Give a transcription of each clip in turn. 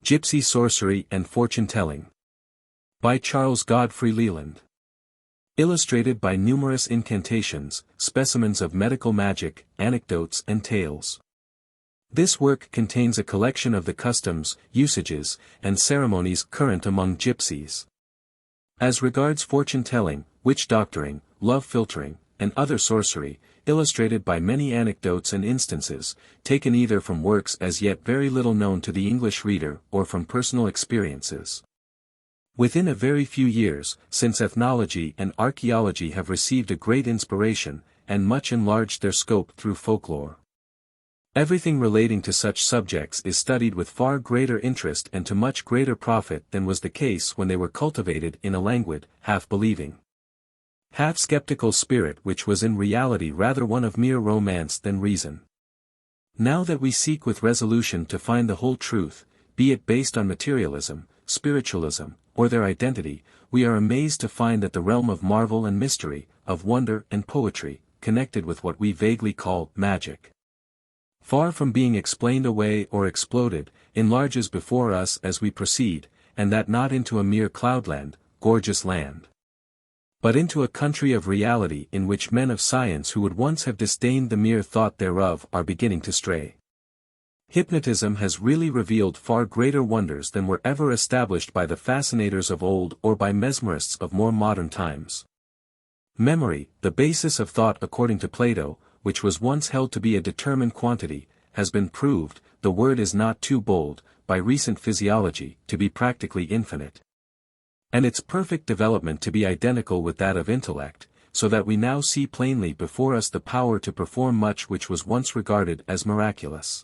Gypsy Sorcery and Fortune-Telling. By Charles Godfrey Leland. Illustrated by numerous incantations, specimens of medical magic, anecdotes and tales. This work contains a collection of the customs, usages, and ceremonies current among gypsies. As regards fortune-telling, witch-doctoring, love-philtering, and other sorcery, illustrated by many anecdotes and instances, taken either from works as yet very little known to the English reader or from personal experiences. Within a very few years, since ethnology and archaeology have received a great inspiration, and much enlarged their scope through folklore. Everything relating to such subjects is studied with far greater interest and to much greater profit than was the case when they were cultivated in a languid, half-believing, half-skeptical spirit which was in reality rather one of mere romance than reason. Now that we seek with resolution to find the whole truth, be it based on materialism, spiritualism, or their identity, we are amazed to find that the realm of marvel and mystery, of wonder and poetry, connected with what we vaguely call magic, far from being explained away or exploded, enlarges before us as we proceed, and that not into a mere cloudland, gorgeous land, but into a country of reality in which men of science who would once have disdained the mere thought thereof are beginning to stray. Hypnotism has really revealed far greater wonders than were ever established by the fascinators of old or by mesmerists of more modern times. Memory, the basis of thought according to Plato, which was once held to be a determined quantity, has been proved, the word is not too bold, by recent physiology, to be practically infinite, and its perfect development to be identical with that of intellect, so that we now see plainly before us the power to perform much which was once regarded as miraculous.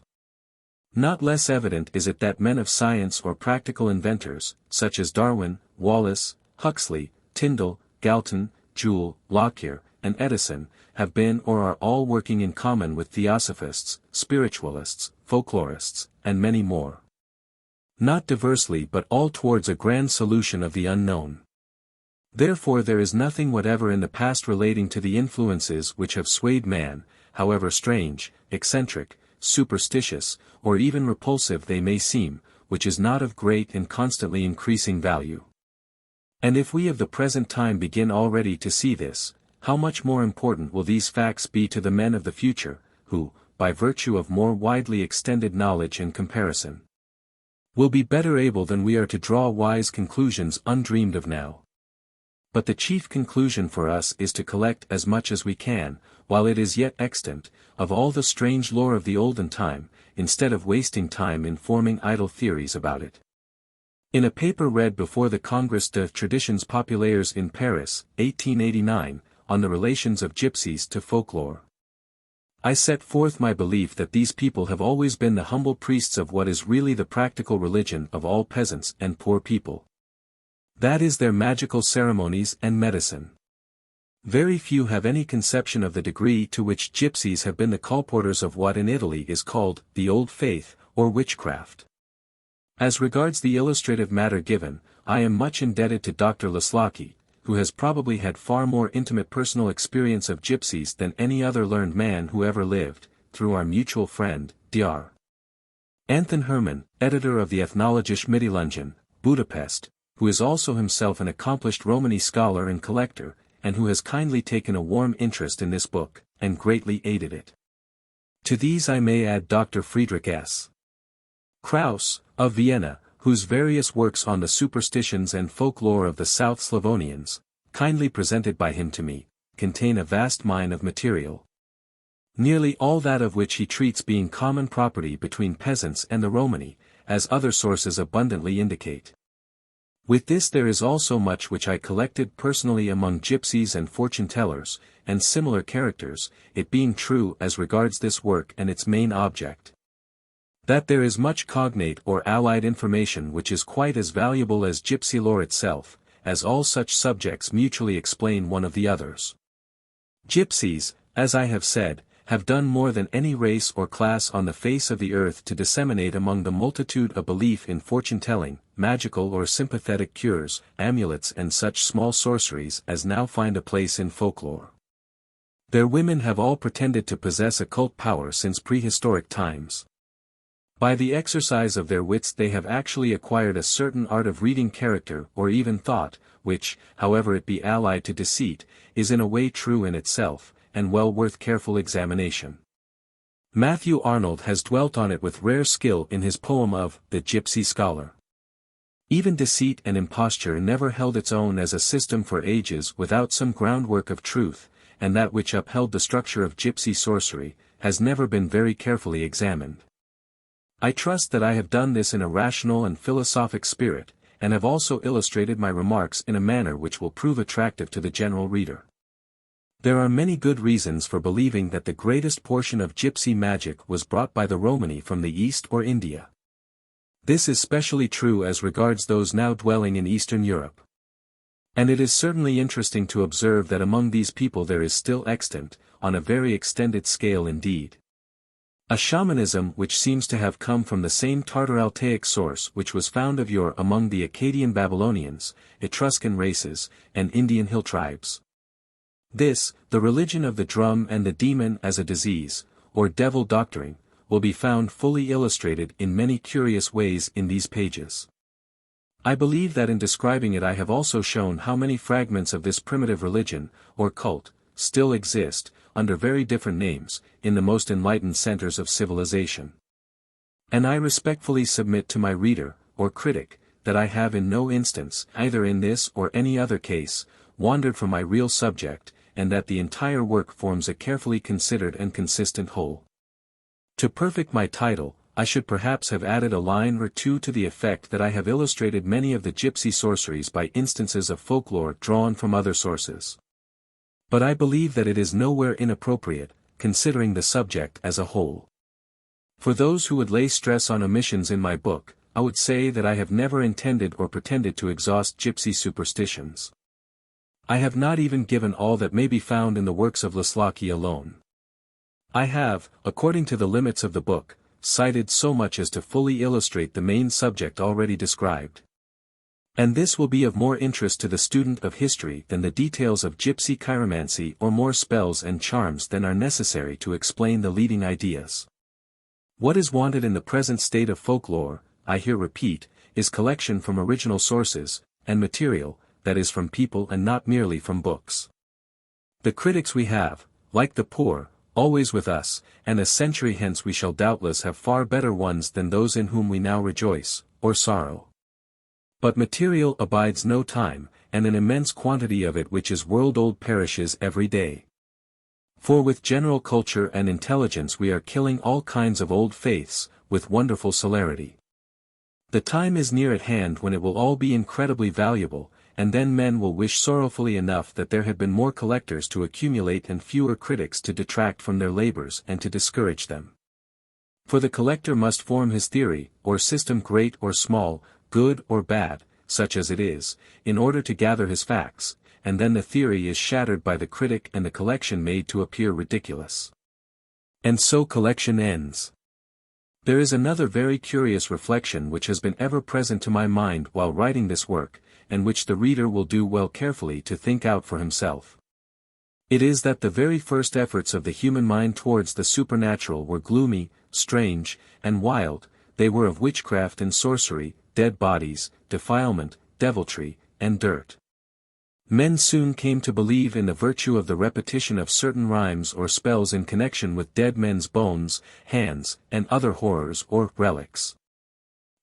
Not less evident is it that men of science or practical inventors, such as Darwin, Wallace, Huxley, Tyndall, Galton, Joule, Lockyer, and Edison, have been or are all working in common with theosophists, spiritualists, folklorists, and many more. Not diversely but all towards a grand solution of the unknown. Therefore there is nothing whatever in the past relating to the influences which have swayed man, however strange, eccentric, superstitious, or even repulsive they may seem, which is not of great and constantly increasing value. And if we of the present time begin already to see this, how much more important will these facts be to the men of the future, who, by virtue of more widely extended knowledge and comparison, will be better able than we are to draw wise conclusions undreamed of now. But the chief conclusion for us is to collect as much as we can, while it is yet extant, of all the strange lore of the olden time, instead of wasting time in forming idle theories about it. In a paper read before the Congrès de Traditions Populaires in Paris, 1889, on the relations of gypsies to folklore, I set forth my belief that these people have always been the humble priests of what is really the practical religion of all peasants and poor people. That is their magical ceremonies and medicine. Very few have any conception of the degree to which gypsies have been the colporteurs of what in Italy is called the old faith, or witchcraft. As regards the illustrative matter given, I am much indebted to Dr. Laslocki, who has probably had far more intimate personal experience of gypsies than any other learned man who ever lived, through our mutual friend, Dr. Anton Hermann, editor of the Ethnologische Mitteilungen, Budapest, who is also himself an accomplished Romani scholar and collector, and who has kindly taken a warm interest in this book, and greatly aided it. To these I may add Dr. Friedrich S. Krauss, of Vienna, whose various works on the superstitions and folklore of the South Slavonians, kindly presented by him to me, contain a vast mine of material. Nearly all that of which he treats being common property between peasants and the Romani, as other sources abundantly indicate. With this there is also much which I collected personally among gypsies and fortune-tellers, and similar characters, it being true as regards this work and its main object, that there is much cognate or allied information which is quite as valuable as gypsy lore itself, as all such subjects mutually explain one of the others. Gypsies, as I have said, have done more than any race or class on the face of the earth to disseminate among the multitude a belief in fortune-telling, magical or sympathetic cures, amulets and such small sorceries as now find a place in folklore. Their women have all pretended to possess occult power since prehistoric times. By the exercise of their wits they have actually acquired a certain art of reading character or even thought, which, however it be allied to deceit, is in a way true in itself, and well worth careful examination. Matthew Arnold has dwelt on it with rare skill in his poem of The Gypsy Scholar. Even deceit and imposture never held its own as a system for ages without some groundwork of truth, and that which upheld the structure of gypsy sorcery, has never been very carefully examined. I trust that I have done this in a rational and philosophic spirit, and have also illustrated my remarks in a manner which will prove attractive to the general reader. There are many good reasons for believing that the greatest portion of gypsy magic was brought by the Romani from the East or India. This is specially true as regards those now dwelling in Eastern Europe. And it is certainly interesting to observe that among these people there is still extant, on a very extended scale indeed, a shamanism which seems to have come from the same Tartar-Altaic source which was found of yore among the Akkadian Babylonians, Etruscan races, and Indian hill tribes. This, the religion of the drum and the demon as a disease, or devil doctoring, will be found fully illustrated in many curious ways in these pages. I believe that in describing it I have also shown how many fragments of this primitive religion, or cult, still exist, under very different names, in the most enlightened centers of civilization. And I respectfully submit to my reader, or critic, that I have in no instance, either in this or any other case, wandered from my real subject, and that the entire work forms a carefully considered and consistent whole. To perfect my title, I should perhaps have added a line or two to the effect that I have illustrated many of the gypsy sorceries by instances of folklore drawn from other sources. But I believe that it is nowhere inappropriate, considering the subject as a whole. For those who would lay stress on omissions in my book, I would say that I have never intended or pretended to exhaust gypsy superstitions. I have not even given all that may be found in the works of Laslaki alone. I have, according to the limits of the book, cited so much as to fully illustrate the main subject already described. And this will be of more interest to the student of history than the details of gypsy chiromancy or more spells and charms than are necessary to explain the leading ideas. What is wanted in the present state of folklore, I here repeat, is collection from original sources, and material, that is from people and not merely from books. The critics we have, like the poor, always with us, and a century hence we shall doubtless have far better ones than those in whom we now rejoice, or sorrow. But material abides no time, and an immense quantity of it which is world-old perishes every day. For with general culture and intelligence we are killing all kinds of old faiths, with wonderful celerity. The time is near at hand when it will all be incredibly valuable, and then men will wish sorrowfully enough that there had been more collectors to accumulate and fewer critics to detract from their labors and to discourage them. For the collector must form his theory, or system great or small, good or bad, such as it is, in order to gather his facts, and then the theory is shattered by the critic and the collection made to appear ridiculous. And so collection ends. There is another very curious reflection which has been ever present to my mind while writing this work, and which the reader will do well carefully to think out for himself. It is that the very first efforts of the human mind towards the supernatural were gloomy, strange, and wild. They were of witchcraft and sorcery, dead bodies, defilement, deviltry, and dirt. Men soon came to believe in the virtue of the repetition of certain rhymes or spells in connection with dead men's bones, hands, and other horrors or relics.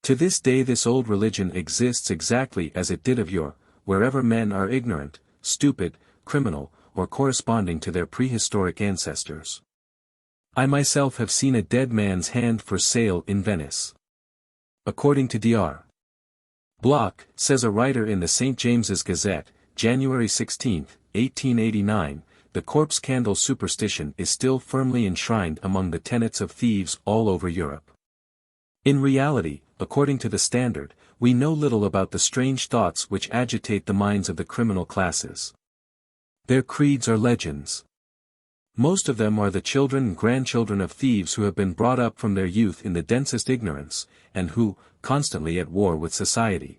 To this day this old religion exists exactly as it did of yore, wherever men are ignorant, stupid, criminal, or corresponding to their prehistoric ancestors. I myself have seen a dead man's hand for sale in Venice. According to Dr. Bloch, says a writer in the St. James's Gazette, January 16, 1889, the corpse candle superstition is still firmly enshrined among the tenets of thieves all over Europe. In reality, according to the Standard, we know little about the strange thoughts which agitate the minds of the criminal classes. Their creeds are legends. Most of them are the children and grandchildren of thieves who have been brought up from their youth in the densest ignorance, and who, constantly at war with society,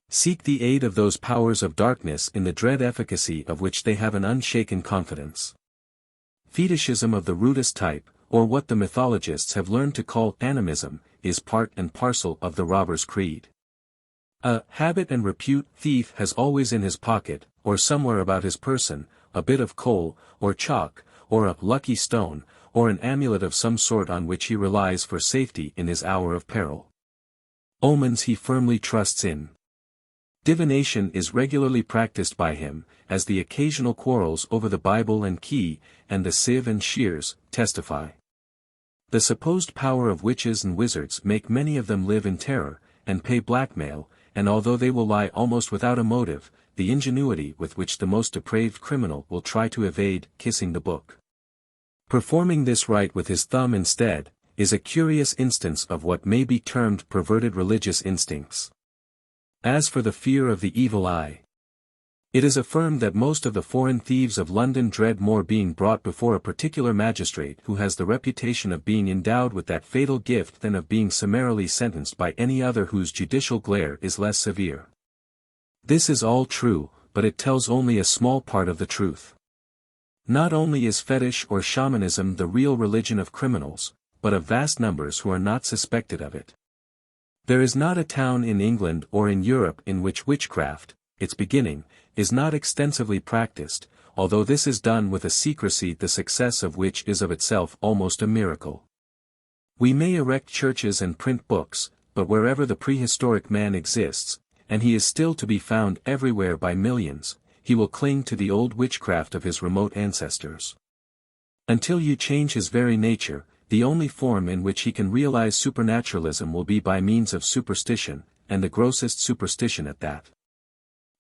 seek the aid of those powers of darkness in the dread efficacy of which they have an unshaken confidence. Fetishism of the rudest type, or what the mythologists have learned to call animism, is part and parcel of the robber's creed. A habit and repute thief has always in his pocket, or somewhere about his person, a bit of coal, or chalk, or a lucky stone, or an amulet of some sort on which he relies for safety in his hour of peril. Omens he firmly trusts in. Divination is regularly practiced by him, as the occasional quarrels over the Bible and key, and the sieve and shears, testify. The supposed power of witches and wizards make many of them live in terror, and pay blackmail, and although they will lie almost without a motive, the ingenuity with which the most depraved criminal will try to evade kissing the book, performing this rite with his thumb instead, is a curious instance of what may be termed perverted religious instincts. As for the fear of the evil eye, it is affirmed that most of the foreign thieves of London dread more being brought before a particular magistrate who has the reputation of being endowed with that fatal gift than of being summarily sentenced by any other whose judicial glare is less severe. This is all true, but it tells only a small part of the truth. Not only is fetish or shamanism the real religion of criminals, but of vast numbers who are not suspected of it. There is not a town in England or in Europe in which witchcraft, its beginning, is not extensively practiced, although this is done with a secrecy the success of which is of itself almost a miracle. We may erect churches and print books, but wherever the prehistoric man exists, and he is still to be found everywhere by millions, he will cling to the old witchcraft of his remote ancestors. Until you change his very nature, the only form in which he can realize supernaturalism will be by means of superstition, and the grossest superstition at that.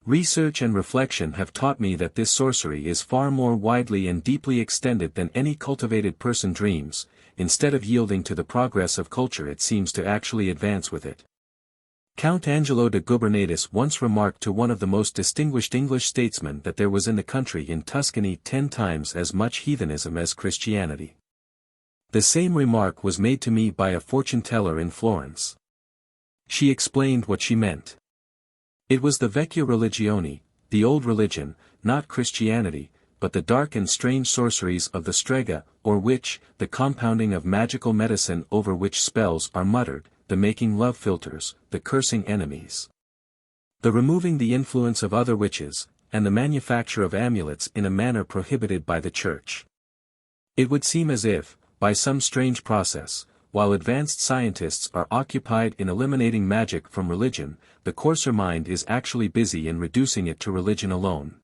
Research and reflection have taught me that this sorcery is far more widely and deeply extended than any cultivated person dreams. Instead of yielding to the progress of culture, it seems to actually advance with it. Count Angelo de Gubernatis once remarked to one of the most distinguished English statesmen that there was in the country in Tuscany 10 times as much heathenism as Christianity. The same remark was made to me by a fortune-teller in Florence. She explained what she meant. It was the vecchia religione, the old religion, not Christianity, but the dark and strange sorceries of the strega, or witch, the compounding of magical medicine over which spells are muttered, the making love philtres, the cursing enemies, the removing the influence of other witches, and the manufacture of amulets in a manner prohibited by the Church. It would seem as if, by some strange process, while advanced scientists are occupied in eliminating magic from religion, the coarser mind is actually busy in reducing it to religion alone.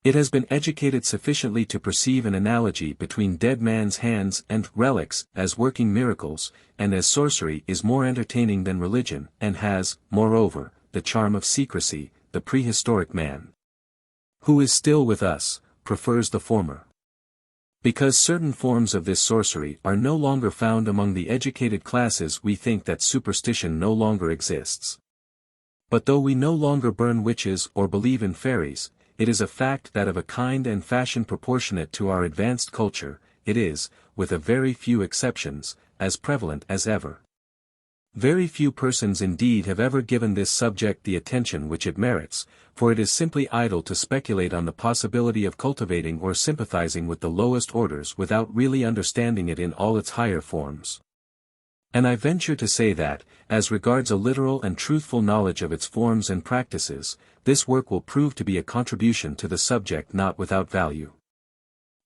It has been educated sufficiently to perceive an analogy between dead man's hands and relics as working miracles, and as sorcery is more entertaining than religion, and has, moreover, the charm of secrecy. The prehistoric man, who is still with us, prefers the former. Because certain forms of this sorcery are no longer found among the educated classes, we think that superstition no longer exists. But though we no longer burn witches or believe in fairies, it is a fact that of a kind and fashion proportionate to our advanced culture, it is, with a very few exceptions, as prevalent as ever. Very few persons indeed have ever given this subject the attention which it merits, for it is simply idle to speculate on the possibility of cultivating or sympathizing with the lowest orders without really understanding it in all its higher forms. And I venture to say that, as regards a literal and truthful knowledge of its forms and practices, this work will prove to be a contribution to the subject not without value.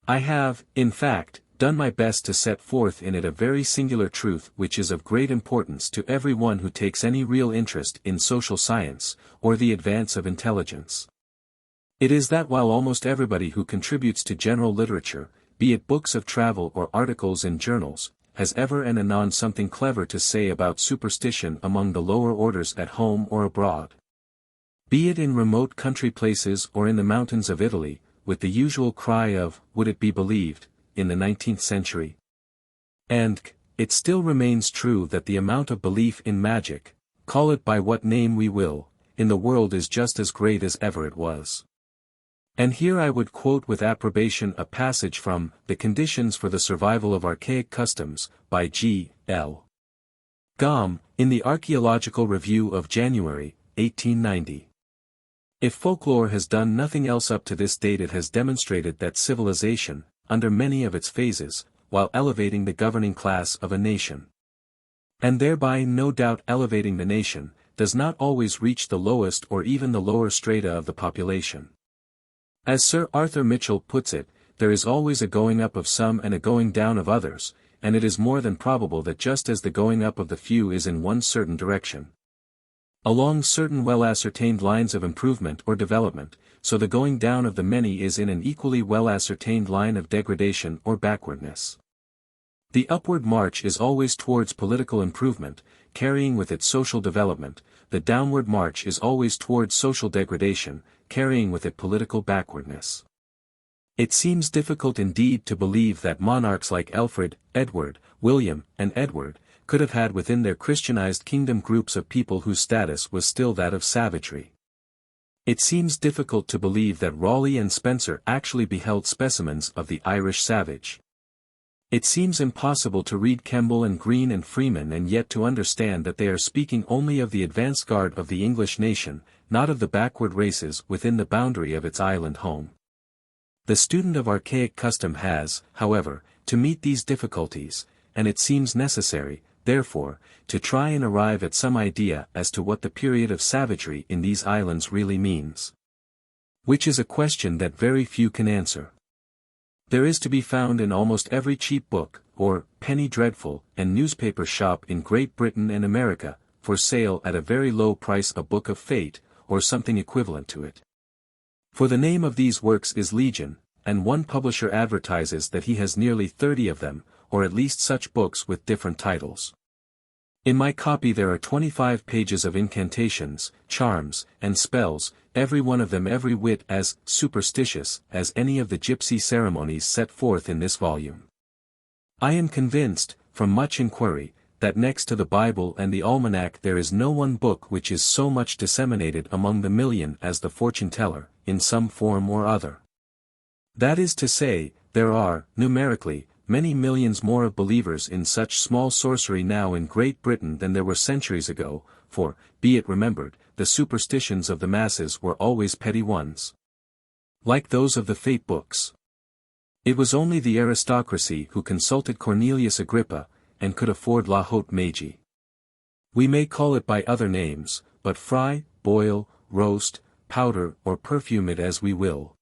I have, in fact, done my best to set forth in it a very singular truth which is of great importance to every one who takes any real interest in social science, or the advance of intelligence. It is that while almost everybody who contributes to general literature, be it books of travel or articles in journals, has ever and anon something clever to say about superstition among the lower orders at home or abroad, be it in remote country places or in the mountains of Italy, with the usual cry of, "Would it be believed?" in the 19th century. And, it still remains true that the amount of belief in magic, call it by what name we will, in the world is just as great as ever it was. And here I would quote with approbation a passage from The Conditions for the Survival of Archaic Customs, by G.L. Gaume, in the Archaeological Review of January, 1890. If folklore has done nothing else up to this date, it has demonstrated that civilization, under many of its phases, while elevating the governing class of a nation. And thereby no doubt elevating the nation, does not always reach the lowest or even the lower strata of the population. As Sir Arthur Mitchell puts it, there is always a going up of some and a going down of others, and it is more than probable that just as the going up of the few is in one certain direction, along certain well-ascertained lines of improvement or development, so the going down of the many is in an equally well-ascertained line of degradation or backwardness. The upward march is always towards political improvement, carrying with it social development, the downward march is always towards social degradation, carrying with it political backwardness. It seems difficult indeed to believe that monarchs like Alfred, Edward, William, and Edward, could have had within their Christianized kingdom groups of people whose status was still that of savagery. It seems difficult to believe that Raleigh and Spencer actually beheld specimens of the Irish savage. It seems impossible to read Kemble and Green and Freeman and yet to understand that they are speaking only of the advance guard of the English nation, not of the backward races within the boundary of its island home. The student of archaic custom has, however, to meet these difficulties, and it seems necessary, therefore, to try and arrive at some idea as to what the period of savagery in these islands really means. Which is a question that very few can answer. There is to be found in almost every cheap book, or penny dreadful, and newspaper shop in Great Britain and America, for sale at a very low price a book of fate, or something equivalent to it. For the name of these works is legion, and one publisher advertises that he has nearly 30 of them, or at least such books with different titles. In my copy there are 25 pages of incantations, charms, and spells, every one of them every whit as superstitious as any of the gypsy ceremonies set forth in this volume. I am convinced, from much inquiry, that next to the Bible and the Almanac there is no one book which is so much disseminated among the million as the Fortune-Teller, in some form or other. That is to say, there are, numerically, many millions more of believers in such small sorcery now in Great Britain than there were centuries ago, for, be it remembered, the superstitions of the masses were always petty ones, like those of the fate books. It was only the aristocracy who consulted Cornelius Agrippa, and could afford la haute magie. We may call it by other names, but fry, boil, roast, powder or perfume it as we will.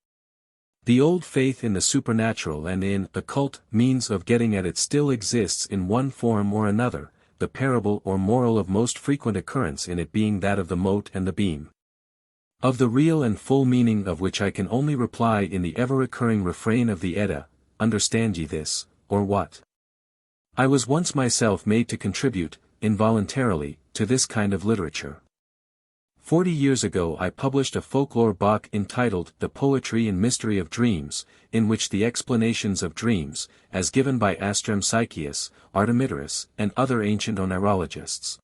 The old faith in the supernatural and in occult means of getting at it still exists in one form or another, the parable or moral of most frequent occurrence in it being that of the mote and the beam. Of the real and full meaning of which I can only reply in the ever-recurring refrain of the Edda, understand ye this, or what? I was once myself made to contribute, involuntarily, to this kind of literature. 40 years ago I published a folklore book entitled The Poetry and Mystery of Dreams, in which the explanations of dreams, as given by Astromsychius, Artemidorus, and other ancient oneirologists,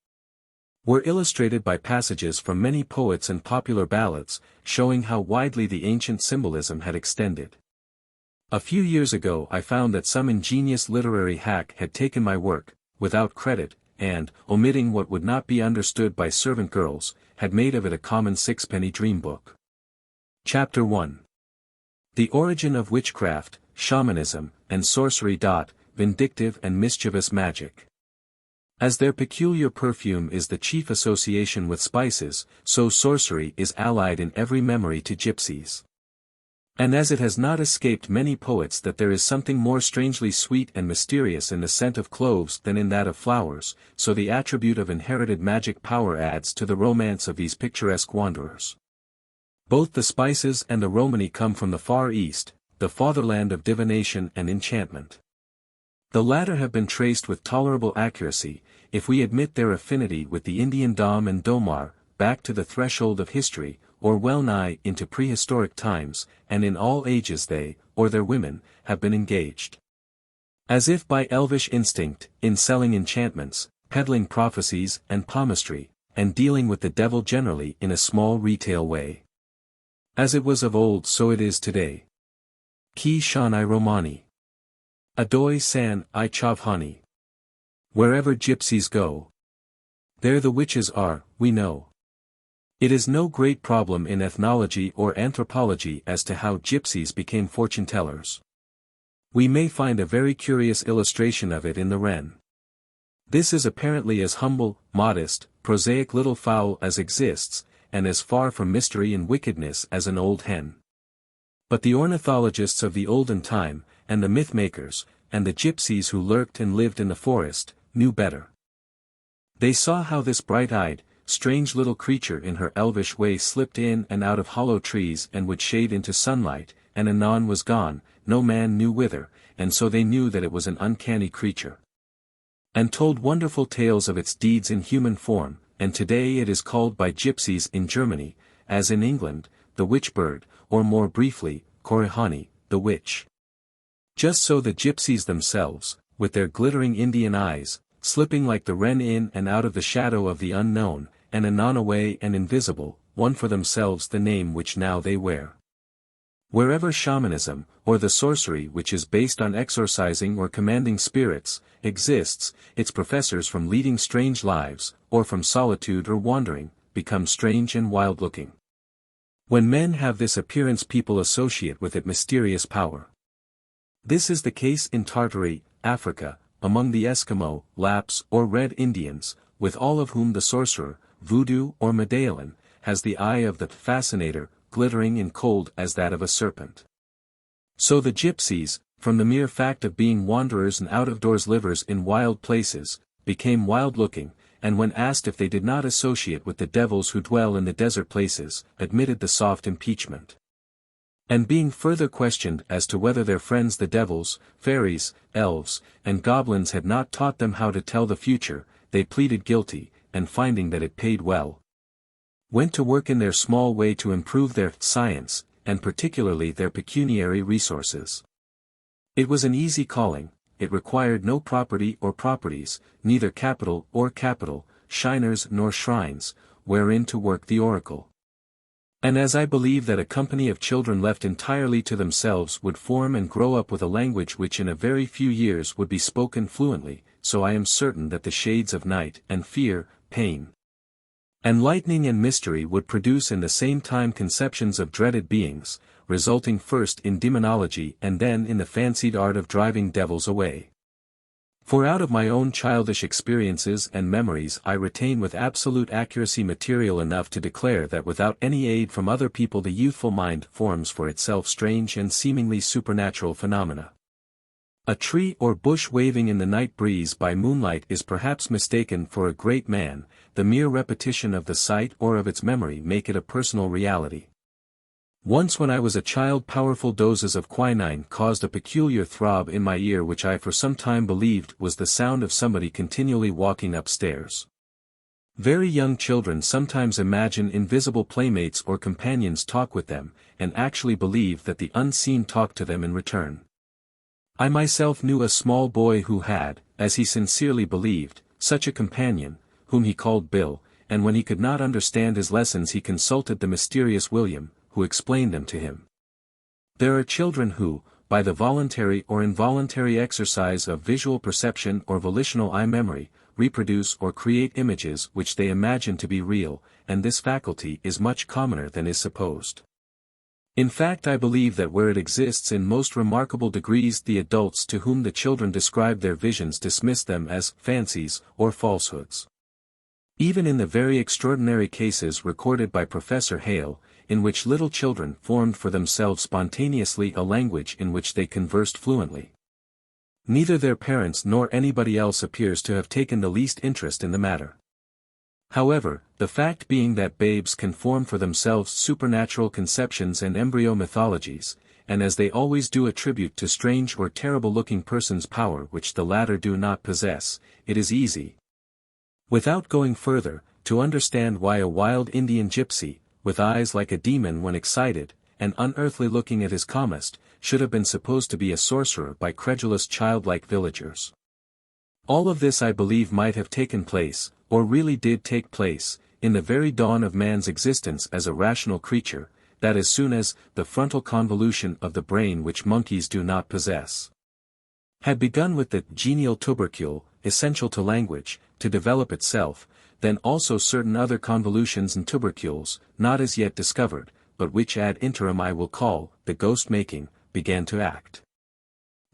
were illustrated by passages from many poets and popular ballads, showing how widely the ancient symbolism had extended. A few years ago I found that some ingenious literary hack had taken my work, without credit, and, omitting what would not be understood by servant girls, had made of it a common sixpenny dream book. Chapter I. The Origin of Witchcraft, Shamanism, and Sorcery. Vindictive and Mischievous Magic. As their peculiar perfume is the chief association with spices, so sorcery is allied in every memory to gypsies. And as it has not escaped many poets that there is something more strangely sweet and mysterious in the scent of cloves than in that of flowers, so the attribute of inherited magic power adds to the romance of these picturesque wanderers. Both the spices and the Romani come from the Far East, the fatherland of divination and enchantment. The latter have been traced with tolerable accuracy, if we admit their affinity with the Indian Dom and Domar, back to the threshold of history, or well nigh into prehistoric times, and in all ages they, or their women, have been engaged, as if by elvish instinct, in selling enchantments, peddling prophecies and palmistry, and dealing with the devil generally in a small retail way. As it was of old so it is today. Ki Shanai Romani. Adoy San I Chavhani. Wherever gypsies go, there the witches are, we know. It is no great problem in ethnology or anthropology as to how gypsies became fortune-tellers. We may find a very curious illustration of it in the wren. This is apparently as humble, modest, prosaic little fowl as exists, and as far from mystery and wickedness as an old hen. But the ornithologists of the olden time, and the myth-makers, and the gypsies who lurked and lived in the forest, knew better. They saw how this bright-eyed, strange little creature in her elvish way slipped in and out of hollow trees and would shade into sunlight, and anon was gone, no man knew whither, and so they knew that it was an uncanny creature. And told wonderful tales of its deeds in human form, and today it is called by gypsies in Germany, as in England, the witch-bird, or more briefly, Corihani, the witch. Just so the gypsies themselves, with their glittering Indian eyes, slipping like the wren in and out of the shadow of the unknown, and anon away and invisible, won for themselves the name which now they wear. Wherever shamanism, or the sorcery which is based on exorcising or commanding spirits, exists, its professors from leading strange lives, or from solitude or wandering, become strange and wild-looking. When men have this appearance people associate with it mysterious power. This is the case in Tartary, Africa, among the Eskimo, Lapps or Red Indians, with all of whom the sorcerer, voodoo or Medallion, has the eye of the fascinator, glittering and cold as that of a serpent. So the gypsies, from the mere fact of being wanderers and out-of-doors livers in wild places, became wild-looking, and when asked if they did not associate with the devils who dwell in the desert places, admitted the soft impeachment. And being further questioned as to whether their friends the devils, fairies, elves, and goblins had not taught them how to tell the future, they pleaded guilty, and finding that it paid well, went to work in their small way to improve their science, and particularly their pecuniary resources. It was an easy calling, it required no property or properties, neither capital or capital, shiners nor shrines, wherein to work the oracle. And as I believe that a company of children left entirely to themselves would form and grow up with a language which in a very few years would be spoken fluently, so I am certain that the shades of night and fear, pain, and lightning and mystery would produce in the same time conceptions of dreaded beings, resulting first in demonology and then in the fancied art of driving devils away. For out of my own childish experiences and memories I retain with absolute accuracy material enough to declare that without any aid from other people the youthful mind forms for itself strange and seemingly supernatural phenomena. A tree or bush waving in the night breeze by moonlight is perhaps mistaken for a great man, the mere repetition of the sight or of its memory make it a personal reality. Once when I was a child powerful doses of quinine caused a peculiar throb in my ear which I for some time believed was the sound of somebody continually walking upstairs. Very young children sometimes imagine invisible playmates or companions talk with them, and actually believe that the unseen talk to them in return. I myself knew a small boy who had, as he sincerely believed, such a companion, whom he called Bill, and when he could not understand his lessons he consulted the mysterious William, who explained them to him. There are children who, by the voluntary or involuntary exercise of visual perception or volitional eye memory, reproduce or create images which they imagine to be real, and this faculty is much commoner than is supposed. In fact I believe that where it exists in most remarkable degrees the adults to whom the children describe their visions dismiss them as fancies or falsehoods. Even in the very extraordinary cases recorded by Professor Hale, in which little children formed for themselves spontaneously a language in which they conversed fluently, neither their parents nor anybody else appears to have taken the least interest in the matter. However, the fact being that babes can form for themselves supernatural conceptions and embryo mythologies, and as they always do attribute to strange or terrible-looking persons power which the latter do not possess, it is easy, without going further, to understand why a wild Indian gypsy, with eyes like a demon when excited, and unearthly looking at his calmest, should have been supposed to be a sorcerer by credulous childlike villagers. All of this I believe might have taken place, or really did take place, in the very dawn of man's existence as a rational creature, that as soon as the frontal convolution of the brain which monkeys do not possess had begun with the genial tubercule, essential to language, to develop itself, then also certain other convolutions and tubercules, not as yet discovered, but which ad interim I will call, the ghost-making, began to act.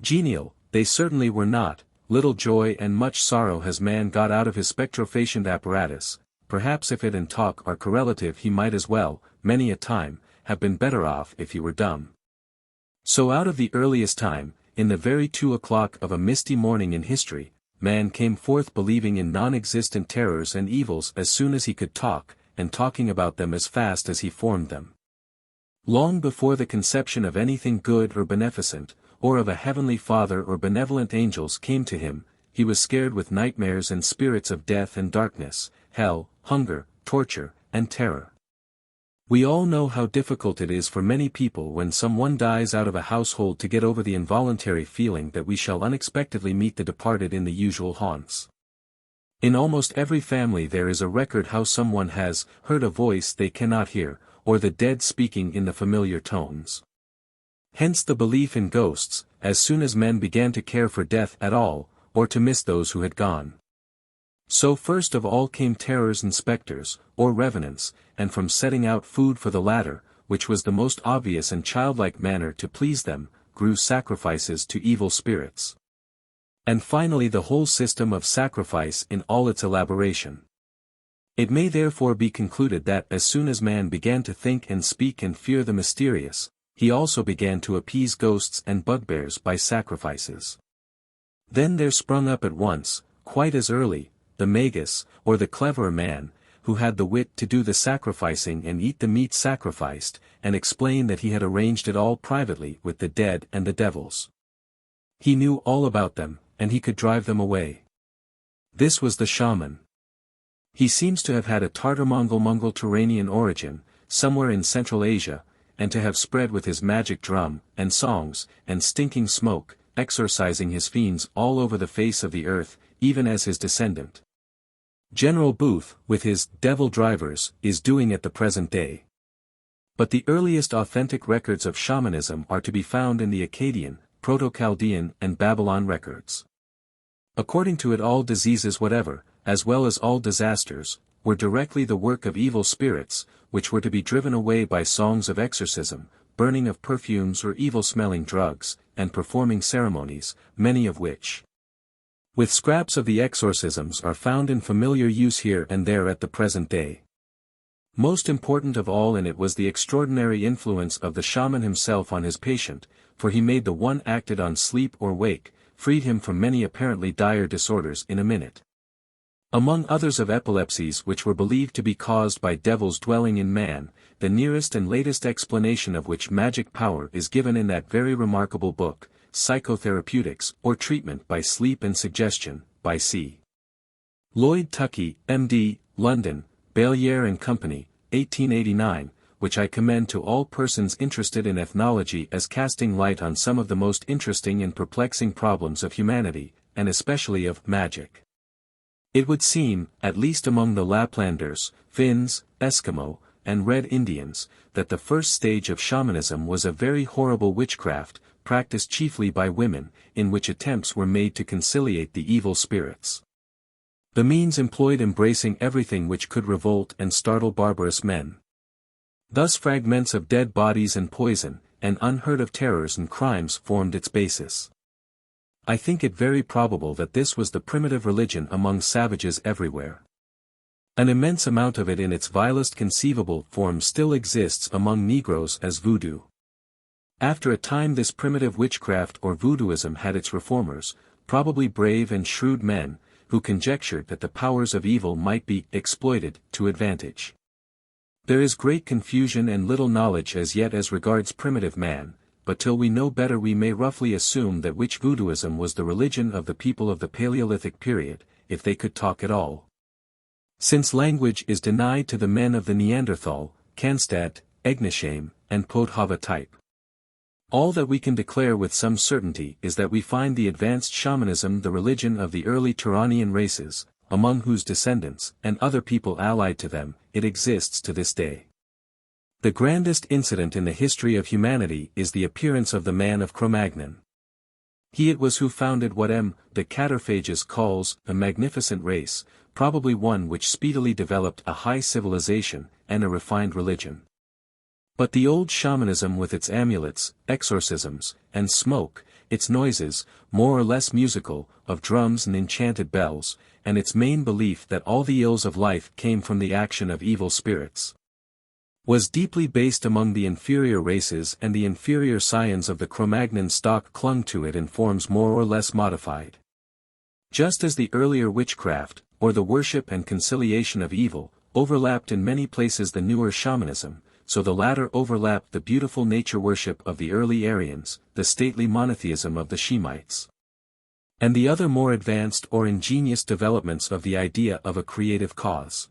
Genial, they certainly were not. Little joy and much sorrow has man got out of his spectrophacient apparatus. Perhaps if it and talk are correlative he might as well, many a time, have been better off if he were dumb. So out of the earliest time, in the very 2 o'clock of a misty morning in history, man came forth believing in non-existent terrors and evils as soon as he could talk, and talking about them as fast as he formed them. Long before the conception of anything good or beneficent, or of a heavenly Father or benevolent angels came to him, he was scared with nightmares and spirits of death and darkness, hell, hunger, torture, and terror. We all know how difficult it is for many people when someone dies out of a household to get over the involuntary feeling that we shall unexpectedly meet the departed in the usual haunts. In almost every family there is a record how someone has heard a voice they cannot hear, or the dead speaking in the familiar tones. Hence the belief in ghosts, as soon as men began to care for death at all, or to miss those who had gone. So first of all came terrors and specters, or revenants, and from setting out food for the latter, which was the most obvious and childlike manner to please them, grew sacrifices to evil spirits. And finally the whole system of sacrifice in all its elaboration. It may therefore be concluded that as soon as man began to think and speak and fear the mysterious, he also began to appease ghosts and bugbears by sacrifices. Then there sprung up at once, quite as early, the magus, or the cleverer man, who had the wit to do the sacrificing and eat the meat sacrificed, and explain that he had arranged it all privately with the dead and the devils. He knew all about them, and he could drive them away. This was the shaman. He seems to have had a Tartar-Mongol Turanian origin, somewhere in Central Asia, and to have spread with his magic drum, and songs, and stinking smoke, exorcising his fiends all over the face of the earth, even as his descendant General Booth, with his devil drivers, is doing at the present day. But the earliest authentic records of shamanism are to be found in the Akkadian, Proto-Chaldean and Babylon records. According to it all diseases whatever, as well as all disasters, were directly the work of evil spirits, which were to be driven away by songs of exorcism, burning of perfumes or evil-smelling drugs, and performing ceremonies, many of which, with scraps of the exorcisms, are found in familiar use here and there at the present day. Most important of all in it was the extraordinary influence of the shaman himself on his patient, for he made the one acted on sleep or wake, freed him from many apparently dire disorders in a minute. Among others of epilepsies which were believed to be caused by devils dwelling in man, the nearest and latest explanation of which magic power is given in that very remarkable book, Psychotherapeutics, or Treatment by Sleep and Suggestion, by C. Lloyd Tuckey, M.D., London, Ballier and Company, 1889, which I commend to all persons interested in ethnology as casting light on some of the most interesting and perplexing problems of humanity, and especially of magic. It would seem, at least among the Laplanders, Finns, Eskimo, and Red Indians, that the first stage of shamanism was a very horrible witchcraft, practiced chiefly by women, in which attempts were made to conciliate the evil spirits. The means employed embracing everything which could revolt and startle barbarous men. Thus fragments of dead bodies and poison, and unheard of terrors and crimes formed its basis. I think it very probable that this was the primitive religion among savages everywhere. An immense amount of it in its vilest conceivable form still exists among Negroes as voodoo. After a time this primitive witchcraft or voodooism had its reformers, probably brave and shrewd men, who conjectured that the powers of evil might be exploited to advantage. There is great confusion and little knowledge as yet as regards primitive man, but till we know better we may roughly assume that witch voodooism was the religion of the people of the Paleolithic period, if they could talk at all. Since language is denied to the men of the Neanderthal, Kanstadt, Egnisheim, and Podhava type. All that we can declare with some certainty is that we find the advanced shamanism the religion of the early Turanian races, among whose descendants, and other people allied to them, it exists to this day. The grandest incident in the history of humanity is the appearance of the man of Cro-Magnon. He it was who founded what the Cataphages calls a magnificent race, probably one which speedily developed a high civilization, and a refined religion. But the old shamanism with its amulets, exorcisms, and smoke, its noises, more or less musical, of drums and enchanted bells, and its main belief that all the ills of life came from the action of evil spirits, was deeply based among the inferior races, and the inferior scions of the Cro-Magnon stock clung to it in forms more or less modified. Just as the earlier witchcraft, or the worship and conciliation of evil, overlapped in many places the newer shamanism, so the latter overlapped the beautiful nature worship of the early Aryans, the stately monotheism of the Shemites, and the other more advanced or ingenious developments of the idea of a creative cause.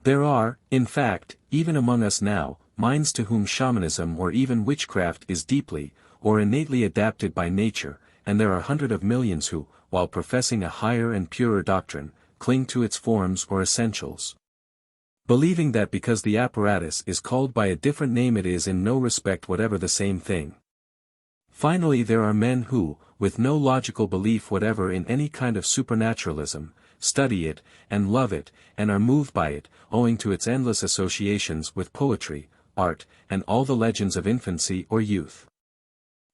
There are, in fact, even among us now, minds to whom shamanism or even witchcraft is deeply, or innately adapted by nature, and there are hundreds of millions who, while professing a higher and purer doctrine, cling to its forms or essentials, believing that because the apparatus is called by a different name it is in no respect whatever the same thing. Finally, there are men who, with no logical belief whatever in any kind of supernaturalism, study it, and love it, and are moved by it, owing to its endless associations with poetry, art, and all the legends of infancy or youth.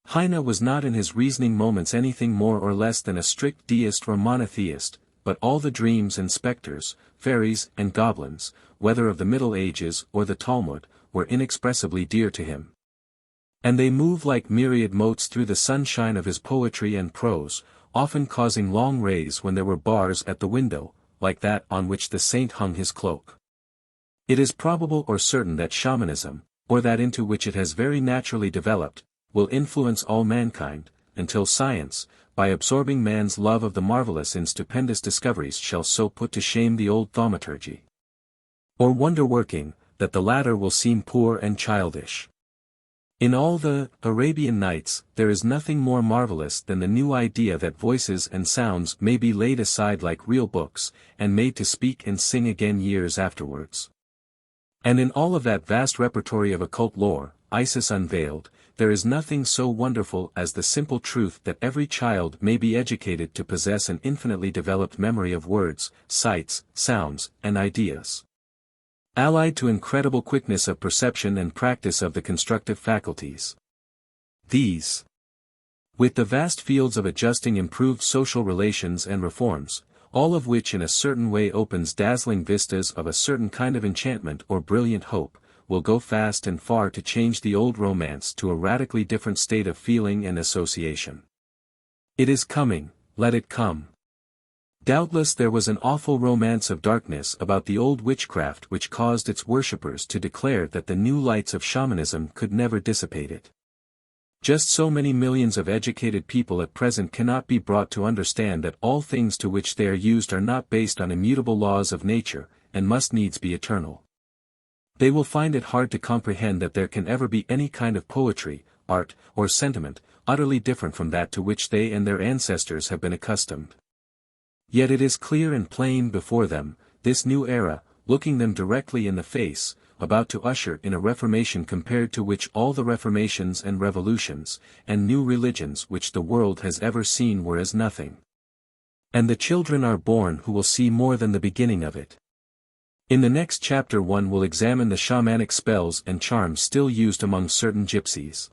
Heine was not in his reasoning moments anything more or less than a strict deist or monotheist, but all the dreams and spectres, fairies and goblins, whether of the Middle Ages or the Talmud, were inexpressibly dear to him. And they move like myriad motes through the sunshine of his poetry and prose, often causing long rays when there were bars at the window, like that on which the saint hung his cloak. It is probable or certain that shamanism, or that into which it has very naturally developed, will influence all mankind, until science, by absorbing man's love of the marvelous in stupendous discoveries shall so put to shame the old thaumaturgy, or wonder-working, that the latter will seem poor and childish. In all the Arabian Nights, there is nothing more marvelous than the new idea that voices and sounds may be laid aside like real books, and made to speak and sing again years afterwards. And in all of that vast repertory of occult lore, Isis unveiled, there is nothing so wonderful as the simple truth that every child may be educated to possess an infinitely developed memory of words, sights, sounds, and ideas, allied to incredible quickness of perception and practice of the constructive faculties. These, with the vast fields of adjusting improved social relations and reforms, all of which in a certain way opens dazzling vistas of a certain kind of enchantment or brilliant hope, will go fast and far to change the old romance to a radically different state of feeling and association. It is coming, let it come. Doubtless there was an awful romance of darkness about the old witchcraft which caused its worshippers to declare that the new lights of shamanism could never dissipate it. Just so many millions of educated people at present cannot be brought to understand that all things to which they are used are not based on immutable laws of nature, and must needs be eternal. They will find it hard to comprehend that there can ever be any kind of poetry, art, or sentiment, utterly different from that to which they and their ancestors have been accustomed. Yet it is clear and plain before them, this new era, looking them directly in the face, about to usher in a reformation compared to which all the reformations and revolutions, and new religions which the world has ever seen were as nothing. And the children are born who will see more than the beginning of it. In the next chapter one will examine the shamanic spells and charms still used among certain gypsies.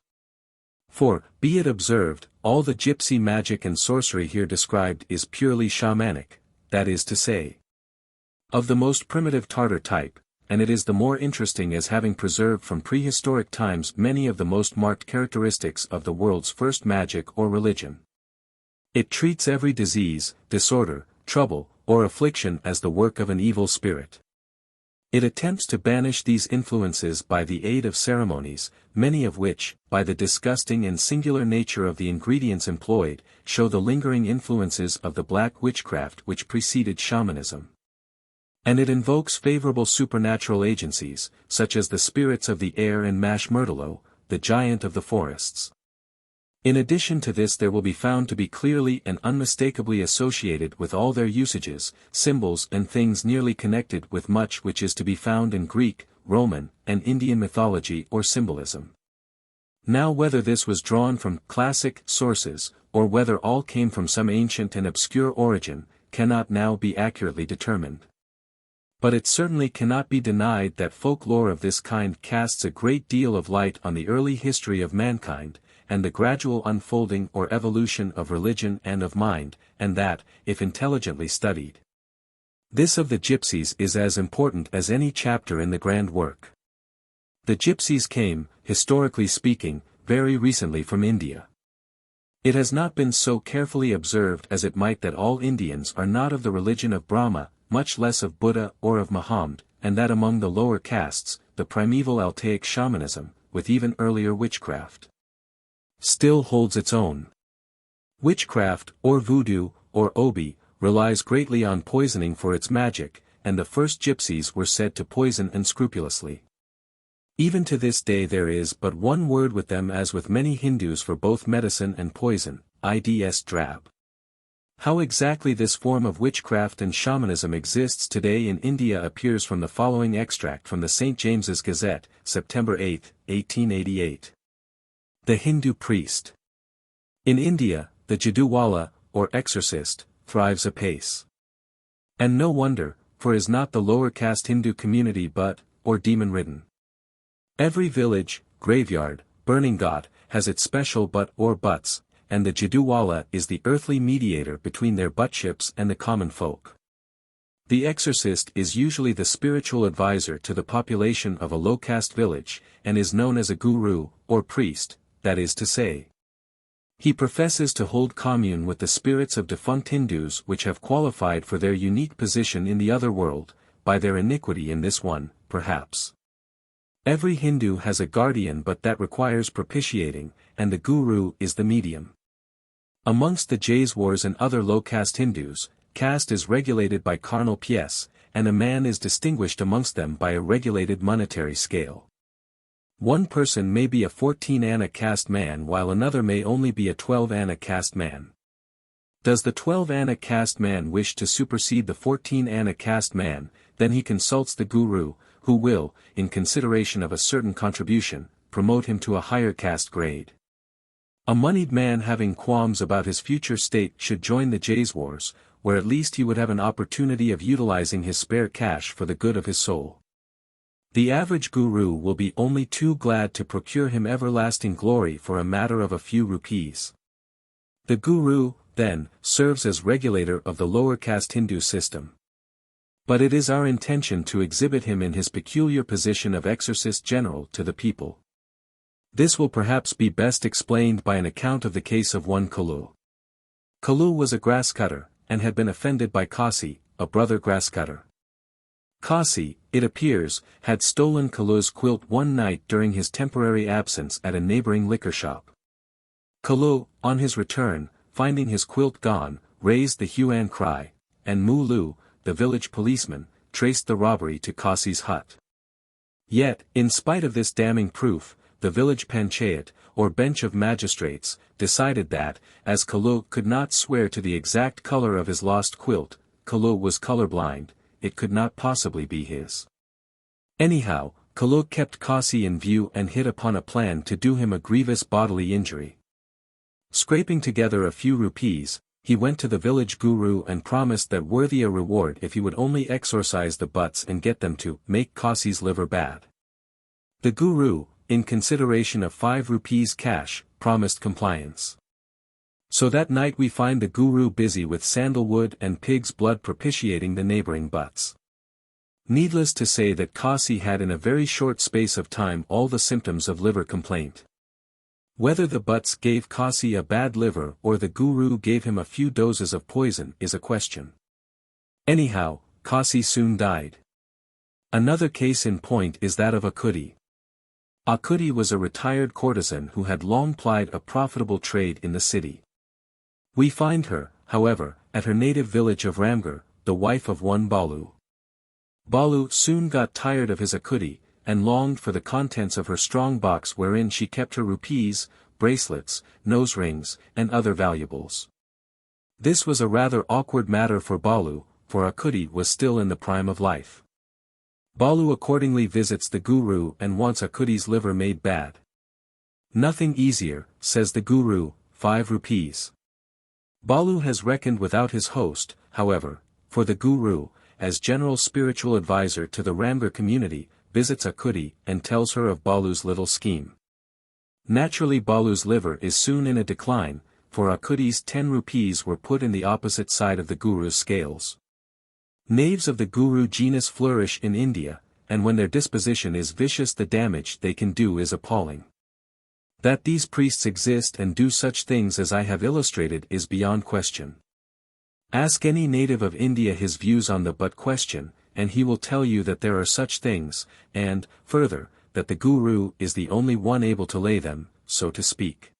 For, be it observed, all the gypsy magic and sorcery here described is purely shamanic, that is to say, of the most primitive Tartar type, and it is the more interesting as having preserved from prehistoric times many of the most marked characteristics of the world's first magic or religion. It treats every disease, disorder, trouble, or affliction as the work of an evil spirit. It attempts to banish these influences by the aid of ceremonies, many of which, by the disgusting and singular nature of the ingredients employed, show the lingering influences of the black witchcraft which preceded shamanism. And it invokes favorable supernatural agencies, such as the spirits of the air and Mashmurtalo, the giant of the forests. In addition to this there will be found to be clearly and unmistakably associated with all their usages, symbols and things nearly connected with much which is to be found in Greek, Roman, and Indian mythology or symbolism. Now whether this was drawn from classic sources, or whether all came from some ancient and obscure origin, cannot now be accurately determined. But it certainly cannot be denied that folklore of this kind casts a great deal of light on the early history of mankind, and the gradual unfolding or evolution of religion and of mind, and that, if intelligently studied. This of the Gypsies is as important as any chapter in the grand work. The Gypsies came, historically speaking, very recently from India. It has not been so carefully observed as it might that all Indians are not of the religion of Brahma, much less of Buddha or of Muhammad, and that among the lower castes, the primeval Altaic shamanism, with even earlier witchcraft, still holds its own. Witchcraft, or voodoo, or obi, relies greatly on poisoning for its magic, and the first Gypsies were said to poison unscrupulously. Even to this day there is but one word with them as with many Hindus for both medicine and poison, ids drab. How exactly this form of witchcraft and shamanism exists today in India appears from the following extract from the St. James's Gazette, September 8, 1888. The Hindu priest. In India, the Jaduwala, or exorcist, thrives apace. And no wonder, for is not the lower caste Hindu community but, or demon-ridden. Every village, graveyard, burning ghat, has its special but or butts, and the Jaduwala is the earthly mediator between their buttships and the common folk. The exorcist is usually the spiritual advisor to the population of a low-caste village, and is known as a guru, or priest, that is to say. He professes to hold commune with the spirits of defunct Hindus which have qualified for their unique position in the other world, by their iniquity in this one, perhaps. Every Hindu has a guardian but that requires propitiating, and the guru is the medium. Amongst the Jaiswars and other low-caste Hindus, caste is regulated by carnal pièce, and a man is distinguished amongst them by a regulated monetary scale. One person may be a 14 Anna caste man while another may only be a 12 Anna caste man. Does the 12 Anna caste man wish to supersede the 14 Anna caste man, then he consults the guru, who will, in consideration of a certain contribution, promote him to a higher caste grade. A moneyed man having qualms about his future state should join the Jaiswars, where at least he would have an opportunity of utilizing his spare cash for the good of his soul. The average guru will be only too glad to procure him everlasting glory for a matter of a few rupees. The guru, then, serves as regulator of the lower caste Hindu system. But it is our intention to exhibit him in his peculiar position of exorcist general to the people. This will perhaps be best explained by an account of the case of one Kalu. Kalu was a grass cutter, and had been offended by Kasi, a brother grass cutter. Kasi, it appears, had stolen Kalu's quilt one night during his temporary absence at a neighboring liquor shop. Kalu, on his return, finding his quilt gone, raised the hue and cry, and Mulu, the village policeman, traced the robbery to Kasi's hut. Yet, in spite of this damning proof, the village panchayat, or bench of magistrates, decided that, as Kalu could not swear to the exact color of his lost quilt, Kalu was colorblind, it could not possibly be his. Anyhow, Kalu kept Kasi in view and hit upon a plan to do him a grievous bodily injury. Scraping together a few rupees, he went to the village guru and promised that worthy a reward if he would only exorcise the butts and get them to make Kasi's liver bad. The guru, in consideration of 5 rupees cash, promised compliance. So that night we find the guru busy with sandalwood and pig's blood propitiating the neighboring butts. Needless to say that Kasi had in a very short space of time all the symptoms of liver complaint. Whether the butts gave Kasi a bad liver or the guru gave him a few doses of poison is a question. Anyhow, Kasi soon died. Another case in point is that of Akuti. Akuti was a retired courtesan who had long plied a profitable trade in the city. We find her, however, at her native village of Ramgarh, the wife of one Balu. Balu soon got tired of his Akuti, and longed for the contents of her strong box wherein she kept her rupees, bracelets, nose rings, and other valuables. This was a rather awkward matter for Balu, for Akuti was still in the prime of life. Balu accordingly visits the guru and wants Akuti's liver made bad. Nothing easier, says the guru, 5 rupees. Balu has reckoned without his host, however, for the guru, as general spiritual advisor to the Ramgar community, visits a Kuti and tells her of Balu's little scheme. Naturally, Balu's liver is soon in a decline, for Akuti's 10 rupees were put in the opposite side of the Guru's scales. Knaves of the Guru genus flourish in India, and when their disposition is vicious, the damage they can do is appalling. That these priests exist and do such things as I have illustrated is beyond question. Ask any native of India his views on the but question, and he will tell you that there are such things, and, further, that the Guru is the only one able to lay them, so to speak.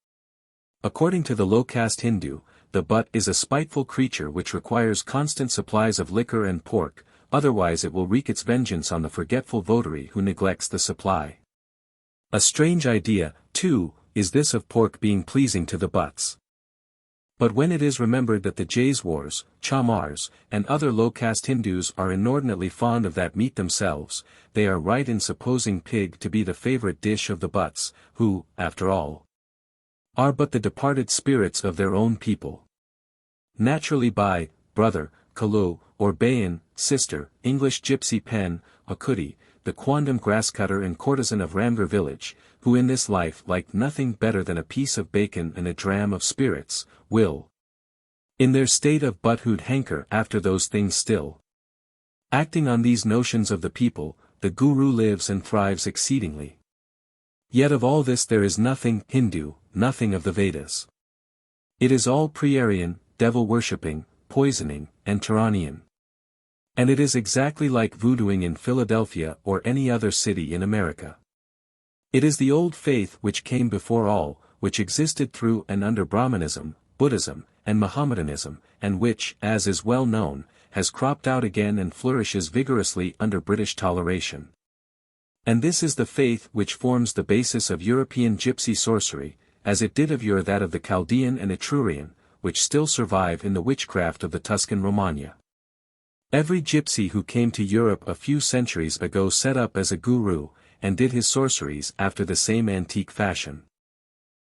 According to the low-caste Hindu, the but is a spiteful creature which requires constant supplies of liquor and pork, otherwise it will wreak its vengeance on the forgetful votary who neglects the supply. A strange idea, too, is this of pork being pleasing to the buts. But when it is remembered that the Jaiswars, Chamars, and other low-caste Hindus are inordinately fond of that meat themselves, they are right in supposing pig to be the favorite dish of the buts, who, after all, are but the departed spirits of their own people. Naturally by, brother, Kalu, or Bayan, sister, English gypsy pen, Akuti, the quondam grasscutter and courtesan of Ramgar village, who in this life liked nothing better than a piece of bacon and a dram of spirits, will, in their state of buthood, hanker after those things still. Acting on these notions of the people, the Guru lives and thrives exceedingly. Yet of all this there is nothing Hindu, nothing of the Vedas. It is all pre-Aryan, devil-worshipping, poisoning, and tyrannian. And it is exactly like voodooing in Philadelphia or any other city in America. It is the old faith which came before all, which existed through and under Brahmanism, Buddhism, and Mohammedanism, and which, as is well known, has cropped out again and flourishes vigorously under British toleration. And this is the faith which forms the basis of European gypsy sorcery, as it did of yore that of the Chaldean and Etrurian, which still survive in the witchcraft of the Tuscan Romagna. Every gypsy who came to Europe a few centuries ago set up as a guru, and did his sorceries after the same antique fashion.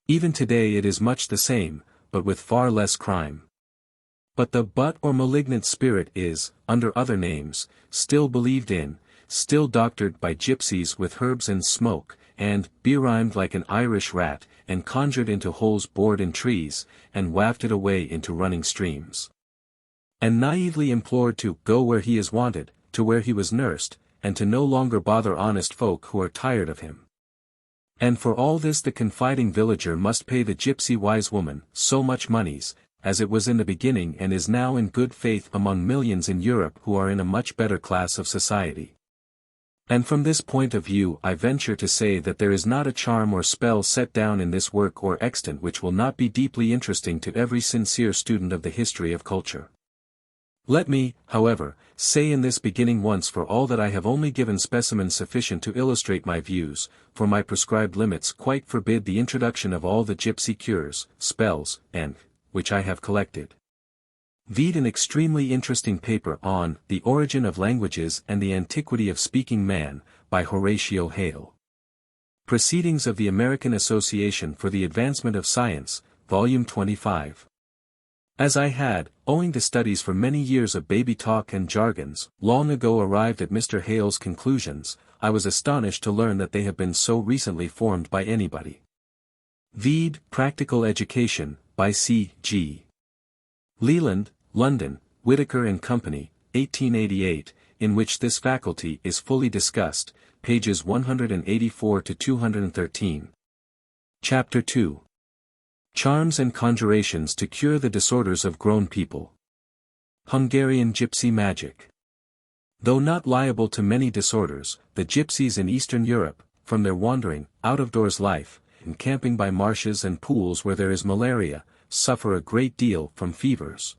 Even today it is much the same, but with far less crime. But the but or malignant spirit is, under other names, still believed in, still doctored by gypsies with herbs and smoke, and, be-rhymed like an Irish rat, and conjured into holes bored in trees, and wafted away into running streams. And naively implored to go where he is wanted, to where he was nursed, and to no longer bother honest folk who are tired of him. And for all this the confiding villager must pay the gypsy wise woman so much moneys, as it was in the beginning and is now in good faith among millions in Europe who are in a much better class of society. And from this point of view I venture to say that there is not a charm or spell set down in this work or extant which will not be deeply interesting to every sincere student of the history of culture. Let me, however, say in this beginning once for all that I have only given specimens sufficient to illustrate my views, for my prescribed limits quite forbid the introduction of all the gypsy cures, spells, and, which I have collected. Vide an extremely interesting paper on The Origin of Languages and the Antiquity of Speaking Man, by Horatio Hale. Proceedings of the American Association for the Advancement of Science, Volume 25. As I had, owing to studies for many years of baby talk and jargons, long ago arrived at Mr. Hale's conclusions, I was astonished to learn that they have been so recently formed by anybody. Vide Practical Education, by C. G. Leland, London, Whitaker and Company, 1888, in which this faculty is fully discussed, pages 184 to 213. Chapter 2. Charms and Conjurations to Cure the Disorders of Grown People. Hungarian Gypsy Magic. Though not liable to many disorders, the gypsies in Eastern Europe, from their wandering, out-of-doors life, and camping by marshes and pools where there is malaria, suffer a great deal from fevers,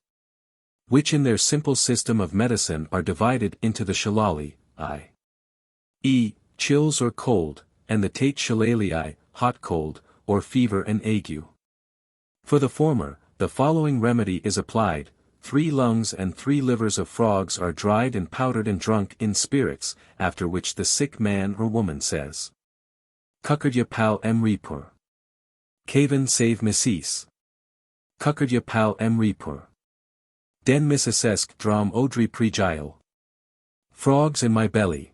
which in their simple system of medicine are divided into the shillelagh, i.e., chills or cold, and the tate shillelagh, hot-cold, or fever and ague. For the former, the following remedy is applied: 3 lungs and 3 livers of frogs are dried and powdered and drunk in spirits, after which the sick man or woman says, Kukardya pal emripur. Kavan save missis. Kukardya pal emripur. Den missasesk dram odri prijile. Frogs in my belly.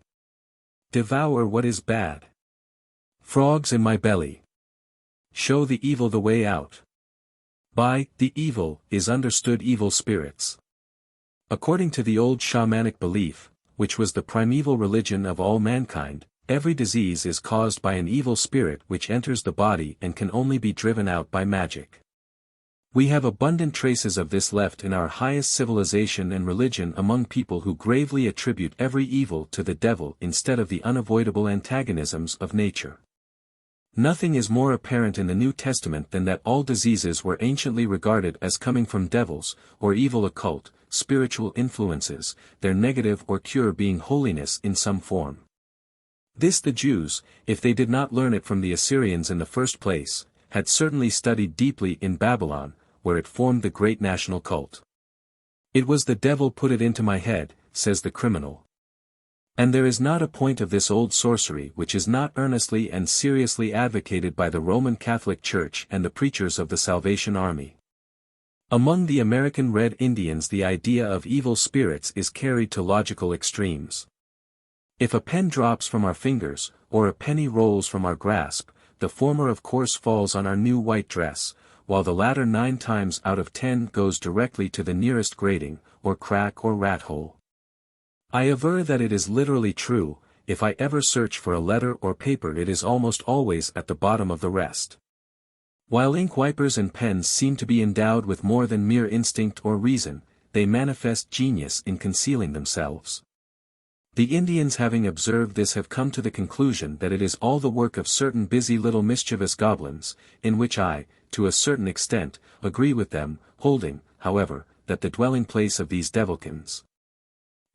Devour what is bad. Frogs in my belly. Show the evil the way out. By the evil is understood evil spirits. According to the old shamanic belief, which was the primeval religion of all mankind, every disease is caused by an evil spirit which enters the body and can only be driven out by magic. We have abundant traces of this left in our highest civilization and religion among people who gravely attribute every evil to the devil instead of the unavoidable antagonisms of nature. Nothing is more apparent in the New Testament than that all diseases were anciently regarded as coming from devils, or evil occult, spiritual influences, their negative or cure being holiness in some form. This the Jews, if they did not learn it from the Assyrians in the first place, had certainly studied deeply in Babylon, where it formed the great national cult. It was the devil put it into my head, says the criminal. And there is not a point of this old sorcery which is not earnestly and seriously advocated by the Roman Catholic Church and the preachers of the Salvation Army. Among the American Red Indians the idea of evil spirits is carried to logical extremes. If a pen drops from our fingers, or a penny rolls from our grasp, the former of course falls on our new white dress, while the latter 9 times out of 10 goes directly to the nearest grating, or crack or rat hole. I aver that it is literally true. If I ever search for a letter or paper it is almost always at the bottom of the rest. While ink wipers and pens seem to be endowed with more than mere instinct or reason, they manifest genius in concealing themselves. The Indians having observed this have come to the conclusion that it is all the work of certain busy little mischievous goblins, in which I, to a certain extent, agree with them, holding, however, that the dwelling place of these devilkins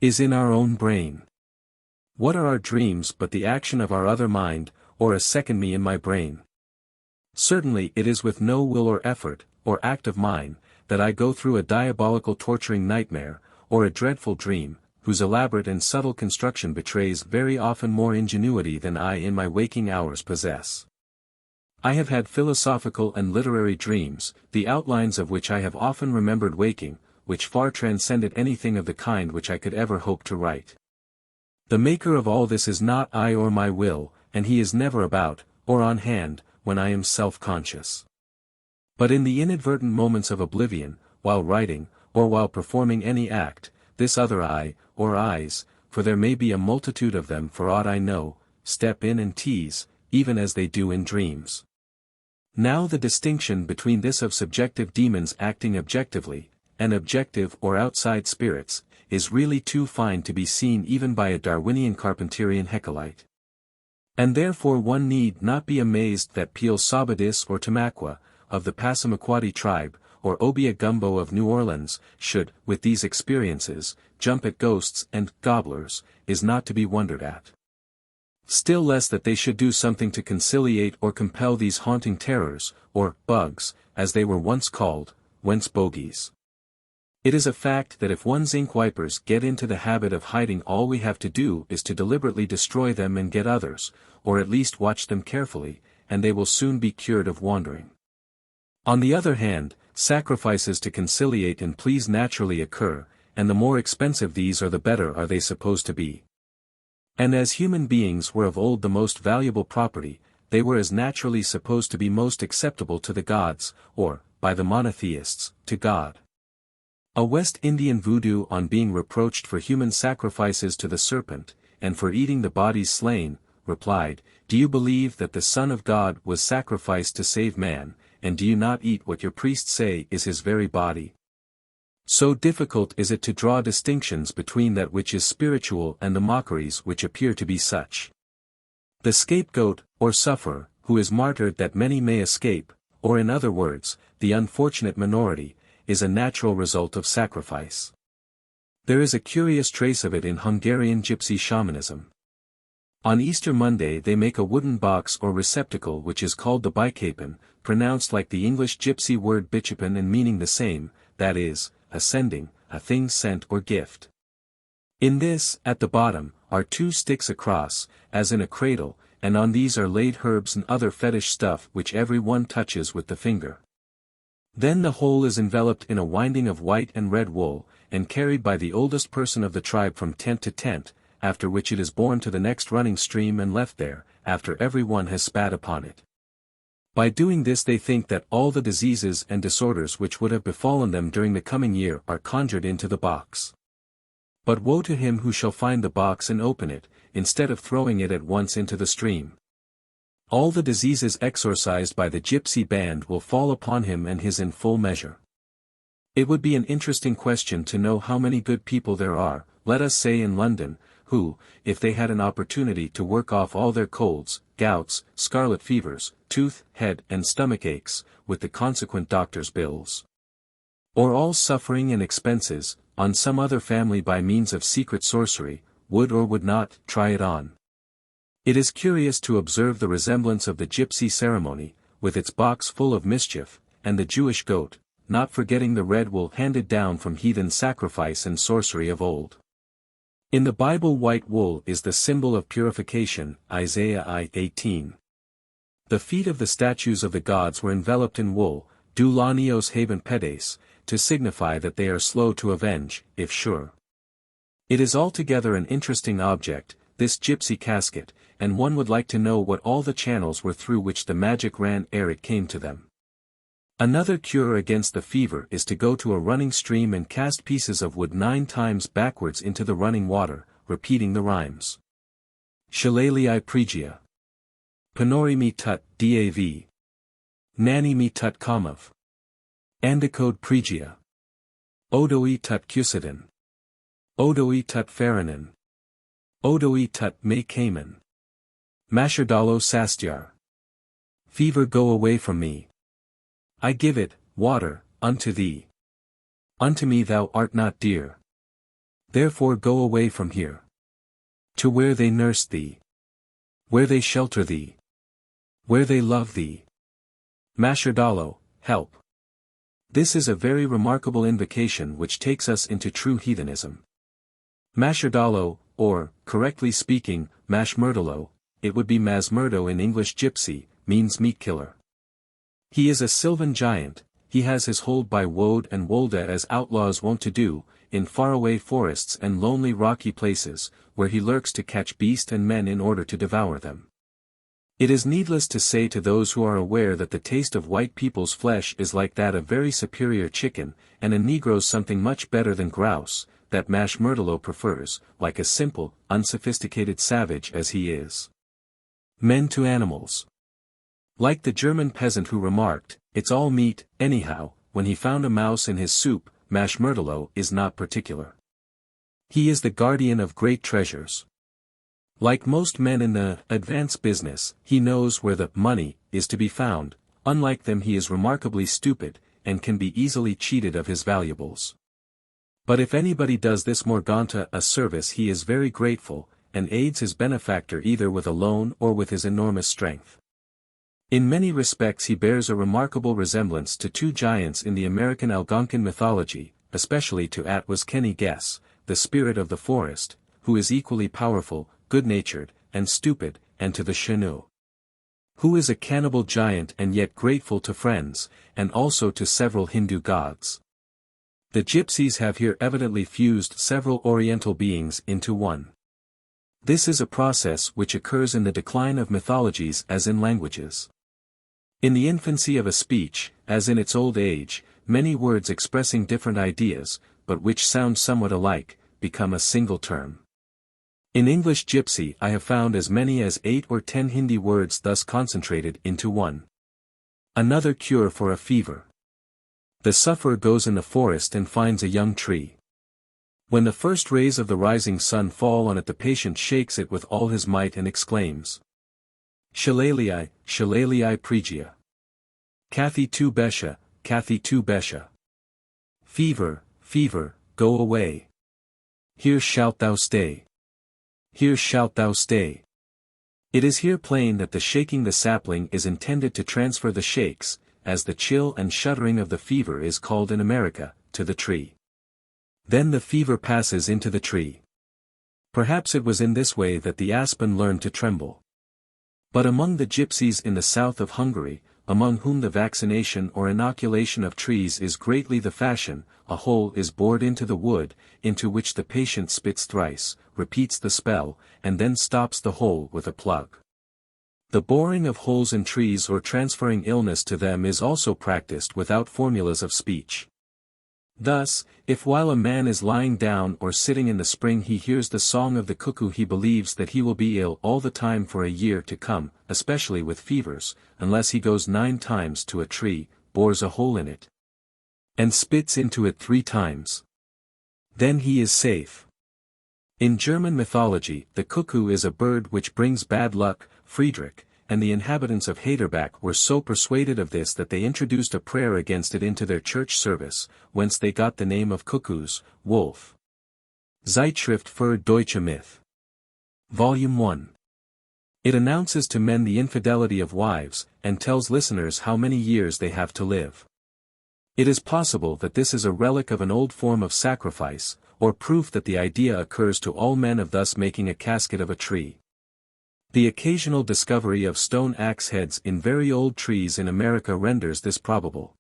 is in our own brain. What are our dreams but the action of our other mind, or a second me in my brain? Certainly it is with no will or effort, or act of mine, that I go through a diabolical torturing nightmare, or a dreadful dream, whose elaborate and subtle construction betrays very often more ingenuity than I in my waking hours possess. I have had philosophical and literary dreams, the outlines of which I have often remembered waking, which far transcended anything of the kind which I could ever hope to write. The maker of all this is not I or my will, and he is never about, or on hand, when I am self-conscious. But in the inadvertent moments of oblivion, while writing, or while performing any act, this other I, or eyes, for there may be a multitude of them for aught I know, step in and tease, even as they do in dreams. Now the distinction between this of subjective demons acting objectively, and objective or outside spirits, is really too fine to be seen even by a Darwinian Carpenterian Heckelite. And therefore one need not be amazed that Peel Sabadis or Tamaqua, of the Passamaquoddy tribe, or Obia Gumbo of New Orleans, should, with these experiences, jump at ghosts and gobblers, is not to be wondered at. Still less that they should do something to conciliate or compel these haunting terrors, or bugs, as they were once called, whence bogies. It is a fact that if one's ink wipers get into the habit of hiding, all we have to do is to deliberately destroy them and get others, or at least watch them carefully, and they will soon be cured of wandering. On the other hand, sacrifices to conciliate and please naturally occur, and the more expensive these are the better are they supposed to be. And as human beings were of old the most valuable property, they were as naturally supposed to be most acceptable to the gods, or, by the monotheists, to God. A West Indian voodoo on being reproached for human sacrifices to the serpent, and for eating the bodies slain, replied, "Do you believe that the Son of God was sacrificed to save man, and do you not eat what your priests say is his very body?" So difficult is it to draw distinctions between that which is spiritual and the mockeries which appear to be such. The scapegoat, or sufferer, who is martyred that many may escape, or in other words, the unfortunate minority, is a natural result of sacrifice. There is a curious trace of it in Hungarian Gypsy shamanism. On Easter Monday they make a wooden box or receptacle which is called the bikapen, pronounced like the English gypsy word bichapen and meaning the same, that is, ascending, a thing sent or gift. In this, at the bottom, are 2 sticks across, as in a cradle, and on these are laid herbs and other fetish stuff which every one touches with the finger. Then the whole is enveloped in a winding of white and red wool, and carried by the oldest person of the tribe from tent to tent, after which it is borne to the next running stream and left there, after every one has spat upon it. By doing this they think that all the diseases and disorders which would have befallen them during the coming year are conjured into the box. But woe to him who shall find the box and open it, instead of throwing it at once into the stream. All the diseases exorcised by the gypsy band will fall upon him and his in full measure. It would be an interesting question to know how many good people there are, let us say in London, who, if they had an opportunity to work off all their colds, gouts, scarlet fevers, tooth, head and stomach aches, with the consequent doctor's bills, or all suffering and expenses, on some other family by means of secret sorcery, would or would not try it on. It is curious to observe the resemblance of the gypsy ceremony, with its box full of mischief, and the Jewish goat, not forgetting the red wool handed down from heathen sacrifice and sorcery of old. In the Bible white wool is the symbol of purification, Isaiah I:18. The feet of the statues of the gods were enveloped in wool, doulanios haben pedes, to signify that they are slow to avenge, if sure. It is altogether an interesting object, this gypsy casket, and one would like to know what all the channels were through which the magic ran ere it came to them. Another cure against the fever is to go to a running stream and cast pieces of wood 9 times backwards into the running water, repeating the rhymes. Shillelagh pregia. Panori me tut dav. Nani me tut kamav. Andicode pregia. Odoi tut cusidin. Odoi tut faranin. Odoi tut me kamen. Mashardalo sastyar. Fever go away from me. I give it, water, unto thee. Unto me thou art not dear. Therefore go away from here. To where they nurse thee. Where they shelter thee. Where they love thee. Mashardalo, help. This is a very remarkable invocation which takes us into true heathenism. Mashardalo, or, correctly speaking, Mashmurdalo, it would be Masmurdo in English gypsy, means meat killer. He is a sylvan giant, he has his hold by woad and wolda as outlaws wont to do, in faraway forests and lonely rocky places, where he lurks to catch beast and men in order to devour them. It is needless to say to those who are aware that the taste of white people's flesh is like that of very superior chicken, and a Negro's something much better than grouse, that Mashmurdalo prefers, like a simple, unsophisticated savage as he is. Men to animals. Like the German peasant who remarked, it's all meat, anyhow, when he found a mouse in his soup, Mashmurdalo is not particular. He is the guardian of great treasures. Like most men in the advance business, he knows where the money is to be found. Unlike them he is remarkably stupid, and can be easily cheated of his valuables. But if anybody does this Morganta a service he is very grateful, and aids his benefactor either with a loan or with his enormous strength. In many respects he bears a remarkable resemblance to 2 giants in the American Algonquin mythology, especially to Atwas Kenny Guess, the spirit of the forest, who is equally powerful, good-natured, and stupid, and to the Shanu, who is a cannibal giant and yet grateful to friends, and also to several Hindu gods. The Gypsies have here evidently fused several Oriental beings into one. This is a process which occurs in the decline of mythologies as in languages. In the infancy of a speech, as in its old age, many words expressing different ideas, but which sound somewhat alike, become a single term. In English gypsy I have found as many as 8 or 10 Hindi words thus concentrated into one. Another cure for a fever. The sufferer goes in the forest and finds a young tree. When the first rays of the rising sun fall on it the patient shakes it with all his might and exclaims, Shillelagh, Shillelagh pregia. Kathi tu besha, Kathi tu besha. Fever, fever, go away. Here shalt thou stay. Here shalt thou stay. It is here plain that the shaking the sapling is intended to transfer the shakes, as the chill and shuddering of the fever is called in America, to the tree. Then the fever passes into the tree. Perhaps it was in this way that the aspen learned to tremble. But among the gypsies in the south of Hungary, among whom the vaccination or inoculation of trees is greatly the fashion, a hole is bored into the wood, into which the patient spits thrice, repeats the spell, and then stops the hole with a plug. The boring of holes in trees or transferring illness to them is also practiced without formulas of speech. Thus, if while a man is lying down or sitting in the spring he hears the song of the cuckoo, he believes that he will be ill all the time for a year to come, especially with fevers, unless he goes 9 times to a tree, bores a hole in it, and spits into it 3 times. Then he is safe. In German mythology, the cuckoo is a bird which brings bad luck. Friedrich, and the inhabitants of Heiderbach were so persuaded of this that they introduced a prayer against it into their church service, whence they got the name of cuckoos, wolf. Zeitschrift für Deutsche Myth. Volume 1. It announces to men the infidelity of wives, and tells listeners how many years they have to live. It is possible that this is a relic of an old form of sacrifice, or proof that the idea occurs to all men of thus making a casket of a tree. The occasional discovery of stone axe heads in very old trees in America renders this probable.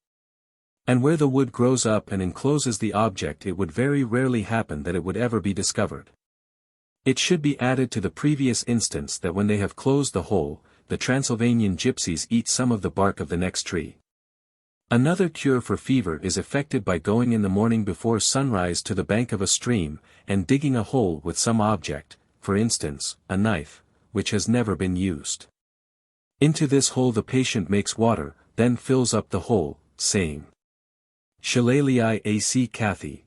And where the wood grows up and encloses the object, it would very rarely happen that it would ever be discovered. It should be added to the previous instance that when they have closed the hole, the Transylvanian gypsies eat some of the bark of the next tree. Another cure for fever is effected by going in the morning before sunrise to the bank of a stream, and digging a hole with some object, for instance, a knife, which has never been used. Into this hole the patient makes water, then fills up the hole, saying, Shillelagh ac Cathy.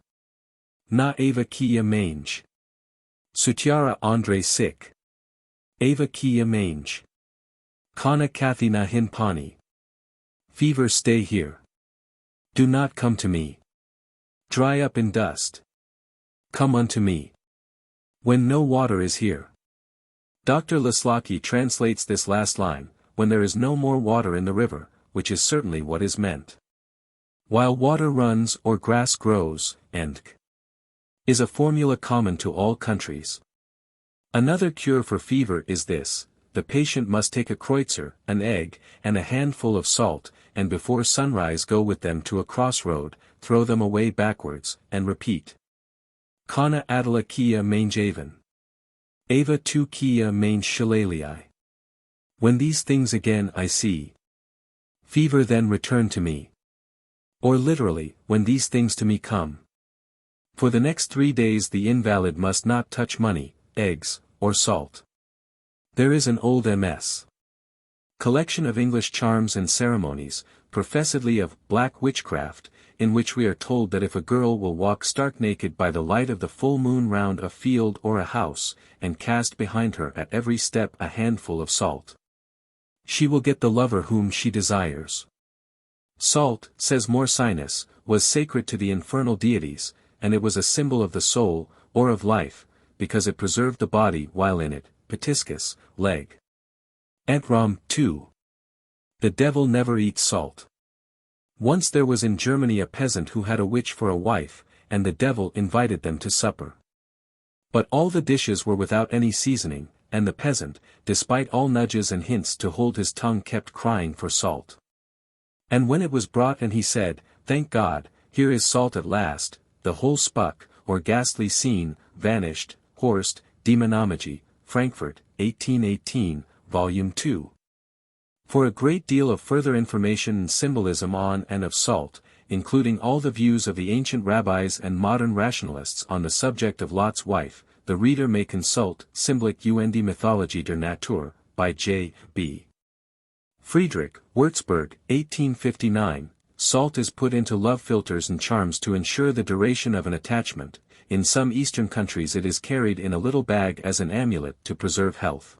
Na ava kia mange. Sutiara Andre sick. Ava kia mange. Kana Cathy na hin pani. Fever, stay here. Do not come to me. Dry up in dust. Come unto me. When no water is here. Dr. Leslocki translates this last line, when there is no more water in the river, which is certainly what is meant. While water runs or grass grows, and is a formula common to all countries. Another cure for fever is this: the patient must take a kreutzer, an egg, and a handful of salt, and before sunrise go with them to a crossroad, throw them away backwards, and repeat. Kana adela kia mangeven. Ava tu kia mange shillelagh. When these things again I see. Fever then return to me. Or literally, when these things to me come. For the next 3 days the invalid must not touch money, eggs, or salt. There is an old MS. collection of English charms and ceremonies, professedly of black witchcraft, in which we are told that if a girl will walk stark naked by the light of the full moon round a field or a house, and cast behind her at every step a handful of salt, she will get the lover whom she desires. Salt, says Morsinus, was sacred to the infernal deities, and it was a symbol of the soul, or of life, because it preserved the body while in it. Pitiscus, leg. Entram, 2. The devil never eats salt. Once there was in Germany a peasant who had a witch for a wife, and the devil invited them to supper. But all the dishes were without any seasoning, and the peasant, despite all nudges and hints to hold his tongue, kept crying for salt. And when it was brought and he said, "Thank God, here is salt at last," the whole spuck, or ghastly scene, vanished. Horst, Demonology, Frankfurt, 1818, Volume 2. For a great deal of further information and symbolism on and of salt, including all the views of the ancient rabbis and modern rationalists on the subject of Lot's wife, the reader may consult Symbolik und Mythologie der Natur, by J. B. Friedrich, Würzburg, 1859. Salt is put into love philtres and charms to ensure the duration of an attachment. In some Eastern countries it is carried in a little bag as an amulet to preserve health.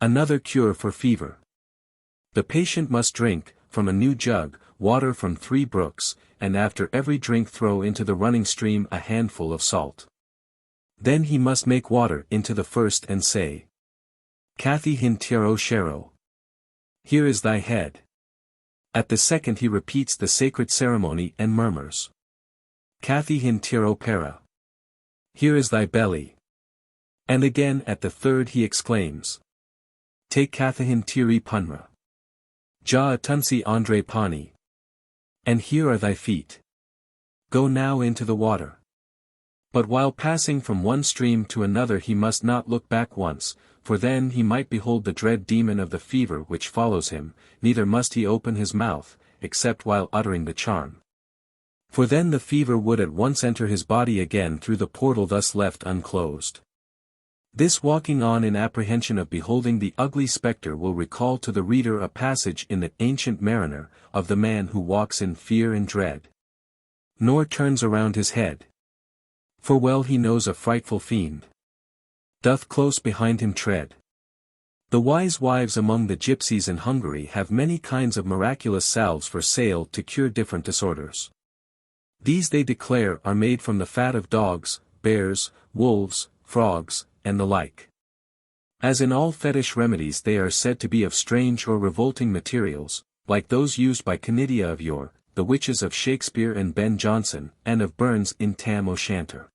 Another cure for fever. The patient must drink, from a new jug, water from 3 brooks, and after every drink throw into the running stream a handful of salt. Then he must make water into the first and say, "Cathy hin tiro shero. Here is thy head." At the second he repeats the sacred ceremony and murmurs, "Cathy hin tiro para. Here is thy belly." And again at the third he exclaims, "Take Cathy hin tiri punra. Ja atunsi Andre Pani. And here are thy feet. Go now into the water. But while passing from one stream to another he must not look back once, for then he might behold the dread demon of the fever which follows him, neither must he open his mouth, except while uttering the charm. For then the fever would at once enter his body again through the portal thus left unclosed. This walking on in apprehension of beholding the ugly spectre will recall to the reader a passage in the Ancient Mariner, of the man who walks in fear and dread, nor turns around his head. For well he knows a frightful fiend doth close behind him tread. The wise wives among the gypsies in Hungary have many kinds of miraculous salves for sale to cure different disorders. These they declare are made from the fat of dogs, bears, wolves, frogs, and the like. As in all fetish remedies they are said to be of strange or revolting materials, like those used by Canidia of yore, the witches of Shakespeare and Ben Jonson, and of Burns in Tam O'Shanter.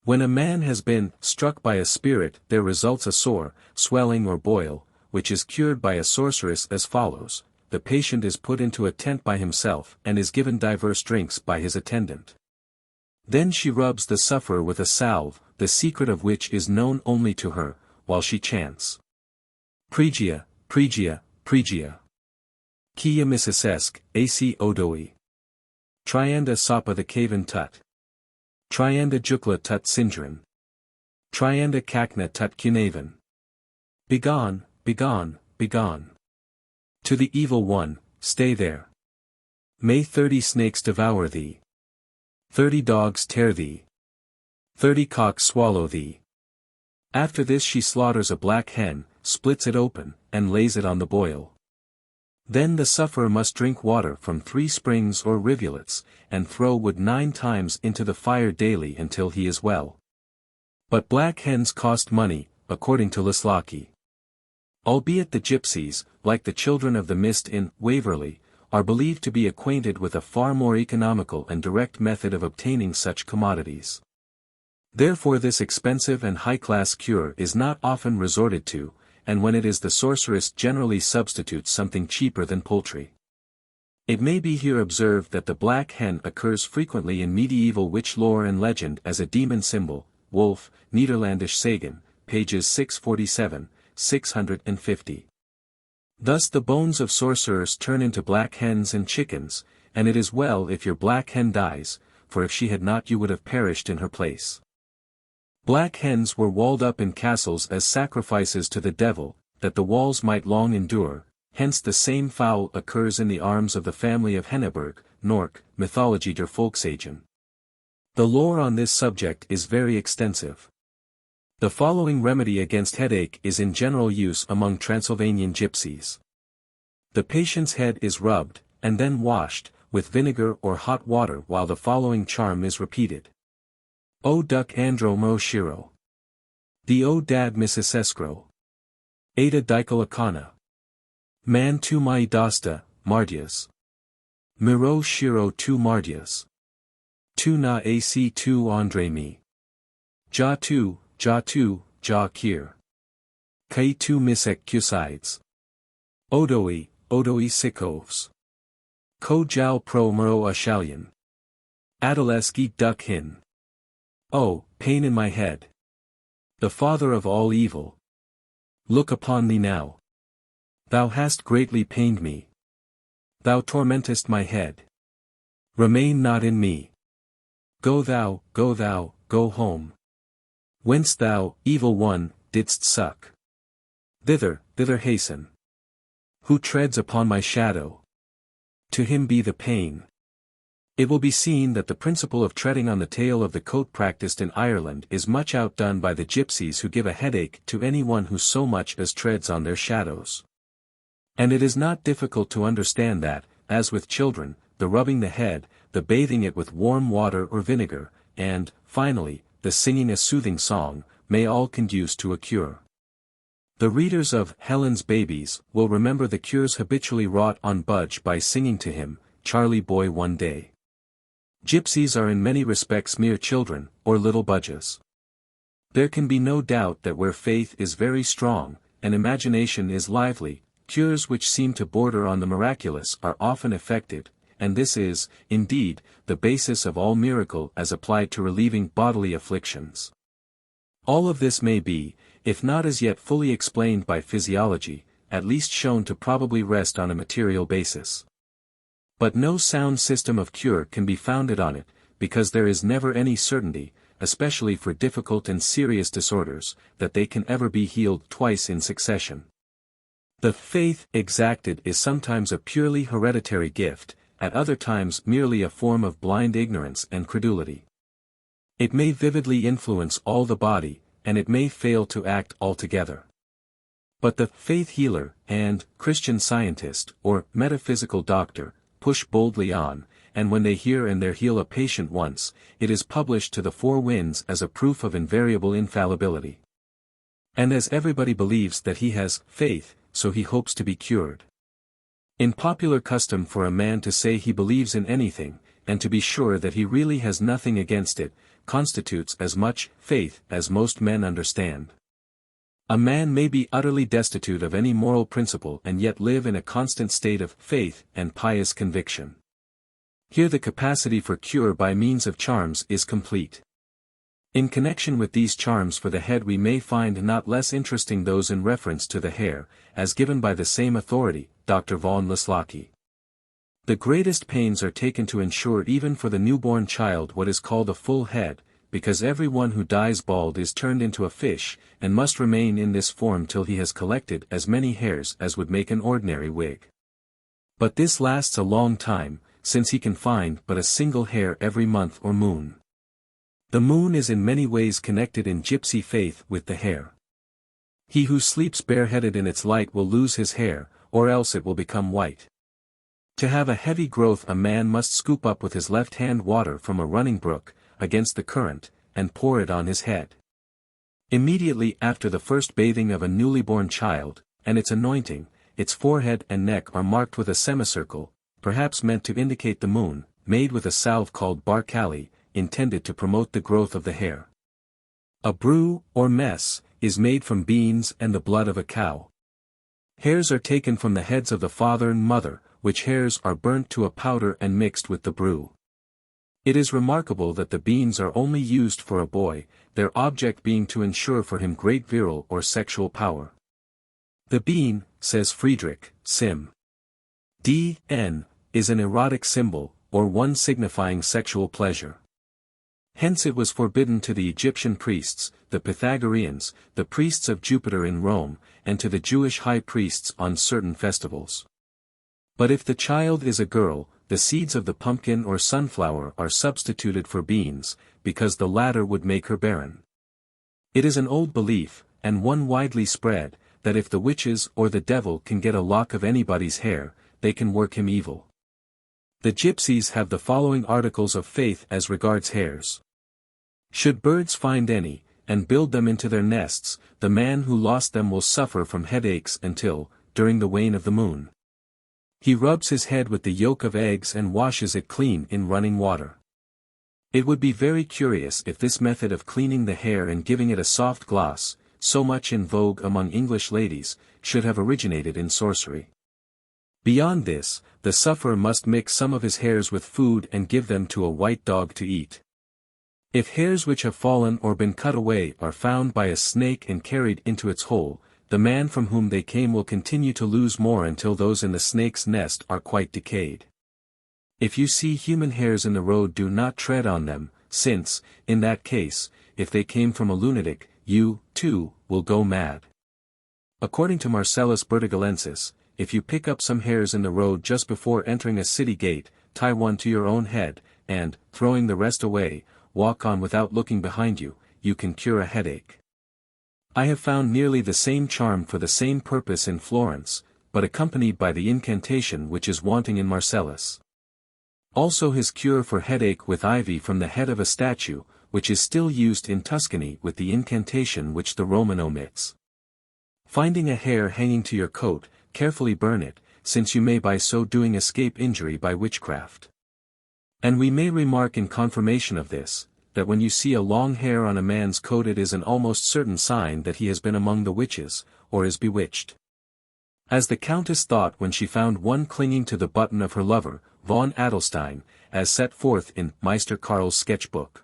When a man has been struck by a spirit there results a sore, swelling or boil, which is cured by a sorceress as follows: the patient is put into a tent by himself and is given diverse drinks by his attendant. Then she rubs the sufferer with a salve, the secret of which is known only to her, while she chants: Pregia, Pregia, Pregia. Kia Missisesc, AC Odoi. Trianda Sapa the Caven Tut. Trianda Jukla Tut Sindran. Trianda Kakna Tut Kunavan. Begone, begone, begone. To the evil one, stay there. May 30 snakes devour thee. 30 dogs tear thee. 30 cocks swallow thee. After this she slaughters a black hen, splits it open, and lays it on the boil. Then the sufferer must drink water from 3 springs or rivulets, and throw wood 9 times into the fire daily until he is well. But black hens cost money, according to Lislaki. Albeit the gypsies, like the children of the mist in Waverley, are believed to be acquainted with a far more economical and direct method of obtaining such commodities. Therefore this expensive and high-class cure is not often resorted to, and when it is the sorceress generally substitutes something cheaper than poultry. It may be here observed that the black hen occurs frequently in medieval witch lore and legend as a demon symbol, Wolf, Nederlandisch Sagen, pages 647, 650. Thus the bones of sorcerers turn into black hens and chickens, and it is well if your black hen dies, for if she had not you would have perished in her place. Black hens were walled up in castles as sacrifices to the devil, that the walls might long endure, hence the same fowl occurs in the arms of the family of Henneberg, Nork, Mythology der Volksagen. The lore on this subject is very extensive. The following remedy against headache is in general use among Transylvanian gypsies. The patient's head is rubbed, and then washed, with vinegar or hot water while the following charm is repeated. O duck andro mo shiro. The o dad missiseskro. Ada dikolakana. Man tu mai dosta, mardias. Miro shiro tu mardias. Tu na ac tu andre mi. Ja tu, ja kir. Kai tu misek kusides. Odoi sikovs. Ko jal pro mero ashalian. Adaleski duck hin. Oh, pain in my head. The father of all evil. Look upon thee now. Thou hast greatly pained me. Thou tormentest my head. Remain not in me. Go thou, go home. Whence thou, evil one, didst suck. Thither hasten. Who treads upon my shadow? To him be the pain. It will be seen that the principle of treading on the tail of the coat practiced in Ireland is much outdone by the gypsies who give a headache to anyone who so much as treads on their shadows. And it is not difficult to understand that, as with children, the rubbing the head, the bathing it with warm water or vinegar, and, finally, the singing a soothing song, may all conduce to a cure. The readers of Helen's Babies will remember the cures habitually wrought on Budge by singing to him, Charlie Boy one day. Gypsies are in many respects mere children, or little budges. There can be no doubt that where faith is very strong, and imagination is lively, cures which seem to border on the miraculous are often effected, and this is, indeed, the basis of all miracle as applied to relieving bodily afflictions. All of this may be, if not as yet fully explained by physiology, at least shown to probably rest on a material basis. But no sound system of cure can be founded on it, because there is never any certainty, especially for difficult and serious disorders, that they can ever be healed twice in succession. The faith exacted is sometimes a purely hereditary gift, at other times merely a form of blind ignorance and credulity. It may vividly influence all the body, and it may fail to act altogether. But the faith healer and Christian scientist or metaphysical doctor push boldly on, and when they hear and there heal a patient once, it is published to the four winds as a proof of invariable infallibility. And as everybody believes that he has faith, so he hopes to be cured. In popular custom for a man to say he believes in anything, and to be sure that he really has nothing against it, constitutes as much faith as most men understand. A man may be utterly destitute of any moral principle and yet live in a constant state of faith and pious conviction. Here the capacity for cure by means of charms is complete. In connection with these charms for the head we may find not less interesting those in reference to the hair, as given by the same authority, Dr. von Lislaki. The greatest pains are taken to ensure even for the newborn child what is called a full head, because every one who dies bald is turned into a fish, and must remain in this form till he has collected as many hairs as would make an ordinary wig. But this lasts a long time, since he can find but a single hair every month or moon. The moon is in many ways connected in gypsy faith with the hair. He who sleeps bareheaded in its light will lose his hair, or else it will become white. To have a heavy growth a man must scoop up with his left hand water from a running brook, against the current, and pour it on his head. Immediately after the first bathing of a newly born child, and its anointing, its forehead and neck are marked with a semicircle, perhaps meant to indicate the moon, made with a salve called barkali, intended to promote the growth of the hair. A brew, or mess, is made from beans and the blood of a cow. Hairs are taken from the heads of the father and mother, which hairs are burnt to a powder and mixed with the brew. It is remarkable that the beans are only used for a boy, their object being to ensure for him great virile or sexual power. The bean, says Friedrich, Sim. D.N., is an erotic symbol, or one signifying sexual pleasure. Hence it was forbidden to the Egyptian priests, the Pythagoreans, the priests of Jupiter in Rome, and to the Jewish high priests on certain festivals. But if the child is a girl, the seeds of the pumpkin or sunflower are substituted for beans, because the latter would make her barren. It is an old belief, and one widely spread, that if the witches or the devil can get a lock of anybody's hair, they can work him evil. The Gypsies have the following articles of faith as regards hairs. Should birds find any, and build them into their nests, the man who lost them will suffer from headaches until, during the wane of the moon, he rubs his head with the yolk of eggs and washes it clean in running water. It would be very curious if this method of cleaning the hair and giving it a soft gloss, so much in vogue among English ladies, should have originated in sorcery. Beyond this, the sufferer must mix some of his hairs with food and give them to a white dog to eat. If hairs which have fallen or been cut away are found by a snake and carried into its hole, the man from whom they came will continue to lose more until those in the snake's nest are quite decayed. If you see human hairs in the road, do not tread on them, since, in that case, if they came from a lunatic, you, too, will go mad. According to Marcellus Bertigalensis, if you pick up some hairs in the road just before entering a city gate, tie one to your own head, and, throwing the rest away, walk on without looking behind you, you can cure a headache. I have found nearly the same charm for the same purpose in Florence, but accompanied by the incantation which is wanting in Marcellus. Also his cure for headache with ivy from the head of a statue, which is still used in Tuscany with the incantation which the Roman omits. Finding a hair hanging to your coat, carefully burn it, since you may by so doing escape injury by witchcraft. And we may remark in confirmation of this, that when you see a long hair on a man's coat it is an almost certain sign that he has been among the witches, or is bewitched. As the Countess thought when she found one clinging to the button of her lover, von Adelstein, as set forth in Meister Karl's sketchbook.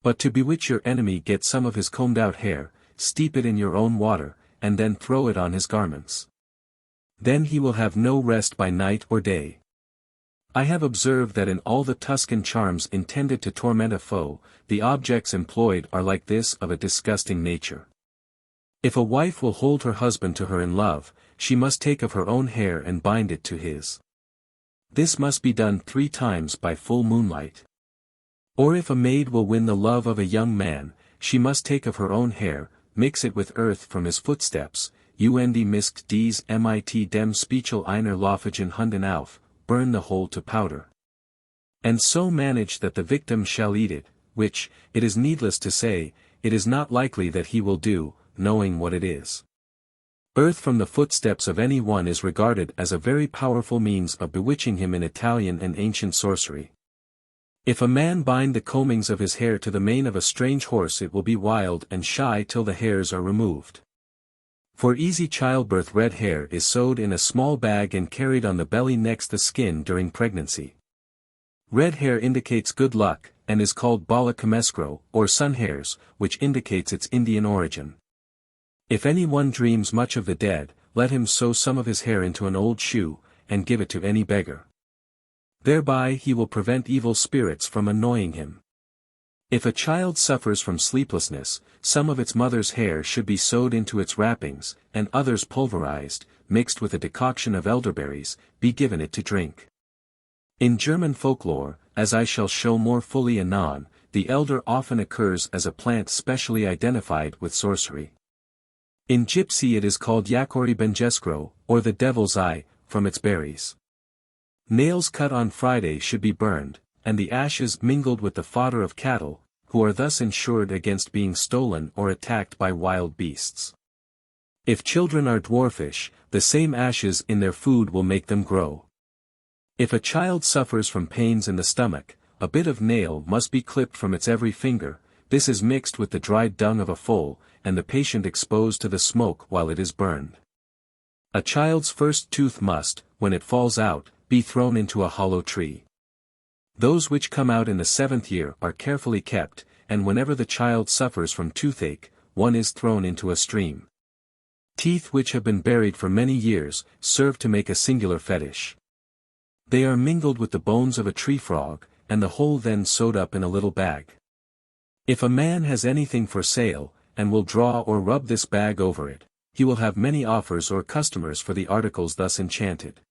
But to bewitch your enemy, get some of his combed-out hair, steep it in your own water, and then throw it on his garments. Then he will have no rest by night or day. I have observed that in all the Tuscan charms intended to torment a foe, the objects employed are like this of a disgusting nature. If a wife will hold her husband to her in love, she must take of her own hair and bind it to his. This must be done 3 times by full moonlight. Or if a maid will win the love of a young man, she must take of her own hair, mix it with earth from his footsteps, und mischt dies mit dem Speichel einer Laufigen Hunden auf, burn the whole to powder. And so manage that the victim shall eat it, which, it is needless to say, it is not likely that he will do, knowing what it is. Earth from the footsteps of any one is regarded as a very powerful means of bewitching him in Italian and ancient sorcery. If a man bind the combings of his hair to the mane of a strange horse, it will be wild and shy till the hairs are removed. For easy childbirth, red hair is sewed in a small bag and carried on the belly next the skin during pregnancy. Red hair indicates good luck, and is called bala camescro, or sun hairs, which indicates its Indian origin. If any one dreams much of the dead, let him sew some of his hair into an old shoe, and give it to any beggar. Thereby he will prevent evil spirits from annoying him. If a child suffers from sleeplessness, some of its mother's hair should be sewed into its wrappings, and others pulverized, mixed with a decoction of elderberries, be given it to drink. In German folklore, as I shall show more fully anon, the elder often occurs as a plant specially identified with sorcery. In Gypsy it is called Yakori Bengeskro, or the devil's eye, from its berries. Nails cut on Friday should be burned, and the ashes mingled with the fodder of cattle, who are thus insured against being stolen or attacked by wild beasts. If children are dwarfish, the same ashes in their food will make them grow. If a child suffers from pains in the stomach, a bit of nail must be clipped from its every finger. This is mixed with the dried dung of a foal, and the patient exposed to the smoke while it is burned. A child's first tooth must, when it falls out, be thrown into a hollow tree. Those which come out in the 7th year are carefully kept, and whenever the child suffers from toothache, one is thrown into a stream. Teeth which have been buried for many years, serve to make a singular fetish. They are mingled with the bones of a tree frog, and the whole then sewed up in a little bag. If a man has anything for sale, and will draw or rub this bag over it, he will have many offers or customers for the articles thus enchanted.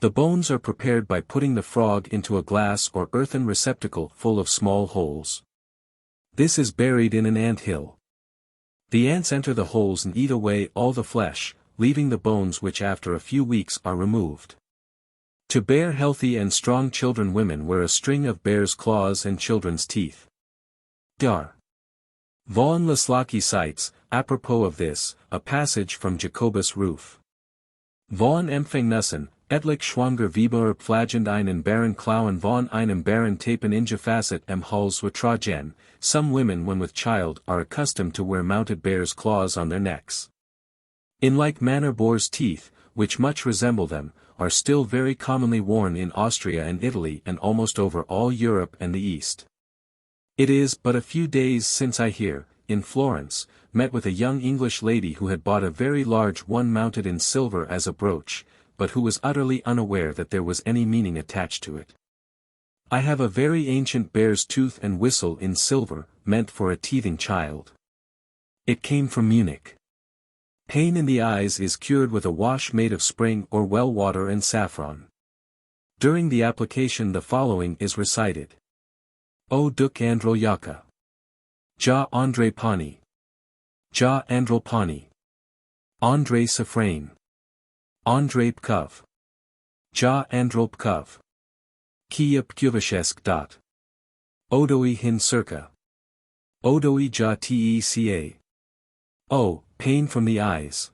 The bones are prepared by putting the frog into a glass or earthen receptacle full of small holes. This is buried in an ant hill. The ants enter the holes and eat away all the flesh, leaving the bones, which after a few weeks are removed. To bear healthy and strong children, women wear a string of bear's claws and children's teeth. Dar. Von Laslaki cites, apropos of this, a passage from Jacobus' Roof. Von Empfängnissen, etlich schwanger Weber flagend einen Bären klauen von einem Bären tapen ingefasset em Hals tragen. Some women when with child are accustomed to wear mounted bear's claws on their necks. In like manner boar's teeth, which much resemble them, are still very commonly worn in Austria and Italy and almost over all Europe and the East. It is but a few days since I here, in Florence, met with a young English lady who had bought a very large one mounted in silver as a brooch, but who was utterly unaware that there was any meaning attached to it. I have a very ancient bear's tooth and whistle in silver, meant for a teething child. It came from Munich. Pain in the eyes is cured with a wash made of spring or well water and saffron. During the application the following is recited. O duk andro yaka. Ja Andre Pani. Ja Androl Pani. Andre Safrain. Andre Pkov. Ja Androl Pkov. Kia Pkuvashesk dot. Odoi hin circa. Odoi ja teca. O, pain from the eyes.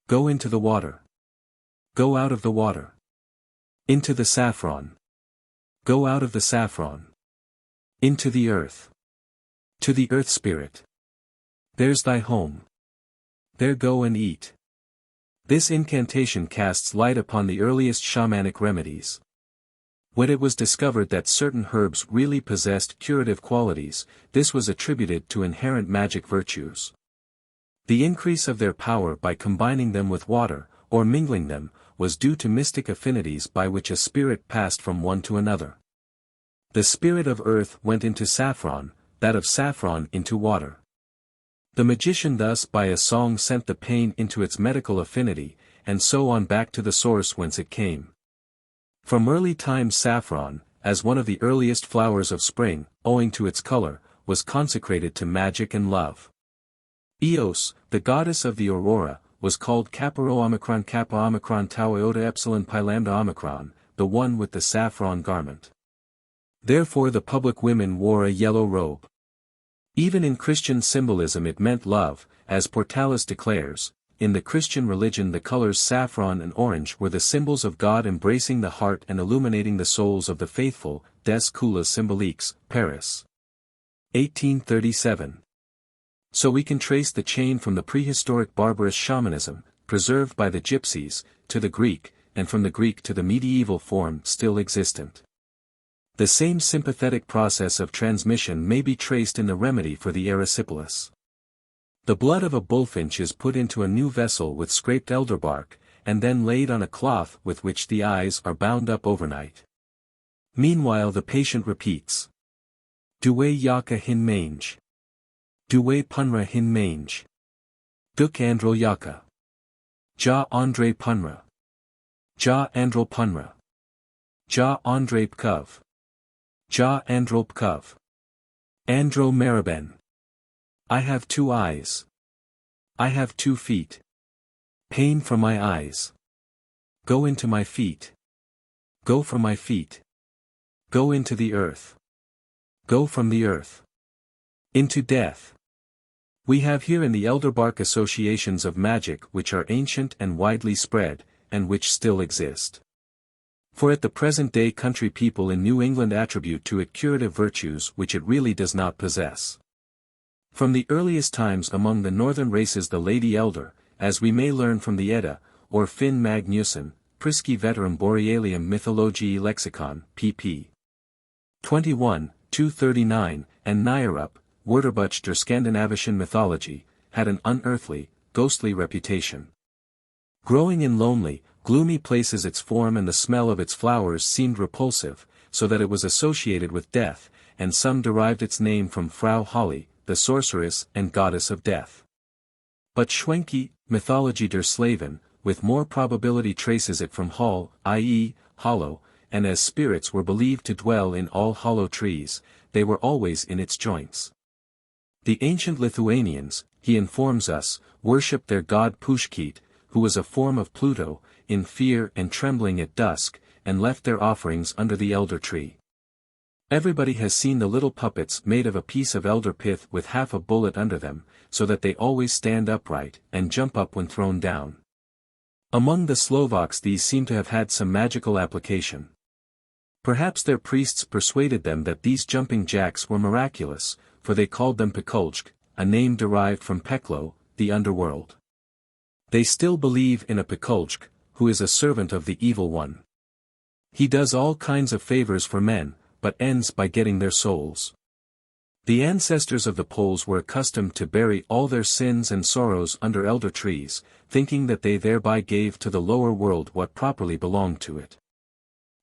Go into the water. Go out of the water. Into the saffron. Go out of the saffron. Into the earth. To the earth spirit. There's thy home. There go and eat. This incantation casts light upon the earliest shamanic remedies. When it was discovered that certain herbs really possessed curative qualities, this was attributed to inherent magic virtues. The increase of their power by combining them with water, or mingling them, was due to mystic affinities by which a spirit passed from one to another. The spirit of earth went into saffron, that of saffron into water. The magician thus by a song sent the pain into its medical affinity, and so on back to the source whence it came. From early times saffron, as one of the earliest flowers of spring, owing to its color, was consecrated to magic and love. Eos, the goddess of the aurora, was called Kappa Omicron Tau Iota Epsilon Pi Lambda Omicron, the one with the saffron garment. Therefore the public women wore a yellow robe. Even in Christian symbolism it meant love, as Portalis declares. In the Christian religion the colors saffron and orange were the symbols of God embracing the heart and illuminating the souls of the faithful, Des Couleurs Symboliques, Paris. 1837. So we can trace the chain from the prehistoric barbarous shamanism, preserved by the Gypsies, to the Greek, and from the Greek to the medieval form still existent. The same sympathetic process of transmission may be traced in the remedy for the erysipelas. The blood of a bullfinch is put into a new vessel with scraped elderbark, and then laid on a cloth with which the eyes are bound up overnight. Meanwhile the patient repeats. Douay yaka hin mange. Douay punra hin mange. Duk androl yaka. Ja andre punra. Ja androl punra. Ja andre pkov. Ja androl pkov. Andro maraben. I have 2 eyes. I have 2 feet. Pain from my eyes. Go into my feet. Go from my feet. Go into the earth. Go from the earth. Into death. We have here in the elderbark associations of magic which are ancient and widely spread, and which still exist. For at the present day country people in New England attribute to it curative virtues which it really does not possess. From the earliest times among the northern races the Lady Elder, as we may learn from the Edda, or Finn Magnusson, Prisci Veterum Borealium Mythologiae Lexicon, pp. 21, 239, and Nyerup, Wörterbuch der Skandinavischen Mythology, had an unearthly, ghostly reputation. Growing in lonely, gloomy places its form and the smell of its flowers seemed repulsive, so that it was associated with death, and some derived its name from Frau Holly, the sorceress and goddess of death. But Schwenke, Mythology der Slaven, with more probability traces it from Hall, i.e., hollow, and as spirits were believed to dwell in all hollow trees, they were always in its joints. The ancient Lithuanians, he informs us, worshipped their god Pushkit, who was a form of Pluto, in fear and trembling at dusk, and left their offerings under the elder tree. Everybody has seen the little puppets made of a piece of elder pith with half a bullet under them, so that they always stand upright, and jump up when thrown down. Among the Slovaks these seem to have had some magical application. Perhaps their priests persuaded them that these jumping jacks were miraculous, for they called them Pekolchk, a name derived from Peklo, the underworld. They still believe in a Pekolchk, who is a servant of the evil one. He does all kinds of favors for men, but ends by getting their souls. The ancestors of the Poles were accustomed to bury all their sins and sorrows under elder trees, thinking that they thereby gave to the lower world what properly belonged to it.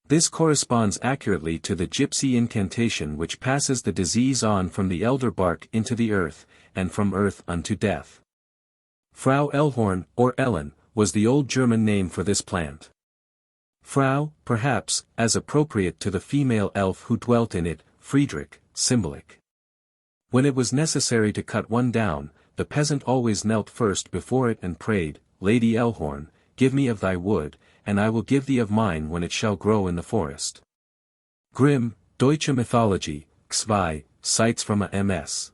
This corresponds accurately to the gypsy incantation which passes the disease on from the elder bark into the earth, and from earth unto death. Frau Elhorn, or Ellen, was the old German name for this plant. Frau, perhaps, as appropriate to the female elf who dwelt in it, Friedrich, symbolic. When it was necessary to cut one down, the peasant always knelt first before it and prayed, Lady Elhorn, give me of thy wood, and I will give thee of mine when it shall grow in the forest. Grimm, Deutsche Mythologie, XII, cites from a MS.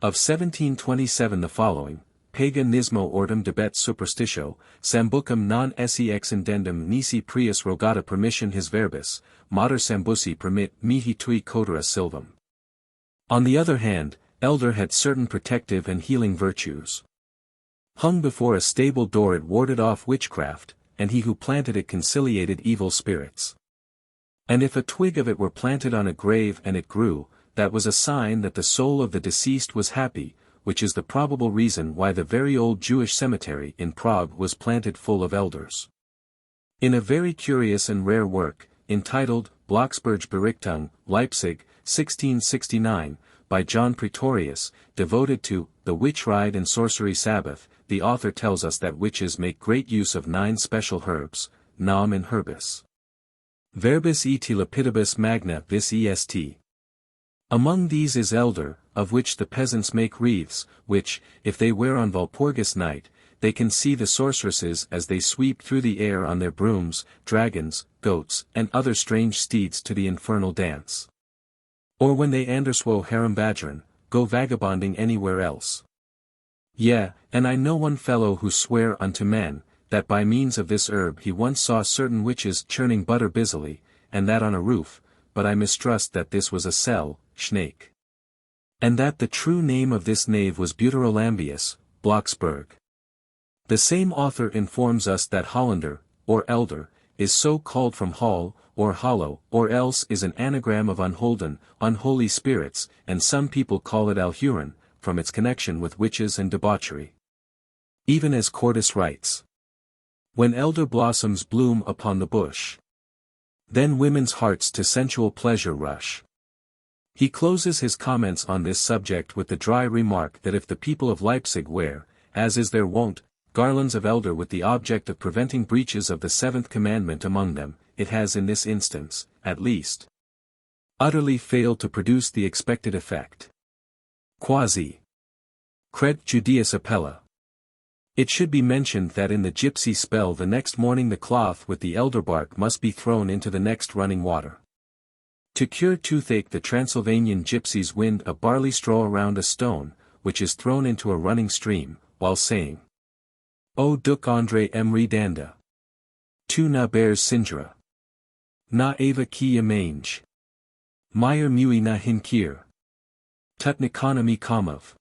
Of 1727 the following, Paganismo ordem debet superstitio, sambucum non sex indendum nisi prius rogata permission his verbis, mater sambusi permit mihi tui codera silvum. On the other hand, elder had certain protective and healing virtues. Hung before a stable door it warded off witchcraft, and he who planted it conciliated evil spirits. And if a twig of it were planted on a grave and it grew, that was a sign that the soul of the deceased was happy, which is the probable reason why the very old Jewish cemetery in Prague was planted full of elders. In a very curious and rare work, entitled Blocksberg-Berichtung, Leipzig, 1669, by John Praetorius, devoted to the Witch Ride and Sorcery Sabbath, the author tells us that witches make great use of 9 special herbs, nam in herbis. Verbis et lapidibus magna vis est. Among these is elder, of which the peasants make wreaths, which, if they wear on Walpurgis night, they can see the sorceresses as they sweep through the air on their brooms, dragons, goats, and other strange steeds to the infernal dance. Or when they anderswo herambadgeron, go vagabonding anywhere else. Yea, and I know one fellow who sware unto man, that by means of this herb he once saw certain witches churning butter busily, and that on a roof, but I mistrust that this was a cell, snake. And that the true name of this knave was Butyrolambius, Blocksberg. The same author informs us that Hollander, or elder, is so called from hall, or hollow, or else is an anagram of unholden, unholy spirits, and some people call it alhuron, from its connection with witches and debauchery. Even as Cordus writes, when elder blossoms bloom upon the bush, then women's hearts to sensual pleasure rush. He closes his comments on this subject with the dry remark that if the people of Leipzig wear, as is their wont, garlands of elder with the object of preventing breaches of the 7th commandment among them, it has in this instance, at least, utterly failed to produce the expected effect. Quasi. Cred Judaeus appella. It should be mentioned that in the gypsy spell the next morning the cloth with the elder bark must be thrown into the next running water. To cure toothache the Transylvanian gypsies wind a barley straw around a stone, which is thrown into a running stream, while saying, O duk Andre Emri Danda. Tu na bears sindra. Na ava ki mange. Meyer mui na hinkir. Tut nikonomi kamov.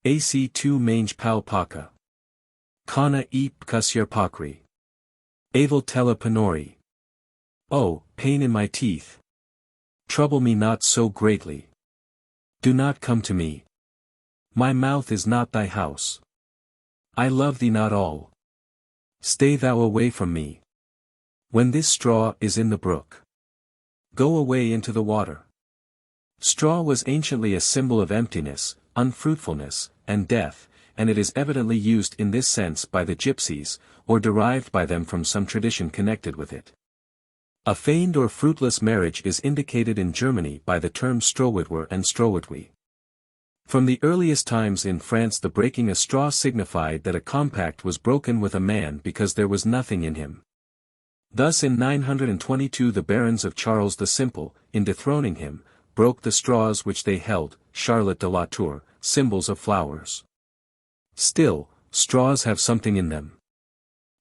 Ac tu mange palpaka. Kana eep kusyar pakri. Aval tela panori. Oh, pain in my teeth. Trouble me not so greatly. Do not come to me. My mouth is not thy house. I love thee not all. Stay thou away from me. When this straw is in the brook, go away into the water. Straw was anciently a symbol of emptiness, unfruitfulness, and death, and it is evidently used in this sense by the gypsies, or derived by them from some tradition connected with it. A feigned or fruitless marriage is indicated in Germany by the terms Strohwitwer and Strohwitwe. From the earliest times in France the breaking a straw signified that a compact was broken with a man because there was nothing in him. Thus in 922 the barons of Charles the Simple, in dethroning him, broke the straws which they held, Charlotte de la Tour, symbols of flowers. Still, straws have something in them.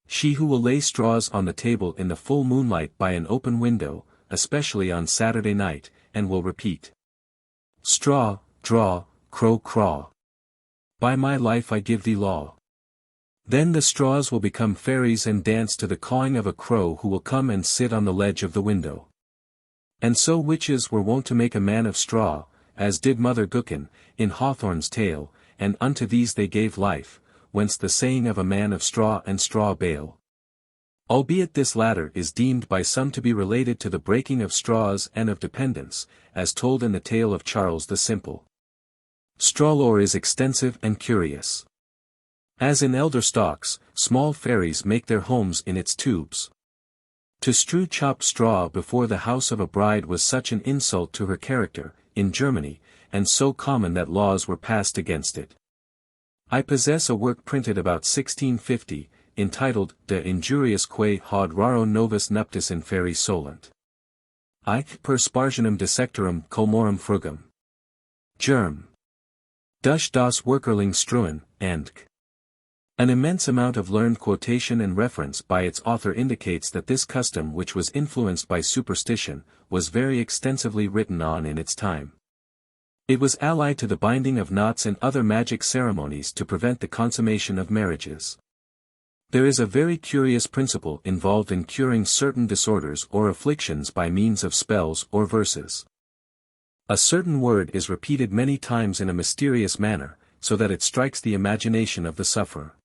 She who will lay straws on the table in the full moonlight by an open window, especially on Saturday night, and will repeat, straw, draw, crow craw. By my life I give thee law. Then the straws will become fairies and dance to the cawing of a crow who will come and sit on the ledge of the window. And so witches were wont to make a man of straw, as did Mother Gucken, in Hawthorne's tale, and unto these they gave life, whence the saying of a man of straw and straw bale. Albeit this latter is deemed by some to be related to the breaking of straws and of dependence, as told in the tale of Charles the Simple. Straw lore is extensive and curious. As in elder stalks, small fairies make their homes in its tubes. To strew chopped straw before the house of a bride was such an insult to her character, in Germany, and so common that laws were passed against it. I possess a work printed about 1650, entitled De Injurius quae haud raro novus nuptis in feri solent. Ich per spargenum dissectorum colmorum frugum. Germ. Dus das Workerling struen, and An immense amount of learned quotation and reference by its author indicates that this custom, which was influenced by superstition, was very extensively written on in its time. It was allied to the binding of knots and other magic ceremonies to prevent the consummation of marriages. There is a very curious principle involved in curing certain disorders or afflictions by means of spells or verses. A certain word is repeated many times in a mysterious manner, so that it strikes the imagination of the sufferer.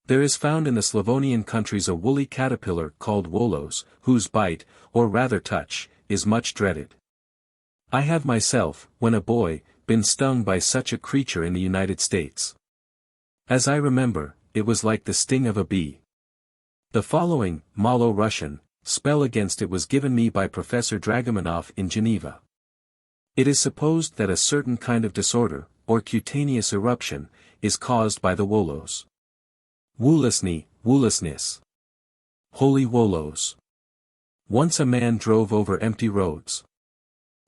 There is found in the Slavonian countries a woolly caterpillar called wolos, whose bite, or rather touch, is much dreaded. I have myself, when a boy, been stung by such a creature in the United States. As I remember, it was like the sting of a bee. The following, Malo-Russian, spell against it was given me by Professor Dragomanov in Geneva. It is supposed that a certain kind of disorder, or cutaneous eruption, is caused by the wolos. Woolosny, woolosness. Holy wolos. Once a man drove over empty roads.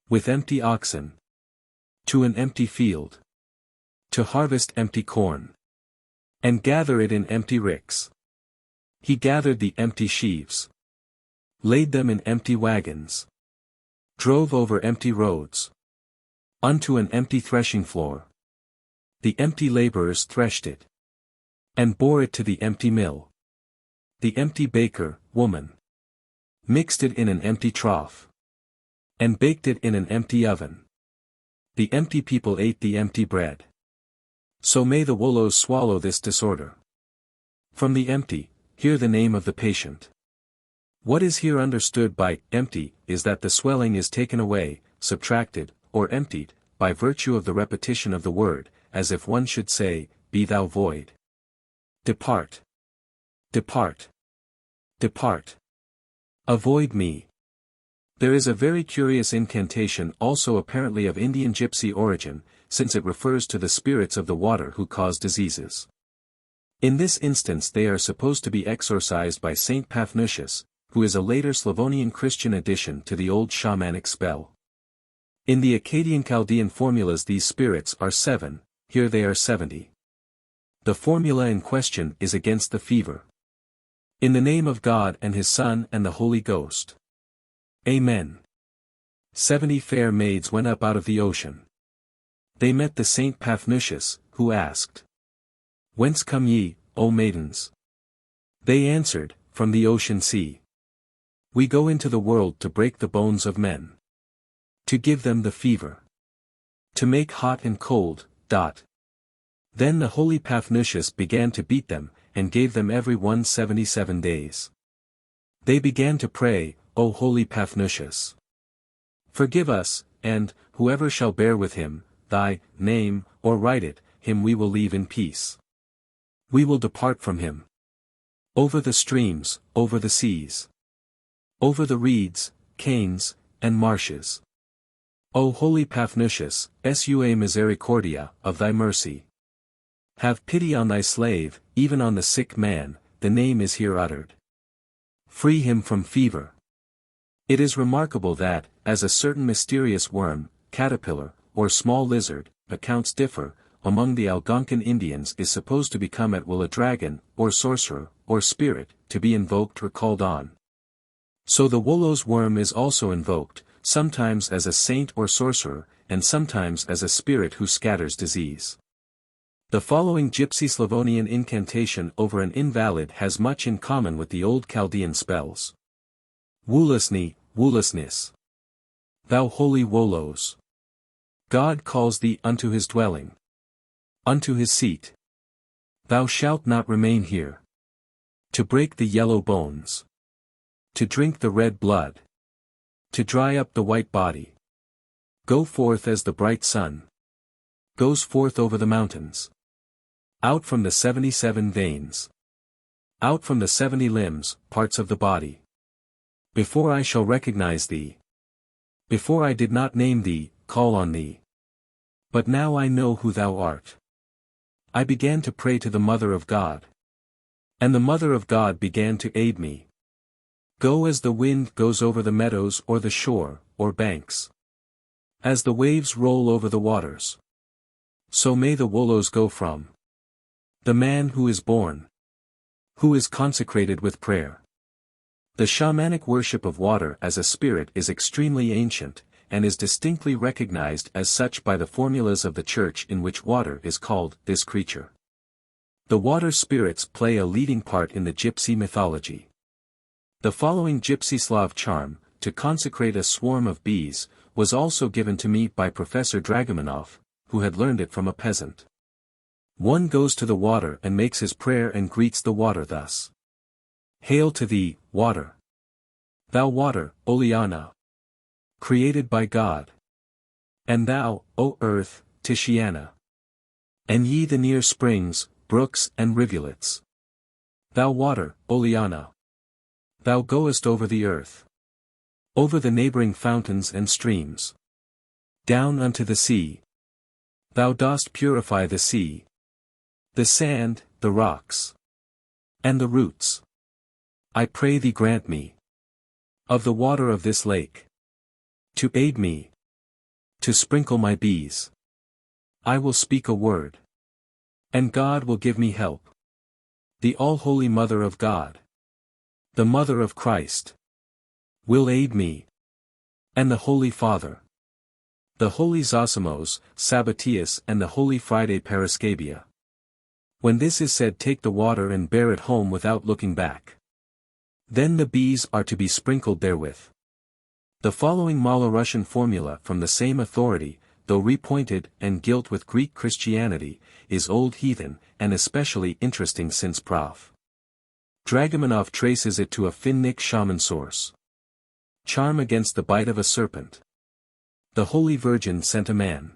With empty oxen. To an empty field. To harvest empty corn. And gather it in empty ricks. He gathered the empty sheaves. Laid them in empty wagons. Drove over empty roads. Unto an empty threshing floor. The empty laborers threshed it. And bore it to the empty mill. The empty baker, woman. Mixed it in an empty trough. And baked it in an empty oven. The empty people ate the empty bread. So may the wolos swallow this disorder. From the empty, hear the name of the patient. What is here understood by empty is that the swelling is taken away, subtracted, or emptied, by virtue of the repetition of the word, as if one should say, "Be thou void. Depart. Depart. Depart. Avoid me." There is a very curious incantation also apparently of Indian gypsy origin, since it refers to the spirits of the water who cause diseases. In this instance they are supposed to be exorcised by Saint Paphnutius, who is a later Slavonian Christian addition to the old shamanic spell. In the Akkadian Chaldean formulas these spirits are 7, here they are 70. The formula in question is against the fever. In the name of God and His Son and the Holy Ghost. Amen. 70 fair maids went up out of the ocean. They met the Saint Paphnutius, who asked, "Whence come ye, O maidens?" They answered, "From the ocean sea. We go into the world to break the bones of men. To give them the fever. To make hot and cold. Then the holy Paphnutius began to beat them, and gave them every one 77 days. They began to pray, "O holy Paphnutius, forgive us, and, whoever shall bear with him, thy name, or write it, him we will leave in peace. We will depart from him. Over the streams, over the seas. Over the reeds, canes, and marshes. O holy Paphnutius, sua misericordia, of thy mercy. Have pity on thy slave, even on the sick man, the name is here uttered. Free him from fever." It is remarkable that, as a certain mysterious worm, caterpillar, or small lizard, accounts differ, among the Algonquin Indians is supposed to become at will a dragon, or sorcerer, or spirit, to be invoked or called on. So the wolos worm is also invoked, sometimes as a saint or sorcerer, and sometimes as a spirit who scatters disease. The following Gypsy Slavonian incantation over an invalid has much in common with the old Chaldean spells. Woolosny, woolosness. Thou holy wolos. God calls thee unto his dwelling. Unto his seat. Thou shalt not remain here. To break the yellow bones. To drink the red blood. To dry up the white body. Go forth as the bright sun. Goes forth over the mountains. Out from the 77 veins. Out from the 70 limbs, parts of the body. Before I shall recognize thee. Before I did not name thee, call on thee. But now I know who thou art. I began to pray to the Mother of God. And the Mother of God began to aid me. Go as the wind goes over the meadows or the shore, or banks. As the waves roll over the waters. So may the wolos go from the man who is born. Who is consecrated with prayer. The shamanic worship of water as a spirit is extremely ancient, and is distinctly recognized as such by the formulas of the Church, in which water is called this creature. The water spirits play a leading part in the Gypsy mythology. The following Gypsy Slav charm, to consecrate a swarm of bees, was also given to me by Professor Dragomanov, who had learned it from a peasant. One goes to the water and makes his prayer and greets the water thus. Hail to thee, water! Thou water, Oleana! Created by God. And thou, O earth, Tishiana! And ye the near springs, brooks and rivulets. Thou water, Oleana! Thou goest over the earth. Over the neighboring fountains and streams. Down unto the sea. Thou dost purify the sea. The sand, the rocks. And the roots. I pray thee grant me. Of the water of this lake. To aid me. To sprinkle my bees. I will speak a word. And God will give me help. The all-holy Mother of God. The Mother of Christ. Will aid me. And the Holy Father. The Holy Zosimos, Sabbatius and the Holy Friday Parascabia. When this is said, take the water and bear it home without looking back. Then the bees are to be sprinkled therewith. The following Malo-Russian formula from the same authority, though repointed and gilt with Greek Christianity, is old heathen, and especially interesting since Prof. Dragomanov traces it to a Finnic shaman source. Charm against the bite of a serpent. The Holy Virgin sent a man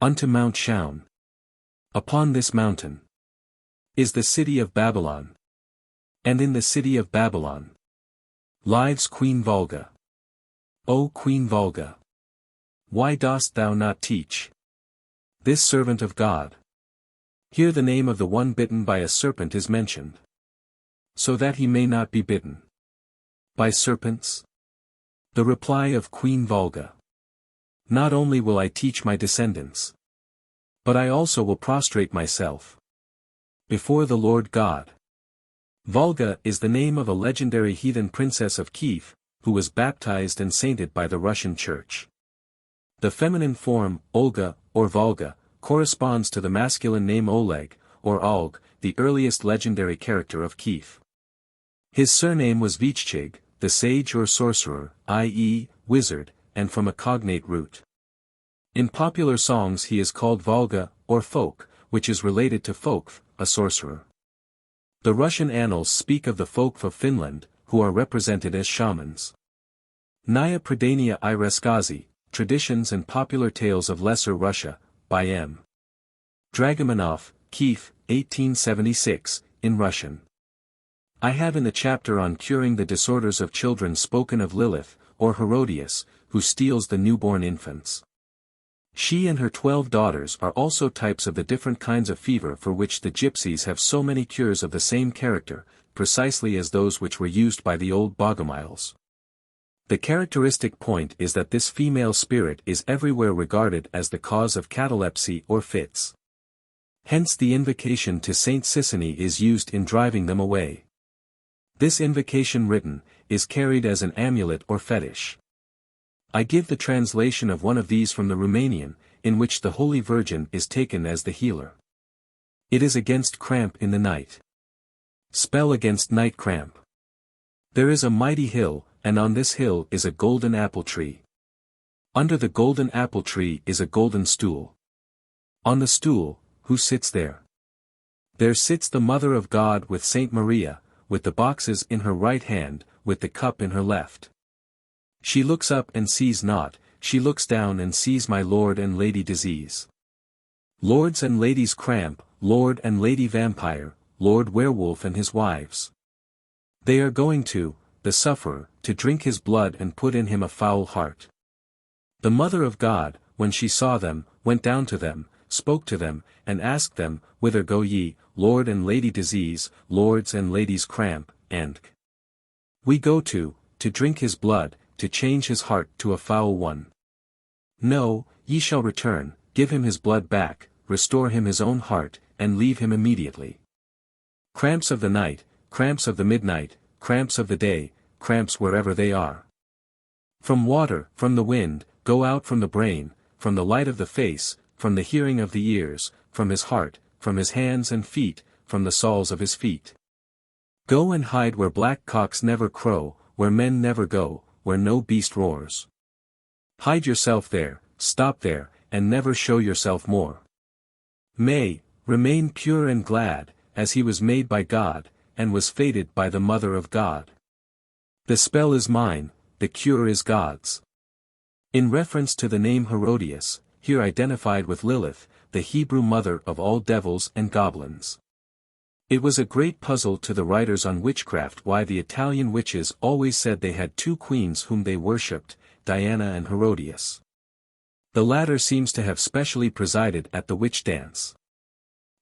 unto Mount Shaun. Upon this mountain is the city of Babylon. And in the city of Babylon lives Queen Volga. O Queen Volga! Why dost thou not teach this servant of God? Here the name of the one bitten by a serpent is mentioned. So that he may not be bitten by serpents? The reply of Queen Volga. Not only will I teach my descendants, but I also will prostrate myself before the Lord God. Volga is the name of a legendary heathen princess of Kiev, who was baptized and sainted by the Russian Church. The feminine form, Olga, or Volga, corresponds to the masculine name Oleg, or Olg, the earliest legendary character of Kiev. His surname was Vichchig, the sage or sorcerer, i.e., wizard, and from a cognate root. In popular songs he is called Volga, or folk, which is related to Folkv, a sorcerer. The Russian annals speak of the Folkv of Finland, who are represented as shamans. Naya Pradania I Raskazi, Traditions and Popular Tales of Lesser Russia, by M. Dragomanov, Kiev, 1876, in Russian. I have in the chapter on curing the disorders of children spoken of Lilith, or Herodias, who steals the newborn infants. She and her 12 daughters are also types of the different kinds of fever for which the Gypsies have so many cures of the same character, precisely as those which were used by the old Bogomiles. The characteristic point is that this female spirit is everywhere regarded as the cause of catalepsy or fits. Hence the invocation to Saint Sisiny is used in driving them away. This invocation written, is carried as an amulet or fetish. I give the translation of one of these from the Romanian, in which the Holy Virgin is taken as the healer. It is against cramp in the night. Spell against night cramp. There is a mighty hill, and on this hill is a golden apple tree. Under the golden apple tree is a golden stool. On the stool, who sits there? There sits the Mother of God with Saint Maria, with the boxes in her right hand, with the cup in her left. She looks up and sees not, she looks down and sees my Lord and Lady Disease. Lords and Ladies Cramp, Lord and Lady Vampire, Lord Werewolf and his wives. They are going to, the sufferer, to drink his blood and put in him a foul heart. The Mother of God, when she saw them, went down to them, spoke to them, and asked them, Whither go ye, Lord and Lady Disease, Lords and Ladies Cramp, and we go to drink his blood, to change his heart to a foul one. No, ye shall return, give him his blood back, restore him his own heart, and leave him immediately. Cramps of the night, cramps of the midnight, cramps of the day, cramps wherever they are. From water, from the wind, go out from the brain, from the light of the face, from the hearing of the ears, from his heart, from his hands and feet, from the soles of his feet. Go and hide where black cocks never crow, where men never go, where no beast roars. Hide yourself there, stop there, and never show yourself more. Remain pure and glad, as he was made by God, and was fated by the Mother of God. The spell is mine, the cure is God's. In reference to the name Herodias, here identified with Lilith, the Hebrew mother of all devils and goblins. It was a great puzzle to the writers on witchcraft why the Italian witches always said they had two queens whom they worshipped, Diana and Herodias. The latter seems to have specially presided at the witch dance.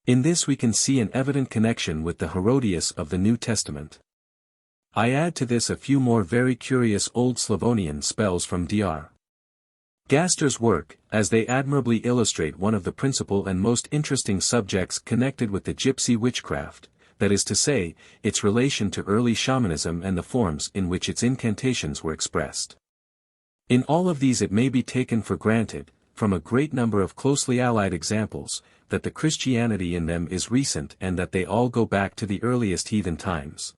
In this we can see an evident connection with the Herodias of the New Testament. I add to this a few more very curious Old Slavonian spells from Dr. Gaster's work, as they admirably illustrate one of the principal and most interesting subjects connected with the gypsy witchcraft, that is to say, its relation to early shamanism and the forms in which its incantations were expressed. In all of these it may be taken for granted, from a great number of closely allied examples, that the Christianity in them is recent and that they all go back to the earliest heathen times.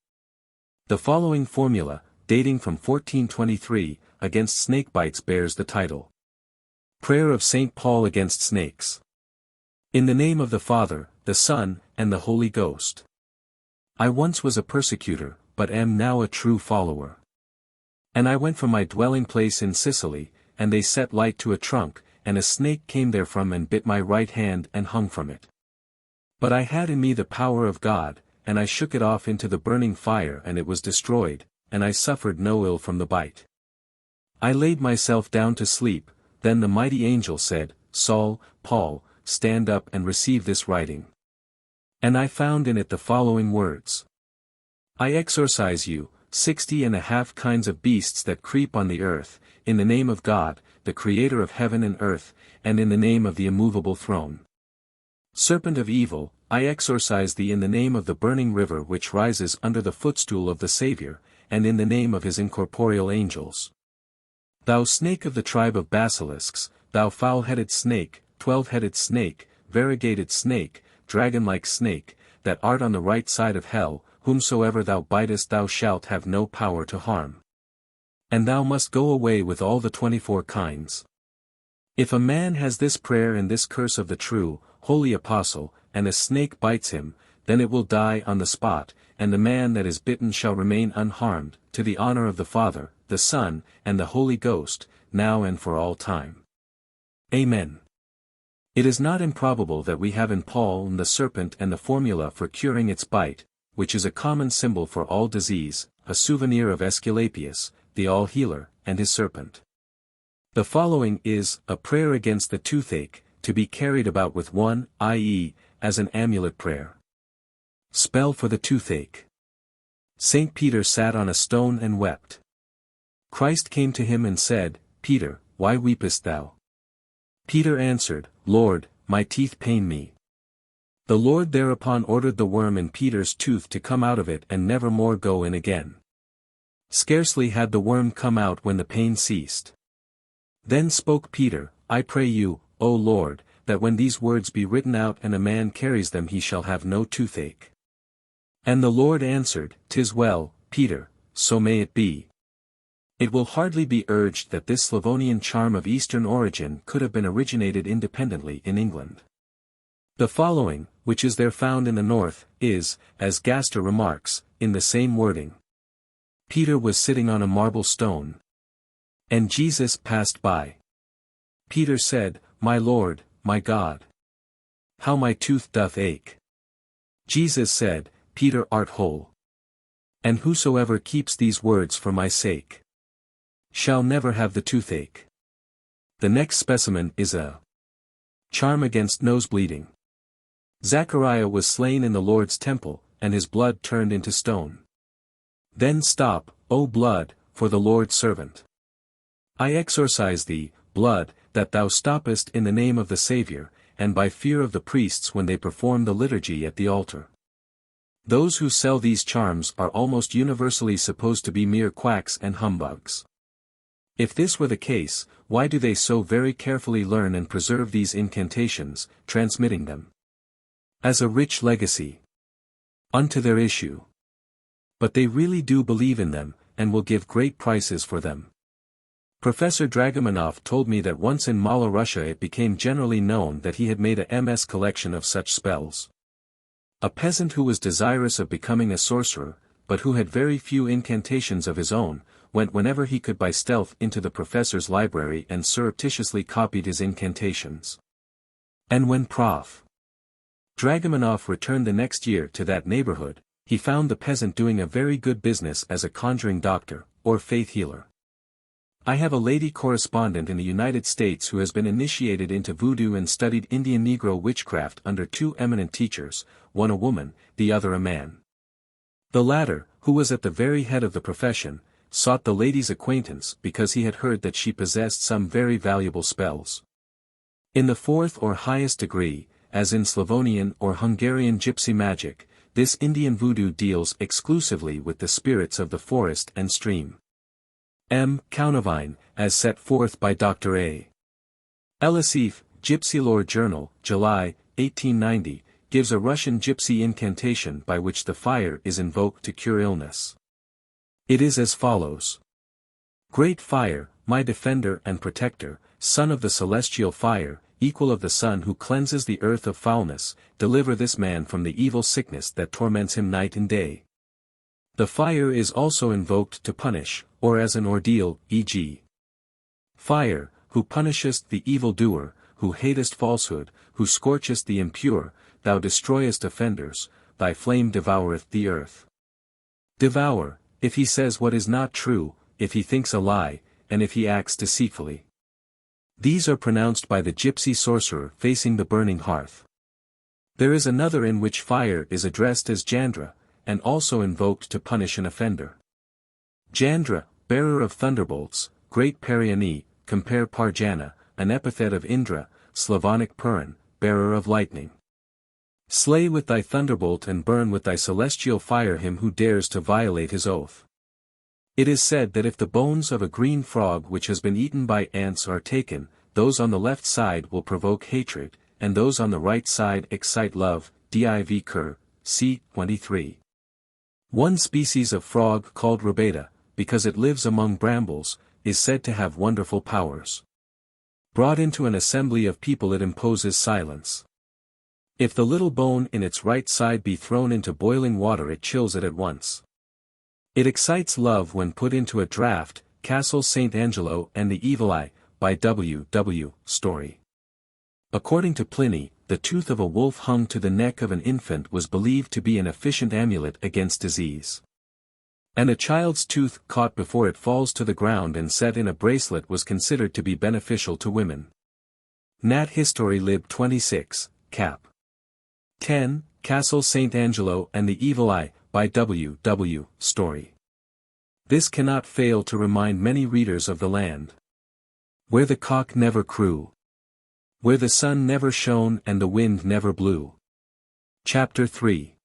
The following formula, dating from 1423, against snake bites bears the title. Prayer of St. Paul against snakes. In the name of the Father, the Son, and the Holy Ghost. I once was a persecutor, but am now a true follower. And I went from my dwelling place in Sicily, and they set light to a trunk, and a snake came therefrom and bit my right hand and hung from it. But I had in me the power of God, and I shook it off into the burning fire and it was destroyed, and I suffered no ill from the bite. I laid myself down to sleep, then the mighty angel said, Saul, Paul, stand up and receive this writing. And I found in it the following words. I exorcise you, 60½ kinds of beasts that creep on the earth, in the name of God, the Creator of heaven and earth, and in the name of the immovable throne. Serpent of evil, I exorcise thee in the name of the burning river which rises under the footstool of the Saviour, and in the name of his incorporeal angels. Thou snake of the tribe of basilisks, thou foul-headed snake, 12-headed snake, variegated snake, dragon-like snake, that art on the right side of hell, whomsoever thou bitest thou shalt have no power to harm. And thou must go away with all the 24 kinds. If a man has this prayer and this curse of the true, holy apostle, and a snake bites him, then it will die on the spot, and the man that is bitten shall remain unharmed, to the honor of the Father, the Son, and the Holy Ghost, now and for all time. Amen. It is not improbable that we have in Paul the serpent and the formula for curing its bite, which is a common symbol for all disease, a souvenir of Aesculapius, the all-healer, and his serpent. The following is a prayer against the toothache, to be carried about with one, i.e., as an amulet prayer. Spell for the toothache. St. Peter sat on a stone and wept. Christ came to him and said, Peter, why weepest thou? Peter answered, Lord, my teeth pain me. The Lord thereupon ordered the worm in Peter's tooth to come out of it and never more go in again. Scarcely had the worm come out when the pain ceased. Then spoke Peter, I pray you, O Lord, that when these words be written out and a man carries them he shall have no toothache. And the Lord answered, 'Tis well, Peter, so may it be. It will hardly be urged that this Slavonian charm of Eastern origin could have been originated independently in England. The following, which is there found in the north, is, as Gaster remarks, in the same wording. Peter was sitting on a marble stone. And Jesus passed by. Peter said, My Lord, my God. How my tooth doth ache. Jesus said, Peter art whole. And whosoever keeps these words for my sake shall never have the toothache. The next specimen is a charm against nose bleeding. Zachariah was slain in the Lord's temple, and his blood turned into stone. Then stop, O blood, for the Lord's servant. I exorcise thee, blood, that thou stoppest in the name of the Saviour, and by fear of the priests when they perform the liturgy at the altar. Those who sell these charms are almost universally supposed to be mere quacks and humbugs. If this were the case, why do they so very carefully learn and preserve these incantations, transmitting them as a rich legacy unto their issue? But they really do believe in them, and will give great prices for them. Professor Dragomanov told me that once in Mala Russia it became generally known that he had made a MS collection of such spells. A peasant who was desirous of becoming a sorcerer, but who had very few incantations of his own, went whenever he could by stealth into the professor's library and surreptitiously copied his incantations. And when Prof. Dragomanov returned the next year to that neighborhood, he found the peasant doing a very good business as a conjuring doctor, or faith healer. I have a lady correspondent in the United States who has been initiated into voodoo and studied Indian Negro witchcraft under two eminent teachers, one a woman, the other a man. The latter, who was at the very head of the profession, sought the lady's acquaintance because he had heard that she possessed some very valuable spells. In the fourth or highest degree, as in Slavonian or Hungarian Gypsy Magic, this Indian voodoo deals exclusively with the spirits of the forest and stream. M. Kaunavine, as set forth by Dr. A. Elisif, Gypsy Lore Journal, July, 1890, gives a Russian gypsy incantation by which the fire is invoked to cure illness. It is as follows. Great fire, my defender and protector, son of the celestial fire, equal of the sun who cleanses the earth of foulness, deliver this man from the evil sickness that torments him night and day. The fire is also invoked to punish, or as an ordeal, e.g. Fire, who punishest the evildoer, who hatest falsehood, who scorchest the impure, thou destroyest offenders, thy flame devoureth the earth. Devour, if he says what is not true, if he thinks a lie, and if he acts deceitfully. These are pronounced by the gypsy sorcerer facing the burning hearth. There is another in which fire is addressed as Jandra, and also invoked to punish an offender. Jandra, bearer of thunderbolts, great Pariani, compare Parjana, an epithet of Indra, Slavonic Purin, bearer of lightning. Slay with thy thunderbolt and burn with thy celestial fire him who dares to violate his oath. It is said that if the bones of a green frog which has been eaten by ants are taken, those on the left side will provoke hatred, and those on the right side excite love, div Kerr, c. 23. One species of frog called Rabeta, because it lives among brambles, is said to have wonderful powers. Brought into an assembly of people it imposes silence. If the little bone in its right side be thrown into boiling water it chills it at once. It excites love when put into a draught, Castle St. Angelo and the Evil Eye, by W. W. Story. According to Pliny, the tooth of a wolf hung to the neck of an infant was believed to be an efficient amulet against disease. And a child's tooth caught before it falls to the ground and set in a bracelet was considered to be beneficial to women. Nat History Lib 26, Cap. 10, Castle St. Angelo and the Evil Eye, by W. W. Story. This cannot fail to remind many readers of the land where the cock never crew, where the sun never shone and the wind never blew. Chapter 3.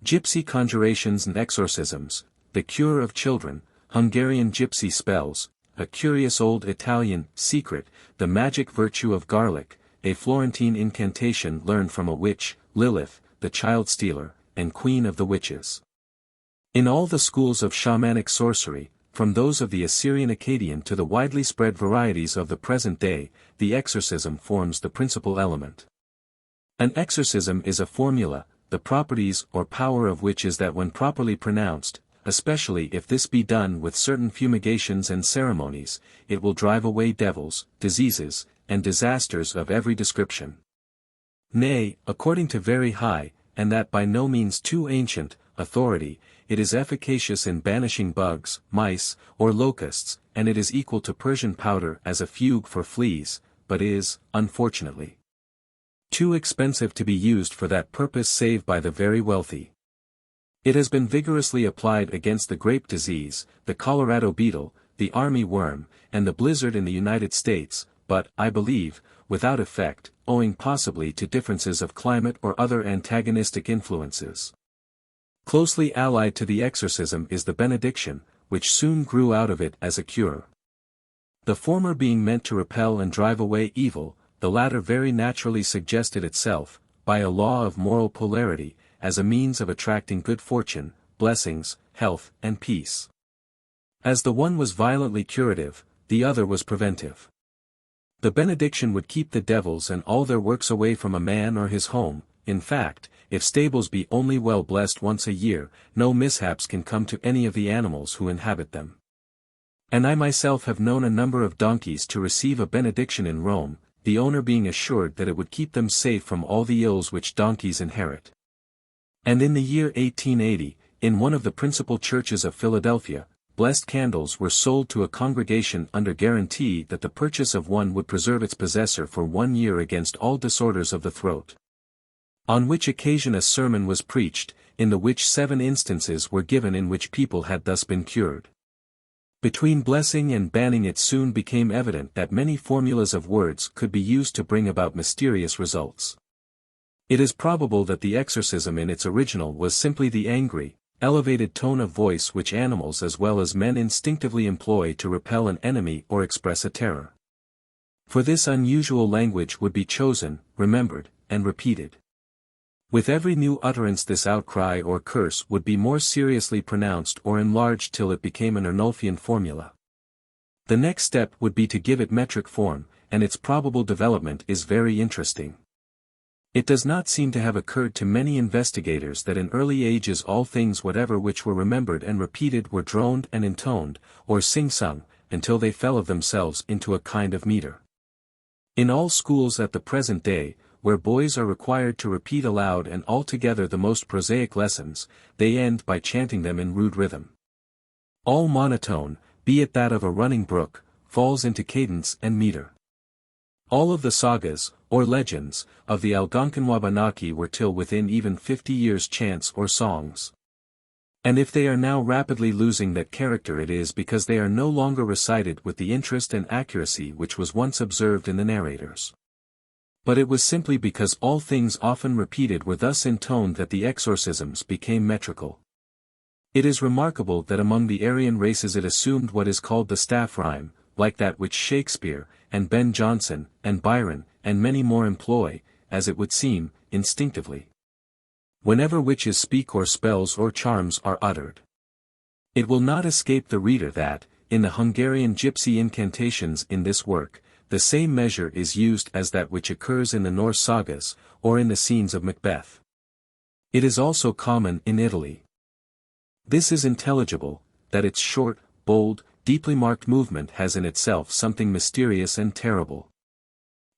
Gypsy Conjurations and Exorcisms, the Cure of Children, Hungarian Gypsy Spells, a curious old Italian secret, the magic virtue of garlic, a Florentine incantation learned from a witch, Lilith, the child stealer, and queen of the witches. In all the schools of shamanic sorcery, from those of the Assyrian Akkadian to the widely spread varieties of the present day, the exorcism forms the principal element. An exorcism is a formula, the properties or power of which is that when properly pronounced, especially if this be done with certain fumigations and ceremonies, it will drive away devils, diseases, and disasters of every description. Nay, according to very high, and that by no means too ancient, authority, it is efficacious in banishing bugs, mice, or locusts, and it is equal to Persian powder as a fugue for fleas, but is, unfortunately, too expensive to be used for that purpose save by the very wealthy. It has been vigorously applied against the grape disease, the Colorado beetle, the army worm, and the blizzard in the United States, but, I believe, without effect, owing possibly to differences of climate or other antagonistic influences. Closely allied to the exorcism is the benediction, which soon grew out of it as a cure. The former being meant to repel and drive away evil, the latter very naturally suggested itself, by a law of moral polarity, as a means of attracting good fortune, blessings, health, and peace. As the one was violently curative, the other was preventive. The benediction would keep the devils and all their works away from a man or his home. In fact, if stables be only well blessed once a year, no mishaps can come to any of the animals who inhabit them. And I myself have known a number of donkeys to receive a benediction in Rome, the owner being assured that it would keep them safe from all the ills which donkeys inherit. And in the year 1880, in one of the principal churches of Philadelphia, blessed candles were sold to a congregation under guarantee that the purchase of one would preserve its possessor for 1 year against all disorders of the throat. On which occasion a sermon was preached, in the which 7 instances were given in which people had thus been cured. Between blessing and banning it soon became evident that many formulas of words could be used to bring about mysterious results. It is probable that the exorcism in its original was simply the angry, elevated tone of voice which animals as well as men instinctively employ to repel an enemy or express a terror. For this unusual language would be chosen, remembered, and repeated. With every new utterance this outcry or curse would be more seriously pronounced or enlarged till it became an Arnulfian formula. The next step would be to give it metric form, and its probable development is very interesting. It does not seem to have occurred to many investigators that in early ages all things whatever which were remembered and repeated were droned and intoned, or sing-sung, until they fell of themselves into a kind of meter. In all schools at the present day, where boys are required to repeat aloud and altogether the most prosaic lessons, they end by chanting them in rude rhythm. All monotone, be it that of a running brook, falls into cadence and meter. All of the sagas, or legends, of the Algonquin-Wabanaki were till within even 50 years chants or songs. And if they are now rapidly losing that character it is because they are no longer recited with the interest and accuracy which was once observed in the narrators. But it was simply because all things often repeated were thus intoned that the exorcisms became metrical. It is remarkable that among the Aryan races it assumed what is called the staff rhyme, like that which Shakespeare, and Ben Jonson, and Byron, and many more employ, as it would seem, instinctively. Whenever witches speak or spells or charms are uttered. It will not escape the reader that, in the Hungarian Gypsy incantations in this work, the same measure is used as that which occurs in the Norse sagas, or in the scenes of Macbeth. It is also common in Italy. This is intelligible, that its short, bold, deeply marked movement has in itself something mysterious and terrible.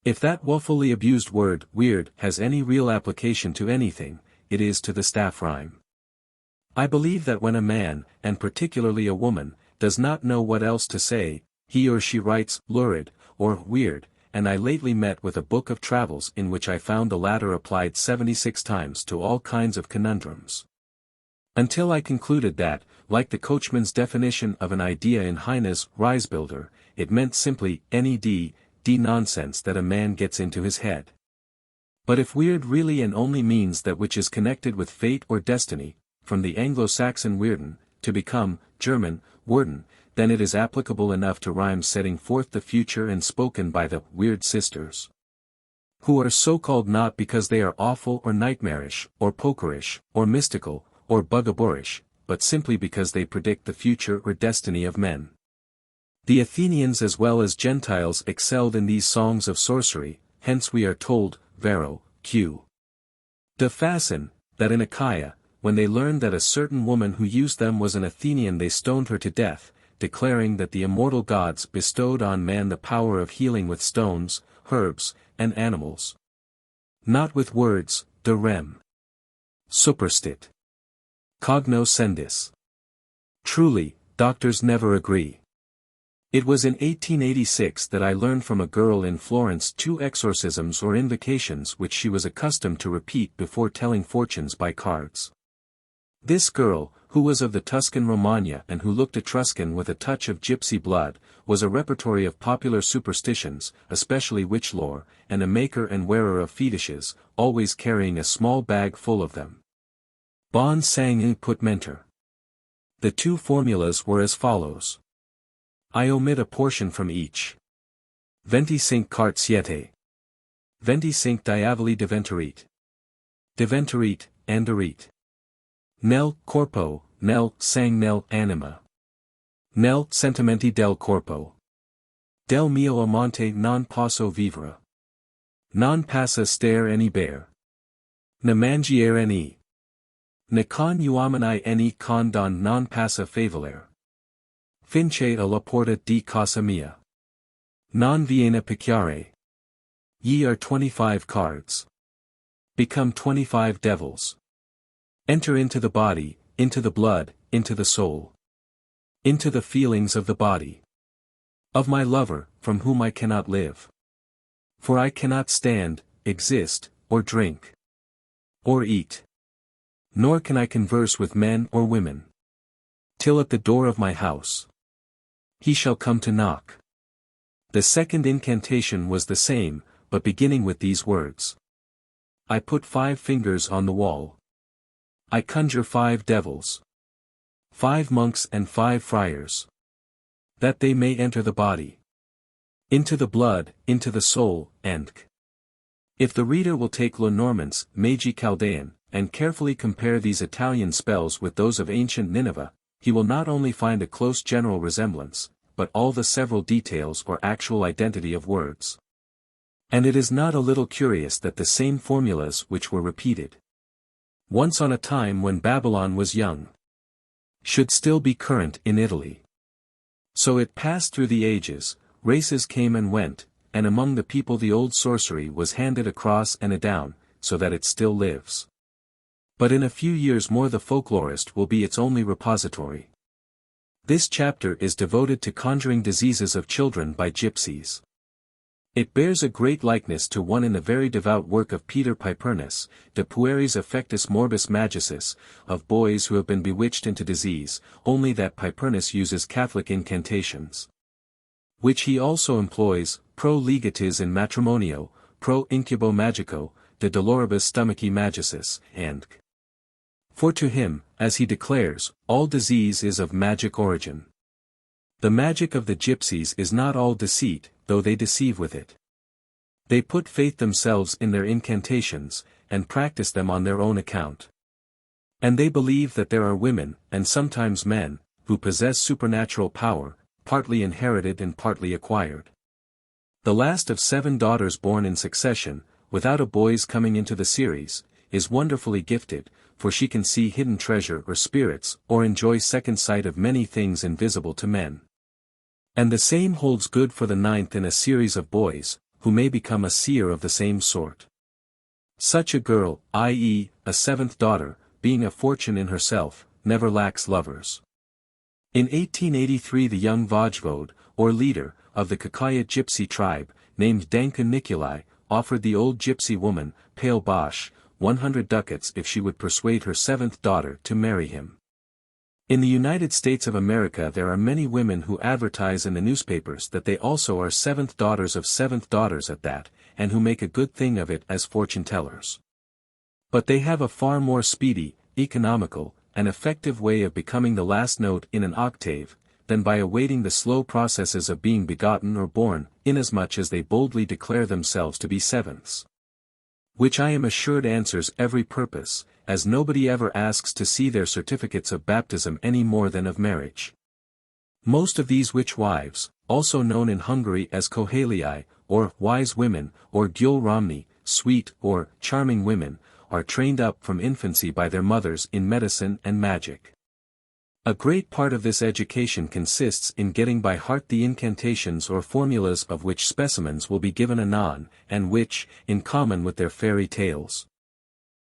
If that woefully abused word, weird, has any real application to anything, it is to the staff rhyme. I believe that when a man, and particularly a woman, does not know what else to say, he or she writes, lurid, or weird, and I lately met with a book of travels in which I found the latter applied 76 times to all kinds of conundrums. Until I concluded that, like the coachman's definition of an idea in Heine's Reisebilder, it meant simply any d nonsense that a man gets into his head. But if weird really and only means that which is connected with fate or destiny, from the Anglo-Saxon weirden, to become, German, werden, then it is applicable enough to rhymes setting forth the future and spoken by the weird sisters, who are so called not because they are awful or nightmarish, or pokerish, or mystical, or bugaborish, but simply because they predict the future or destiny of men. The Athenians as well as Gentiles excelled in these songs of sorcery, hence we are told, Varro, Q. De Facin, that in Achaia, when they learned that a certain woman who used them was an Athenian they stoned her to death, declaring that the immortal gods bestowed on man the power of healing with stones, herbs, and animals. Not with words, de rem. Superstit. Cognoscendis. Truly, doctors never agree. It was in 1886 that I learned from a girl in Florence 2 exorcisms or invocations which she was accustomed to repeat before telling fortunes by cards. This girl, who was of the Tuscan Romagna and who looked Etruscan with a touch of gypsy blood, was a repertory of popular superstitions, especially witch lore, and a maker and wearer of fetishes, always carrying a small bag full of them. Bon sang in put mentor. The 2 formulas were as follows. I omit a portion from each. 25 cart siete. 25 diavoli diventarit, anderit. Nel corpo, nel sang nel anima. Nel sentimenti del corpo. Del mio amante non posso vivere. Non passa stare any bear. Ne mangiare any. Ne con uomini any con don non passa favolare. Finché alla porta di casa mia. Non viene picchiare. Ye are 25 cards. Become 25 devils. Enter into the body, into the blood, into the soul. Into the feelings of the body. Of my lover, from whom I cannot live. For I cannot stand, exist, or drink. Or eat. Nor can I converse with men or women. Till at the door of my house. He shall come to knock. The second incantation was the same, but beginning with these words. I put 5 fingers on the wall. I conjure 5 devils. 5 monks and 5 friars. That they may enter the body. Into the blood, into the soul, and if the reader will take Lenormand's Magi Chaldean, and carefully compare these Italian spells with those of ancient Nineveh, he will not only find a close general resemblance, but all the several details or actual identity of words. And it is not a little curious that the same formulas which were repeated once on a time when Babylon was young should still be current in Italy. So it passed through the ages, races came and went, and among the people the old sorcery was handed across and adown, so that it still lives. But in a few years more the folklorist will be its only repository. This chapter is devoted to conjuring diseases of children by gypsies. It bears a great likeness to one in the very devout work of Peter Pipernus, De Pueris Affectus Morbis Magicis, of boys who have been bewitched into disease, only that Pipernus uses Catholic incantations, which he also employs, pro legatis in matrimonio, pro incubo magico, de doloribus stomachi magicis, and for to him, as he declares, all disease is of magic origin. The magic of the gypsies is not all deceit, though they deceive with it. They put faith themselves in their incantations, and practice them on their own account. And they believe that there are women, and sometimes men, who possess supernatural power, partly inherited and partly acquired. The last of 7 daughters born in succession, without a boy's coming into the series, is wonderfully gifted, for she can see hidden treasure or spirits, or enjoy second sight of many things invisible to men. And the same holds good for the 9th in a series of boys, who may become a seer of the same sort. Such a girl, i.e., a 7th daughter, being a fortune in herself, never lacks lovers. In 1883 the young Vojvode, or leader, of the Kakaya gypsy tribe, named Danka Nikolai, offered the old gypsy woman, Pale Bosch, 100 ducats if she would persuade her 7th daughter to marry him. In the United States of America there are many women who advertise in the newspapers that they also are 7th daughters of 7th daughters at that, and who make a good thing of it as fortune-tellers. But they have a far more speedy, economical, and effective way of becoming the last note in an octave, than by awaiting the slow processes of being begotten or born, inasmuch as they boldly declare themselves to be 7ths. Which I am assured answers every purpose, as nobody ever asks to see their certificates of baptism any more than of marriage. Most of these witch wives, also known in Hungary as Kohelii, or wise women, or Gyul Romani, sweet or charming women, are trained up from infancy by their mothers in medicine and magic. A great part of this education consists in getting by heart the incantations or formulas of which specimens will be given anon, and which, in common with their fairy tales,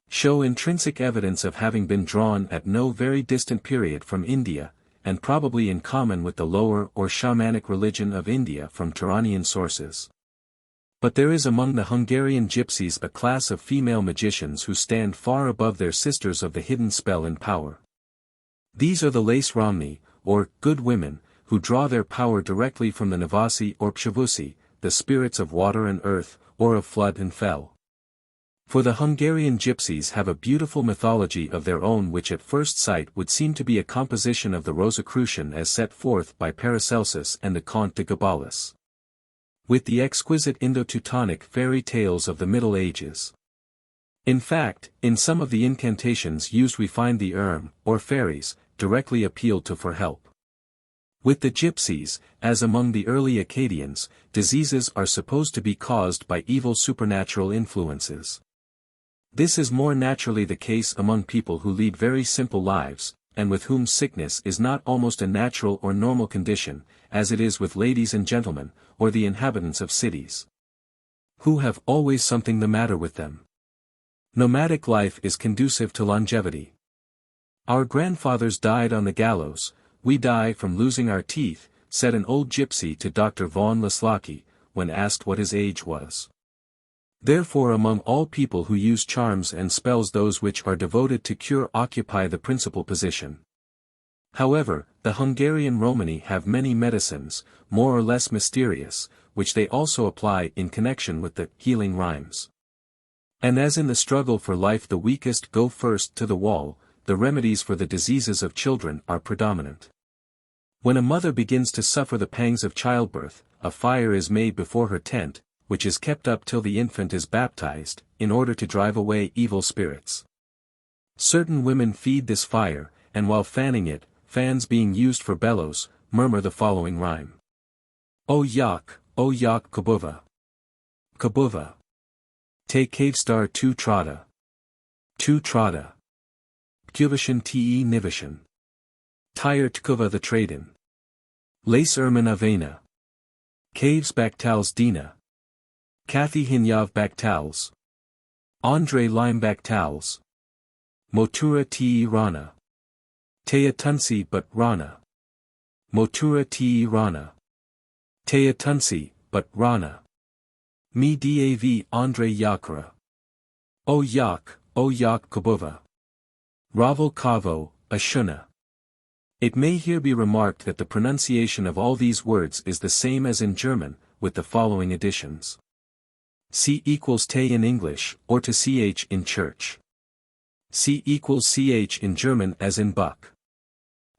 show intrinsic evidence of having been drawn at no very distant period from India, and probably in common with the lower or shamanic religion of India from Turanian sources. But there is among the Hungarian gypsies a class of female magicians who stand far above their sisters of the hidden spell and power. These are the Lace Romani, or good women, who draw their power directly from the Navasi or Pshavusi, the spirits of water and earth, or of flood and fell. For the Hungarian gypsies have a beautiful mythology of their own which at first sight would seem to be a composition of the Rosicrucian as set forth by Paracelsus and the Comte de Gabalis, with the exquisite Indo-Teutonic fairy tales of the Middle Ages. In fact, in some of the incantations used we find the or fairies, directly appealed to for help. With the gypsies, as among the early Akkadians, diseases are supposed to be caused by evil supernatural influences. This is more naturally the case among people who lead very simple lives, and with whom sickness is not almost a natural or normal condition, as it is with ladies and gentlemen, or the inhabitants of cities, who have always something the matter with them. Nomadic life is conducive to longevity. Our grandfathers died on the gallows, we die from losing our teeth, said an old gypsy to Dr. von Laslaki, when asked what his age was. Therefore among all people who use charms and spells those which are devoted to cure occupy the principal position. However, the Hungarian Romani have many medicines, more or less mysterious, which they also apply in connection with the healing rhymes. And as in the struggle for life the weakest go first to the wall, the remedies for the diseases of children are predominant. When a mother begins to suffer the pangs of childbirth, a fire is made before her tent, which is kept up till the infant is baptized, in order to drive away evil spirits. Certain women feed this fire, and while fanning it, fans being used for bellows, murmur the following rhyme. O yak kabuva. Kabuva. Te kavestar tu trada. Tu trada. Pkuvishan te nivishan. Tire tkuva the tradin. Lace ermin avena. Caves baktals dina. Kathy Hinyav Baktals. Andre Lime Baktals. Motura Te Rana. Tea Tunsi but Rana. Motura Te Rana. Tea Tunsi but Rana. Mi Dav Andre Yakra. O Yak Kabuva. Ravel Kavo, Ashuna. It may here be remarked that the pronunciation of all these words is the same as in German, with the following additions. C equals te in English, or to ch in church. C equals ch in German as in buck.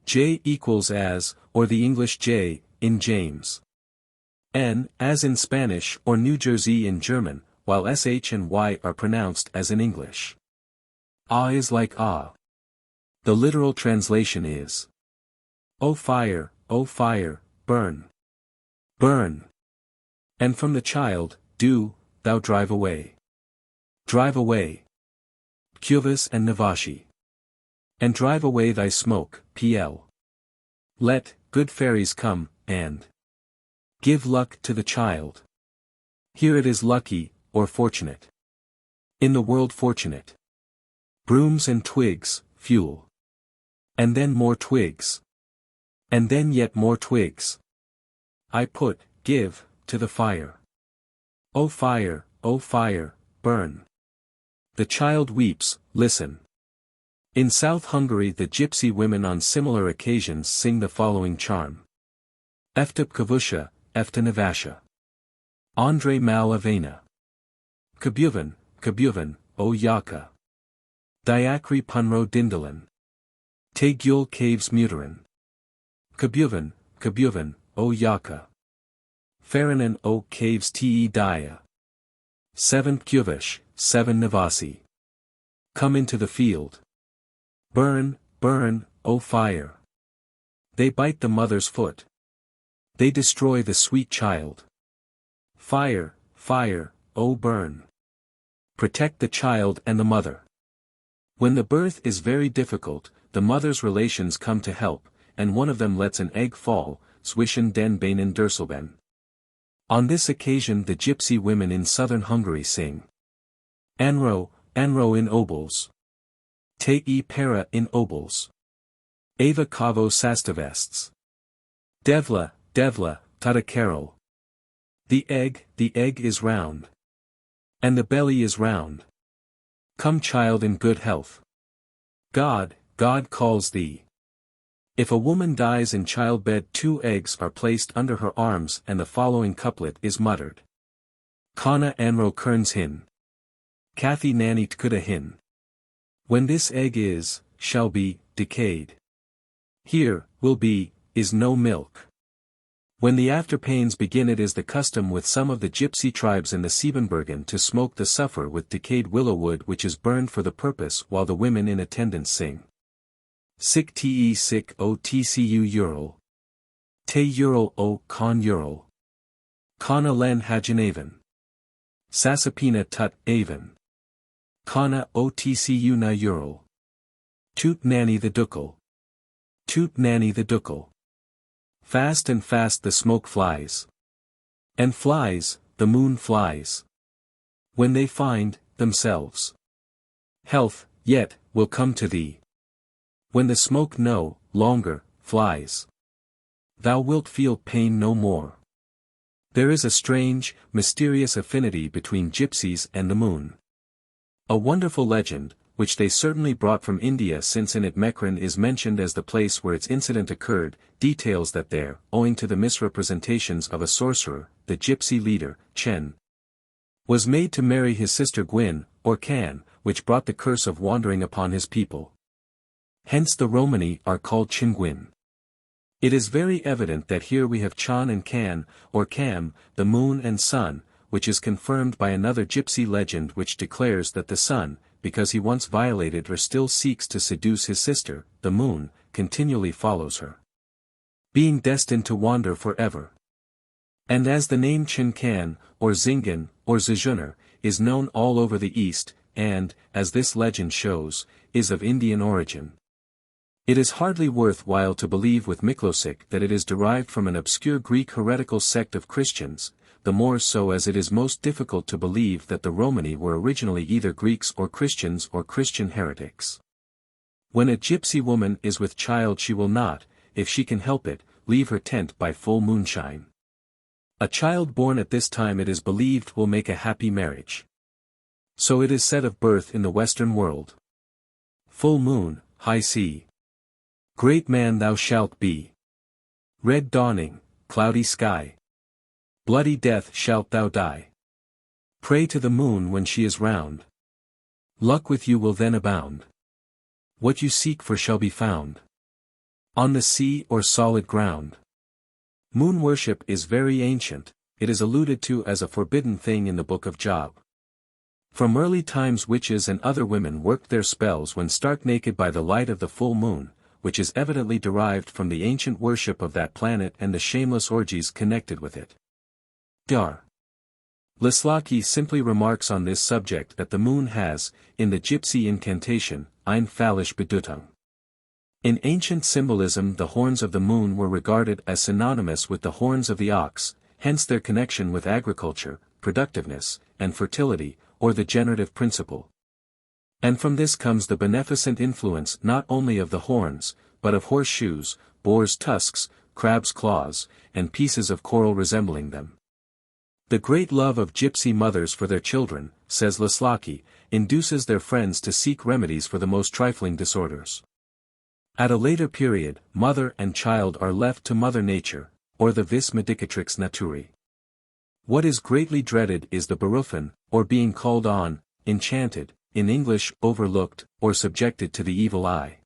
J equals as, or the English J, in James. N, as in Spanish or New Jersey in German, while sh and y are pronounced as in English. Ah is like ah. The literal translation is, O fire, burn. Burn. And from the child, do thou drive away. Drive away. Kuvas and Navashi. And drive away thy smoke, pl. Let good fairies come, and give luck to the child. Here it is lucky, or fortunate. In the world fortunate. Brooms and twigs, fuel. And then more twigs. And then yet more twigs. I give, to the fire. O fire, burn. The child weeps, listen. In South Hungary the gypsy women on similar occasions sing the following charm. Efta kavusha, efta navasha. Andre mal avena. Kabuvan, o yaka. Diakri punro dindalan. Te gyul caves mutarin. Kabuvan, o yaka. Faranan o caves te dia. 7 Kuvish, 7 Navasi. Come into the field. Burn, O fire. They bite the mother's foot. They destroy the sweet child. Fire, O burn. Protect the child and the mother. When the birth is very difficult, the mother's relations come to help, and one of them lets an egg fall, zwischen den Beinen Durselben. On this occasion the gypsy women in southern Hungary sing. Anro in obols. Te para in obols. Ava kavo sastavests. Devla, tada Carol. The egg is round. And the belly is round. Come child in good health. God calls thee. If a woman dies in childbed 2 eggs are placed under her arms and the following couplet is muttered. Kana anro kerns hin. Kathy nanit could a hin. When this egg is, shall be, decayed. Here, will be, is no milk. When the afterpains begin, it is the custom with some of the gypsy tribes in the Siebenbergen to smoke the sulphur with decayed willow wood, which is burned for the purpose, while the women in attendance sing. Sic te sic o tcu ural. Te ural o con ural. Kana len hagenaven. Sasapina tut aven. Kana o tcu na ural. Toot nanny the ducal. Toot nanny the ducal. Fast and fast the smoke flies. And flies, the moon flies. When they find, themselves. Health, yet, will come to thee. When the smoke no, longer, flies. Thou wilt feel pain no more. There is a strange, mysterious affinity between gypsies and the moon. A wonderful legend, which they certainly brought from India, since in it Mechren is mentioned as the place where its incident occurred, details that there, owing to the misrepresentations of a sorcerer, the gypsy leader, Chen, was made to marry his sister Gwyn, or Can, which brought the curse of wandering upon his people. Hence the Romani are called Chingwin. It is very evident that here we have Chan and Can, or Cam, the moon and sun, which is confirmed by another gypsy legend which declares that the sun, because he once violated or still seeks to seduce his sister, the moon, continually follows her, being destined to wander forever. And as the name Chincan, or Zingen, or Zijuner, is known all over the East, and, as this legend shows, is of Indian origin, it is hardly worth while to believe with Miklosic that it is derived from an obscure Greek heretical sect of Christians, the more so as it is most difficult to believe that the Romani were originally either Greeks or Christians or Christian heretics. When a gypsy woman is with child, she will not, if she can help it, leave her tent by full moonshine. A child born at this time, it is believed, will make a happy marriage. So it is said of birth in the Western world. Full moon, high sea. Great man thou shalt be. Red dawning, cloudy sky. Bloody death shalt thou die. Pray to the moon when she is round. Luck with you will then abound. What you seek for shall be found. On the sea or solid ground. Moon worship is very ancient. It is alluded to as a forbidden thing in the Book of Job. From early times witches and other women worked their spells when stark naked by the light of the full moon, which is evidently derived from the ancient worship of that planet and the shameless orgies connected with it. Dar. Lislaki simply remarks on this subject that the moon has, in the gypsy incantation, ein fallisch Bedeutung. In ancient symbolism, the horns of the moon were regarded as synonymous with the horns of the ox, hence their connection with agriculture, productiveness, and fertility, or the generative principle. And from this comes the beneficent influence not only of the horns, but of horseshoes, boar's tusks, crab's claws, and pieces of coral resembling them. The great love of gypsy mothers for their children, says Lislaki, induces their friends to seek remedies for the most trifling disorders. At a later period, mother and child are left to Mother Nature, or the vis medicatrix naturae. What is greatly dreaded is the berufen, or being called on, enchanted, in English, overlooked, or subjected to the evil eye.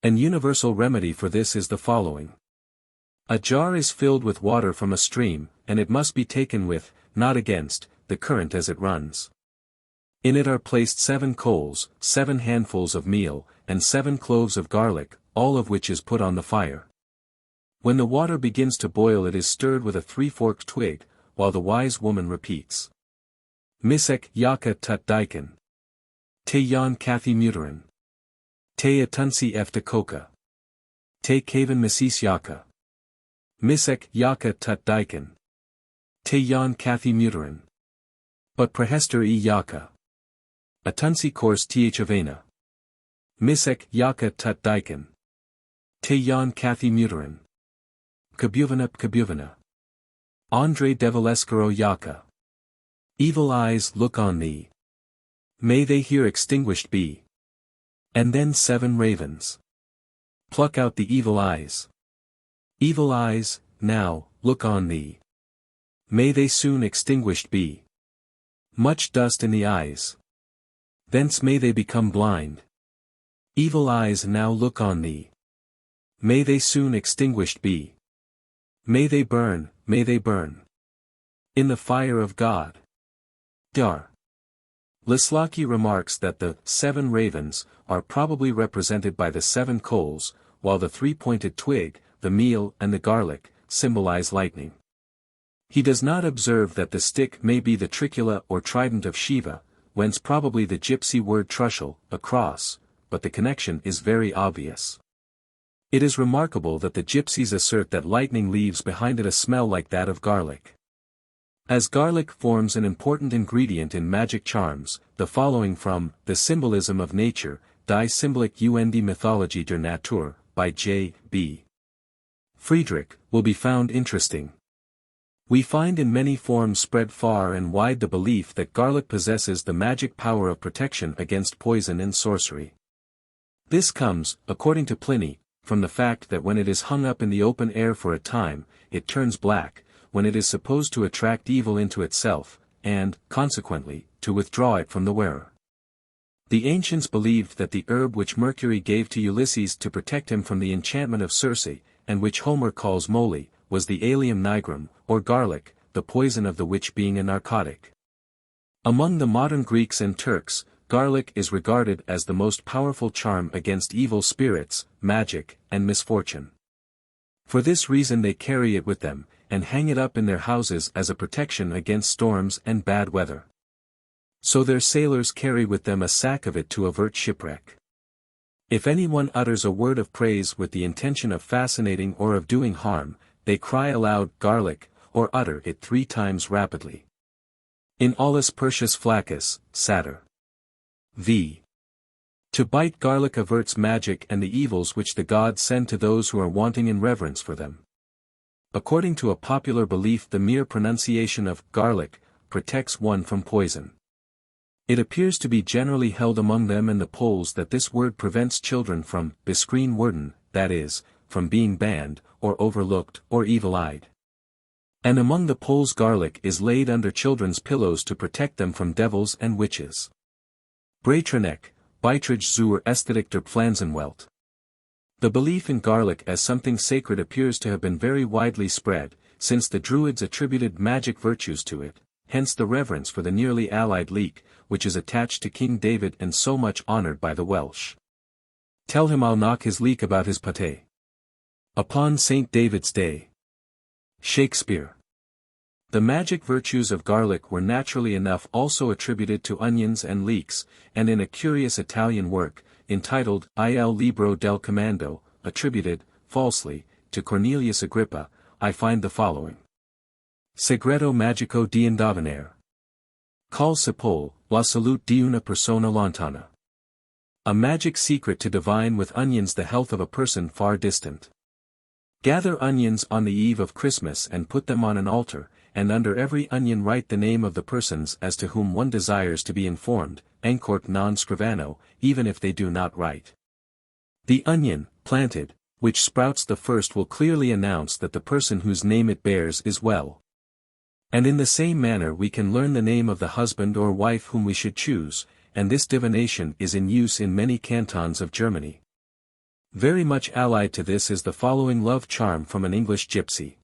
An universal remedy for this is the following. A jar is filled with water from a stream, and it must be taken with, not against, the current as it runs. In it are placed 7 coals, 7 handfuls of meal, and 7 cloves of garlic, all of which is put on the fire. When the water begins to boil, it is stirred with a 3-forked twig, while the wise woman repeats. Misek yaka tut diken. Te yon kathy muterin. Te atunsi efta koka. Te kaven misis yaka. Misek yaka tut diken. Te yon kathy muterin. But prehester e yaka. Atunsi course thavena. Misek yaka tut diken. Te yon kathy muterin. Kabuvana. Andre devaleskaro yaka. Evil eyes look on thee. May they here extinguished be. And then 7 ravens. Pluck out the evil eyes. Evil eyes, now, look on thee. May they soon extinguished be. Much dust in the eyes. Thence may they become blind. Evil eyes now look on thee. May they soon extinguished be. May they burn, in the fire of God. Dar. Lislaki remarks that the 7 ravens are probably represented by the 7 coals, while the 3-pointed twig, the meal and the garlic, symbolize lightning. He does not observe that the stick may be the tricula or trident of Shiva, whence probably the gypsy word trushel, a cross, but the connection is very obvious. It is remarkable that the gypsies assert that lightning leaves behind it a smell like that of garlic. As garlic forms an important ingredient in magic charms, the following from The Symbolism of Nature, Die Symbolik und Mythologie der Natur, by J. B. Friedrich, will be found interesting. We find in many forms spread far and wide the belief that garlic possesses the magic power of protection against poison and sorcery. This comes, according to Pliny, from the fact that when it is hung up in the open air for a time, it turns black, when it is supposed to attract evil into itself, and, consequently, to withdraw it from the wearer. The ancients believed that the herb which Mercury gave to Ulysses to protect him from the enchantment of Circe, and which Homer calls moly, was the allium nigrum, or garlic, the poison of the witch being a narcotic. Among the modern Greeks and Turks, garlic is regarded as the most powerful charm against evil spirits, magic, and misfortune. For this reason they carry it with them, and hang it up in their houses as a protection against storms and bad weather. So their sailors carry with them a sack of it to avert shipwreck. If anyone utters a word of praise with the intention of fascinating or of doing harm, they cry aloud garlic, or utter it 3 times rapidly. In Aulus Persius Flaccus, Satyr. V. To bite garlic averts magic and the evils which the gods send to those who are wanting in reverence for them. According to a popular belief, the mere pronunciation of garlic protects one from poison. It appears to be generally held among them and the Poles that this word prevents children from bescreen worden, that is, from being banned, or overlooked, or evil-eyed. And among the Poles garlic is laid under children's pillows to protect them from devils and witches. Breitrenek, Beitrage zur Ästhetik der Pflanzenwelt. The belief in garlic as something sacred appears to have been very widely spread, since the Druids attributed magic virtues to it, hence the reverence for the nearly allied leek, which is attached to King David and so much honored by the Welsh. Tell him I'll knock his leek about his pate. Upon St. David's Day. Shakespeare. The magic virtues of garlic were naturally enough also attributed to onions and leeks, and in a curious Italian work, entitled Il Libro del Comando, attributed, falsely, to Cornelius Agrippa, I find the following. Segreto magico di indovinare. Call sepol, la salute di una persona lontana. A magic secret to divine with onions the health of a person far distant. Gather onions on the eve of Christmas and put them on an altar, and under every onion write the name of the persons as to whom one desires to be informed, ancort non scrivano, even if they do not write. The onion, planted, which sprouts the first will clearly announce that the person whose name it bears is well. And in the same manner we can learn the name of the husband or wife whom we should choose, and this divination is in use in many cantons of Germany. Very much allied to this is the following love charm from an English gypsy.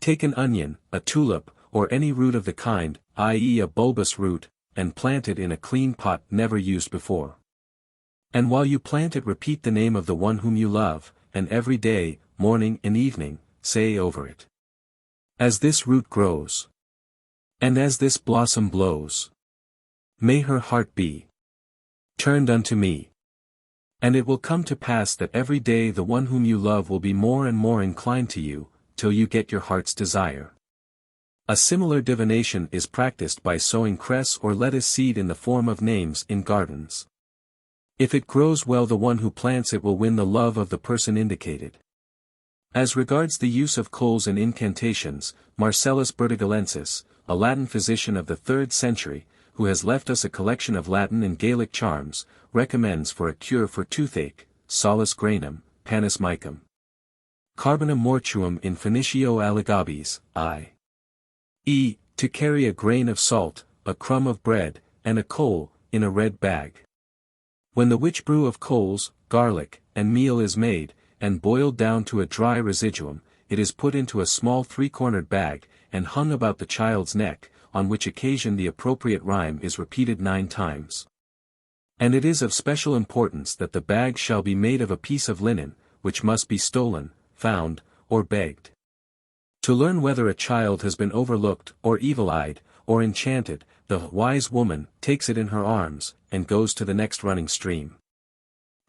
Take an onion, a tulip, or any root of the kind, i.e. a bulbous root, and plant it in a clean pot never used before. And while you plant it repeat the name of the one whom you love, and every day, morning and evening, say over it. As this root grows, and as this blossom blows, may her heart be turned unto me. And it will come to pass that every day the one whom you love will be more and more inclined to you, till you get your heart's desire. A similar divination is practiced by sowing cress or lettuce seed in the form of names in gardens. If it grows well, the one who plants it will win the love of the person indicated. As regards the use of coals and incantations, Marcellus Bertigalensis, a Latin physician of the 3rd century, who has left us a collection of Latin and Gaelic charms, recommends for a cure for toothache, Salus granum, Panis micum. Carbonum mortuum in Phoenicio alligabis, i.e., to carry a grain of salt, a crumb of bread, and a coal, in a red bag. When the witch brew of coals, garlic, and meal is made, and boiled down to a dry residuum, it is put into a small three-cornered bag, and hung about the child's neck, on which occasion the appropriate rhyme is repeated 9 times. And it is of special importance that the bag shall be made of a piece of linen, which must be stolen, found, or begged. To learn whether a child has been overlooked, or evil-eyed, or enchanted, the wise woman takes it in her arms, and goes to the next running stream.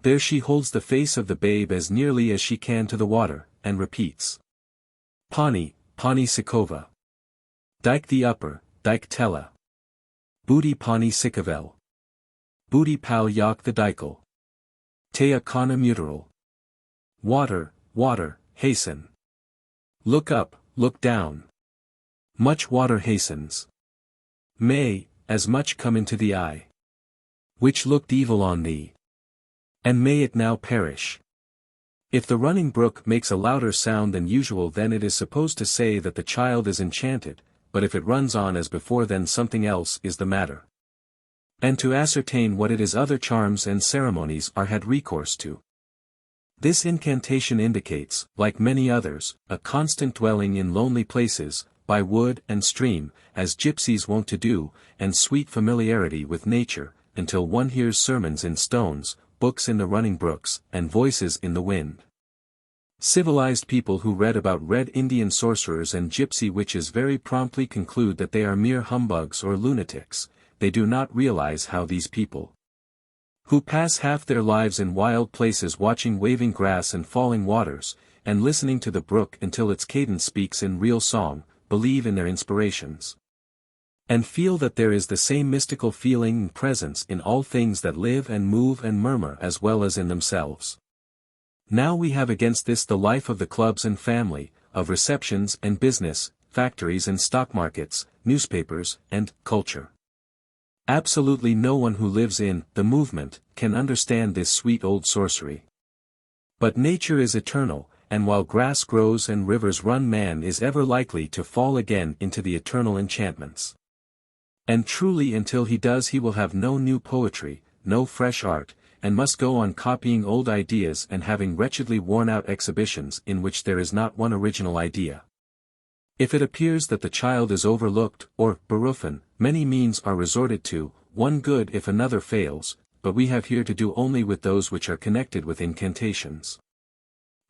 There she holds the face of the babe as nearly as she can to the water, and repeats. Pani, Pani Sikova. Dike the upper, Dike Tella. Booty Pani Sikavel. Booty Pal Yak the Dikel. Tea Kana Muteral. Water, water, hasten. Look up, look down. Much water hastens. May, as much come into the eye. Which looked evil on thee. And may it now perish. If the running brook makes a louder sound than usual, then it is supposed to say that the child is enchanted, but if it runs on as before, then something else is the matter. And to ascertain what it is, other charms and ceremonies are had recourse to. This incantation indicates, like many others, a constant dwelling in lonely places, by wood and stream, as gypsies wont to do, and sweet familiarity with nature, until one hears sermons in stones, books in the running brooks, and voices in the wind. Civilized people who read about red Indian sorcerers and gypsy witches very promptly conclude that they are mere humbugs or lunatics. They do not realize how these people, who pass half their lives in wild places watching waving grass and falling waters, and listening to the brook until its cadence speaks in real song, believe in their inspirations. And feel that there is the same mystical feeling and presence in all things that live and move and murmur as well as in themselves. Now we have against this the life of the clubs and family, of receptions and business, factories and stock markets, newspapers, and culture. Absolutely no one who lives in the movement can understand this sweet old sorcery. But nature is eternal, and while grass grows and rivers run, man is ever likely to fall again into the eternal enchantments. And truly until he does he will have no new poetry, no fresh art, and must go on copying old ideas and having wretchedly worn-out exhibitions in which there is not one original idea. If it appears that the child is overlooked, or berufen, many means are resorted to, one good if another fails, but we have here to do only with those which are connected with incantations.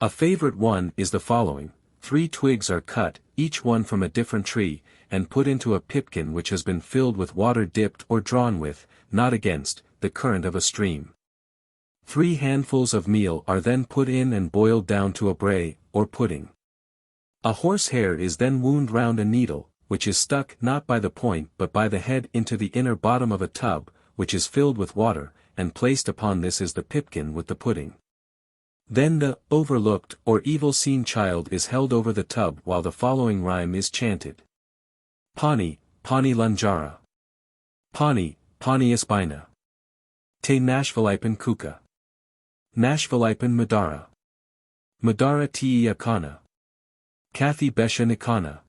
A favorite one is the following: 3 twigs are cut, each one from a different tree, and put into a pipkin which has been filled with water dipped or drawn with, not against, the current of a stream. 3 handfuls of meal are then put in and boiled down to a bray, or pudding. A horsehair is then wound round a needle, which is stuck not by the point but by the head into the inner bottom of a tub, which is filled with water, and placed upon this is the pipkin with the pudding. Then the overlooked or evil-seen child is held over the tub while the following rhyme is chanted. Pani, Pani Lanjara. Pani, Pani Espina. Te Nashvalipan Kuka. Nashvalipan Madara. Madara Te Akana. Kathy Besha Nikana.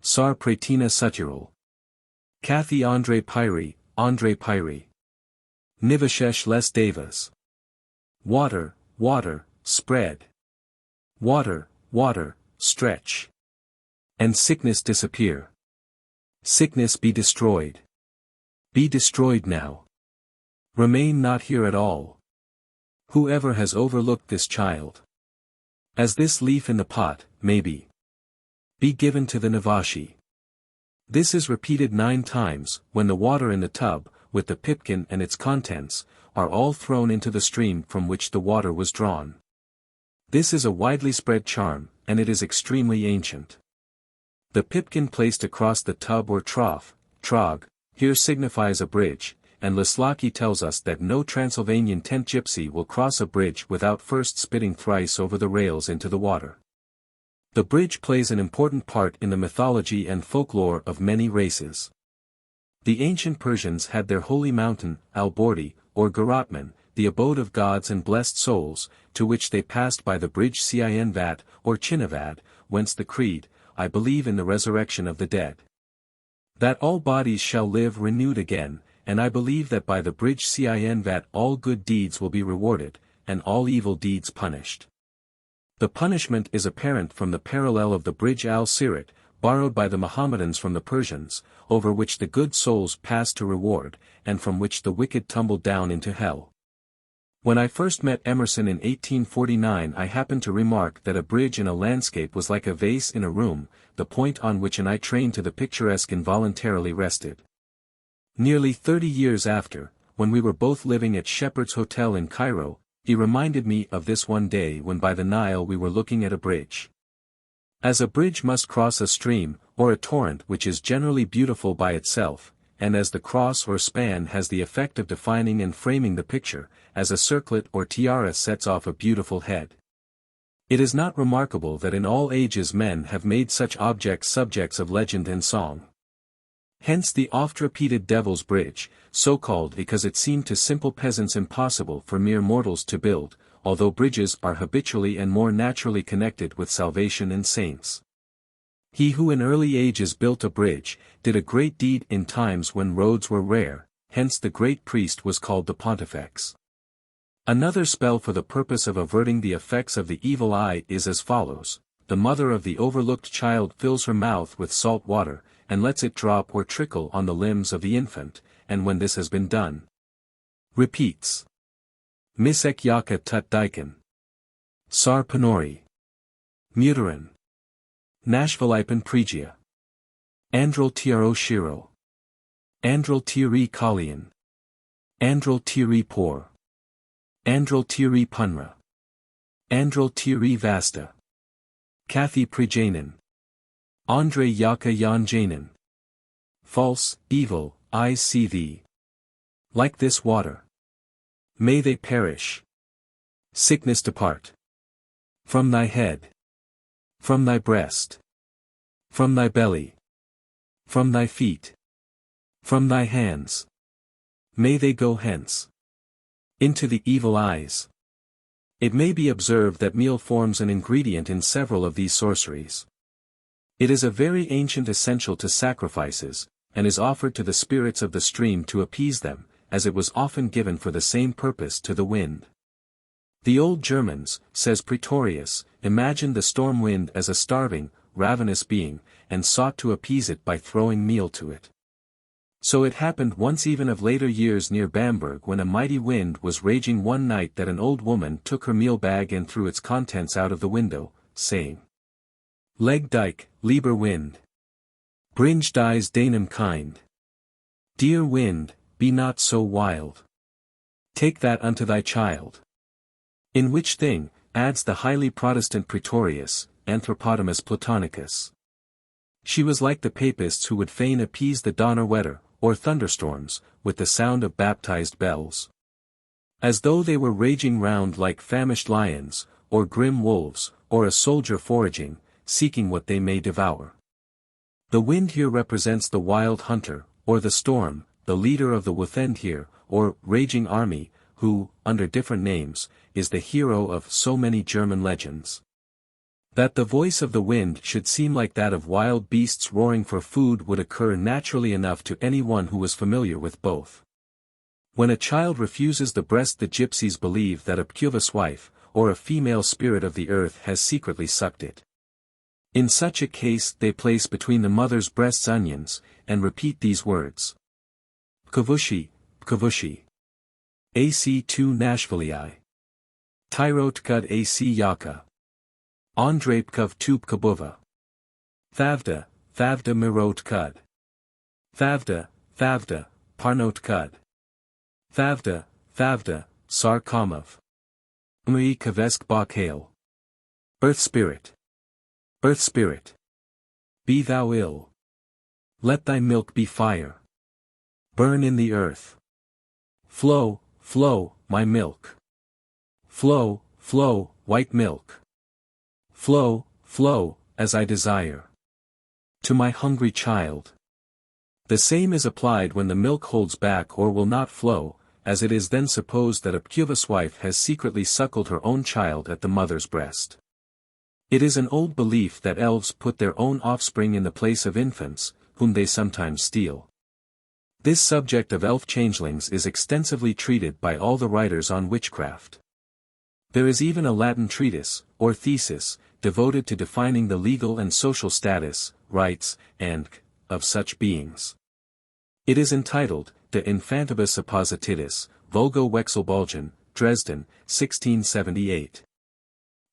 Sar Pratina Sutirul. Kathy Andre Pyri, Andre Pyri. Nivashesh Les Devas. Water, water, spread. Water, water, stretch. And sickness disappear. Sickness be destroyed. Be destroyed now. Remain not here at all. Whoever has overlooked this child, as this leaf in the pot, maybe, be given to the Navashi. This is repeated 9 times, when the water in the tub, with the pipkin and its contents, are all thrown into the stream from which the water was drawn. This is a widely spread charm, and it is extremely ancient. The pipkin placed across the tub or trough, trog, here signifies a bridge, and Lislaki tells us that no Transylvanian tent gypsy will cross a bridge without first spitting thrice over the rails into the water. The bridge plays an important part in the mythology and folklore of many races. The ancient Persians had their holy mountain, Al-Bordi, or Garatman, the abode of gods and blessed souls, to which they passed by the bridge Cianvat, or Chinavad, whence the creed, I believe in the resurrection of the dead. That all bodies shall live renewed again, and I believe that by the bridge Cin that all good deeds will be rewarded, and all evil deeds punished. The punishment is apparent from the parallel of the bridge al-Sirat, borrowed by the Mohammedans from the Persians, over which the good souls pass to reward, and from which the wicked tumble down into hell. When I first met Emerson in 1849, I happened to remark that a bridge in a landscape was like a vase in a room, the point on which an eye trained to the picturesque involuntarily rested. Nearly 30 years after, when we were both living at Shepherd's Hotel in Cairo, he reminded me of this one day when by the Nile we were looking at a bridge. As a bridge must cross a stream, or a torrent which is generally beautiful by itself, and as the cross or span has the effect of defining and framing the picture, as a circlet or tiara sets off a beautiful head. It is not remarkable that in all ages men have made such objects subjects of legend and song. Hence the oft-repeated Devil's Bridge, so called because it seemed to simple peasants impossible for mere mortals to build, although bridges are habitually and more naturally connected with salvation and saints. He who in early ages built a bridge, did a great deed in times when roads were rare, hence the great priest was called the Pontifex. Another spell for the purpose of averting the effects of the evil eye is as follows: the mother of the overlooked child fills her mouth with salt water, and lets it drop or trickle on the limbs of the infant, and when this has been done, repeats Misek Yaka Tut Diken Sar Panori Muterin Nashvalipan Pregia Andril Tiaro Shiro Andril Tiri Kalian Andril Tiri Por Andril Tiri Punra Andril Tiri Vasta Kathy Prejanin Andre Yaka Yan Janin False, evil, eyes see thee. Like this water. May they perish. Sickness depart. From thy head. From thy breast. From thy belly. From thy feet. From thy hands. May they go hence. Into the evil eyes. It may be observed that meal forms an ingredient in several of these sorceries. It is a very ancient essential to sacrifices, and is offered to the spirits of the stream to appease them, as it was often given for the same purpose to the wind. The old Germans, says Pretorius, imagined the storm wind as a starving, ravenous being, and sought to appease it by throwing meal to it. So it happened once even of later years near Bamberg when a mighty wind was raging one night that an old woman took her meal bag and threw its contents out of the window, saying, Leg dike, lieber wind. Bringe dies deinem kind. Dear wind, be not so wild. Take that unto thy child. In which thing, adds the highly Protestant Pretorius, Anthropodamus Platonicus. She was like the papists who would fain appease the Donnerwetter, or thunderstorms, with the sound of baptized bells. As though they were raging round like famished lions, or grim wolves, or a soldier foraging, seeking what they may devour. The wind here represents the wild hunter, or the storm, the leader of the Wuthendir, or raging army, who, under different names, is the hero of so many German legends. That the voice of the wind should seem like that of wild beasts roaring for food would occur naturally enough to anyone who was familiar with both. When a child refuses the breast, the gypsies believe that a Pkuvas wife, or a female spirit of the earth has secretly sucked it. In such a case they place between the mother's breasts onions, and repeat these words. Pkavushi, Pkavushi. AC2 Nashvilii. Tyrotkud AC Yaka. Ondrapkov tu Pkabova. Thavda, Thavda Mirotkud. Thavda, Thavda, Parnotkud. Thavda, Thavda, Sarkomov. Umui Kavesk Bakhail. Earth Spirit. Earth Spirit. Be thou ill. Let thy milk be fire. Burn in the earth. Flow, flow, my milk. Flow, flow, white milk. Flow, flow, as I desire. To my hungry child. The same is applied when the milk holds back or will not flow, as it is then supposed that a Pkuvas wife has secretly suckled her own child at the mother's breast. It is an old belief that elves put their own offspring in the place of infants, whom they sometimes steal. This subject of elf changelings is extensively treated by all the writers on witchcraft. There is even a Latin treatise, or thesis, devoted to defining the legal and social status, rights, of such beings. It is entitled, De Infantibus Apposititis, Vulgo Wechselbalgen, Dresden, 1678.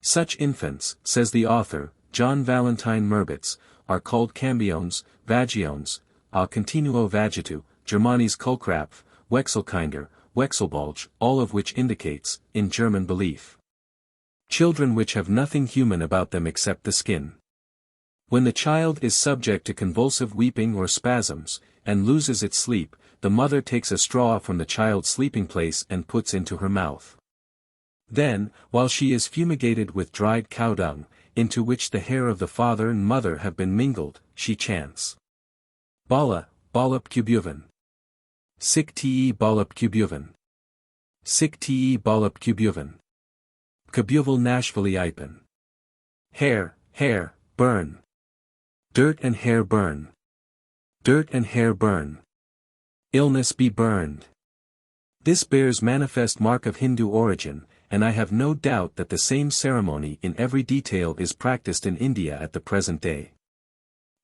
Such infants, says the author, John Valentine Merbitz, are called cambiones, vagiones, a continuo vagitu, Germanis Kulkrapf, Wechselkinder, Wechselbalg, all of which indicates, in German belief, children which have nothing human about them except the skin. When the child is subject to convulsive weeping or spasms, and loses its sleep, the mother takes a straw from the child's sleeping place and puts into her mouth. Then, while she is fumigated with dried cow dung, into which the hair of the father and mother have been mingled, she chants, Bala, Bala Pkubuven. Sic te Bala Pkubuven. Sic te Bala Pkubuven. Pkubuvel Nashvili Ipen. Hair, hair, burn. Dirt and hair burn. Dirt and hair burn. Illness be burned. This bears manifest mark of Hindu origin, and I have no doubt that the same ceremony in every detail is practiced in India at the present day.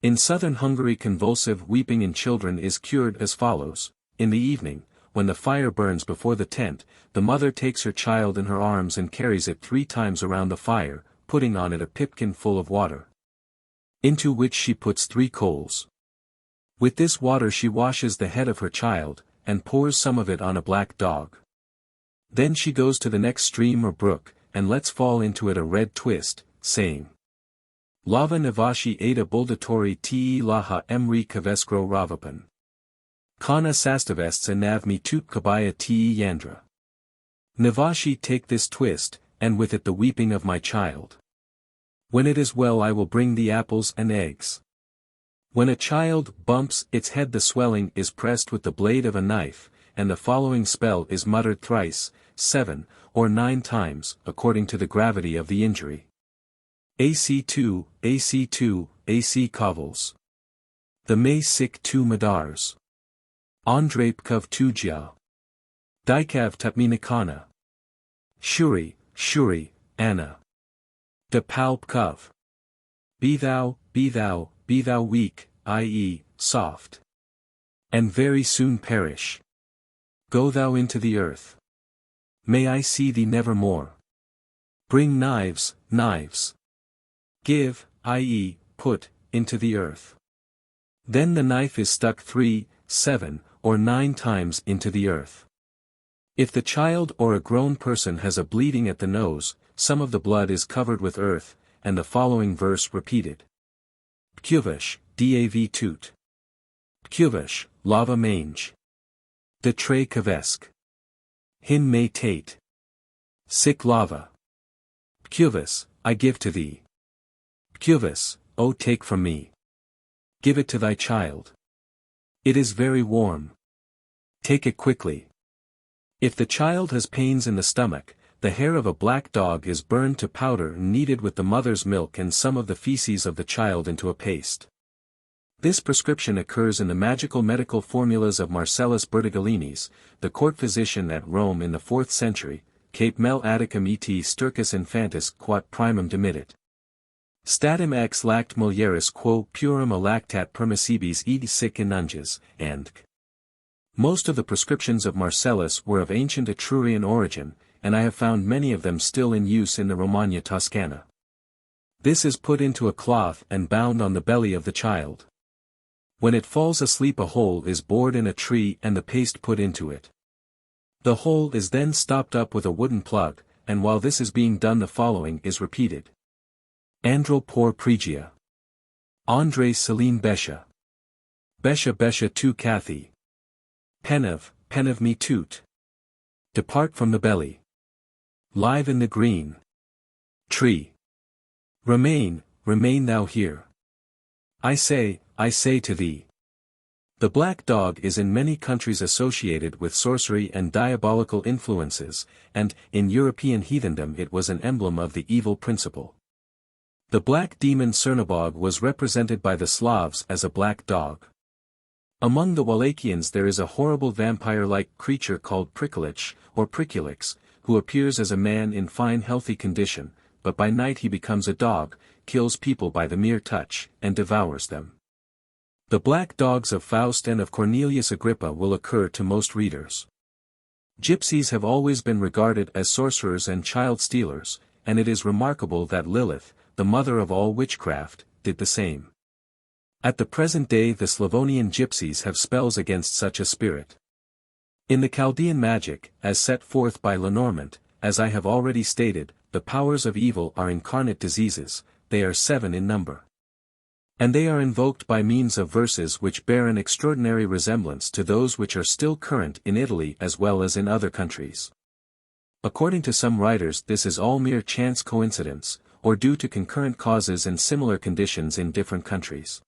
In southern Hungary convulsive weeping in children is cured as follows. In the evening, when the fire burns before the tent, the mother takes her child in her arms and carries it 3 times around the fire, putting on it a pipkin full of water, into which she puts 3 coals. With this water she washes the head of her child, and pours some of it on a black dog. Then she goes to the next stream or brook, and lets fall into it a red twist, saying, Lava Navashi Ada Buldatori te laha emri kaveskro ravapan. Kana sastavests navmi tut kabaya te yandra. Navashi take this twist, and with it the weeping of my child. When it is well I will bring the apples and eggs. When a child bumps its head the swelling is pressed with the blade of a knife, and the following spell is muttered thrice, 7, or 9 times, according to the gravity of the injury. AC2, AC2, AC Kovals. The May Sik 2 Madars. Andre Pkov Tujia. Dikav Tapminikana. Shuri, Shuri, Anna. De Pal Pkov. Be thou weak, i.e., soft. And very soon perish. Go thou into the earth. May I see thee never more. Bring knives, knives. Give, i.e., put, into the earth. Then the knife is stuck 3, 7, or 9 times into the earth. If the child or a grown person has a bleeding at the nose, some of the blood is covered with earth, and the following verse repeated. Pkuvish, dav tut. Pkuvish, lava mange. De tre kavesk. Hin me tate. Sic lava. Pkuvis, I give to thee. Pkuvis, O take from me. Give it to thy child. It is very warm. Take it quickly. If the child has pains in the stomach, the hair of a black dog is burned to powder and kneaded with the mother's milk and some of the feces of the child into a paste. This prescription occurs in the magical medical formulas of Marcellus Bertigalinis, the court physician at Rome in the 4th century, Cape Mel Atticum et Sturcus Infantis quat primum dimitit. Statim ex lact mulieris quo purum alactat permissibis et sic inunges, and most of the prescriptions of Marcellus were of ancient Etrurian origin, and I have found many of them still in use in the Romagna Toscana. This is put into a cloth and bound on the belly of the child. When it falls asleep a hole is bored in a tree and the paste put into it. The hole is then stopped up with a wooden plug, and while this is being done the following is repeated. Andro por pregia. Andre Celine Besha. Besha Besha tu Kathy. Penev me toot. Depart from the belly. Live in the green tree. Remain thou here. I say to thee. The black dog is in many countries associated with sorcery and diabolical influences, and, in European heathendom it was an emblem of the evil principle. The black demon Cernabog was represented by the Slavs as a black dog. Among the Wallachians there is a horrible vampire-like creature called Pricklich, or Priculix, who appears as a man in fine healthy condition, but by night he becomes a dog, kills people by the mere touch, and devours them. The black dogs of Faust and of Cornelius Agrippa will occur to most readers. Gypsies have always been regarded as sorcerers and child stealers, and it is remarkable that Lilith, the mother of all witchcraft, did the same. At the present day the Slavonian gypsies have spells against such a spirit. In the Chaldean magic, as set forth by Lenormant, as I have already stated, the powers of evil are incarnate diseases, they are 7 in number. And they are invoked by means of verses which bear an extraordinary resemblance to those which are still current in Italy as well as in other countries. According to some writers this is all mere chance coincidence, or due to concurrent causes and similar conditions in different countries.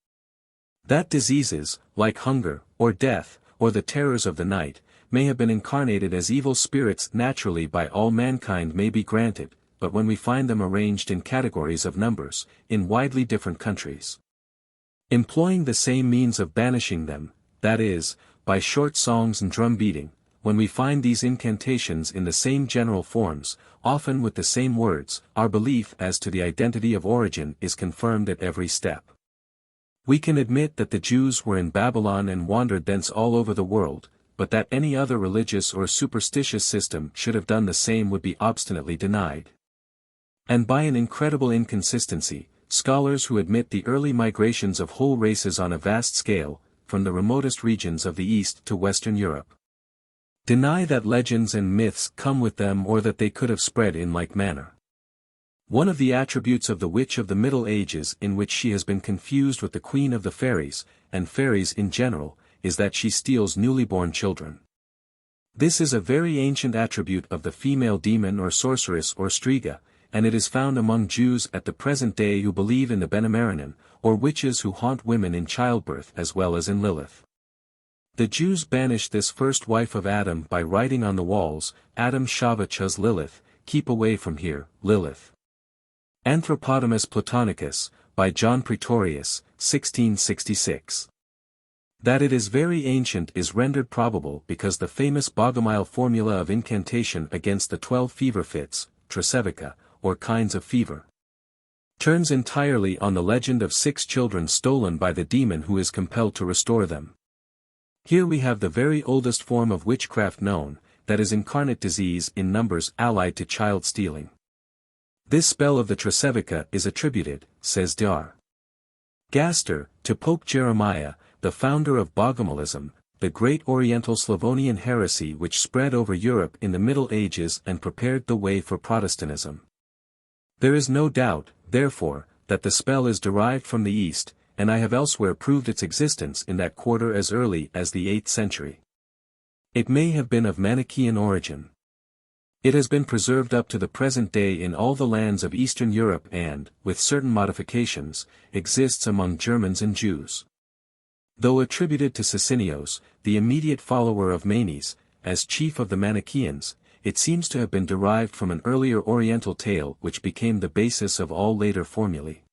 That diseases, like hunger, or death, or the terrors of the night, may have been incarnated as evil spirits naturally by all mankind may be granted, but when we find them arranged in categories of numbers, in widely different countries, employing the same means of banishing them, that is, by short songs and drum beating, when we find these incantations in the same general forms, often with the same words, our belief as to the identity of origin is confirmed at every step. We can admit that the Jews were in Babylon and wandered thence all over the world, but that any other religious or superstitious system should have done the same would be obstinately denied. And by an incredible inconsistency, scholars who admit the early migrations of whole races on a vast scale, from the remotest regions of the East to Western Europe, deny that legends and myths come with them or that they could have spread in like manner. One of the attributes of the witch of the Middle Ages in which she has been confused with the queen of the fairies, and fairies in general, is that she steals newly born children. This is a very ancient attribute of the female demon or sorceress or striga, and it is found among Jews at the present day who believe in the Benemarinan, or witches who haunt women in childbirth as well as in Lilith. The Jews banished this first wife of Adam by writing on the walls, Adam Shavachas Lilith, keep away from here, Lilith. Anthropodamus Platonicus, by John Praetorius, 1666. That it is very ancient is rendered probable because the famous Bogomile formula of incantation against the 12 fever fits, Tresevica, or kinds of fever, turns entirely on the legend of 6 children stolen by the demon who is compelled to restore them. Here we have the very oldest form of witchcraft known, that is incarnate disease in numbers allied to child stealing. This spell of the Tresevica is attributed, says Dar. Gaster, to Pope Jeremiah, the founder of Bogomilism, the great Oriental Slavonian heresy which spread over Europe in the Middle Ages and prepared the way for Protestantism. There is no doubt, therefore, that the spell is derived from the East, and I have elsewhere proved its existence in that quarter as early as the 8th century. It may have been of Manichaean origin. It has been preserved up to the present day in all the lands of Eastern Europe and, with certain modifications, exists among Germans and Jews. Though attributed to Sicinios, the immediate follower of Manes, as chief of the Manichaeans, it seems to have been derived from an earlier Oriental tale which became the basis of all later formulae.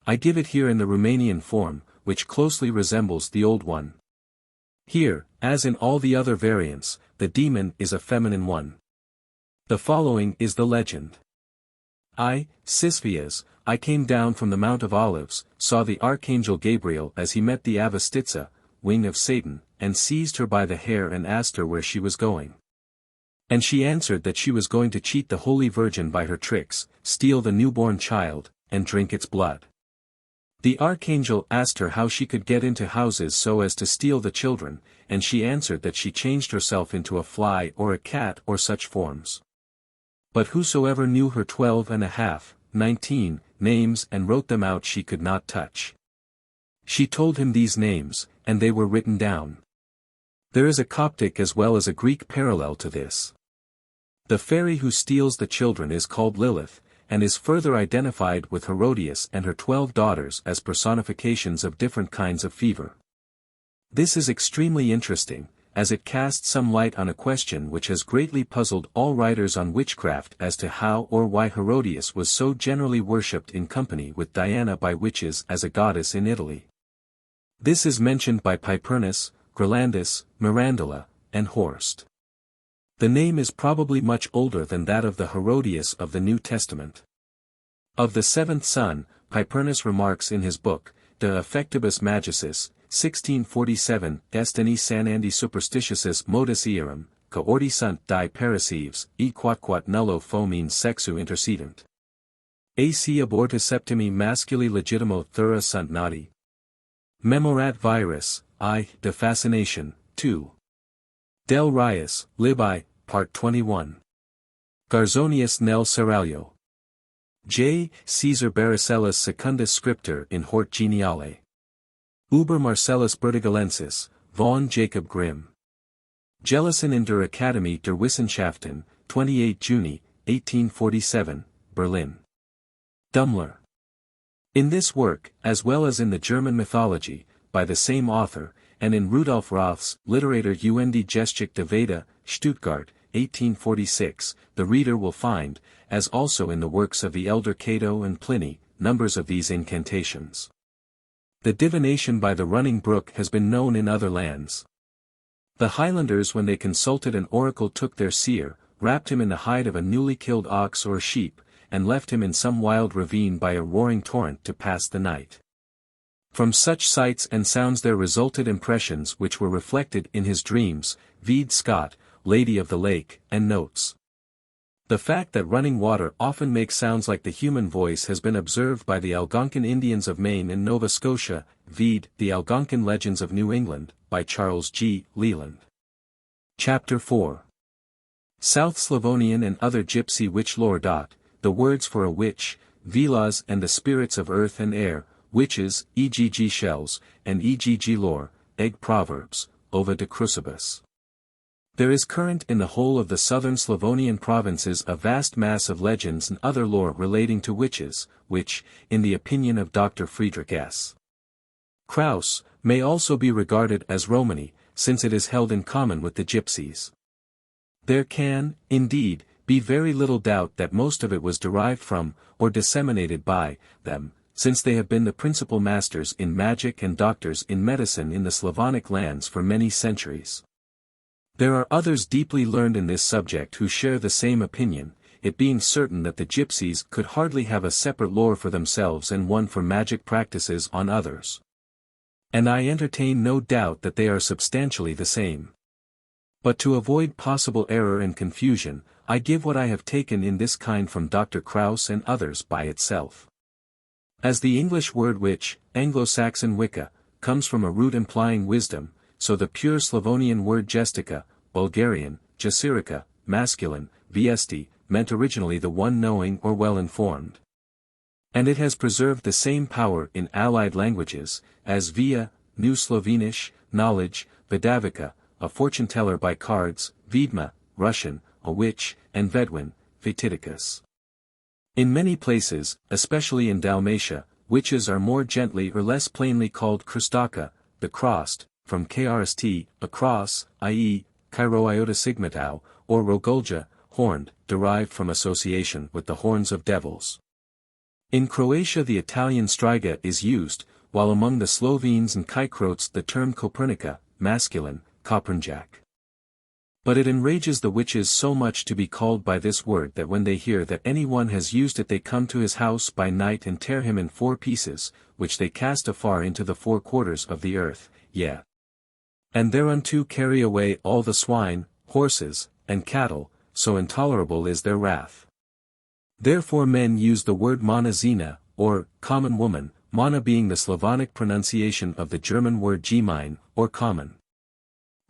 I give it here in the Romanian form, which closely resembles the old one. Here, as in all the other variants, the demon is a feminine one. The following is the legend. I, Sisphias, I came down from the Mount of Olives, saw the archangel Gabriel as he met the Avastitsa, wing of Satan, and seized her by the hair and asked her where she was going. And she answered that she was going to cheat the Holy Virgin by her tricks, steal the newborn child, and drink its blood. The archangel asked her how she could get into houses so as to steal the children, and she answered that she changed herself into a fly or a cat or such forms. But whosoever knew her 12.5, 19, names and wrote them out she could not touch. She told him these names, and they were written down. There is a Coptic as well as a Greek parallel to this. The fairy who steals the children is called Lilith, and is further identified with Herodias and her 12 daughters as personifications of different kinds of fever. This is extremely interesting, as it casts some light on a question which has greatly puzzled all writers on witchcraft as to how or why Herodias was so generally worshipped in company with Diana by witches as a goddess in Italy. This is mentioned by Pipernus, Grolandus, Mirandola, and Horst. The name is probably much older than that of the Herodias of the New Testament. Of the seventh son, Pipernus remarks in his book, De Effectibus Magicis, 1647, Destini sanandi superstitiosus modus earum, ca ordi sunt die pericives, e quatquat nullo fomin sexu intercedunt. Ac aborta septimi masculi legitimo thura sunt nati. Memorat virus, I, de fascination, 2. Del Rius, Lib I, Part 21. Garzonius nel Seraglio. J. Caesar Baracellus secundus scriptor in hort geniale. Uber Marcellus Bertigalensis, von Jacob Grimm. Gelesen in der Akademie der Wissenschaften, 28 Juni, 1847, Berlin. Dummler. In this work, as well as in the German mythology, by the same author, and in Rudolf Roth's Literatur und Geschichte der Veda, Stuttgart, 1846, the reader will find, as also in the works of the elder Cato and Pliny, numbers of these incantations. The divination by the running brook has been known in other lands. The Highlanders, when they consulted an oracle, took their seer, wrapped him in the hide of a newly killed ox or sheep, and left him in some wild ravine by a roaring torrent to pass the night. From such sights and sounds there resulted impressions which were reflected in his dreams, vide Scott, Lady of the Lake, and notes. The fact that running water often makes sounds like the human voice has been observed by the Algonquin Indians of Maine and Nova Scotia, vide The Algonquin Legends of New England, by Charles G. Leland. Chapter IV. South Slavonian and other Gypsy witch lore. The words for a witch, vilas, and the spirits of earth and air, witches, egg shells, and egg lore, egg proverbs, ova de crucibus. There is current in the whole of the southern Slavonian provinces a vast mass of legends and other lore relating to witches, which, in the opinion of Dr. Friedrich S. Krauss, may also be regarded as Romani, since it is held in common with the Gypsies. There can, indeed, be very little doubt that most of it was derived from, or disseminated by, them, since they have been the principal masters in magic and doctors in medicine in the Slavonic lands for many centuries. There are others deeply learned in this subject who share the same opinion, it being certain that the Gypsies could hardly have a separate lore for themselves and one for magic practices on others. And I entertain no doubt that they are substantially the same. But to avoid possible error and confusion, I give what I have taken in this kind from Dr. Krauss and others by itself. As the English word witch, Anglo-Saxon Wicca, comes from a root implying wisdom, so the pure Slavonian word gestica, Bulgarian, jasirica, masculine, viesti, meant originally the one knowing or well-informed. And it has preserved the same power in allied languages, as via, New Slovenish, knowledge, Vidavica, a fortune-teller by cards, Vidma, Russian, a witch, and Vedwin, Fetidicus. In many places, especially in Dalmatia, witches are more gently or less plainly called Kristaka, the crossed, from krst, a cross, i.e., Chiroiota sigmatau, or Rogulja, horned, derived from association with the horns of devils. In Croatia the Italian striga is used, while among the Slovenes and Kykriots the term Kopernika, masculine, Kopernjak. But it enrages the witches so much to be called by this word that when they hear that any one has used it they come to his house by night and tear him in 4 pieces, which they cast afar into the 4 quarters of the earth, yea. And thereunto carry away all the swine, horses, and cattle, so intolerable is their wrath. Therefore men use the word Monazina, or, common woman, Mana being the Slavonic pronunciation of the German word Gemein, or common.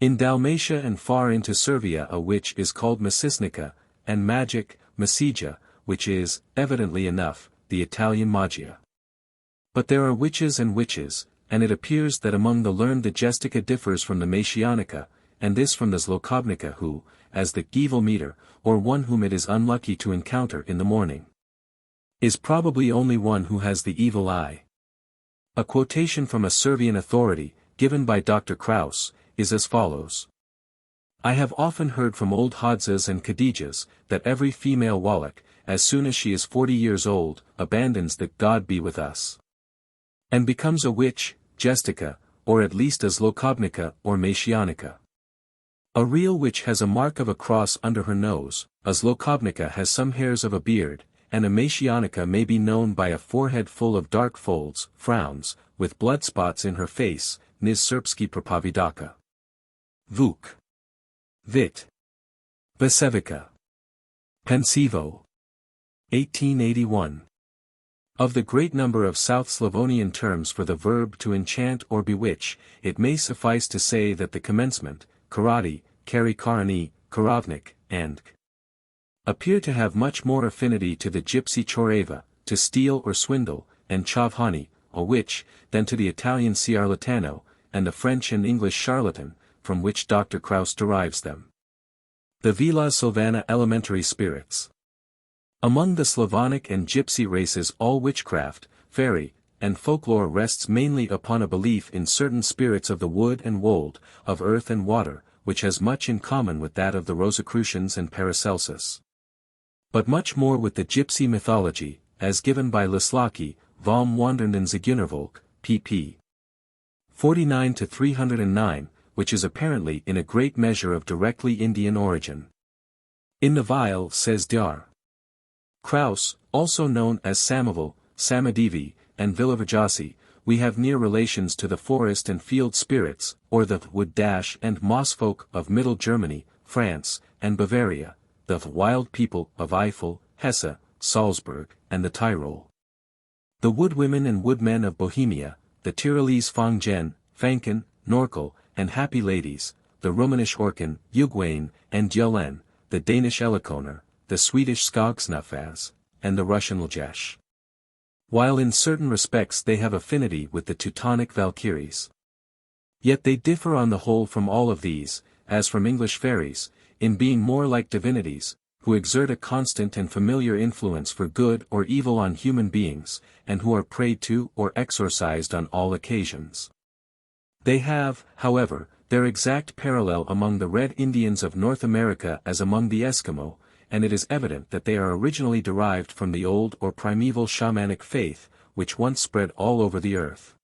In Dalmatia and far into Servia a witch is called Masisnica, and magic, Masija, which is, evidently enough, the Italian magia. But there are witches and witches, and it appears that among the learned the Gestica differs from the Matianica, and this from the Zlokobnika who, as the evil meter, or one whom it is unlucky to encounter in the morning, is probably only one who has the evil eye. A quotation from a Servian authority, given by Dr. Krauss, is as follows. I have often heard from old Hadzas and Khadijas, that every female Wallach, as soon as she is 40 years old, abandons the God be with us, and becomes a witch, Gestica, or at least a zlokobnica or matianica. A real witch has a mark of a cross under her nose, a zlokobnica has some hairs of a beard, and a matianica may be known by a forehead full of dark folds, frowns, with blood spots in her face, niz serbski propovidaka. Vuk. Vit. Vesevica. Pensivo. 1881. Of the great number of South Slavonian terms for the verb to enchant or bewitch, it may suffice to say that the commencement, karate, kari karani, karavnik, and k, appear to have much more affinity to the gypsy choreva, to steal or swindle, and chavhani, a witch, than to the Italian ciarlatano, and the French and English charlatan, from which Dr. Krauss derives them. The Vila Silvana elementary spirits. Among the Slavonic and Gypsy races all witchcraft, fairy, and folklore rests mainly upon a belief in certain spirits of the wood and wold, of earth and water, which has much in common with that of the Rosicrucians and Paracelsus. But much more with the Gypsy mythology, as given by Lislaki, Vom Wandernden Zigeunervolk, pp. 49-309, which is apparently in a great measure of directly Indian origin. In the Vile, says Dr. Krauss, also known as Samoval, Samadevi, and Villavajasi, we have near relations to the forest and field spirits, or the wood and moss folk of Middle Germany, France, and Bavaria, the wild people of Eifel, Hesse, Salzburg, and the Tyrol. The woodwomen and woodmen of Bohemia, the Tyrolese Fanggen, Fanken, Norkel, and happy ladies, the Romanish Orkan, Ugwain, and Djulen, the Danish Elikoner, the Swedish Skogsnafas, and the Russian Ljesh. While in certain respects they have affinity with the Teutonic Valkyries. Yet they differ on the whole from all of these, as from English fairies, in being more like divinities, who exert a constant and familiar influence for good or evil on human beings, and who are prayed to or exorcised on all occasions. They have, however, their exact parallel among the Red Indians of North America as among the Eskimo, and it is evident that they are originally derived from the old or primeval shamanic faith, which once spread all over the earth.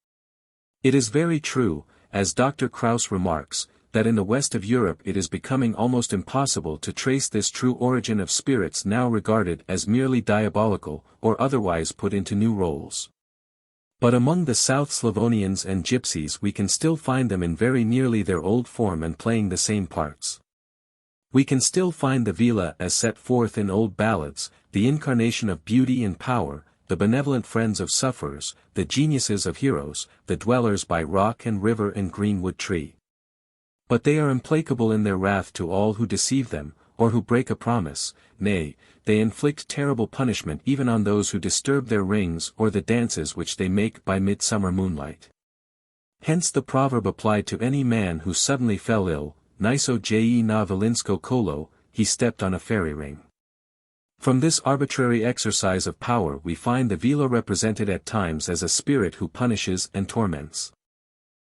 It is very true, as Dr. Krauss remarks, that in the west of Europe it is becoming almost impossible to trace this true origin of spirits now regarded as merely diabolical, or otherwise put into new roles. But among the South Slavonians and Gypsies we can still find them in very nearly their old form and playing the same parts. We can still find the Vila as set forth in old ballads, the incarnation of beauty and power, the benevolent friends of sufferers, the geniuses of heroes, the dwellers by rock and river and greenwood tree. But they are implacable in their wrath to all who deceive them, or who break a promise, nay, they inflict terrible punishment even on those who disturb their rings or the dances which they make by midsummer moonlight. Hence the proverb applied to any man who suddenly fell ill, Niso je na Velinsko kolo, he stepped on a fairy ring. From this arbitrary exercise of power we find the Vila represented at times as a spirit who punishes and torments.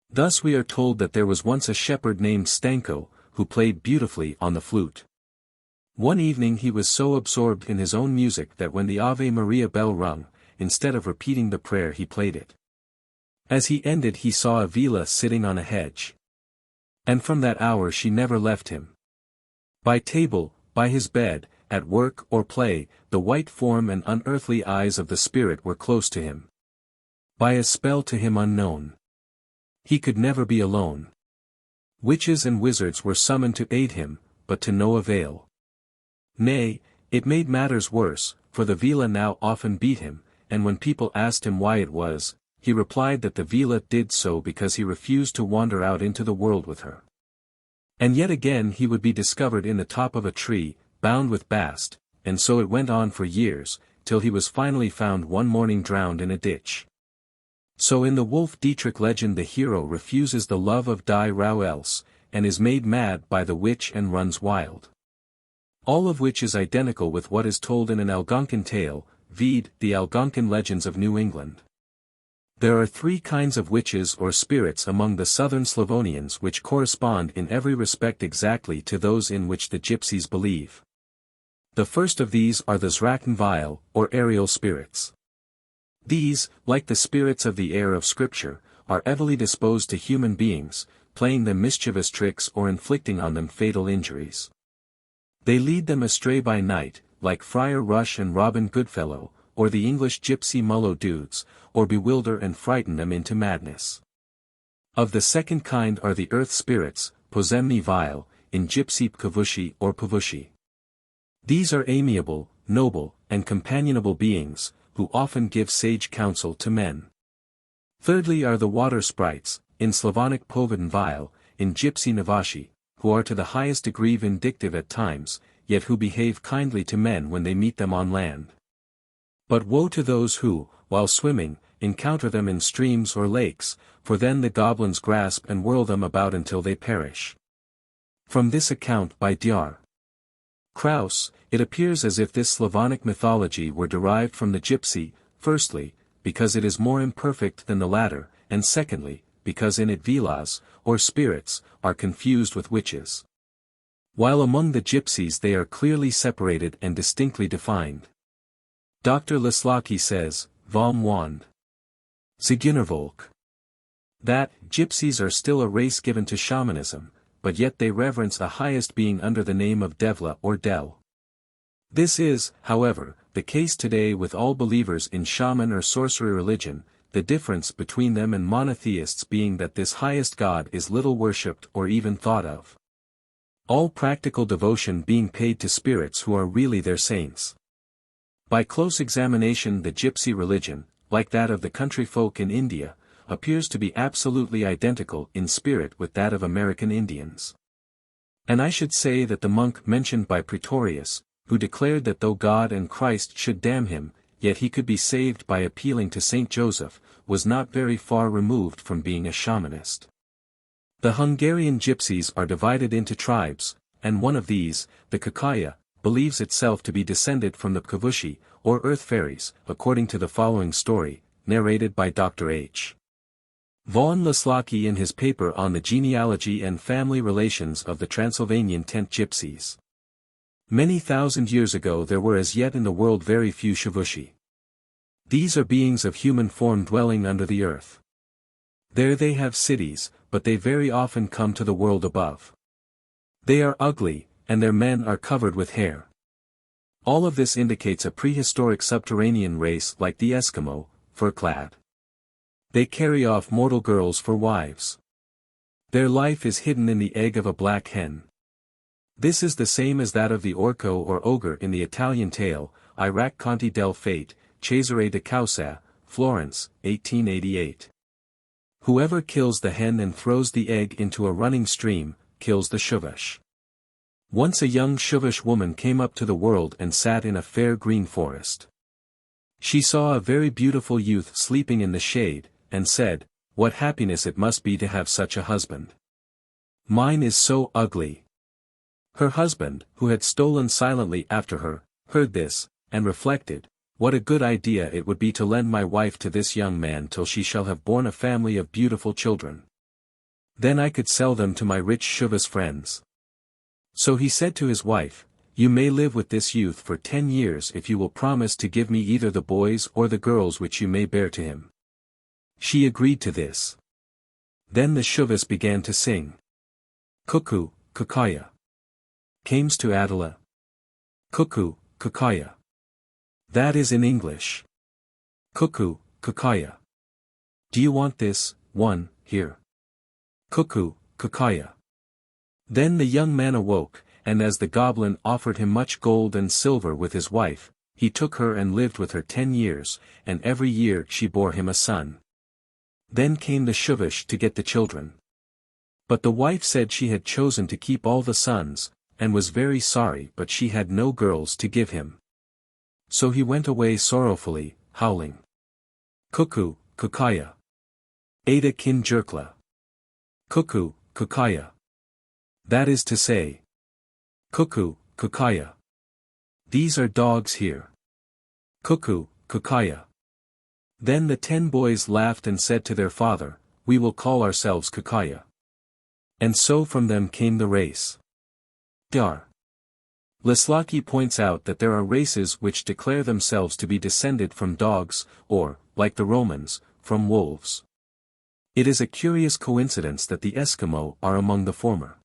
Thus we are told that there was once a shepherd named Stanko, who played beautifully on the flute. One evening he was so absorbed in his own music that when the Ave Maria bell rung, instead of repeating the prayer he played it. As he ended he saw a Vila sitting on a hedge. And from that hour she never left him. By table, by his bed, at work or play, the white form and unearthly eyes of the spirit were close to him. By a spell to him unknown. He could never be alone. Witches and wizards were summoned to aid him, but to no avail. Nay, it made matters worse, for the Vila now often beat him, and when people asked him why it was, he replied that the Vila did so because he refused to wander out into the world with her. And yet again he would be discovered in the top of a tree, bound with bast, and so it went on for years, till he was finally found one morning drowned in a ditch. So in the Wolf Dietrich legend the hero refuses the love of Die Rau else, and is made mad by the witch and runs wild. All of which is identical with what is told in an Algonquin tale, vide the Algonquin Legends of New England. There are three kinds of witches or spirits among the southern Slavonians which correspond in every respect exactly to those in which the Gypsies believe. The first of these are the Zrakenvile, or aerial spirits. These, like the spirits of the air of Scripture, are evilly disposed to human beings, playing them mischievous tricks or inflicting on them fatal injuries. They lead them astray by night, like Friar Rush and Robin Goodfellow, or the English gypsy Mullo Dudes, or bewilder and frighten them into madness. Of the second kind are the earth spirits, pozemni vile, in gypsy pkavushi or pavushi. These are amiable, noble, and companionable beings, who often give sage counsel to men. Thirdly are the water sprites, in Slavonic poveden vile, in gypsy navashi, who are to the highest degree vindictive at times, yet who behave kindly to men when they meet them on land. But woe to those who, while swimming, encounter them in streams or lakes, for then the goblins grasp and whirl them about until they perish. From this account by Dr. Kraus, it appears as if this Slavonic mythology were derived from the gypsy, firstly, because it is more imperfect than the latter, and secondly, because in it vilas, or spirits, are confused with witches. While among the gypsies they are clearly separated and distinctly defined. Dr. Lislaki says, Vom Wand. Zigeunervolk. That, gypsies are still a race given to shamanism, but yet they reverence the highest being under the name of Devla or Del. This is, however, the case today with all believers in shaman or sorcery religion, the difference between them and monotheists being that this highest god is little worshipped or even thought of. All practical devotion being paid to spirits who are really their saints. By close examination the gypsy religion, like that of the country folk in India, appears to be absolutely identical in spirit with that of American Indians. And I should say that the monk mentioned by Pretorius, who declared that though God and Christ should damn him, yet he could be saved by appealing to Saint Joseph, was not very far removed from being a shamanist. The Hungarian gypsies are divided into tribes, and one of these, the Kakaya, believes itself to be descended from the Pkavushi, or earth fairies, according to the following story, narrated by Dr. H. Von Lislaki in his paper on the genealogy and family relations of the Transylvanian tent gypsies. Many thousand years ago there were as yet in the world very few Shavushi. These are beings of human form dwelling under the earth. There they have cities, but they very often come to the world above. They are ugly, and their men are covered with hair. All of this indicates a prehistoric subterranean race like the Eskimo, fur-clad. They carry off mortal girls for wives. Their life is hidden in the egg of a black hen. This is the same as that of the orco or ogre in the Italian tale, I racconti del Fate, Cesare de Causa, Florence, 1888. Whoever kills the hen and throws the egg into a running stream, kills the Shuvash. Once a young Shuvash woman came up to the world and sat in a fair green forest. She saw a very beautiful youth sleeping in the shade, and said, "What happiness it must be to have such a husband. Mine is so ugly." Her husband, who had stolen silently after her, heard this, and reflected, "What a good idea it would be to lend my wife to this young man till she shall have borne a family of beautiful children. Then I could sell them to my rich Shuva's friends." So he said to his wife, "You may live with this youth for 10 years if you will promise to give me either the boys or the girls which you may bear to him." She agreed to this. Then the Shuvas began to sing. Cuckoo, Kakaya. Cames to Adela. Cuckoo, Kakaya. That is in English. Cuckoo, Kakaya. Do you want this, one, here? Cuckoo, Kakaya. Then the young man awoke, and as the goblin offered him much gold and silver with his wife, he took her and lived with her 10 years, and every year she bore him a son. Then came the Shuvash to get the children. But the wife said she had chosen to keep all the sons, and was very sorry but she had no girls to give him. So he went away sorrowfully, howling. Cuckoo, Kakaya. Ada kin jerkla. Cuckoo, Kakaya. That is to say. Cuckoo, Kakaya. These are dogs here. Cuckoo, Kakaya. Then the 10 boys laughed and said to their father, "We will call ourselves Kakaya." And so from them came the race. Dar. Lislaki points out that there are races which declare themselves to be descended from dogs, or, like the Romans, from wolves. It is a curious coincidence that the Eskimo are among the former.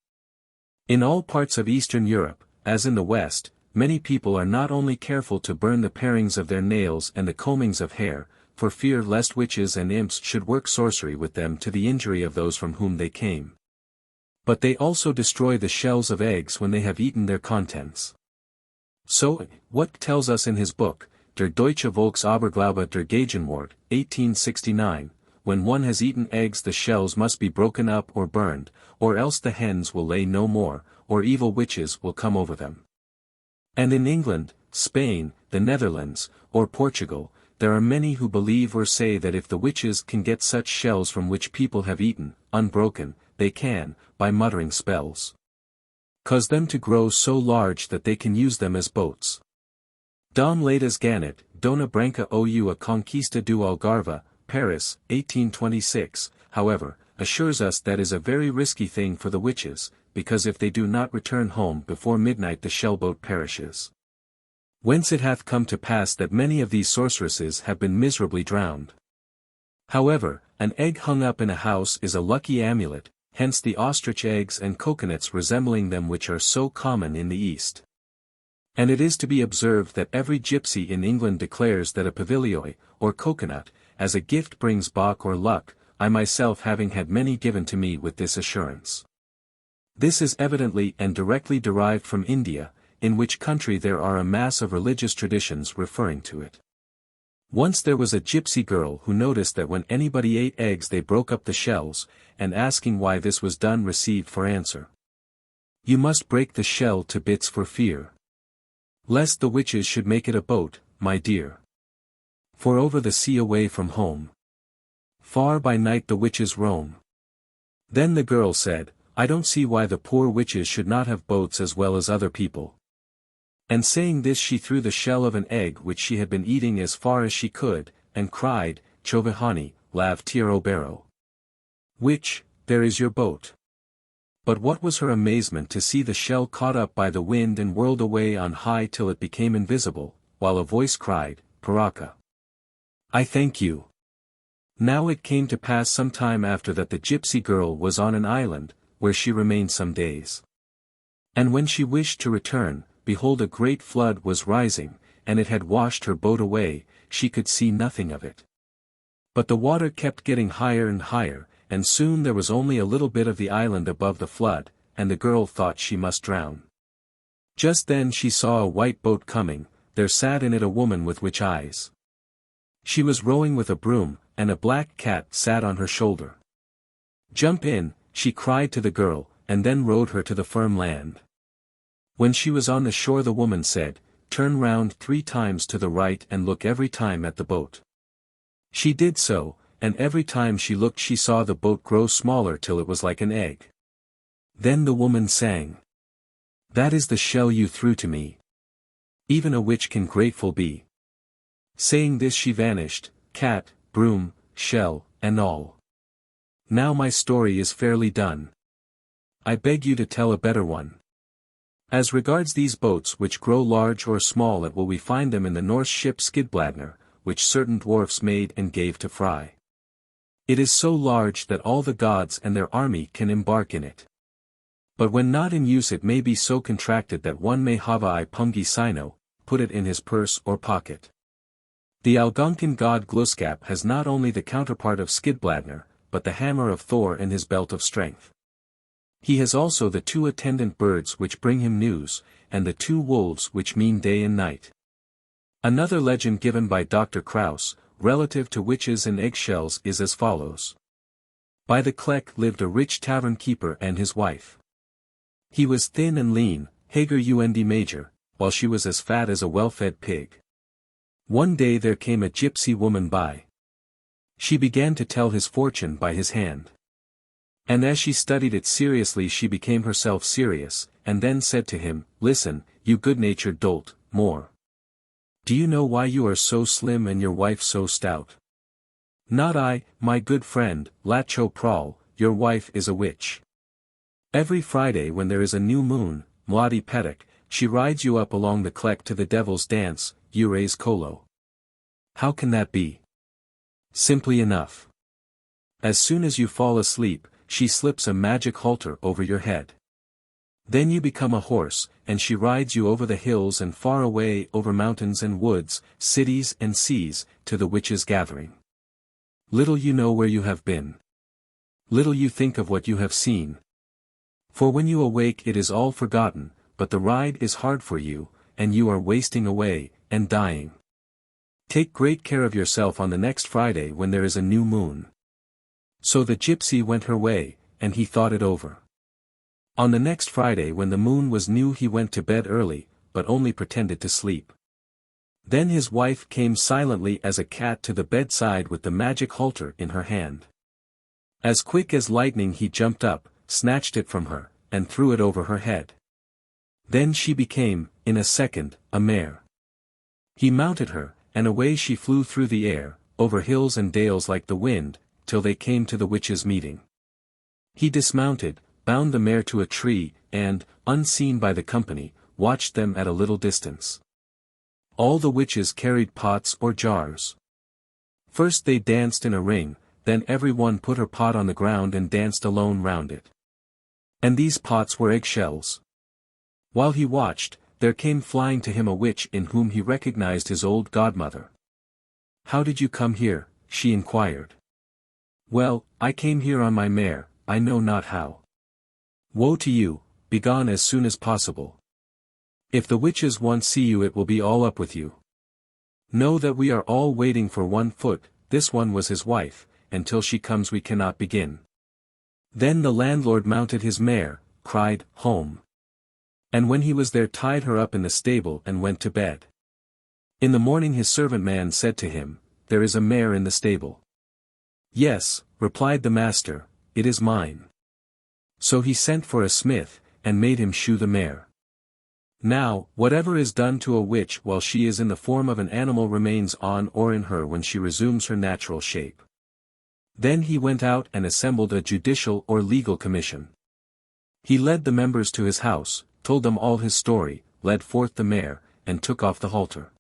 In all parts of Eastern Europe, as in the West, many people are not only careful to burn the parings of their nails and the combings of hair, for fear lest witches and imps should work sorcery with them to the injury of those from whom they came. But they also destroy the shells of eggs when they have eaten their contents. So, what tells us in his book, Der Deutsche Volksaberglaube der Gegenwart, 1869, when one has eaten eggs the shells must be broken up or burned, or else the hens will lay no more, or evil witches will come over them. And in England, Spain, the Netherlands, or Portugal, there are many who believe or say that if the witches can get such shells from which people have eaten, unbroken, they can, by muttering spells, cause them to grow so large that they can use them as boats. Dom Ladas Ganet, Dona Branca ou a Conquista do Algarve, Paris, 1826, however, assures us that is a very risky thing for the witches, because if they do not return home before midnight the shellboat perishes. Whence it hath come to pass that many of these sorceresses have been miserably drowned. However, an egg hung up in a house is a lucky amulet, hence the ostrich eggs and coconuts resembling them which are so common in the East. And it is to be observed that every gypsy in England declares that a pavilioi, or coconut, as a gift brings bach or luck, I myself having had many given to me with this assurance. This is evidently and directly derived from India, in which country there are a mass of religious traditions referring to it. Once there was a gypsy girl who noticed that when anybody ate eggs they broke up the shells, and asking why this was done received for answer, "You must break the shell to bits for fear lest the witches should make it a boat, my dear. For over the sea away from home, far by night the witches roam." Then the girl said, "I don't see why the poor witches should not have boats as well as other people." And saying this she threw the shell of an egg which she had been eating as far as she could, and cried, "Chovihani, lav tiro baro," which, there is your boat. But what was her amazement to see the shell caught up by the wind and whirled away on high till it became invisible, while a voice cried, "Paraka, I thank you." Now it came to pass some time after that the gypsy girl was on an island, where she remained some days. And when she wished to return, behold a great flood was rising, and it had washed her boat away, she could see nothing of it. But the water kept getting higher and higher, and soon there was only a little bit of the island above the flood, and the girl thought she must drown. Just then she saw a white boat coming, there sat in it a woman with witch eyes. She was rowing with a broom, and a black cat sat on her shoulder. "Jump in," she cried to the girl, and then rowed her to the firm land. When she was on the shore the woman said, "Turn round 3 times to the right and look every time at the boat." She did so, and every time she looked she saw the boat grow smaller till it was like an egg. Then the woman sang, "That is the shell you threw to me. Even a witch can grateful be." Saying this she vanished, cat, broom, shell, and all. Now my story is fairly done. I beg you to tell a better one. As regards these boats which grow large or small at will we find them in the Norse ship Skidbladner, which certain dwarfs made and gave to Fry. It is so large that all the gods and their army can embark in it. But when not in use it may be so contracted that one may hava I pungi sino, put it in his purse or pocket. The Algonquin god Gluskap has not only the counterpart of Skidbladner, but the hammer of Thor and his belt of strength. He has also the 2 attendant birds which bring him news, and the 2 wolves which mean day and night. Another legend given by Dr. Krauss, relative to witches and eggshells is as follows. By the Kleck lived a rich tavern keeper and his wife. He was thin and lean, Hager und Major, while she was as fat as a well-fed pig. One day there came a gypsy woman by. She began to tell his fortune by his hand. And as she studied it seriously she became herself serious, and then said to him, "Listen, you good-natured dolt, more. Do you know why you are so slim and your wife so stout?" "Not I, my good friend, Lacho Prawl, your wife is a witch. Every Friday when there is a new moon, Mladi Petak, she rides you up along the Kleck to the devil's dance, Ures Kolo." "How can that be?" "Simply enough. As soon as you fall asleep, she slips a magic halter over your head. Then you become a horse, and she rides you over the hills and far away over mountains and woods, cities and seas, to the witches' gathering. Little you know where you have been. Little you think of what you have seen. For when you awake it is all forgotten, but the ride is hard for you, and you are wasting away, and dying. Take great care of yourself on the next Friday when there is a new moon. So the gypsy went her way, and he thought it over. On the next Friday when the moon was new he went to bed early, but only pretended to sleep. Then his wife came silently as a cat to the bedside with the magic halter in her hand. As quick as lightning he jumped up, snatched it from her, and threw it over her head. Then she became, in a second, a mare. He mounted her, and away she flew through the air, over hills and dales like the wind, till they came to the witches' meeting. He dismounted, bound the mare to a tree, and, unseen by the company, watched them at a little distance. All the witches carried pots or jars. First they danced in a ring, then every one put her pot on the ground and danced alone round it. And these pots were eggshells. While he watched, there came flying to him a witch in whom he recognized his old godmother. "How did you come here?" she inquired. "Well, I came here on my mare, I know not how." "Woe to you, begone as soon as possible. If the witches once see you it will be all up with you. Know that we are all waiting for 1 foot, this one was his wife, and till she comes we cannot begin." Then the landlord mounted his mare, cried, "Home!" And when he was there tied her up in the stable and went to bed. In the morning his servant man said to him, "There is a mare in the stable." "Yes," replied the master, "it is mine." So he sent for a smith, and made him shoe the mare. Now, whatever is done to a witch while she is in the form of an animal remains on or in her when she resumes her natural shape. Then he went out and assembled a judicial or legal commission. He led the members to his house, told them all his story, led forth the mare, and took off the halter.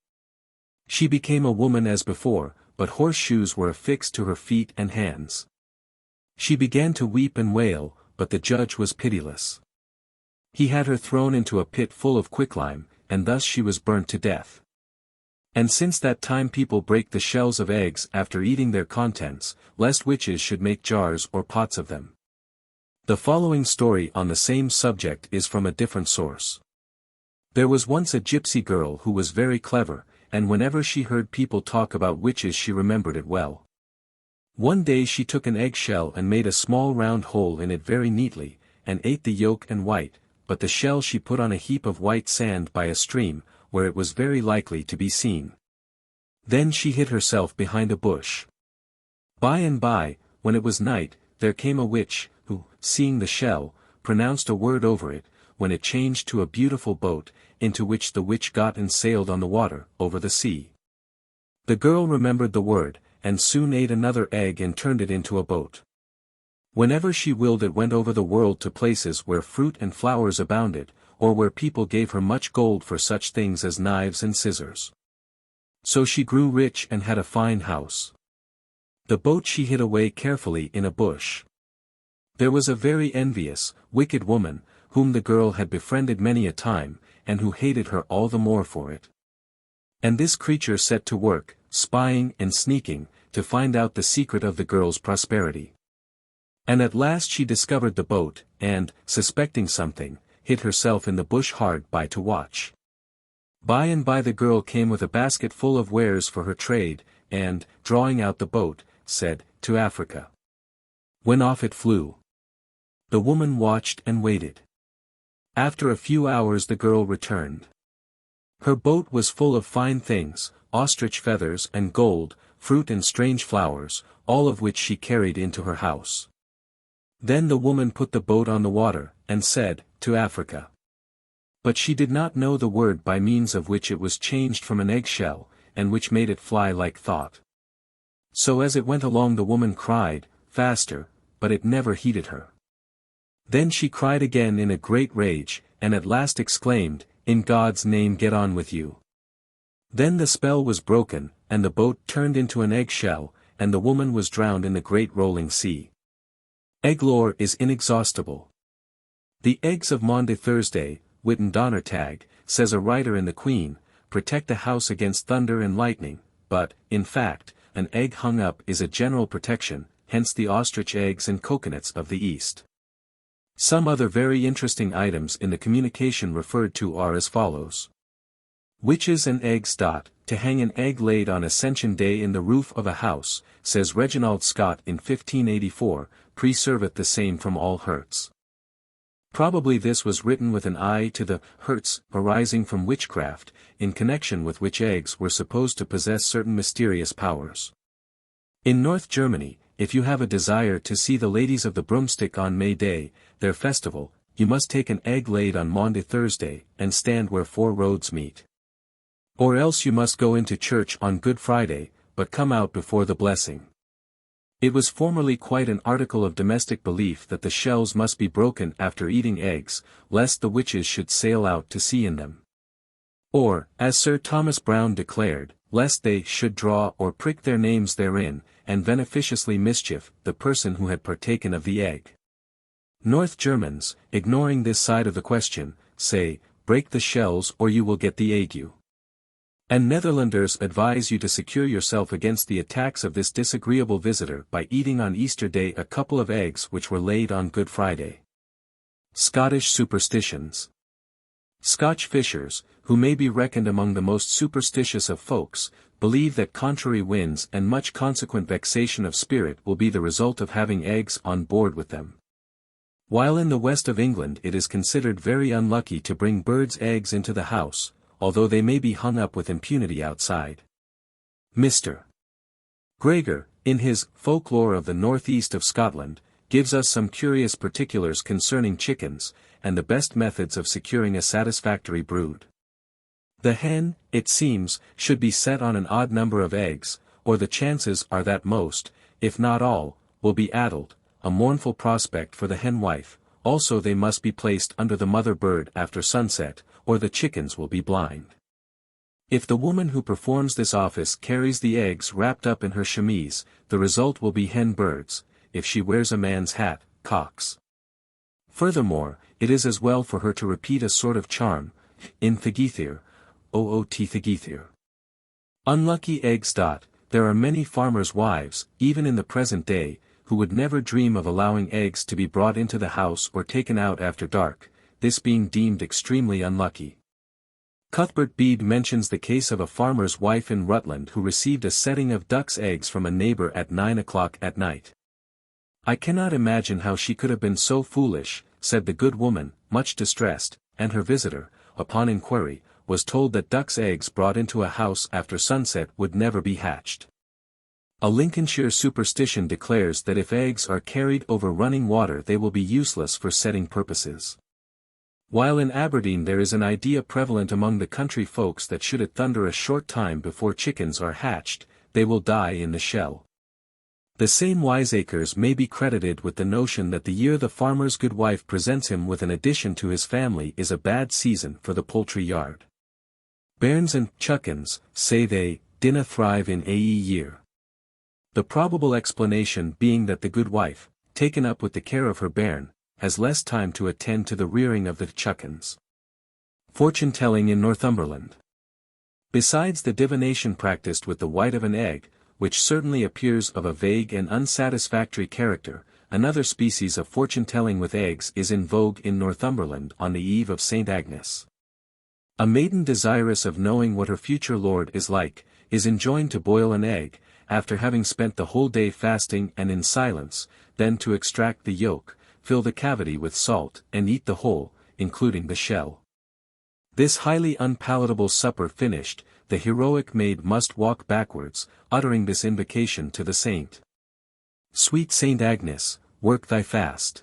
She became a woman as before, but horseshoes were affixed to her feet and hands. She began to weep and wail, but the judge was pitiless. He had her thrown into a pit full of quicklime, and thus she was burnt to death. And since that time people break the shells of eggs after eating their contents, lest witches should make jars or pots of them. The following story on the same subject is from a different source. There was once a gypsy girl who was very clever, and whenever she heard people talk about witches she remembered it well. One day she took an eggshell and made a small round hole in it very neatly, and ate the yolk and white, but the shell she put on a heap of white sand by a stream, where it was very likely to be seen. Then she hid herself behind a bush. By and by, when it was night, there came a witch, who, seeing the shell, pronounced a word over it, when it changed to a beautiful boat, into which the witch got and sailed on the water, over the sea. The girl remembered the word, and soon ate another egg and turned it into a boat. Whenever she willed it went over the world to places where fruit and flowers abounded, or where people gave her much gold for such things as knives and scissors. So she grew rich and had a fine house. The boat she hid away carefully in a bush. There was a very envious, wicked woman, whom the girl had befriended many a time, and who hated her all the more for it. And this creature set to work, spying and sneaking, to find out the secret of the girl's prosperity. And at last she discovered the boat, and, suspecting something, hid herself in the bush hard by to watch. By and by the girl came with a basket full of wares for her trade, and, drawing out the boat, said, "To Africa." When off it flew. The woman watched and waited. After a few hours the girl returned. Her boat was full of fine things, ostrich feathers and gold, fruit and strange flowers, all of which she carried into her house. Then the woman put the boat on the water, and said, "To Africa." But she did not know the word by means of which it was changed from an eggshell, and which made it fly like thought. So as it went along the woman cried, "Faster," but it never heeded her. Then she cried again in a great rage, and at last exclaimed, "In God's name get on with you." Then the spell was broken, and the boat turned into an eggshell, and the woman was drowned in the great rolling sea. Egg lore is inexhaustible. The eggs of Maundy Thursday, Witten Donnertag, says a writer in the Queen, protect the house against thunder and lightning, but, in fact, an egg hung up is a general protection, hence the ostrich eggs and coconuts of the East. Some other very interesting items in the communication referred to are as follows. Witches and eggs. To hang an egg laid on Ascension Day in the roof of a house, says Reginald Scott in 1584, preserveth the same from all hurts. Probably this was written with an eye to the hurts arising from witchcraft, in connection with which eggs were supposed to possess certain mysterious powers. In North Germany, if you have a desire to see the ladies of the broomstick on May Day, their festival, you must take an egg laid on Maundy Thursday, and stand where four roads meet. Or else you must go into church on Good Friday, but come out before the blessing. It was formerly quite an article of domestic belief that the shells must be broken after eating eggs, lest the witches should sail out to sea in them. Or, as Sir Thomas Browne declared, lest they should draw or prick their names therein, and beneficiously mischief the person who had partaken of the egg. North Germans, ignoring this side of the question, say, break the shells or you will get the ague. And Netherlanders advise you to secure yourself against the attacks of this disagreeable visitor by eating on Easter Day a couple of eggs which were laid on Good Friday. Scottish superstitions. Scotch fishers, who may be reckoned among the most superstitious of folks, believe that contrary winds and much consequent vexation of spirit will be the result of having eggs on board with them. While in the west of England it is considered very unlucky to bring birds' eggs into the house, although they may be hung up with impunity outside. Mr. Gregor, in his Folklore of the Northeast of Scotland, gives us some curious particulars concerning chickens, and the best methods of securing a satisfactory brood. The hen, it seems, should be set on an odd number of eggs, or the chances are that most, if not all, will be addled, a mournful prospect for the hen wife. Also they must be placed under the mother bird after sunset, or the chickens will be blind. If the woman who performs this office carries the eggs wrapped up in her chemise, the result will be hen birds, if she wears a man's hat, cocks. Furthermore, it is as well for her to repeat a sort of charm, in Thagithir, oot Thagithir. Unlucky eggs. There are many farmers' wives, even in the present day, who would never dream of allowing eggs to be brought into the house or taken out after dark, this being deemed extremely unlucky. Cuthbert Bede mentions the case of a farmer's wife in Rutland who received a setting of duck's eggs from a neighbor at 9 o'clock at night. I cannot imagine how she could have been so foolish, said the good woman, much distressed, and her visitor, upon inquiry, was told that duck's eggs brought into a house after sunset would never be hatched. A Lincolnshire superstition declares that if eggs are carried over running water they will be useless for setting purposes. While in Aberdeen there is an idea prevalent among the country folks that should it thunder a short time before chickens are hatched, they will die in the shell. The same wiseacres may be credited with the notion that the year the farmer's good wife presents him with an addition to his family is a bad season for the poultry yard. Bairns and chuckens, say they, dinna thrive in ae year. The probable explanation being that the good wife, taken up with the care of her bairn, has less time to attend to the rearing of the chuckens. Fortune-telling in Northumberland. Besides the divination practiced with the white of an egg, which certainly appears of a vague and unsatisfactory character, another species of fortune-telling with eggs is in vogue in Northumberland on the eve of St. Agnes. A maiden desirous of knowing what her future lord is like, is enjoined to boil an egg, after having spent the whole day fasting and in silence, then to extract the yolk, fill the cavity with salt, and eat the whole, including the shell. This highly unpalatable supper finished, the heroic maid must walk backwards, uttering this invocation to the saint. Sweet Saint Agnes, work thy fast.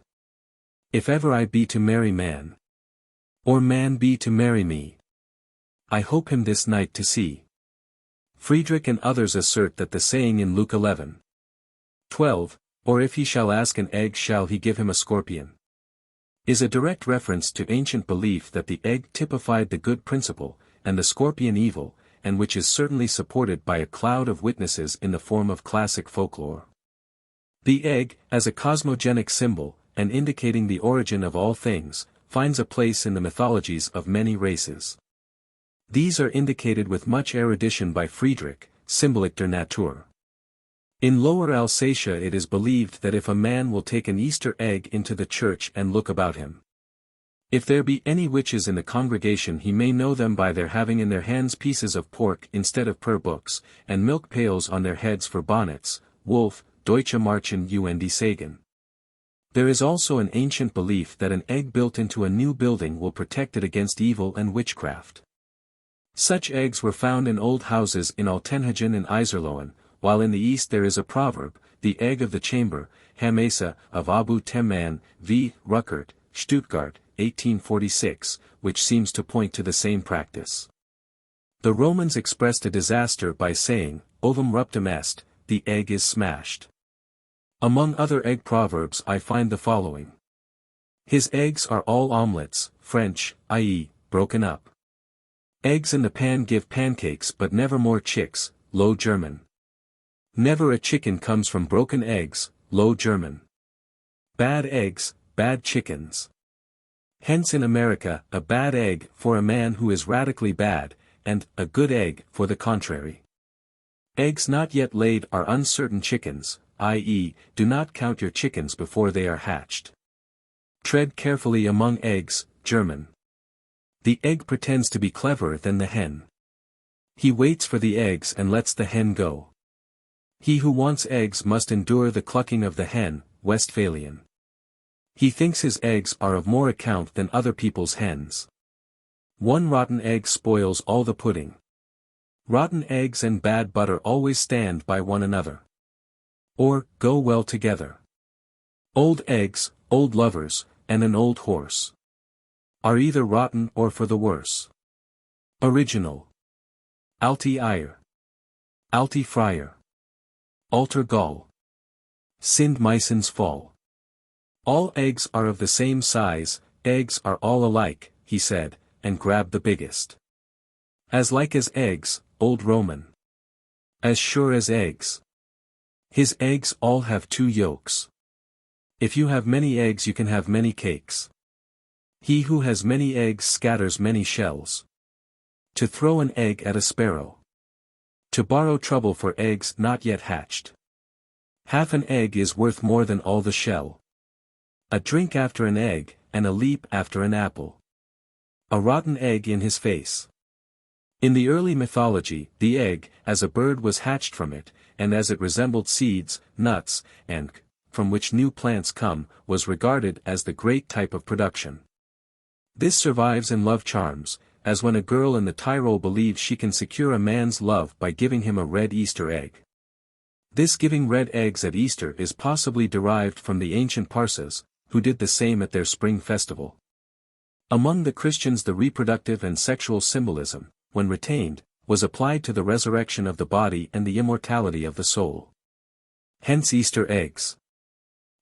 If ever I be to marry man, or man be to marry me, I hope him this night to see. Friedrich and others assert that the saying in Luke 11:12, or if he shall ask an egg shall he give him a scorpion, is a direct reference to ancient belief that the egg typified the good principle, and the scorpion evil, and which is certainly supported by a cloud of witnesses in the form of classic folklore. The egg, as a cosmogenic symbol, and indicating the origin of all things, finds a place in the mythologies of many races. These are indicated with much erudition by Friedrich, Symbolic der Natur. In Lower Alsatia it is believed that if a man will take an Easter egg into the church and look about him, if there be any witches in the congregation, he may know them by their having in their hands pieces of pork instead of prayer books, and milk pails on their heads for bonnets. Wolf, Deutsche Marchen und Sagen. There is also an ancient belief that an egg built into a new building will protect it against evil and witchcraft. Such eggs were found in old houses in Altenhagen and Iserlohn, while in the east there is a proverb, the egg of the chamber, Hamesa, of Abu Temman, v. Ruckert, Stuttgart, 1846, which seems to point to the same practice. The Romans expressed a disaster by saying, ovum ruptum est, the egg is smashed. Among other egg proverbs I find the following. His eggs are all omelets, French, i.e., broken up. Eggs in the pan give pancakes but never more chicks, Low German. Never a chicken comes from broken eggs, Low German. Bad eggs, bad chickens. Hence in America, a bad egg for a man who is radically bad, and a good egg for the contrary. Eggs not yet laid are uncertain chickens, i.e., do not count your chickens before they are hatched. Tread carefully among eggs, German. The egg pretends to be cleverer than the hen. He waits for the eggs and lets the hen go. He who wants eggs must endure the clucking of the hen, Westphalian. He thinks his eggs are of more account than other people's hens. One rotten egg spoils all the pudding. Rotten eggs and bad butter always stand by one another. Or, go well together. Old eggs, old lovers, and an old horse are either rotten or for the worse. Original. Alte Eier. Alte Freier. Alter Gall. Sind Meissens Fall. All eggs are of the same size, eggs are all alike, he said, and grabbed the biggest. As like as eggs, old Roman. As sure as eggs. His eggs all have 2 yolks. If you have many eggs you can have many cakes. He who has many eggs scatters many shells. To throw an egg at a sparrow. To borrow trouble for eggs not yet hatched. Half an egg is worth more than all the shell. A drink after an egg, and a leap after an apple. A rotten egg in his face. In the early mythology, the egg, as a bird was hatched from it, and as it resembled seeds, nuts, and, from which new plants come, was regarded as the great type of production. This survives in love charms, as when a girl in the Tyrol believes she can secure a man's love by giving him a red Easter egg. This giving red eggs at Easter is possibly derived from the ancient Parsas, who did the same at their spring festival. Among the Christians the reproductive and sexual symbolism, when retained, was applied to the resurrection of the body and the immortality of the soul. Hence Easter eggs.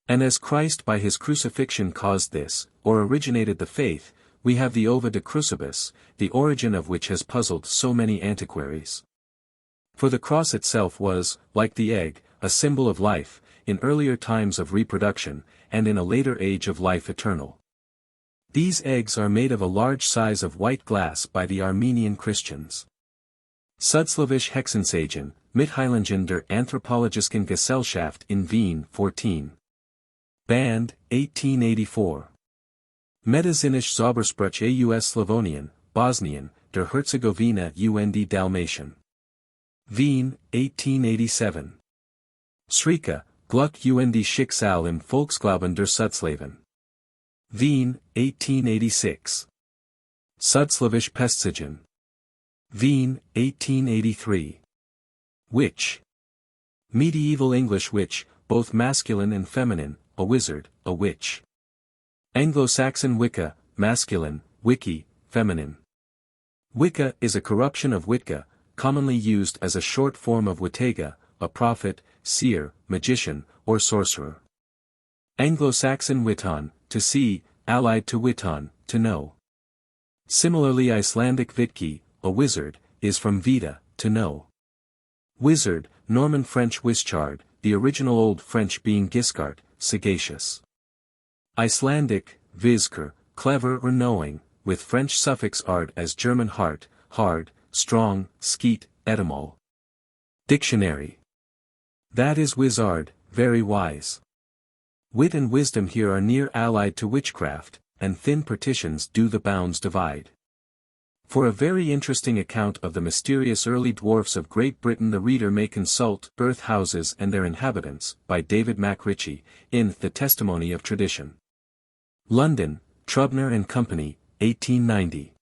And as Christ by his crucifixion caused this, or originated the faith, we have the ova de crucibus, the origin of which has puzzled so many antiquaries. For the cross itself was, like the egg, a symbol of life, in earlier times of reproduction, and in a later age of life eternal. These eggs are made of a large size of white glass by the Armenian Christians. Südslawisch Hexensagen, Mitteilungen der Anthropologischen Gesellschaft in Wien 14. Band, 1884. Medizinisch Zauberspruch aus Slawonien, Bosnien, der Herzegowina und Dalmatien. Wien, 1887. Srika, Gluck und Schicksal im Volksglauben der Südslawen. Wien, 1886. Südslawisch Pestsagen. Wien, 1883. Witch. Medieval English witch, both masculine and feminine, a wizard, a witch. Anglo-Saxon Wicca, masculine, wiki, feminine. Wicca is a corruption of Witka, commonly used as a short form of Wittega, a prophet, seer, magician, or sorcerer. Anglo-Saxon Witan, to see, allied to Witan, to know. Similarly Icelandic Vitki, a wizard, is from vita, to know. Wizard, Norman French wischard, the original Old French being giscard, sagacious. Icelandic, viskr, clever or knowing, with French suffix ard as German hart, hard, strong, skeet, etymol. Dictionary. That is wizard, very wise. Wit and wisdom here are near allied to witchcraft, and thin partitions do the bounds divide. For a very interesting account of the mysterious early dwarfs of Great Britain the reader may consult Earth Houses and Their Inhabitants, by David MacRitchie, in The Testimony of Tradition. London, Trubner and Company, 1890.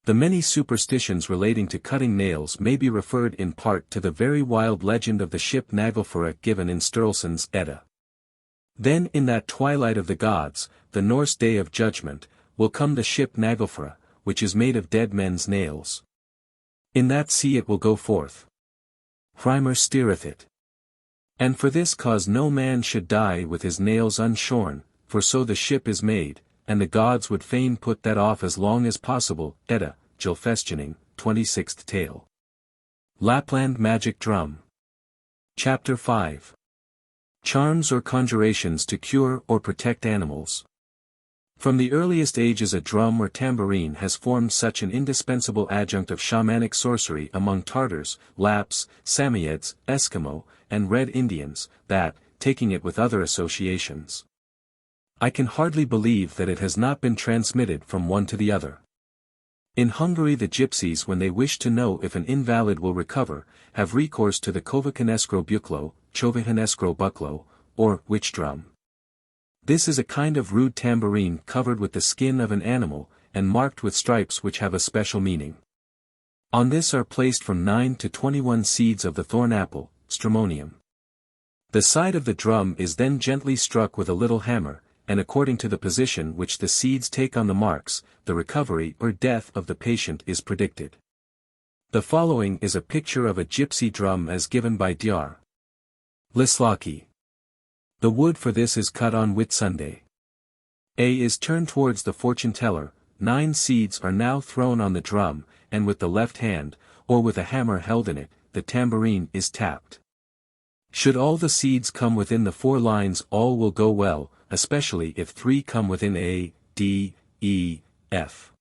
The many superstitions relating to cutting nails may be referred in part to the very wild legend of the ship Naglfara given in Sturluson's Edda. Then in that twilight of the gods, the Norse day of judgment, will come the ship Naglfara, which is made of dead men's nails. In that sea it will go forth. Hrymer steereth it. And for this cause no man should die with his nails unshorn, for so the ship is made, and the gods would fain put that off as long as possible. Edda, Gylfaginning, 26th tale. Lapland Magic Drum. Chapter 5. Charms or conjurations to cure or protect animals. From the earliest ages a drum or tambourine has formed such an indispensable adjunct of shamanic sorcery among Tartars, Lapps, Samoyeds, Eskimo, and Red Indians, that, taking it with other associations, I can hardly believe that it has not been transmitted from one to the other. In Hungary the Gypsies, when they wish to know if an invalid will recover, have recourse to the kovakaneskro buklo, chovahaneskro buklo, or witch drum. This is a kind of rude tambourine covered with the skin of an animal, and marked with stripes which have a special meaning. On this are placed from 9 to 21 seeds of the thorn apple, stramonium. The side of the drum is then gently struck with a little hammer, and according to the position which the seeds take on the marks, the recovery or death of the patient is predicted. The following is a picture of a gypsy drum as given by Dr. Lislaki. The wood for this is cut on Whitsunday. A is turned towards the fortune teller, 9 seeds are now thrown on the drum, and with the left hand, or with a hammer held in it, the tambourine is tapped. Should all the seeds come within the 4 lines all will go well, especially if 3 come within A, D, E, F.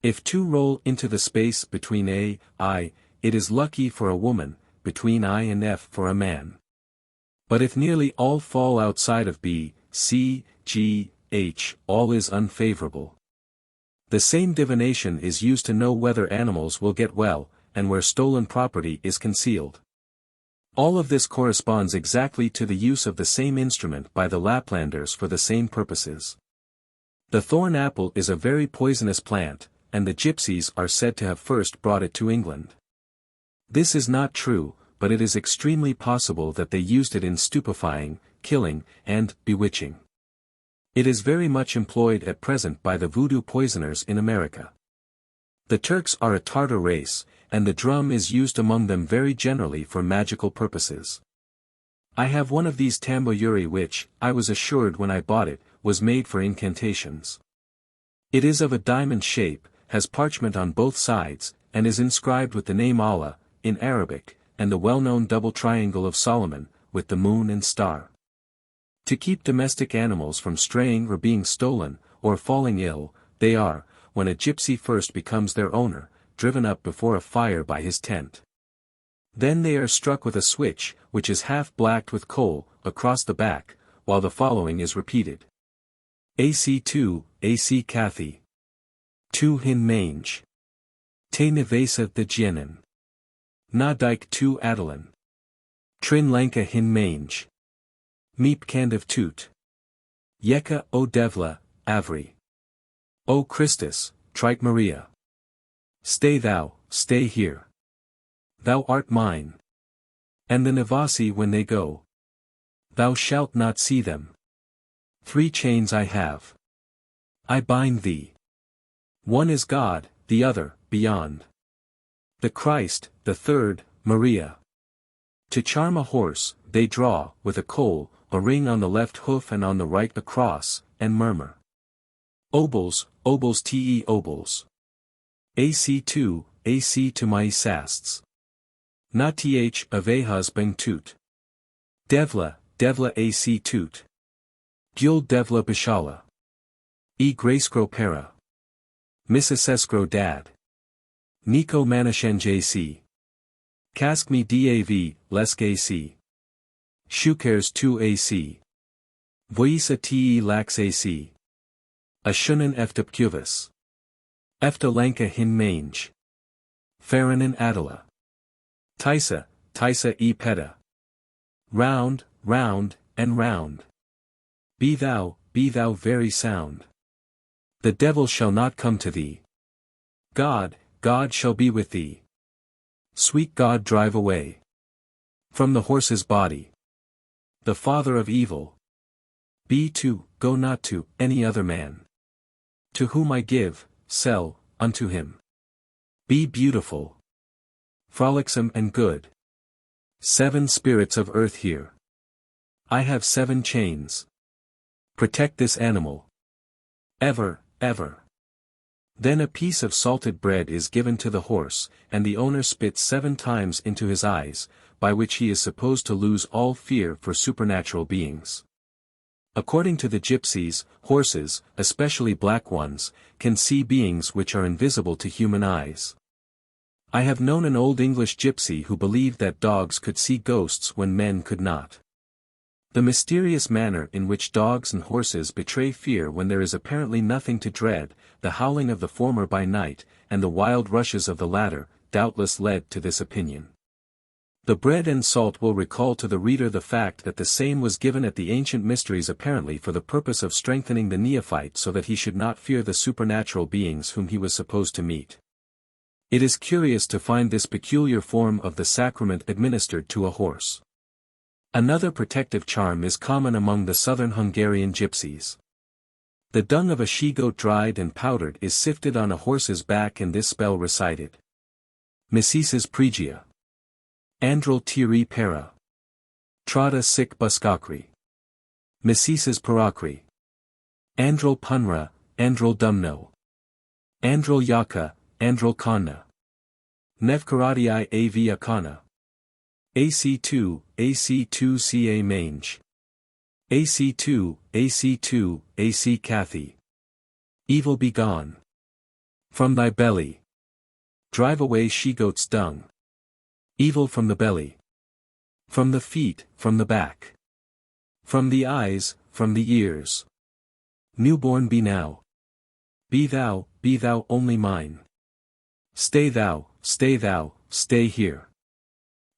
If 2 roll into the space between A, I, it is lucky for a woman, between I and F for a man. But if nearly all fall outside of B, C, G, H, all is unfavorable. The same divination is used to know whether animals will get well, and where stolen property is concealed. All of this corresponds exactly to the use of the same instrument by the Laplanders for the same purposes. The thorn apple is a very poisonous plant, and the Gypsies are said to have first brought it to England. This is not true, but it is extremely possible that they used it in stupefying, killing, and bewitching. It is very much employed at present by the voodoo poisoners in America. The Turks are a Tartar race, and the drum is used among them very generally for magical purposes. I have one of these tamboyuri which, I was assured when I bought it, was made for incantations. It is of a diamond shape, has parchment on both sides, and is inscribed with the name Allah, in Arabic, and the well-known double triangle of Solomon, with the moon and star. To keep domestic animals from straying or being stolen, or falling ill, they are, when a gypsy first becomes their owner, driven up before a fire by his tent. Then they are struck with a switch, which is half blacked with coal, across the back, while the following is repeated. AC2, AC Kathy. 2 hin mange. Te nevesa the Jienen. Na dike 2 Adelan. Trin lanka hin mange. Meep kandiv toot. Yeka o devla, avri. O Christus, trike Maria. Stay here. Thou art mine. And the Navasi when they go. Thou shalt not see them. 3 chains I have. I bind thee. One is God, the other, beyond. The Christ, the third, Maria. To charm a horse, they draw, with a coal, a ring on the left hoof and on the right a cross, and murmur. Obols, obols te obols. AC2, ac to my sasts. Na th avehas beng toot. Devla ac toot. Gul devla bishala. E gracekro para. Missiseskro dad. Nico manashen jc. Kask me dav, lesk ac. Shukers 2 ac. Voisa te lax ac. Ashunan efta pcuvis. Efta lanka hin mange. Faranin adela. Tisa e peta. Round, and round. Be thou very sound. The devil shall not come to thee. God shall be with thee. Sweet God drive away. From the horse's body. The father of evil. Go not to, any other man. To whom I give, sell, unto him. Be beautiful. Frolicsome and good. 7 spirits of earth here. I have 7 chains. Protect this animal. Ever. Then a piece of salted bread is given to the horse, and the owner spits 7 times into his eyes, by which he is supposed to lose all fear for supernatural beings. According to the Gypsies, horses, especially black ones, can see beings which are invisible to human eyes. I have known an old English gypsy who believed that dogs could see ghosts when men could not. The mysterious manner in which dogs and horses betray fear when there is apparently nothing to dread, the howling of the former by night, and the wild rushes of the latter, doubtless led to this opinion. The bread and salt will recall to the reader the fact that the same was given at the ancient mysteries apparently for the purpose of strengthening the neophyte so that he should not fear the supernatural beings whom he was supposed to meet. It is curious to find this peculiar form of the sacrament administered to a horse. Another protective charm is common among the southern Hungarian gypsies. The dung of a she-goat dried and powdered is sifted on a horse's back and this spell recited. Misises pregia. Andrel tiri para. Trada sic buskakri. Misises parakri. Andrel punra, Andrel dumno. Andrel yaka, Andrel kana. Nevkaradii av akana. AC2 ca mange. AC2 ac Kathy. Evil be gone. From thy belly. Drive away she-goat's dung. Evil from the belly. From the feet, from the back. From the eyes, from the ears. Newborn be now. Be thou only mine. Stay thou, stay here.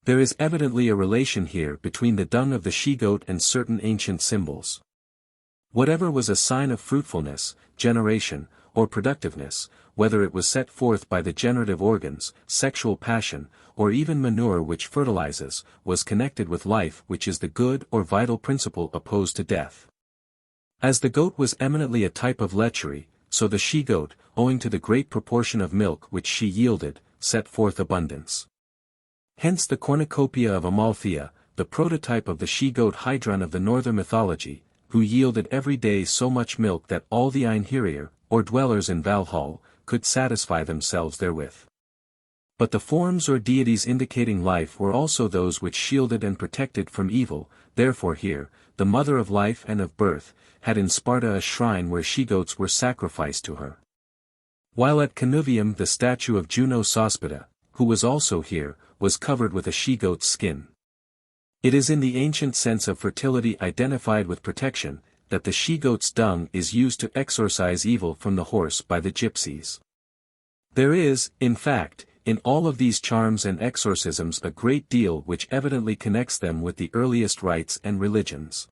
There is evidently a relation here between the dung of the she-goat and certain ancient symbols. Whatever was a sign of fruitfulness, generation, or productiveness, whether it was set forth by the generative organs, sexual passion, or even manure which fertilizes, was connected with life which is the good or vital principle opposed to death. As the goat was eminently a type of lechery, so the she-goat, owing to the great proportion of milk which she yielded, set forth abundance. Hence the cornucopia of Amalthea, the prototype of the she-goat Hydron of the northern mythology, who yielded every day so much milk that all the Einherjar, or dwellers in Valhall, could satisfy themselves therewith. But the forms or deities indicating life were also those which shielded and protected from evil, therefore here, the mother of life and of birth, had in Sparta a shrine where she-goats were sacrificed to her. While at Canuvium the statue of Juno Sospita, who was also here, was covered with a she-goat's skin. It is in the ancient sense of fertility identified with protection, that the she-goat's dung is used to exorcise evil from the horse by the gypsies. There is, in fact, in all of these charms and exorcisms a great deal which evidently connects them with the earliest rites and religions.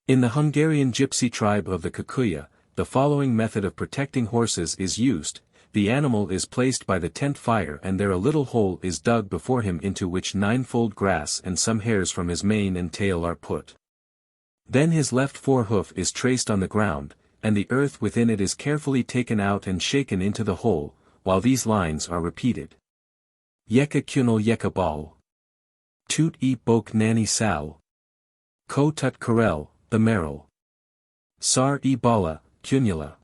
In the Hungarian gypsy tribe of the Kikuya, the following method of protecting horses is used. The animal is placed by the tent fire and there a little hole is dug before him into which ninefold grass and some hairs from his mane and tail are put. Then his left forehoof is traced on the ground, and the earth within it is carefully taken out and shaken into the hole, while these lines are repeated. Yeka kunal yeka bal. Toot e bok nani sal. Ko tut karel, the meril. Sar e bala, kunula.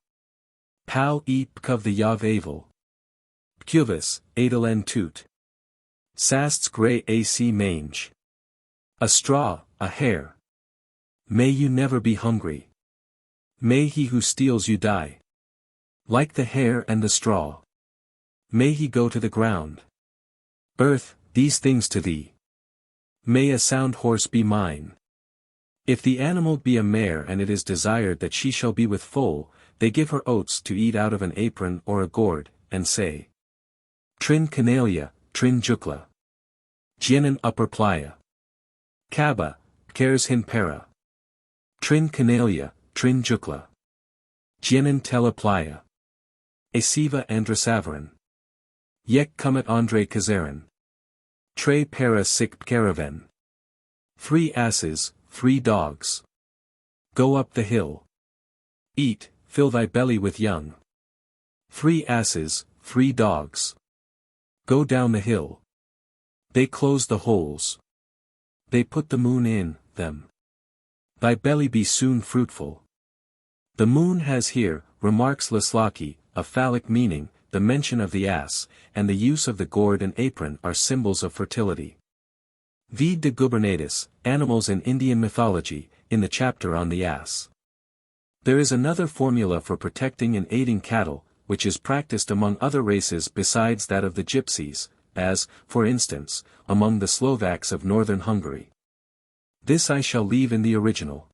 Pal e pkov the yav aval. Cuvis, edel en toot. Sasts grey ac mange. A straw, a hare. May you never be hungry. May he who steals you die. Like the hare and the straw. May he go to the ground. Earth, these things to thee. May a sound horse be mine. If the animal be a mare and it is desired that she shall be with foal, they give her oats to eat out of an apron or a gourd, and say. Trin canalia, trin jukla. Gienen upper playa. Kaba, cares hin para. Trin canalia, trin jukla. Gienen tela playa. Esiva andrasavaran. Yek comet andre kazaran. Tre para sic caravan. 3 asses, 3 dogs. Go up the hill. Eat, fill thy belly with young. 3 asses, 3 dogs. Go down the hill. They close the holes. They put the moon in them. Thy belly be soon fruitful. The moon has here, remarks Leslocki, a phallic meaning, the mention of the ass, and the use of the gourd and apron are symbols of fertility. Vide de gubernatus, Animals in Indian Mythology, in the chapter on the ass. There is another formula for protecting and aiding cattle, which is practiced among other races besides that of the Gypsies, as, for instance, among the Slovaks of northern Hungary. This I shall leave in the original.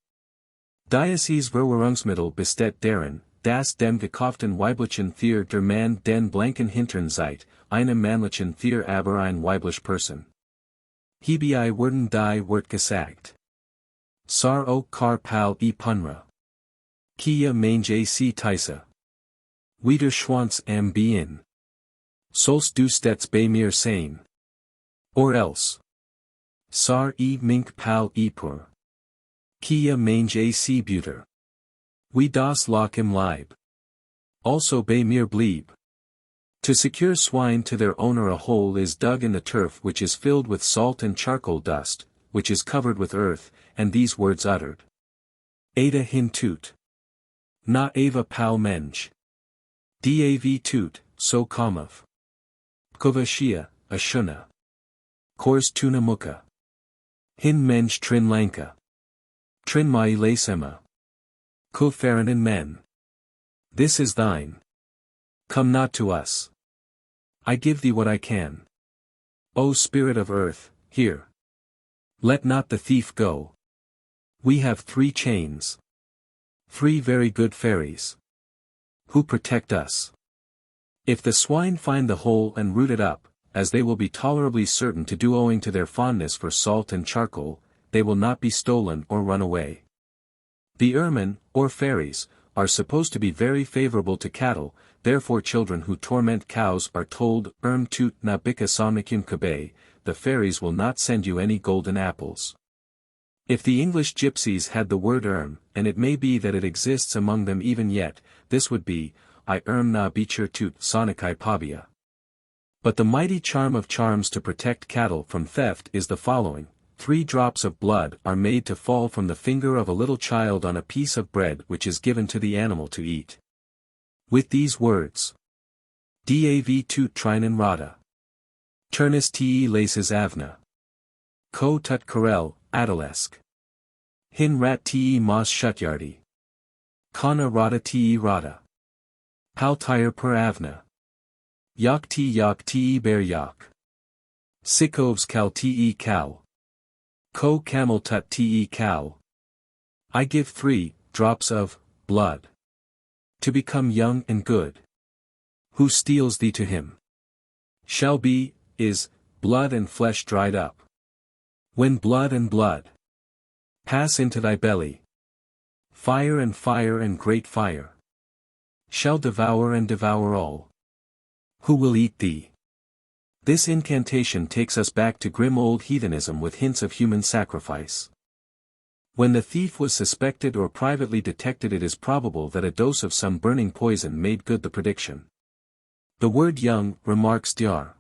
Dieses Verwirrungsmittel besteht darin, dass dem gekauften Weiblichen für der Mann den blanken Hintern seit, einem Männlichen für aber ein weiblich Person. Hierbei werden die Wort gesagt. Sar o kar pal e punra. Kia mange c tisa. Wieder schwanz am bien. Sols du stets bei mir sein. Or else. Sar e mink pal e pur. Kia mange c buter. Wie das lock im Leib. Also bei mir blieb. To secure swine to their owner, a hole is dug in the turf which is filled with salt and charcoal dust, which is covered with earth, and these words uttered. Ada hin toot. Na ava pal menj. Dav toot, so komov. Kovashia, ashuna. Kors tuna muka. Hin menj trin lanka. Trin mai lasema. Ko faranin men. This is thine. Come not to us. I give thee what I can. O spirit of earth, hear. Let not the thief go. We have 3 chains. 3 very good fairies. Who protect us. If the swine find the hole and root it up, as they will be tolerably certain to do owing to their fondness for salt and charcoal, they will not be stolen or run away. The ermine, or fairies, are supposed to be very favorable to cattle, therefore children who torment cows are told, tut na bika sonikum kabe, the fairies will not send you any golden apples. If the English gypsies had the word and it may be that it exists among them even yet, this would be, I na bichur tut sonikai pabia. But the mighty charm of charms to protect cattle from theft is the following: 3 drops of blood are made to fall from the finger of a little child on a piece of bread which is given to the animal to eat. With these words. Dav tut trinen rada. Turnus te laces avna. Ko tut karel, adalesk. Hin rat te mas shutyardi. Kana rada te rada. Pal tire per avna. Yak te bear yak. Sikovs kal te cow. Ko camel tut te cow. I give 3 drops of blood. To become young and good. Who steals thee to him? Shall be, is, blood and flesh dried up. When blood and blood pass into thy belly, fire and great fire shall devour and devour all. Who will eat thee? This incantation takes us back to grim old heathenism with hints of human sacrifice. When the thief was suspected or privately detected, it is probable that a dose of some burning poison made good the prediction. The word young, remarks Dr.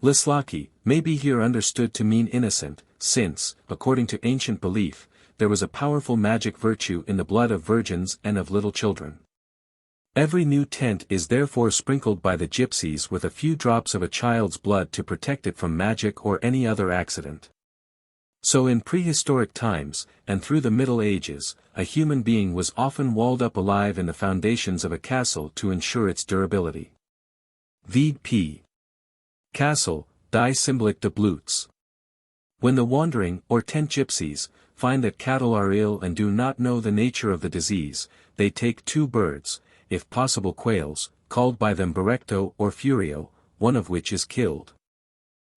Leslocki, may be here understood to mean innocent, since, according to ancient belief, there was a powerful magic virtue in the blood of virgins and of little children. Every new tent is therefore sprinkled by the gypsies with a few drops of a child's blood to protect it from magic or any other accident. So in prehistoric times, and through the Middle Ages, a human being was often walled up alive in the foundations of a castle to ensure its durability. V.P. Castle, die symbolic de Blutz. When the wandering or tent gypsies find that cattle are ill and do not know the nature of the disease, they take 2 birds, if possible quails, called by them Berecto or Furio, one of which is killed.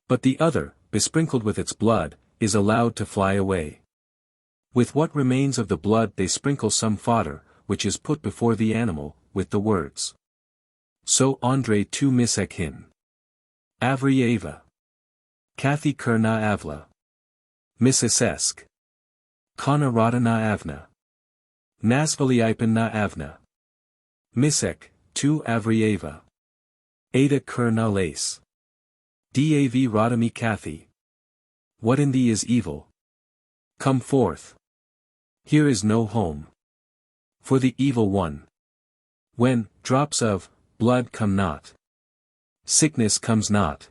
But the other, besprinkled with its blood, is allowed to fly away. With what remains of the blood they sprinkle some fodder, which is put before the animal, with the words. So Andre tu misek hin. Avrieva. Kathy Kerna Avla. Misisesk. Kana Radana Avna. Nasvaliipan na Avna. Misek, tu Avrieva. Ada Kerna Lace. Dav Radami Kathy. What in thee is evil? Come forth. Here is no home. For the evil one. When drops of blood come not. Sickness comes not.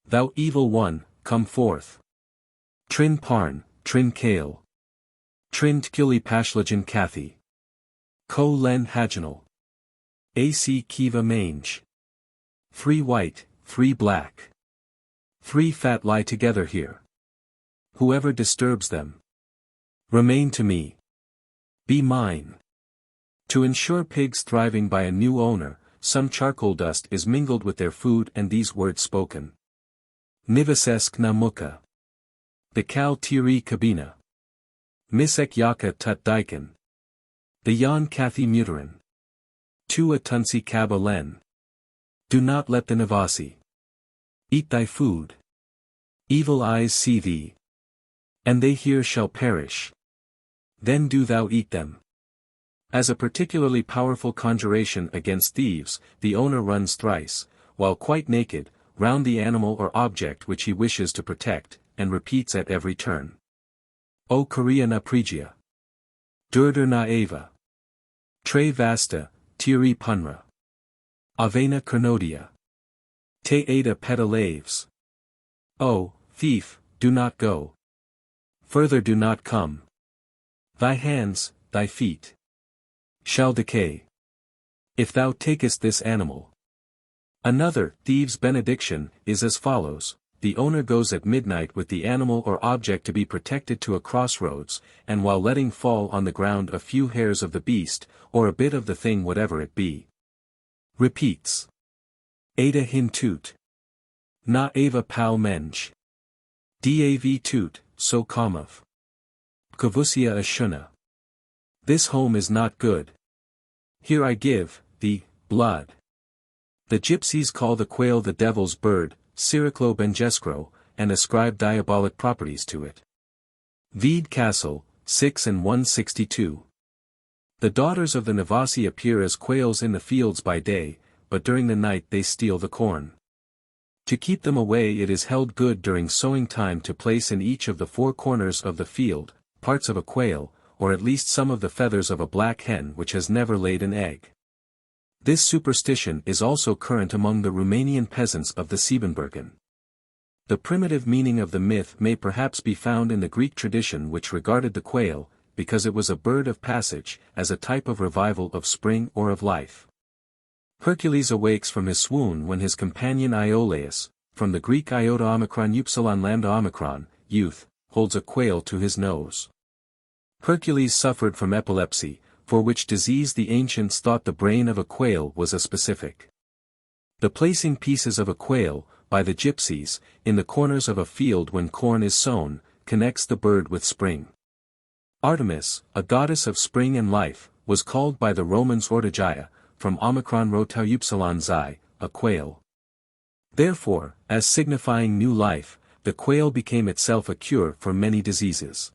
Thou evil one, come forth. Trin Parn, Trin Kale. Trin Tkuli Pashlajan Kathy. Ko Len Haginal. AC Kiva Mange. 3 white, 3 black. 3 fat lie together here. Whoever disturbs them. Remain to me. Be mine. To ensure pigs thriving by a new owner, some charcoal dust is mingled with their food and these words spoken. Nivasesk na muka. The kal tiri kabina. Misek yaka tut diken. The yan kathy muterin. Tu atunsi kaba len. Do not let the Navasi eat thy food. Evil eyes see thee. And they here shall perish. Then do thou eat them. As a particularly powerful conjuration against thieves, the owner runs thrice, while quite naked, round the animal or object which he wishes to protect, and repeats at every turn. O Korea na Prigia. Durdur na Ava. Tre Vasta, Tiri Punra. Avena Kernodia. Te Ada Pedalaves. O, thief, do not go. Further do not come. Thy hands, thy feet. Shall decay. If thou takest this animal. Another, thieves' benediction, is as follows. The owner goes at midnight with the animal or object to be protected to a crossroads, and while letting fall on the ground a few hairs of the beast, or a bit of the thing whatever it be. Repeats. Ada hin toot. Na ava pal menj. Dav toot, so kamov. Kavusia ashuna. This home is not good. Here I give, the blood. The gypsies call the quail the devil's bird, Siriklo Benjeskro, and ascribe diabolic properties to it. Vede Castle, 6 and 162. The daughters of the Navasi appear as quails in the fields by day, but during the night they steal the corn. To keep them away it is held good during sowing time to place in each of the 4 corners of the field, parts of a quail, or at least some of the feathers of a black hen which has never laid an egg. This superstition is also current among the Romanian peasants of the Siebenbergen. The primitive meaning of the myth may perhaps be found in the Greek tradition which regarded the quail, because it was a bird of passage, as a type of revival of spring or of life. Hercules awakes from his swoon when his companion Iolaus, from the Greek iota omicron upsilon lambda omicron, youth, holds a quail to his nose. Hercules suffered from epilepsy, for which disease the ancients thought the brain of a quail was a specific. The placing pieces of a quail, by the gypsies, in the corners of a field when corn is sown, connects the bird with spring. Artemis, a goddess of spring and life, was called by the Romans Ortigia, from omicron rho tau upsilon xi, a quail. Therefore, as signifying new life, the quail became itself a cure for many diseases.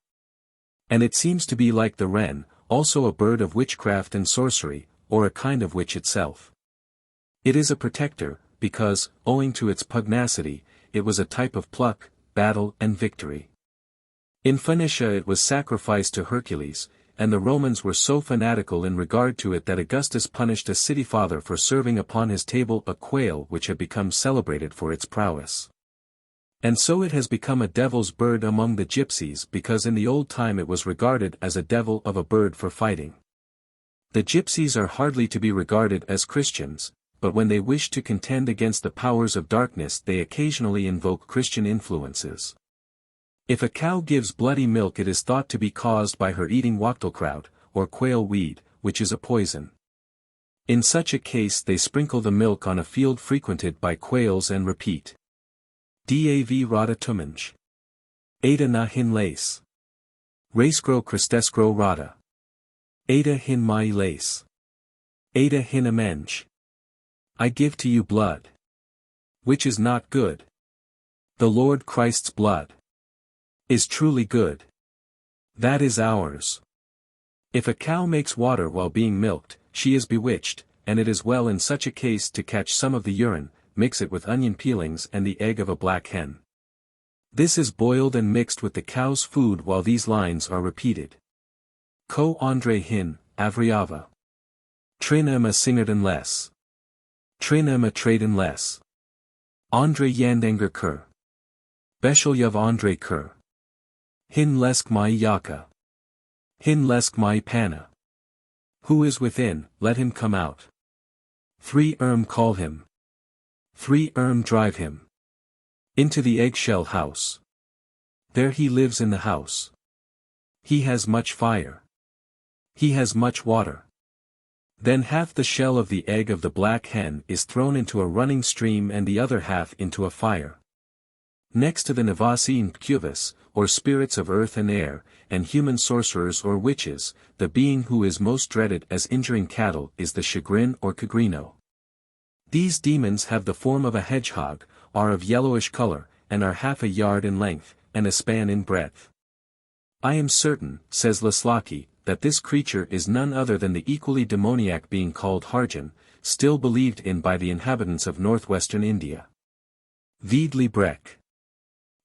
And it seems to be like the wren, also a bird of witchcraft and sorcery, or a kind of witch itself. It is a protector, because, owing to its pugnacity, it was a type of pluck, battle and victory. In Phoenicia it was sacrificed to Hercules, and the Romans were so fanatical in regard to it that Augustus punished a city father for serving upon his table a quail which had become celebrated for its prowess. And so it has become a devil's bird among the gypsies because in the old time it was regarded as a devil of a bird for fighting. The gypsies are hardly to be regarded as Christians, but when they wish to contend against the powers of darkness they occasionally invoke Christian influences. If a cow gives bloody milk it is thought to be caused by her eating wachtelkraut, or quail weed, which is a poison. In such a case they sprinkle the milk on a field frequented by quails and repeat. Dav rada tumanj. Ada na hin lace. Racegro cristescro rada. Ada hin mai lace. Ada hin amenge. I give to you blood. Which is not good. The Lord Christ's blood is truly good. That is ours. If a cow makes water while being milked, she is bewitched, and it is well in such a case to catch some of the urine, mix it with onion peelings and the egg of a black hen. This is boiled and mixed with the cow's food while these lines are repeated. Ko Andre hin, Avriava. Trina ma singerden les. Trina ma traden les. Andre yandanger kur. Beshelyav Andre kur. Hin lesk mai yaka. Hin lesk mai pana. Who is within, let him come out. 3 call him. 3 drive him. Into the eggshell house. There he lives in the house. He has much fire. He has much water. Then half the shell of the egg of the black hen is thrown into a running stream and the other half into a fire. Next to the Navasi and Cubis, or spirits of earth and air, and human sorcerers or witches, the being who is most dreaded as injuring cattle is the chagrin or cagrino. These demons have the form of a hedgehog, are of yellowish color, and are half a yard in length, and a span in breadth. I am certain, says Laslaki, that this creature is none other than the equally demoniac being called Harjan, still believed in by the inhabitants of northwestern India. Veedley Breck.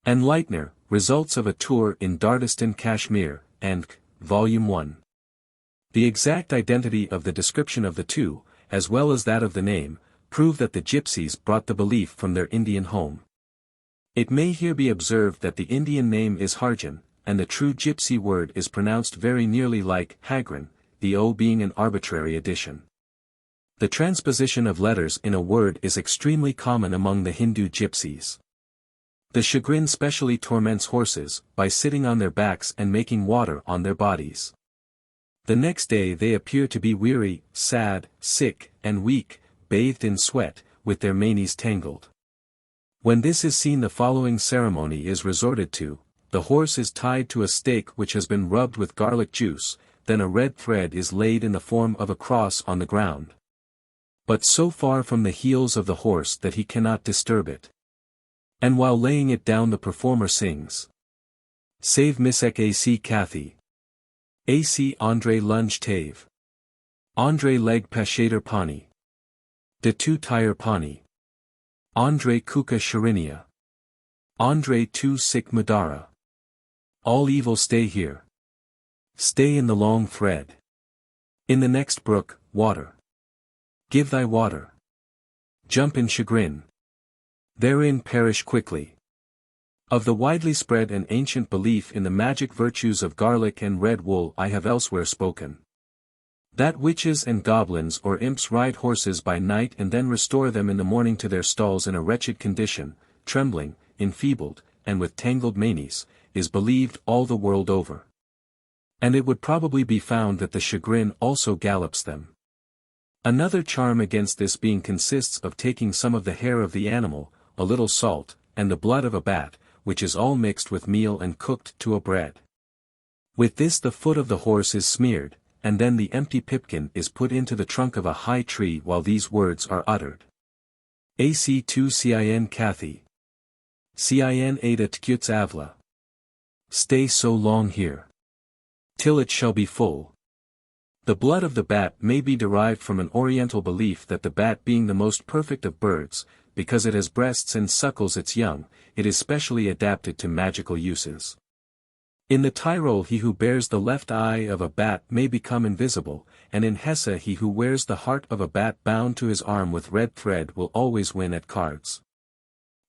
And Leitner, Results of a Tour in Dardistan, Kashmir, and Volume 1. The exact identity of the description of the two, as well as that of the name, prove that the gypsies brought the belief from their Indian home. It may here be observed that the Indian name is Harjan, and the true gypsy word is pronounced very nearly like Hagran, the O being an arbitrary addition. The transposition of letters in a word is extremely common among the Hindu gypsies. The chagrin specially torments horses, by sitting on their backs and making water on their bodies. The next day they appear to be weary, sad, sick, and weak, bathed in sweat, with their manes tangled. When this is seen the following ceremony is resorted to: the horse is tied to a stake which has been rubbed with garlic juice, then a red thread is laid in the form of a cross on the ground, but so far from the heels of the horse that he cannot disturb it. And while laying it down the performer sings. Save Misek AC Kathy. AC Andre Lunge Tave. Andre Leg Pashader Pani. De Tu Tire Pani. Andre Kuka Sharinia. Andre Tu Sik Madara. All evil stay here. Stay in the long thread. In the next brook, water. Give thy water. Jump in chagrin. Therein perish quickly. Of the widely spread and ancient belief in the magic virtues of garlic and red wool I have elsewhere spoken. That witches and goblins or imps ride horses by night and then restore them in the morning to their stalls in a wretched condition, trembling, enfeebled, and with tangled manes, is believed all the world over. And it would probably be found that the chagrin also gallops them. Another charm against this being consists of taking some of the hair of the animal, a little salt, and the blood of a bat, which is all mixed with meal and cooked to a bread. With this the foot of the horse is smeared, and then the empty pipkin is put into the trunk of a high tree while these words are uttered. AC2 Cin Kathy. Cin Ada Tkuts Avla. Stay so long here. Till it shall be full. The blood of the bat may be derived from an oriental belief that the bat being the most perfect of birds, because it has breasts and suckles its young, it is specially adapted to magical uses. In the Tyrol he who bears the left eye of a bat may become invisible, and in Hesse he who wears the heart of a bat bound to his arm with red thread will always win at cards.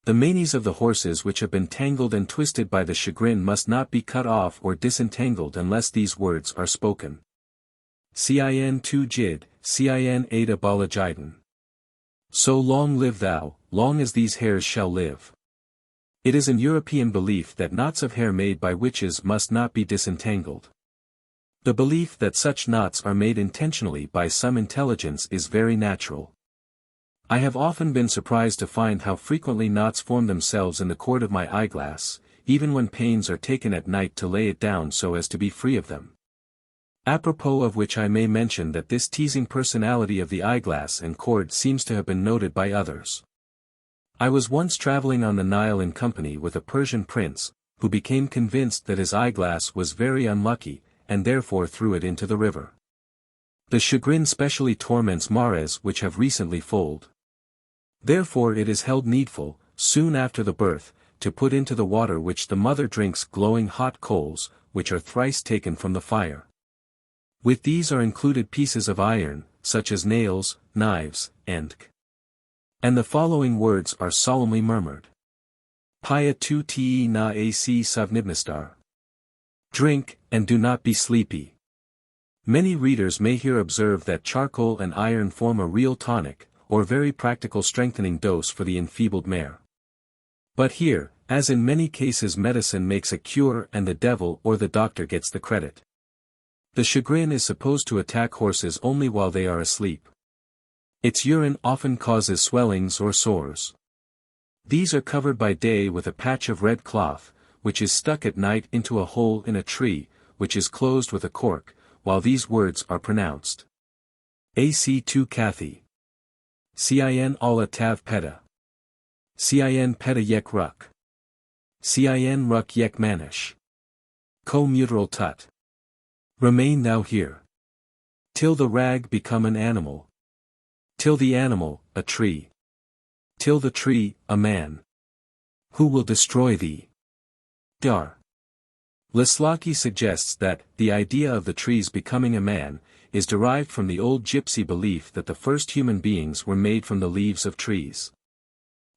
The manes of the horses which have been tangled and twisted by the chagrin must not be cut off or disentangled unless these words are spoken. Cin tu jid, cin ada balajiden. So long live thou, long as these hairs shall live. It is an European belief that knots of hair made by witches must not be disentangled. The belief that such knots are made intentionally by some intelligence is very natural. I have often been surprised to find how frequently knots form themselves in the cord of my eyeglass, even when pains are taken at night to lay it down so as to be free of them. Apropos of which I may mention that this teasing personality of the eyeglass and cord seems to have been noted by others. I was once traveling on the Nile in company with a Persian prince, who became convinced that his eyeglass was very unlucky, and therefore threw it into the river. The chagrin specially torments mares which have recently foaled. Therefore it is held needful, soon after the birth, to put into the water which the mother drinks glowing hot coals, which are thrice taken from the fire. With these are included pieces of iron, such as nails, knives, and the following words are solemnly murmured. Pia tu te na ac savnibnistar. Drink, and do not be sleepy. Many readers may here observe that charcoal and iron form a real tonic, or very practical strengthening dose for the enfeebled mare. But here, as in many cases, medicine makes a cure and the devil or the doctor gets the credit. The chagrin is supposed to attack horses only while they are asleep. Its urine often causes swellings or sores. These are covered by day with a patch of red cloth, which is stuck at night into a hole in a tree, which is closed with a cork, while these words are pronounced. Ac tu Kathy. Cin alla tav peta. Cin peta yek ruck. Cin ruck yek manish. Co mutural tut. Remain thou here. Till the rag become an animal. Till the animal, a tree. Till the tree, a man. Who will destroy thee? Dar. Leslocki suggests that, the idea of the trees becoming a man, is derived from the old gypsy belief that the first human beings were made from the leaves of trees.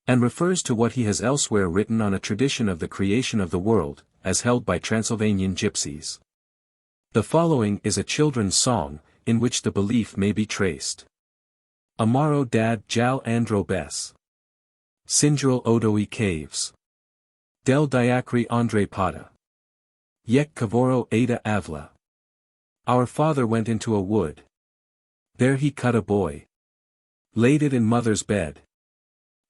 And refers to what he has elsewhere written on a tradition of the creation of the world, as held by Transylvanian gypsies. The following is a children's song, in which the belief may be traced. Amaro dad jal andro bes. Sindral odoi caves. Del diacri andre pada. Yek cavoro ada avla. Our father went into a wood. There he cut a boy. Laid it in mother's bed.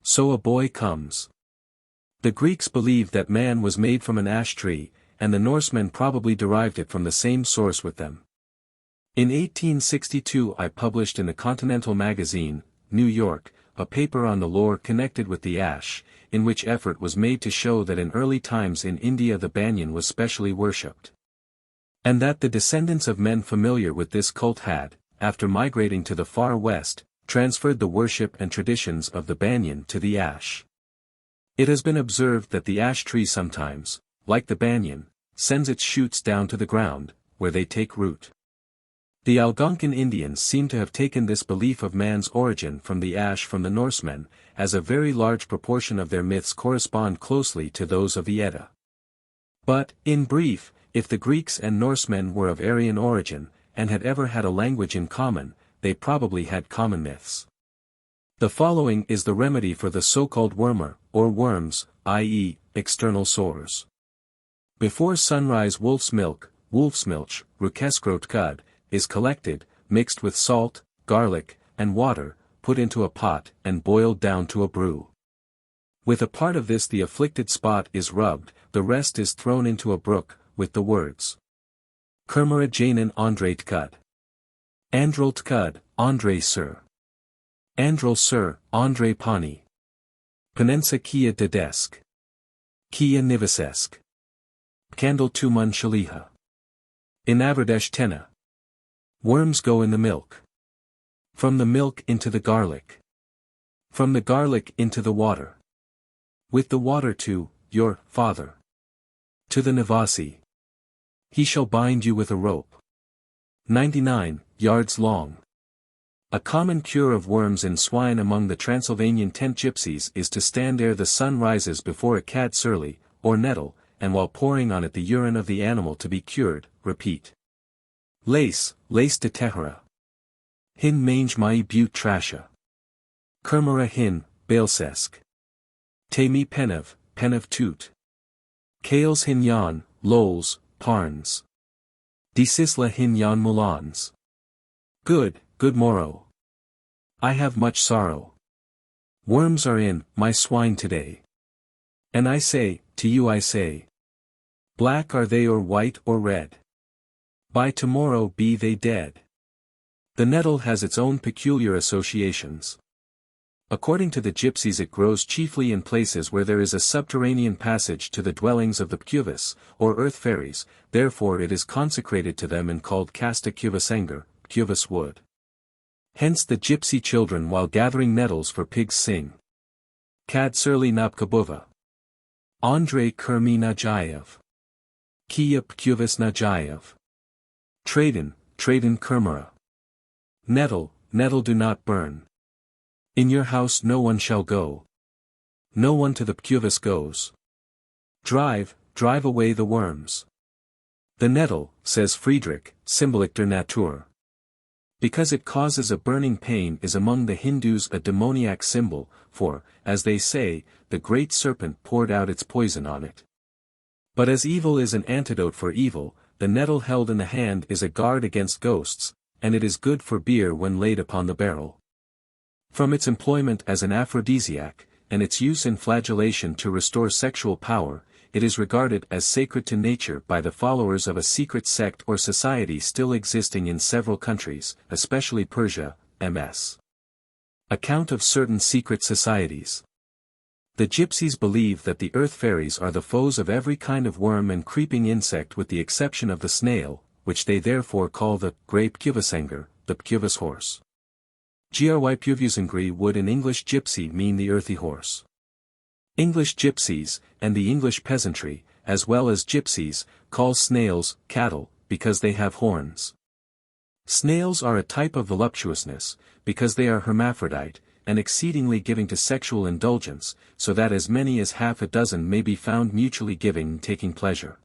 So a boy comes. The Greeks believed that man was made from an ash tree, and the Norsemen probably derived it from the same source with them. In 1862 I published in the Continental Magazine, New York, a paper on the lore connected with the ash, in which effort was made to show that in early times in India the banyan was specially worshipped. And that the descendants of men familiar with this cult had, after migrating to the far west, transferred the worship and traditions of the banyan to the ash. It has been observed that the ash tree sometimes, like the banyan, sends its shoots down to the ground, where they take root. The Algonquin Indians seem to have taken this belief of man's origin from the ash from the Norsemen, as a very large proportion of their myths correspond closely to those of the Edda. But, in brief, if the Greeks and Norsemen were of Aryan origin, and had ever had a language in common, they probably had common myths. The following is the remedy for the so-called wormer, or worms, i.e., external sores. Before sunrise wolf's milk, rukeskrot cud, is collected, mixed with salt, garlic, and water, put into a pot and boiled down to a brew. With a part of this the afflicted spot is rubbed, the rest is thrown into a brook, with the words. Kermera janan andreit cud. Androlt cud, Andre sir. Androl sir, Andre pani. Penensa kia dedesk. Kia nivasesk. Candle tumun shaliha. In Averdesh tena. Worms go in the milk. From the milk into the garlic. From the garlic into the water. With the water to, your, father. To the Nivasi. He shall bind you with a rope. 99 yards long. A common cure of worms in swine among the Transylvanian tent gypsies is to stand ere the sun rises before a cad surly, or nettle, and while pouring on it the urine of the animal to be cured, repeat. Lace de tehra. Hin mange mai butte trasha. Kermera hin, bailsesk. Te mi penev toot. Kales hin yan, lols, parns. Disisla hin yan mulans. Good morrow. I have much sorrow. Worms are in my swine today. And I say, to you I say. Black are they or white or red. By tomorrow be they dead. The nettle has its own peculiar associations. According to the gypsies it grows chiefly in places where there is a subterranean passage to the dwellings of the pcuvus, or earth fairies, therefore it is consecrated to them and called casta cuvasanger, pcuvus wood. Hence the gypsy children while gathering nettles for pigs sing. Kad surly nabkabova. Andrei Kermi Najayev. Kia pcuvus Najayev. Traden Kermera. Nettle do not burn. In your house no one shall go. No one to the pcuvus goes. Drive away the worms. The nettle, says Friedrich, symbolic der Natur. Because it causes a burning pain is among the Hindus a demoniac symbol, for, as they say, the great serpent poured out its poison on it. But as evil is an antidote for evil, the nettle held in the hand is a guard against ghosts, and it is good for beer when laid upon the barrel. From its employment as an aphrodisiac, and its use in flagellation to restore sexual power, it is regarded as sacred to nature by the followers of a secret sect or society still existing in several countries, especially Persia, ms. Account of certain secret societies. The gypsies believe that the earth fairies are the foes of every kind of worm and creeping insect with the exception of the snail, which they therefore call the grey pcuvasanger, the pcuvus horse. Gry puvusangri would in English gypsy mean the earthy horse. English gypsies, and the English peasantry, as well as gypsies, call snails cattle, because they have horns. Snails are a type of voluptuousness, because they are hermaphrodite, and exceedingly giving to sexual indulgence, so that as many as half a dozen may be found mutually giving and taking pleasure.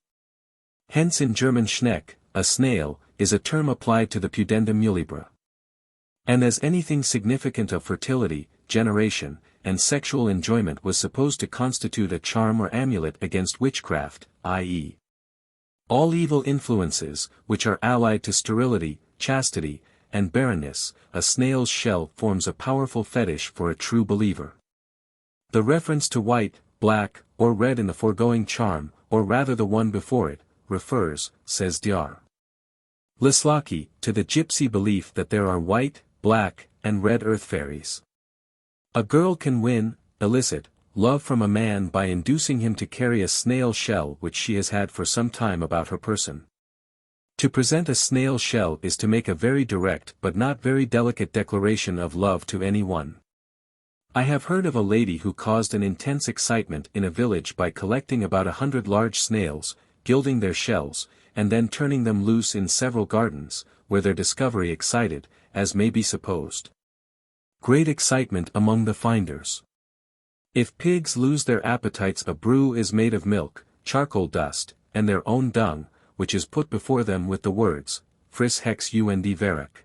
Hence in German Schneck, a snail, is a term applied to the pudenda mulibra. And as anything significant of fertility, generation, and sexual enjoyment was supposed to constitute a charm or amulet against witchcraft, i.e. all evil influences, which are allied to sterility, chastity, and barrenness, a snail's shell forms a powerful fetish for a true believer. The reference to white, black, or red in the foregoing charm, or rather the one before it, refers, says Dr. Lislaki, to the gypsy belief that there are white, black, and red earth fairies. A girl can win, elicit, love from a man by inducing him to carry a snail shell which she has had for some time about her person. To present a snail shell is to make a very direct but not very delicate declaration of love to any one. I have heard of a lady who caused an intense excitement in a village by collecting about 100 large snails, gilding their shells, and then turning them loose in several gardens, where their discovery excited, as may be supposed, great excitement among the finders. If pigs lose their appetites, a brew is made of milk, charcoal dust, and their own dung, which is put before them with the words, Fris hex und verek.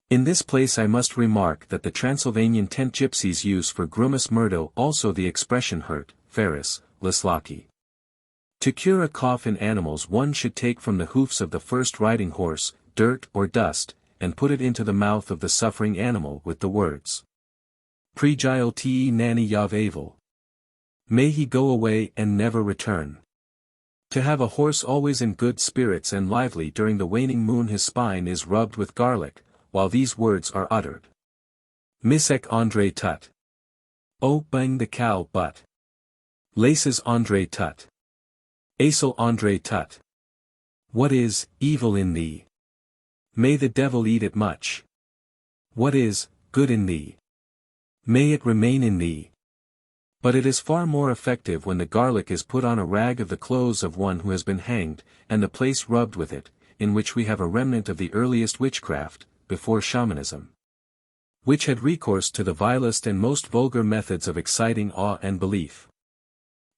In this place I must remark that the Transylvanian tent gypsies use for grumus murdo also the expression hurt, Ferris, Lislaki. To cure a cough in animals one should take from the hoofs of the first riding horse, dirt or dust, and put it into the mouth of the suffering animal with the words. Pregile te nani yav avel. May he go away and never return. To have a horse always in good spirits and lively during the waning moon, his spine is rubbed with garlic, while these words are uttered. Misek Andre tut. O bang the cow butt. Laces Andre tut. Asel Andre tut. What is evil in thee? May the devil eat it much. What is good in thee? May it remain in thee. But it is far more effective when the garlic is put on a rag of the clothes of one who has been hanged, and the place rubbed with it, in which we have a remnant of the earliest witchcraft, before shamanism, which had recourse to the vilest and most vulgar methods of exciting awe and belief.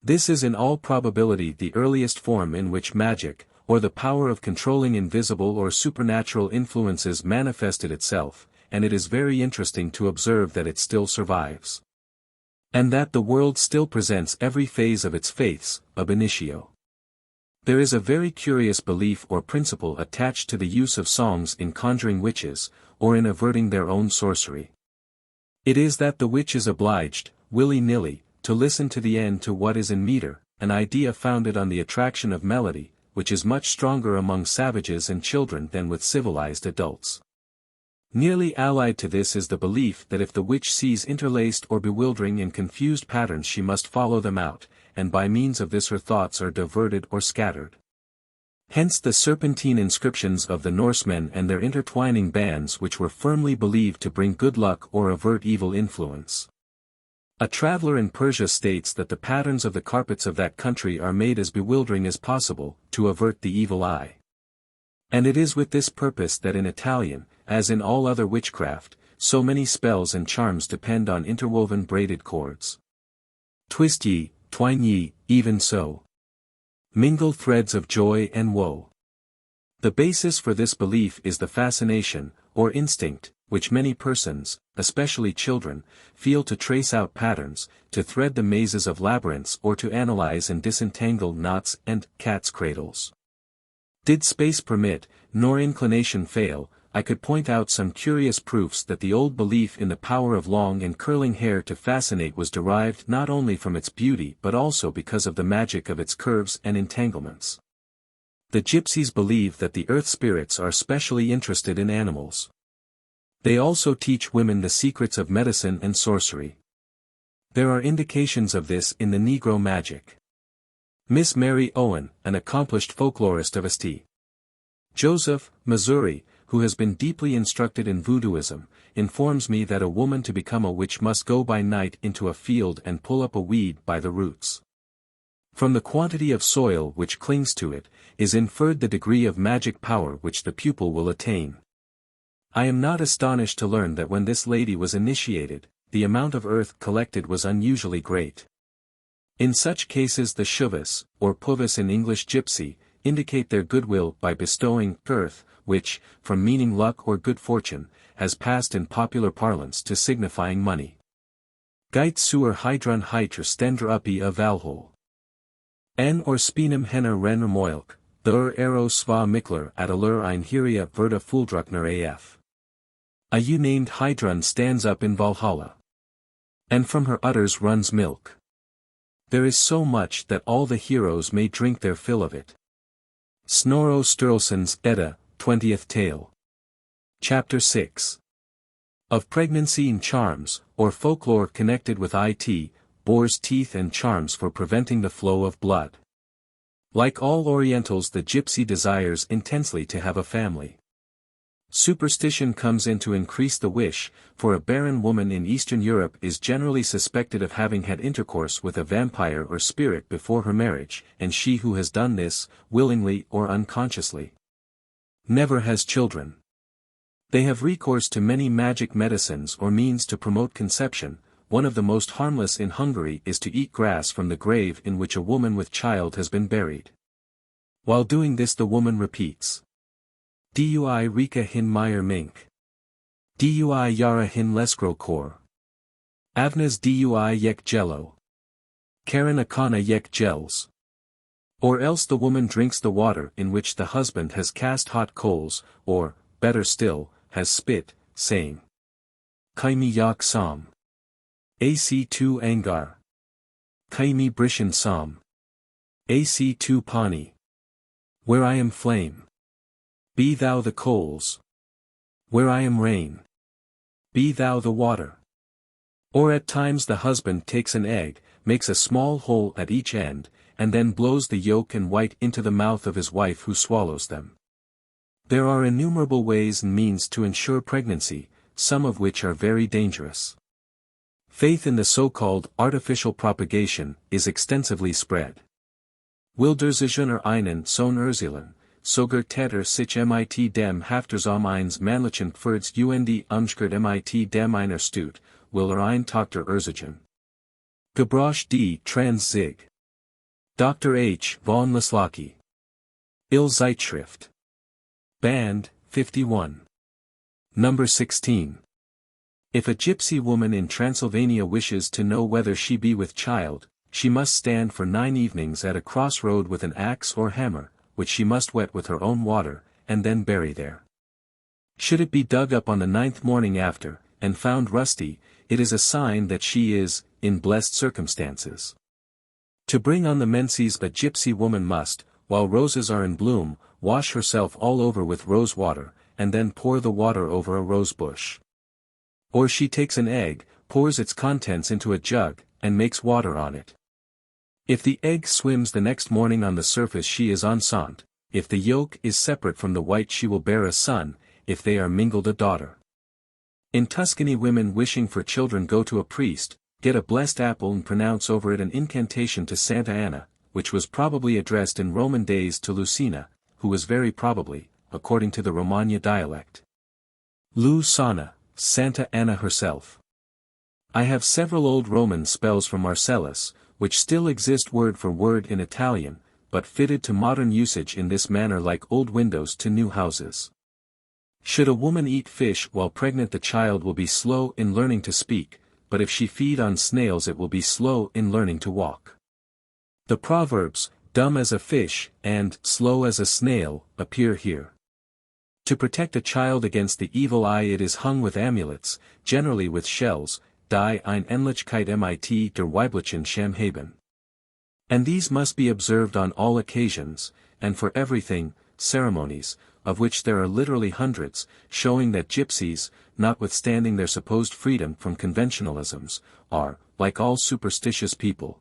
This is in all probability the earliest form in which magic, or the power of controlling invisible or supernatural influences manifested itself, and it is very interesting to observe that it still survives. And that the world still presents every phase of its faiths, ab initio. There is a very curious belief or principle attached to the use of songs in conjuring witches, or in averting their own sorcery. It is that the witch is obliged, willy-nilly, to listen to the end to what is in meter, an idea founded on the attraction of melody, which is much stronger among savages and children than with civilized adults. Nearly allied to this is the belief that if the witch sees interlaced or bewildering and confused patterns she must follow them out, and by means of this her thoughts are diverted or scattered. Hence the serpentine inscriptions of the Norsemen and their intertwining bands which were firmly believed to bring good luck or avert evil influence. A traveler in Persia states that the patterns of the carpets of that country are made as bewildering as possible, to avert the evil eye. And it is with this purpose that in Italian, as in all other witchcraft, so many spells and charms depend on interwoven braided cords. Twist ye, twine ye, even so. Mingle threads of joy and woe. The basis for this belief is the fascination, or instinct, which many persons, especially children, feel to trace out patterns, to thread the mazes of labyrinths or to analyze and disentangle knots and cat's cradles. Did space permit, nor inclination fail, I could point out some curious proofs that the old belief in the power of long and curling hair to fascinate was derived not only from its beauty but also because of the magic of its curves and entanglements. The gypsies believe that the earth spirits are specially interested in animals. They also teach women the secrets of medicine and sorcery. There are indications of this in the Negro magic. Miss Mary Owen, an accomplished folklorist of St. Joseph, Missouri, who has been deeply instructed in voodooism, informs me that a woman to become a witch must go by night into a field and pull up a weed by the roots. From the quantity of soil which clings to it, is inferred the degree of magic power which the pupil will attain. I am not astonished to learn that when this lady was initiated, the amount of earth collected was unusually great. In such cases the shuvas, or puvis in English gypsy, indicate their goodwill by bestowing earth, which, from meaning luck or good fortune, has passed in popular parlance to signifying money. Geit suer hydran hyter stender uppi a valhol. En or spinem henner renner moilk, the arrow sva mikler at allur ein hiria verda fuldruckner af. A ewe named Hydrun stands up in Valhalla. And from her udders runs milk. There is so much that all the heroes may drink their fill of it. Snorro Sturluson's Edda, 20th Tale. Chapter VI. Of pregnancy and charms, or folklore connected with it, boar's teeth and charms for preventing the flow of blood. Like all Orientals, the gypsy desires intensely to have a family. Superstition comes in to increase the wish, for a barren woman in Eastern Europe is generally suspected of having had intercourse with a vampire or spirit before her marriage, and she who has done this, willingly or unconsciously, never has children. They have recourse to many magic medicines or means to promote conception. One of the most harmless in Hungary is to eat grass from the grave in which a woman with child has been buried. While doing this the woman repeats, Dui Rika hin Meyer Mink. Dui Yara hin Leskro Kor. Avnas Dui Yek Jello. Karen Akana Yek Gels. Or else the woman drinks the water in which the husband has cast hot coals, or, better still, has spit, saying, Kaimi Yak Sam. AC2 Angar. Kaimi Brishan Sam. AC2 Pani. Where I am flame. Be thou the coals. Where I am rain. Be thou the water. Or at times the husband takes an egg, makes a small hole at each end, and then blows the yolk and white into the mouth of his wife who swallows them. There are innumerable ways and means to ensure pregnancy, some of which are very dangerous. Faith in the so-called artificial propagation is extensively spread. Wildersicher einen Sohn erzielen, sogar täter sich mit dem Haftersam eines männlichen Pferds und umgekehrt mit dem einer Stute, will eine Tochter erzielen. Gebrauch die Trans Zig. Dr. H. von Leslocki. Il Zeitschrift. Band, 51. Number 16. If a gypsy woman in Transylvania wishes to know whether she be with child, she must stand for 9 evenings at a crossroad with an axe or hammer, which she must wet with her own water, and then bury there. Should it be dug up on the 9th morning after, and found rusty, it is a sign that she is, in blessed circumstances. To bring on the menses a gypsy woman must, while roses are in bloom, wash herself all over with rose water, and then pour the water over a rose bush. Or she takes an egg, pours its contents into a jug, and makes water on it. If the egg swims the next morning on the surface she is enceinte, if the yolk is separate from the white she will bear a son, if they are mingled a daughter. In Tuscany women wishing for children go to a priest, get a blessed apple and pronounce over it an incantation to Santa Anna, which was probably addressed in Roman days to Lucina, who was very probably, according to the Romani dialect, Lucana, Santa Anna herself. I have several old Roman spells from Marcellus, which still exist word for word in Italian, but fitted to modern usage in this manner like old windows to new houses. Should a woman eat fish while pregnant the child will be slow in learning to speak, but if she feed on snails it will be slow in learning to walk. The proverbs, dumb as a fish, and slow as a snail, appear here. To protect a child against the evil eye it is hung with amulets, generally with shells, die ein Ähnlichkeit mit der weiblichen Schamhaben. And these must be observed on all occasions, and for everything, ceremonies, of which there are literally hundreds, showing that gypsies, notwithstanding their supposed freedom from conventionalisms, are, like all superstitious people,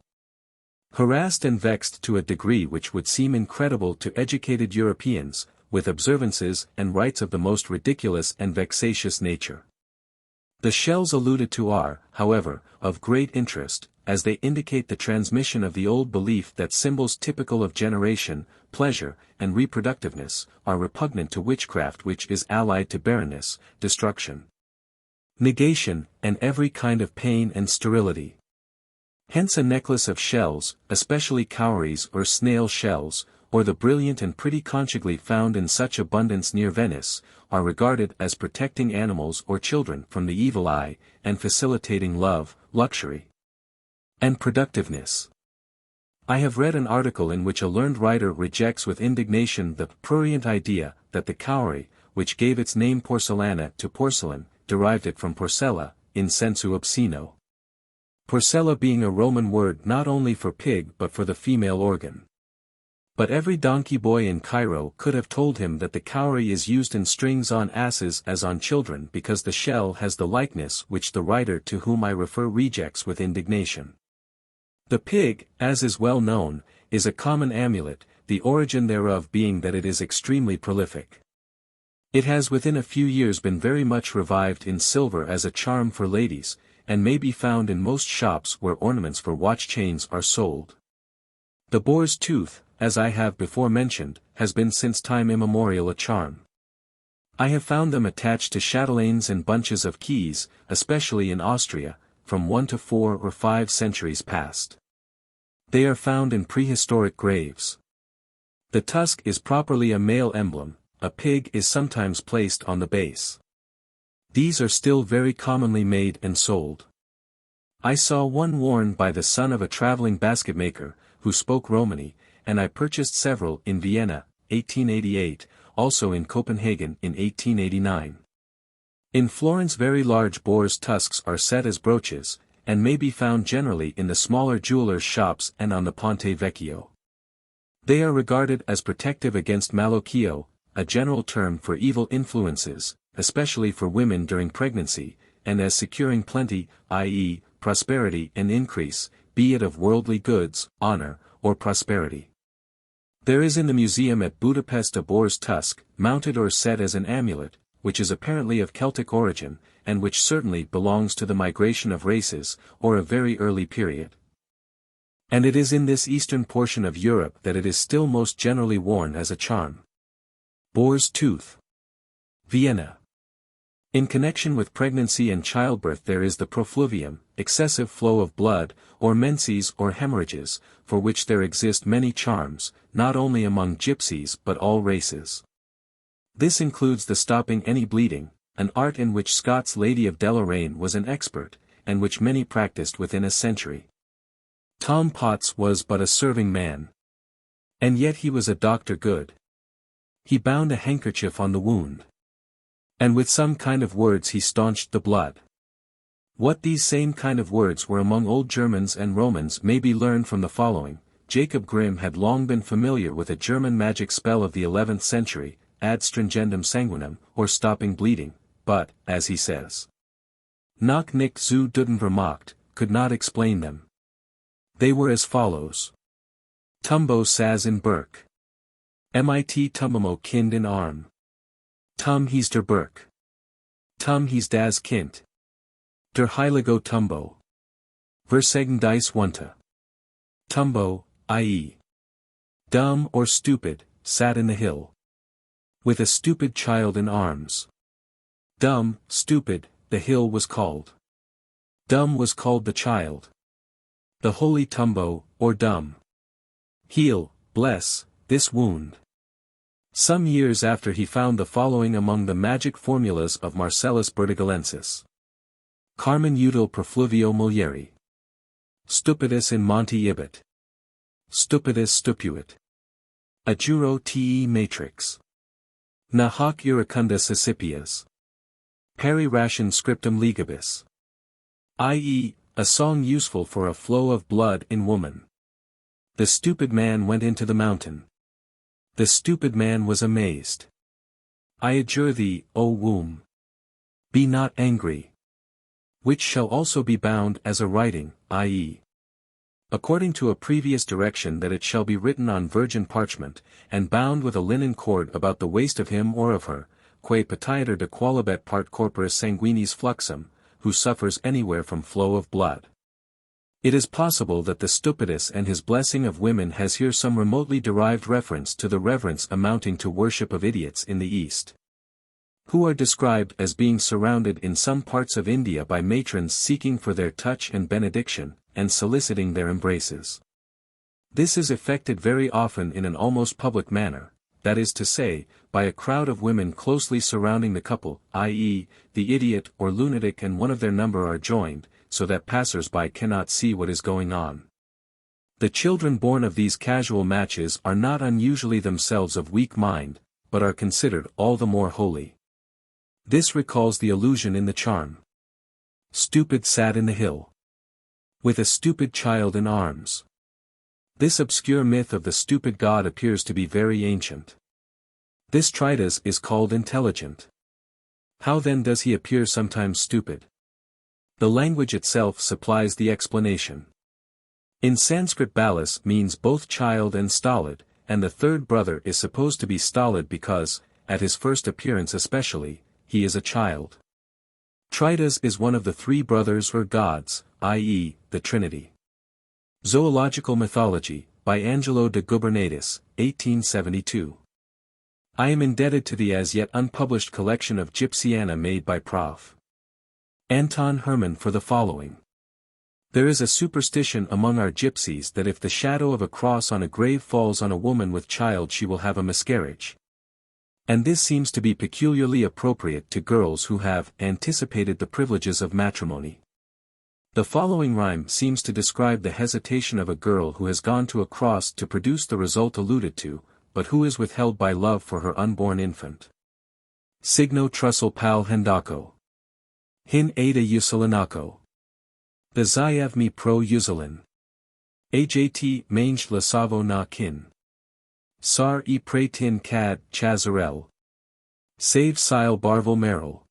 harassed and vexed to a degree which would seem incredible to educated Europeans, with observances and rites of the most ridiculous and vexatious nature. The shells alluded to are, however, of great interest, as they indicate the transmission of the old belief that symbols typical of generation, pleasure, and reproductiveness, are repugnant to witchcraft which is allied to barrenness, destruction, negation, and every kind of pain and sterility. Hence a necklace of shells, especially cowries or snail shells, or the brilliant and pretty conchiglie found in such abundance near Venice, are regarded as protecting animals or children from the evil eye, and facilitating love, luxury, and productiveness. I have read an article in which a learned writer rejects with indignation the prurient idea that the cowrie, which gave its name porcellana to porcelain, derived it from porcella, in sensu obsceno. Porcella being a Roman word not only for pig but for the female organ. But every donkey boy in Cairo could have told him that the cowrie is used in strings on asses as on children because the shell has the likeness which the writer to whom I refer rejects with indignation. The pig, as is well known, is a common amulet, the origin thereof being that it is extremely prolific. It has within a few years been very much revived in silver as a charm for ladies, and may be found in most shops where ornaments for watch chains are sold. The boar's tooth, as I have before mentioned, has been since time immemorial a charm. I have found them attached to chatelaines and bunches of keys, especially in Austria, from 1 to 4 or 5 centuries past. They are found in prehistoric graves. The tusk is properly a male emblem, a pig is sometimes placed on the base. These are still very commonly made and sold. I saw one worn by the son of a traveling basketmaker, who spoke Romani, and I purchased several in Vienna, 1888, also in Copenhagen in 1889. In Florence very large boar's tusks are set as brooches, and may be found generally in the smaller jewelers' shops and on the Ponte Vecchio. They are regarded as protective against malocchio, a general term for evil influences, especially for women during pregnancy, and as securing plenty, i.e., prosperity and increase, be it of worldly goods, honor, or prosperity. There is in the museum at Budapest a boar's tusk, mounted or set as an amulet, which is apparently of Celtic origin, and which certainly belongs to the migration of races, or a very early period. And it is in this eastern portion of Europe that it is still most generally worn as a charm. Boar's tooth. Vienna. In connection with pregnancy and childbirth there is the profluvium, excessive flow of blood, or menses or hemorrhages, for which there exist many charms, not only among gypsies but all races. This includes the stopping any bleeding, an art in which Scott's Lady of Deloraine was an expert, and which many practiced within a century. Tom Potts was but a serving man. And yet he was a doctor good. He bound a handkerchief on the wound. And with some kind of words he staunched the blood. What these same kind of words were among old Germans and Romans may be learned from the following. Jacob Grimm had long been familiar with a German magic spell of the 11th century, ad stringendum sanguinem, or stopping bleeding, but, as he says, Noch nicht zu duden vermocht, could not explain them. They were as follows. Tumbo saz in Burke. Mit tumbamo kind in arm. Tum he's der Burke. Tum he's das Kind. Der Heiligo Tumbo. Versegen dies Wunte. Tumbo, i.e. dumb or stupid, sat in the hill. With a stupid child in arms. Dumb, stupid, the hill was called. Dumb was called the child. The holy Tumbo, or dumb. Heal, bless, this wound. Some years after he found the following among the magic formulas of Marcellus Bertigalensis. Carmen util profluvio mulieri. Stupidus in monte ibit. Stupidus stupuit. Adjuro te matrix. Na hoc iracunda sicipias. Peri ration scriptum legibus. I.e., a song useful for a flow of blood in woman. The stupid man went into the mountain. The stupid man was amazed. I adjure thee, O womb. Be not angry. Which shall also be bound as a writing, i.e. according to a previous direction that it shall be written on virgin parchment, and bound with a linen cord about the waist of him or of her, quae petiator de qualibet part corporis sanguinis fluxum, who suffers anywhere from flow of blood. It is possible that the stupidus and his blessing of women has here some remotely derived reference to the reverence amounting to worship of idiots in the East, who are described as being surrounded in some parts of India by matrons seeking for their touch and benediction, and soliciting their embraces. This is effected very often in an almost public manner, that is to say, by a crowd of women closely surrounding the couple, i.e., the idiot or lunatic and one of their number are joined, so that passers-by cannot see what is going on. The children born of these casual matches are not unusually themselves of weak mind, but are considered all the more holy. This recalls the allusion in the charm. Stupid sat in the hill. With a stupid child in arms. This obscure myth of the stupid god appears to be very ancient. This treatise is called intelligent. How then does he appear sometimes stupid? The language itself supplies the explanation. In Sanskrit Balas means both child and stolid, and the third brother is supposed to be stolid because, at his first appearance especially, he is a child. Tritas is one of the three brothers or gods, i.e., the Trinity. Zoological Mythology, by Angelo de Gubernatis, 1872. I am indebted to the as yet unpublished collection of Gypsiana made by Prof. Anton Hermann for the following. There is a superstition among our gypsies that if the shadow of a cross on a grave falls on a woman with child she will have a miscarriage. And this seems to be peculiarly appropriate to girls who have anticipated the privileges of matrimony. The following rhyme seems to describe the hesitation of a girl who has gone to a cross to produce the result alluded to, but who is withheld by love for her unborn infant. Signo trussel pal hendaco. Hin ada usulinako. The zayev mi pro usulin. Ajt mange lasavo na kin. Sar e pratin cad chazarel. Save sile barvel meril.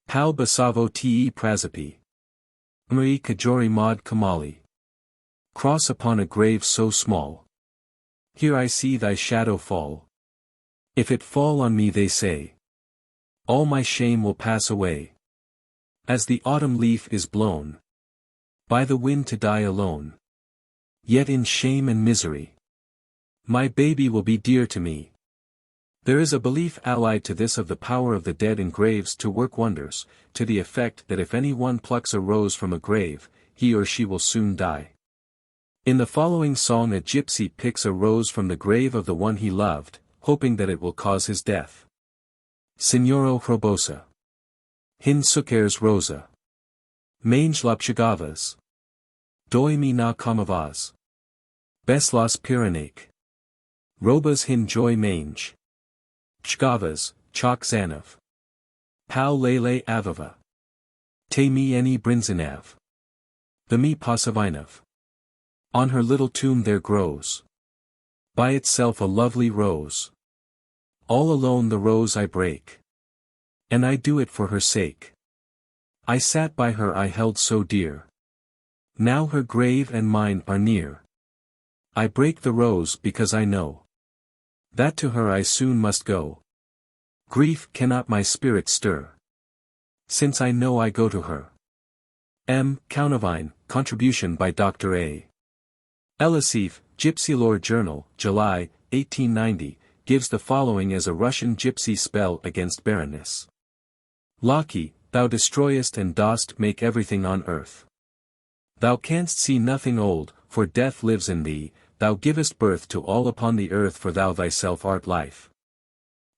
Pal basavo te prazapi. Mri kajori mod kamali. Cross upon a grave so small. Here I see thy shadow fall. If it fall on me they say. All my shame will pass away. As the autumn leaf is blown by the wind to die alone. Yet in shame and misery, my baby will be dear to me. There is a belief allied to this of the power of the dead in graves to work wonders, to the effect that if any one plucks a rose from a grave, he or she will soon die. In the following song a gypsy picks a rose from the grave of the one he loved, hoping that it will cause his death. Signoro Hrobosa. Hin sukers rosa. Mange lapshagavas. Doi mi na kamavas. Beslas piranek. Robas hin joy mange. Chgavas, chok zanav. Pal lele avava. Te mi eni brinzinav. The mi pasavinav. On her little tomb there grows by itself a lovely rose. All alone the rose I break. And I do it for her sake. I sat by her I held so dear. Now her grave and mine are near. I break the rose because I know that to her I soon must go. Grief cannot my spirit stir, since I know I go to her. M. Counavine, contribution by Dr. A. Elisif, Gypsy Lore Journal, July, 1890, gives the following as a Russian gypsy spell against barrenness. Laki, thou destroyest and dost make everything on earth. Thou canst see nothing old, for death lives in thee, thou givest birth to all upon the earth for thou thyself art life.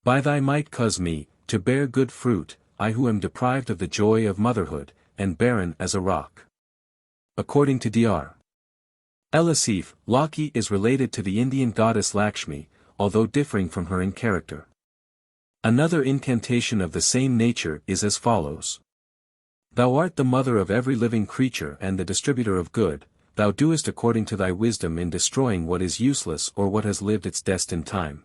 By thy might cause me, to bear good fruit, I who am deprived of the joy of motherhood, and barren as a rock. According to Dr. Elisif, Laki is related to the Indian goddess Lakshmi, although differing from her in character. Another incantation of the same nature is as follows. Thou art the mother of every living creature and the distributor of good, thou doest according to thy wisdom in destroying what is useless or what has lived its destined time.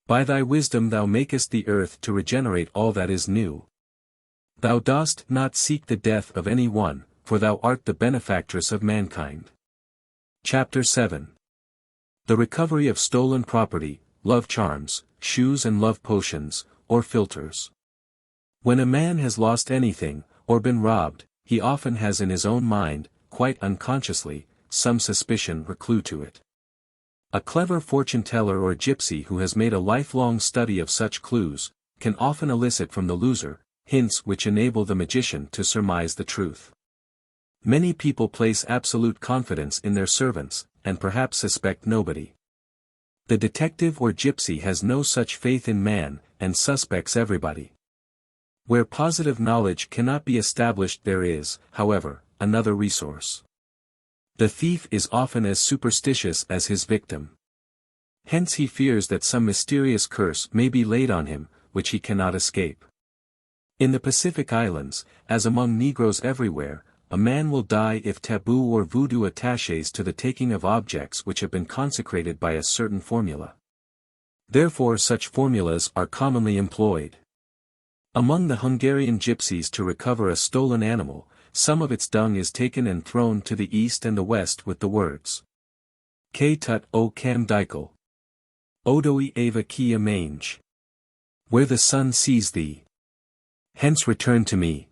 By thy wisdom thou makest the earth to regenerate all that is new. Thou dost not seek the death of any one, for thou art the benefactress of mankind. Chapter VII. The recovery of stolen property, love charms, shoes and love potions, or philtres. When a man has lost anything, or been robbed, he often has in his own mind, quite unconsciously, some suspicion or clue to it. A clever fortune-teller or gypsy who has made a lifelong study of such clues, can often elicit from the loser, hints which enable the magician to surmise the truth. Many people place absolute confidence in their servants, and perhaps suspect nobody. The detective or gypsy has no such faith in man, and suspects everybody. Where positive knowledge cannot be established there is, however, another resource. The thief is often as superstitious as his victim. Hence he fears that some mysterious curse may be laid on him, which he cannot escape. In the Pacific Islands, as among Negroes everywhere, a man will die if taboo or voodoo attaches to the taking of objects which have been consecrated by a certain formula. Therefore such formulas are commonly employed. Among the Hungarian gypsies to recover a stolen animal, some of its dung is taken and thrown to the east and the west with the words. K tut o kam dikel. Odoi ava kia mange. Where the sun sees thee. Hence return to me.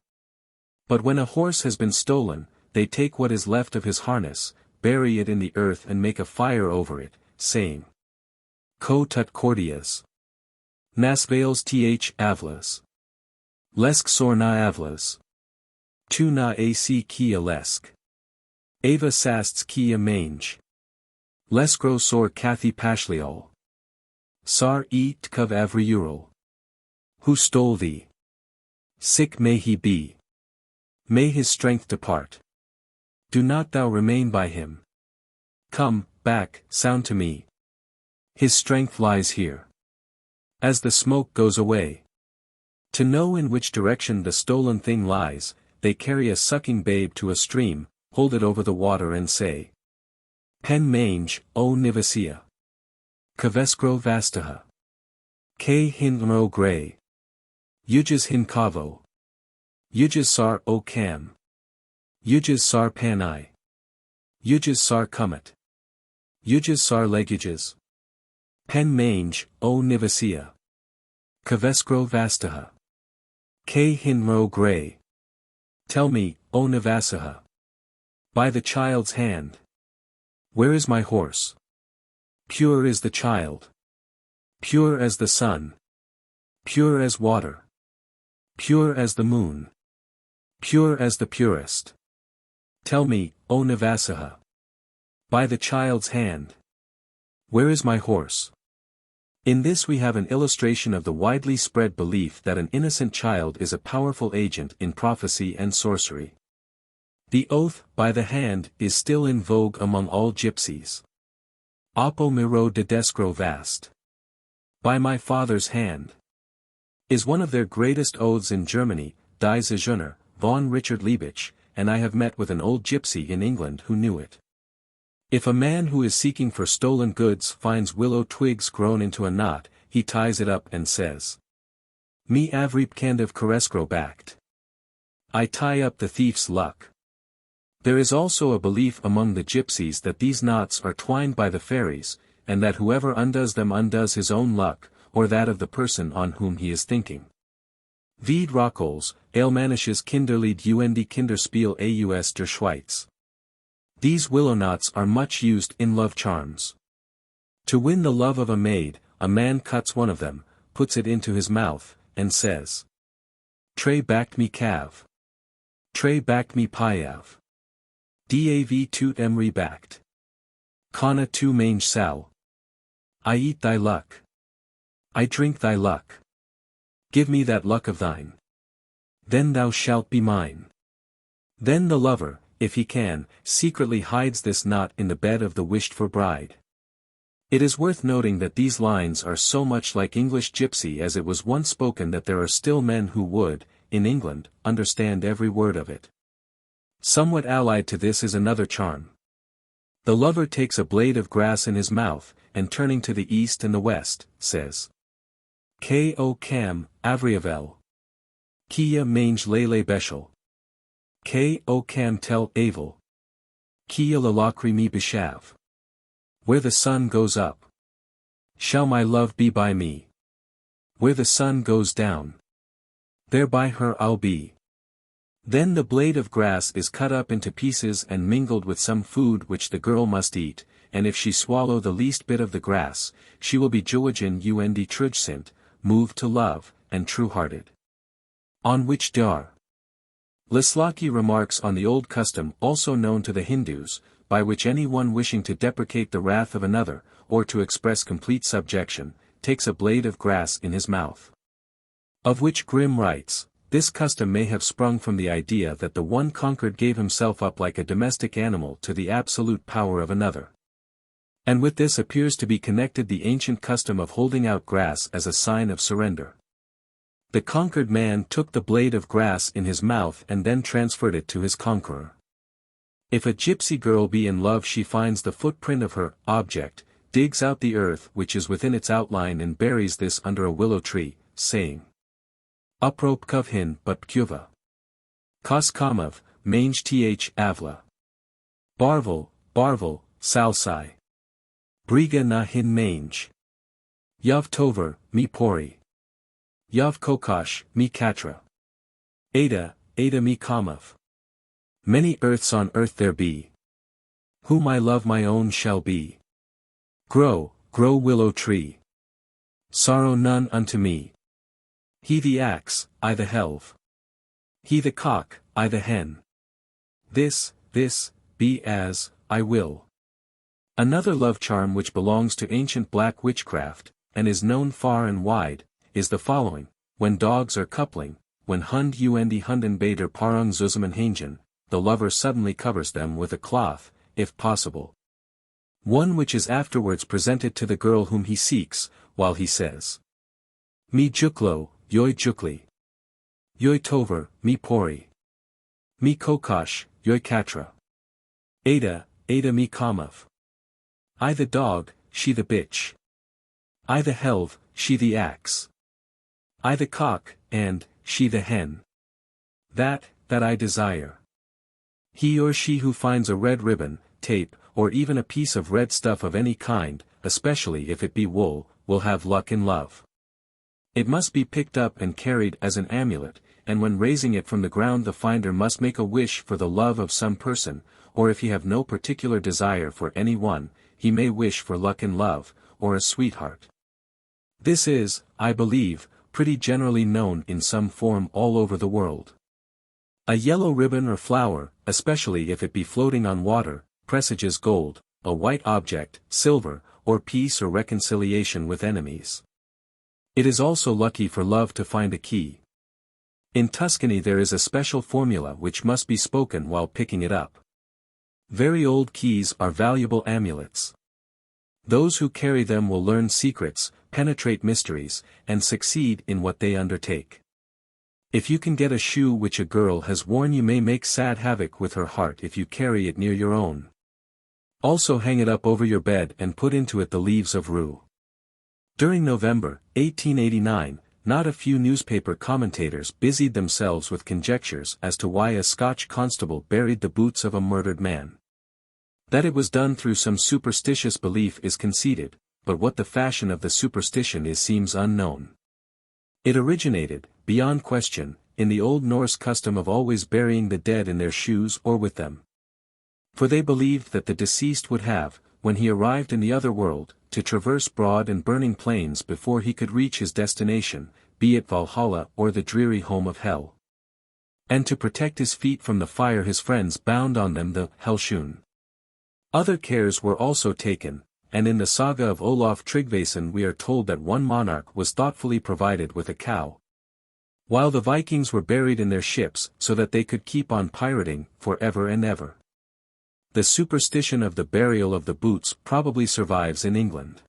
But when a horse has been stolen, they take what is left of his harness, bury it in the earth and make a fire over it, saying. Ko tut cordias. Nasvales th avlas. Lesk sor na avlas. Tu na ac kia lesk. Ava sasts kia mange. Leskro sor kathi pashliol. Sar e tkov avriurol. Who stole thee? Sick may he be. May his strength depart. Do not thou remain by him. Come, back, sound to me. His strength lies here. As the smoke goes away. To know in which direction the stolen thing lies, they carry a sucking babe to a stream, hold it over the water and say. Pen mange, o nivasia. Kaveskro vastaha. K hinro gray. Yujas hin kavo. Yujas sar o kam. Yujas sar panai. Yujas sar kumet. Yujas sar legujas. Pen mange, o nivasia. Kaveskro vastaha. K. Hinmo Gray. Tell me, O Navasaha. By the child's hand. Where is my horse? Pure is the child. Pure as the sun. Pure as water. Pure as the moon. Pure as the purest. Tell me, O Navasaha. By the child's hand. Where is my horse? In this we have an illustration of the widely spread belief that an innocent child is a powerful agent in prophecy and sorcery. The oath, by the hand, is still in vogue among all gypsies. Apo miro dedescro vast. By my father's hand. Is one of their greatest oaths in Germany, Die Zeuner, von Richard Liebich, and I have met with an old gypsy in England who knew it. If a man who is seeking for stolen goods finds willow twigs grown into a knot, he ties it up and says, Mi avrip kandiv kareskro backed. I tie up the thief's luck. There is also a belief among the gypsies that these knots are twined by the fairies, and that whoever undoes them undoes his own luck, or that of the person on whom he is thinking. Vied Rockholz, Ailmanisches Kinderlied und Kinderspiel aus der Schweiz. These willow knots are much used in love charms. To win the love of a maid, a man cuts one of them, puts it into his mouth, and says, Tre back me cav. Tre back me piav. Dav toot emri backed. Kana tu mange sal. I eat thy luck. I drink thy luck. Give me that luck of thine. Then thou shalt be mine. Then the lover, if he can, secretly hides this knot in the bed of the wished-for bride. It is worth noting that these lines are so much like English gypsy as it was once spoken that there are still men who would, in England, understand every word of it. Somewhat allied to this is another charm. The lover takes a blade of grass in his mouth, and turning to the east and the west, says, K.O. Cam, Avriavel. Kia mange lele beshel. K.O. Cam tel avel. Kia lalakri mi bishav. Where the sun goes up. Shall my love be by me? Where the sun goes down. There by her I'll be. Then the blade of grass is cut up into pieces and mingled with some food which the girl must eat, and if she swallow the least bit of the grass, she will be Joagen und Trujsint, moved to love, and true-hearted. On which Dar. Lislaki remarks on the old custom also known to the Hindus, by which any one wishing to deprecate the wrath of another, or to express complete subjection, takes a blade of grass in his mouth. Of which Grimm writes, this custom may have sprung from the idea that the one conquered gave himself up like a domestic animal to the absolute power of another. And with this appears to be connected the ancient custom of holding out grass as a sign of surrender. The conquered man took the blade of grass in his mouth and then transferred it to his conqueror. If a gypsy girl be in love, she finds the footprint of her object, digs out the earth which is within its outline and buries this under a willow tree, saying, Uprop kuvhin but pkuva. Kos kamav, mange th avla. Barvel, salsai. Briga na hin mange. Yav tover, mi pori. Yav kokosh, mi katra. Ada mi kamav. Many earths on earth there be. Whom I love my own shall be. Grow, willow tree. Sorrow none unto me. He the axe, I the helve. He the cock, I the hen. This, be as, I will. Another love charm which belongs to ancient black witchcraft, and is known far and wide, is the following: when dogs are coupling, when hund und hunden bader parung zusammenhängen, the lover suddenly covers them with a cloth, if possible. One which is afterwards presented to the girl whom he seeks, while he says, Mi juklo, yoi jukli. Yoi tover, mi pori. Mi kokosh, yoi katra. Ada mi kamav. I the dog, she the bitch. I the helve, she the axe. I the cock, and, she the hen. That I desire. He or she who finds a red ribbon, tape, or even a piece of red stuff of any kind, especially if it be wool, will have luck in love. It must be picked up and carried as an amulet, and when raising it from the ground the finder must make a wish for the love of some person, or if he have no particular desire for any one, he may wish for luck in love, or a sweetheart. This is, I believe, pretty generally known in some form all over the world. A yellow ribbon or flower, especially if it be floating on water, presages gold, a white object, silver, or peace or reconciliation with enemies. It is also lucky for love to find a key. In Tuscany there is a special formula which must be spoken while picking it up. Very old keys are valuable amulets. Those who carry them will learn secrets, penetrate mysteries, and succeed in what they undertake. If you can get a shoe which a girl has worn you may make sad havoc with her heart if you carry it near your own. Also hang it up over your bed and put into it the leaves of rue. During November, 1889, not a few newspaper commentators busied themselves with conjectures as to why a Scotch constable buried the boots of a murdered man. That it was done through some superstitious belief is conceded, but what the fashion of the superstition is seems unknown. It originated, beyond question, in the Old Norse custom of always burying the dead in their shoes or with them. For they believed that the deceased would have, when he arrived in the other world, to traverse broad and burning plains before he could reach his destination, be it Valhalla or the dreary home of hell. And to protect his feet from the fire his friends bound on them the hellshoon. Other cares were also taken, and in the saga of Olaf Tryggvason we are told that one monarch was thoughtfully provided with a cow. While the Vikings were buried in their ships so that they could keep on pirating, for ever and ever. The superstition of the burial of the boots probably survives in England.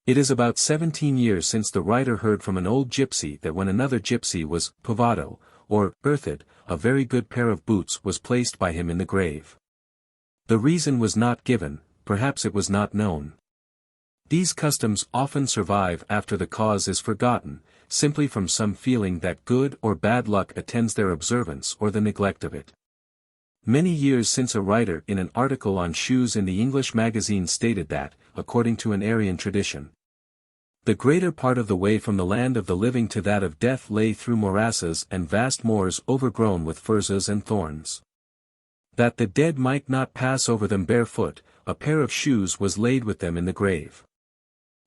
It is about 17 years since the writer heard from an old gypsy that when another gypsy was povado, or earthed, a very good pair of boots was placed by him in the grave. The reason was not given, perhaps it was not known. These customs often survive after the cause is forgotten, simply from some feeling that good or bad luck attends their observance or the neglect of it. Many years since a writer in an article on shoes in the English magazine stated that, according to an Aryan tradition, the greater part of the way from the land of the living to that of death lay through morasses and vast moors overgrown with furzes and thorns. That the dead might not pass over them barefoot, a pair of shoes was laid with them in the grave.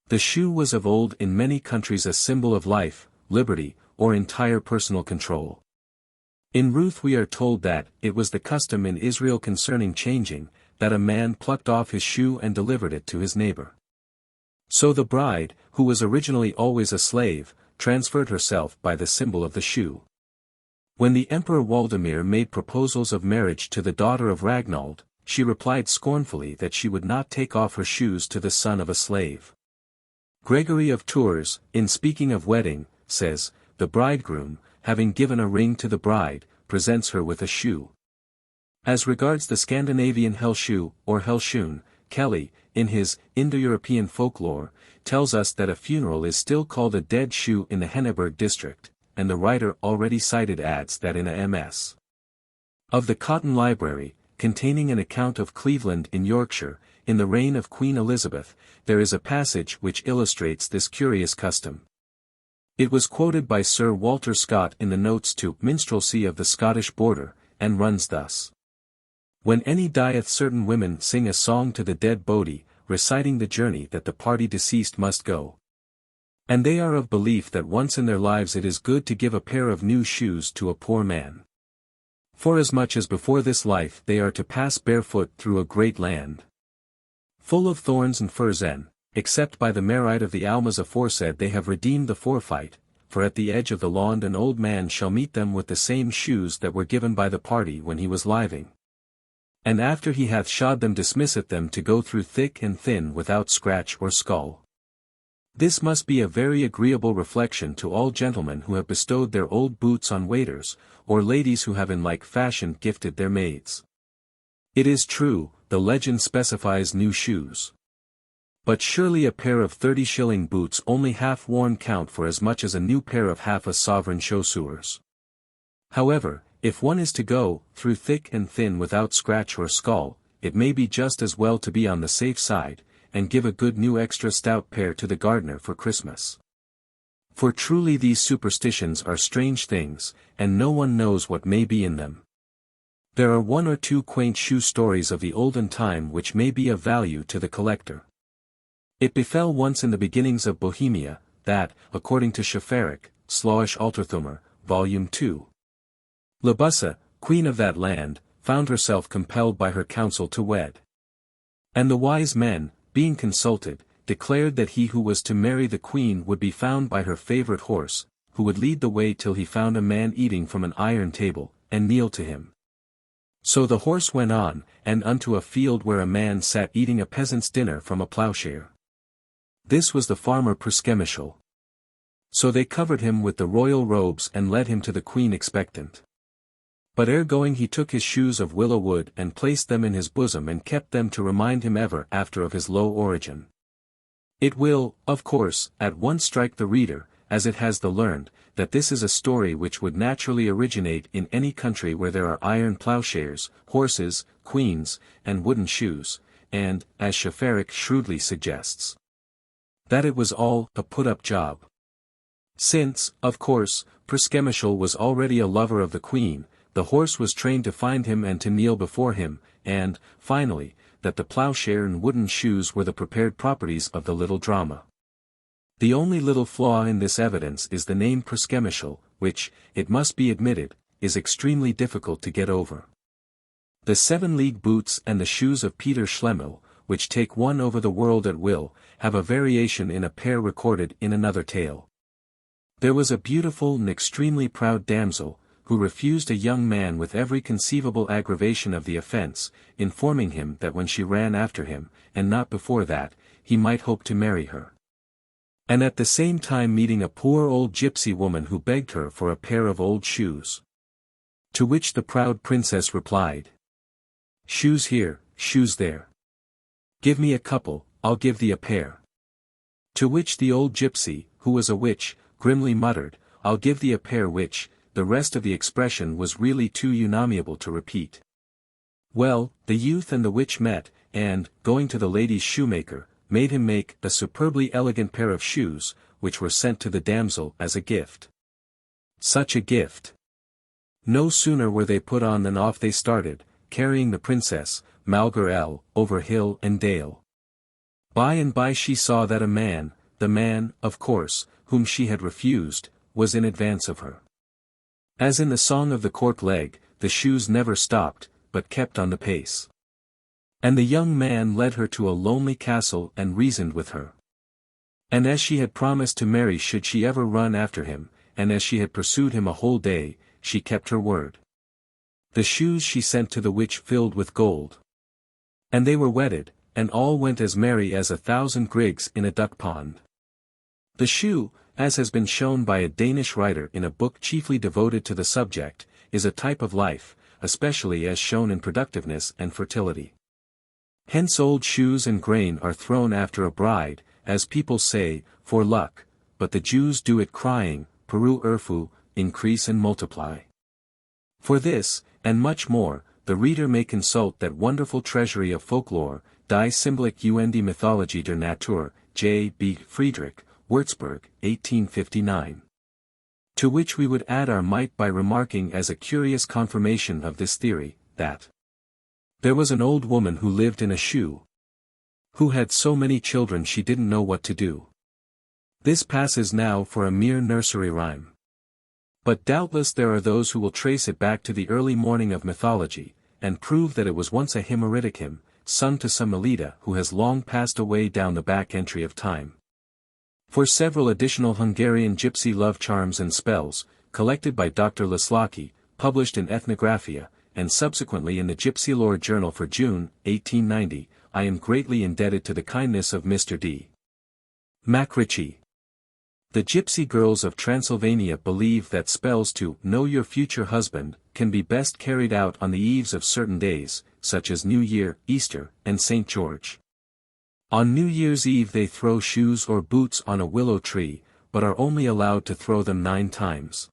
The shoe was of old in many countries a symbol of life, liberty, or entire personal control. In Ruth we are told that, it was the custom in Israel concerning changing, that a man plucked off his shoe and delivered it to his neighbor. So the bride, who was originally always a slave, transferred herself by the symbol of the shoe. When the Emperor Waldemar made proposals of marriage to the daughter of Ragnald, she replied scornfully that she would not take off her shoes to the son of a slave. Gregory of Tours, in speaking of wedding, says, the bridegroom, having given a ring to the bride, presents her with a shoe. As regards the Scandinavian hellshoe, or hellshoon, Kelly, in his Indo-European folklore, tells us that a funeral is still called a dead shoe in the Henneberg district, and the writer already cited adds that in a MS. Of the Cotton Library, containing an account of Cleveland in Yorkshire, in the reign of Queen Elizabeth, there is a passage which illustrates this curious custom. It was quoted by Sir Walter Scott in the notes to Minstrelsy of the Scottish Border, and runs thus. When any dieth certain women sing a song to the dead body, reciting the journey that the party deceased must go. And they are of belief that once in their lives it is good to give a pair of new shoes to a poor man. Forasmuch as before this life they are to pass barefoot through a great land, full of thorns and furzen, except by the merit of the almas aforesaid they have redeemed the forfeit, for at the edge of the lawn an old man shall meet them with the same shoes that were given by the party when he was living. And after he hath shod them dismisseth them to go through thick and thin without scratch or skull. This must be a very agreeable reflection to all gentlemen who have bestowed their old boots on waiters, or ladies who have in like fashion gifted their maids. It is true, the legend specifies new shoes. But surely a pair of 30-shilling boots only half worn count for as much as a new pair of half a sovereign chaussures. However, if one is to go through thick and thin without scratch or skull, it may be just as well to be on the safe side, and give a good new extra stout pair to the gardener for Christmas. For truly these superstitions are strange things, and no one knows what may be in them. There are one or two quaint shoe stories of the olden time which may be of value to the collector. It befell once in the beginnings of Bohemia, that, according to Schafferik, Slowish Alterthummer, Volume 2, Libussa, queen of that land, found herself compelled by her council to wed. And the wise men, being consulted, declared that he who was to marry the queen would be found by her favorite horse, who would lead the way till he found a man eating from an iron table, and kneel to him. So the horse went on, and unto a field where a man sat eating a peasant's dinner from a ploughshare. This was the farmer Przemysl. So they covered him with the royal robes and led him to the queen expectant. But ere going he took his shoes of willow wood and placed them in his bosom and kept them to remind him ever after of his low origin. It will, of course, at once strike the reader, as it has the learned, that this is a story which would naturally originate in any country where there are iron ploughshares, horses, queens, and wooden shoes, and, as Schafferik shrewdly suggests, that it was all a put-up job. Since, of course, Przemysl was already a lover of the queen, the horse was trained to find him and to kneel before him, and, finally, that the ploughshare and wooden shoes were the prepared properties of the little drama. The only little flaw in this evidence is the name Przemysl, which, it must be admitted, is extremely difficult to get over. The 7-league boots and the shoes of Peter Schlemihl, which take one over the world at will, have a variation in a pair recorded in another tale. There was a beautiful and extremely proud damsel, who refused a young man with every conceivable aggravation of the offence, informing him that when she ran after him, and not before that, he might hope to marry her. And at the same time meeting a poor old gypsy woman who begged her for a pair of old shoes. To which the proud princess replied, "Shoes here, shoes there. Give me a couple, I'll give thee a pair." To which the old gypsy, who was a witch, grimly muttered, "I'll give thee a pair," which, the rest of the expression was really too unamiable to repeat. Well, the youth and the witch met, and, going to the lady's shoemaker, made him make a superbly elegant pair of shoes, which were sent to the damsel as a gift. Such a gift! No sooner were they put on than off they started, carrying the princess, malgré elle, over hill and dale. By and by she saw that the man, of course, whom she had refused, was in advance of her. As in the song of the cork leg, the shoes never stopped, but kept on the pace. And the young man led her to a lonely castle and reasoned with her. And as she had promised to marry should she ever run after him, and as she had pursued him a whole day, she kept her word. The shoes she sent to the witch filled with gold. And they were wedded, and all went as merry as 1,000 grigs in a duck pond. The shoe, as has been shown by a Danish writer in a book chiefly devoted to the subject, is a type of life, especially as shown in productiveness and fertility. Hence old shoes and grain are thrown after a bride, as people say, for luck, but the Jews do it crying, Peru erfu, increase and multiply. For this, and much more, the reader may consult that wonderful treasury of folklore, Die Symbolic und Mythologie der Natur, J. B. Friedrich, Würzburg, 1859. To which we would add our mite by remarking as a curious confirmation of this theory, that there was an old woman who lived in a shoe, who had so many children she didn't know what to do. This passes now for a mere nursery rhyme. But doubtless there are those who will trace it back to the early morning of mythology, and prove that it was once a Himeritic hymn, sung to some Melita who has long passed away down the back entry of time. For several additional Hungarian gypsy love charms and spells, collected by Dr. Laslaki, published in Ethnographia, and subsequently in the Gypsy Lore Journal for June, 1890, I am greatly indebted to the kindness of Mr. D. Macritchie. The gypsy girls of Transylvania believe that spells to know your future husband can be best carried out on the eves of certain days, such as New Year, Easter, and St. George. On New Year's Eve they throw shoes or boots on a willow tree, but are only allowed to throw them 9 times.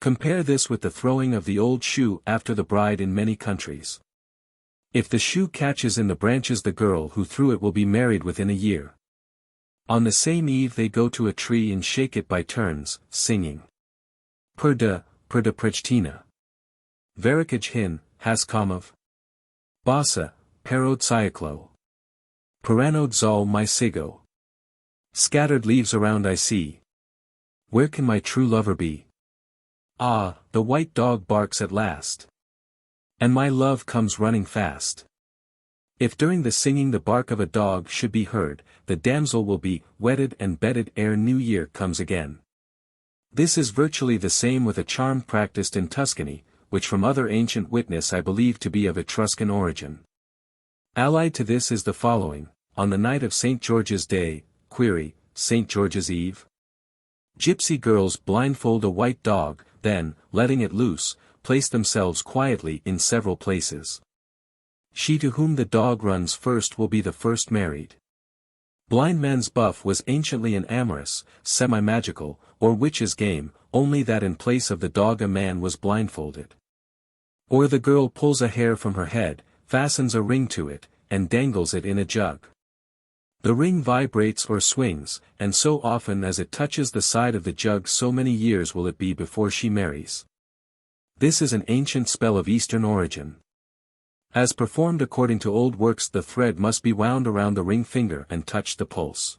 Compare this with the throwing of the old shoe after the bride in many countries. If the shoe catches in the branches the girl who threw it will be married within a year. On the same eve they go to a tree and shake it by turns, singing. Perda prejtina. Verikaj hin, haskamov. Basa, perod cyclo. Peranod zal my sigo. Scattered leaves around I see. Where can my true lover be? Ah, the white dog barks at last. And my love comes running fast. If during the singing the bark of a dog should be heard, the damsel will be wedded and bedded ere New Year comes again. This is virtually the same with a charm practiced in Tuscany, which from other ancient witness I believe to be of Etruscan origin. Allied to this is the following: on the night of St. George's Day, St. George's Eve. Gypsy girls blindfold a white dog, then, letting it loose, place themselves quietly in several places. She to whom the dog runs first will be the first married. Blind man's buff was anciently an amorous, semi-magical, or witch's game, only that in place of the dog a man was blindfolded. Or the girl pulls a hair from her head, fastens a ring to it, and dangles it in a jug. The ring vibrates or swings, and so often as it touches the side of the jug so many years will it be before she marries. This is an ancient spell of Eastern origin. As performed according to old works, the thread must be wound around the ring finger and touch the pulse.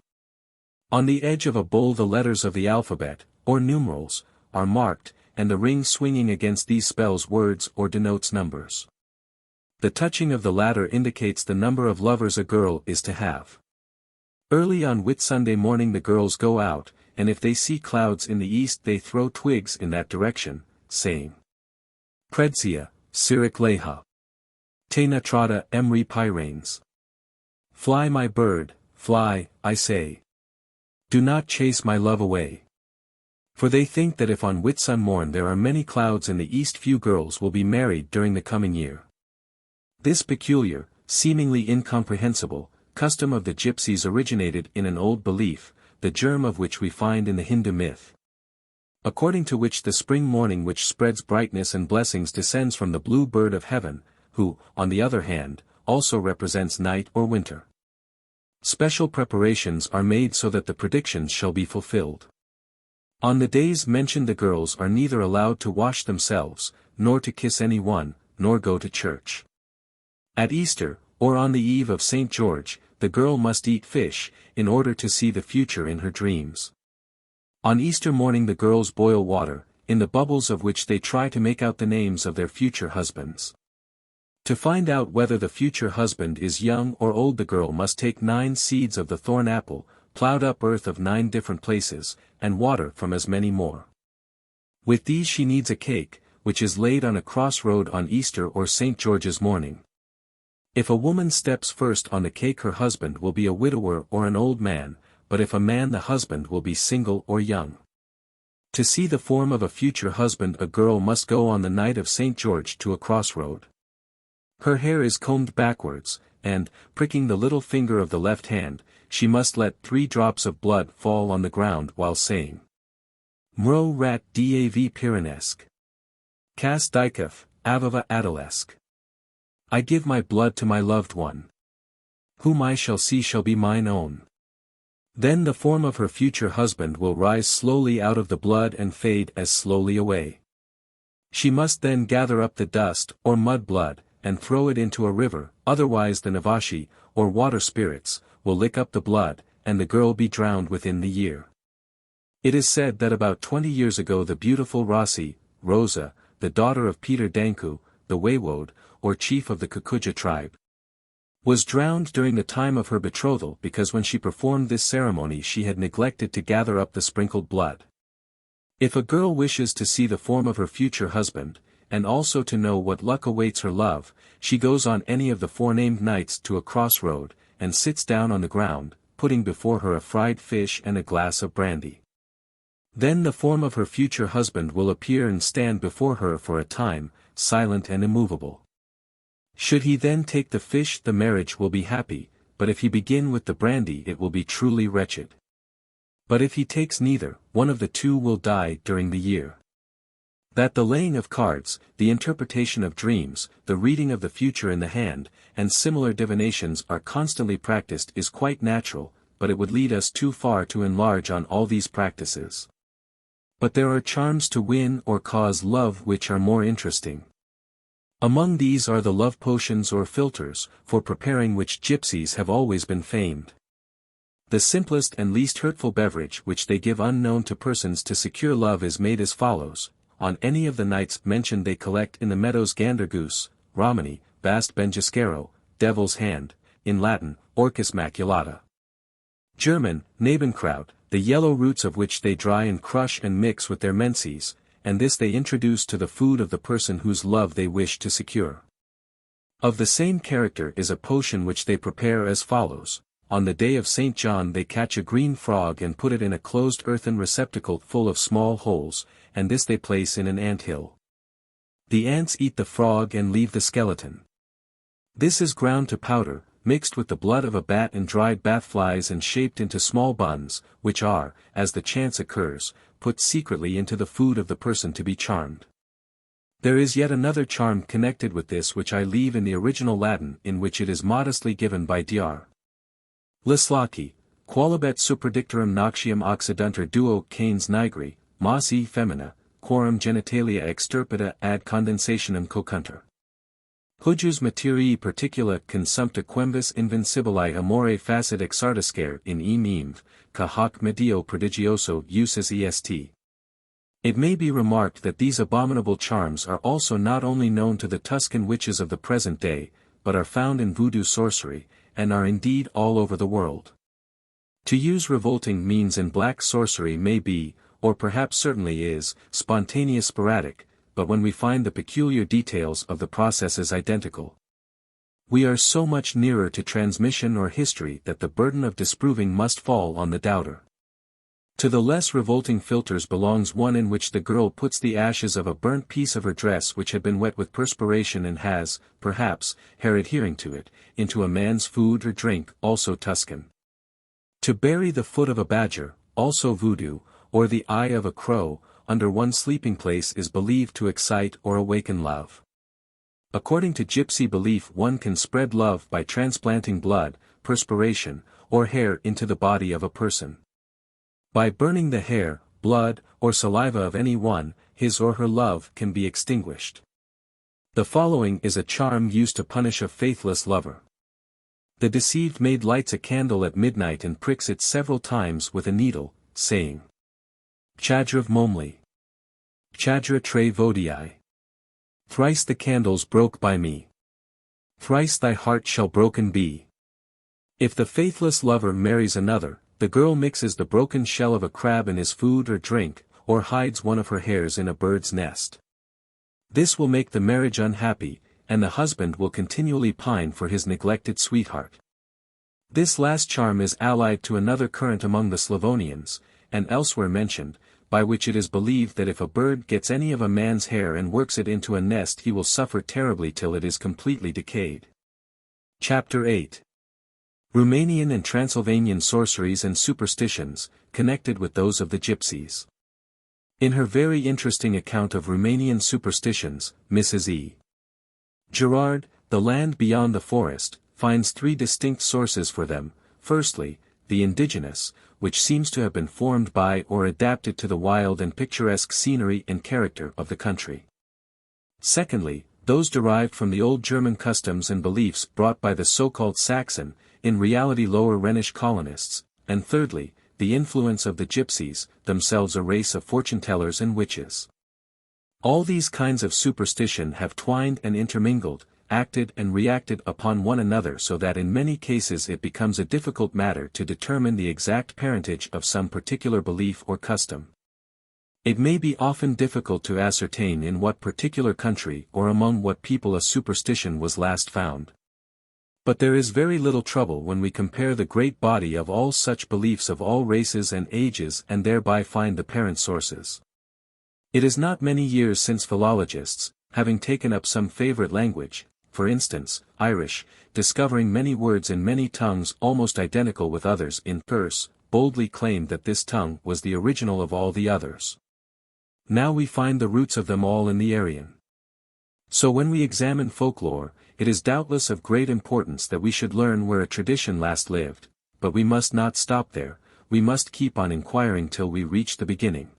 On the edge of a bowl the letters of the alphabet, or numerals, are marked, and the ring swinging against these spells words or denotes numbers. The touching of the latter indicates the number of lovers a girl is to have. Early on Whitsunday morning the girls go out, and if they see clouds in the east they throw twigs in that direction, saying, Predsia, Sirik Leha. Te natrata emri pyranes. Fly my bird, fly, I say. Do not chase my love away. For they think that if on Whitsun morn there are many clouds in the east few girls will be married during the coming year. This peculiar, seemingly incomprehensible, custom of the Gypsies originated in an old belief, the germ of which we find in the Hindu myth. According to which the spring morning which spreads brightness and blessings descends from the blue bird of heaven, who, on the other hand, also represents night or winter. Special preparations are made so that the predictions shall be fulfilled. On the days mentioned the girls are neither allowed to wash themselves, nor to kiss any one, nor go to church. At Easter, or on the eve of St. George, the girl must eat fish, in order to see the future in her dreams. On Easter morning the girls boil water, in the bubbles of which they try to make out the names of their future husbands. To find out whether the future husband is young or old the girl must take 9 seeds of the thorn apple, plowed up earth of 9 different places, and water from as many more. With these she kneads a cake, which is laid on a crossroad on Easter or St. George's morning. If a woman steps first on the cake her husband will be a widower or an old man, but if a man the husband will be single or young. To see the form of a future husband a girl must go on the night of St. George to a crossroad. Her hair is combed backwards, and, pricking the little finger of the left hand, she must let 3 drops of blood fall on the ground while saying, Mro rat dav piranesk. Kas dikaf, avava adalesk. I give my blood to my loved one. Whom I shall see shall be mine own. Then the form of her future husband will rise slowly out of the blood and fade as slowly away. She must then gather up the dust, or mud blood, and throw it into a river, otherwise the Navashi, or water spirits, will lick up the blood, and the girl be drowned within the year. It is said that about 20 years ago the beautiful Rosa, the daughter of Peter Danku, the Waywode, or chief of the Kukuja tribe, was drowned during the time of her betrothal because when she performed this ceremony she had neglected to gather up the sprinkled blood. If a girl wishes to see the form of her future husband, and also to know what luck awaits her love, she goes on any of the forenamed nights to a crossroad, and sits down on the ground, putting before her a fried fish and a glass of brandy. Then the form of her future husband will appear and stand before her for a time, silent and immovable. Should he then take the fish the marriage will be happy, but if he begin with the brandy it will be truly wretched. But if he takes neither, one of the two will die during the year. That the laying of cards, the interpretation of dreams, the reading of the future in the hand, and similar divinations are constantly practiced is quite natural, but it would lead us too far to enlarge on all these practices. But there are charms to win or cause love which are more interesting. Among these are the love potions or philtres, for preparing which gypsies have always been famed. The simplest and least hurtful beverage which they give unknown to persons to secure love is made as follows. On any of the nights mentioned they collect in the meadows gander goose, Romani, bast benjascaro, devil's hand, in Latin, Orchis maculata. German, Nebenkraut, the yellow roots of which they dry and crush and mix with their menses, and this they introduce to the food of the person whose love they wish to secure. Of the same character is a potion which they prepare as follows. On the day of St. John they catch a green frog and put it in a closed earthen receptacle full of small holes, and this they place in an ant-hill. The ants eat the frog and leave the skeleton. This is ground to powder, mixed with the blood of a bat and dried bat flies and shaped into small buns, which are, as the chance occurs, put secretly into the food of the person to be charmed. There is yet another charm connected with this which I leave in the original Latin, in which it is modestly given by Dr. Lislaki, qualibet superdictorum noxium occidentur duo canes nigri, mas e femina, quorum genitalia extirpita ad condensationem cocuntur. Hujus materii particula consumpta quembus invincibili amore facit exartiscare in e meme, ca hoc medio prodigioso usus est. It may be remarked that these abominable charms are also not only known to the Tuscan witches of the present day, but are found in voodoo sorcery, and are indeed all over the world. To use revolting means in black sorcery may be, or perhaps certainly is, spontaneous sporadic, but when we find the peculiar details of the processes identical, we are so much nearer to transmission or history that the burden of disproving must fall on the doubter. To the less revolting philtres belongs one in which the girl puts the ashes of a burnt piece of her dress which had been wet with perspiration and has, perhaps, hair adhering to it, into a man's food or drink, also Tuscan. To bury the foot of a badger, also voodoo, or the eye of a crow, under one's sleeping place is believed to excite or awaken love. According to gypsy belief one can spread love by transplanting blood, perspiration, or hair into the body of a person. By burning the hair, blood, or saliva of any one, his or her love can be extinguished. The following is a charm used to punish a faithless lover. The deceived maid lights a candle at midnight and pricks it several times with a needle, saying, Chadra Momli. Chadra tre vodii. Thrice the candles broke by me. Thrice thy heart shall broken be. If the faithless lover marries another, the girl mixes the broken shell of a crab in his food or drink, or hides one of her hairs in a bird's nest. This will make the marriage unhappy, and the husband will continually pine for his neglected sweetheart. This last charm is allied to another current among the Slavonians, and elsewhere mentioned, by which it is believed that if a bird gets any of a man's hair and works it into a nest he will suffer terribly till it is completely decayed. Chapter VIII. Romanian and Transylvanian sorceries and superstitions, connected with those of the Gypsies. In her very interesting account of Romanian superstitions, Mrs. E. Gerard, The Land Beyond the Forest, finds three distinct sources for them. Firstly, the indigenous, which seems to have been formed by or adapted to the wild and picturesque scenery and character of the country. Secondly, those derived from the old German customs and beliefs brought by the so-called Saxon, in reality Lower Rhenish colonists, and thirdly, the influence of the Gypsies, themselves a race of fortune-tellers and witches. All these kinds of superstition have twined and intermingled, acted and reacted upon one another so that in many cases it becomes a difficult matter to determine the exact parentage of some particular belief or custom. It may be often difficult to ascertain in what particular country or among what people a superstition was last found. But there is very little trouble when we compare the great body of all such beliefs of all races and ages and thereby find the parent sources. It is not many years since philologists, having taken up some favorite language, for instance, Irish, discovering many words in many tongues almost identical with others in verse, boldly claimed that this tongue was the original of all the others. Now we find the roots of them all in the Aryan. So when we examine folklore, it is doubtless of great importance that we should learn where a tradition last lived, but we must not stop there, we must keep on inquiring till we reach the beginning.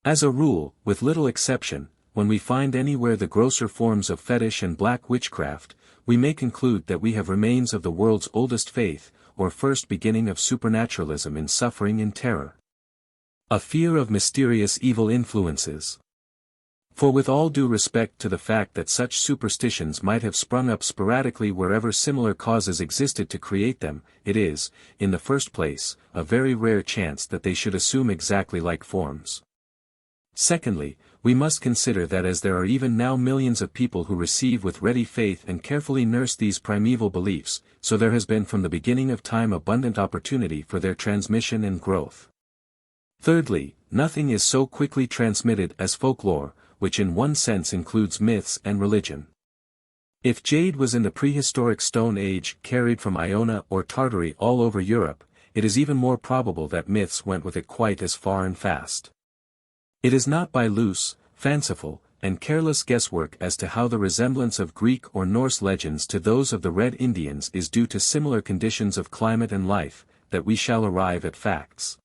As a rule, with little exception, when we find anywhere the grosser forms of fetish and black witchcraft, we may conclude that we have remains of the world's oldest faith, or first beginning of supernaturalism in suffering and terror. A fear of mysterious evil influences. For with all due respect to the fact that such superstitions might have sprung up sporadically wherever similar causes existed to create them, it is, in the first place, a very rare chance that they should assume exactly like forms. Secondly, we must consider that as there are even now millions of people who receive with ready faith and carefully nurse these primeval beliefs, so there has been from the beginning of time abundant opportunity for their transmission and growth. Thirdly, nothing is so quickly transmitted as folklore, which in one sense includes myths and religion. If jade was in the prehistoric Stone Age carried from Iona or Tartary all over Europe, it is even more probable that myths went with it quite as far and fast. It is not by loose, fanciful, and careless guesswork as to how the resemblance of Greek or Norse legends to those of the Red Indians is due to similar conditions of climate and life, that we shall arrive at facts.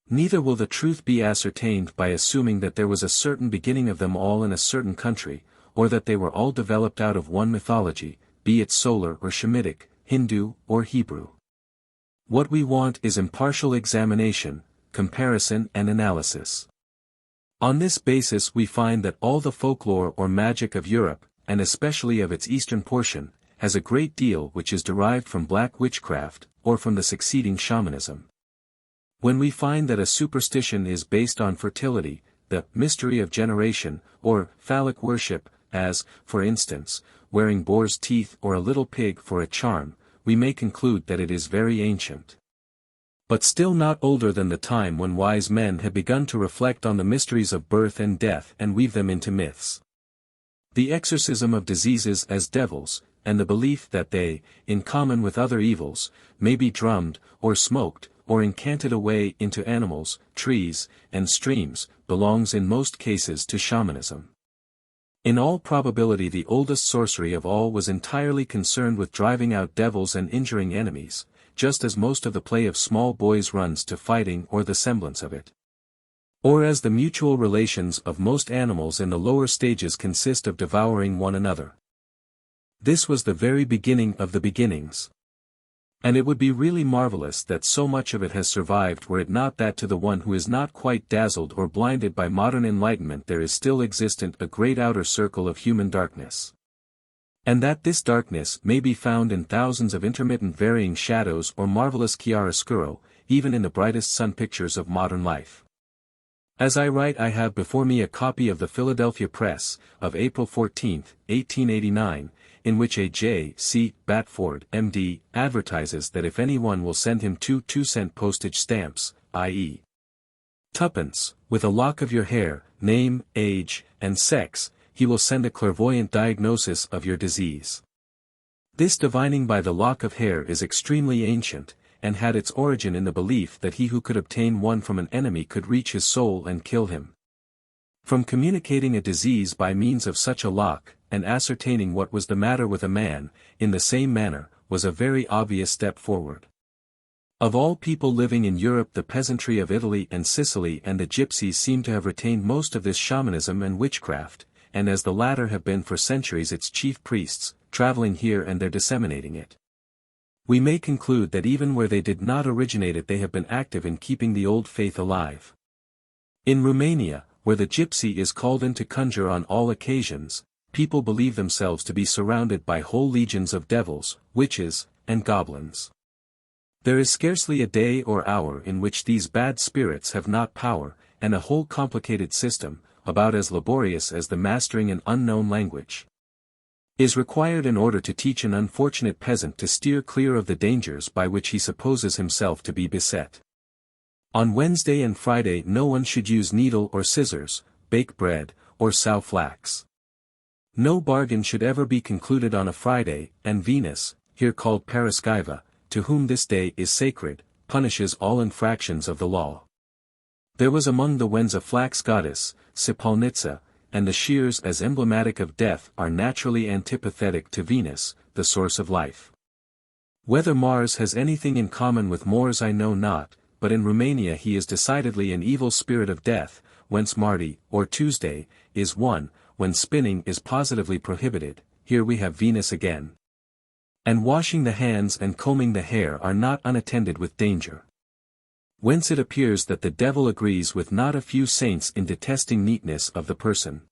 Neither will the truth be ascertained by assuming that there was a certain beginning of them all in a certain country, or that they were all developed out of one mythology, be it solar or Shemitic, Hindu or Hebrew. What we want is impartial examination, comparison and analysis. On this basis we find that all the folklore or magic of Europe, and especially of its eastern portion, has a great deal which is derived from black witchcraft, or from the succeeding shamanism. When we find that a superstition is based on fertility, the mystery of generation, or phallic worship, as, for instance, wearing boar's teeth or a little pig for a charm, we may conclude that it is very ancient. But still not older than the time when wise men had begun to reflect on the mysteries of birth and death and weave them into myths. The exorcism of diseases as devils, and the belief that they, in common with other evils, may be drummed, or smoked, or incanted away into animals, trees, and streams, belongs in most cases to shamanism. In all probability the oldest sorcery of all was entirely concerned with driving out devils and injuring enemies, just as most of the play of small boys runs to fighting or the semblance of it. Or as the mutual relations of most animals in the lower stages consist of devouring one another. This was the very beginning of the beginnings. And it would be really marvelous that so much of it has survived were it not that to the one who is not quite dazzled or blinded by modern enlightenment there is still existent a great outer circle of human darkness. And that this darkness may be found in thousands of intermittent varying shadows or marvelous chiaroscuro, even in the brightest sun pictures of modern life. As I write I have before me a copy of the Philadelphia Press, of April 14, 1889, in which a J. C. Batford, M.D., advertises that if anyone will send him 2 2-cent postage stamps, i.e. tuppence, with a lock of your hair, name, age, and sex, he will send a clairvoyant diagnosis of your disease. This divining by the lock of hair is extremely ancient, and had its origin in the belief that he who could obtain one from an enemy could reach his soul and kill him. From communicating a disease by means of such a lock, and ascertaining what was the matter with a man, in the same manner, was a very obvious step forward. Of all people living in Europe the peasantry of Italy and Sicily and the Gypsies seem to have retained most of this shamanism and witchcraft, and as the latter have been for centuries its chief priests, traveling here and there disseminating it. We may conclude that even where they did not originate it they have been active in keeping the old faith alive. In Romania, where the gypsy is called in to conjure on all occasions, people believe themselves to be surrounded by whole legions of devils, witches, and goblins. There is scarcely a day or hour in which these bad spirits have not power, and a whole complicated system, about as laborious as the mastering an unknown language, is required in order to teach an unfortunate peasant to steer clear of the dangers by which he supposes himself to be beset. On Wednesday and Friday no one should use needle or scissors, bake bread, or sow flax. No bargain should ever be concluded on a Friday, and Venus, here called Paraschiva, to whom this day is sacred, punishes all infractions of the law. There was among the Wends a flax goddess, Sipalnitsa, and the shears as emblematic of death are naturally antipathetic to Venus, the source of life. Whether Mars has anything in common with Moors I know not, but in Romania he is decidedly an evil spirit of death, whence Mardi, or Tuesday, is one, when spinning is positively prohibited. Here we have Venus again. And washing the hands and combing the hair are not unattended with danger. Whence it appears that the devil agrees with not a few saints in detesting neatness of the person.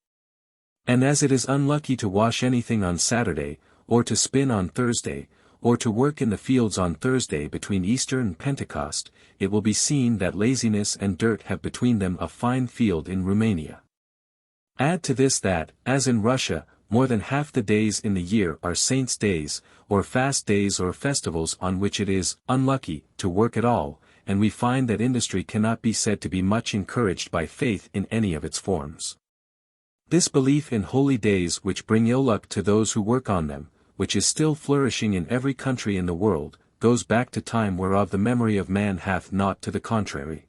And as it is unlucky to wash anything on Saturday, or to spin on Thursday, or to work in the fields on Thursday between Easter and Pentecost, it will be seen that laziness and dirt have between them a fine field in Romania. Add to this that, as in Russia, more than half the days in the year are saints' days, or fast days or festivals on which it is unlucky to work at all, and we find that industry cannot be said to be much encouraged by faith in any of its forms. This belief in holy days which bring ill luck to those who work on them, which is still flourishing in every country in the world, goes back to time whereof the memory of man hath naught to the contrary.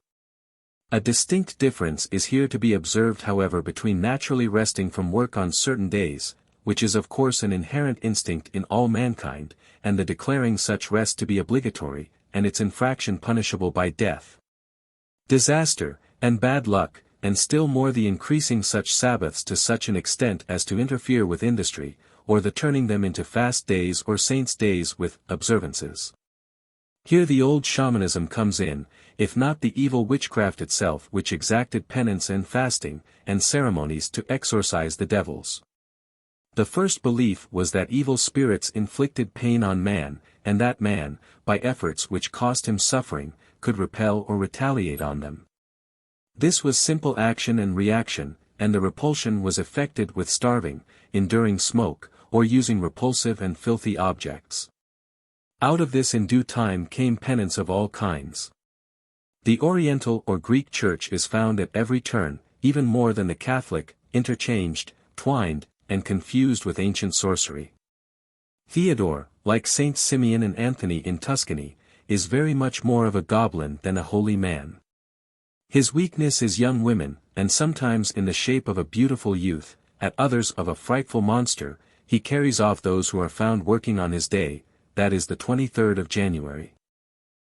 A distinct difference is here to be observed however between naturally resting from work on certain days, which is of course an inherent instinct in all mankind, and the declaring such rest to be obligatory, and its infraction punishable by death, disaster, and bad luck, and still more the increasing such Sabbaths to such an extent as to interfere with industry, or the turning them into fast days or saints' days with observances. Here the old shamanism comes in, if not the evil witchcraft itself which exacted penance and fasting, and ceremonies to exorcise the devils. The first belief was that evil spirits inflicted pain on man, and that man, by efforts which cost him suffering, could repel or retaliate on them. This was simple action and reaction, and the repulsion was effected with starving, enduring smoke, or using repulsive and filthy objects. Out of this in due time came penance of all kinds. The Oriental or Greek Church is found at every turn, even more than the Catholic, interchanged, twined, and confused with ancient sorcery. Theodore, like Saints Simeon and Anthony in Tuscany, is very much more of a goblin than a holy man. His weakness is young women, and sometimes in the shape of a beautiful youth, at others of a frightful monster. He carries off those who are found working on his day, that is the 23rd of January.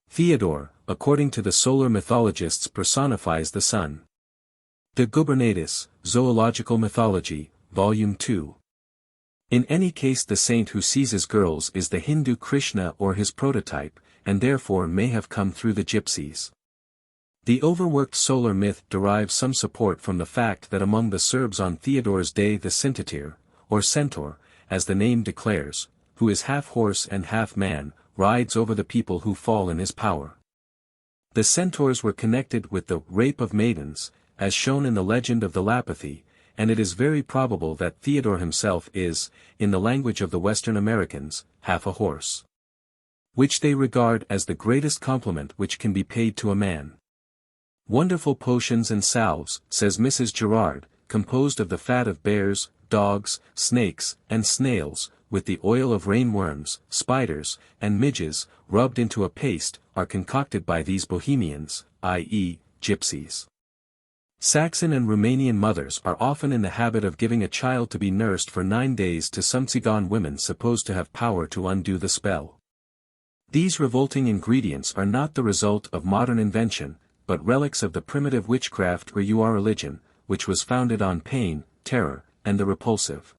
Theodore, according to the solar mythologists, personifies the sun. De Gubernatis, Zoological Mythology, Volume 2. In any case the saint who seizes girls is the Hindu Krishna or his prototype, and therefore may have come through the Gypsies. The overworked solar myth derives some support from the fact that among the Serbs on Theodore's day the Centaur, or centaur, as the name declares, who is half horse and half man, rides over the people who fall in his power. The centaurs were connected with the rape of maidens, as shown in the legend of the Lapithae, and it is very probable that Theodore himself is, in the language of the Western Americans, half a horse. Which they regard as the greatest compliment which can be paid to a man. Wonderful potions and salves, says Mrs. Gerard, composed of the fat of bears, dogs, snakes, and snails, with the oil of rainworms, spiders, and midges, rubbed into a paste, are concocted by these Bohemians, i.e., Gypsies. Saxon and Romanian mothers are often in the habit of giving a child to be nursed for 9 days to some Tsigan women supposed to have power to undo the spell. These revolting ingredients are not the result of modern invention, but relics of the primitive witchcraft or religion, which was founded on pain, terror, and the repulsive.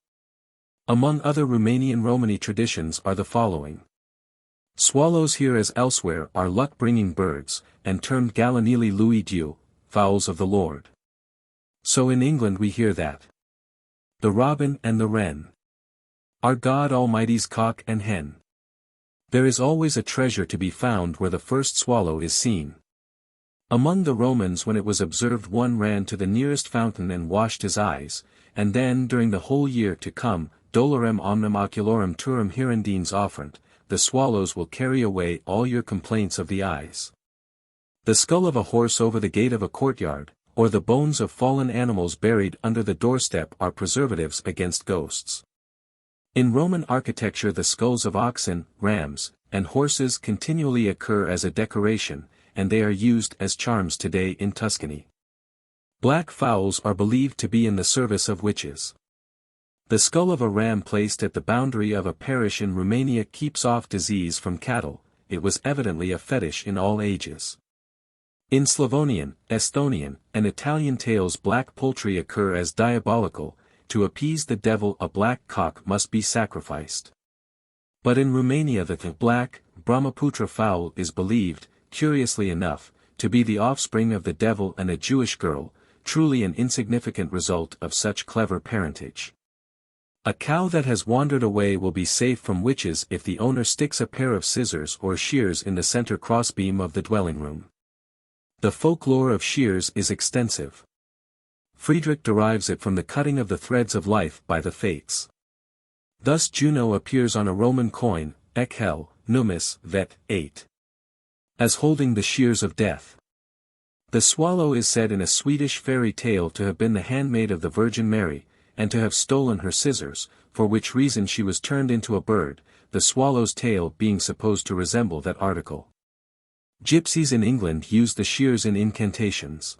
Among other Romanian Romani traditions are the following. Swallows here as elsewhere are luck-bringing birds, and termed Galanili lui Dieu, fowls of the Lord. So in England we hear that the robin and the wren are God Almighty's cock and hen. There is always a treasure to be found where the first swallow is seen. Among the Romans when it was observed one ran to the nearest fountain and washed his eyes, and then during the whole year to come, dolorem omnem oculorum turum hirundines offrent, the swallows will carry away all your complaints of the eyes. The skull of a horse over the gate of a courtyard, or the bones of fallen animals buried under the doorstep are preservatives against ghosts. In Roman architecture the skulls of oxen, rams, and horses continually occur as a decoration, and they are used as charms today in Tuscany. Black fowls are believed to be in the service of witches. The skull of a ram placed at the boundary of a parish in Romania keeps off disease from cattle. It was evidently a fetish in all ages. In Slavonian, Estonian, and Italian tales black poultry occur as diabolical. To appease the devil a black cock must be sacrificed. But in Romania the black, Brahmaputra fowl is believed, curiously enough, to be the offspring of the devil and a Jewish girl, truly an insignificant result of such clever parentage. A cow that has wandered away will be safe from witches if the owner sticks a pair of scissors or shears in the center crossbeam of the dwelling room. The folklore of shears is extensive. Friedrich derives it from the cutting of the threads of life by the fates. Thus Juno appears on a Roman coin, Echel, Numis, vet. 8. As holding the shears of death. The swallow is said in a Swedish fairy tale to have been the handmaid of the Virgin Mary, and to have stolen her scissors, for which reason she was turned into a bird, the swallow's tail being supposed to resemble that article. Gypsies in England use the shears in incantations.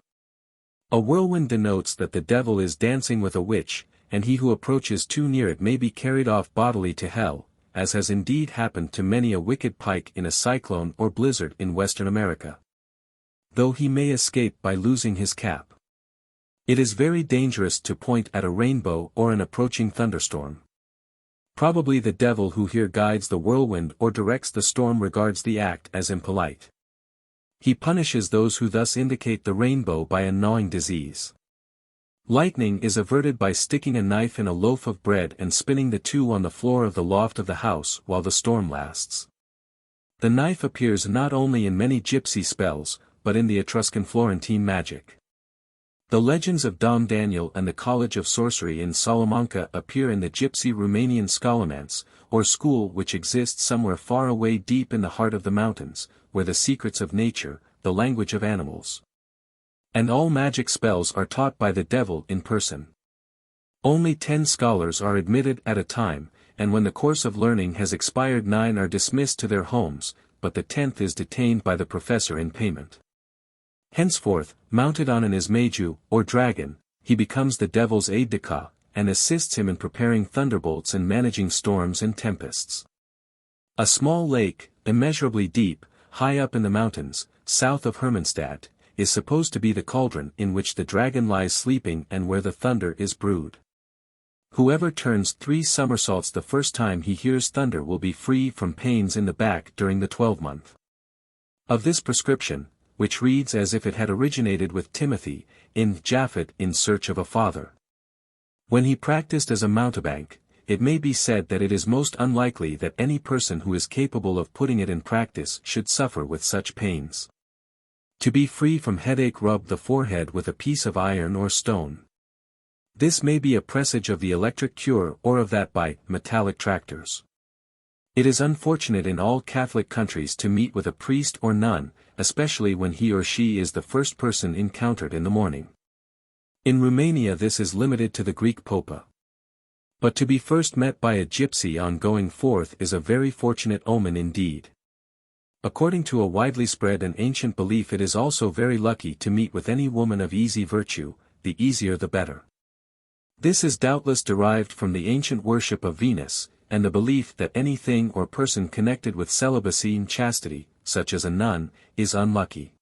A whirlwind denotes that the devil is dancing with a witch, and he who approaches too near it may be carried off bodily to hell, as has indeed happened to many a wicked pike in a cyclone or blizzard in Western America. Though he may escape by losing his cap. It is very dangerous to point at a rainbow or an approaching thunderstorm. Probably the devil who here guides the whirlwind or directs the storm regards the act as impolite. He punishes those who thus indicate the rainbow by a gnawing disease. Lightning is averted by sticking a knife in a loaf of bread and spinning the two on the floor of the loft of the house while the storm lasts. The knife appears not only in many gypsy spells, but in the Etruscan Florentine magic. The legends of Dom Daniel and the College of Sorcery in Salamanca appear in the gypsy Romanian scholomance, or school which exists somewhere far away deep in the heart of the mountains, where the secrets of nature, the language of animals, and all magic spells are taught by the devil in person. Only 10 scholars are admitted at a time, and when the course of learning has expired 9 are dismissed to their homes, but the 10th is detained by the professor in payment. Henceforth, mounted on an ismaju, or dragon, he becomes the devil's aide-de-camp, and assists him in preparing thunderbolts and managing storms and tempests. A small lake, immeasurably deep, high up in the mountains, south of Hermannstadt, is supposed to be the cauldron in which the dragon lies sleeping and where the thunder is brewed. Whoever turns 3 somersaults the first time he hears thunder will be free from pains in the back during the 12-month. Of this prescription, which reads as if it had originated with Timothy, in Japhet in search of a father. When he practiced as a mountebank, it may be said that it is most unlikely that any person who is capable of putting it in practice should suffer with such pains. To be free from headache, rub the forehead with a piece of iron or stone. This may be a presage of the electric cure or of that by metallic tractors. It is unfortunate in all Catholic countries to meet with a priest or nun, especially when he or she is the first person encountered in the morning. In Romania this is limited to the Greek popa. But to be first met by a gypsy on going forth is a very fortunate omen indeed. According to a widely spread and ancient belief, it is also very lucky to meet with any woman of easy virtue, the easier the better. This is doubtless derived from the ancient worship of Venus, and the belief that anything or person connected with celibacy and chastity, such as a nun, is unlucky.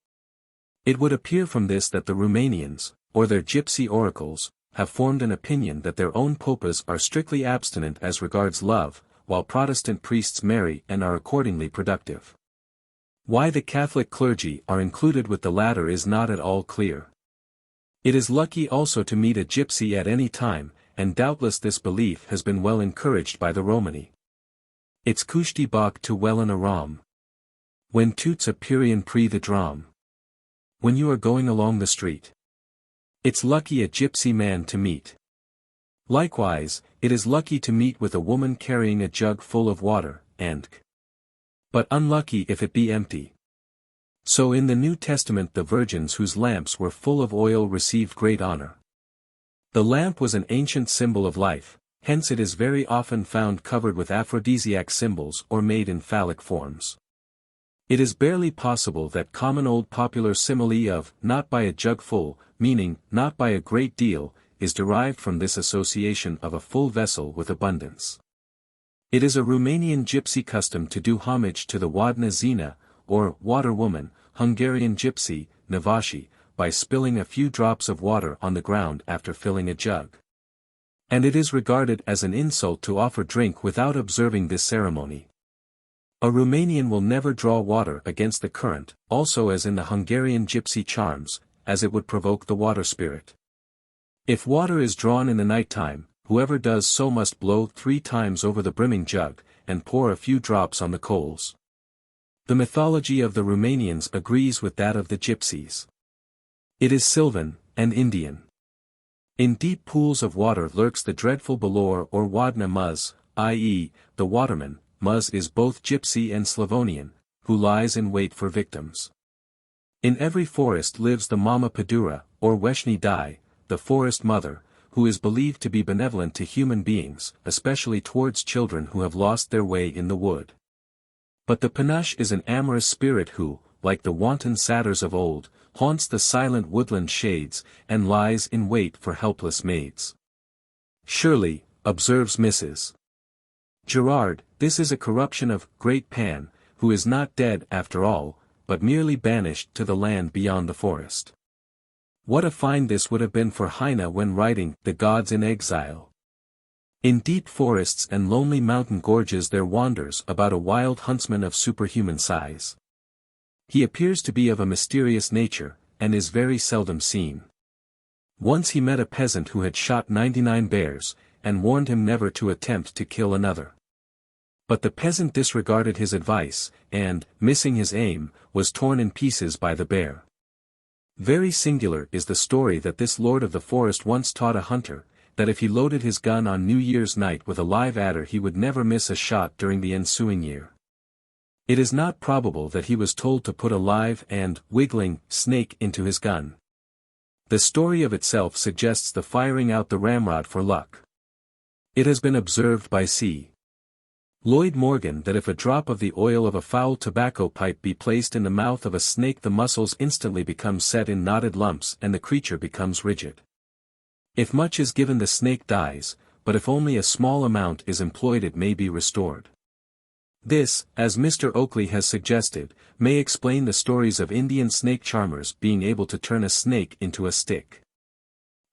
It would appear from this that the Romanians, or their gypsy oracles, have formed an opinion that their own popas are strictly abstinent as regards love, while Protestant priests marry and are accordingly productive. Why the Catholic clergy are included with the latter is not at all clear. It is lucky also to meet a gypsy at any time, and doubtless this belief has been well encouraged by the Romani. It's kushti bak to wellen a ram. When toots a Purian pre the drum. When you are going along the street. It's lucky a gypsy man to meet. Likewise, it is lucky to meet with a woman carrying a jug full of water, but unlucky if it be empty. So in the New Testament the virgins whose lamps were full of oil received great honor. The lamp was an ancient symbol of life, hence it is very often found covered with aphrodisiac symbols or made in phallic forms. It is barely possible that common old popular simile of not by a jug full, meaning not by a great deal, is derived from this association of a full vessel with abundance. It is a Romanian gypsy custom to do homage to the Wadna Zina, or water woman, Hungarian gypsy, Navashi, by spilling a few drops of water on the ground after filling a jug. And it is regarded as an insult to offer drink without observing this ceremony. A Romanian will never draw water against the current, also as in the Hungarian gypsy charms, as it would provoke the water spirit. If water is drawn in the night time, whoever does so must blow 3 times over the brimming jug, and pour a few drops on the coals. The mythology of the Romanians agrees with that of the Gypsies. It is Sylvan, and Indian. In deep pools of water lurks the dreadful Balor or Wadna Muz, i.e., the waterman. Muz is both Gypsy and Slavonian, who lies in wait for victims. In every forest lives the Mama Padura, or Weshni Dai, the forest mother, who is believed to be benevolent to human beings, especially towards children who have lost their way in the wood. But the Panush is an amorous spirit who, like the wanton satyrs of old, haunts the silent woodland shades, and lies in wait for helpless maids. Surely, observes Mrs. Gerard, this is a corruption of Great Pan, who is not dead after all, but merely banished to the land beyond the forest. What a find this would have been for Heine when writing The Gods in Exile. In deep forests and lonely mountain gorges there wanders about a wild huntsman of superhuman size. He appears to be of a mysterious nature, and is very seldom seen. Once he met a peasant who had shot 99 bears, and warned him never to attempt to kill another. But the peasant disregarded his advice, and, missing his aim, was torn in pieces by the bear. Very singular is the story that this lord of the forest once taught a hunter, that if he loaded his gun on New Year's night with a live adder he would never miss a shot during the ensuing year. It is not probable that he was told to put a live and wiggling snake into his gun. The story of itself suggests the firing out the ramrod for luck. It has been observed by C. Lloyd Morgan that if a drop of the oil of a foul tobacco pipe be placed in the mouth of a snake the muscles instantly become set in knotted lumps and the creature becomes rigid. If much is given the snake dies, but if only a small amount is employed it may be restored. This, as Mr. Oakley has suggested, may explain the stories of Indian snake charmers being able to turn a snake into a stick.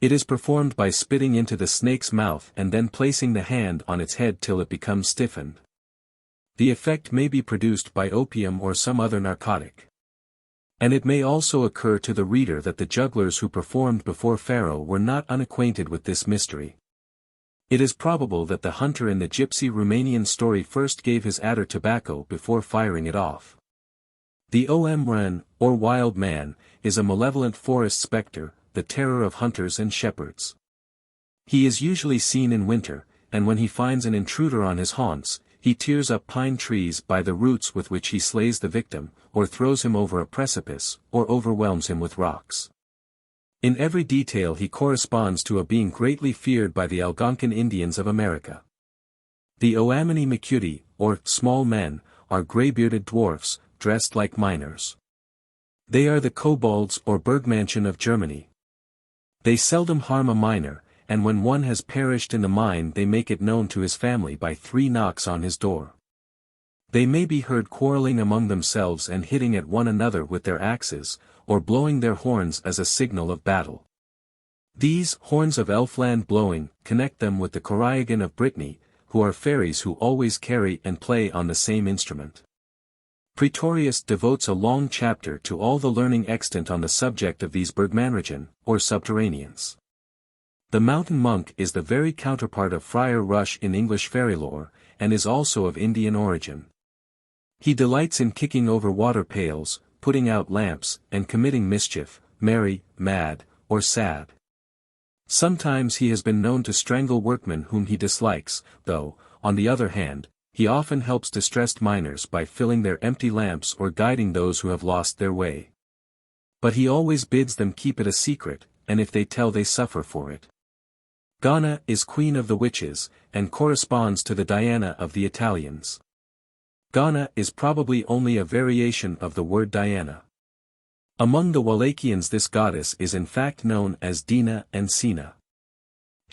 It is performed by spitting into the snake's mouth and then placing the hand on its head till it becomes stiffened. The effect may be produced by opium or some other narcotic. And it may also occur to the reader that the jugglers who performed before Pharaoh were not unacquainted with this mystery. It is probable that the hunter in the gypsy Romanian story first gave his adder tobacco before firing it off. The Omren, or wild man, is a malevolent forest spectre, the terror of hunters and shepherds. He is usually seen in winter, and when he finds an intruder on his haunts, he tears up pine trees by the roots with which he slays the victim, or throws him over a precipice, or overwhelms him with rocks. In every detail he corresponds to a being greatly feared by the Algonquin Indians of America. The Oamani Macuti, or small men, are gray-bearded dwarfs, dressed like miners. They are the kobolds or Bergmannchen of Germany. They seldom harm a miner, and when one has perished in the mine they make it known to his family by 3 knocks on his door. They may be heard quarreling among themselves and hitting at one another with their axes, or blowing their horns as a signal of battle. These horns of Elfland blowing connect them with the Corrigan of Brittany, who are fairies who always carry and play on the same instrument. Praetorius devotes a long chapter to all the learning extant on the subject of these Bergmannchen, or subterraneans. The mountain monk is the very counterpart of Friar Rush in English fairy lore, and is also of Indian origin. He delights in kicking over water pails, putting out lamps, and committing mischief, merry, mad, or sad. Sometimes he has been known to strangle workmen whom he dislikes, though, on the other hand, he often helps distressed miners by filling their empty lamps or guiding those who have lost their way. But he always bids them keep it a secret, and if they tell they suffer for it. Ghana is queen of the witches, and corresponds to the Diana of the Italians. Ghana is probably only a variation of the word Diana. Among the Wallachians this goddess is in fact known as Dina and Sina.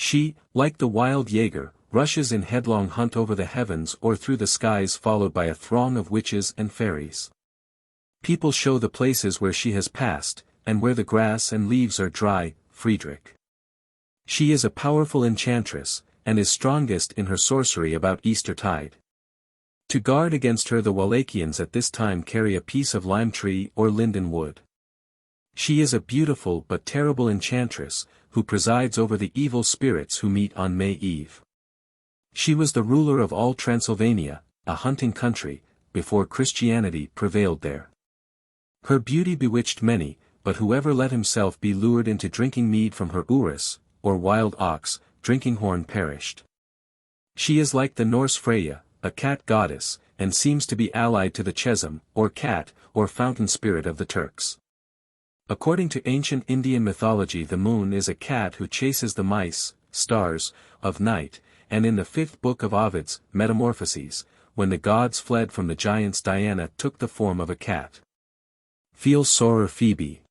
She, like the wild Jaeger, rushes in headlong hunt over the heavens or through the skies followed by a throng of witches and fairies. People show the places where she has passed, and where the grass and leaves are dry, Friedrich. She is a powerful enchantress, and is strongest in her sorcery about Eastertide. To guard against her the Wallachians at this time carry a piece of lime tree or linden wood. She is a beautiful but terrible enchantress, who presides over the evil spirits who meet on May Eve. She was the ruler of all Transylvania, a hunting country, before Christianity prevailed there. Her beauty bewitched many, but whoever let himself be lured into drinking mead from her urus, or wild ox, drinking horn perished. She is like the Norse Freya, a cat goddess, and seems to be allied to the chesm, or cat, or fountain spirit of the Turks. According to ancient Indian mythology, the moon is a cat who chases the mice, stars, of night, and in the 5th book of Ovid's, Metamorphoses, when the gods fled from the giants, Diana took the form of a cat. Feel sorer Phoebe.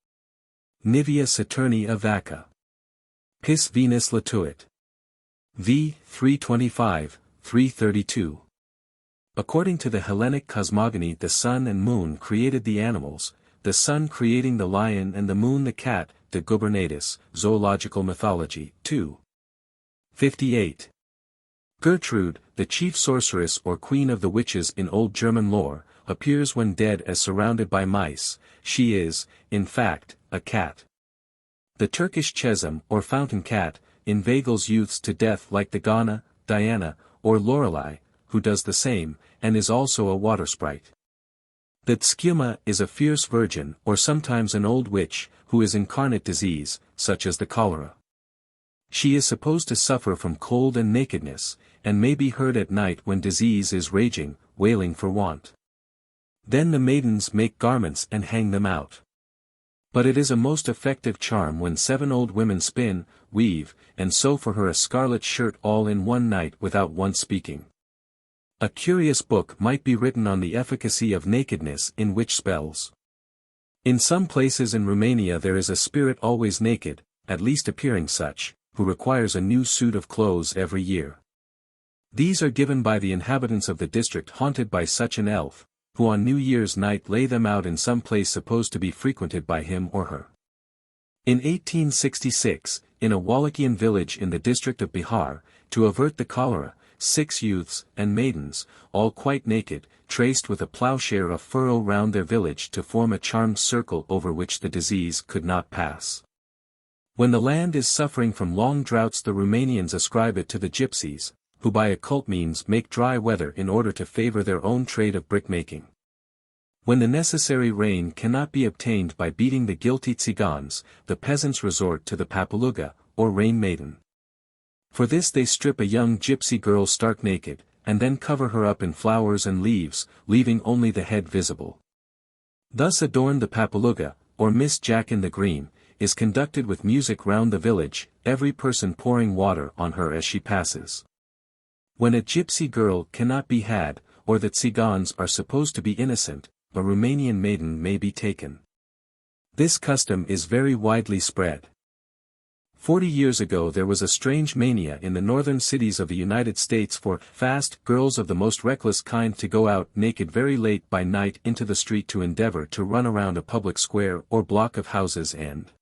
Nivea Saturni a vaca. Pis Venus latuit. V. 325, 332. According to the Hellenic cosmogony, the sun and moon created the animals, the sun creating the lion and the moon the cat, the Gubernatus, Zoological Mythology, 2. 58. Gertrude, the chief sorceress or queen of the witches in Old German lore, appears when dead as surrounded by mice. She is, in fact, a cat. The Turkish chesm or fountain cat, inveigles youths to death like the Gana, Diana, or Lorelei, who does the same, and is also a water sprite. The Tskuma is a fierce virgin or sometimes an old witch, who is incarnate disease, such as the cholera. She is supposed to suffer from cold and nakedness, and may be heard at night when disease is raging, wailing for want. Then the maidens make garments and hang them out. But it is a most effective charm when 7 old women spin, weave, and sew for her a scarlet shirt all in one night without once speaking. A curious book might be written on the efficacy of nakedness in witch spells. In some places in Romania there is a spirit always naked, at least appearing such, who requires a new suit of clothes every year. These are given by the inhabitants of the district haunted by such an elf, who on New Year's night lay them out in some place supposed to be frequented by him or her. In 1866, in a Wallachian village in the district of Bihar, to avert the cholera, 6 youths and maidens, all quite naked, traced with a plowshare a furrow round their village to form a charmed circle over which the disease could not pass. When the land is suffering from long droughts, the Romanians ascribe it to the Gypsies, who by occult means make dry weather in order to favor their own trade of brickmaking. When the necessary rain cannot be obtained by beating the guilty Tsigans, the peasants resort to the papaluga, or rain maiden. For this they strip a young gypsy girl stark naked, and then cover her up in flowers and leaves, leaving only the head visible. Thus adorned the papaluga, or Miss Jack in the Green, is conducted with music round the village, every person pouring water on her as she passes. When a gypsy girl cannot be had, or the Tsigans are supposed to be innocent, a Romanian maiden may be taken. This custom is very widely spread. 40 years ago there was a strange mania in the northern cities of the United States for fast girls of the most reckless kind to go out naked very late by night into the street to endeavor to run around a public square or block of houses and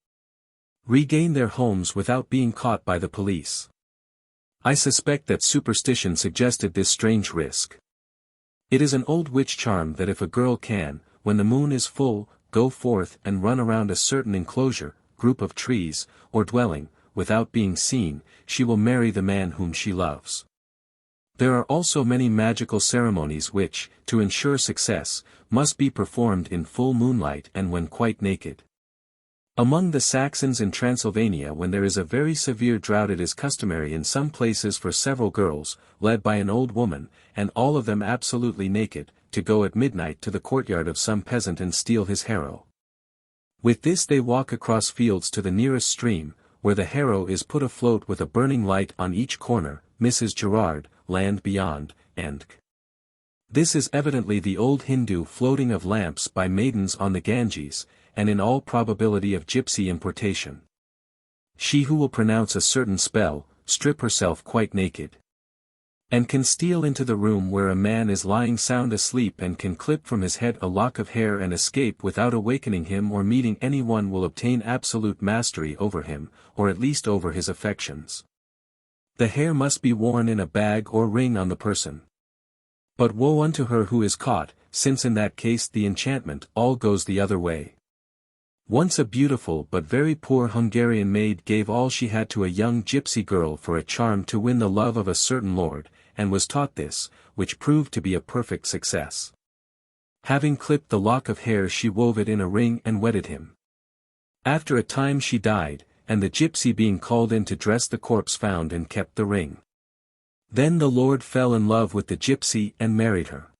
regain their homes without being caught by the police. I suspect that superstition suggested this strange risk. It is an old witch charm that if a girl can, when the moon is full, go forth and run around a certain enclosure, group of trees, or dwelling, without being seen, she will marry the man whom she loves. There are also many magical ceremonies which, to ensure success, must be performed in full moonlight and when quite naked. Among the Saxons in Transylvania, when there is a very severe drought, it is customary in some places for several girls, led by an old woman, and all of them absolutely naked, to go at midnight to the courtyard of some peasant and steal his harrow. With this they walk across fields to the nearest stream, where the harrow is put afloat with a burning light on each corner, Mrs. Gerard, Land Beyond, and This is evidently the old Hindu floating of lamps by maidens on the Ganges, and in all probability of gypsy importation. She who will pronounce a certain spell, strip herself quite naked. And can steal into the room where a man is lying sound asleep and can clip from his head a lock of hair and escape without awakening him or meeting anyone will obtain absolute mastery over him, or at least over his affections. The hair must be worn in a bag or ring on the person. But woe unto her who is caught, since in that case the enchantment all goes the other way. Once a beautiful but very poor Hungarian maid gave all she had to a young gypsy girl for a charm to win the love of a certain lord, and was taught this, which proved to be a perfect success. Having clipped the lock of hair she wove it in a ring and wedded him. After a time she died, and the gypsy being called in to dress the corpse found and kept the ring. Then the lord fell in love with the gypsy and married her.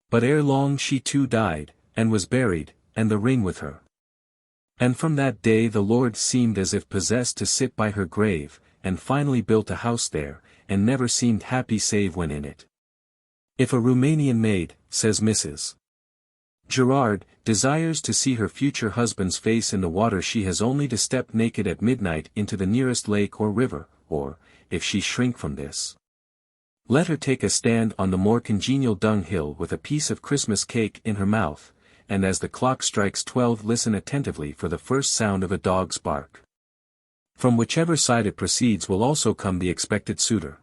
But ere long she too died, and was buried, and the ring with her. And from that day the lord seemed as if possessed to sit by her grave, and finally built a house there, and never seemed happy save when in it. If a Romanian maid, says Mrs. Gerard, desires to see her future husband's face in the water she has only to step naked at midnight into the nearest lake or river, or, if she shrink from this, let her take a stand on the more congenial dunghill with a piece of Christmas cake in her mouth, and as the clock strikes 12 listen attentively for the first sound of a dog's bark. From whichever side it proceeds will also come the expected suitor.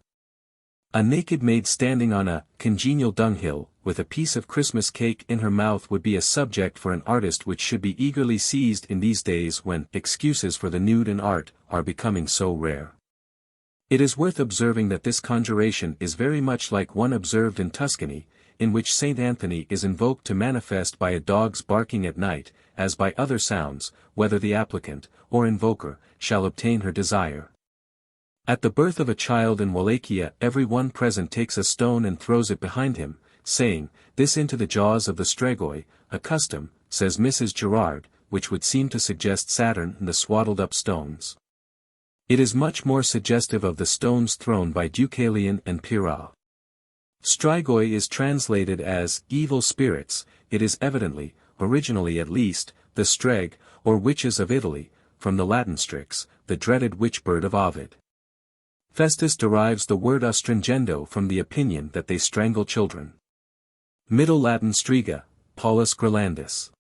A naked maid standing on a congenial dunghill, with a piece of Christmas cake in her mouth would be a subject for an artist which should be eagerly seized in these days when excuses for the nude in art are becoming so rare. It is worth observing that this conjuration is very much like one observed in Tuscany, in which Saint Anthony is invoked to manifest by a dog's barking at night, as by other sounds, whether the applicant, or invoker, shall obtain her desire. At the birth of a child in Wallachia every one present takes a stone and throws it behind him, saying, "This into the jaws of the strigoi," a custom, says Mrs. Gerard, which would seem to suggest Saturn and the swaddled-up stones. It is much more suggestive of the stones thrown by Deucalion and Pyrrha. Strigoi is translated as evil spirits. It is evidently, originally at least, the streg, or witches of Italy, from the Latin strix, the dreaded witch-bird of Ovid. Festus derives the word astringendo from the opinion that they strangle children. Middle Latin striga, Paulus Grolandus.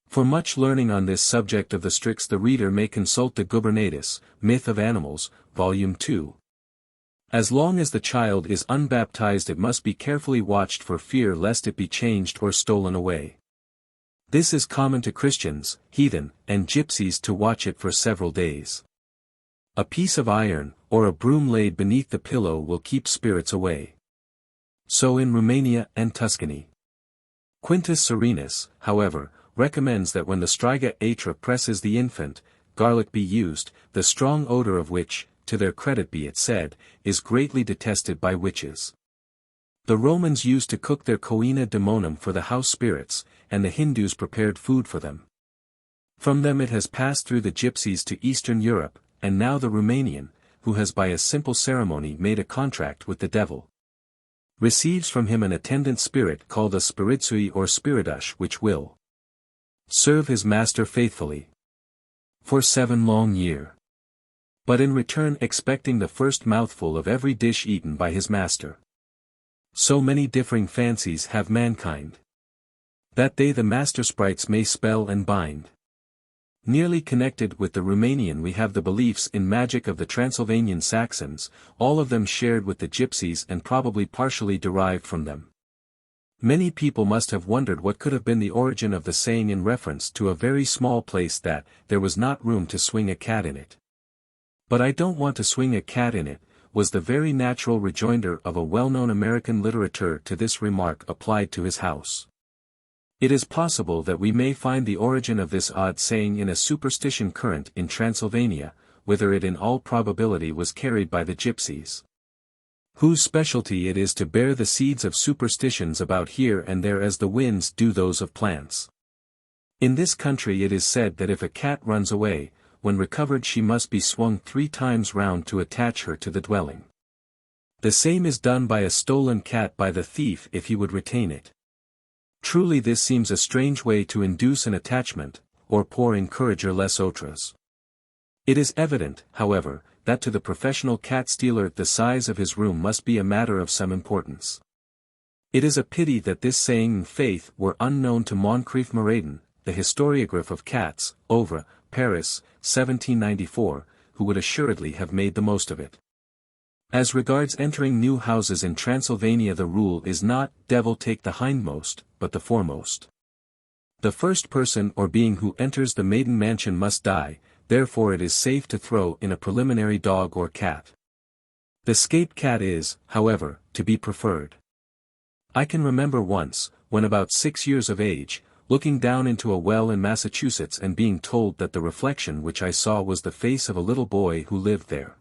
For much learning on this subject of the strix the reader may consult the Gubernatus, Myth of Animals, Volume 2. As long as the child is unbaptized it must be carefully watched for fear lest it be changed or stolen away. This is common to Christians, heathen, and gypsies to watch it for several days. A piece of iron, or a broom laid beneath the pillow will keep spirits away. So in Romania and Tuscany. Quintus Serenus, however, recommends that when the striga atra presses the infant, garlic be used, the strong odor of which, to their credit be it said, is greatly detested by witches. The Romans used to cook their coena daemonum for the house spirits, and the Hindus prepared food for them. From them it has passed through the gypsies to Eastern Europe, and now the Romanian, who has by a simple ceremony made a contract with the devil, receives from him an attendant spirit called a spiritsui or spiritush which will serve his master faithfully for 7 long years. But in return expecting the first mouthful of every dish eaten by his master. So many differing fancies have mankind, that they the master sprites may spell and bind. Nearly connected with the Romanian we have the beliefs in magic of the Transylvanian Saxons, all of them shared with the gypsies and probably partially derived from them. Many people must have wondered what could have been the origin of the saying in reference to a very small place that there was not room to swing a cat in it. "But I don't want to swing a cat in it," was the very natural rejoinder of a well-known American litterateur to this remark applied to his house. It is possible that we may find the origin of this odd saying in a superstition current in Transylvania, whither it in all probability was carried by the gypsies, whose specialty it is to bear the seeds of superstitions about here and there as the winds do those of plants. In this country it is said that if a cat runs away, when recovered she must be swung 3 times round to attach her to the dwelling. The same is done by a stolen cat by the thief if he would retain it. Truly this seems a strange way to induce an attachment, or pour encourager les autres. It is evident, however, that to the professional cat stealer the size of his room must be a matter of some importance. It is a pity that this saying and faith were unknown to Moncrief Maraudin, the historiographer of cats, Ovre, Paris, 1794, who would assuredly have made the most of it. As regards entering new houses in Transylvania, the rule is not, devil take the hindmost, but the foremost. The first person or being who enters the maiden mansion must die, therefore it is safe to throw in a preliminary dog or cat. The scape cat is, however, to be preferred. I can remember once, when about 6 years of age, looking down into a well in Massachusetts and being told that the reflection which I saw was the face of a little boy who lived there.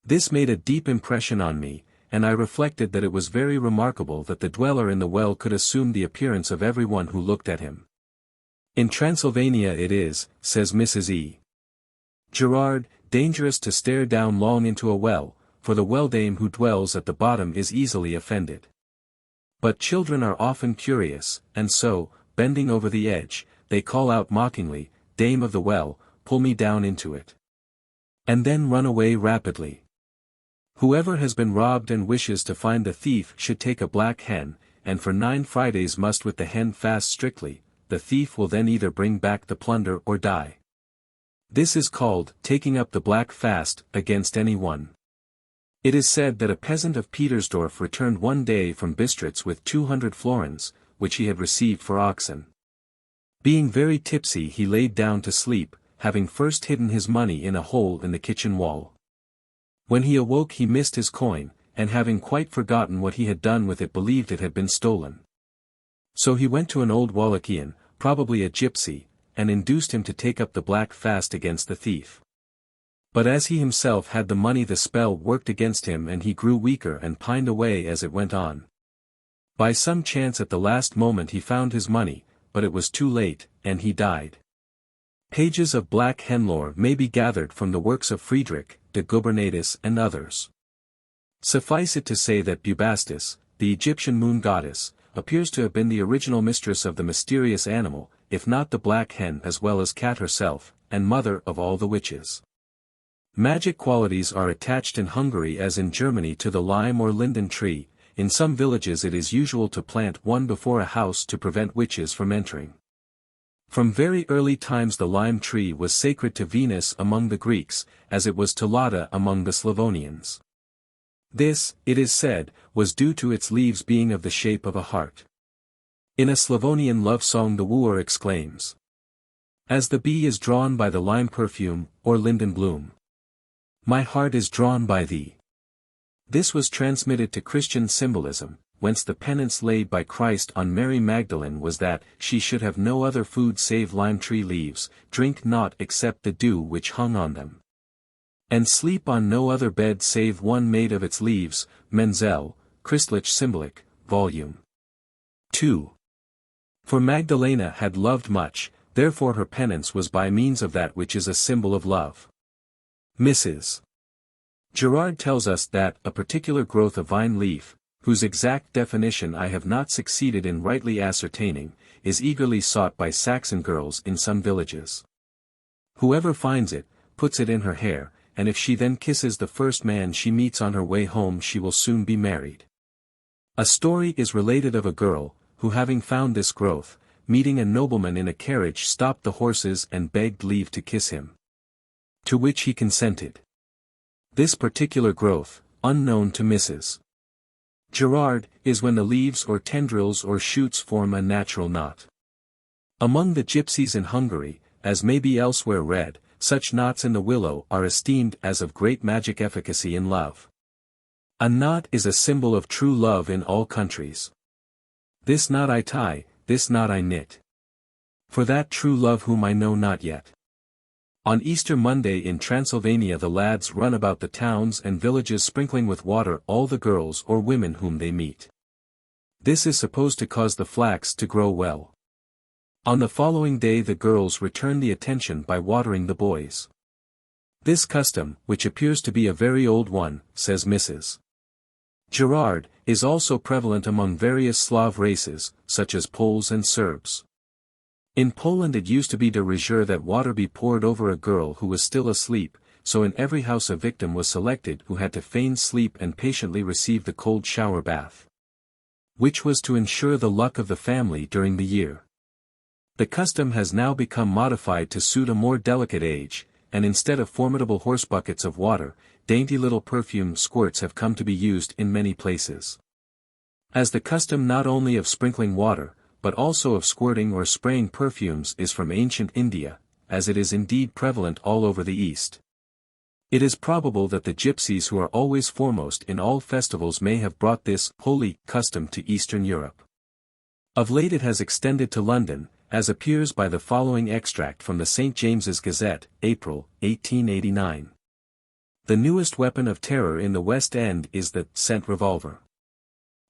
This made a deep impression on me, and I reflected that it was very remarkable that the dweller in the well could assume the appearance of everyone who looked at him. In Transylvania it is, says Mrs. E. Gerard, dangerous to stare down long into a well, for the well-dame who dwells at the bottom is easily offended. But children are often curious, and so, bending over the edge, they call out mockingly, "Dame of the well, pull me down into it." And then run away rapidly. Whoever has been robbed and wishes to find the thief should take a black hen, and for 9 Fridays must with the hen fast strictly, the thief will then either bring back the plunder or die. This is called taking up the black fast against any one. It is said that a peasant of Petersdorf returned one day from Bistritz with 200 florins, which he had received for oxen. Being very tipsy he laid down to sleep, having first hidden his money in a hole in the kitchen wall. When he awoke he missed his coin, and having quite forgotten what he had done with it believed it had been stolen. So he went to an old Wallachian, probably a gypsy, and induced him to take up the black fast against the thief. But as he himself had the money the spell worked against him and he grew weaker and pined away as it went on. By some chance at the last moment he found his money, but it was too late, and he died. Pages of black hen lore may be gathered from the works of Friedrich, de Gubernatis and others. Suffice it to say that Bubastis, the Egyptian moon goddess, appears to have been the original mistress of the mysterious animal, if not the black hen as well as cat herself, and mother of all the witches. Magic qualities are attached in Hungary as in Germany to the lime or linden tree. In some villages it is usual to plant one before a house to prevent witches from entering. From very early times the lime tree was sacred to Venus among the Greeks, as it was to Lada among the Slavonians. This, it is said, was due to its leaves being of the shape of a heart. In a Slavonian love song the wooer exclaims, "As the bee is drawn by the lime perfume, or linden bloom, my heart is drawn by thee." This was transmitted to Christian symbolism, whence the penance laid by Christ on Mary Magdalene was that she should have no other food save lime tree leaves, drink naught except the dew which hung on them, and sleep on no other bed save one made of its leaves. Menzel, Christlich Symbolic, Vol. 2. For Magdalena had loved much, therefore her penance was by means of that which is a symbol of love. Mrs. Gerard tells us that a particular growth of vine leaf, whose exact definition I have not succeeded in rightly ascertaining, is eagerly sought by Saxon girls in some villages. Whoever finds it, puts it in her hair, and if she then kisses the first man she meets on her way home she will soon be married. A story is related of a girl, who having found this growth, meeting a nobleman in a carriage stopped the horses and begged leave to kiss him. To which he consented. This particular growth, unknown to Mrs. Gerard, is when the leaves or tendrils or shoots form a natural knot. Among the gypsies in Hungary, as may be elsewhere read, such knots in the willow are esteemed as of great magic efficacy in love. A knot is a symbol of true love in all countries. This knot I tie, this knot I knit. For that true love whom I know not yet. On Easter Monday in Transylvania the lads run about the towns and villages sprinkling with water all the girls or women whom they meet. This is supposed to cause the flax to grow well. On the following day the girls return the attention by watering the boys. This custom, which appears to be a very old one, says Mrs. Gerard, is also prevalent among various Slav races, such as Poles and Serbs. In Poland it used to be de rigueur that water be poured over a girl who was still asleep, so in every house a victim was selected who had to feign sleep and patiently receive the cold shower bath, which was to ensure the luck of the family during the year. The custom has now become modified to suit a more delicate age, and instead of formidable horse buckets of water, dainty little perfume squirts have come to be used in many places. As the custom not only of sprinkling water, but also of squirting or spraying perfumes is from ancient India, as it is indeed prevalent all over the East. It is probable that the gypsies who are always foremost in all festivals may have brought this holy custom to Eastern Europe. Of late it has extended to London, as appears by the following extract from the St. James's Gazette, April, 1889. The newest weapon of terror in the West End is the scent revolver.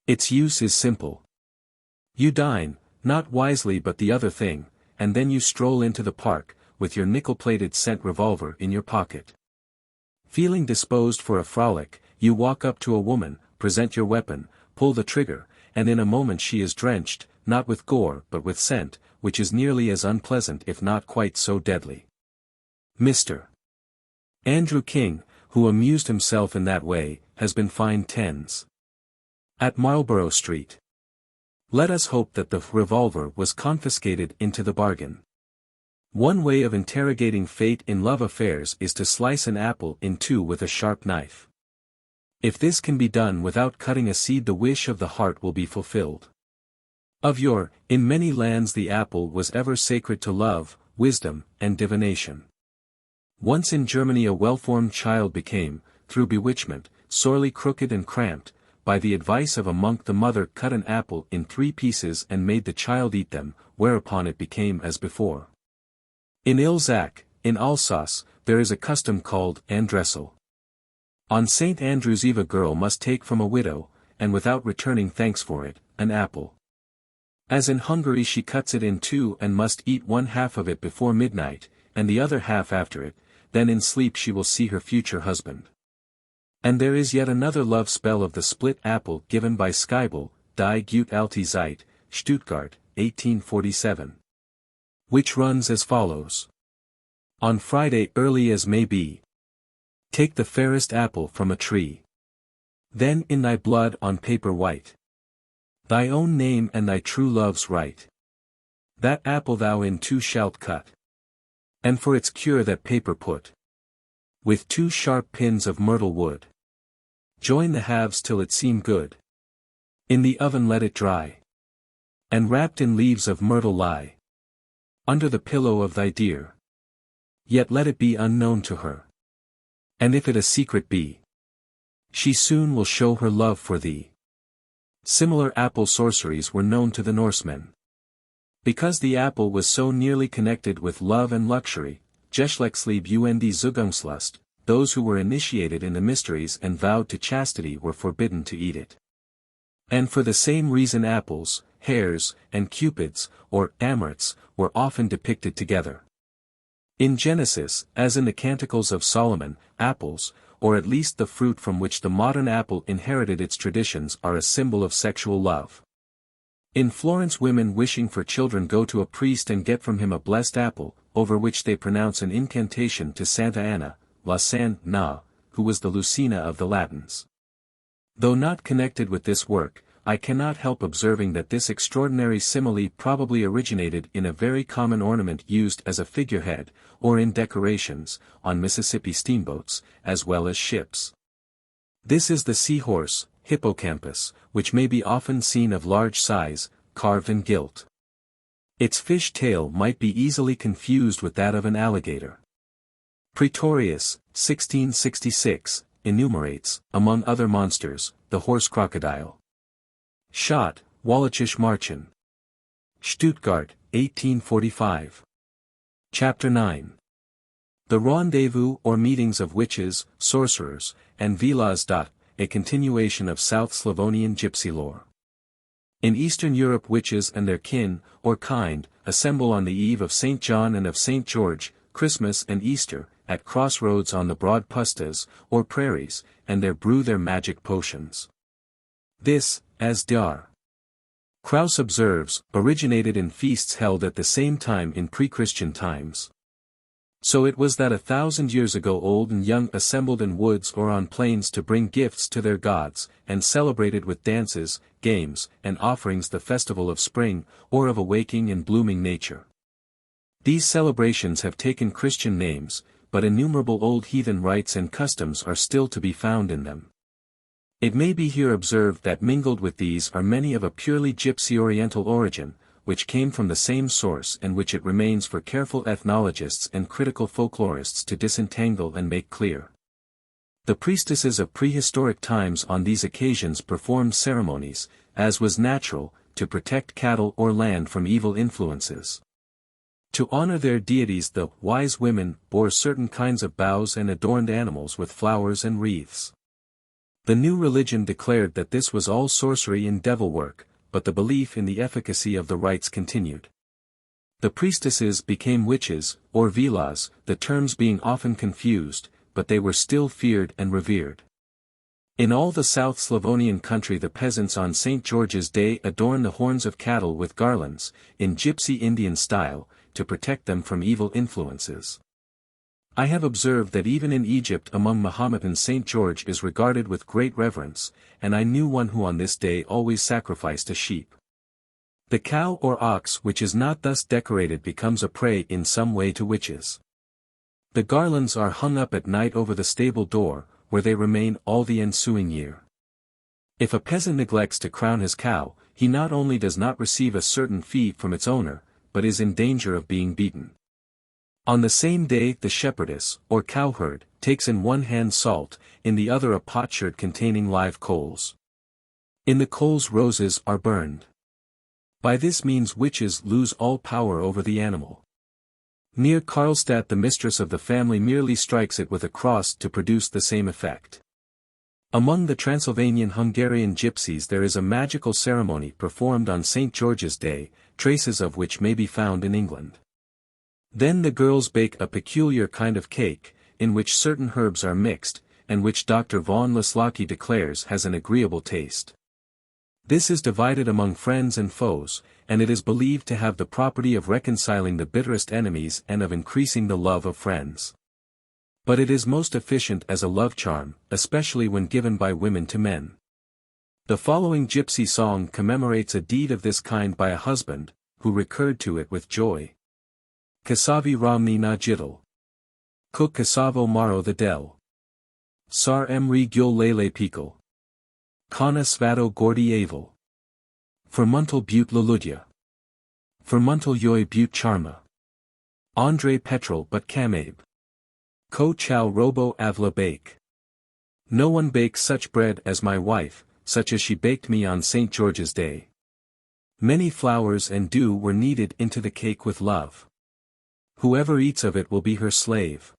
Its use is simple. You dine, not wisely but the other thing, and then you stroll into the park, with your nickel-plated scent revolver in your pocket. Feeling disposed for a frolic, you walk up to a woman, present your weapon, pull the trigger, and in a moment she is drenched, not with gore but with scent, which is nearly as unpleasant if not quite so deadly. Mr. Andrew King, who amused himself in that way, has been fined tens. At Marlborough Street. Let us hope that the revolver was confiscated into the bargain. One way of interrogating fate in love affairs is to slice an apple in two with a sharp knife. If this can be done without cutting a seed, the wish of the heart will be fulfilled. Of yore, in many lands the apple was ever sacred to love, wisdom, and divination. Once in Germany a well-formed child became, through bewitchment, sorely crooked and cramped. By the advice of a monk the mother cut an apple in 3 pieces and made the child eat them, whereupon it became as before. In Ilzac, in Alsace, there is a custom called andressel. On St. Andrew's Eve a girl must take from a widow, and without returning thanks for it, an apple. As in Hungary she cuts it in 2 and must eat 1/2 of it before midnight, and the other half after it, then in sleep she will see her future husband. And there is yet another love spell of the split apple given by Schiebel, Die Gute alte Zeit, Stuttgart, 1847. Which runs as follows. On Friday early as may be, take the fairest apple from a tree. Then in thy blood on paper white, thy own name and thy true love's write. That apple thou in 2 shalt cut, and for its cure that paper put, with 2 sharp pins of myrtle wood. Join the halves till it seem good. In the oven let it dry, and wrapped in leaves of myrtle lie, under the pillow of thy dear. Yet let it be unknown to her. And if it a secret be, she soon will show her love for thee. Similar apple sorceries were known to the Norsemen. Because the apple was so nearly connected with love and luxury, Geschlechtsliebe und Zugangslust, those who were initiated in the mysteries and vowed to chastity were forbidden to eat it. And for the same reason apples, hares, and cupids, or amulets, were often depicted together. In Genesis, as in the Canticles of Solomon, apples, or at least the fruit from which the modern apple inherited its traditions, are a symbol of sexual love. In Florence women wishing for children go to a priest and get from him a blessed apple, over which they pronounce an incantation to Santa Anna, La San Na, who was the Lucina of the Latins. Though not connected with this work, I cannot help observing that this extraordinary simile probably originated in a very common ornament used as a figurehead, or in decorations, on Mississippi steamboats, as well as ships. This is the seahorse, hippocampus, which may be often seen of large size, carved and gilt. Its fish tail might be easily confused with that of an alligator. Praetorius, 1666, enumerates, among other monsters, the horse crocodile. Schott, Wallachisch Marchen. Stuttgart, 1845. Chapter IX. The rendezvous or meetings of witches, sorcerers, and vilas. A continuation of South Slavonian gypsy lore. In Eastern Europe witches and their kin, or kind, assemble on the eve of St. John and of St. George, Christmas and Easter, at crossroads on the broad pustas, or prairies, and there brew their magic potions. This, as Dr. Krauss observes, originated in feasts held at the same time in pre-Christian times. So it was that 1,000 years ago old and young assembled in woods or on plains to bring gifts to their gods, and celebrated with dances, games, and offerings the festival of spring, or of awaking and blooming nature. These celebrations have taken Christian names, but innumerable old heathen rites and customs are still to be found in them. It may be here observed that mingled with these are many of a purely gypsy oriental origin, which came from the same source and which it remains for careful ethnologists and critical folklorists to disentangle and make clear. The priestesses of prehistoric times on these occasions performed ceremonies, as was natural, to protect cattle or land from evil influences. To honor their deities, the wise women bore certain kinds of boughs and adorned animals with flowers and wreaths. The new religion declared that this was all sorcery and devil work, but the belief in the efficacy of the rites continued. The priestesses became witches, or vilas, the terms being often confused, but they were still feared and revered. In all the South Slavonian country the peasants on St. George's Day adorn the horns of cattle with garlands, in gypsy Indian style, to protect them from evil influences. I have observed that even in Egypt among Mahometans St. George is regarded with great reverence, and I knew one who on this day always sacrificed a sheep. The cow or ox which is not thus decorated becomes a prey in some way to witches. The garlands are hung up at night over the stable door, where they remain all the ensuing year. If a peasant neglects to crown his cow, he not only does not receive a certain fee from its owner, but is in danger of being beaten. On the same day the shepherdess, or cowherd, takes in one hand salt, in the other a potsherd containing live coals. In the coals roses are burned. By this means witches lose all power over the animal. Near Karlstadt the mistress of the family merely strikes it with a cross to produce the same effect. Among the Transylvanian Hungarian gypsies there is a magical ceremony performed on St. George's Day, traces of which may be found in England. Then the girls bake a peculiar kind of cake, in which certain herbs are mixed, and which Dr. von Lislaki declares has an agreeable taste. This is divided among friends and foes, and it is believed to have the property of reconciling the bitterest enemies and of increasing the love of friends. But it is most efficient as a love charm, especially when given by women to men. The following gypsy song commemorates a deed of this kind by a husband, who recurred to it with joy. Kasavi Romni na jidal. Kuk kasavo maro the del. Sar emri gyul lele pikal. Kana svato gordi aval. Fermental but luludya. Fermental yoy but charma. Andre petrol but kamabe. Ko chow robo avla bake. No one bakes such bread as my wife, such as she baked me on St. George's Day. Many flowers and dew were kneaded into the cake with love. Whoever eats of it will be her slave.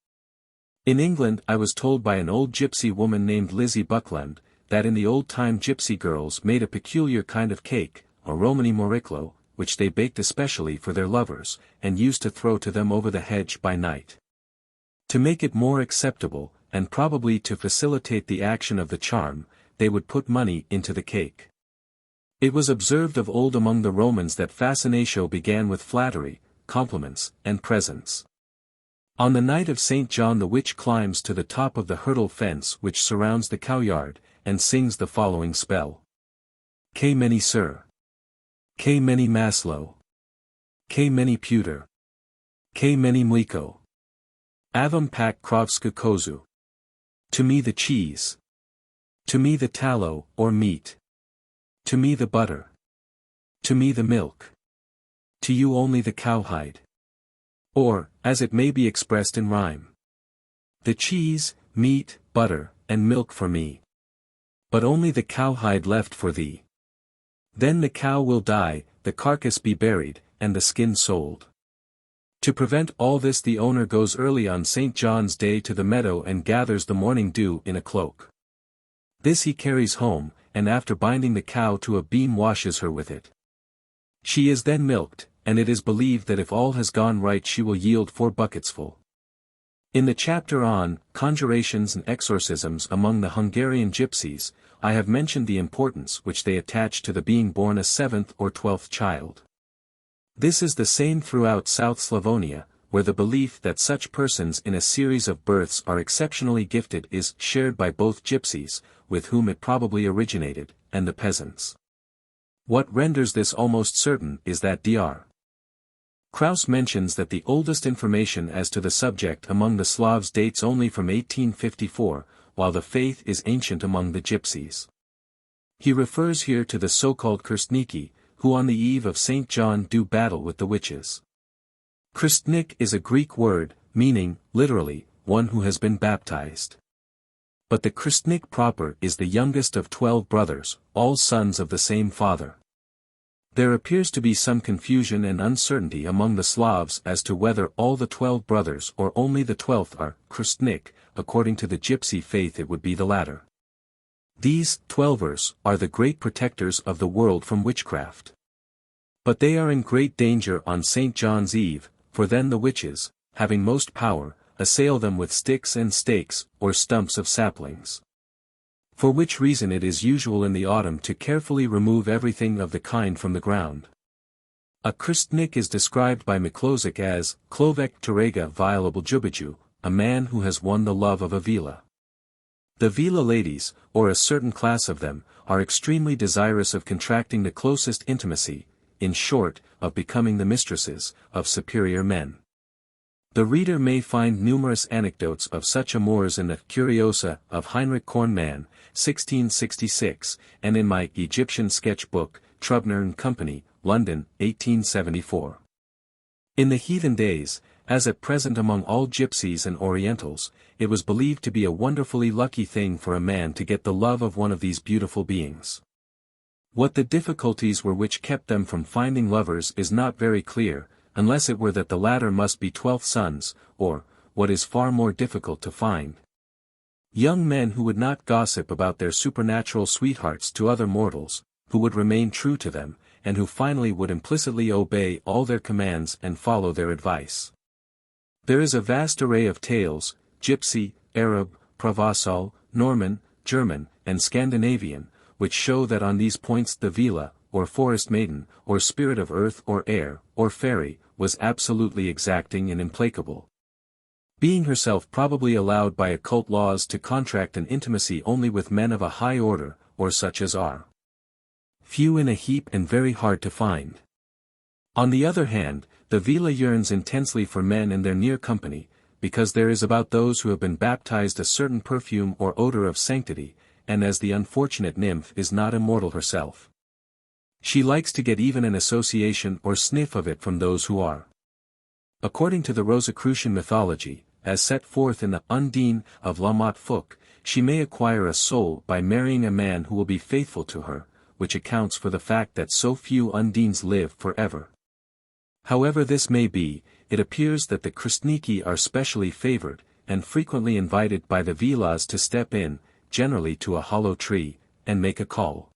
In England I was told by an old gypsy woman named Lizzie Buckland, that in the old-time gypsy girls made a peculiar kind of cake, a Romani moriclo, which they baked especially for their lovers, and used to throw to them over the hedge by night. To make it more acceptable, and probably to facilitate the action of the charm, they would put money into the cake. It was observed of old among the Romans that fascinatio began with flattery, compliments, and presents. On the night of St. John the witch climbs to the top of the hurdle fence which surrounds the cowyard, and sings the following spell. K many sir. K many maslow. K many pewter. K many mliko. Avam pak krovska kozu. To me the cheese. To me the tallow, or meat. To me the butter. To me the milk. To you only the cowhide. Or, as it may be expressed in rhyme. The cheese, meat, butter, and milk for me. But only the cowhide left for thee. Then the cow will die, the carcass be buried, and the skin sold. To prevent all this the owner goes early on St. John's Day to the meadow and gathers the morning dew in a cloak. This he carries home, and after binding the cow to a beam washes her with it. She is then milked, and it is believed that if all has gone right she will yield 4 bucketsful. In the chapter on Conjurations and Exorcisms among the Hungarian Gypsies, I have mentioned the importance which they attach to the being born a 7th or 12th child. This is the same throughout South Slavonia, where the belief that such persons in a series of births are exceptionally gifted is shared by both gypsies, with whom it probably originated, and the peasants. What renders this almost certain is that Dr. Krauss mentions that the oldest information as to the subject among the Slavs dates only from 1854, while the faith is ancient among the gypsies. He refers here to the so-called Krstniki, who on the eve of St. John do battle with the witches. Krstnik is a Greek word, meaning, literally, one who has been baptized. But the Krstnik proper is the youngest of 12 brothers, all sons of the same father. There appears to be some confusion and uncertainty among the Slavs as to whether all the 12 brothers or only the 12th are Krstnik. According to the Gypsy faith it would be the latter. These 12ers are the great protectors of the world from witchcraft. But they are in great danger on St. John's Eve, for then the witches, having most power, assail them with sticks and stakes, or stumps of saplings. For which reason it is usual in the autumn to carefully remove everything of the kind from the ground. A Krstnik is described by Miklozic as, Klovek Terega Violable Jubiju, a man who has won the love of a vila. The vila ladies, or a certain class of them, are extremely desirous of contracting the closest intimacy, in short, of becoming the mistresses, of superior men. The reader may find numerous anecdotes of such amours in the Curiosa of Heinrich Kornmann, 1666, and in my Egyptian sketch book, Trubner and Company, London, 1874. In the heathen days, as at present among all gypsies and orientals, it was believed to be a wonderfully lucky thing for a man to get the love of one of these beautiful beings. What the difficulties were which kept them from finding lovers is not very clear, unless it were that the latter must be 12th sons, or, what is far more difficult to find, young men who would not gossip about their supernatural sweethearts to other mortals, who would remain true to them, and who finally would implicitly obey all their commands and follow their advice. There is a vast array of tales, Gypsy, Arab, Provençal, Norman, German, and Scandinavian, which show that on these points the vila, or forest maiden, or spirit of earth or air, or fairy, was absolutely exacting and implacable. Being herself probably allowed by occult laws to contract an intimacy only with men of a high order, or such as are few in a heap and very hard to find. On the other hand, the vila yearns intensely for men in their near company, because there is about those who have been baptized a certain perfume or odor of sanctity, and as the unfortunate nymph is not immortal herself, she likes to get even an association or sniff of it from those who are. According to the Rosicrucian mythology, as set forth in the Undine of La Motte Fouque, she may acquire a soul by marrying a man who will be faithful to her, which accounts for the fact that so few Undines live forever. However this may be, it appears that the Krstniki are specially favored, and frequently invited by the vilas to step in, generally to a hollow tree, and make a call.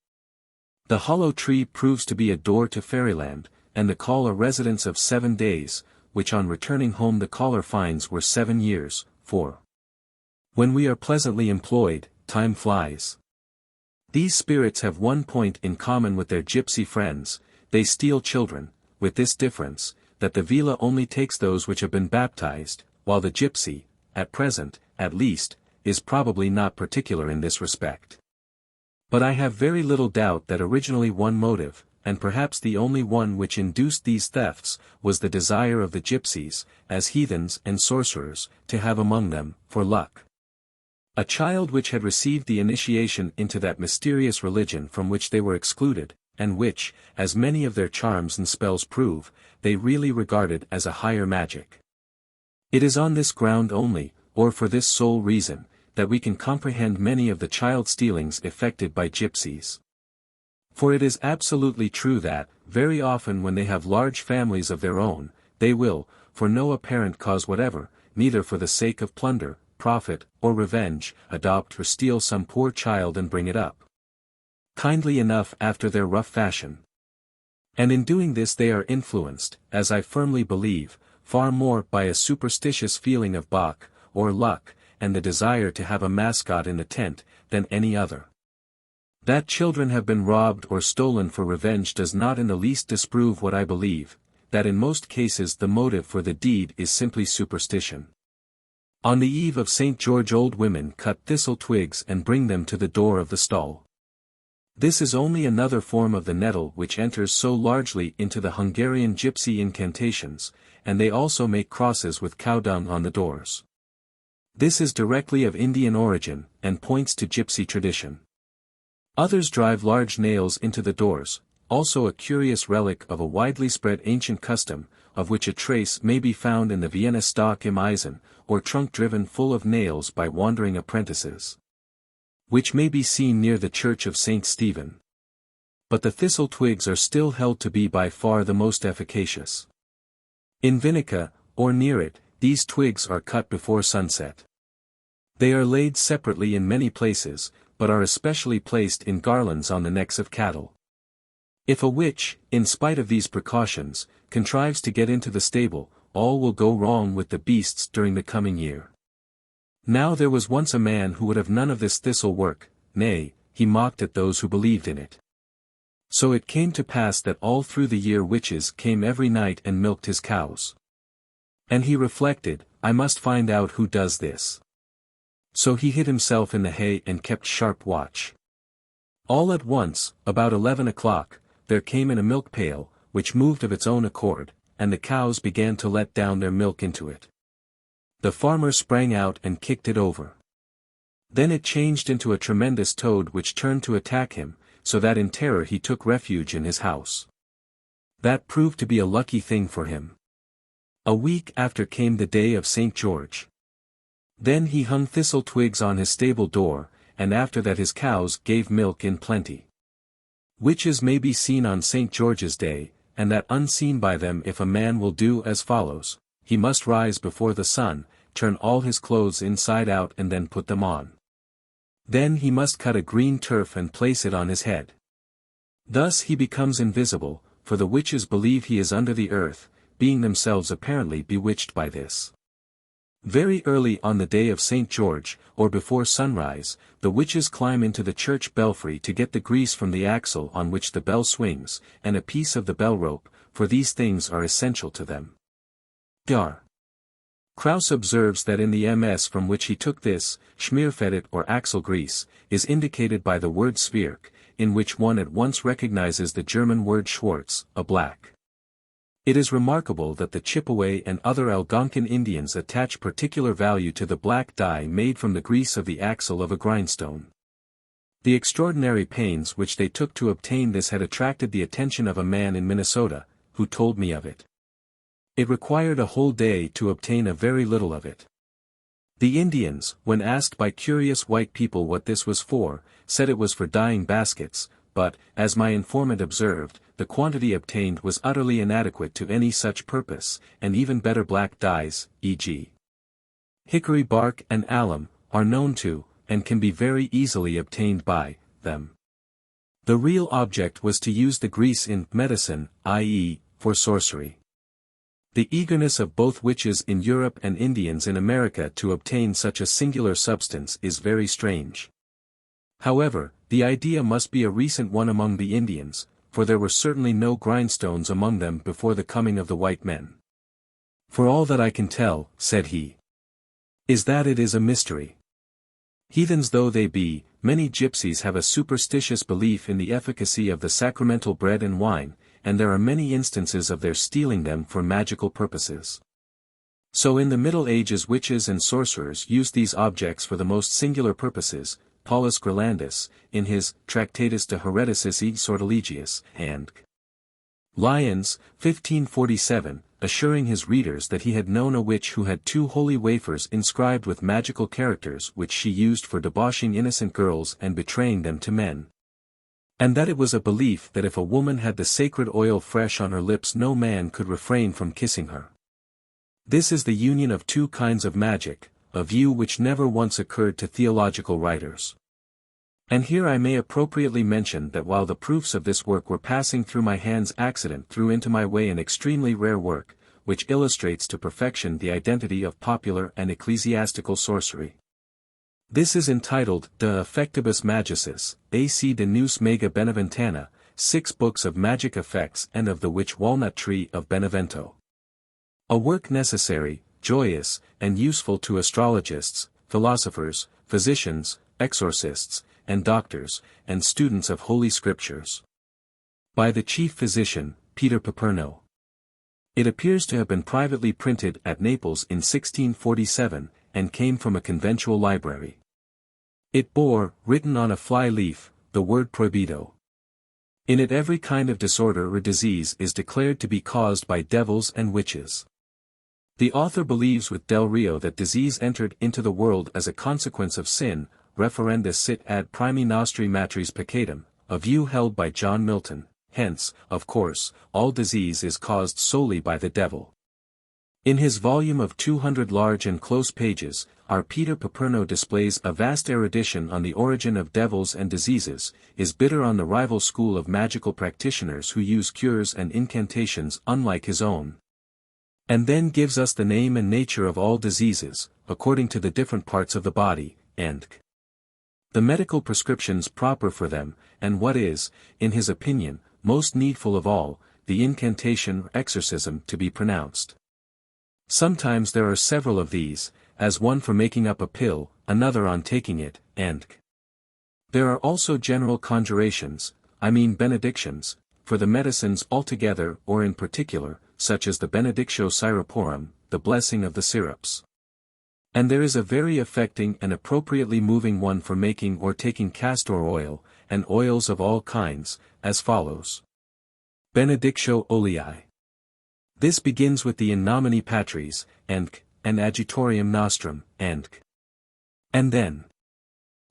The hollow tree proves to be a door to fairyland, and the call a residence of 7 days, which on returning home the caller finds were 7 years, for when we are pleasantly employed, time flies. These spirits have one point in common with their gypsy friends, they steal children, with this difference, that the vila only takes those which have been baptized, while the gypsy, at present, at least, is probably not particular in this respect. But I have very little doubt that originally one motive, and perhaps the only one which induced these thefts, was the desire of the gypsies, as heathens and sorcerers, to have among them, for luck, a child which had received the initiation into that mysterious religion from which they were excluded, and which, as many of their charms and spells prove, they really regarded as a higher magic. It is on this ground only, or for this sole reason, that we can comprehend many of the child stealings effected by gypsies. For it is absolutely true that, very often when they have large families of their own, they will, for no apparent cause whatever, neither for the sake of plunder, profit, or revenge, adopt or steal some poor child and bring it up kindly enough after their rough fashion. And in doing this they are influenced, as I firmly believe, far more by a superstitious feeling of Bach, or luck, and the desire to have a mascot in the tent, than any other. That children have been robbed or stolen for revenge does not in the least disprove what I believe, that in most cases the motive for the deed is simply superstition. On the eve of St. George old women cut thistle twigs and bring them to the door of the stall. This is only another form of the nettle which enters so largely into the Hungarian gypsy incantations, and they also make crosses with cow dung on the doors. This is directly of Indian origin, and points to gypsy tradition. Others drive large nails into the doors, also a curious relic of a widely spread ancient custom, of which a trace may be found in the Vienna stock im Eisen, or trunk driven full of nails by wandering apprentices, which may be seen near the church of St. Stephen. But the thistle twigs are still held to be by far the most efficacious. In Vinica, or near it, these twigs are cut before sunset. They are laid separately in many places, but are especially placed in garlands on the necks of cattle. If a witch, in spite of these precautions, contrives to get into the stable, all will go wrong with the beasts during the coming year. Now there was once a man who would have none of this thistle work, nay, he mocked at those who believed in it. So it came to pass that all through the year witches came every night and milked his cows. And he reflected, I must find out who does this. So he hid himself in the hay and kept sharp watch. All at once, about 11 o'clock, there came in a milk pail, which moved of its own accord, and the cows began to let down their milk into it. The farmer sprang out and kicked it over. Then it changed into a tremendous toad which turned to attack him, so that in terror he took refuge in his house. That proved to be a lucky thing for him. A week after came the day of St. George. Then he hung thistle twigs on his stable door, and after that his cows gave milk in plenty. Witches may be seen on St. George's Day, and that unseen by them if a man will do as follows: he must rise before the sun, turn all his clothes inside out and then put them on. Then he must cut a green turf and place it on his head. Thus he becomes invisible, for the witches believe he is under the earth, being themselves apparently bewitched by this. Very early on the day of St. George, or before sunrise, the witches climb into the church belfry to get the grease from the axle on which the bell swings, and a piece of the bell rope, for these things are essential to them. Dar. Krauss observes that in the MS from which he took this, schmierfettet or axle grease, is indicated by the word Zwirk, in which one at once recognizes the German word Schwarz, a black. It is remarkable that the Chippewa and other Algonquin Indians attach particular value to the black dye made from the grease of the axle of a grindstone. The extraordinary pains which they took to obtain this had attracted the attention of a man in Minnesota, who told me of it. It required a whole day to obtain a very little of it. The Indians, when asked by curious white people what this was for, said it was for dyeing baskets, but, as my informant observed, the quantity obtained was utterly inadequate to any such purpose, and even better black dyes, e.g. hickory bark and alum, are known to, and can be very easily obtained by, them. The real object was to use the grease in medicine, i.e., for sorcery. The eagerness of both witches in Europe and Indians in America to obtain such a singular substance is very strange. However, the idea must be a recent one among the Indians, for there were certainly no grindstones among them before the coming of the white men. For all that I can tell, said he, is that it is a mystery. Heathens though they be, many gypsies have a superstitious belief in the efficacy of the sacramental bread and wine, and there are many instances of their stealing them for magical purposes. So in the Middle Ages witches and sorcerers used these objects for the most singular purposes. Paulus Grelandus, in his Tractatus de Hereticis et Sortilegiis, and Lyons, 1547, assuring his readers that he had known a witch who had 2 holy wafers inscribed with magical characters which she used for debauching innocent girls and betraying them to men. And that it was a belief that if a woman had the sacred oil fresh on her lips no man could refrain from kissing her. This is the union of 2 kinds of magic, a view which never once occurred to theological writers. And here I may appropriately mention that while the proofs of this work were passing through my hands accident threw into my way an extremely rare work, which illustrates to perfection the identity of popular and ecclesiastical sorcery. This is entitled De Effectibus Magicis, AC de Neus Mega Beneventana, 6 books of magic effects and of the witch walnut tree of Benevento. A work necessary, joyous, and useful to astrologists, philosophers, physicians, exorcists, and doctors, and students of Holy Scriptures. By the chief physician, Peter Paperno. It appears to have been privately printed at Naples in 1647, and came from a conventual library. It bore, written on a fly-leaf, the word prohibido. In it every kind of disorder or disease is declared to be caused by devils and witches. The author believes with Del Rio that disease entered into the world as a consequence of sin, referendus sit ad primi nostri matris peccatum, a view held by John Milton. Hence, of course, all disease is caused solely by the devil. In his volume of 200 large and close pages, our Peter Paperno displays a vast erudition on the origin of devils and diseases, is bitter on the rival school of magical practitioners who use cures and incantations unlike his own. And then gives us the name and nature of all diseases, according to the different parts of the body, and the medical prescriptions proper for them, and what is, in his opinion, most needful of all, the incantation or exorcism to be pronounced. Sometimes there are several of these, as one for making up a pill, another on taking it, and there are also general conjurations, I mean benedictions, for the medicines altogether or in particular, such as the benedictio syruporum, the blessing of the syrups. And there is a very affecting and appropriately moving one for making or taking castor oil, and oils of all kinds, as follows. Benedictio olei. This begins with the in nomine Patris, and adjutorium nostrum, and then.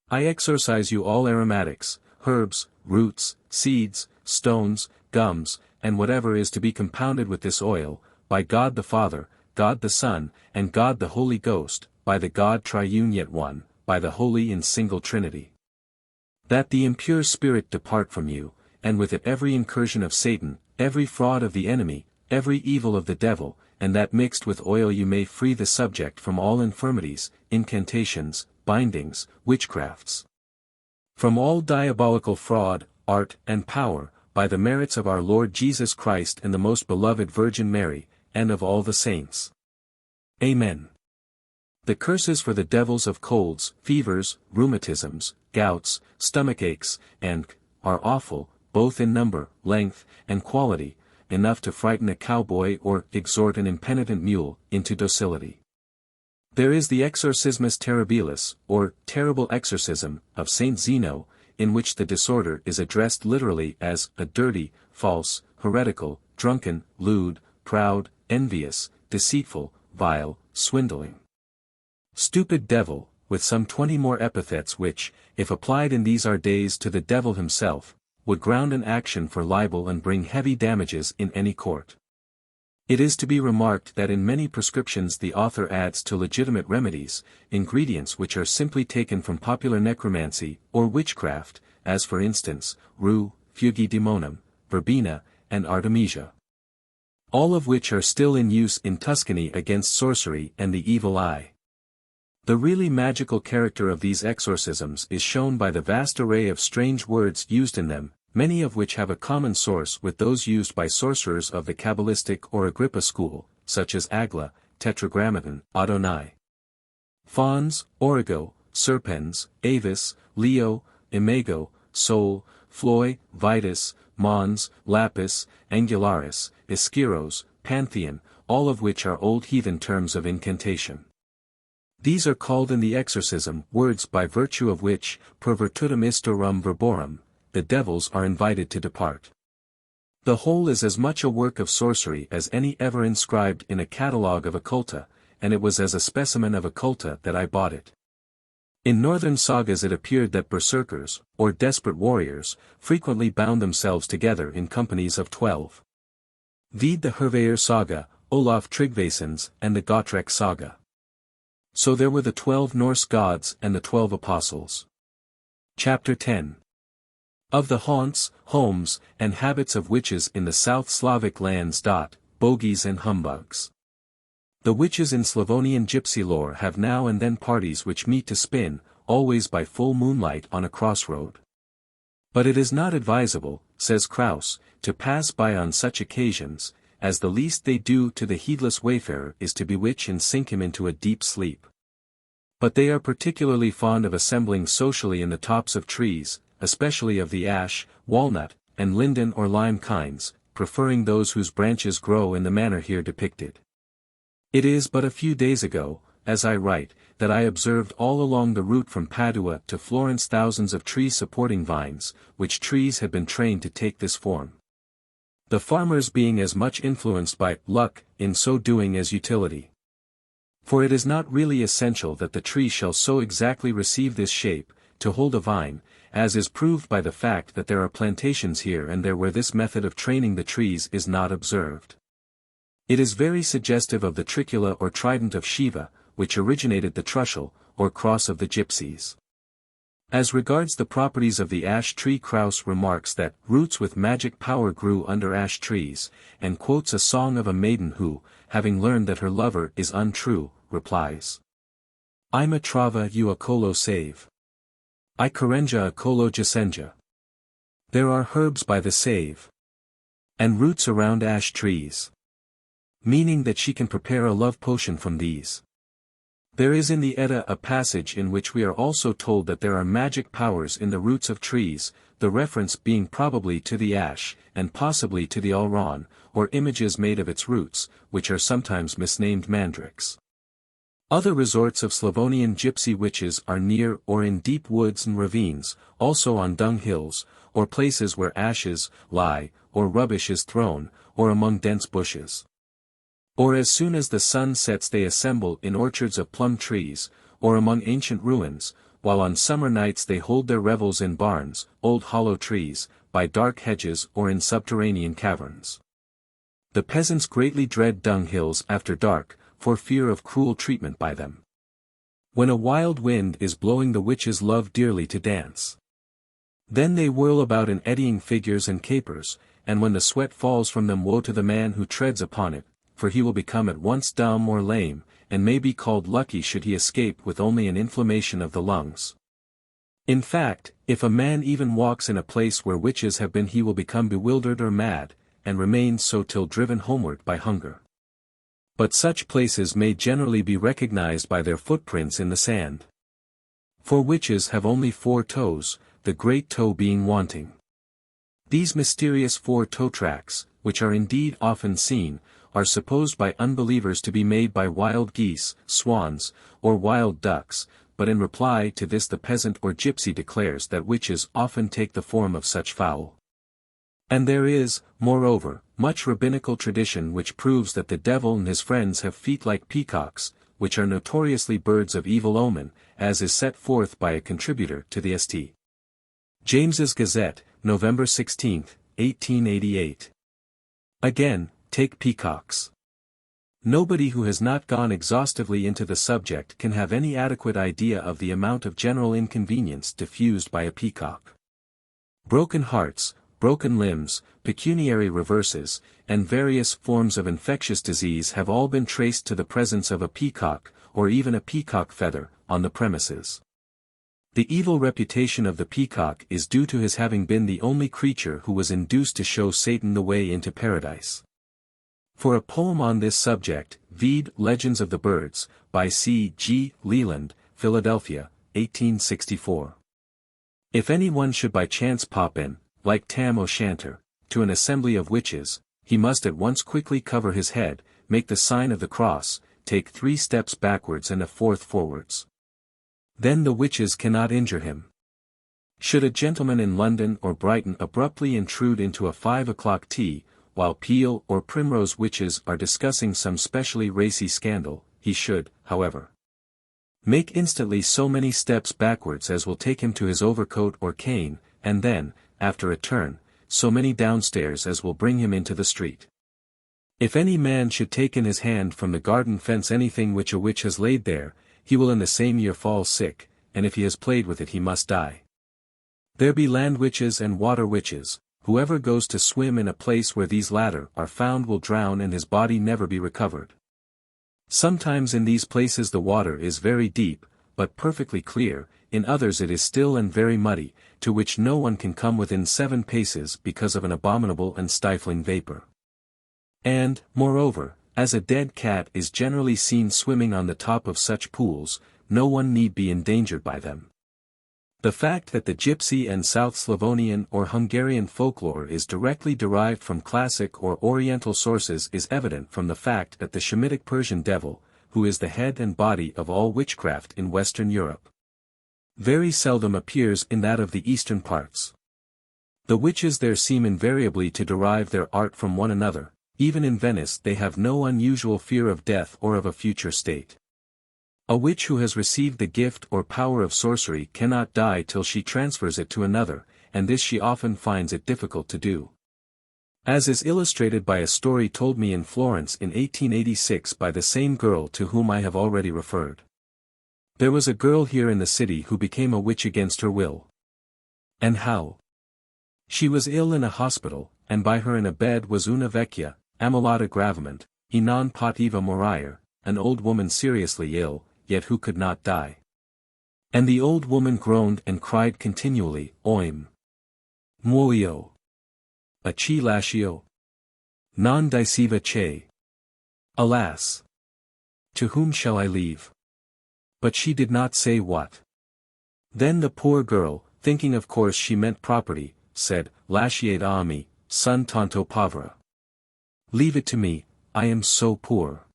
I exorcise you all aromatics, herbs, roots, seeds, stones, gums, and whatever is to be compounded with this oil, by God the Father, God the Son, and God the Holy Ghost, by the God triune yet one, by the Holy in single Trinity. That the impure spirit depart from you, and with it every incursion of Satan, every fraud of the enemy, every evil of the devil, and that mixed with oil you may free the subject from all infirmities, incantations, bindings, witchcrafts. From all diabolical fraud, art, and power, by the merits of our Lord Jesus Christ and the most beloved Virgin Mary, and of all the saints. Amen. The curses for the devils of colds, fevers, rheumatisms, gouts, stomach aches, and are awful, both in number, length, and quality, enough to frighten a cowboy or exhort an impenitent mule into docility. There is the Exorcismus Terribilis, or Terrible Exorcism, of Saint Zeno, in which the disorder is addressed literally as a dirty, false, heretical, drunken, lewd, proud, envious, deceitful, vile, swindling, stupid devil, with some 20 more epithets which, if applied in these our days to the devil himself, would ground an action for libel and bring heavy damages in any court. It is to be remarked that in many prescriptions the author adds to legitimate remedies, ingredients which are simply taken from popular necromancy, or witchcraft, as for instance, rue, fugitimonum, verbena, and artemisia. All of which are still in use in Tuscany against sorcery and the evil eye. The really magical character of these exorcisms is shown by the vast array of strange words used in them, many of which have a common source with those used by sorcerers of the Kabbalistic or Agrippa school, such as Agla, Tetragrammaton, Adonai, Fons, Origo, Serpens, Avis, Leo, Imago, Sol, Floi, Vitus, Mons, Lapis, Angularis, Ischiros, Pantheon, all of which are old heathen terms of incantation. These are called in the exorcism words by virtue of which, per virtutem istorum verborum, the devils are invited to depart. The whole is as much a work of sorcery as any ever inscribed in a catalogue of occulta, and it was as a specimen of occulta that I bought it. In northern sagas it appeared that berserkers, or desperate warriors, frequently bound themselves together in companies of 12. Vide the Hervaer saga, Olaf Tryggvason's, and the Gotrek saga. So there were the 12 Norse gods and the 12 apostles. Chapter 10. Of the haunts, homes, and habits of witches in the South Slavic lands. Bogies and humbugs. The witches in Slavonian gypsy lore have now and then parties which meet to spin, always by full moonlight on a crossroad. But it is not advisable, says Krauss, to pass by on such occasions, as the least they do to the heedless wayfarer is to bewitch and sink him into a deep sleep. But they are particularly fond of assembling socially in the tops of trees, especially of the ash, walnut, and linden or lime kinds, preferring those whose branches grow in the manner here depicted. It is but a few days ago, as I write, that I observed all along the route from Padua to Florence thousands of trees supporting vines, which trees had been trained to take this form. The farmers being as much influenced by luck in so doing as utility. For it is not really essential that the tree shall so exactly receive this shape, to hold a vine, as is proved by the fact that there are plantations here and there where this method of training the trees is not observed. It is very suggestive of the tricula or trident of Shiva, which originated the trussel, or cross of the Gypsies. As regards the properties of the ash tree, Krauss remarks that roots with magic power grew under ash trees, and quotes a song of a maiden who, having learned that her lover is untrue, replies, "Ima trava you a colo save. I carenja a colo jacenja." There are herbs by the save. And roots around ash trees. Meaning that she can prepare a love potion from these. There is in the Edda a passage in which we are also told that there are magic powers in the roots of trees, the reference being probably to the ash, and possibly to the Alran, or images made of its roots, which are sometimes misnamed mandrakes. Other resorts of Slavonian gypsy witches are near or in deep woods and ravines, also on dung hills, or places where ashes lie, or rubbish is thrown, or among dense bushes. Or as soon as the sun sets they assemble in orchards of plum trees, or among ancient ruins, while on summer nights they hold their revels in barns, old hollow trees, by dark hedges or in subterranean caverns. The peasants greatly dread dung hills after dark, for fear of cruel treatment by them. When a wild wind is blowing the witches love dearly to dance. Then they whirl about in eddying figures and capers, and when the sweat falls from them woe to the man who treads upon it, for he will become at once dumb or lame, and may be called lucky should he escape with only an inflammation of the lungs. In fact, if a man even walks in a place where witches have been he will become bewildered or mad, and remain so till driven homeward by hunger. But such places may generally be recognized by their footprints in the sand. For witches have only 4 toes, the great toe being wanting. These mysterious 4 toe tracks, which are indeed often seen, are supposed by unbelievers to be made by wild geese, swans, or wild ducks, but in reply to this the peasant or gypsy declares that witches often take the form of such fowl. And there is, moreover, much rabbinical tradition which proves that the devil and his friends have feet like peacocks, which are notoriously birds of evil omen, as is set forth by a contributor to the St. James's Gazette, November 16, 1888. Again, take peacocks. Nobody who has not gone exhaustively into the subject can have any adequate idea of the amount of general inconvenience diffused by a peacock. Broken hearts, broken limbs, pecuniary reverses, and various forms of infectious disease have all been traced to the presence of a peacock, or even a peacock feather, on the premises. The evil reputation of the peacock is due to his having been the only creature who was induced to show Satan the way into paradise. For a poem on this subject, vide Legends of the Birds, by C.G. Leland, Philadelphia, 1864. If any one should by chance pop in, like Tam O'Shanter, to an assembly of witches, he must at once quickly cover his head, make the sign of the cross, take 3 steps backwards and a 4th forwards. Then the witches cannot injure him. Should a gentleman in London or Brighton abruptly intrude into a 5 o'clock tea, while Peel or Primrose witches are discussing some specially racy scandal, he should, however, make instantly so many steps backwards as will take him to his overcoat or cane, and then, after a turn, so many downstairs as will bring him into the street. If any man should take in his hand from the garden fence anything which a witch has laid there, he will in the same year fall sick, and if he has played with it he must die. There be land witches and water witches. Whoever goes to swim in a place where these latter are found will drown and his body never be recovered. Sometimes in these places the water is very deep, but perfectly clear, in others it is still and very muddy, to which no one can come within 7 paces because of an abominable and stifling vapor. And, moreover, as a dead cat is generally seen swimming on the top of such pools, no one need be endangered by them. The fact that the Gypsy and South Slavonian or Hungarian folklore is directly derived from classic or Oriental sources is evident from the fact that the Shemitic Persian devil, who is the head and body of all witchcraft in Western Europe, very seldom appears in that of the eastern parts. The witches there seem invariably to derive their art from one another. Even in Venice they have no unusual fear of death or of a future state. A witch who has received the gift or power of sorcery cannot die till she transfers it to another, and this she often finds it difficult to do. As is illustrated by a story told me in Florence in 1886 by the same girl to whom I have already referred. There was a girl here in the city who became a witch against her will. And how? She was ill in a hospital, and by her in a bed was una vecchia, amulata gravement, e non poteva morire, an old woman seriously ill, yet who could not die. And the old woman groaned and cried continually, oim. Muoio. A chi lascio. Non diceva che. Alas! To whom shall I leave? But she did not say what. Then the poor girl, thinking of course she meant property, said, lasciate a me, son tanto povera. Leave it to me, I am so poor.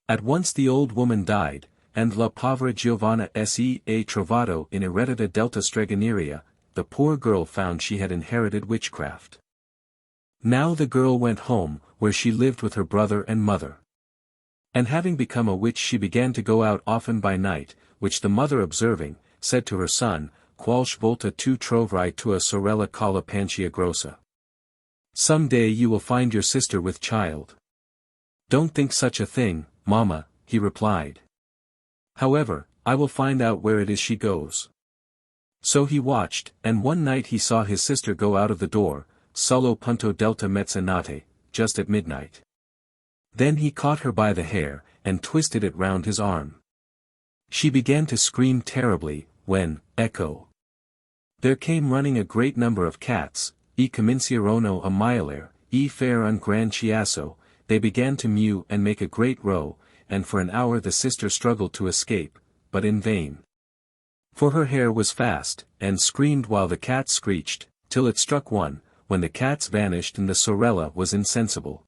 At once the old woman died, and la povera Giovanna se trovato in eredita delta stregoneria, the poor girl found she had inherited witchcraft. Now the girl went home, where she lived with her brother and mother. And having become a witch she began to go out often by night, which the mother observing, said to her son, qualche volta tu trovrai tua sorella colla pancia grossa. Some day you will find your sister with child. Don't think such a thing, mamma, he replied. However, I will find out where it is she goes. So he watched, and one night he saw his sister go out of the door, solo punto delta mezzanotte, just at midnight. Then he caught her by the hair, and twisted it round his arm. She began to scream terribly, when, ecco! There came running a great number of cats, e cominciarono a mialer, e fare un gran chiasso, they began to mew and make a great row, and for an hour the sister struggled to escape, but in vain. For her hair was fast, and screamed while the cats screeched, till it struck one, when the cats vanished and the sorella was insensible.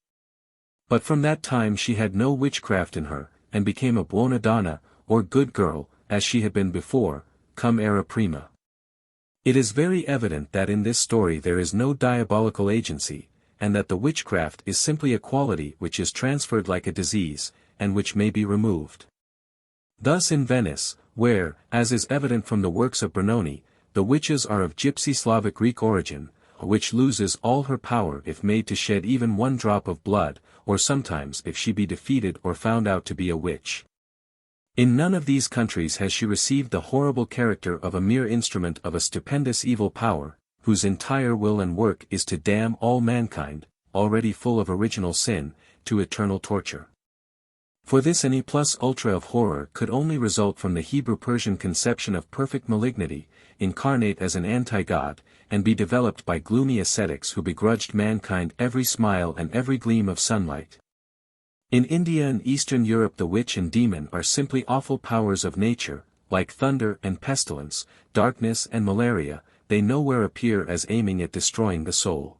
But from that time she had no witchcraft in her, and became a buona donna, or good girl, as she had been before, cum era prima. It is very evident that in this story there is no diabolical agency, and that the witchcraft is simply a quality which is transferred like a disease, and which may be removed. Thus in Venice, where, as is evident from the works of Brunoni, the witches are of Gypsy Slavic Greek origin, a witch loses all her power if made to shed even one drop of blood, or sometimes if she be defeated or found out to be a witch. In none of these countries has she received the horrible character of a mere instrument of a stupendous evil power, whose entire will and work is to damn all mankind, already full of original sin, to eternal torture. For this any plus ultra of horror could only result from the Hebrew-Persian conception of perfect malignity, incarnate as an anti-god, and be developed by gloomy ascetics who begrudged mankind every smile and every gleam of sunlight. In India and Eastern Europe the witch and demon are simply awful powers of nature, like thunder and pestilence, darkness and malaria, they nowhere appear as aiming at destroying the soul.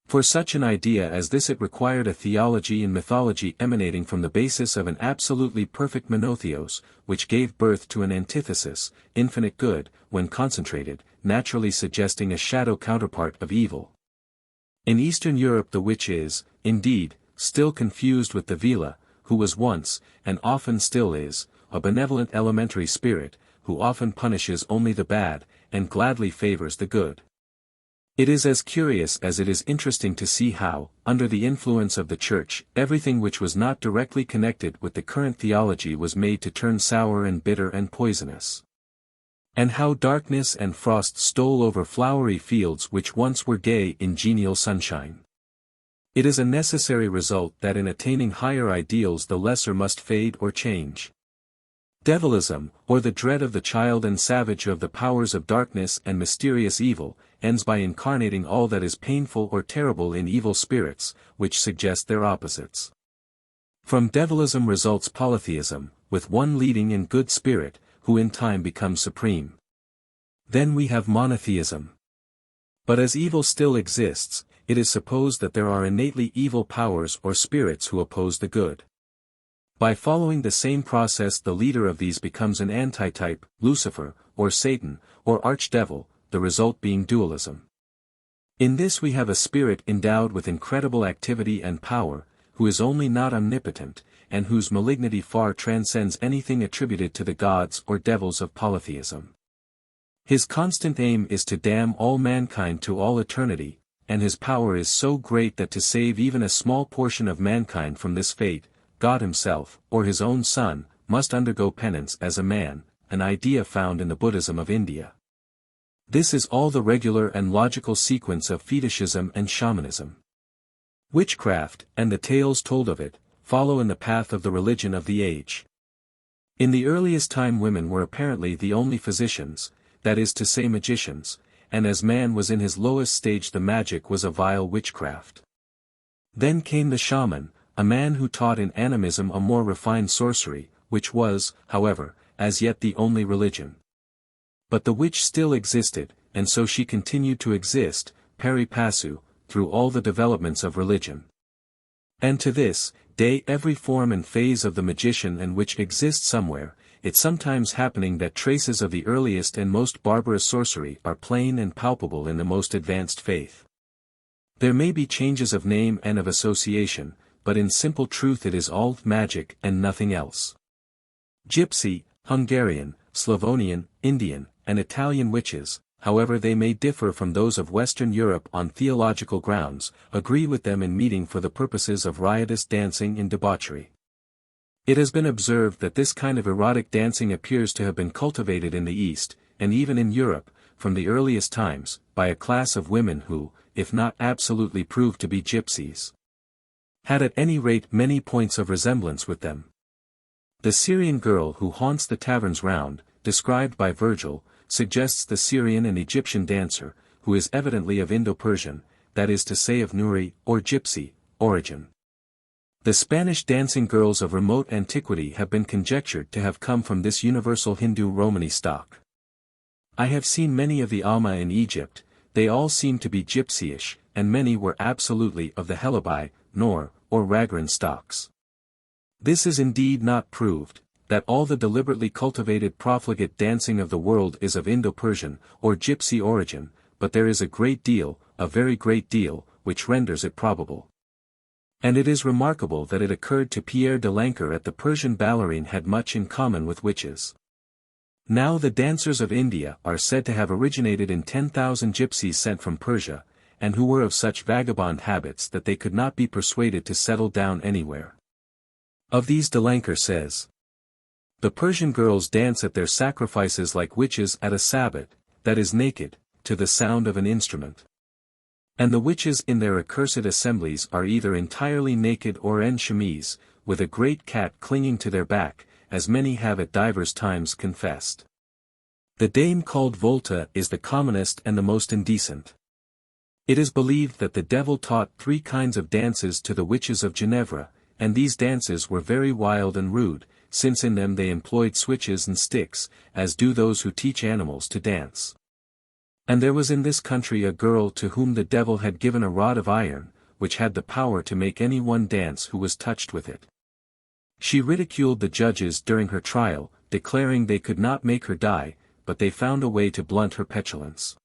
For such an idea as this it required a theology and mythology emanating from the basis of an absolutely perfect monotheos, which gave birth to an antithesis, infinite good, when concentrated, naturally suggesting a shadow counterpart of evil. In Eastern Europe the witch is, indeed, still confused with the Vila, who was once, and often still is, a benevolent elementary spirit, who often punishes only the bad, and gladly favors the good. It is as curious as it is interesting to see how, under the influence of the Church, everything which was not directly connected with the current theology was made to turn sour and bitter and poisonous. And how darkness and frost stole over flowery fields which once were gay in genial sunshine. It is a necessary result that in attaining higher ideals the lesser must fade or change. Devilism, or the dread of the child and savage of the powers of darkness and mysterious evil, ends by incarnating all that is painful or terrible in evil spirits, which suggest their opposites. From devilism results polytheism, with one leading in good spirit, who in time becomes supreme. Then we have monotheism. But as evil still exists, it is supposed that there are innately evil powers or spirits who oppose the good. By following the same process, the leader of these becomes an antitype, Lucifer, or Satan, or archdevil, the result being dualism. In this we have a spirit endowed with incredible activity and power, who is only not omnipotent, and whose malignity far transcends anything attributed to the gods or devils of polytheism. His constant aim is to damn all mankind to all eternity, and his power is so great that to save even a small portion of mankind from this fate, God himself, or his own son, must undergo penance as a man, an idea found in the Buddhism of India. This is all the regular and logical sequence of fetishism and shamanism. Witchcraft, and the tales told of it, follow in the path of the religion of the age. In the earliest time women were apparently the only physicians, that is to say magicians, and as man was in his lowest stage the magic was a vile witchcraft. Then came the shaman, a man who taught in animism a more refined sorcery, which was, however, as yet the only religion. But the witch still existed, and so she continued to exist, pari passu, through all the developments of religion. And to this day every form and phase of the magician and witch exists somewhere, it sometimes happening that traces of the earliest and most barbarous sorcery are plain and palpable in the most advanced faith. There may be changes of name and of association, but in simple truth it is all magic and nothing else. Gypsy, Hungarian, Slavonian, Indian, and Italian witches, however they may differ from those of Western Europe on theological grounds, agree with them in meeting for the purposes of riotous dancing and debauchery. It has been observed that this kind of erotic dancing appears to have been cultivated in the East, and even in Europe, from the earliest times, by a class of women who, if not absolutely proved to be gypsies, had at any rate many points of resemblance with them. The Syrian girl who haunts the taverns round, described by Virgil, suggests the Syrian and Egyptian dancer, who is evidently of Indo-Persian, that is to say of Nuri, or Gypsy, origin. The Spanish dancing girls of remote antiquity have been conjectured to have come from this universal Hindu Romani stock. I have seen many of the Alma in Egypt, they all seem to be gypsyish, and many were absolutely of the Helibi, Nor, or Ragran stocks. This is indeed not proved, that all the deliberately cultivated profligate dancing of the world is of Indo-Persian, or Gypsy origin, but there is a great deal, a very great deal, which renders it probable. And it is remarkable that it occurred to Pierre de Lancourt at the Persian ballerine had much in common with witches. Now the dancers of India are said to have originated in 10,000 gypsies sent from Persia, and who were of such vagabond habits that they could not be persuaded to settle down anywhere. Of these de Lancourt says, "The Persian girls dance at their sacrifices like witches at a sabbat, that is naked, to the sound of an instrument. And the witches in their accursed assemblies are either entirely naked or en chemise, with a great cat clinging to their back, as many have at divers times confessed. The dame called Volta is the commonest and the most indecent. It is believed that the devil taught 3 kinds of dances to the witches of Ginevra, and these dances were very wild and rude, since in them they employed switches and sticks, as do those who teach animals to dance. And there was in this country a girl to whom the devil had given a rod of iron, which had the power to make any one dance who was touched with it. She ridiculed the judges during her trial, declaring they could not make her die, but they found a way to blunt her petulance.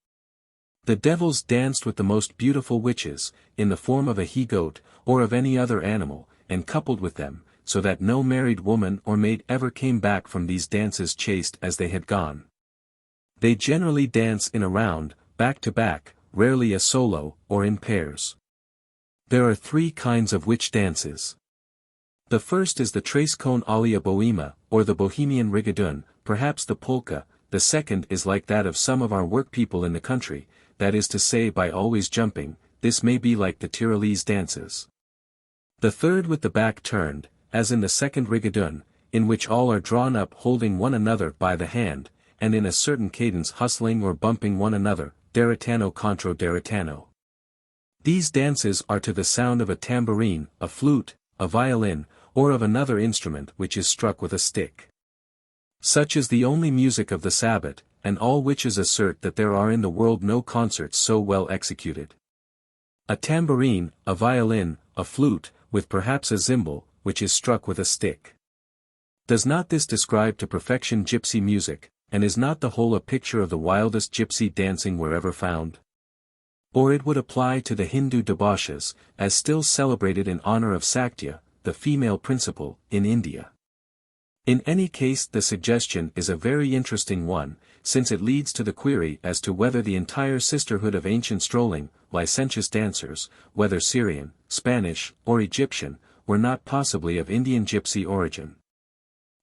The devils danced with the most beautiful witches, in the form of a he-goat, or of any other animal, and coupled with them, so that no married woman or maid ever came back from these dances chaste as they had gone. They generally dance in a round, back to back, rarely a solo, or in pairs. There are 3 kinds of witch dances. The first is the Tres con alia bohema, or the Bohemian rigadoon, perhaps the polka. The second is like that of some of our workpeople in the country, that is to say by always jumping, this may be like the Tyrolese dances. The third with the back turned, as in the second rigadoon, in which all are drawn up holding one another by the hand, and in a certain cadence hustling or bumping one another, deritano contro deritano. These dances are to the sound of a tambourine, a flute, a violin, or of another instrument which is struck with a stick. Such is the only music of the Sabbat, and all witches assert that there are in the world no concerts so well executed. A tambourine, a violin, a flute, with perhaps a cymbal, which is struck with a stick. Does not this describe to perfection gypsy music, and is not the whole a picture of the wildest gypsy dancing wherever found? Or it would apply to the Hindu debauches, as still celebrated in honor of Saktya, the female principle, in India. In any case the suggestion is a very interesting one, since it leads to the query as to whether the entire sisterhood of ancient strolling, licentious dancers, whether Syrian, Spanish, or Egyptian, were not possibly of Indian gypsy origin.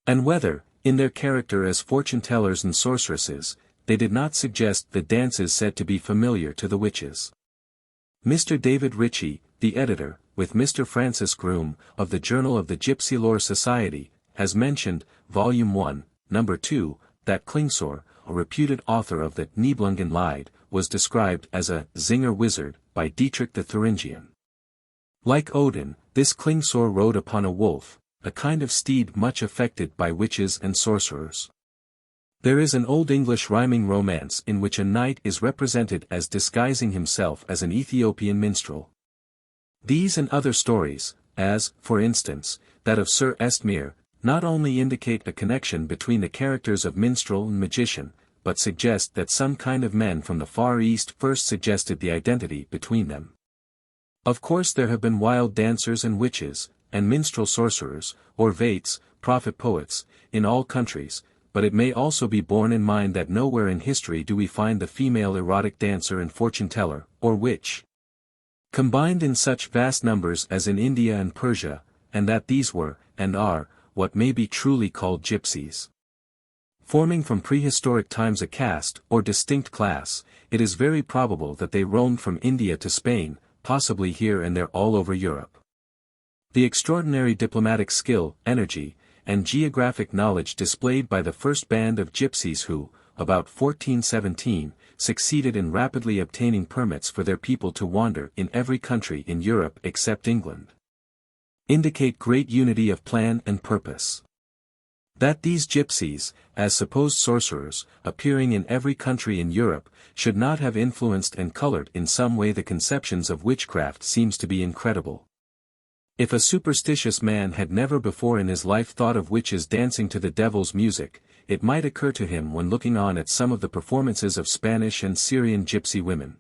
And whether, in their character as fortune-tellers and sorceresses, they did not suggest the dances said to be familiar to the witches. Mr. David Ritchie, the editor, with Mr. Francis Groom, of the Journal of the Gypsy Lore Society, has mentioned, Volume 1, Number 2, that Klingsor, a reputed author of the Nibelungen Lied, was described as a zinger wizard by Dietrich the Thuringian. Like Odin, this Klingsor rode upon a wolf, a kind of steed much affected by witches and sorcerers. There is an Old English rhyming romance in which a knight is represented as disguising himself as an Ethiopian minstrel. These and other stories, as, for instance, that of Sir Estmere, not only indicate a connection between the characters of minstrel and magician, but suggest that some kind of men from the Far East first suggested the identity between them. Of course there have been wild dancers and witches, and minstrel sorcerers, or vates, prophet poets, in all countries, but it may also be borne in mind that nowhere in history do we find the female erotic dancer and fortune-teller, or witch, combined in such vast numbers as in India and Persia, and that these were, and are, what may be truly called gypsies. Forming from prehistoric times a caste, or distinct class, it is very probable that they roamed from India to Spain, possibly here and there all over Europe. The extraordinary diplomatic skill, energy, and geographic knowledge displayed by the first band of gypsies who, about 1417, succeeded in rapidly obtaining permits for their people to wander in every country in Europe except England, indicate great unity of plan and purpose. That these gypsies, as supposed sorcerers, appearing in every country in Europe, should not have influenced and colored in some way the conceptions of witchcraft seems to be incredible. If a superstitious man had never before in his life thought of witches dancing to the devil's music, it might occur to him when looking on at some of the performances of Spanish and Syrian gypsy women.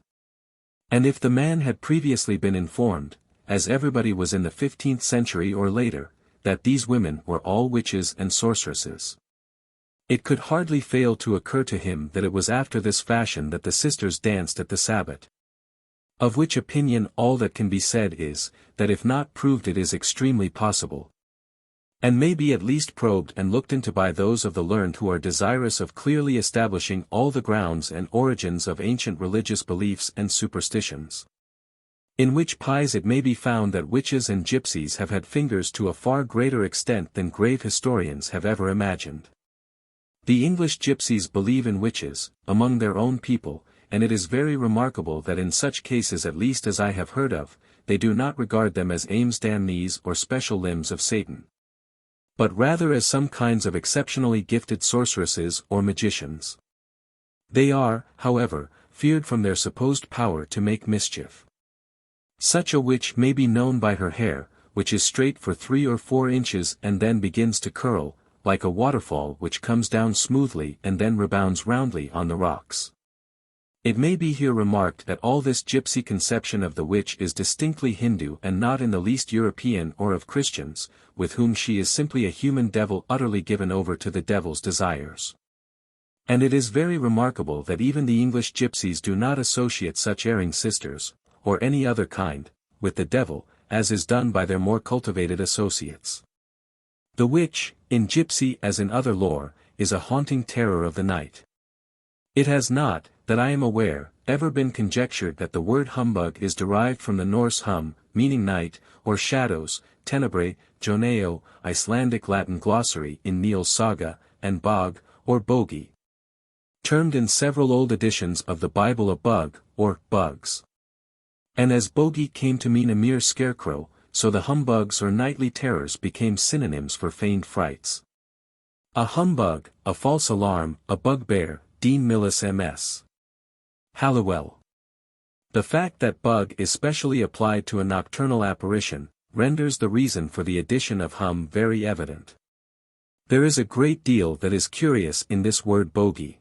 And if the man had previously been informed, as everybody was in the 15th century or later, that these women were all witches and sorceresses, it could hardly fail to occur to him that it was after this fashion that the sisters danced at the Sabbat. Of which opinion all that can be said is, that if not proved it is extremely possible, and may be at least probed and looked into by those of the learned who are desirous of clearly establishing all the grounds and origins of ancient religious beliefs and superstitions. In which pies it may be found that witches and gypsies have had fingers to a far greater extent than grave historians have ever imagined. The English gypsies believe in witches, among their own people, and it is very remarkable that in such cases, at least as I have heard of, they do not regard them as aims damnees or special limbs of Satan, but rather as some kinds of exceptionally gifted sorceresses or magicians. They are, however, feared from their supposed power to make mischief. Such a witch may be known by her hair, which is straight for 3 or 4 inches and then begins to curl, like a waterfall which comes down smoothly and then rebounds roundly on the rocks. It may be here remarked that all this gypsy conception of the witch is distinctly Hindu and not in the least European or of Christians, with whom she is simply a human devil utterly given over to the devil's desires. And it is very remarkable that even the English gypsies do not associate such erring sisters, or any other kind, with the devil, as is done by their more cultivated associates. The witch, in gypsy as in other lore, is a haunting terror of the night. It has not, that I am aware, ever been conjectured that the word humbug is derived from the Norse hum, meaning night, or shadows, tenebrae, joneo, Icelandic Latin glossary in Niels Saga, and bog, or bogey. Termed in several old editions of the Bible a bug, or bugs. And as bogey came to mean a mere scarecrow, so the humbugs or nightly terrors became synonyms for feigned frights. A humbug, a false alarm, a bugbear, Dean Millis M.S. Halliwell. The fact that bug is specially applied to a nocturnal apparition, renders the reason for the addition of hum very evident. There is a great deal that is curious in this word bogey.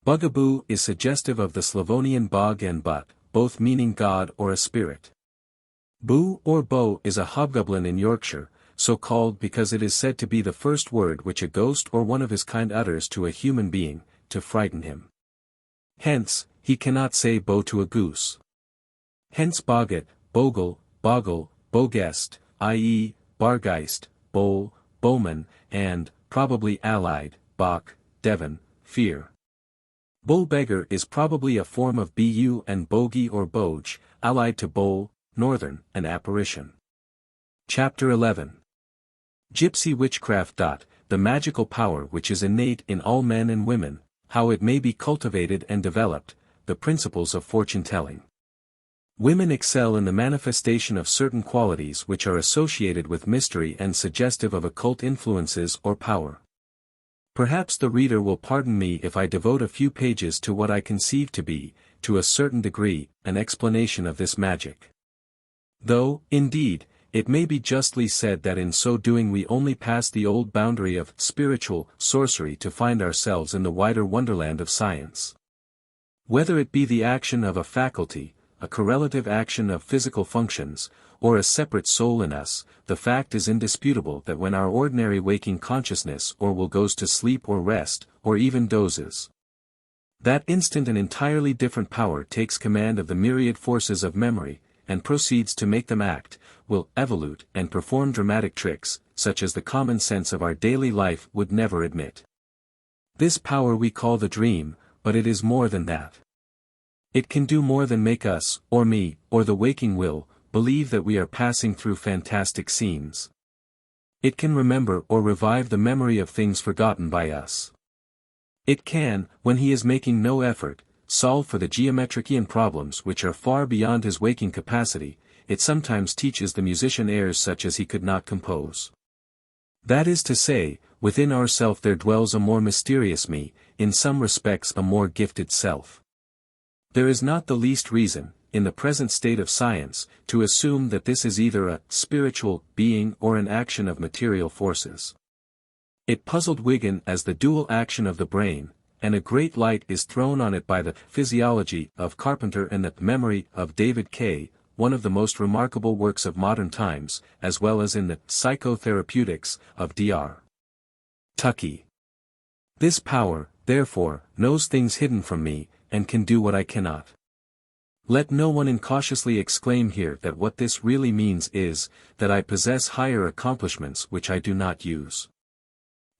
Bugaboo is suggestive of the Slavonian bog and but, both meaning god or a spirit. Boo or bo is a hobgoblin in Yorkshire, so called because it is said to be the first word which a ghost or one of his kind utters to a human being, to frighten him. Hence, he cannot say bo to a goose. Hence boggart, bogle, boggle, bogest, i.e., bargeist, bowl, bowman, and, probably allied, bach, Devon, fear. Bull-beggar is probably a form of bu and bogey or boge, allied to bowl, northern, and apparition. Chapter XI. Gypsy Witchcraft. The magical power which is innate in all men and women, how it may be cultivated and developed, the principles of fortune-telling. Women excel in the manifestation of certain qualities which are associated with mystery and suggestive of occult influences or power. Perhaps the reader will pardon me if I devote a few pages to what I conceive to be, to a certain degree, an explanation of this magic. Though, indeed, it may be justly said that in so doing we only pass the old boundary of spiritual sorcery to find ourselves in the wider wonderland of science. Whether it be the action of a faculty, a correlative action of physical functions, or a separate soul in us, the fact is indisputable that when our ordinary waking consciousness or will goes to sleep or rest, or even dozes, that instant an entirely different power takes command of the myriad forces of memory, and proceeds to make them act, will evolute and perform dramatic tricks, such as the common sense of our daily life would never admit. This power we call the dream, but it is more than that. It can do more than make us, or me, or the waking will, believe that we are passing through fantastic scenes. It can remember or revive the memory of things forgotten by us. It can, when he is making no effort, solve for the geometrician problems which are far beyond his waking capacity. It sometimes teaches the musician airs such as he could not compose. That is to say, within ourself there dwells a more mysterious me, in some respects a more gifted self. There is not the least reason, in the present state of science, to assume that this is either a spiritual being or an action of material forces. It puzzled Wigan as the dual action of the brain, and a great light is thrown on it by the Physiology of Carpenter and the Memory of David Kay, one of the most remarkable works of modern times, as well as in the Psychotherapeutics of Dr. Tuckey. This power, therefore, knows things hidden from me, and can do what I cannot. Let no one incautiously exclaim here that what this really means is, that I possess higher accomplishments which I do not use.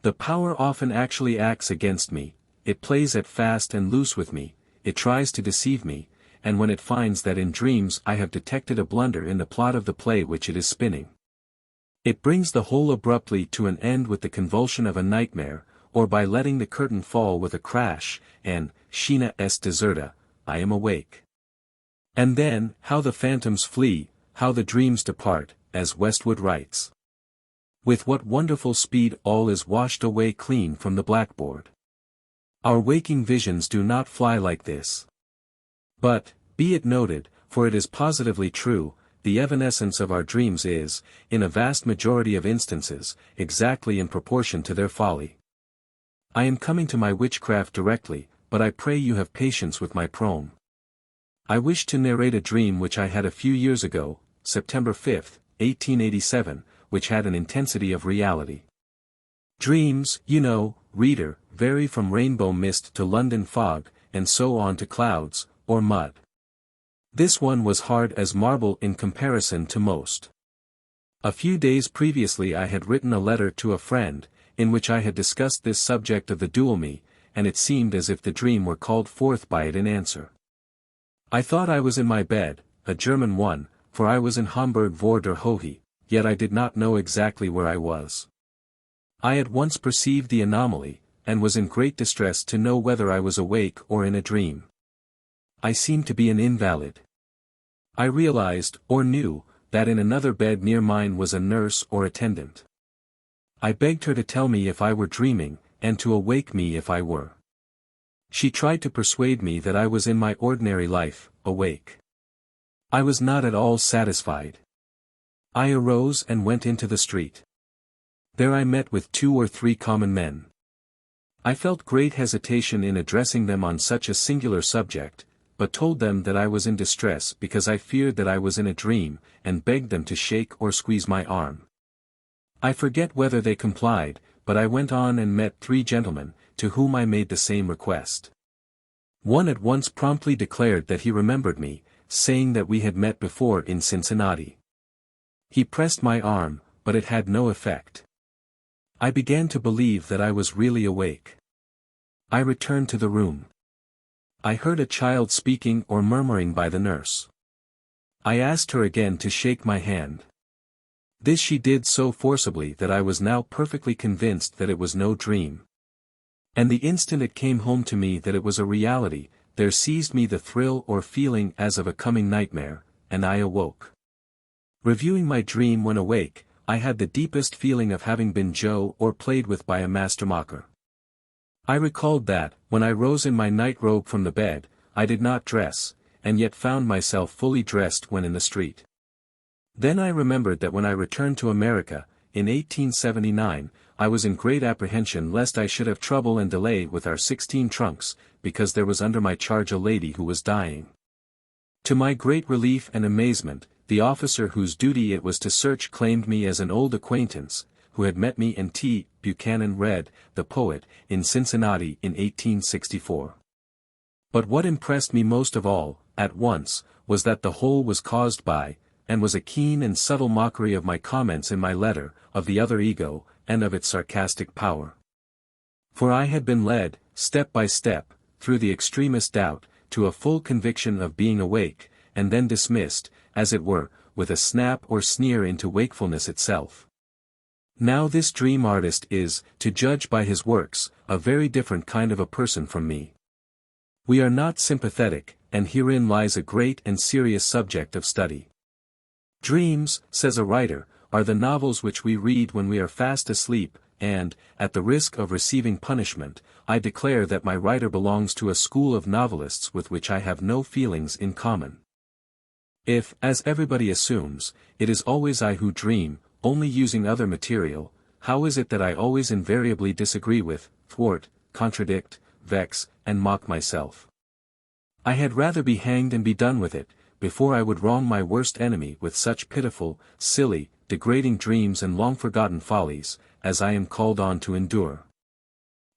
The power often actually acts against me, it plays at fast and loose with me, it tries to deceive me, and when it finds that in dreams I have detected a blunder in the plot of the play which it is spinning, it brings the whole abruptly to an end with the convulsion of a nightmare, or by letting the curtain fall with a crash, and, scena est deserta, I am awake. And then, how the phantoms flee, how the dreams depart, as Westwood writes. With what wonderful speed all is washed away clean from the blackboard. Our waking visions do not fly like this. But, be it noted, for it is positively true, the evanescence of our dreams is, in a vast majority of instances, exactly in proportion to their folly. I am coming to my witchcraft directly, but I pray you have patience with my proem. I wish to narrate a dream which I had a few years ago, September 5, 1887, which had an intensity of reality. Dreams, you know, reader, vary from rainbow mist to London fog, and so on to clouds, or mud. This one was hard as marble in comparison to most. A few days previously I had written a letter to a friend, in which I had discussed this subject of the dual me, and it seemed as if the dream were called forth by it in answer. I thought I was in my bed, a German one, for I was in Hamburg vor der Hohe, yet I did not know exactly where I was. I at once perceived the anomaly, and was in great distress to know whether I was awake or in a dream. I seemed to be an invalid. I realized, or knew, that in another bed near mine was a nurse or attendant. I begged her to tell me if I were dreaming, and to awake me if I were. She tried to persuade me that I was in my ordinary life, awake. I was not at all satisfied. I arose and went into the street. There I met with 2 or 3 common men. I felt great hesitation in addressing them on such a singular subject, but told them that I was in distress because I feared that I was in a dream, and begged them to shake or squeeze my arm. I forget whether they complied, but I went on and met 3 gentlemen, to whom I made the same request. One at once promptly declared that he remembered me, saying that we had met before in Cincinnati. He pressed my arm, but it had no effect. I began to believe that I was really awake. I returned to the room. I heard a child speaking or murmuring by the nurse. I asked her again to shake my hand. This she did so forcibly that I was now perfectly convinced that it was no dream. And the instant it came home to me that it was a reality, there seized me the thrill or feeling as of a coming nightmare, and I awoke. Reviewing my dream when awake, I had the deepest feeling of having been Joe or played with by a mastermocker. I recalled that, when I rose in my night robe from the bed, I did not dress, and yet found myself fully dressed when in the street. Then I remembered that when I returned to America, in 1879, I was in great apprehension lest I should have trouble and delay with our 16 trunks, because there was under my charge a lady who was dying. To my great relief and amazement, the officer whose duty it was to search claimed me as an old acquaintance, who had met me in T. Buchanan Read, the poet, in Cincinnati in 1864. But what impressed me most of all, at once, was that the whole was caused by, and was a keen and subtle mockery of my comments in my letter, of the other ego, and of its sarcastic power. For I had been led, step by step, through the extremest doubt, to a full conviction of being awake, and then dismissed, as it were, with a snap or sneer into wakefulness itself. Now this dream artist is, to judge by his works, a very different kind of a person from me. We are not sympathetic, and herein lies a great and serious subject of study. Dreams, says a writer, are the novels which we read when we are fast asleep, and, at the risk of receiving punishment, I declare that my writer belongs to a school of novelists with which I have no feelings in common. If, as everybody assumes, it is always I who dream, only using other material, how is it that I always invariably disagree with, thwart, contradict, vex, and mock myself? I had rather be hanged and be done with it, before I would wrong my worst enemy with such pitiful, silly, degrading dreams and long-forgotten follies, as I am called on to endure.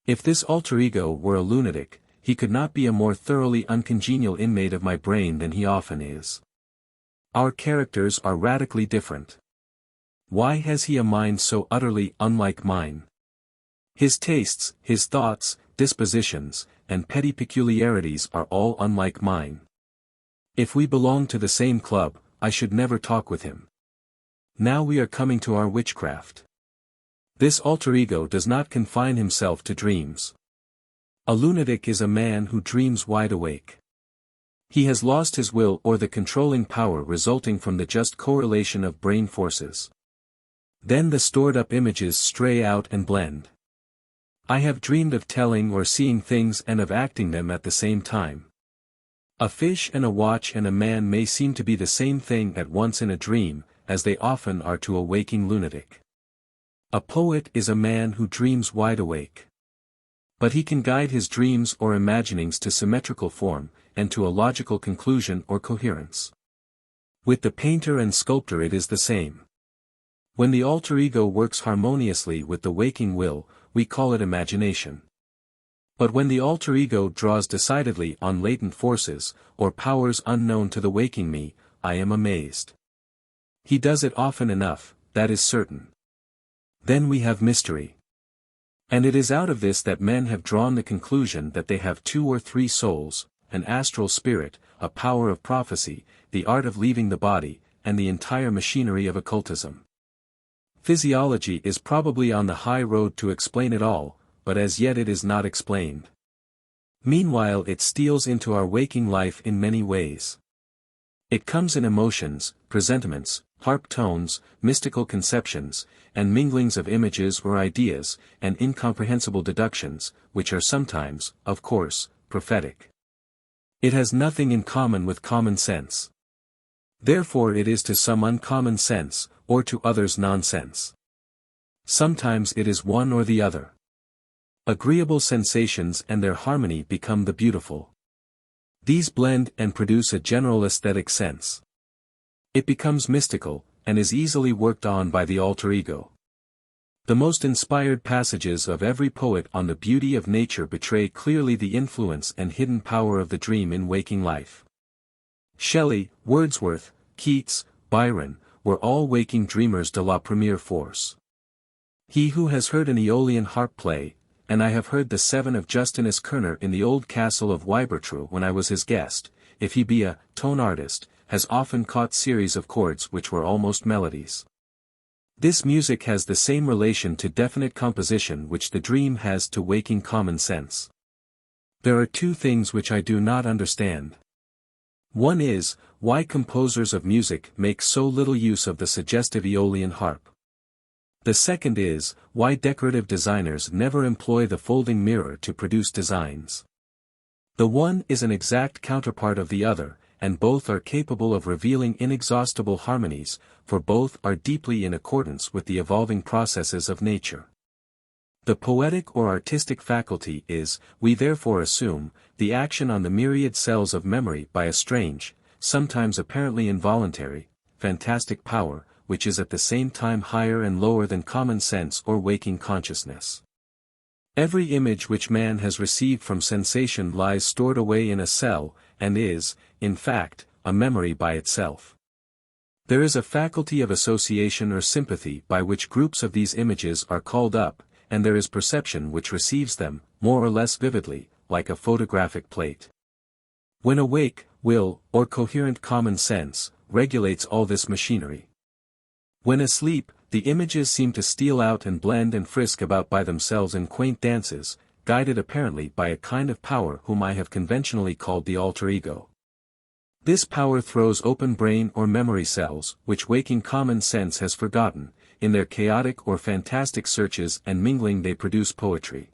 If this alter ego were a lunatic, he could not be a more thoroughly uncongenial inmate of my brain than he often is. Our characters are radically different. Why has he a mind so utterly unlike mine? His tastes, his thoughts, dispositions, and petty peculiarities are all unlike mine. If we belonged to the same club, I should never talk with him. Now we are coming to our witchcraft. This alter ego does not confine himself to dreams. A lunatic is a man who dreams wide awake. He has lost his will or the controlling power resulting from the just correlation of brain forces. Then the stored-up images stray out and blend. I have dreamed of telling or seeing things and of acting them at the same time. A fish and a watch and a man may seem to be the same thing at once in a dream, as they often are to a waking lunatic. A poet is a man who dreams wide awake. But he can guide his dreams or imaginings to symmetrical form, and to a logical conclusion or coherence. With the painter and sculptor it is the same. When the alter ego works harmoniously with the waking will, we call it imagination. But when the alter ego draws decidedly on latent forces, or powers unknown to the waking me, I am amazed. He does it often enough, that is certain. Then we have mystery. And it is out of this that men have drawn the conclusion that they have 2 or 3 souls, an astral spirit, a power of prophecy, the art of leaving the body, and the entire machinery of occultism. Physiology is probably on the high road to explain it all, but as yet it is not explained. Meanwhile it steals into our waking life in many ways. It comes in emotions, presentiments, harp tones, mystical conceptions, and minglings of images or ideas, and incomprehensible deductions, which are sometimes, of course, prophetic. It has nothing in common with common sense. Therefore it is to some uncommon sense, or to others nonsense. Sometimes it is one or the other. Agreeable sensations and their harmony become the beautiful. These blend and produce a general aesthetic sense. It becomes mystical, and is easily worked on by the alter ego. The most inspired passages of every poet on the beauty of nature betray clearly the influence and hidden power of the dream in waking life. Shelley, Wordsworth, Keats, Byron, were all waking dreamers de la première force. He who has heard an Aeolian harp play, and I have heard the seven of Justinus Kerner in the old castle of Weibertreu when I was his guest, if he be a tone artist, has often caught series of chords which were almost melodies. This music has the same relation to definite composition which the dream has to waking common sense. There are two things which I do not understand. One is, why composers of music make so little use of the suggestive Aeolian harp. The second is, why decorative designers never employ the folding mirror to produce designs. The one is an exact counterpart of the other, and both are capable of revealing inexhaustible harmonies, for both are deeply in accordance with the evolving processes of nature. The poetic or artistic faculty is, we therefore assume, the action on the myriad cells of memory by a strange, sometimes apparently involuntary, fantastic power, which is at the same time higher and lower than common sense or waking consciousness. Every image which man has received from sensation lies stored away in a cell, and is, in fact, a memory by itself. There is a faculty of association or sympathy by which groups of these images are called up, and there is perception which receives them, more or less vividly, like a photographic plate. When awake, will, or coherent common sense, regulates all this machinery. When asleep, the images seem to steal out and blend and frisk about by themselves in quaint dances, guided apparently by a kind of power whom I have conventionally called the alter ego. This power throws open brain or memory cells, which waking common sense has forgotten, in their chaotic or fantastic searches and mingling they produce poetry.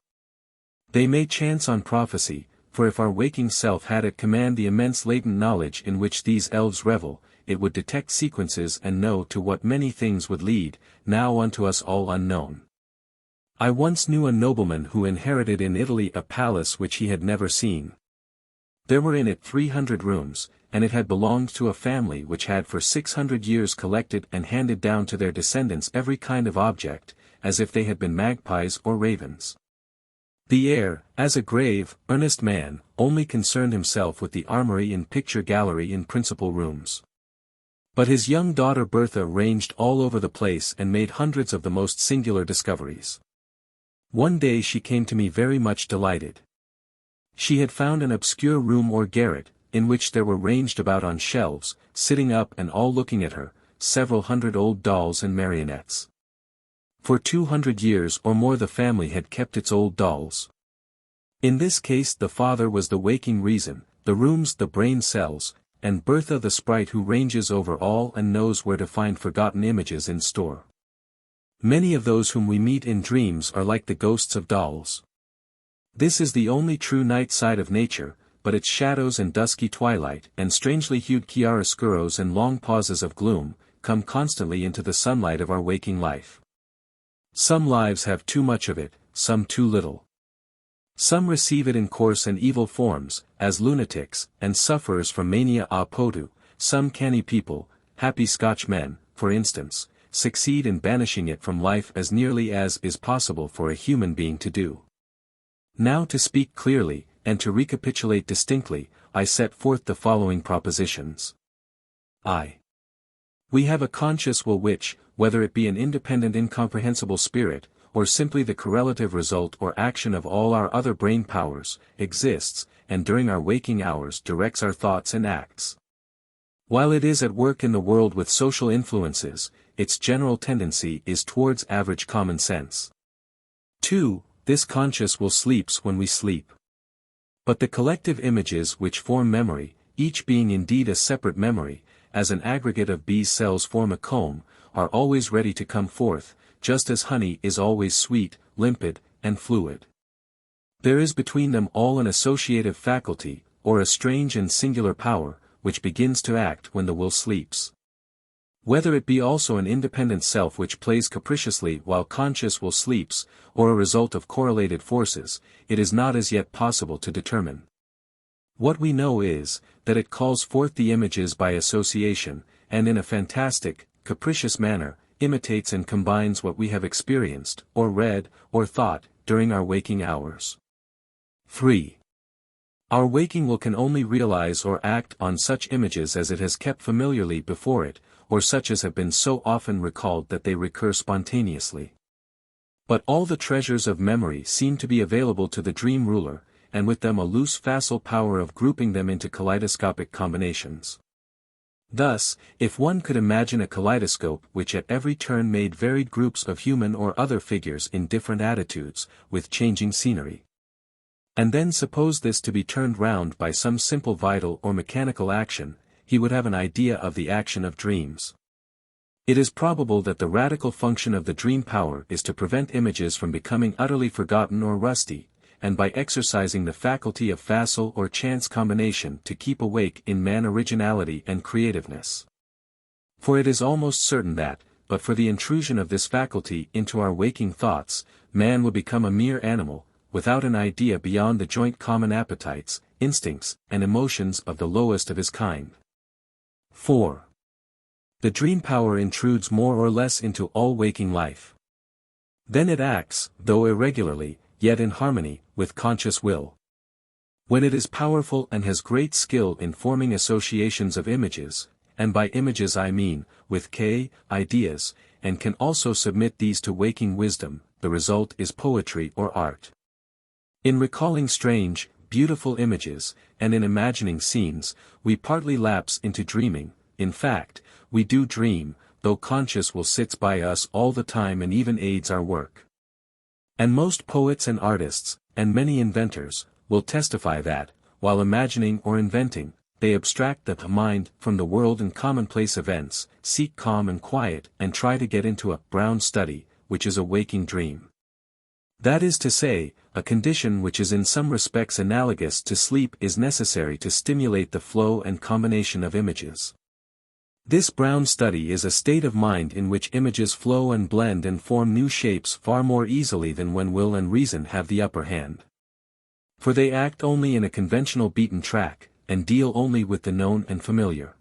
They may chance on prophecy, for if our waking self had at command the immense latent knowledge in which these elves revel, it would detect sequences and know to what many things would lead, now unto us all unknown. I once knew a nobleman who inherited in Italy a palace which he had never seen. There were in it 300 rooms, and it had belonged to a family which had for 600 years collected and handed down to their descendants every kind of object, as if they had been magpies or ravens. The heir, as a grave, earnest man, only concerned himself with the armory and picture gallery in principal rooms. But his young daughter Bertha ranged all over the place and made hundreds of the most singular discoveries. One day she came to me very much delighted. She had found an obscure room or garret, in which there were ranged about on shelves, sitting up and all looking at her, several hundred old dolls and marionettes. For 200 years or more the family had kept its old dolls. In this case the father was the waking reason, the rooms the brain cells, and Bertha the sprite who ranges over all and knows where to find forgotten images in store. Many of those whom we meet in dreams are like the ghosts of dolls. This is the only true night side of nature, but its shadows and dusky twilight and strangely hued chiaroscuros and long pauses of gloom, come constantly into the sunlight of our waking life. Some lives have too much of it, some too little. Some receive it in coarse and evil forms, as lunatics, and sufferers from mania a potu. Some canny people, happy Scotch men, for instance, succeed in banishing it from life as nearly as is possible for a human being to do. Now to speak clearly, and to recapitulate distinctly, I set forth the following propositions. I. We have a conscious will which, whether it be an independent incomprehensible spirit, or simply the correlative result or action of all our other brain powers, exists, and during our waking hours directs our thoughts and acts. While it is at work in the world with social influences, its general tendency is towards average common sense. 2. This conscious will sleeps when we sleep. But the collective images which form memory, each being indeed a separate memory, as an aggregate of bees' cells form a comb, are always ready to come forth, just as honey is always sweet, limpid, and fluid. There is between them all an associative faculty, or a strange and singular power, which begins to act when the will sleeps. Whether it be also an independent self which plays capriciously while conscious will sleeps, or a result of correlated forces, it is not as yet possible to determine. What we know is, that it calls forth the images by association, and in a fantastic, capricious manner, imitates and combines what we have experienced, or read, or thought, during our waking hours. 3. Our waking will can only realize or act on such images as it has kept familiarly before it, or such as have been so often recalled that they recur spontaneously. But all the treasures of memory seem to be available to the dream ruler, and with them a loose facile power of grouping them into kaleidoscopic combinations. Thus, if one could imagine a kaleidoscope which at every turn made varied groups of human or other figures in different attitudes, with changing scenery, and then suppose this to be turned round by some simple vital or mechanical action, he would have an idea of the action of dreams. It is probable that the radical function of the dream power is to prevent images from becoming utterly forgotten or rusty, and by exercising the faculty of facile or chance combination to keep awake in man originality and creativeness. For it is almost certain that, but for the intrusion of this faculty into our waking thoughts, man would become a mere animal, without an idea beyond the joint common appetites, instincts, and emotions of the lowest of his kind. 4. The dream power intrudes more or less into all waking life. Then it acts, though irregularly, yet in harmony, with conscious will. When it is powerful and has great skill in forming associations of images, and by images I mean, with ideas, and can also submit these to waking wisdom, the result is poetry or art. In recalling strange, beautiful images, and in imagining scenes, we partly lapse into dreaming. In fact, we do dream, though conscious will sits by us all the time and even aids our work. And most poets and artists, and many inventors, will testify that, while imagining or inventing, they abstract the mind from the world and commonplace events, seek calm and quiet, and try to get into a brown study, which is a waking dream. That is to say, a condition which is in some respects analogous to sleep is necessary to stimulate the flow and combination of images. This brown study is a state of mind in which images flow and blend and form new shapes far more easily than when will and reason have the upper hand. For they act only in a conventional beaten track, and deal only with the known and familiar.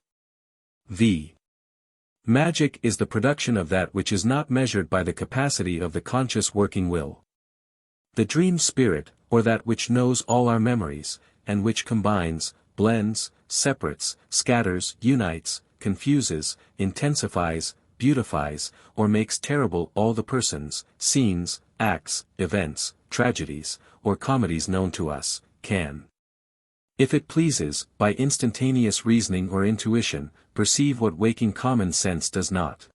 Magic is the production of that which is not measured by the capacity of the conscious working will. The dream spirit, or that which knows all our memories, and which combines, blends, separates, scatters, unites, confuses, intensifies, beautifies, or makes terrible all the persons, scenes, acts, events, tragedies, or comedies known to us, can, if it pleases, by instantaneous reasoning or intuition, perceive what waking common sense does not.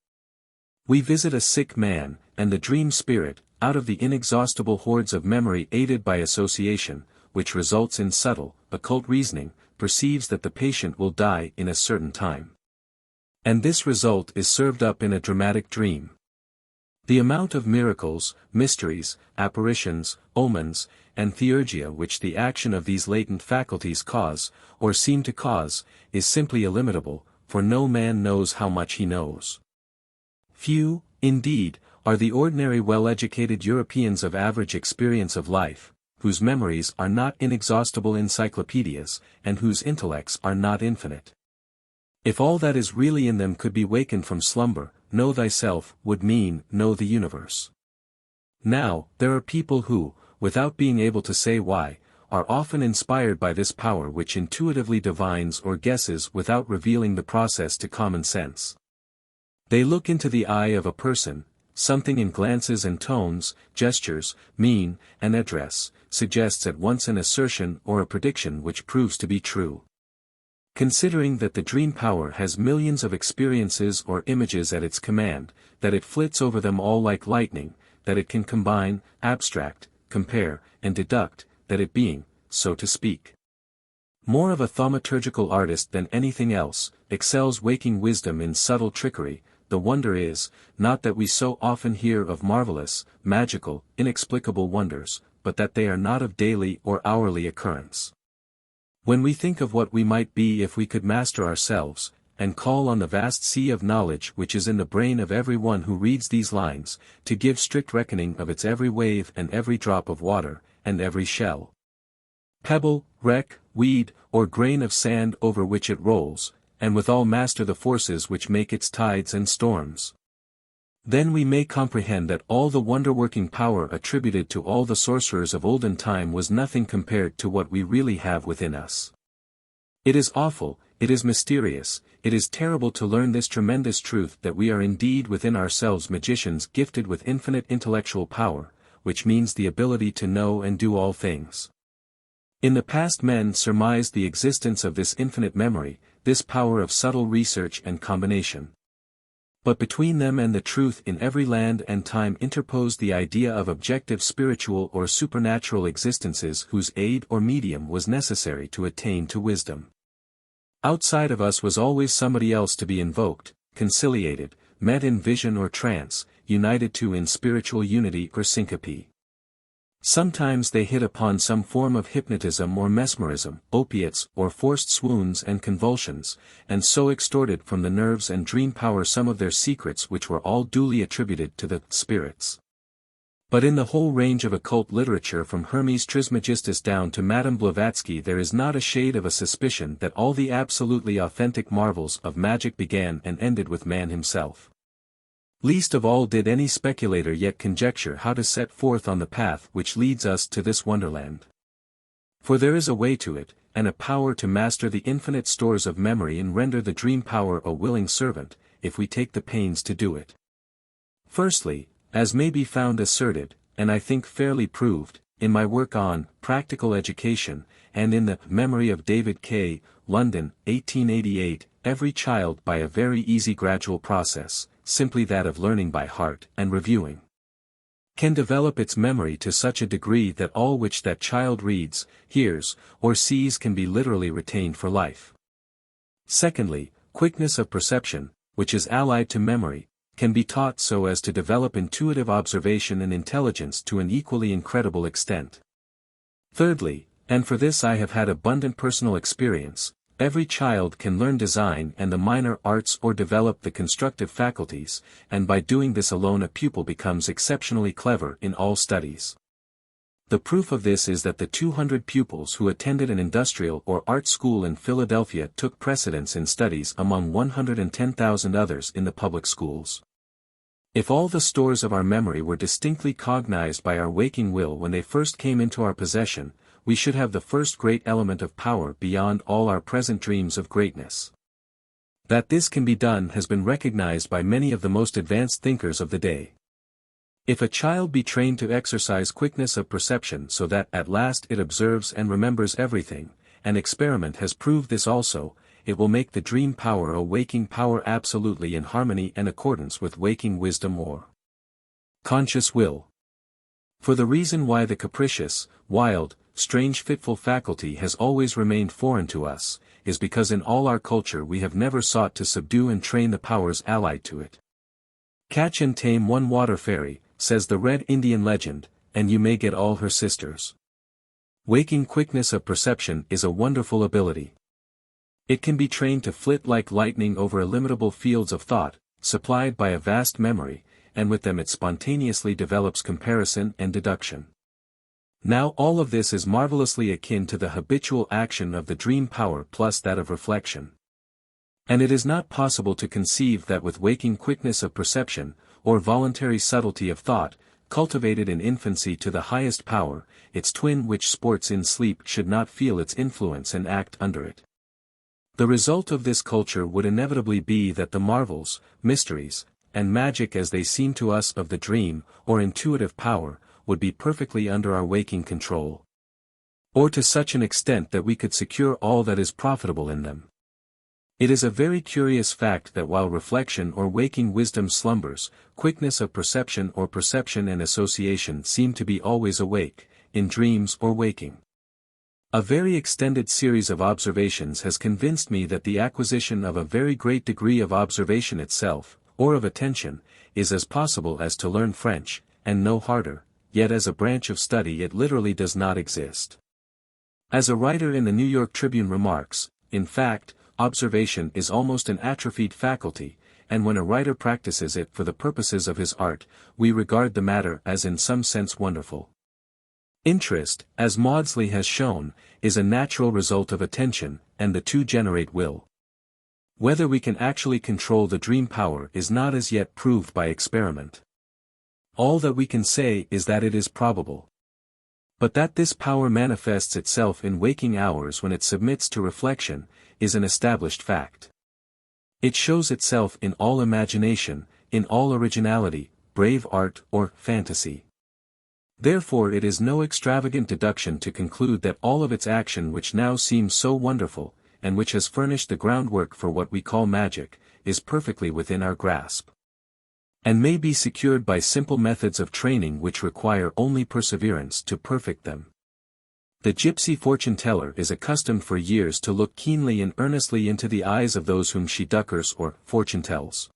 We visit a sick man, and the dream spirit, out of the inexhaustible hordes of memory aided by association, which results in subtle, occult reasoning, perceives that the patient will die in a certain time. And this result is served up in a dramatic dream. The amount of miracles, mysteries, apparitions, omens, and theurgia which the action of these latent faculties cause, or seem to cause, is simply illimitable, for no man knows how much he knows. Few, indeed, are the ordinary well-educated Europeans of average experience of life, whose memories are not inexhaustible encyclopedias, and whose intellects are not infinite. If all that is really in them could be wakened from slumber, know thyself would mean know the universe. Now, there are people who, without being able to say why, are often inspired by this power which intuitively divines or guesses without revealing the process to common sense. They look into the eye of a person, something in glances and tones, gestures, mien, and address, suggests at once an assertion or a prediction which proves to be true. Considering that the dream power has millions of experiences or images at its command, that it flits over them all like lightning, that it can combine, abstract, compare, and deduct, that it being, so to speak, more of a thaumaturgical artist than anything else, excels waking wisdom in subtle trickery. The wonder is, not that we so often hear of marvelous, magical, inexplicable wonders, but that they are not of daily or hourly occurrence. When we think of what we might be if we could master ourselves, and call on the vast sea of knowledge which is in the brain of every one who reads these lines, to give strict reckoning of its every wave and every drop of water, and every shell, pebble, wreck, weed, or grain of sand over which it rolls, and withal master the forces which make its tides and storms, then we may comprehend that all the wonder-working power attributed to all the sorcerers of olden time was nothing compared to what we really have within us. It is awful, it is mysterious, it is terrible to learn this tremendous truth that we are indeed within ourselves magicians gifted with infinite intellectual power, which means the ability to know and do all things. In the past men surmised the existence of this infinite memory, this power of subtle research and combination. But between them and the truth in every land and time interposed the idea of objective spiritual or supernatural existences whose aid or medium was necessary to attain to wisdom. Outside of us was always somebody else to be invoked, conciliated, met in vision or trance, united to in spiritual unity or syncope. Sometimes they hit upon some form of hypnotism or mesmerism, opiates or forced swoons and convulsions, and so extorted from the nerves and dream power some of their secrets which were all duly attributed to the spirits. But in the whole range of occult literature from Hermes Trismegistus down to Madame Blavatsky there is not a shade of a suspicion that all the absolutely authentic marvels of magic began and ended with man himself. Least of all did any speculator yet conjecture how to set forth on the path which leads us to this wonderland. For there is a way to it, and a power to master the infinite stores of memory and render the dream power a willing servant, if we take the pains to do it. Firstly, as may be found asserted, and I think fairly proved, in my work on Practical Education, and in the Memory of David K., London, 1888, every child by a very easy gradual process, simply that of learning by heart and reviewing, can develop its memory to such a degree that all which that child reads, hears, or sees can be literally retained for life. Secondly, quickness of perception, which is allied to memory, can be taught so as to develop intuitive observation and intelligence to an equally incredible extent. Thirdly, and for this I have had abundant personal experience, every child can learn design and the minor arts or develop the constructive faculties, and by doing this alone a pupil becomes exceptionally clever in all studies. The proof of this is that the 200 pupils who attended an industrial or art school in Philadelphia took precedence in studies among 110,000 others in the public schools. If all the stores of our memory were distinctly cognized by our waking will when they first came into our possession, we should have the first great element of power beyond all our present dreams of greatness. That this can be done has been recognized by many of the most advanced thinkers of the day. If a child be trained to exercise quickness of perception so that at last it observes and remembers everything, and experiment has proved this also, it will make the dream power a waking power absolutely in harmony and accordance with waking wisdom or conscious will. For the reason why the capricious, wild, strange fitful faculty has always remained foreign to us, is because in all our culture we have never sought to subdue and train the powers allied to it. Catch and tame one water fairy, says the Red Indian legend, and you may get all her sisters. Waking quickness of perception is a wonderful ability. It can be trained to flit like lightning over illimitable fields of thought, supplied by a vast memory, and with them it spontaneously develops comparison and deduction. Now all of this is marvelously akin to the habitual action of the dream power plus that of reflection. And it is not possible to conceive that with waking quickness of perception, or voluntary subtlety of thought, cultivated in infancy to the highest power, its twin which sports in sleep should not feel its influence and act under it. The result of this culture would inevitably be that the marvels, mysteries, and magic as they seem to us of the dream, or intuitive power, would be perfectly under our waking control. Or to such an extent that we could secure all that is profitable in them. It is a very curious fact that while reflection or waking wisdom slumbers, quickness of perception or perception and association seem to be always awake, in dreams or waking. A very extended series of observations has convinced me that the acquisition of a very great degree of observation itself, or of attention, is as possible as to learn French, and no harder, yet as a branch of study it literally does not exist. As a writer in the New York Tribune remarks, in fact, observation is almost an atrophied faculty, and when a writer practices it for the purposes of his art, we regard the matter as in some sense wonderful. Interest, as Maudsley has shown, is a natural result of attention, and the two generate will. Whether we can actually control the dream power is not as yet proved by experiment. All that we can say is that it is probable. But that this power manifests itself in waking hours when it submits to reflection, is an established fact. It shows itself in all imagination, in all originality, brave art or fantasy. Therefore it is no extravagant deduction to conclude that all of its action which now seems so wonderful, and which has furnished the groundwork for what we call magic, is perfectly within our grasp. And may be secured by simple methods of training which require only perseverance to perfect them. The gypsy fortune-teller is accustomed for years to look keenly and earnestly into the eyes of those whom she duckers or fortune-tells.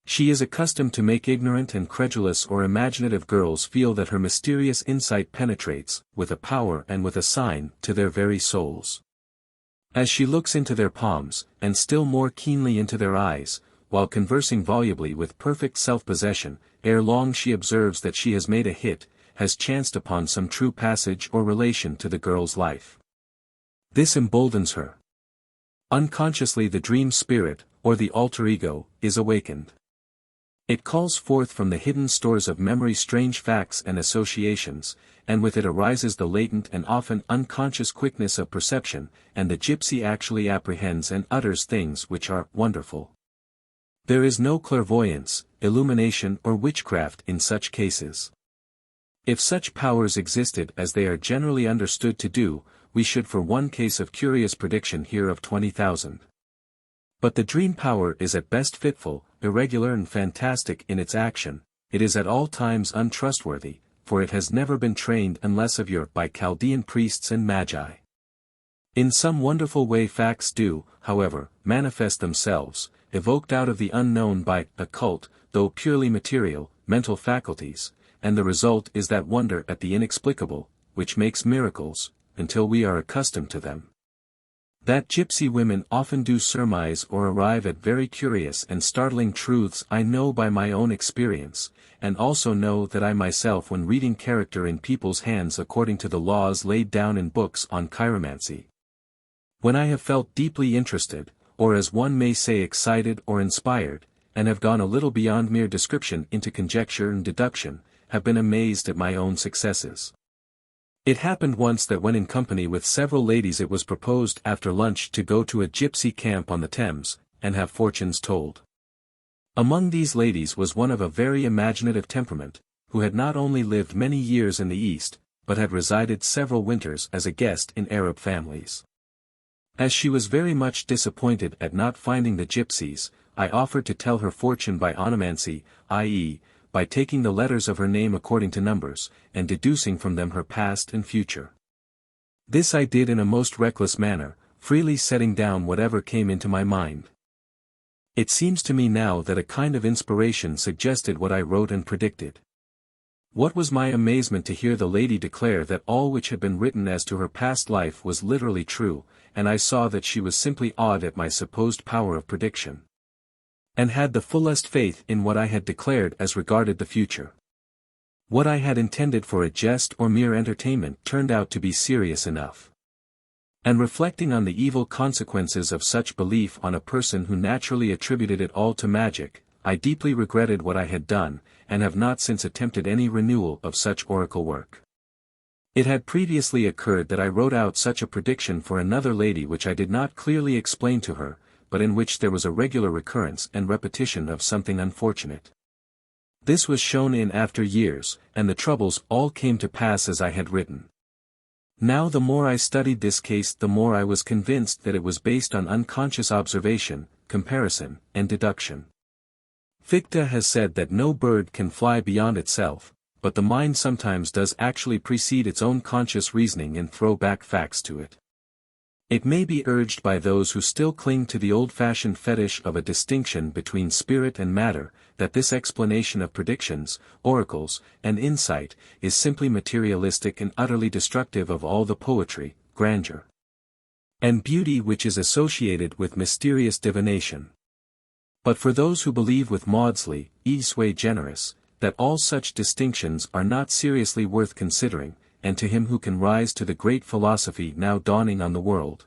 She is accustomed to make ignorant and credulous or imaginative girls feel that her mysterious insight penetrates, with a power and with a sign, to their very souls. As she looks into their palms, and still more keenly into their eyes, while conversing volubly with perfect self-possession, ere long she observes that she has made a hit, has chanced upon some true passage or relation to the girl's life. This emboldens her. Unconsciously the dream spirit, or the alter ego, is awakened. It calls forth from the hidden stores of memory strange facts and associations, and with it arises the latent and often unconscious quickness of perception, and the gypsy actually apprehends and utters things which are wonderful. There is no clairvoyance, illumination or witchcraft in such cases. If such powers existed as they are generally understood to do, we should for one case of curious prediction hear of 20,000. But the dream power is at best fitful, irregular and fantastic in its action, it is at all times untrustworthy, for it has never been trained unless of yore by Chaldean priests and magi. In some wonderful way facts do, however, manifest themselves, evoked out of the unknown by occult, though purely material, mental faculties, and the result is that wonder at the inexplicable, which makes miracles, until we are accustomed to them. That gypsy women often do surmise or arrive at very curious and startling truths I know by my own experience, and also know that I myself when reading character in people's hands according to the laws laid down in books on chiromancy. When I have felt deeply interested, or as one may say excited or inspired, and have gone a little beyond mere description into conjecture and deduction, have been amazed at my own successes. It happened once that when in company with several ladies it was proposed after lunch to go to a gypsy camp on the Thames, and have fortunes told. Among these ladies was one of a very imaginative temperament, who had not only lived many years in the East, but had resided several winters as a guest in Arab families. As she was very much disappointed at not finding the gypsies, I offered to tell her fortune by onomancy, i.e., by taking the letters of her name according to numbers, and deducing from them her past and future. This I did in a most reckless manner, freely setting down whatever came into my mind. It seems to me now that a kind of inspiration suggested what I wrote and predicted. What was my amazement to hear the lady declare that all which had been written as to her past life was literally true, and I saw that she was simply awed at my supposed power of prediction, and had the fullest faith in what I had declared as regarded the future. What I had intended for a jest or mere entertainment turned out to be serious enough. And reflecting on the evil consequences of such belief on a person who naturally attributed it all to magic, I deeply regretted what I had done, and have not since attempted any renewal of such oracle work. It had previously occurred that I wrote out such a prediction for another lady which I did not clearly explain to her, but in which there was a regular recurrence and repetition of something unfortunate. This was shown in after years, and the troubles all came to pass as I had written. Now the more I studied this case the more I was convinced that it was based on unconscious observation, comparison, and deduction. Fichte has said that no bird can fly beyond itself, but the mind sometimes does actually precede its own conscious reasoning and throw back facts to it. It may be urged by those who still cling to the old-fashioned fetish of a distinction between spirit and matter, that this explanation of predictions, oracles, and insight is simply materialistic and utterly destructive of all the poetry, grandeur, and beauty which is associated with mysterious divination. But for those who believe with Maudsley, e sui generis, that all such distinctions are not seriously worth considering, and to him who can rise to the great philosophy now dawning on the world,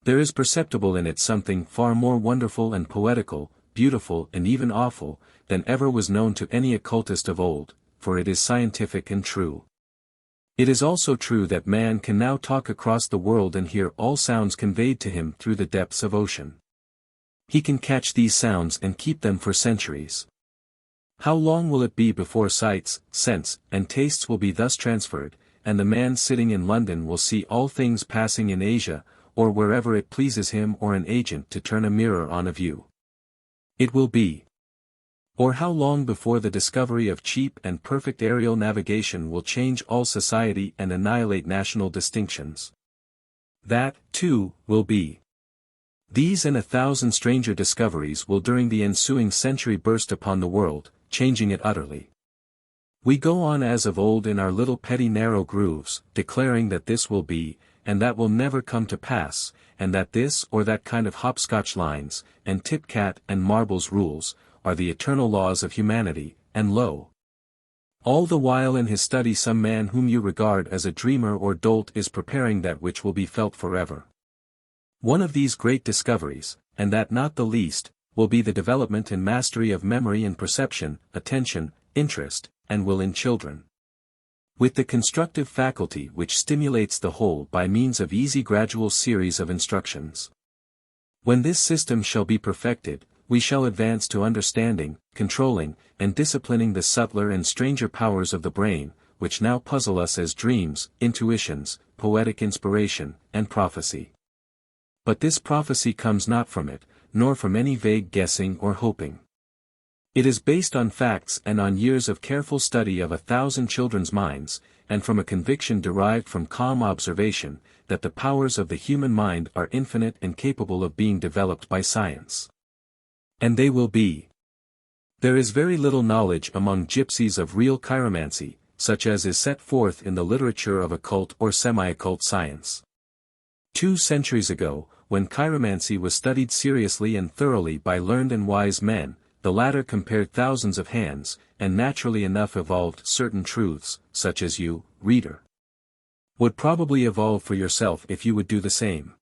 there is perceptible in it something far more wonderful and poetical, beautiful and even awful, than ever was known to any occultist of old, for it is scientific and true. It is also true that man can now talk across the world and hear all sounds conveyed to him through the depths of ocean. He can catch these sounds and keep them for centuries. How long will it be before sights, scents, and tastes will be thus transferred, and the man sitting in London will see all things passing in Asia, or wherever it pleases him or an agent to turn a mirror on a view? It will be. Or how long before the discovery of cheap and perfect aerial navigation will change all society and annihilate national distinctions? That, too, will be. These and 1,000 stranger discoveries will during the ensuing century burst upon the world, changing it utterly. We go on as of old in our little petty narrow grooves, declaring that this will be, and that will never come to pass, and that this or that kind of hopscotch lines, and tip-cat and marbles rules, are the eternal laws of humanity, and lo! All the while in his study some man whom you regard as a dreamer or dolt is preparing that which will be felt forever. One of these great discoveries, and that not the least, will be the development and mastery of memory and perception, attention, interest, and will in children. With the constructive faculty which stimulates the whole by means of easy gradual series of instructions. When this system shall be perfected, we shall advance to understanding, controlling, and disciplining the subtler and stranger powers of the brain, which now puzzle us as dreams, intuitions, poetic inspiration, and prophecy. But this prophecy comes not from it, nor from any vague guessing or hoping. It is based on facts and on years of careful study of 1,000 children's minds, and from a conviction derived from calm observation, that the powers of the human mind are infinite and capable of being developed by science. And they will be. There is very little knowledge among gypsies of real chiromancy, such as is set forth in the literature of occult or semi-occult science. 2 centuries ago, when chiromancy was studied seriously and thoroughly by learned and wise men, the latter compared thousands of hands, and naturally enough evolved certain truths, such as you, reader, would probably evolve for yourself if you would do the same.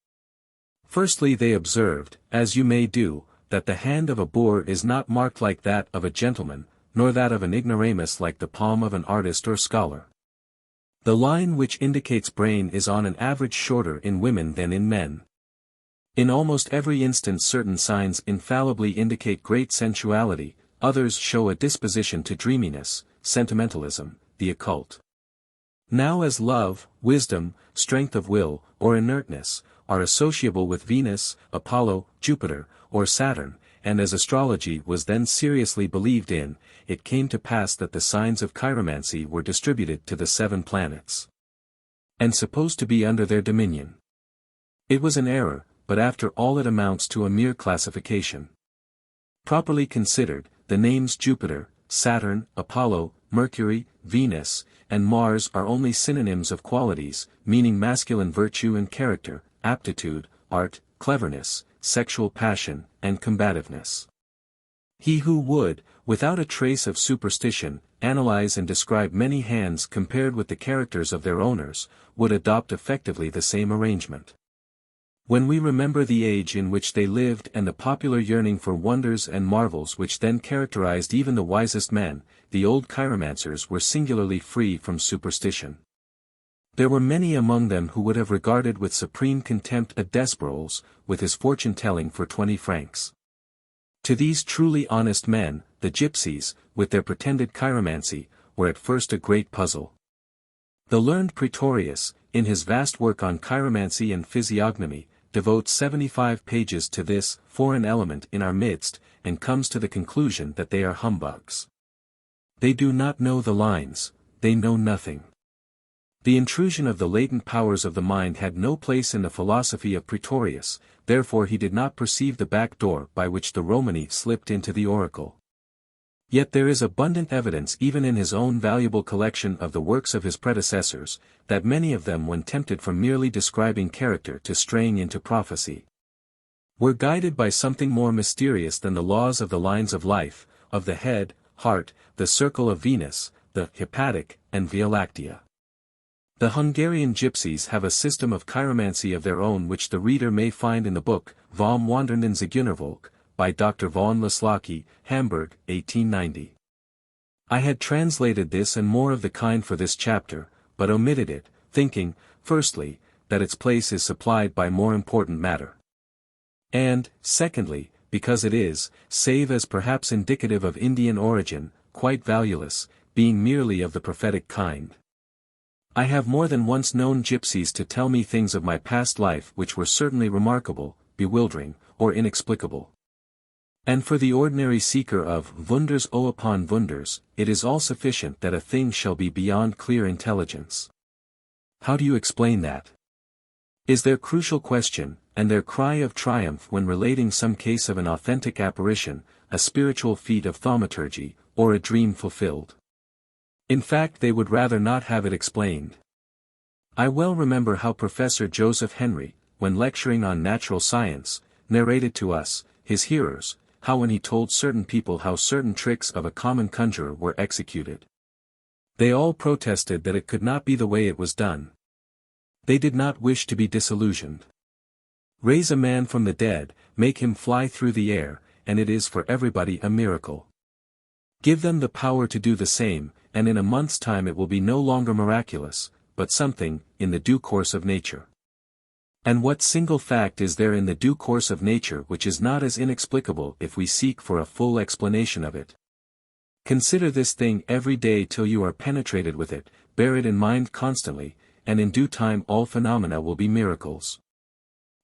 Firstly, they observed, as you may do, that the hand of a boor is not marked like that of a gentleman, nor that of an ignoramus like the palm of an artist or scholar. The line which indicates brain is on an average shorter in women than in men. In almost every instance certain signs infallibly indicate great sensuality, others show a disposition to dreaminess, sentimentalism, the occult. Now as love, wisdom, strength of will, or inertness, are associable with Venus, Apollo, Jupiter, or Saturn, and as astrology was then seriously believed in, it came to pass that the signs of chiromancy were distributed to the 7 planets, and supposed to be under their dominion. It was an error, but after all it amounts to a mere classification. Properly considered, the names Jupiter, Saturn, Apollo, Mercury, Venus, and Mars are only synonyms of qualities, meaning masculine virtue and character, aptitude, art, cleverness, sexual passion, and combativeness. He who would, without a trace of superstition, analyze and describe many hands compared with the characters of their owners, would adopt effectively the same arrangement. When we remember the age in which they lived and the popular yearning for wonders and marvels which then characterized even the wisest men, the old chiromancers were singularly free from superstition. There were many among them who would have regarded with supreme contempt a Desperoles, with his fortune-telling for 20 francs. To these truly honest men, the gypsies, with their pretended chiromancy, were at first a great puzzle. The learned Praetorius, in his vast work on chiromancy and physiognomy, devotes 75 pages to this foreign element in our midst, and comes to the conclusion that they are humbugs. They do not know the lines, they know nothing. The intrusion of the latent powers of the mind had no place in the philosophy of Pretorius, therefore he did not perceive the back door by which the Romani slipped into the oracle. Yet there is abundant evidence even in his own valuable collection of the works of his predecessors, that many of them when tempted from merely describing character to straying into prophecy, were guided by something more mysterious than the laws of the lines of life, of the head, heart, the circle of Venus, the hepatic, and Via Lactea. The Hungarian Gypsies have a system of chiromancy of their own which the reader may find in the book, Vom Wandernden Zigeunervolk, by Dr. von Laslaki, Hamburg, 1890. I had translated this and more of the kind for this chapter, but omitted it, thinking, firstly, that its place is supplied by more important matter. And, secondly, because it is, save as perhaps indicative of Indian origin, quite valueless, being merely of the prophetic kind. I have more than once known gypsies to tell me things of my past life which were certainly remarkable, bewildering, or inexplicable. And for the ordinary seeker of wunders upon wunders, it is all sufficient that a thing shall be beyond clear intelligence. How do you explain that? Is their crucial question, and their cry of triumph when relating some case of an authentic apparition, a spiritual feat of thaumaturgy, or a dream fulfilled? In fact, they would rather not have it explained. I well remember how Professor Joseph Henry, when lecturing on natural science, narrated to us, his hearers, how when he told certain people how certain tricks of a common conjurer were executed, they all protested that it could not be the way it was done. They did not wish to be disillusioned. Raise a man from the dead, make him fly through the air, and it is for everybody a miracle. Give them the power to do the same, and in a month's time it will be no longer miraculous, but something, in the due course of nature. And what single fact is there in the due course of nature which is not as inexplicable if we seek for a full explanation of it? Consider this thing every day till you are penetrated with it, bear it in mind constantly, and in due time all phenomena will be miracles.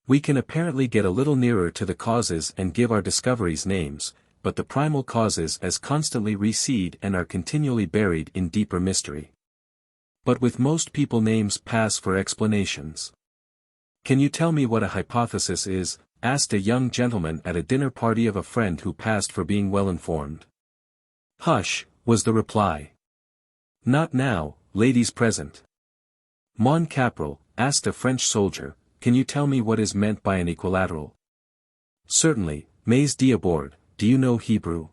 We can apparently get a little nearer to the causes and give our discoveries names, but the primal causes as constantly recede and are continually buried in deeper mystery. But with most people names pass for explanations. Can you tell me what a hypothesis is? Asked a young gentleman at a dinner party of a friend who passed for being well informed. Hush, was the reply. Not now, ladies present. Mon Caporal, asked a French soldier, can you tell me what is meant by an equilateral? Certainly, mais d'abord, do you know Hebrew?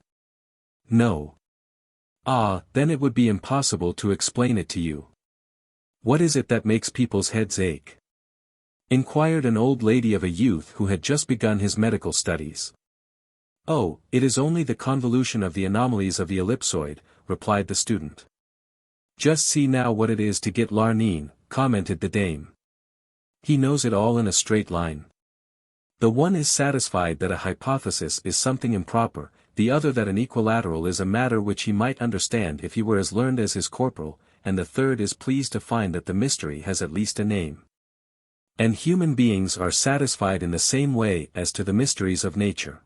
No. Ah, then it would be impossible to explain it to you. What is it that makes people's heads ache? Inquired an old lady of a youth who had just begun his medical studies. Oh, it is only the convolution of the anomalies of the ellipsoid, replied the student. Just see now what it is to get l'arnine, commented the dame. He knows it all in a straight line. The one is satisfied that a hypothesis is something improper, the other that an equilateral is a matter which he might understand if he were as learned as his corporal, and the third is pleased to find that the mystery has at least a name. And human beings are satisfied in the same way as to the mysteries of nature.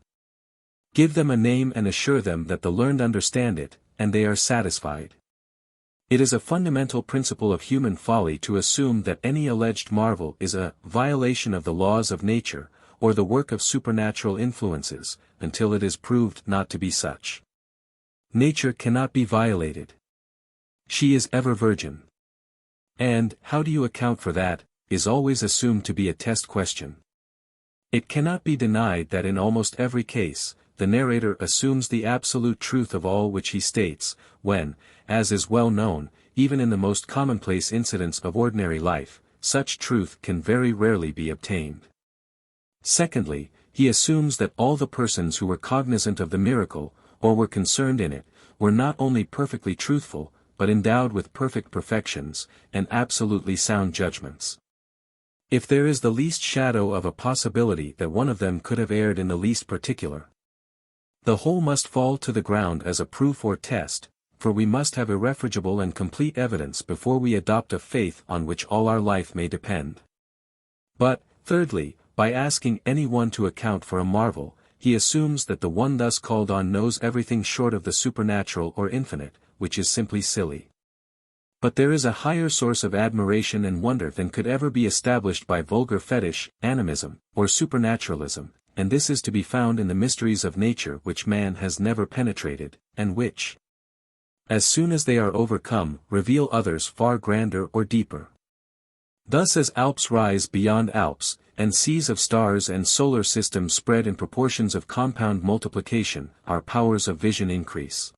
Give them a name and assure them that the learned understand it, and they are satisfied. It is a fundamental principle of human folly to assume that any alleged marvel is a violation of the laws of nature, or the work of supernatural influences, until it is proved not to be such. Nature cannot be violated. She is ever virgin. And, how do you account for that, is always assumed to be a test question. It cannot be denied that in almost every case, the narrator assumes the absolute truth of all which he states, when, as is well known, even in the most commonplace incidents of ordinary life, such truth can very rarely be obtained. Secondly, he assumes that all the persons who were cognizant of the miracle, or were concerned in it, were not only perfectly truthful, but endowed with perfect perfections, and absolutely sound judgments. If there is the least shadow of a possibility that one of them could have erred in the least particular, the whole must fall to the ground as a proof or test, for we must have irrefragable and complete evidence before we adopt a faith on which all our life may depend. But, thirdly, by asking any one to account for a marvel, he assumes that the one thus called on knows everything short of the supernatural or infinite, which is simply silly. But there is a higher source of admiration and wonder than could ever be established by vulgar fetish, animism, or supernaturalism, and this is to be found in the mysteries of nature which man has never penetrated, and which, as soon as they are overcome, reveal others far grander or deeper. Thus as Alps rise beyond Alps, and seas of stars and solar systems spread in proportions of compound multiplication, our powers of vision increase.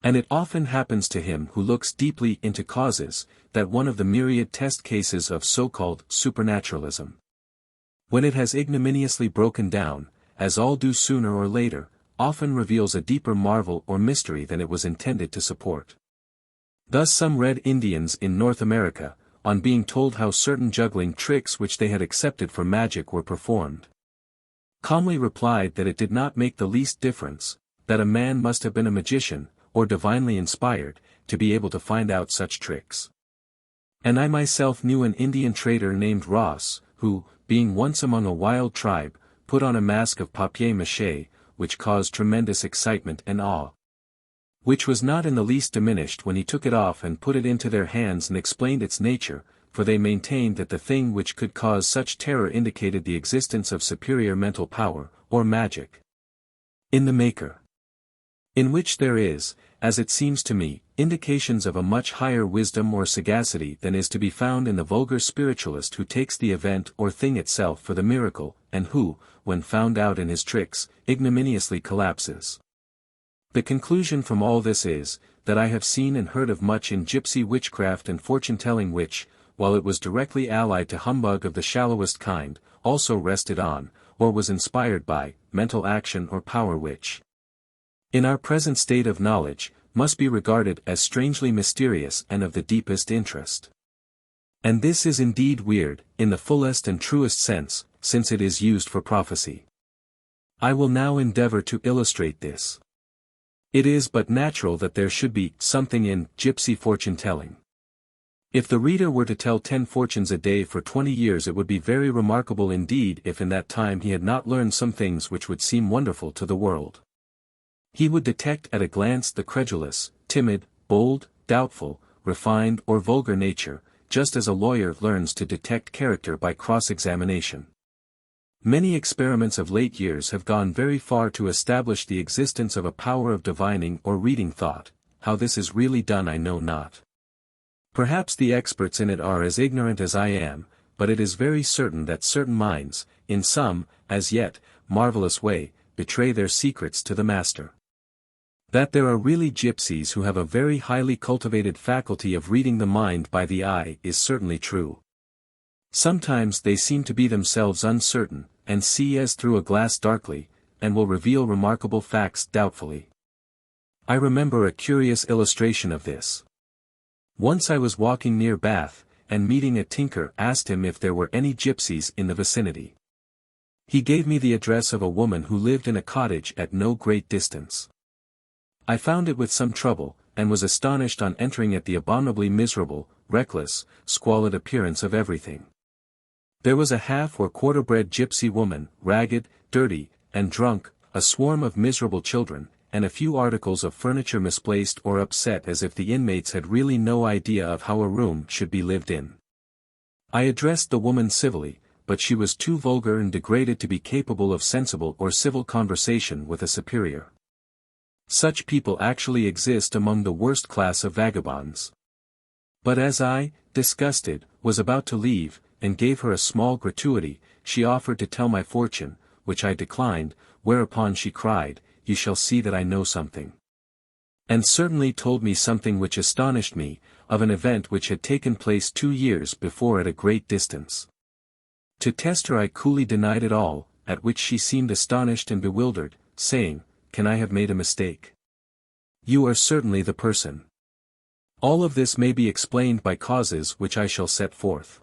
And it often happens to him who looks deeply into causes, that one of the myriad test cases of so-called supernaturalism, when it has ignominiously broken down, as all do sooner or later, often reveals a deeper marvel or mystery than it was intended to support. Thus some Red Indians in North America, on being told how certain juggling tricks which they had accepted for magic were performed, calmly replied that it did not make the least difference, that a man must have been a magician, or divinely inspired, to be able to find out such tricks. And I myself knew an Indian trader named Ross, who, being once among a wild tribe, put on a mask of papier-mâché, which caused tremendous excitement and awe, which was not in the least diminished when he took it off and put it into their hands and explained its nature, for they maintained that the thing which could cause such terror indicated the existence of superior mental power, or magic, in the maker, in which there is, as it seems to me, indications of a much higher wisdom or sagacity than is to be found in the vulgar spiritualist who takes the event or thing itself for the miracle, and who, when found out in his tricks, ignominiously collapses. The conclusion from all this is, that I have seen and heard of much in gypsy witchcraft and fortune-telling which, while it was directly allied to humbug of the shallowest kind, also rested on, or was inspired by, mental action or power which, in our present state of knowledge, must be regarded as strangely mysterious and of the deepest interest. And this is indeed weird, in the fullest and truest sense, since it is used for prophecy. I will now endeavor to illustrate this. It is but natural that there should be something in gypsy fortune-telling. If the reader were to tell 10 fortunes a day for 20 years, it would be very remarkable indeed if in that time he had not learned some things which would seem wonderful to the world. He would detect at a glance the credulous, timid, bold, doubtful, refined or vulgar nature, just as a lawyer learns to detect character by cross-examination. Many experiments of late years have gone very far to establish the existence of a power of divining or reading thought. How this is really done I know not. Perhaps the experts in it are as ignorant as I am, but it is very certain that certain minds, in some, as yet, marvelous way, betray their secrets to the master. That there are really gypsies who have a very highly cultivated faculty of reading the mind by the eye is certainly true. Sometimes they seem to be themselves uncertain, and see as through a glass darkly, and will reveal remarkable facts doubtfully. I remember a curious illustration of this. Once I was walking near Bath, and meeting a tinker asked him if there were any gypsies in the vicinity. He gave me the address of a woman who lived in a cottage at no great distance. I found it with some trouble, and was astonished on entering at the abominably miserable, reckless, squalid appearance of everything. There was a half or quarter-bred gypsy woman, ragged, dirty, and drunk, a swarm of miserable children, and a few articles of furniture misplaced or upset as if the inmates had really no idea of how a room should be lived in. I addressed the woman civilly, but she was too vulgar and degraded to be capable of sensible or civil conversation with a superior. Such people actually exist among the worst class of vagabonds. But as I, disgusted, was about to leave, and gave her a small gratuity, she offered to tell my fortune, which I declined, whereupon she cried, "You shall see that I know something." And certainly told me something which astonished me, of an event which had taken place 2 years before at a great distance. To test her I coolly denied it all, at which she seemed astonished and bewildered, saying, "Can I have made a mistake? You are certainly the person." All of this may be explained by causes which I shall set forth.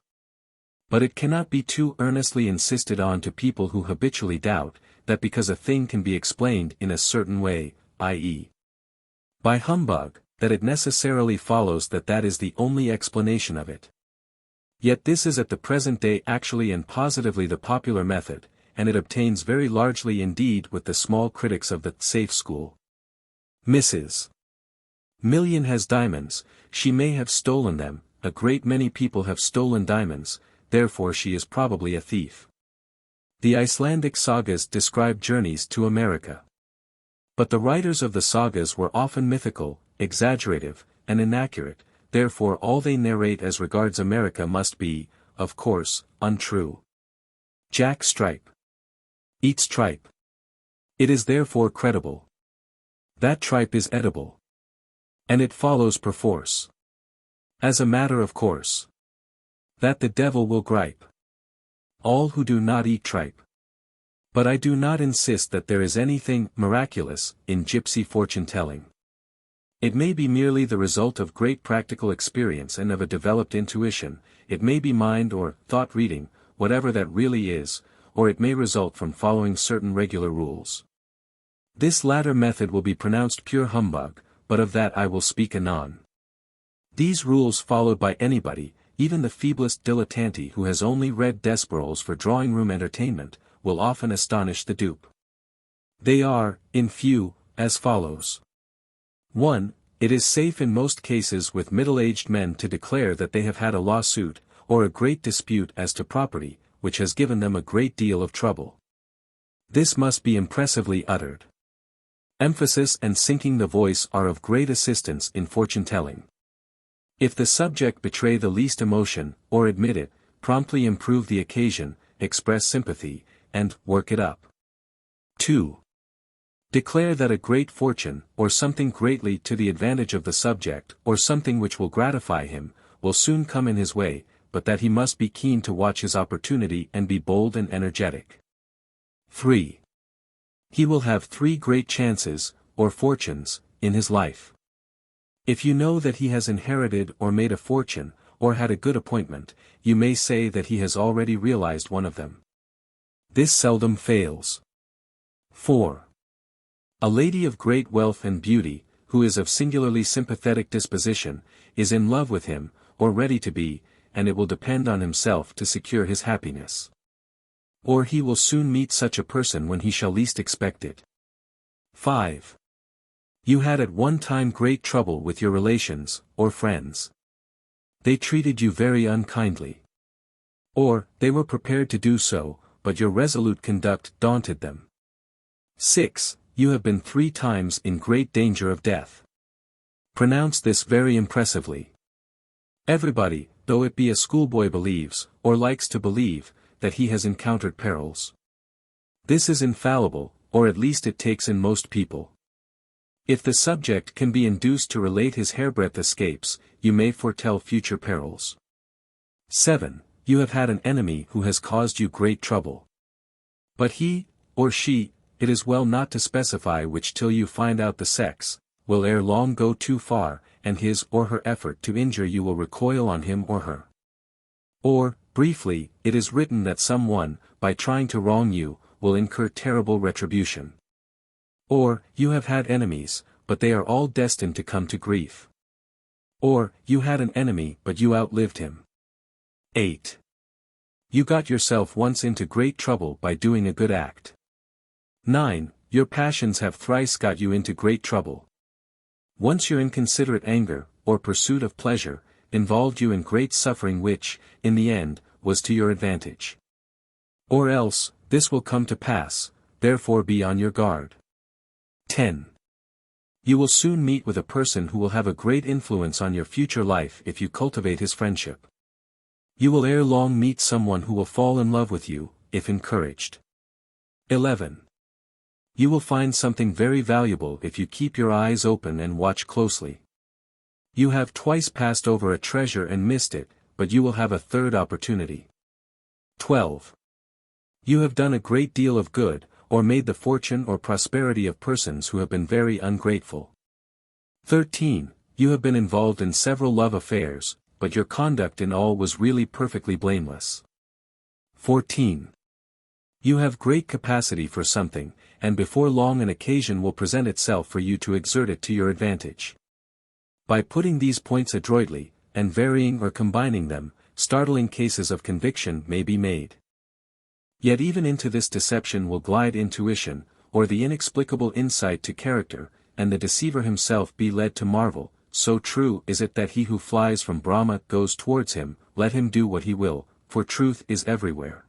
But it cannot be too earnestly insisted on to people who habitually doubt, that because a thing can be explained in a certain way, i.e., By humbug, that it necessarily follows that that is the only explanation of it. Yet this is at the present day actually and positively the popular method, and it obtains very largely indeed with the small critics of the safe school. Mrs. Million has diamonds, she may have stolen them, a great many people have stolen diamonds, therefore she is probably a thief. The Icelandic sagas describe journeys to America. But the writers of the sagas were often mythical, exaggerative, and inaccurate, therefore all they narrate as regards America must be, of course, untrue. Jack Stripe eats tripe. It is therefore credible. That tripe is edible. And it follows perforce, as a matter of course, that the devil will gripe all who do not eat tripe. But I do not insist that there is anything miraculous in gypsy fortune-telling. It may be merely the result of great practical experience and of a developed intuition, it may be mind or thought reading, whatever that really is, or it may result from following certain regular rules. This latter method will be pronounced pure humbug, but of that I will speak anon. These rules followed by anybody, even the feeblest dilettante who has only read Desperoles for drawing-room entertainment, will often astonish the dupe. They are, in few, as follows. 1. It is safe in most cases with middle-aged men to declare that they have had a lawsuit, or a great dispute as to property, which has given them a great deal of trouble. This must be impressively uttered. Emphasis and sinking the voice are of great assistance in fortune-telling. If the subject betray the least emotion, or admit it, promptly improve the occasion, express sympathy, and work it up. 2. Declare that a great fortune, or something greatly to the advantage of the subject, or something which will gratify him, will soon come in his way, but that he must be keen to watch his opportunity and be bold and energetic. 3. He will have 3 great chances, or fortunes, in his life. If you know that he has inherited or made a fortune, or had a good appointment, you may say that he has already realized one of them. This seldom fails. 4. A lady of great wealth and beauty, who is of singularly sympathetic disposition, is in love with him, or ready to be, and it will depend on himself to secure his happiness. Or he will soon meet such a person when he shall least expect it. 5. You had at one time great trouble with your relations, or friends. They treated you very unkindly. Or, they were prepared to do so, but your resolute conduct daunted them. 6. You have been 3 times in great danger of death. Pronounce this very impressively. Everybody, though it be a schoolboy, believes, or likes to believe, that he has encountered perils. This is infallible, or at least it takes in most people. If the subject can be induced to relate his hairbreadth escapes, you may foretell future perils. 7. You have had an enemy who has caused you great trouble. But he, or she, it is well not to specify which till you find out the sex, will ere long go too far, and his or her effort to injure you will recoil on him or her. Or, briefly, it is written that someone, by trying to wrong you, will incur terrible retribution. Or, you have had enemies, but they are all destined to come to grief. Or, you had an enemy but you outlived him. 8. You got yourself once into great trouble by doing a good act. 9. Your passions have thrice got you into great trouble. Once your inconsiderate anger, or pursuit of pleasure, involved you in great suffering which, in the end, was to your advantage. Or else, this will come to pass, therefore be on your guard. 10. You will soon meet with a person who will have a great influence on your future life if you cultivate his friendship. You will ere long meet someone who will fall in love with you, if encouraged. 11. You will find something very valuable if you keep your eyes open and watch closely. You have twice passed over a treasure and missed it, but you will have a third opportunity. 12. You have done a great deal of good, or made the fortune or prosperity of persons who have been very ungrateful. 13. You have been involved in several love affairs, but your conduct in all was really perfectly blameless. 14. You have great capacity for something, and before long an occasion will present itself for you to exert it to your advantage. By putting these points adroitly, and varying or combining them, startling cases of conviction may be made. Yet even into this deception will glide intuition, or the inexplicable insight to character, and the deceiver himself be led to marvel, so true is it that he who flies from Brahma goes towards him, let him do what he will, for truth is everywhere.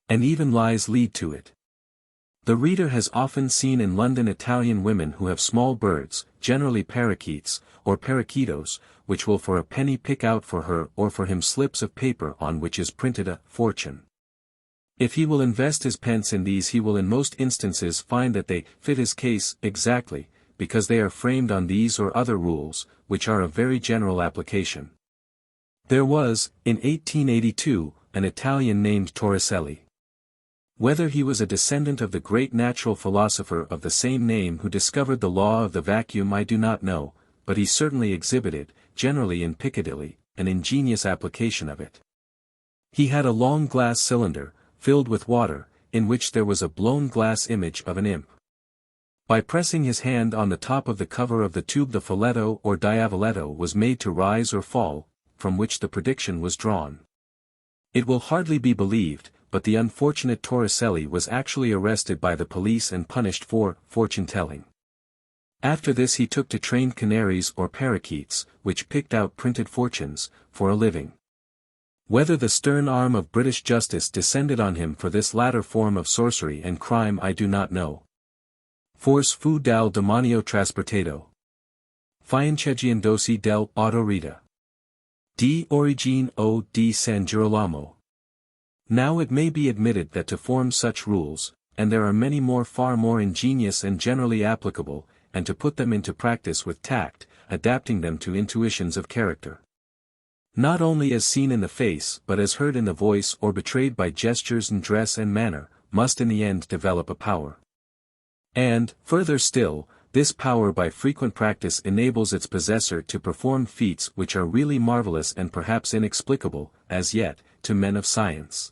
And even lies lead to it. The reader has often seen in London Italian women who have small birds, generally parakeets, or parakeetos, which will for a penny pick out for her or for him slips of paper on which is printed a fortune. If he will invest his pence in these he will in most instances find that they fit his case exactly, because they are framed on these or other rules, which are of very general application. There was, in 1882, an Italian named Torricelli. Whether he was a descendant of the great natural philosopher of the same name who discovered the law of the vacuum I do not know, but he certainly exhibited, generally in Piccadilly, an ingenious application of it. He had a long glass cylinder, filled with water, in which there was a blown glass image of an imp. By pressing his hand on the top of the cover of the tube the folletto or diavoletto was made to rise or fall, from which the prediction was drawn. It will hardly be believed, but the unfortunate Torricelli was actually arrested by the police and punished for fortune-telling. After this he took to trained canaries or parakeets, which picked out printed fortunes, for a living. Whether the stern arm of British justice descended on him for this latter form of sorcery and crime I do not know. Forse fu dal demonio trasportato. Fiancheggiandosi del autorita. Di origine o di San Girolamo. Now it may be admitted that to form such rules, and there are many more far more ingenious and generally applicable, and to put them into practice with tact, adapting them to intuitions of character. Not only as seen in the face but as heard in the voice or betrayed by gestures and dress and manner, must in the end develop a power. And, further still, this power by frequent practice enables its possessor to perform feats which are really marvelous and perhaps inexplicable, as yet, to men of science.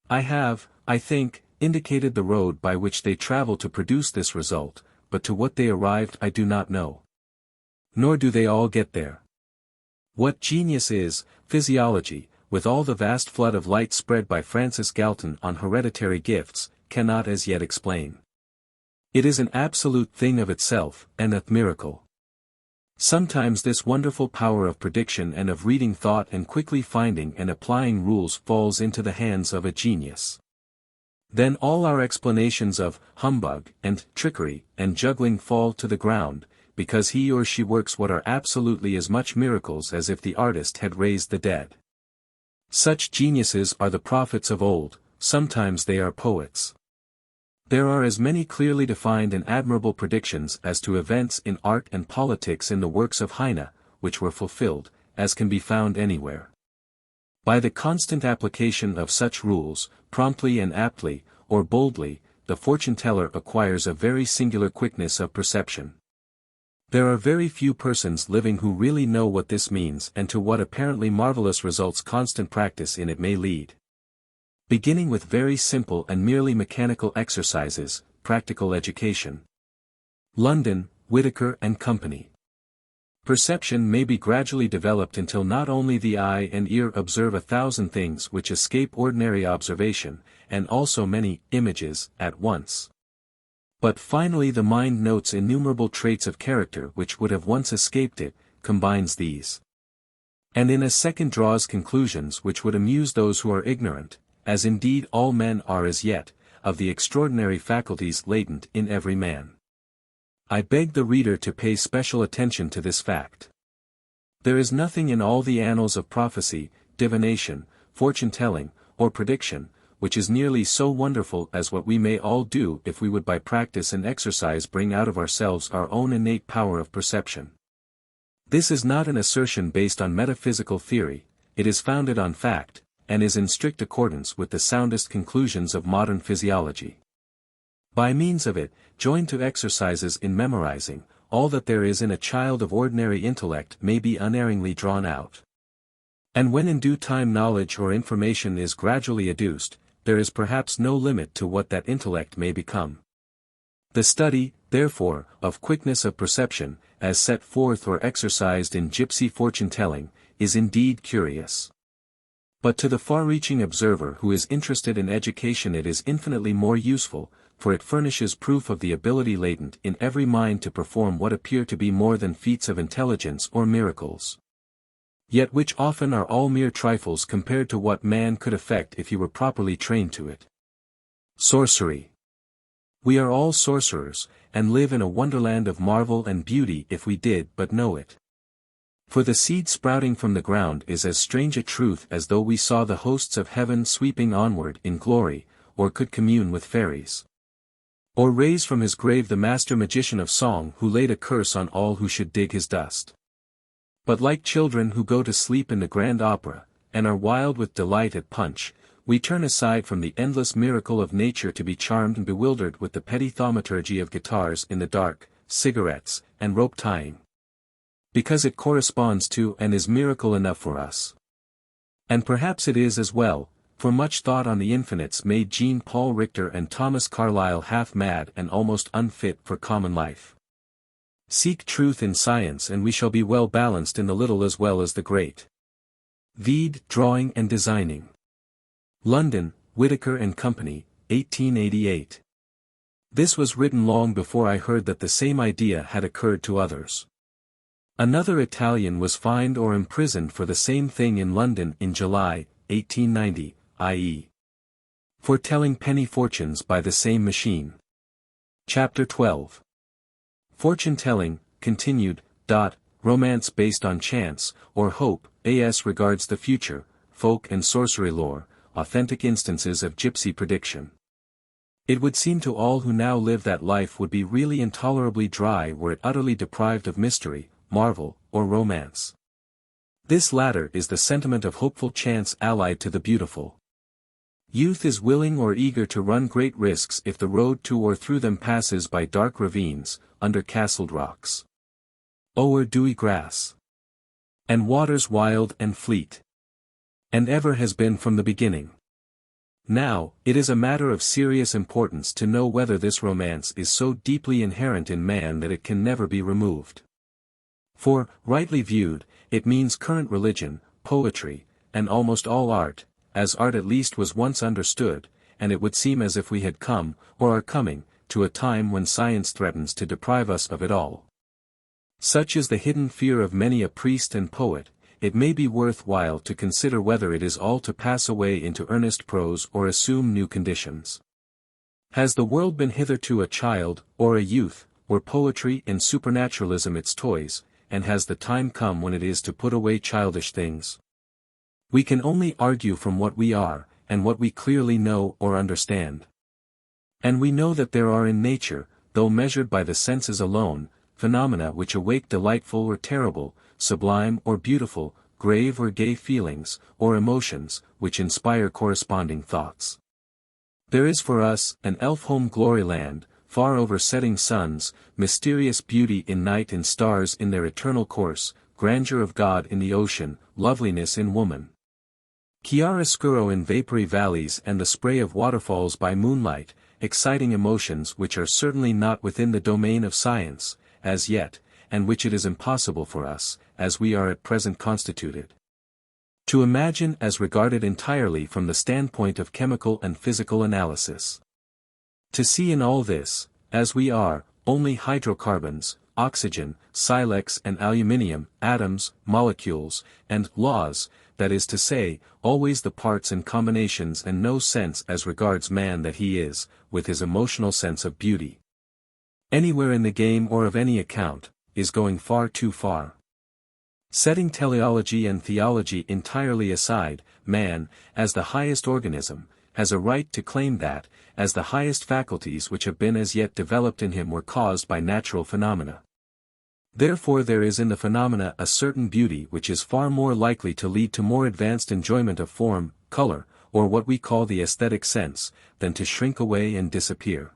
I have, I think, indicated the road by which they travel to produce this result, but to what they arrived I do not know. Nor do they all get there. What genius is, physiology, with all the vast flood of light spread by Francis Galton on hereditary gifts, cannot as yet explain. It is an absolute thing of itself, and a miracle. Sometimes this wonderful power of prediction and of reading thought and quickly finding and applying rules falls into the hands of a genius. Then all our explanations of humbug and trickery and juggling fall to the ground, because he or she works what are absolutely as much miracles as if the artist had raised the dead. Such geniuses are the prophets of old, sometimes they are poets. There are as many clearly defined and admirable predictions as to events in art and politics in the works of Heine, which were fulfilled, as can be found anywhere. By the constant application of such rules, promptly and aptly, or boldly, the fortune-teller acquires a very singular quickness of perception. There are very few persons living who really know what this means and to what apparently marvelous results constant practice in it may lead. Beginning with very simple and merely mechanical exercises, practical education. London, Whitaker and Company. Perception may be gradually developed until not only the eye and ear observe 1,000 things which escape ordinary observation, and also many images at once. But finally the mind notes innumerable traits of character which would have once escaped it, combines these. And in a second draws conclusions which would amuse those who are ignorant, as indeed all men are as yet, of the extraordinary faculties latent in every man. I beg the reader to pay special attention to this fact. There is nothing in all the annals of prophecy, divination, fortune-telling, or prediction, which is nearly so wonderful as what we may all do if we would by practice and exercise bring out of ourselves our own innate power of perception. This is not an assertion based on metaphysical theory, it is founded on fact, and is in strict accordance with the soundest conclusions of modern physiology. By means of it, joined to exercises in memorizing, all that there is in a child of ordinary intellect may be unerringly drawn out. And when in due time knowledge or information is gradually adduced, there is perhaps no limit to what that intellect may become. The study, therefore, of quickness of perception, as set forth or exercised in gypsy fortune-telling, is indeed curious. But to the far-reaching observer who is interested in education it is infinitely more useful, for it furnishes proof of the ability latent in every mind to perform what appear to be more than feats of intelligence or miracles. Yet which often are all mere trifles compared to what man could effect if he were properly trained to it. Sorcery. We are all sorcerers, and live in a wonderland of marvel and beauty if we did but know it. For the seed sprouting from the ground is as strange a truth as though we saw the hosts of heaven sweeping onward in glory, or could commune with fairies. Or raise from his grave the master magician of song who laid a curse on all who should dig his dust. But like children who go to sleep in the grand opera, and are wild with delight at punch, we turn aside from the endless miracle of nature to be charmed and bewildered with the petty thaumaturgy of guitars in the dark, cigarettes, and rope tying. Because it corresponds to and is miracle enough for us. And perhaps it is as well, for much thought on the infinites made Jean-Paul Richter and Thomas Carlyle half mad and almost unfit for common life. Seek truth in science and we shall be well balanced in the little as well as the great. Vide Drawing and Designing. London, Whitaker and Company, 1888. This was written long before I heard that the same idea had occurred to others. Another Italian was fined or imprisoned for the same thing in London in July, 1890, i.e. for telling penny fortunes by the same machine. Chapter XII. Fortune-telling, continued, romance based on chance, or hope, as regards the future, folk and sorcery lore, authentic instances of gypsy prediction. It would seem to all who now live that life would be really intolerably dry were it utterly deprived of mystery, marvel, or romance. This latter is the sentiment of hopeful chance allied to the beautiful. Youth is willing or eager to run great risks if the road to or through them passes by dark ravines, under castled rocks, o'er dewy grass, and waters wild and fleet. And ever has been from the beginning. Now, it is a matter of serious importance to know whether this romance is so deeply inherent in man that it can never be removed. For, rightly viewed, it means current religion, poetry, and almost all art, as art at least was once understood, and it would seem as if we had come, or are coming, to a time when science threatens to deprive us of it all. Such is the hidden fear of many a priest and poet. It may be worth while to consider whether it is all to pass away into earnest prose or assume new conditions. Has the world been hitherto a child, or a youth, were poetry and supernaturalism its toys, and has the time come when it is to put away childish things? We can only argue from what we are, and what we clearly know or understand. And we know that there are in nature, though measured by the senses alone, phenomena which awake delightful or terrible, sublime or beautiful, grave or gay feelings, or emotions, which inspire corresponding thoughts. There is for us, an elf-home glory-land, far over setting suns, mysterious beauty in night and stars in their eternal course, grandeur of God in the ocean, loveliness in woman. Chiaroscuro in vapory valleys and the spray of waterfalls by moonlight, exciting emotions which are certainly not within the domain of science, as yet, and which it is impossible for us, as we are at present constituted, to imagine as regarded entirely from the standpoint of chemical and physical analysis. To see in all this, as we are, only hydrocarbons, oxygen, silex and aluminium, atoms, molecules, and laws, that is to say, always the parts and combinations and no sense as regards man that he is, with his emotional sense of beauty, anywhere in the game or of any account, is going far too far. Setting teleology and theology entirely aside, man, as the highest organism, has a right to claim that, as the highest faculties which have been as yet developed in him were caused by natural phenomena. Therefore there is in the phenomena a certain beauty which is far more likely to lead to more advanced enjoyment of form, color, or what we call the aesthetic sense, than to shrink away and disappear.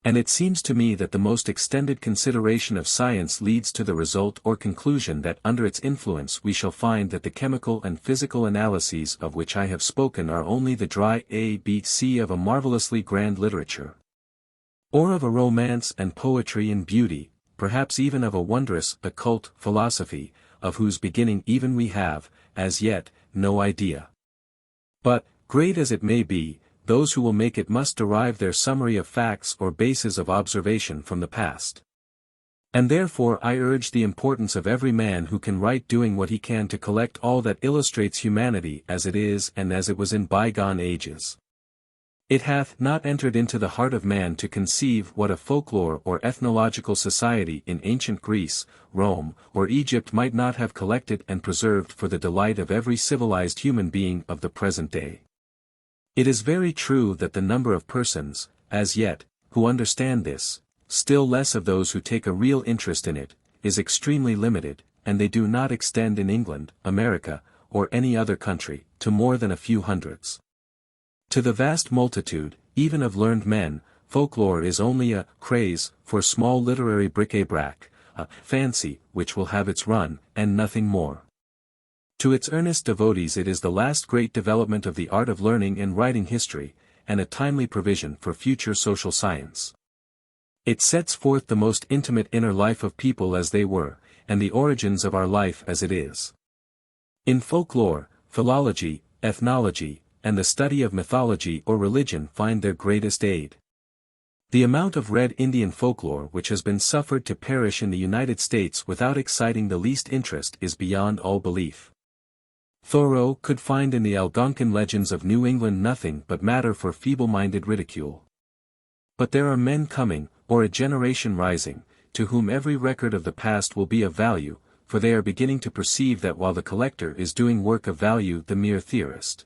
And it seems to me that the most extended consideration of science leads to the result or conclusion that under its influence we shall find that the chemical and physical analyses of which I have spoken are only the dry ABC of a marvelously grand literature. Or of a romance and poetry and beauty, perhaps even of a wondrous, occult philosophy, of whose beginning even we have, as yet, no idea. But, great as it may be, those who will make it must derive their summary of facts or bases of observation from the past. And therefore I urge the importance of every man who can write doing what he can to collect all that illustrates humanity as it is and as it was in bygone ages. It hath not entered into the heart of man to conceive what a folklore or ethnological society in ancient Greece, Rome, or Egypt might not have collected and preserved for the delight of every civilized human being of the present day. It is very true that the number of persons, as yet, who understand this, still less of those who take a real interest in it, is extremely limited, and they do not extend in England, America, or any other country, to more than a few hundreds. To the vast multitude, even of learned men, folklore is only a craze for small literary bric-a-brac, a fancy which will have its run, and nothing more. To its earnest devotees it is the last great development of the art of learning and writing history, and a timely provision for future social science. It sets forth the most intimate inner life of people as they were, and the origins of our life as it is. In folklore, philology, ethnology, and the study of mythology or religion find their greatest aid. The amount of Red Indian folklore which has been suffered to perish in the United States without exciting the least interest is beyond all belief. Thoreau could find in the Algonquin legends of New England nothing but matter for feeble-minded ridicule. But there are men coming, or a generation rising, to whom every record of the past will be of value, for they are beginning to perceive that while the collector is doing work of value the mere theorist,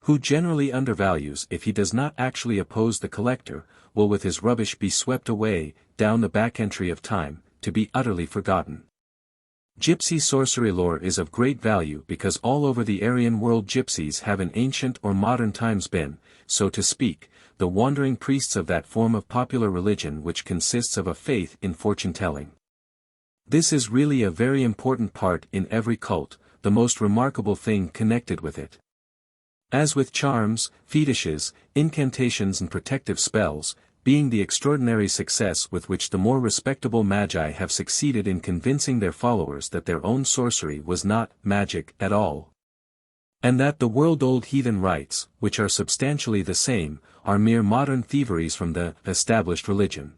who generally undervalues if he does not actually oppose the collector, will with his rubbish be swept away, down the back entry of time, to be utterly forgotten. Gypsy sorcery lore is of great value because all over the Aryan world gypsies have in ancient or modern times been, so to speak, the wandering priests of that form of popular religion which consists of a faith in fortune-telling. This is really a very important part in every cult, the most remarkable thing connected with it. As with charms, fetishes, incantations and protective spells, being the extraordinary success with which the more respectable magi have succeeded in convincing their followers that their own sorcery was not magic at all, and that the world-old heathen rites, which are substantially the same, are mere modern thieveries from the established religion.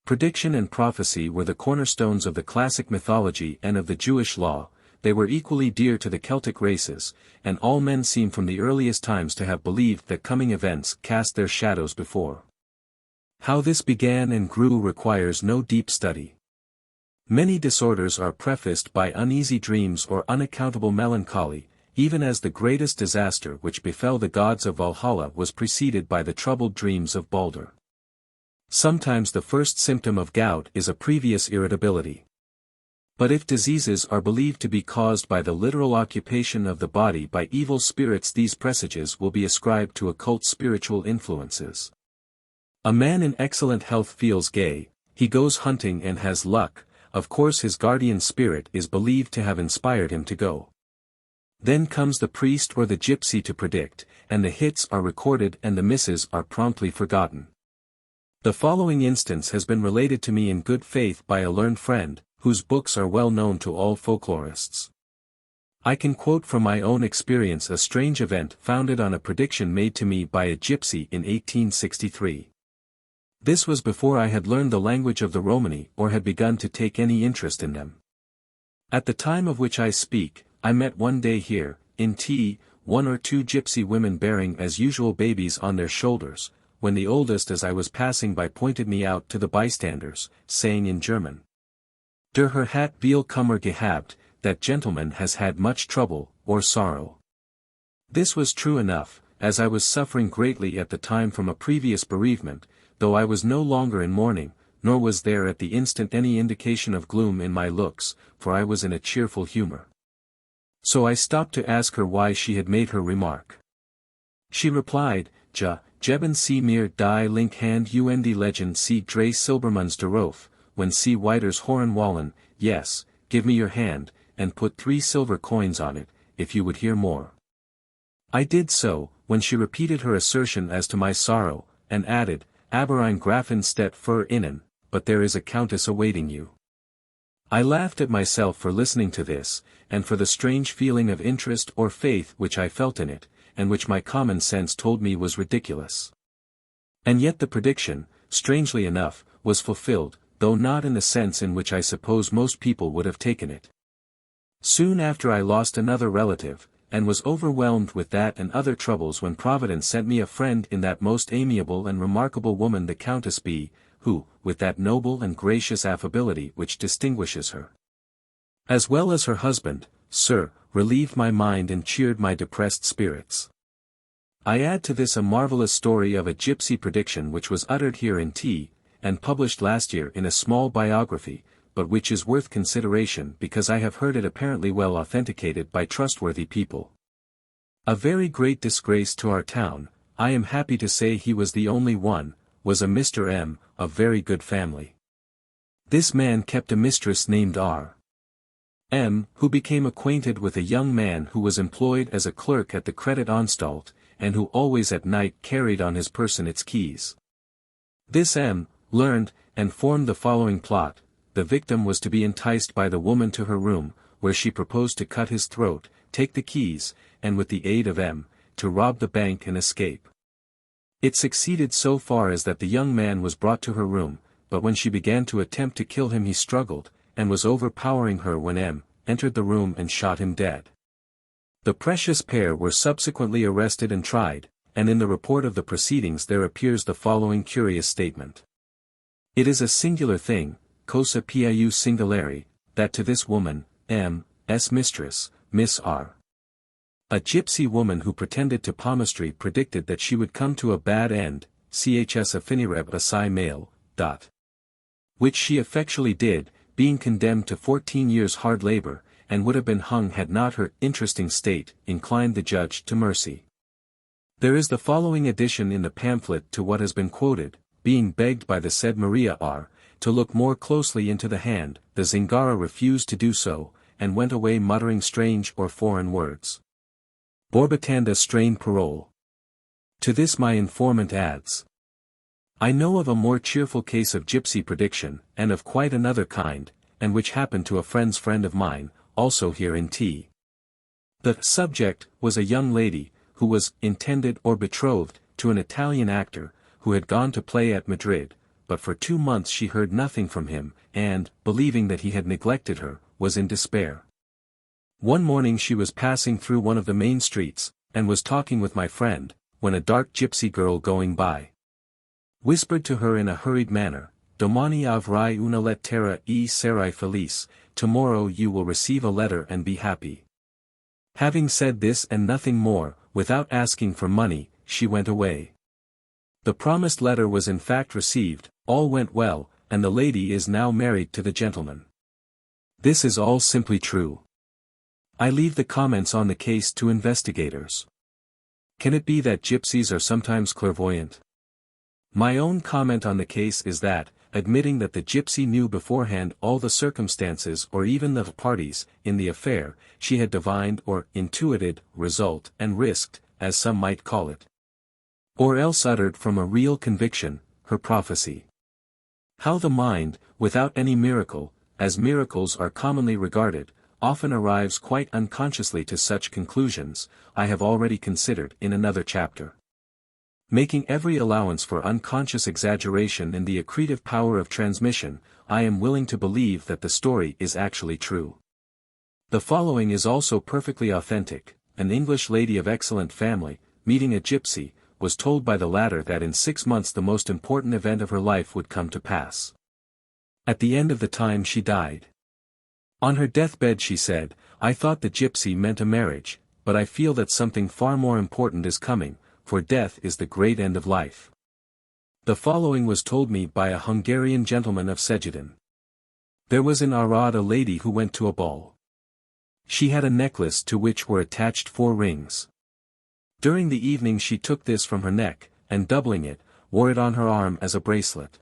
Prediction and prophecy were the cornerstones of the classic mythology and of the Jewish law. They were equally dear to the Celtic races, and all men seem from the earliest times to have believed that coming events cast their shadows before. How this began and grew requires no deep study. Many disorders are prefaced by uneasy dreams or unaccountable melancholy, even as the greatest disaster which befell the gods of Valhalla was preceded by the troubled dreams of Balder. Sometimes the first symptom of gout is a previous irritability. But if diseases are believed to be caused by the literal occupation of the body by evil spirits, these presages will be ascribed to occult spiritual influences. A man in excellent health feels gay, he goes hunting and has luck, of course his guardian spirit is believed to have inspired him to go. Then comes the priest or the gypsy to predict, and the hits are recorded and the misses are promptly forgotten. The following instance has been related to me in good faith by a learned friend, whose books are well known to all folklorists. I can quote from my own experience a strange event founded on a prediction made to me by a gypsy in 1863. This was before I had learned the language of the Romani or had begun to take any interest in them. At the time of which I speak, I met one day here, in T, 1 or 2 gypsy women bearing as usual babies on their shoulders, when the oldest as I was passing by pointed me out to the bystanders, saying in German, "Der Herr hat viel Kummer gehabt, that gentleman has had much trouble, or sorrow." This was true enough, as I was suffering greatly at the time from a previous bereavement, though I was no longer in mourning, nor was there at the instant any indication of gloom in my looks, for I was in a cheerful humor. So I stopped to ask her why she had made her remark. She replied, "Ja, Jeben sie mir die link hand und legend sie drei Silbermans darauf, when sie weiters horen wollen, yes, give me your hand, and put 3 silver coins on it, if you would hear more." I did so, when she repeated her assertion as to my sorrow, and added, aber ein Grafen steht für Ihnen, but there is a countess awaiting you. I laughed at myself for listening to this, and for the strange feeling of interest or faith which I felt in it, and which my common sense told me was ridiculous. And yet the prediction, strangely enough, was fulfilled, though not in the sense in which I suppose most people would have taken it. Soon after I lost another relative, and was overwhelmed with that and other troubles when Providence sent me a friend in that most amiable and remarkable woman the Countess B., who, with that noble and gracious affability which distinguishes her, as well as her husband, sir, relieved my mind and cheered my depressed spirits. I add to this a marvelous story of a gypsy prediction which was uttered here in T, and published last year in a small biography, but which is worth consideration because I have heard it apparently well authenticated by trustworthy people. A very great disgrace to our town, I am happy to say he was the only one, was a Mr. M., of very good family. This man kept a mistress named R. M., who became acquainted with a young man who was employed as a clerk at the Credit Anstalt, and who always at night carried on his person its keys. This M. learned, and formed the following plot. The victim was to be enticed by the woman to her room, where she proposed to cut his throat, take the keys, and with the aid of M., to rob the bank and escape. It succeeded so far as that the young man was brought to her room, but when she began to attempt to kill him he struggled, and was overpowering her when M. entered the room and shot him dead. The precious pair were subsequently arrested and tried, and in the report of the proceedings there appears the following curious statement. It is a singular thing, cosa piu singulare, that to this woman, M.'s mistress, Miss R. a gypsy woman who pretended to palmistry predicted that she would come to a bad end, chs affinireb assai male, which she effectually did, being condemned to 14 years hard labor, and would have been hung had not her interesting state inclined the judge to mercy. There is the following addition in the pamphlet to what has been quoted, being begged by the said Maria R. to look more closely into the hand, the Zingara refused to do so, and went away muttering strange or foreign words. Borbatanda strain parole. To this my informant adds. I know of a more cheerful case of gypsy prediction, and of quite another kind, and which happened to a friend's friend of mine, also here in T. The subject was a young lady, who was intended or betrothed to an Italian actor, who had gone to play at Madrid, but for 2 months she heard nothing from him, and, believing that he had neglected her, was in despair. One morning she was passing through one of the main streets, and was talking with my friend, when a dark gypsy girl going by whispered to her in a hurried manner, Domani avrai una lettera e sarai felice, tomorrow you will receive a letter and be happy. Having said this and nothing more, without asking for money, she went away. The promised letter was in fact received, all went well, and the lady is now married to the gentleman. This is all simply true. I leave the comments on the case to investigators. Can it be that gypsies are sometimes clairvoyant? My own comment on the case is that, admitting that the gypsy knew beforehand all the circumstances or even the parties in the affair, she had divined or intuited, result and risked, as some might call it. Or else uttered from a real conviction, her prophecy. How the mind, without any miracle, as miracles are commonly regarded, often arrives quite unconsciously to such conclusions, I have already considered in another chapter. Making every allowance for unconscious exaggeration and the accretive power of transmission, I am willing to believe that the story is actually true. The following is also perfectly authentic. An English lady of excellent family, meeting a gypsy, was told by the latter that in 6 months the most important event of her life would come to pass. At the end of the time she died. On her deathbed she said, I thought the gypsy meant a marriage, but I feel that something far more important is coming, for death is the great end of life. The following was told me by a Hungarian gentleman of Szegeden. There was in Arad a lady who went to a ball. She had a necklace to which were attached 4 rings. During the evening she took this from her neck, and doubling it, wore it on her arm as a bracelet.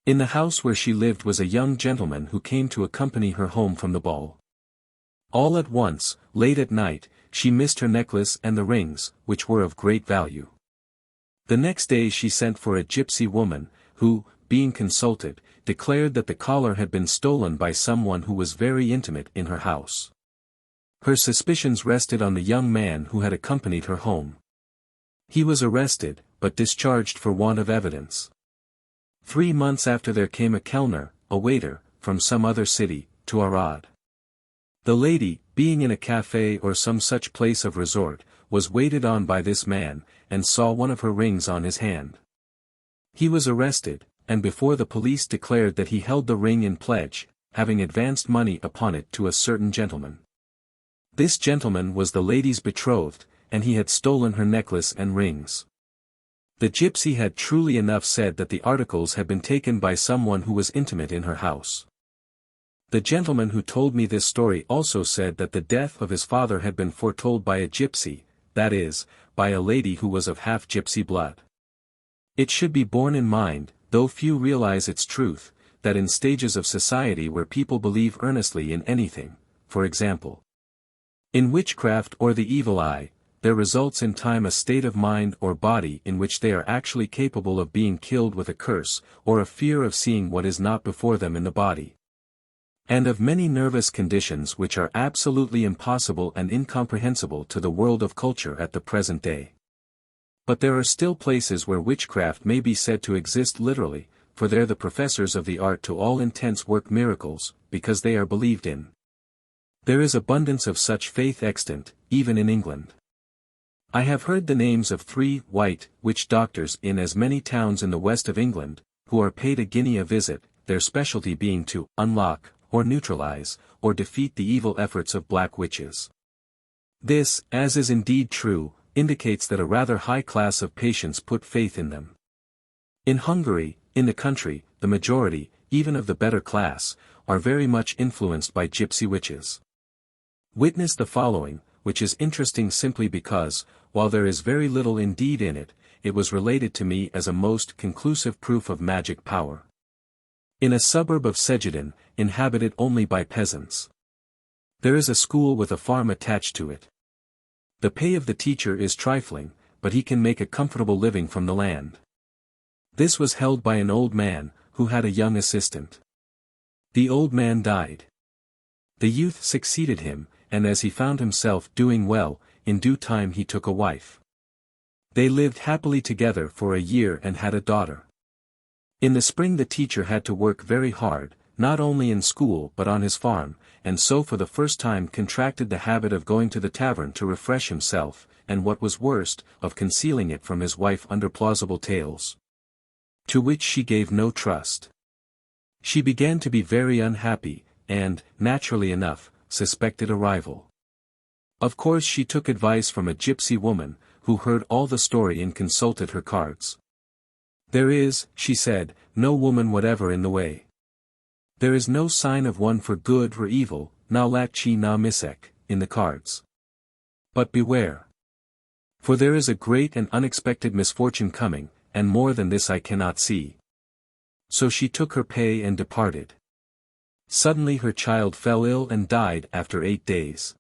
In the house where she lived was a young gentleman who came to accompany her home from the ball. All at once, late at night, she missed her necklace and the rings, which were of great value. The next day she sent for a gypsy woman, who, being consulted, declared that the collar had been stolen by someone who was very intimate in her house. Her suspicions rested on the young man who had accompanied her home. He was arrested, but discharged for want of evidence. 3 months after there came a kellner, a waiter, from some other city, to Arad. The lady, being in a café or some such place of resort, was waited on by this man, and saw one of her rings on his hand. He was arrested, and before the police declared that he held the ring in pledge, having advanced money upon it to a certain gentleman. This gentleman was the lady's betrothed, and he had stolen her necklace and rings. The gypsy had truly enough said that the articles had been taken by someone who was intimate in her house. The gentleman who told me this story also said that the death of his father had been foretold by a gypsy, that is, by a lady who was of half-gypsy blood. It should be borne in mind, though few realize its truth, that in stages of society where people believe earnestly in anything, for example, in witchcraft or the evil eye, there results in time a state of mind or body in which they are actually capable of being killed with a curse, or a fear of seeing what is not before them in the body. And of many nervous conditions which are absolutely impossible and incomprehensible to the world of culture at the present day. But there are still places where witchcraft may be said to exist literally, for there the professors of the art to all intents work miracles, because they are believed in. There is abundance of such faith extant, even in England. I have heard the names of 3 white witch doctors in as many towns in the west of England, who are paid a guinea a visit, their specialty being to unlock, or neutralize, or defeat the evil efforts of black witches. This, as is indeed true, indicates that a rather high class of patients put faith in them. In Hungary, in the country, the majority, even of the better class, are very much influenced by gypsy witches. Witness the following, which is interesting simply because, while there is very little indeed in it, it was related to me as a most conclusive proof of magic power. In a suburb of Segedan, inhabited only by peasants, there is a school with a farm attached to it. The pay of the teacher is trifling, but he can make a comfortable living from the land. This was held by an old man, who had a young assistant. The old man died. The youth succeeded him, and as he found himself doing well, in due time he took a wife. They lived happily together for a year and had a daughter. In the spring the teacher had to work very hard, not only in school but on his farm, and so for the first time contracted the habit of going to the tavern to refresh himself, and what was worst, of concealing it from his wife under plausible tales, to which she gave no trust. She began to be very unhappy, and, naturally enough, suspected a rival. Of course she took advice from a gypsy woman, who heard all the story and consulted her cards. There is, she said, no woman whatever in the way. There is no sign of one for good or evil, na lachi na misek, in the cards. But beware. For there is a great and unexpected misfortune coming, and more than this I cannot see. So she took her pay and departed. Suddenly her child fell ill and died after 8 days.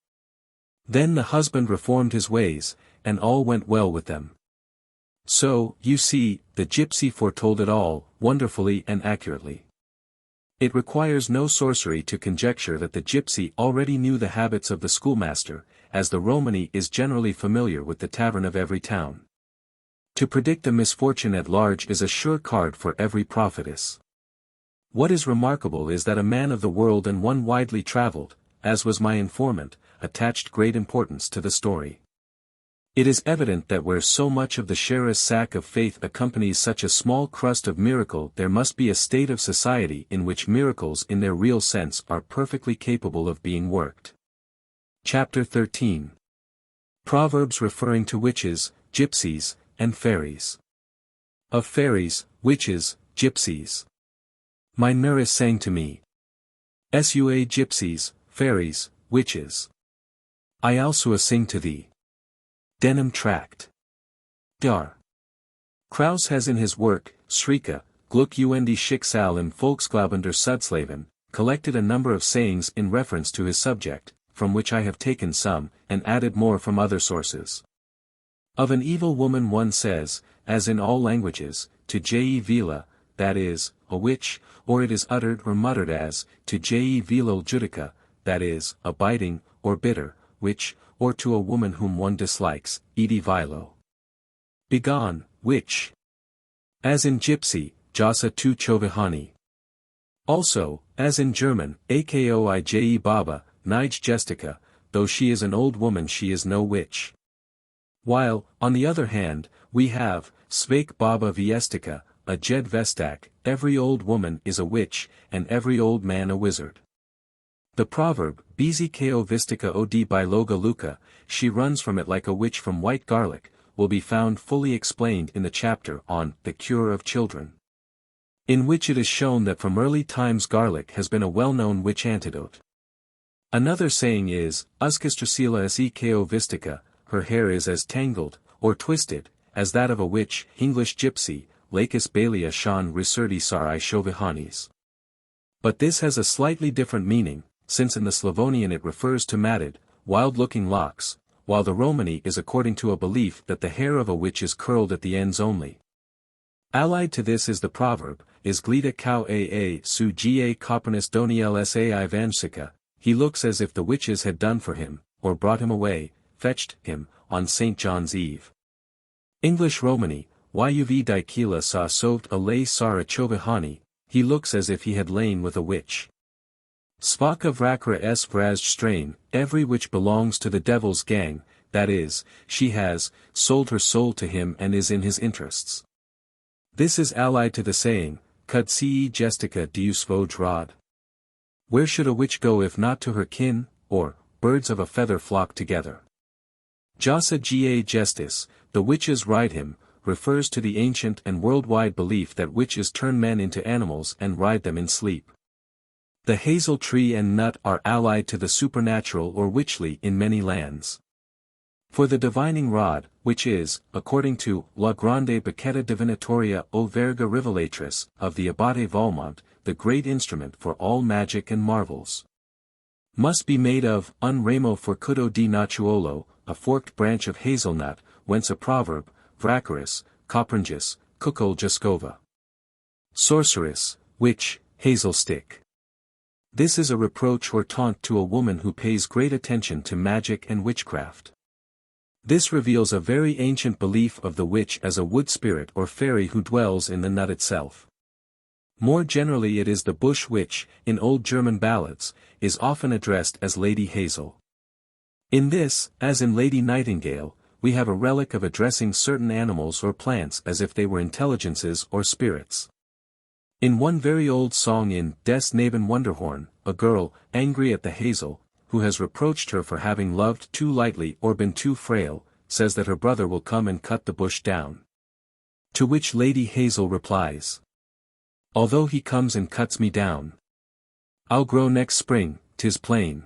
Then the husband reformed his ways, and all went well with them. So, you see, the gypsy foretold it all, wonderfully and accurately. It requires no sorcery to conjecture that the gypsy already knew the habits of the schoolmaster, as the Romani is generally familiar with the tavern of every town. To predict a misfortune at large is a sure card for every prophetess. What is remarkable is that a man of the world and one widely traveled, as was my informant, attached great importance to the story. It is evident that where so much of the sharest sack of faith accompanies such a small crust of miracle there must be a state of society in which miracles in their real sense are perfectly capable of being worked. Chapter 13. Proverbs referring to witches, gypsies, and fairies. Of fairies, witches, gypsies. My nurse sang to me. Sua gypsies, fairies, witches. I also sing to thee. Denim Tract. Dar. Kraus has in his work, Shrika, Gluck und Schicksal im Volksglauben der Sudslaven, collected a number of sayings in reference to his subject, from which I have taken some, and added more from other sources. Of an evil woman one says, as in all languages, to je vila, that is, a witch, or it is uttered or muttered as, to je vilal judica, that is, a biting, or bitter, witch, or to a woman whom one dislikes, edi vilo. Begone, witch. As in Gypsy, Jasa tu chovihani. Also, as in German, akoi baba, nige gestica, though she is an old woman she is no witch. While, on the other hand, we have, svek baba viestica, a jed vestak, every old woman is a witch, and every old man a wizard. The proverb, bizi ko vistica od biloga luca, she runs from it like a witch from white garlic, will be found fully explained in the chapter on the cure of children, in which it is shown that from early times garlic has been a well-known witch antidote. Another saying is, Uskastracila se ko vistica, her hair is as tangled, or twisted, as that of a witch, English gypsy, Lakis Balia Shan Risurdi Sarai Shovihanis. But this has a slightly different meaning, since in the Slavonian it refers to matted, wild-looking locks, while the Romani is according to a belief that the hair of a witch is curled at the ends only. Allied to this is the proverb, is glida kau aa su ga copernis doniel sai vansica, he looks as if the witches had done for him, or brought him away, fetched him, on St. John's Eve. English Romani, yuv dikila sa sovt a lay sara chovihani, he looks as if he had lain with a witch. Svaka vrakra s vrazj strain, every witch belongs to the devil's gang, that is, she has, sold her soul to him and is in his interests. This is allied to the saying, Kud ce gestica deus voj rod. Where should a witch go if not to her kin, or, birds of a feather flock together? Jasa ga gestis, the witches ride him, refers to the ancient and worldwide belief that witches turn men into animals and ride them in sleep. The hazel tree and nut are allied to the supernatural or witchly in many lands. For the divining rod, which is, according to La Grande Baqueta Divinatoria o Verga Rivelatrix of the Abate Valmont, the great instrument for all magic and marvels, must be made of un ramo forcudo di nachuolo, a forked branch of hazelnut, whence a proverb, vracaris, copringis, kukol jaskova. Sorceress, witch, hazel stick. This is a reproach or taunt to a woman who pays great attention to magic and witchcraft. This reveals a very ancient belief of the witch as a wood spirit or fairy who dwells in the nut itself. More generally it is the bush which, in old German ballads, is often addressed as Lady Hazel. In this, as in Lady Nightingale, we have a relic of addressing certain animals or plants as if they were intelligences or spirits. In one very old song in Des Neben Wunderhorn, a girl, angry at the hazel, who has reproached her for having loved too lightly or been too frail, says that her brother will come and cut the bush down. To which Lady Hazel replies, although he comes and cuts me down, I'll grow next spring, 'tis plain.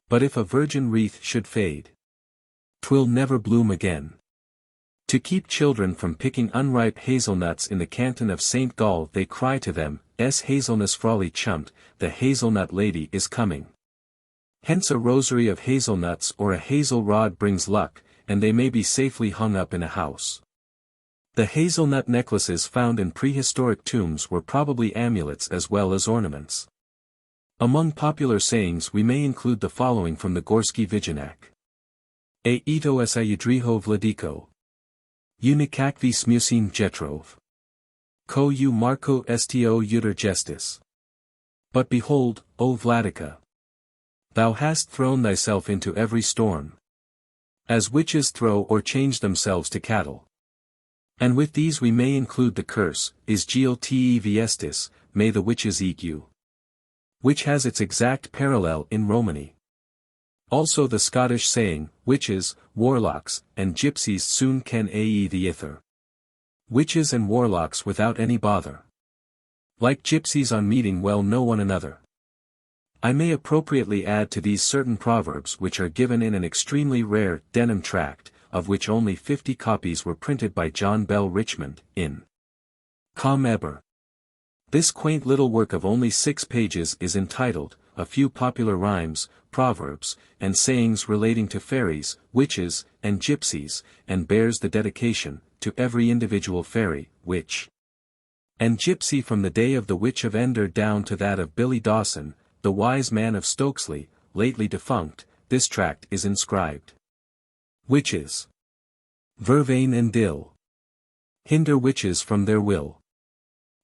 But if a virgin wreath should fade, 'twill never bloom again. To keep children from picking unripe hazelnuts in the canton of St. Gall they cry to them, hazelnuts frolly chumt, the hazelnut lady is coming. Hence a rosary of hazelnuts or a hazel rod brings luck, and they may be safely hung up in a house. The hazelnut necklaces found in prehistoric tombs were probably amulets as well as ornaments. Among popular sayings we may include the following from the Gorski Vigenak. E ito sa yudriho vladiko. Unikakvi smusin jetrov. Ko u marko sto uter gestis. But behold, O Vladika, thou hast thrown thyself into every storm, as witches throw or change themselves to cattle. And with these we may include the curse, is gil te viestis, may the witches eat you, which has its exact parallel in Romani. Also the Scottish saying, witches, warlocks, and gypsies soon can ae the ither. Witches and warlocks without any bother. Like gypsies on meeting well know one another. I may appropriately add to these certain proverbs which are given in an extremely rare denim tract, of which only 50 copies were printed by John Bell Richmond, in Com Eber. This quaint little work of only 6 pages is entitled, A Few Popular Rhymes, Proverbs, and Sayings Relating to Fairies, Witches, and Gypsies, and bears the dedication, to every individual fairy, witch, and gypsy from the day of the Witch of Endor down to that of Billy Dawson, the wise man of Stokesley, lately defunct. This tract is inscribed. Witches. Vervain and Dill. Hinder witches from their will.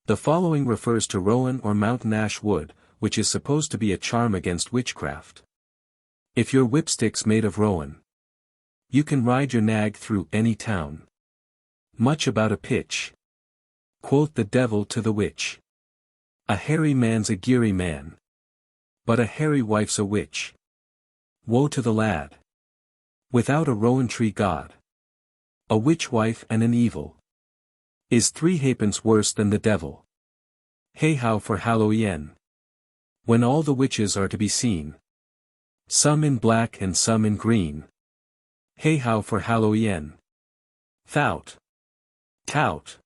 The following refers to rowan or mountain ash wood, which is supposed to be a charm against witchcraft. If your whipstick's made of rowan, you can ride your nag through any town. Much about a pitch. Quoth the devil to the witch. A hairy man's a geary man, but a hairy wife's a witch. Woe to the lad without a rowan tree god. A witch wife and an evil is 3 halfpence worse than the devil. Hey how for Halloween, when all the witches are to be seen, some in black and some in green. Hey how for Halloween. Thout. Tout.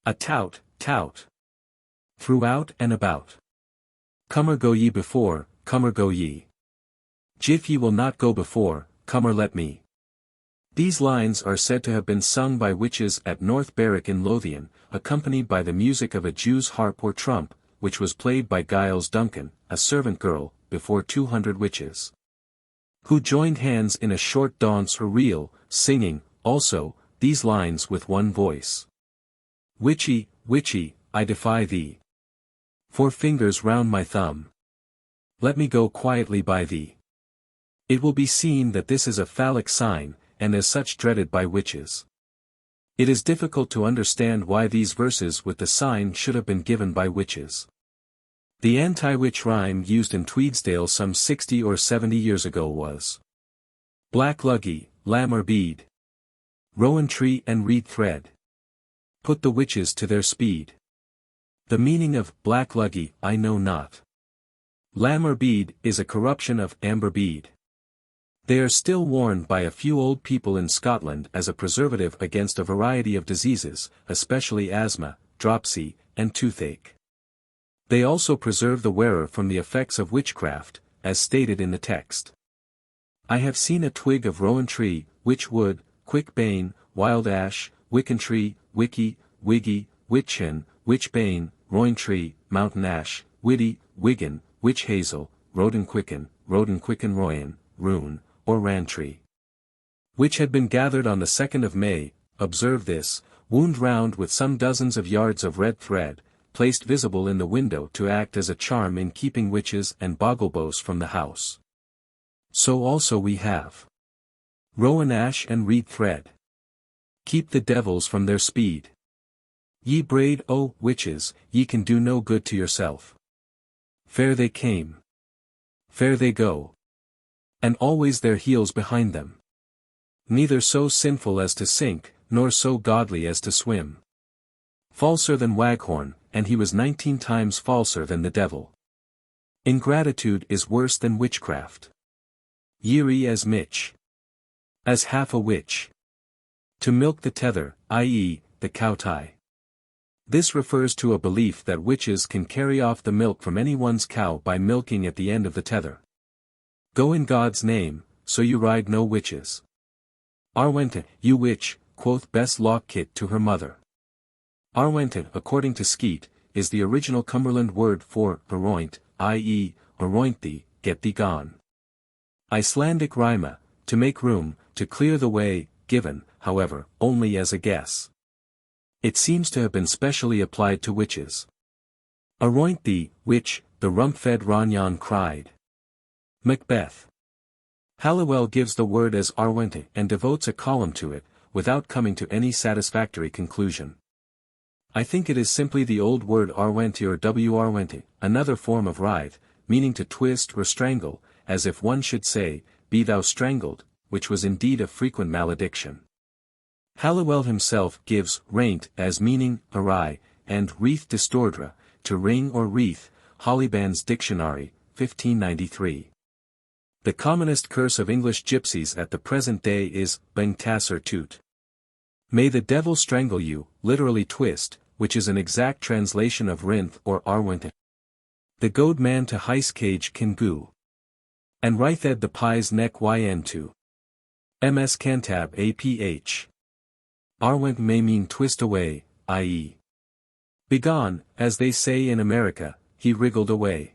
A tout, tout. Throughout and about. Comer go ye before, comer go ye. Jif ye will not go before, comer let me. These lines are said to have been sung by witches at North Berwick in Lothian, accompanied by the music of a Jew's harp or trump, which was played by Giles Duncan, a servant girl, before 200 witches, who joined hands in a short dance or reel, singing, also, these lines with one voice. Witchy, witchy, I defy thee. 4 fingers round my thumb. Let me go quietly by thee. It will be seen that this is a phallic sign, and as such dreaded by witches. It is difficult to understand why these verses with the sign should have been given by witches. The anti-witch rhyme used in Tweedsdale some 60 or 70 years ago was Black luggy, lamb or bead, rowan tree and reed thread, put the witches to their speed. The meaning of black luggy I know not. Lamb or bead is a corruption of amber bead. They are still worn by a few old people in Scotland as a preservative against a variety of diseases, especially asthma, dropsy, and toothache. They also preserve the wearer from the effects of witchcraft, as stated in the text. I have seen a twig of rowan tree, witch wood, quick bane, wild ash, wicken tree, wicky, wiggy, witchin, witch bane, rowan tree, mountain ash, widdy, wiggin, witch hazel, rodin quicken, royan, rune, or rantree. Which had been gathered on the 2nd of May, observe this, wound round with some dozens of yards of red thread, placed visible in the window to act as a charm in keeping witches and boglebeaus from the house. So also we have rowan ash and reed thread. Keep the devils from their speed. Ye braid, O witches, ye can do no good to yourself. Fair they came. Fair they go. And always their heels behind them. Neither so sinful as to sink, nor so godly as to swim. Falser than Waghorn, and he was 19 times falser than the devil. Ingratitude is worse than witchcraft. Yeary as Mitch. As half a witch. To milk the tether, i.e., the cow tie. This refers to a belief that witches can carry off the milk from anyone's cow by milking at the end of the tether. Go in God's name, so you ride no witches. Arwente, you witch, quoth Bess Lockit to her mother. Arwente, according to Skeet, is the original Cumberland word for aroint, i.e., aroint thee, get thee gone. Icelandic rima, to make room, to clear the way, given, however, only as a guess. It seems to have been specially applied to witches. Aroint thee, witch, the rump-fed Ranyan cried. Macbeth. Halliwell gives the word as arwente and devotes a column to it, without coming to any satisfactory conclusion. I think it is simply the old word arwente or arwente, another form of writhe, meaning to twist or strangle, as if one should say, be thou strangled, which was indeed a frequent malediction. Halliwell himself gives raint as meaning awry, and wreath distordre, to ring or wreath, Hollyband's Dictionary, 1593. The commonest curse of English gypsies at the present day is, beng tasser toot. May the devil strangle you, literally twist, which is an exact translation of Rinth or Arwent. The goad man to heis cage can goo. And Rythed the pies neck yn2. Ms cantab aph. Arwent may mean twist away, i.e. begone, as they say in America, he wriggled away.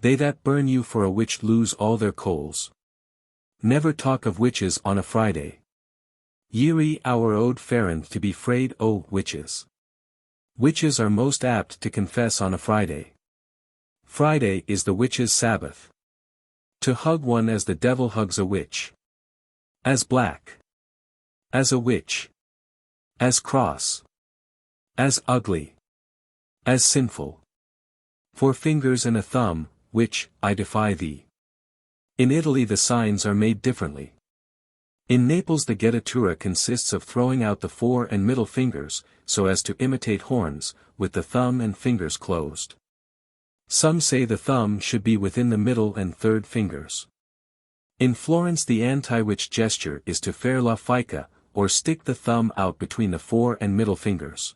They that burn you for a witch lose all their coals. Never talk of witches on a Friday. Yeri our ode ferend to be frayed o witches. Witches are most apt to confess on a Friday. Friday is the witch's Sabbath. To hug one as the devil hugs a witch. As black. As a witch. As cross. As ugly. As sinful. 4 fingers and a thumb, which, I defy thee. In Italy the signs are made differently. In Naples the gettatura consists of throwing out the 4 and middle fingers, so as to imitate horns, with the thumb and fingers closed. Some say the thumb should be within the middle and 3rd fingers. In Florence the anti-witch gesture is to faire la fica, or stick the thumb out between the 4 and middle fingers.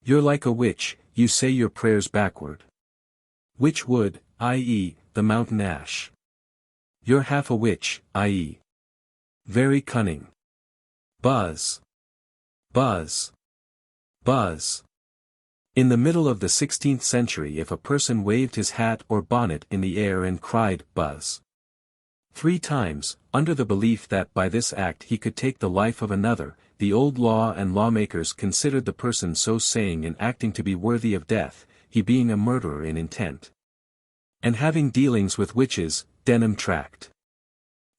You're like a witch, you say your prayers backward. Witch wood, i.e., the mountain ash. You're half a witch, i.e. very cunning. Buzz. Buzz. Buzz. In the middle of the 16th century if a person waved his hat or bonnet in the air and cried, "Buzz!" 3 times, under the belief that by this act he could take the life of another, the old law and lawmakers considered the person so saying and acting to be worthy of death, he being a murderer in intent. And having dealings with witches, Denham Tract.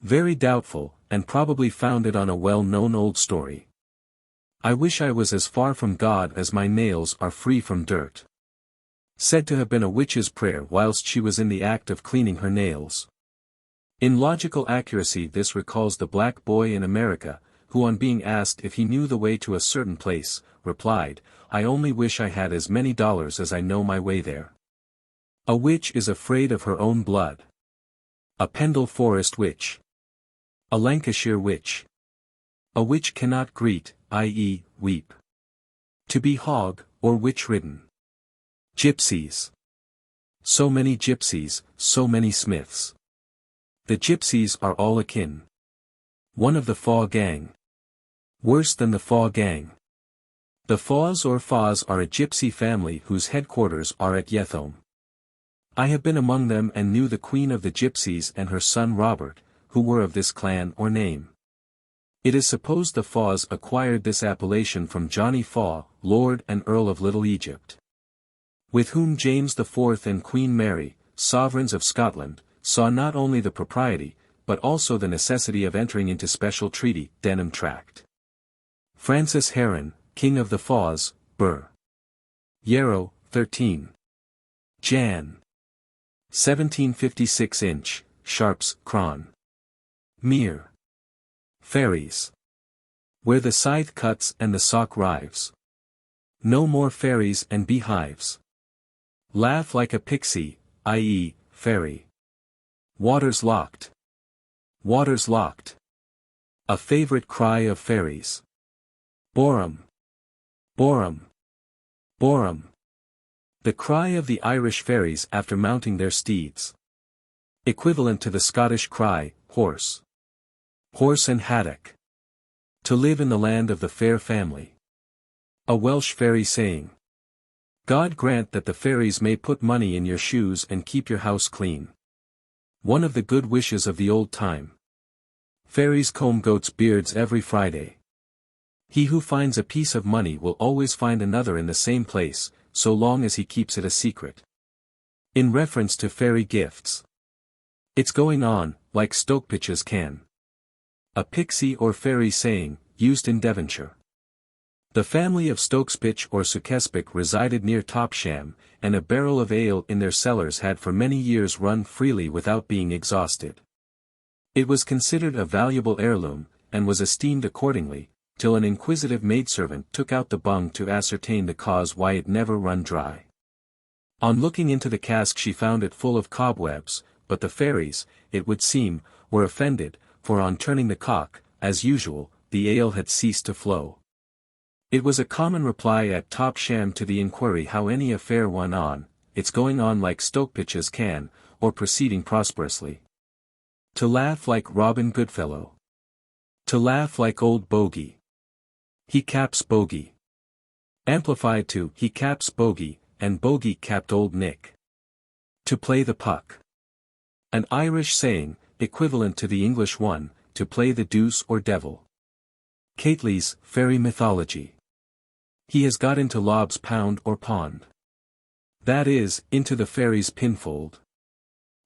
Very doubtful, and probably founded on a well-known old story. I wish I was as far from God as my nails are free from dirt. Said to have been a witch's prayer whilst she was in the act of cleaning her nails. In logical accuracy this recalls the black boy in America, who on being asked if he knew the way to a certain place, replied, "I only wish I had as many dollars as I know my way there." A witch is afraid of her own blood. A Pendle Forest witch. A Lancashire witch. A witch cannot greet, i.e., weep. To be hog, or witch-ridden. Gypsies. So many gypsies, so many smiths. The gypsies are all akin. One of the Faw gang. Worse than the Faw gang. The Faws or Faws are a gypsy family whose headquarters are at Yethome. I have been among them and knew the queen of the gypsies and her son Robert, who were of this clan or name. It is supposed the Faws acquired this appellation from Johnny Faw, Lord and Earl of Little Egypt. With whom James IV and Queen Mary, sovereigns of Scotland, saw not only the propriety, but also the necessity of entering into special treaty, Denham Tract. Francis Heron, King of the Faws, Bur. Yarrow, 13. Jan. 1756 inch, Sharps, Cron. Mere. Fairies. Where the scythe cuts and the sock rives. No more fairies and beehives. Laugh like a pixie, i.e., fairy. Waters locked. Waters locked. A favorite cry of fairies. Borum. Borum. Borum. The cry of the Irish fairies after mounting their steeds. Equivalent to the Scottish cry, horse. Horse and haddock. To live in the land of the fair family. A Welsh fairy saying. God grant that the fairies may put money in your shoes and keep your house clean. One of the good wishes of the old time. Fairies comb goats' beards every Friday. He who finds a piece of money will always find another in the same place, so long as he keeps it a secret. In reference to fairy gifts. It's going on, like Stokepitches can. A pixie or fairy saying, used in Devonshire. The family of Stokespitch or Sukespic resided near Topsham, and a barrel of ale in their cellars had for many years run freely without being exhausted. It was considered a valuable heirloom, and was esteemed accordingly, till an inquisitive maidservant took out the bung to ascertain the cause why it never run dry. On looking into the cask she found it full of cobwebs, but the fairies, it would seem, were offended, for on turning the cock, as usual, the ale had ceased to flow. It was a common reply at Top Sham to the inquiry how any affair went on, it's going on like Stokepitches can, or proceeding prosperously. To laugh like Robin Goodfellow. To laugh like old Bogey. He caps Bogey. Amplified to he caps Bogey, and Bogey capped old Nick. To play the puck. An Irish saying, equivalent to the English one, to play the deuce or devil. Cately's Fairy Mythology. He has got into Lob's pound or pond. That is, into the fairies' pinfold.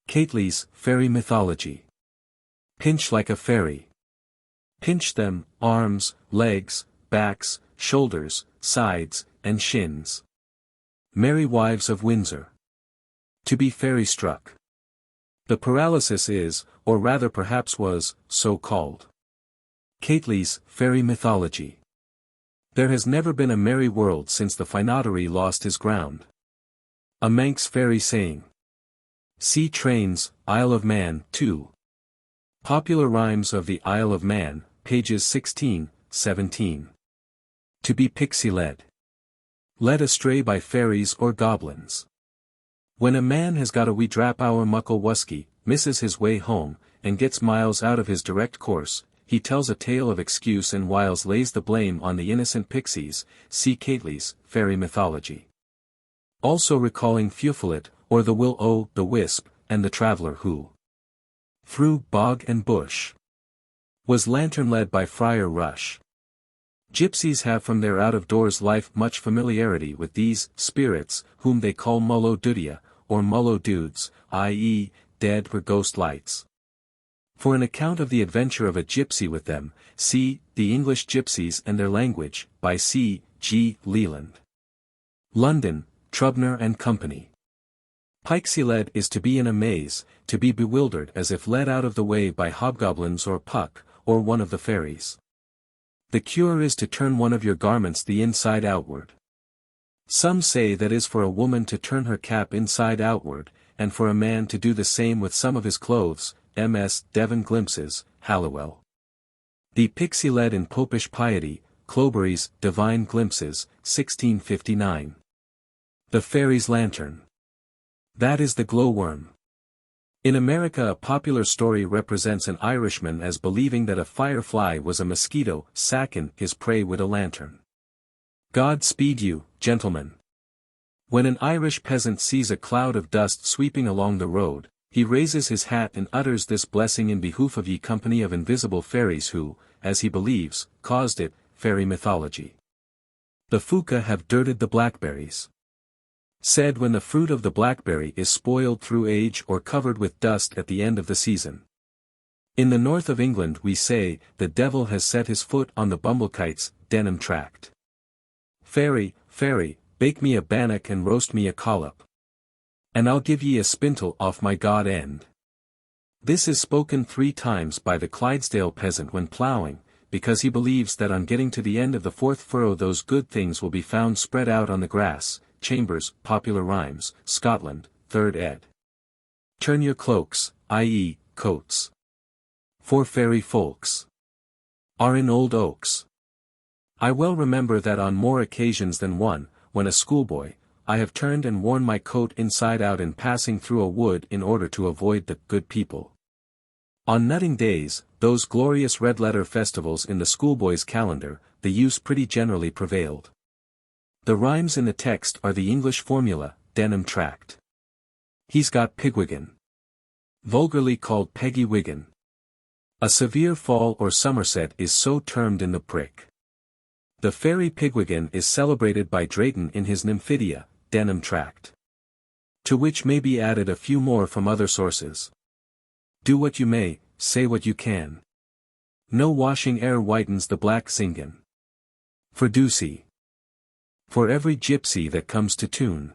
Cately's Fairy Mythology. Pinch like a fairy. Pinch them, arms, legs, backs, shoulders, sides, and shins. Merry Wives of Windsor. To be fairy struck. The paralysis is, or rather perhaps was, so called. Cately's Fairy Mythology. There has never been a merry world since the Fynoderee lost his ground. A Manx fairy saying. See Trains, Isle of Man, 2. Popular Rhymes of the Isle of Man, pages 16, 17. To be pixie-led. Led astray by fairies or goblins. When a man has got a wee drap our muckle wusky, misses his way home, and gets miles out of his direct course, he tells a tale of excuse and whiles lays the blame on the innocent pixies, see Cately's Fairy Mythology. Also recalling Fufilet, or the Will-o'-the-Wisp, and the traveller who, through bog and bush, was lantern-led by Friar Rush. Gypsies have from their out-of-doors life much familiarity with these spirits, whom they call mullo dudia, or mullo dudes, i.e., dead or ghost lights. For an account of the adventure of a gypsy with them, see, The English Gypsies and Their Language, by C. G. Leland. London, Trubner and Company. Pixie-led is to be in a maze, to be bewildered as if led out of the way by hobgoblins or Puck, or one of the fairies. The cure is to turn one of your garments the inside outward. Some say that is for a woman to turn her cap inside outward, and for a man to do the same with some of his clothes, M.S. Devon Glimpses, Halliwell. The Pixie-led in Popish Piety, Cloberry's Divine Glimpses, 1659. The Fairy's Lantern. That is the glowworm. In America a popular story represents an Irishman as believing that a firefly was a mosquito sacking his prey with a lantern. God speed you, gentlemen. When an Irish peasant sees a cloud of dust sweeping along the road, he raises his hat and utters this blessing in behoof of ye company of invisible fairies who, as he believes, caused it, fairy mythology. The Fuca have dirted the blackberries. Said when the fruit of the blackberry is spoiled through age or covered with dust at the end of the season. In the north of England we say, the devil has set his foot on the bumblecite's denim tract. Fairy, fairy, bake me a bannock and roast me a collop. And I'll give ye a spintle off my god end. This is spoken 3 times by the Clydesdale peasant when ploughing, because he believes that on getting to the end of the 4th furrow those good things will be found spread out on the grass. Chambers, Popular Rhymes, Scotland, 3rd ed. Turn your cloaks, i.e., coats. For fairy folks are in old oaks. I well remember that on more occasions than one, when a schoolboy, I have turned and worn my coat inside out in passing through a wood in order to avoid the good people. On nutting days, those glorious red-letter festivals in the schoolboy's calendar, the use pretty generally prevailed. The rhymes in the text are the English formula, denim tract. He's got pigwiggan. Vulgarly called Peggy Wiggin. A severe fall or somerset is so termed in the prick. The fairy Pigwiggan is celebrated by Drayton in his Nymphidia, denim tract. To which may be added a few more from other sources. Do what you may, say what you can. No washing e'er whitens the black singin. For Ducey. For every gypsy that comes to tune,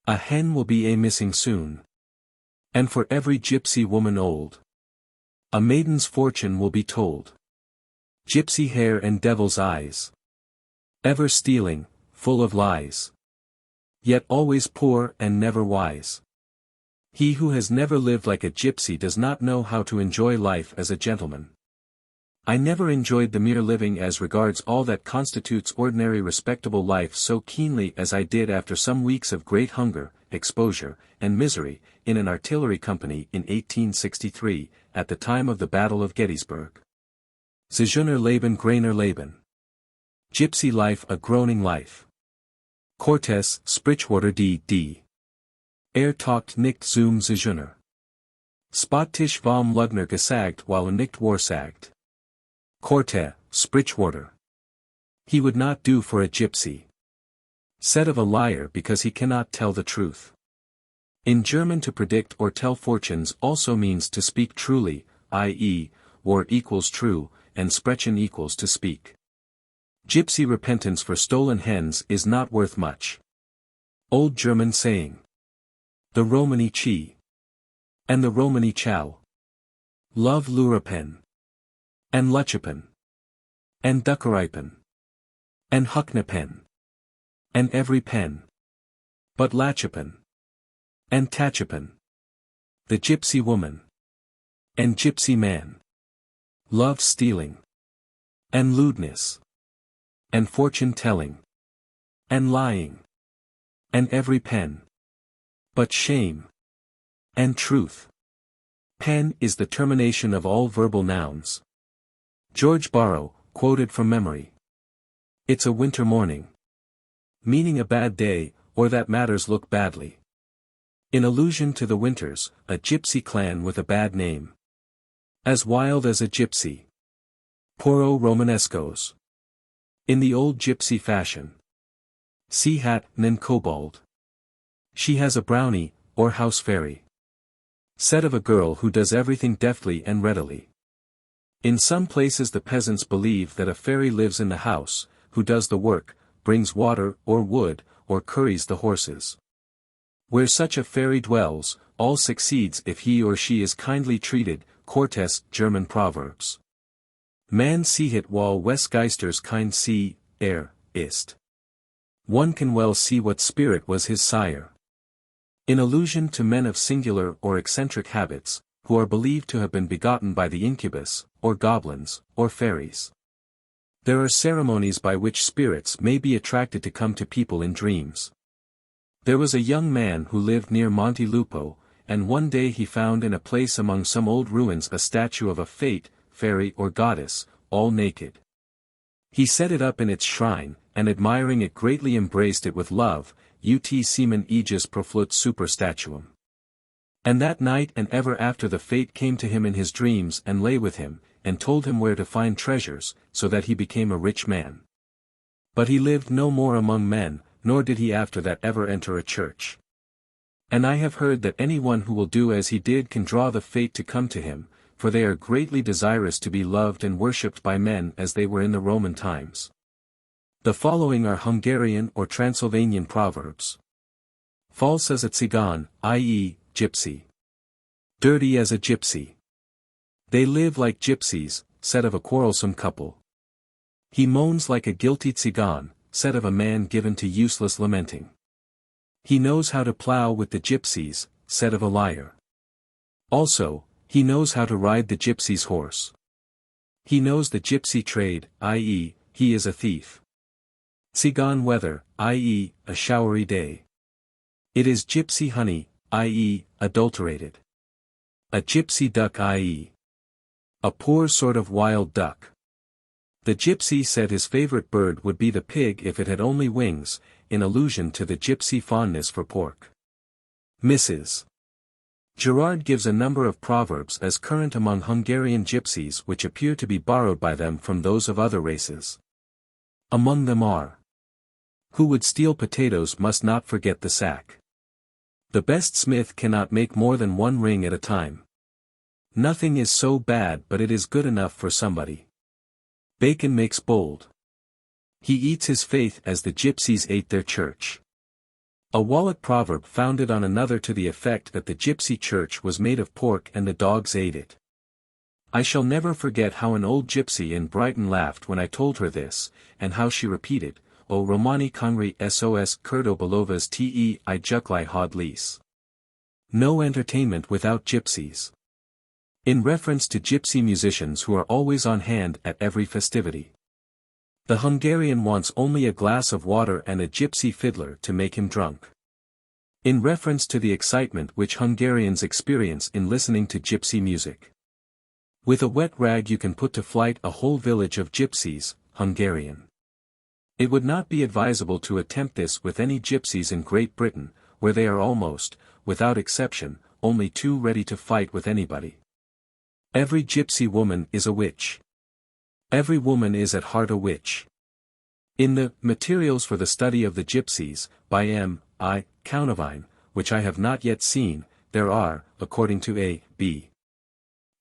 a hen will be a missing soon. And for every gypsy woman old, a maiden's fortune will be told. Gypsy hair and devil's eyes, ever stealing, full of lies, yet always poor and never wise. He who has never lived like a gypsy does not know how to enjoy life as a gentleman. I never enjoyed the mere living as regards all that constitutes ordinary respectable life so keenly as I did after some weeks of great hunger, exposure, and misery, in an artillery company in 1863, at the time of the Battle of Gettysburg. Zeuner Leben Grainer Leben. Gypsy life a groaning life. Cortes, Sprichworter d. Talkt nicht zum Zeuner. Spottisch vom Lugner gesagt while nicht warsagt. Corte, Sprichworter. He would not do for a gypsy. Said of a liar because he cannot tell the truth. In German, to predict or tell fortunes also means to speak truly, i.e., war equals true, and sprechen equals to speak. Gypsy repentance for stolen hens is not worth much. Old German saying. The Romani chi. And the Romani chow. Love lurapen. And luchapen. And duckeripen. And hucknapen. And every pen. But lachapen. And tachapen. The gypsy woman. And gypsy man. Love stealing. And lewdness. And fortune-telling. And lying. And every pen. But shame. And truth. Pen is the termination of all verbal nouns. George Borrow, quoted from memory. It's a winter morning. Meaning a bad day, or that matters look badly. In allusion to the winters, a gypsy clan with a bad name. As wild as a gypsy. Poro Romanescos. In the old gypsy fashion. Sea hat, nen kobold. She has a brownie, or house fairy. Said of a girl who does everything deftly and readily. In some places the peasants believe that a fairy lives in the house, who does the work, brings water or wood, or curries the horses. Where such a fairy dwells, all succeeds if he or she is kindly treated. Cortes, German Proverbs. Man siehet wal wes Geisters kind see, ist. One can well see what spirit was his sire. In allusion to men of singular or eccentric habits, who are believed to have been begotten by the incubus, or goblins, or fairies. There are ceremonies by which spirits may be attracted to come to people in dreams. There was a young man who lived near Monte Lupo, and one day he found in a place among some old ruins a statue of a fate, fairy or goddess, all naked. He set it up in its shrine, and admiring it greatly embraced it with love, ut semen aegis proflut super statuum. And that night and ever after the fate came to him in his dreams and lay with him, and told him where to find treasures, so that he became a rich man. But he lived no more among men, nor did he after that ever enter a church. And I have heard that anyone who will do as he did can draw the fate to come to him, for they are greatly desirous to be loved and worshipped by men as they were in the Roman times. The following are Hungarian or Transylvanian proverbs. False as a Tsigan, i.e., gypsy. Dirty as a gypsy. They live like gypsies, said of a quarrelsome couple. He moans like a guilty Tsigan, said of a man given to useless lamenting. He knows how to plow with the gypsies, said of a liar. Also, he knows how to ride the gypsy's horse. He knows the gypsy trade, i.e., he is a thief. Tsigan weather, i.e., a showery day. It is gypsy honey, i.e., adulterated. A gypsy duck, i.e., a poor sort of wild duck. The gypsy said his favorite bird would be the pig if it had only wings, in allusion to the gypsy fondness for pork. Mrs. Gerard gives a number of proverbs as current among Hungarian gypsies which appear to be borrowed by them from those of other races. Among them are: who would steal potatoes must not forget the sack. The best smith cannot make more than one ring at a time. Nothing is so bad but it is good enough for somebody. Bacon makes bold. He eats his faith as the gypsies ate their church. A Wallet proverb founded on another to the effect that the gypsy church was made of pork and the dogs ate it. I shall never forget how an old gypsy in Brighton laughed when I told her this, and how she repeated, O Romani Conry sos curdo belovas te I juklai hod lease. No entertainment without gypsies. In reference to gypsy musicians who are always on hand at every festivity. The Hungarian wants only a glass of water and a gypsy fiddler to make him drunk. In reference to the excitement which Hungarians experience in listening to gypsy music. With a wet rag you can put to flight a whole village of gypsies, Hungarian. It would not be advisable to attempt this with any gypsies in Great Britain, where they are almost, without exception, only too ready to fight with anybody. Every gypsy woman is a witch. Every woman is at heart a witch. In the Materials for the Study of the Gypsies, by M.I. Countervine, which I have not yet seen, there are, according to A. B.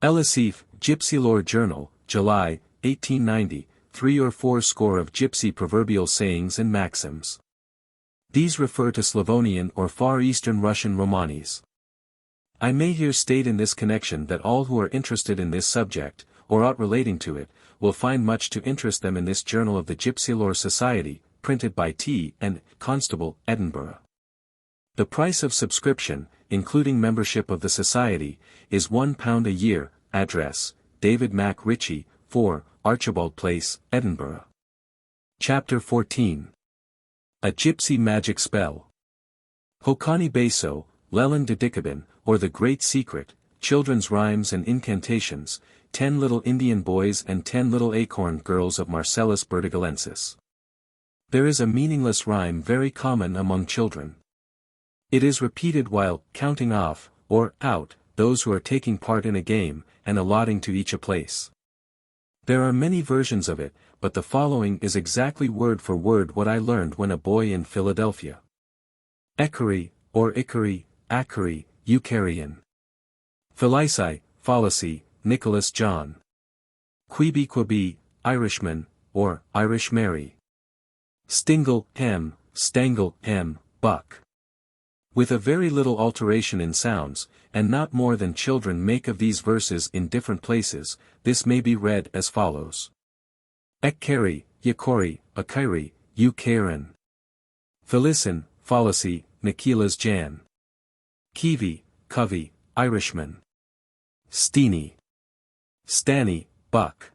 Ellisif, Gypsy Lore Journal, July, 1890, 3 or 4 score of gypsy proverbial sayings and maxims. These refer to Slavonian or Far Eastern Russian Romanis. I may here state in this connection that all who are interested in this subject, or aught relating to it, will find much to interest them in this Journal of the Gypsy Lore Society, printed by T. and Constable, Edinburgh. The price of subscription, including membership of the Society, is £1 a year. Address, David Mac Ritchie, 4, Archibald Place, Edinburgh. Chapter 14. A Gypsy Magic Spell. Hokani Beso, Leland de Dicabin, or The Great Secret, Children's Rhymes and Incantations, 10 Little Indian Boys and 10 Little Acorn Girls of Marcellus Bertigalensis. There is a meaningless rhyme very common among children. It is repeated while counting off, or out, those who are taking part in a game, and allotting to each a place. There are many versions of it, but the following is exactly word for word what I learned when a boy in Philadelphia. Ekari, or Ikari, Akari, Eukaryon. Philisi, Fallacy, Nicholas John. Queeby Quaby, Irishman, or Irish Mary. Stingle, hem, stangle, hem, buck. With a very little alteration in sounds, and not more than children make of these verses in different places, this may be read as follows. Ekkari, Yakori, Akairi, Eukaron. Felicin, Fallacy, Nikilas Jan. Kiwi, Covey, Irishman. Steenie. Stanny, Buck.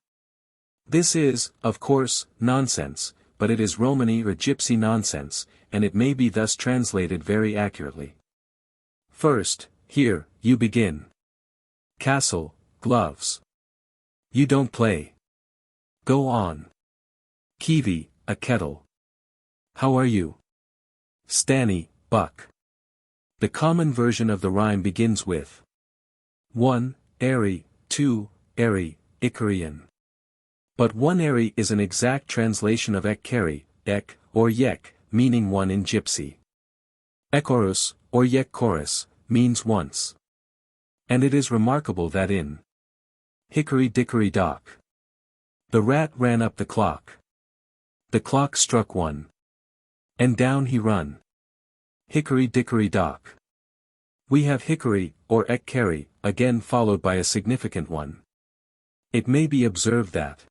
This is, of course, nonsense, but it is Romani or gypsy nonsense, and it may be thus translated very accurately. First, here, you begin. Castle, gloves. You don't play. Go on. Kiwi, a kettle. How are you? Stanny, buck. The common version of the rhyme begins with 1, airy, 2, airy, Icarian. But 1 airy is an exact translation of ekkari, ek, or yek, meaning one in gypsy. Ekorus, or yek chorus, means once. And it is remarkable that in Hickory Dickory Dock, the rat ran up the clock. The clock struck 1. And down he run. Hickory Dickory Dock. We have hickory, or ekkari, again followed by a significant one. It may be observed that,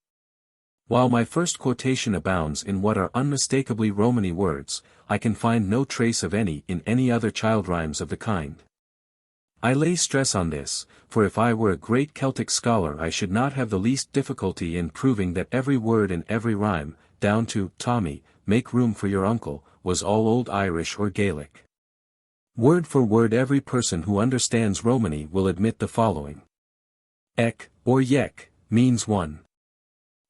while my first quotation abounds in what are unmistakably Romani words, I can find no trace of any in any other child rhymes of the kind. I lay stress on this, for if I were a great Celtic scholar I should not have the least difficulty in proving that every word in every rhyme, down to Tommy, make room for your uncle, was all Old Irish or Gaelic. Word for word every person who understands Romani will admit the following. Ek, or yek, means one.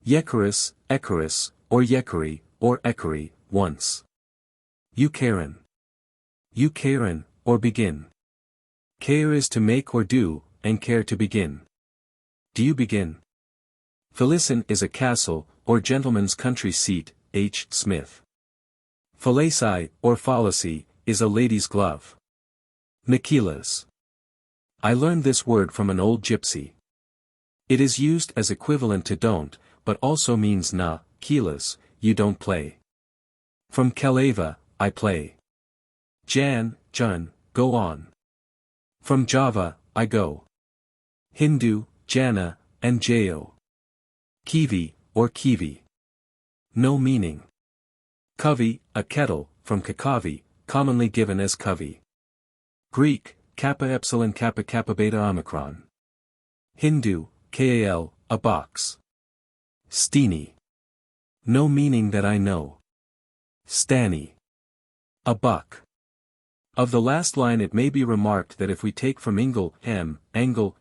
Yekarus, Ekarus, or Yekari, or Ekari, once. Eukaron. Eukaron, or begin. Care is to make or do, and care to begin. Do you begin? Felicin is a castle, or gentleman's country seat, H. Smith. Fallaci, or fallacy, is a lady's glove. Nikilas. I learned this word from an old gypsy. It is used as equivalent to don't, but also means na, kilas, you don't play. From Kaleva, I play. Jan, Jun, go on. From Java, I go. Hindu, Jana, and Jayo. Kiwi, or kiwi. No meaning. Covey, a kettle, from kakavi, commonly given as covey. Greek, kappa epsilon kappa kappa beta omicron. Hindu, kal, a box. Steeny. No meaning that I know. Stanny. A buck. Of the last line it may be remarked that if we take from ingle, angle,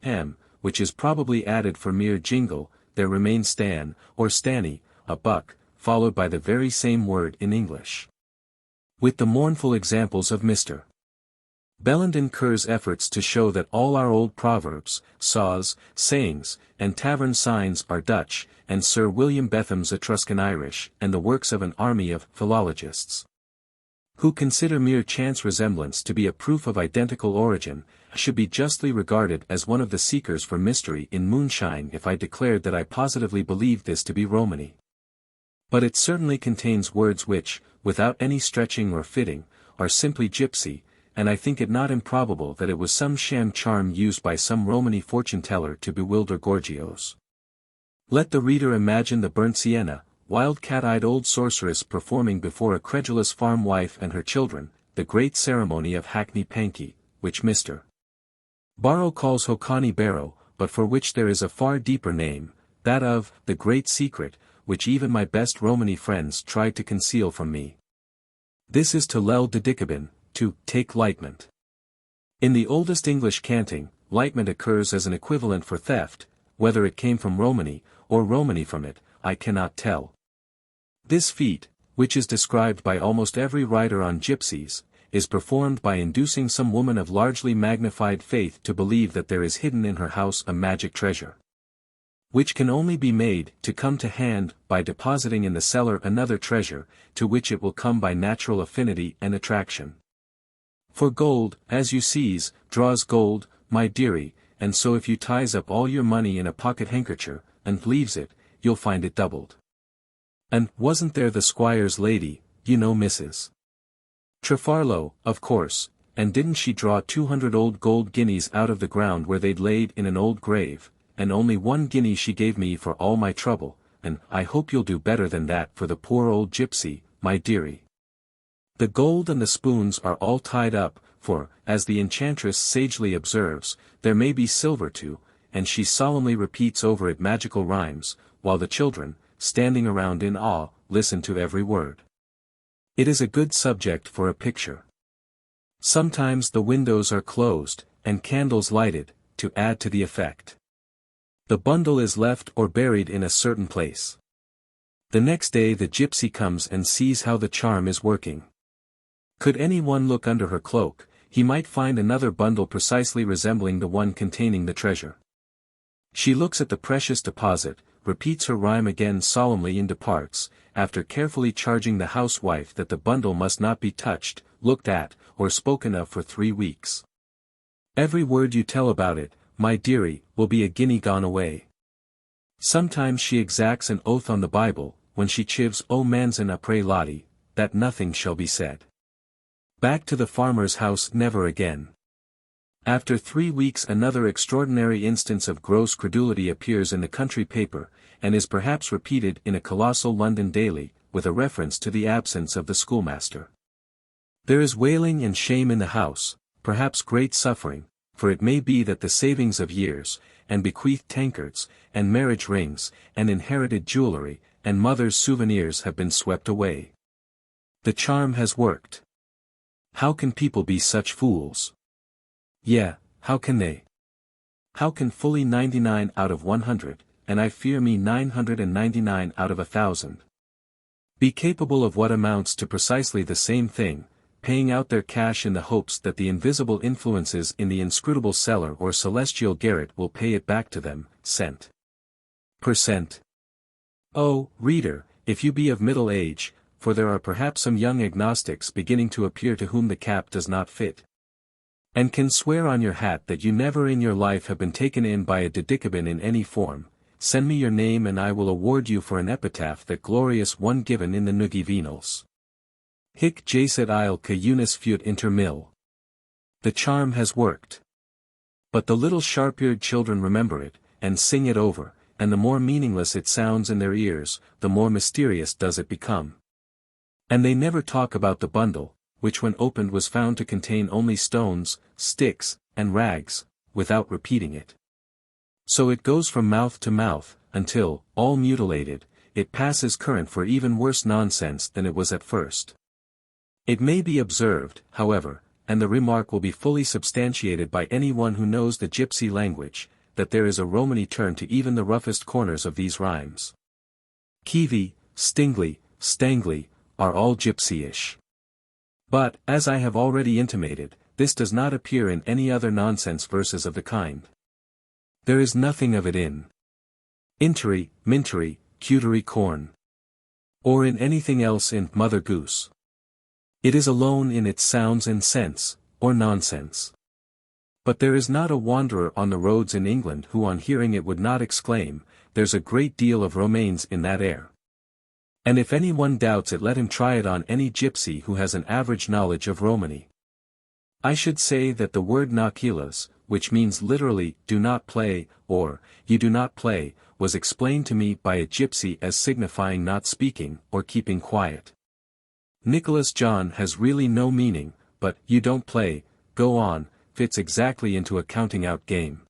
which is probably added for mere jingle, there remains stan, or stanny, a buck, followed by the very same word in English. With the mournful examples of Mr. Belland and Kerr's efforts to show that all our old proverbs, saws, sayings, and tavern signs are Dutch, and Sir William Betham's Etruscan Irish, and the works of an army of philologists who consider mere chance resemblance to be a proof of identical origin, should be justly regarded as one of the seekers for mystery in moonshine if I declared that I positively believed this to be Romani. But it certainly contains words which, without any stretching or fitting, are simply gypsy, and I think it not improbable that it was some sham charm used by some Romani fortune-teller to bewilder Gorgios. Let the reader imagine the burnt sienna, wild cat-eyed old sorceress performing before a credulous farm wife and her children, the great ceremony of Hackney Panky, which Mr. Barrow calls Hokani Barrow, but for which there is a far deeper name, that of the Great Secret, which even my best Romani friends tried to conceal from me. This is to lel dedicabin, to take lightment. In the oldest English canting, lightment occurs as an equivalent for theft, whether it came from Romani, or Romani from it, I cannot tell. This feat, which is described by almost every writer on gypsies, is performed by inducing some woman of largely magnified faith to believe that there is hidden in her house a magic treasure, which can only be made to come to hand by depositing in the cellar another treasure, to which it will come by natural affinity and attraction. For gold, as you sees, draws gold, my dearie, and so if you ties up all your money in a pocket handkercher, and leaves it, you'll find it doubled. And wasn't there the squire's lady, you know Mrs. Trefarlow, of course, and didn't she draw 200 old gold guineas out of the ground where they'd laid in an old grave, and only 1 guinea she gave me for all my trouble, and I hope you'll do better than that for the poor old gypsy, my dearie. The gold and the spoons are all tied up, for, as the enchantress sagely observes, there may be silver too, and she solemnly repeats over it magical rhymes, while the children, standing around in awe, listen to every word. It is a good subject for a picture. Sometimes the windows are closed, and candles lighted, to add to the effect. The bundle is left or buried in a certain place. The next day the gypsy comes and sees how the charm is working. Could any one look under her cloak, he might find another bundle precisely resembling the one containing the treasure. She looks at the precious deposit, repeats her rhyme again solemnly and departs, after carefully charging the housewife that the bundle must not be touched, looked at, or spoken of for 3 weeks. Every word you tell about it, my dearie, will be a guinea gone away. Sometimes she exacts an oath on the Bible, when she chives O manzan apres lati, that nothing shall be said. Back to the farmer's house never again. After 3 weeks another extraordinary instance of gross credulity appears in the country paper, and is perhaps repeated in a colossal London daily, with a reference to the absence of the schoolmaster. There is wailing and shame in the house, perhaps great suffering, for it may be that the savings of years, and bequeathed tankards, and marriage rings, and inherited jewelry, and mother's souvenirs have been swept away. The charm has worked. How can people be such fools? Yeah, how can they? How can fully 99 out of 100, and I fear me 999 out of 1,000, be capable of what amounts to precisely the same thing, paying out their cash in the hopes that the invisible influences in the inscrutable cellar or celestial garret will pay it back to them, cent per cent? Oh, reader, if you be of middle age, for there are perhaps some young agnostics beginning to appear to whom the cap does not fit, and can swear on your hat that you never in your life have been taken in by a dedicabin in any form, send me your name and I will award you for an epitaph that glorious one given in the Nugi Venals. Hic jacet il que unis fut inter mil. The charm has worked. But the little sharp-eared children remember it, and sing it over, and the more meaningless it sounds in their ears, the more mysterious does it become. And they never talk about the bundle, which when opened was found to contain only stones, sticks, and rags, without repeating it. So it goes from mouth to mouth, until, all mutilated, it passes current for even worse nonsense than it was at first. It may be observed, however, and the remark will be fully substantiated by anyone who knows the Gypsy language, that there is a Romani turn to even the roughest corners of these rhymes. Kiwi, stingly, stangly, are all Gypsy-ish. But, as I have already intimated, this does not appear in any other nonsense verses of the kind. There is nothing of it in Intery, Mintery, Cutery Corn. Or in anything else in Mother Goose. It is alone in its sounds and sense, or nonsense. But there is not a wanderer on the roads in England who on hearing it would not exclaim, "There's a great deal of Romanes in that air." And if any one doubts it, let him try it on any gypsy who has an average knowledge of Romani. I should say that the word nakilas, which means literally, do not play, or, you do not play, was explained to me by a gypsy as signifying not speaking, or keeping quiet. Nicholas John has really no meaning, but, you don't play, go on, fits exactly into a counting-out game.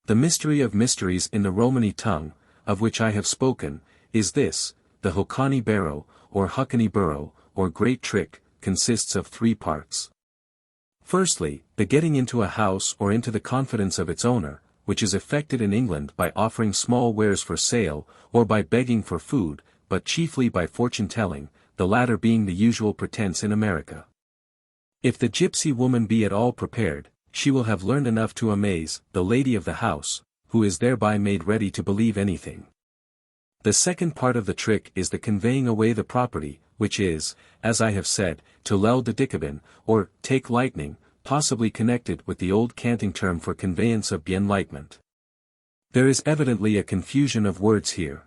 The mystery of mysteries in the Romani tongue, of which I have spoken, is this: the Hokani barrow, or Huckany burrow, or great trick, consists of 3 parts. Firstly, the getting into a house or into the confidence of its owner, which is effected in England by offering small wares for sale, or by begging for food, but chiefly by fortune-telling, the latter being the usual pretense in America. If the gypsy woman be at all prepared, she will have learned enough to amaze the lady of the house, who is thereby made ready to believe anything. The second part of the trick is the conveying away the property, which is, as I have said, to lel de dicabin, or take lightning, possibly connected with the old canting term for conveyance of bien-lightment. There is evidently a confusion of words here.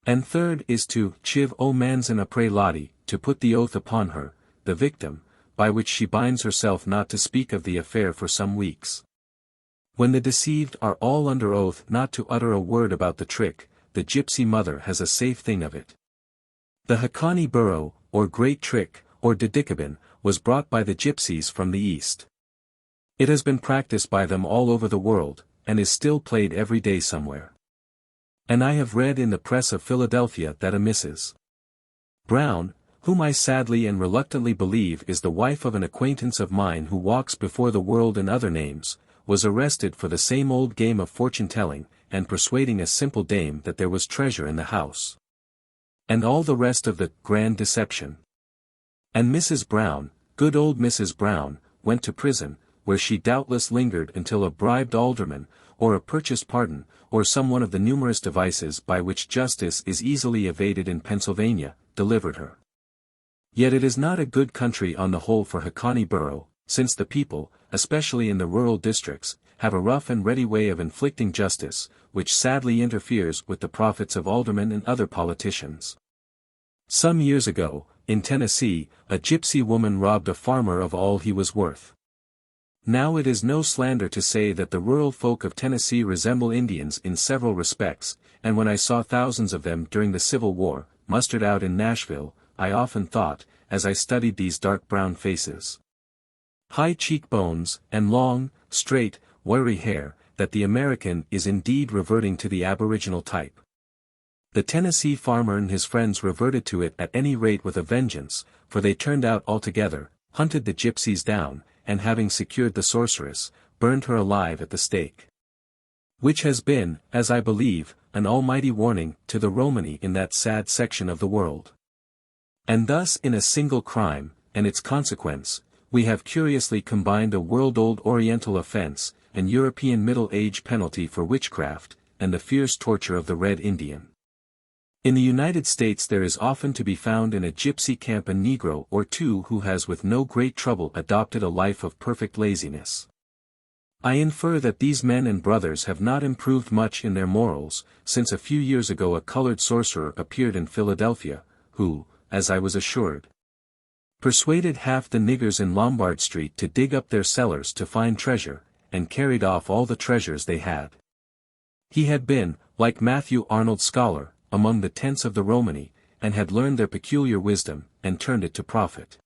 And third is to chiv o manzan apre ladi, to put the oath upon her, the victim, by which she binds herself not to speak of the affair for some weeks. When the deceived are all under oath not to utter a word about the trick, the gypsy mother has a safe thing of it. The Hakani burrow, or great trick, or didikabin, was brought by the gypsies from the East. It has been practiced by them all over the world, and is still played every day somewhere. And I have read in the press of Philadelphia that a Mrs. Brown, whom I sadly and reluctantly believe is the wife of an acquaintance of mine who walks before the world in other names, was arrested for the same old game of fortune-telling, and persuading a simple dame that there was treasure in the house. And all the rest of the grand deception. And Mrs. Brown, good old Mrs. Brown, went to prison, where she doubtless lingered until a bribed alderman, or a purchased pardon, or some one of the numerous devices by which justice is easily evaded in Pennsylvania, delivered her. Yet it is not a good country on the whole for Hakani burrow, since the people, especially in the rural districts, have a rough and ready way of inflicting justice, which sadly interferes with the profits of aldermen and other politicians. Some years ago, in Tennessee, a gypsy woman robbed a farmer of all he was worth. Now it is no slander to say that the rural folk of Tennessee resemble Indians in several respects, and when I saw thousands of them during the Civil War, mustered out in Nashville, I often thought, as I studied these dark brown faces, high cheekbones, and long, straight, wiry hair, that the American is indeed reverting to the aboriginal type. The Tennessee farmer and his friends reverted to it at any rate with a vengeance, for they turned out altogether, hunted the gypsies down, and having secured the sorceress, burned her alive at the stake. Which has been, as I believe, an almighty warning to the Romani in that sad section of the world. And thus in a single crime, and its consequence, we have curiously combined a world-old Oriental offense, an European Middle Age penalty for witchcraft, and the fierce torture of the Red Indian. In the United States there is often to be found in a gypsy camp a Negro or two who has with no great trouble adopted a life of perfect laziness. I infer that these men and brothers have not improved much in their morals, since a few years ago a colored sorcerer appeared in Philadelphia, who, as I was assured, persuaded half the niggers in Lombard Street to dig up their cellars to find treasure, and carried off all the treasures they had. He had been, like Matthew Arnold's scholar, among the tents of the Romani, and had learned their peculiar wisdom, and turned it to profit.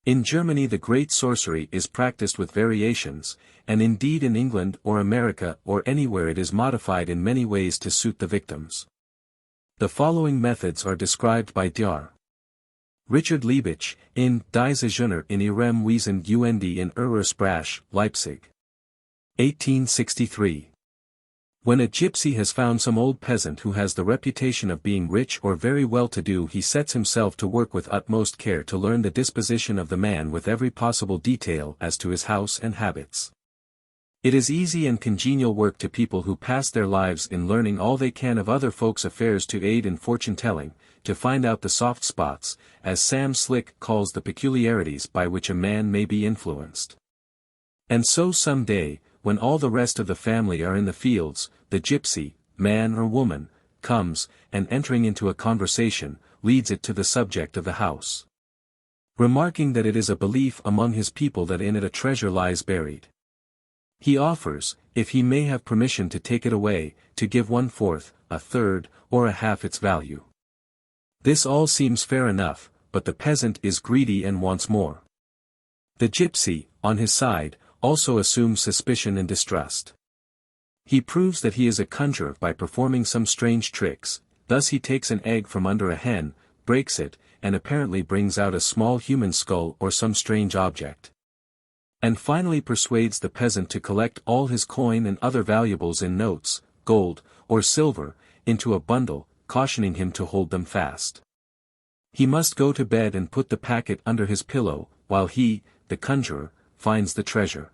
In Germany the great sorcery is practiced with variations, and indeed in England or America or anywhere it is modified in many ways to suit the victims. The following methods are described by Dr. Richard Liebich, in Die Zauner in Ihrem Wesen und in ihrer Sprache, Leipzig. 1863. When a gypsy has found some old peasant who has the reputation of being rich or very well-to-do, he sets himself to work with utmost care to learn the disposition of the man with every possible detail as to his house and habits. It is easy and congenial work to people who pass their lives in learning all they can of other folks' affairs to aid in fortune-telling, to find out the soft spots, as Sam Slick calls the peculiarities by which a man may be influenced. And so some day, when all the rest of the family are in the fields, the gypsy, man or woman, comes, and entering into a conversation, leads it to the subject of the house. Remarking that it is a belief among his people that in it a treasure lies buried. He offers, if he may have permission to take it away, to give 1/4, 1/3, or a half its value. This all seems fair enough, but the peasant is greedy and wants more. The gypsy, on his side, also assumes suspicion and distrust. He proves that he is a conjurer by performing some strange tricks. Thus he takes an egg from under a hen, breaks it, and apparently brings out a small human skull or some strange object. And finally persuades the peasant to collect all his coin and other valuables in notes, gold, or silver, into a bundle, cautioning him to hold them fast. He must go to bed and put the packet under his pillow, while he, the conjurer, finds the treasure.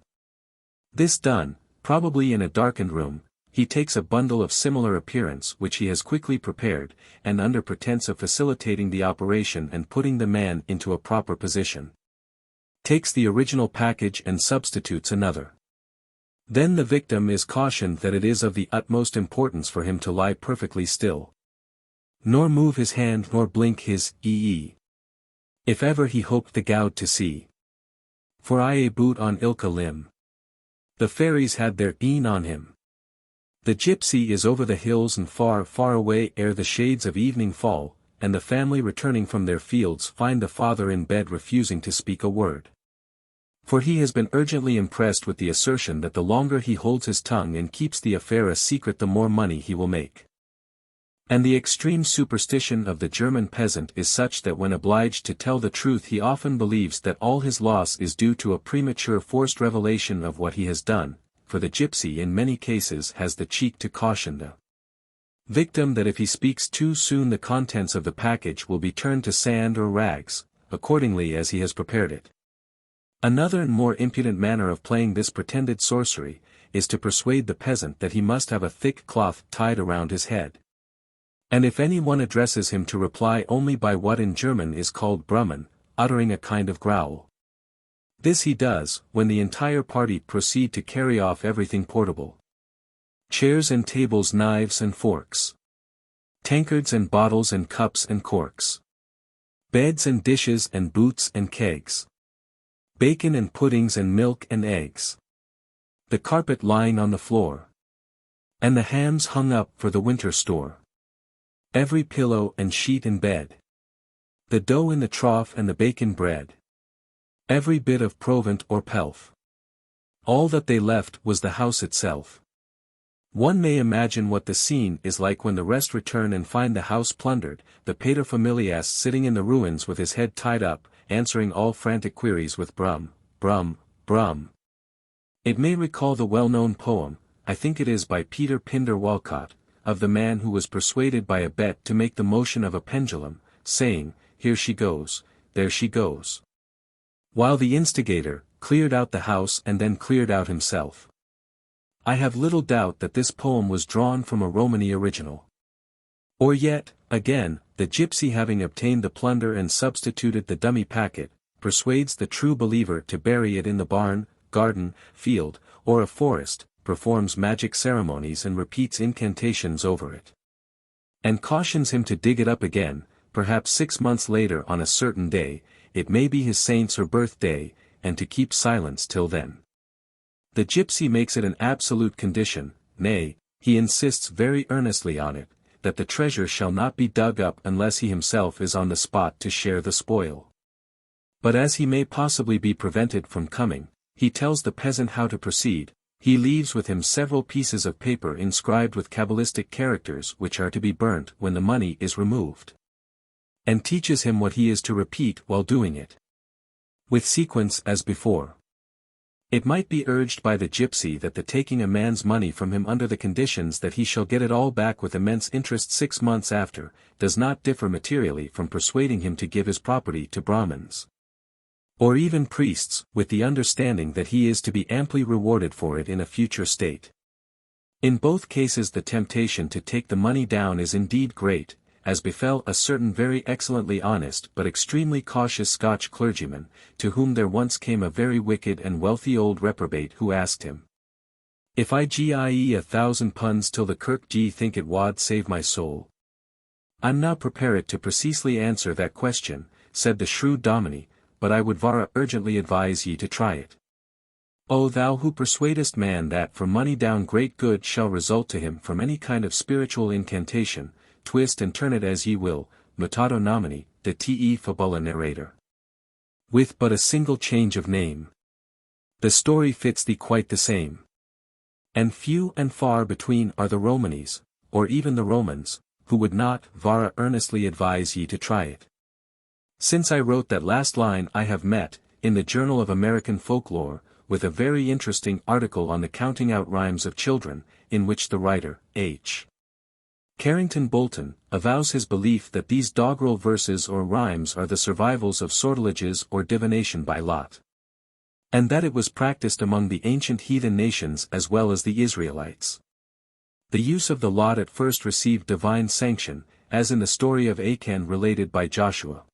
This done, probably in a darkened room, he takes a bundle of similar appearance which he has quickly prepared, and under pretense of facilitating the operation and putting the man into a proper position, takes the original package and substitutes another. Then the victim is cautioned that it is of the utmost importance for him to lie perfectly still, nor move his hand nor blink his ee, if ever he hoped the gowd to see. For I boot on ilka limb. The fairies had their een on him. The gypsy is over the hills and far, far away ere the shades of evening fall, and the family returning from their fields find the father in bed refusing to speak a word. For he has been urgently impressed with the assertion that the longer he holds his tongue and keeps the affair a secret the more money he will make. And the extreme superstition of the German peasant is such that when obliged to tell the truth he often believes that all his loss is due to a premature forced revelation of what he has done, for the gypsy in many cases has the cheek to caution the victim that if he speaks too soon the contents of the package will be turned to sand or rags, accordingly as he has prepared it. Another and more impudent manner of playing this pretended sorcery, is to persuade the peasant that he must have a thick cloth tied around his head. And if any one addresses him to reply only by what in German is called brummen, uttering a kind of growl. This he does, when the entire party proceed to carry off everything portable. Chairs and tables, knives and forks. Tankards and bottles and cups and corks. Beds and dishes and boots and kegs. Bacon and puddings and milk and eggs. The carpet lying on the floor. And the hams hung up for the winter store. Every pillow and sheet in bed. The dough in the trough and the bacon bread. Every bit of provant or pelf. All that they left was the house itself. One may imagine what the scene is like when the rest return and find the house plundered, the paterfamilias sitting in the ruins with his head tied up, answering all frantic queries with brum, brum, brum. It may recall the well-known poem, I think it is by Peter Pinder Walcott, of the man who was persuaded by a bet to make the motion of a pendulum, saying, here she goes, there she goes. While the instigator cleared out the house and then cleared out himself. I have little doubt that this poem was drawn from a Romani original. Or yet, again, the gypsy having obtained the plunder and substituted the dummy packet, persuades the true believer to bury it in the barn, garden, field, or a forest, performs magic ceremonies and repeats incantations over it. And cautions him to dig it up again, perhaps 6 months later on a certain day, it may be his saint's or birthday, and to keep silence till then. The gypsy makes it an absolute condition, nay, he insists very earnestly on it, that the treasure shall not be dug up unless he himself is on the spot to share the spoil. But as he may possibly be prevented from coming, he tells the peasant how to proceed. He leaves with him several pieces of paper inscribed with Kabbalistic characters which are to be burnt when the money is removed. And teaches him what he is to repeat while doing it. With sequence as before. It might be urged by the gypsy that the taking a man's money from him under the conditions that he shall get it all back with immense interest 6 months after, does not differ materially from persuading him to give his property to Brahmins. Or even priests, with the understanding that he is to be amply rewarded for it in a future state. In both cases the temptation to take the money down is indeed great, as befell a certain very excellently honest but extremely cautious Scotch clergyman, to whom there once came a very wicked and wealthy old reprobate who asked him, "If I gie 1,000 punds till the kirk ye think it wad save my soul?" "I'm now prepared to precisely answer that question," said the shrewd Dominie, "but I would vara urgently advise ye to try it. O thou who persuadest man that for money down great good shall result to him from any kind of spiritual incantation, twist and turn it as ye will, mutato nomini, de te fabula narrator. With but a single change of name. The story fits thee quite the same. And few and far between are the Romanis, or even the Romans, who would not vara earnestly advise ye to try it. Since I wrote that last line I have met, in the Journal of American Folklore, with a very interesting article on the counting out rhymes of children, in which the writer, H. Carrington Bolton, avows his belief that these doggerel verses or rhymes are the survivals of sortileges or divination by lot. And that it was practiced among the ancient heathen nations as well as the Israelites. The use of the lot at first received divine sanction, as in the story of Achan related by Joshua.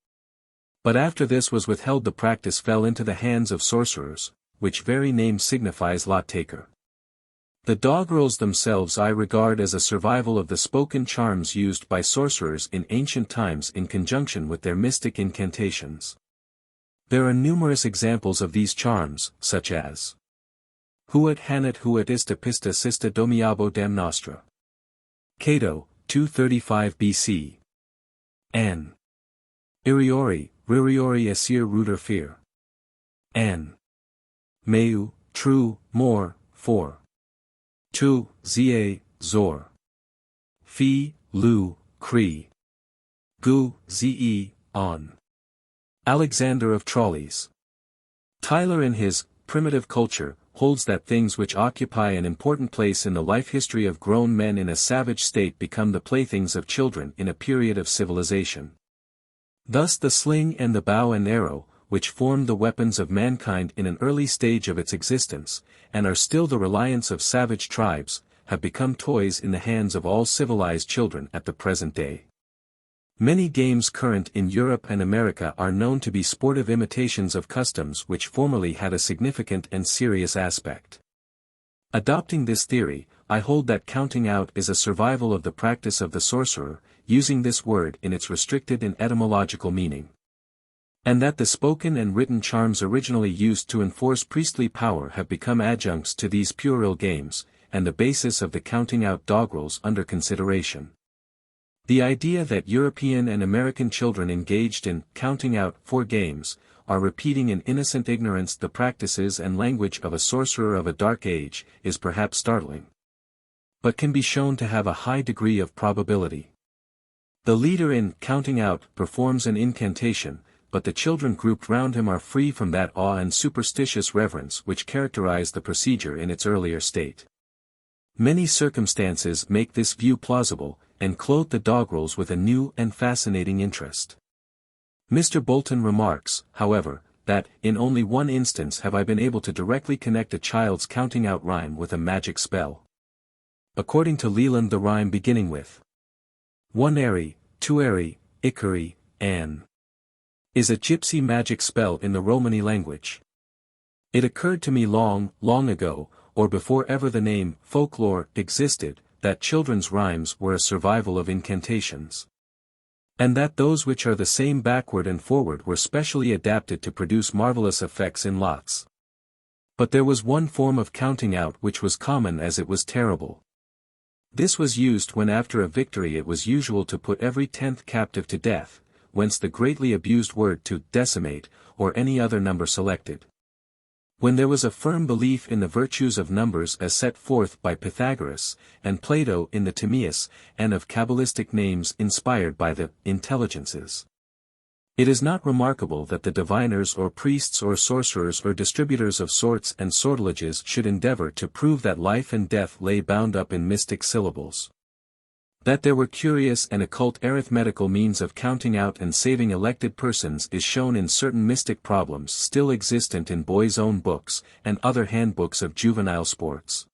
But after this was withheld the practice fell into the hands of sorcerers, which very name signifies lot-taker. The doggerels themselves I regard as a survival of the spoken charms used by sorcerers in ancient times in conjunction with their mystic incantations. There are numerous examples of these charms, such as Huat hanat huat ista pista sista domiabo dam nostra. Cato, 235 BC. An. Iriori, ririori esir ruder fear. An. Meu, true, more, 4. 2, za, zor. Fi, lu, cri. Gu, ze, on. Alexander of Tralles. Tyler in his Primitive Culture holds that things which occupy an important place in the life history of grown men in a savage state become the playthings of children in a period of civilization. Thus the sling and the bow and arrow, which formed the weapons of mankind in an early stage of its existence, and are still the reliance of savage tribes, have become toys in the hands of all civilized children at the present day. Many games current in Europe and America are known to be sportive imitations of customs which formerly had a significant and serious aspect. Adopting this theory, I hold that counting out is a survival of the practice of the sorcerer, using this word in its restricted and etymological meaning. And that the spoken and written charms originally used to enforce priestly power have become adjuncts to these puerile games, and the basis of the counting out doggerels under consideration. The idea that European and American children engaged in counting out for games are repeating in innocent ignorance the practices and language of a sorcerer of a dark age is perhaps startling, but can be shown to have a high degree of probability. The leader in counting out performs an incantation, but the children grouped round him are free from that awe and superstitious reverence which characterized the procedure in its earlier state. Many circumstances make this view plausible, and clothe the doggerels with a new and fascinating interest. Mr. Bolton remarks, however, that, in only one instance have I been able to directly connect a child's counting out rhyme with a magic spell. According to Leland the rhyme beginning with 1 eri, 2 eri, ikari, an is a gypsy magic spell in the Romani language. It occurred to me long, long ago, or before ever the name folklore existed, that children's rhymes were a survival of incantations. And that those which are the same backward and forward were specially adapted to produce marvelous effects in lots. But there was one form of counting out which was common as it was terrible. This was used when after a victory it was usual to put every 10th captive to death, whence the greatly abused word to decimate, or any other number selected. When there was a firm belief in the virtues of numbers as set forth by Pythagoras, and Plato in the Timaeus, and of Kabbalistic names inspired by the intelligences. It is not remarkable that the diviners or priests or sorcerers or distributors of sorts and sortileges should endeavor to prove that life and death lay bound up in mystic syllables. That there were curious and occult arithmetical means of counting out and saving elected persons is shown in certain mystic problems still existent in boys' own books, and other handbooks of juvenile sports.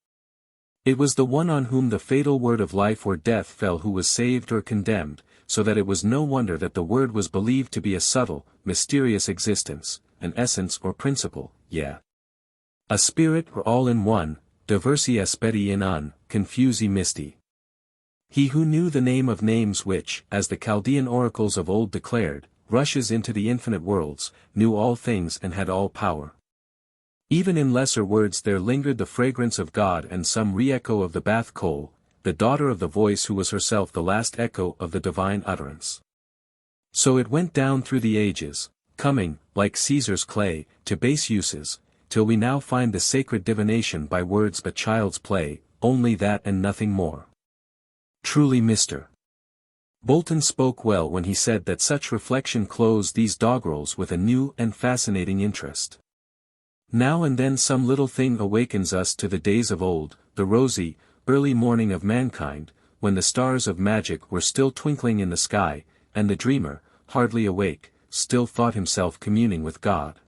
It was the one on whom the fatal word of life or death fell who was saved or condemned, so that it was no wonder that the word was believed to be a subtle, mysterious existence, an essence or principle, a spirit or all in one, diversi aspeti in un, confusi misti. He who knew the name of names which, as the Chaldean oracles of old declared, rushes into the infinite worlds, knew all things and had all power. Even in lesser words there lingered the fragrance of God and some re-echo of the bath coal, the daughter of the voice who was herself the last echo of the divine utterance. So it went down through the ages, coming, like Caesar's clay, to base uses, till we now find the sacred divination by words a child's play, only that and nothing more. Truly Mr. Bolton spoke well when he said that such reflection clothes these doggerels with a new and fascinating interest. Now and then some little thing awakens us to the days of old, the rosy, early morning of mankind, when the stars of magic were still twinkling in the sky, and the dreamer, hardly awake, still thought himself communing with God.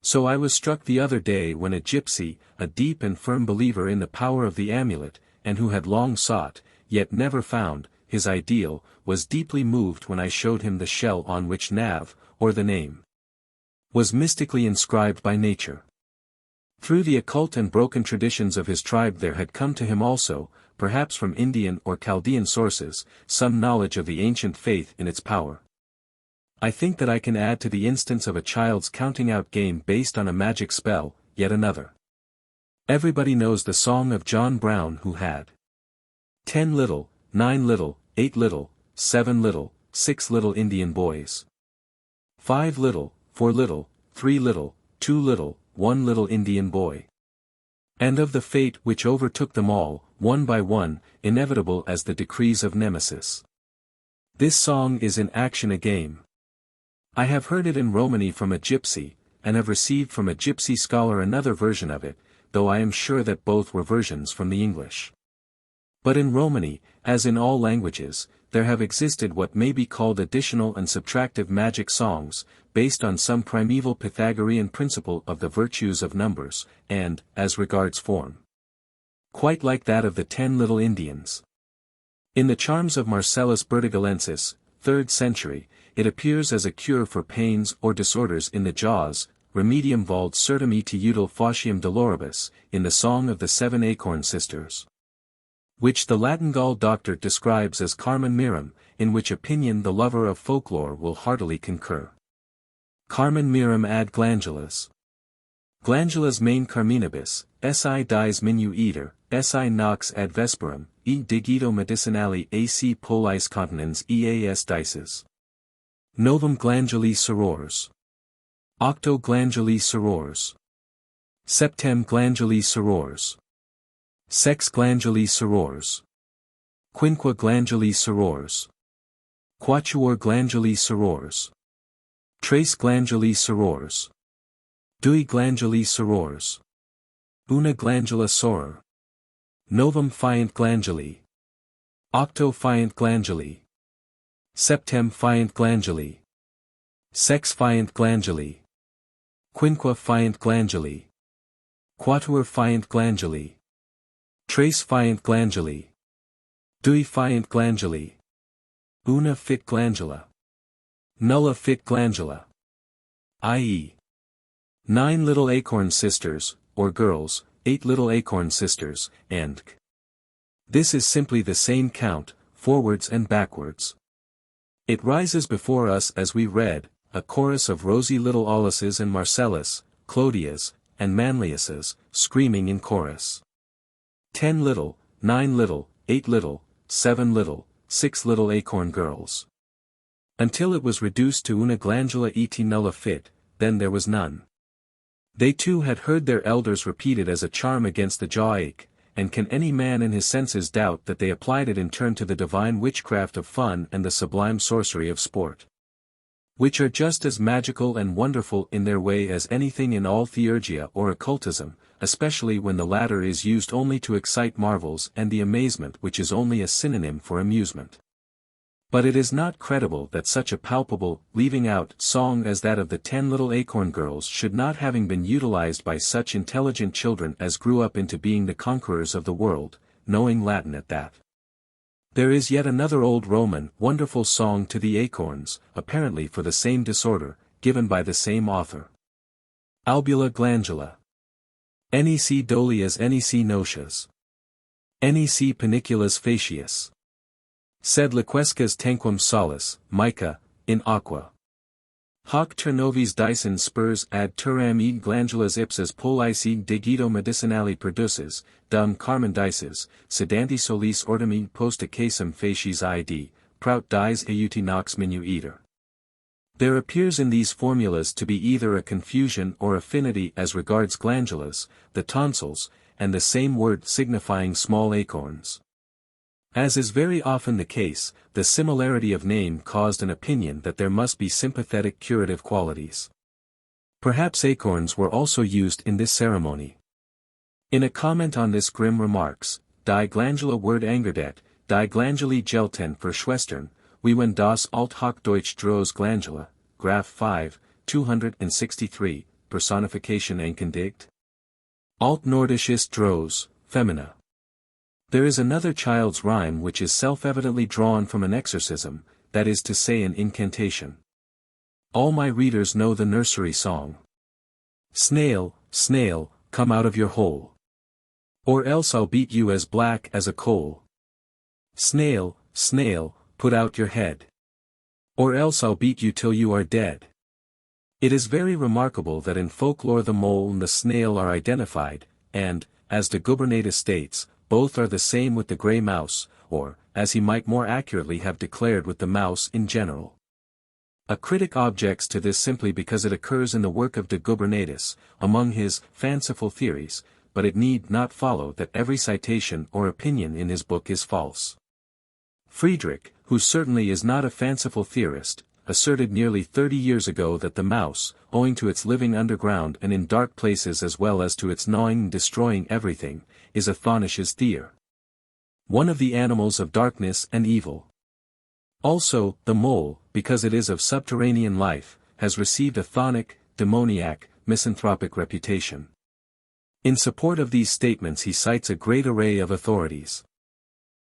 So I was struck the other day when a gypsy, a deep and firm believer in the power of the amulet, and who had long sought, yet never found, his ideal, was deeply moved when I showed him the shell on which Nav, or the name, was mystically inscribed by nature. Through the occult and broken traditions of his tribe there had come to him also, perhaps from Indian or Chaldean sources, some knowledge of the ancient faith in its power. I think that I can add to the instance of a child's counting-out game based on a magic spell, yet another. Everybody knows the song of John Brown who had 10 little, 9 little, 8 little, 7 little, 6 little Indian boys. 5 little, 4 little, 3 little, 2 little, 1 little Indian boy. And of the fate which overtook them all, one by one, inevitable as the decrees of Nemesis. This song is in action a game. I have heard it in Romani from a gypsy, and have received from a gypsy scholar another version of it, though I am sure that both were versions from the English. But in Romani, as in all languages, there have existed what may be called additional and subtractive magic songs, based on some primeval Pythagorean principle of the virtues of numbers, and, as regards form, quite like that of the 10 little Indians. In the charms of Marcellus Bertigalensis, 3rd century, it appears as a cure for pains or disorders in the jaws, remedium vald certum ete util faucium doloribus, in the Song of the Seven Acorn Sisters, which the Latin Gaul doctor describes as Carmen Mirum, in which opinion the lover of folklore will heartily concur. Carmen Mirum ad glandulas. Glandulas main carminibus, si dies minu iter, si nox ad vesperum, e digito medicinali ac pollis continens eas dices. Novum glanduli sorors. Octo glanduli sorors. Septem glanduli sorors. Sex glanduli sorors. Quinque glanduli sorors. Quatuor glanduli sorors. Tres glanduli sorors. Dui glanduli sorors. Una glandula soror. Novum fiant glanduli. Octo fiant glanduli. Septem fiant glanduli. Sex fiant glanduli. Quinque fiant glanduli. Quatuor fiant glanduli. Tres fiant glanduli. Dui fiant glanduli. Una fit glandula. Nulla fit glandula. I.e. 9 little acorn sisters, or girls, 8 little acorn sisters, and this is simply the same count, forwards and backwards. It rises before us as we read, a chorus of rosy little Aulises and Marcellus, Clodias, and Manliuses, screaming in chorus. 10 little, 9 little, 8 little, 7 little, 6 little acorn girls. Until it was reduced to una glandula et nulla fit, then there was none. They too had heard their elders repeat it as a charm against the jaw ache, and can any man in his senses doubt that they applied it in turn to the divine witchcraft of fun and the sublime sorcery of sport, which are just as magical and wonderful in their way as anything in all theurgia or occultism, especially when the latter is used only to excite marvels and the amazement which is only a synonym for amusement. But it is not credible that such a palpable, leaving out song as that of the 10 Little Acorn Girls should not having been utilized by such intelligent children as grew up into being the conquerors of the world, knowing Latin at that. There is yet another old Roman, wonderful song to the acorns, apparently for the same disorder, given by the same author. Albula glandula. Nec dolias nec nocias. Nec paniculas facius. Sed liquescas tanquam salus, mica, in aqua. Hoc turnovis dicen spurs ad turam id glandulas ipsas pollice id digito medicinali produces, dum carmen dices, sedanti solis ortum id posta casum facies id, prout dies euti nox minu eater. There appears in these formulas to be either a confusion or affinity as regards glandulas, the tonsils, and the same word signifying small acorns. As is very often the case, the similarity of name caused an opinion that there must be sympathetic curative qualities. Perhaps acorns were also used in this ceremony. In a comment on this Grimm remarks, Die Glandula word angerdet, die Glanduli gelten für Schwestern, wie wenn das alt Hochdeutsch Drohs Glandula, Graph 5, 263, Personification Enkendigt. Alt-Nordisches Drohs, Femina. There is another child's rhyme which is self-evidently drawn from an exorcism, that is to say an incantation. All my readers know the nursery song. Snail, snail, come out of your hole. Or else I'll beat you as black as a coal. Snail, snail, put out your head. Or else I'll beat you till you are dead. It is very remarkable that in folklore the mole and the snail are identified, and, as de Gubernatus states, both are the same with the grey mouse, or, as he might more accurately have declared with the mouse in general. A critic objects to this simply because it occurs in the work of de Gubernatus, among his fanciful theories, but it need not follow that every citation or opinion in his book is false. Friedrich, who certainly is not a fanciful theorist, asserted nearly 30 years ago that the mouse, owing to its living underground and in dark places as well as to its gnawing and destroying everything, is a Thonisch's Thier. One of the animals of darkness and evil. Also, the mole, because it is of subterranean life, has received a chthonic, demoniac, misanthropic reputation. In support of these statements he cites a great array of authorities.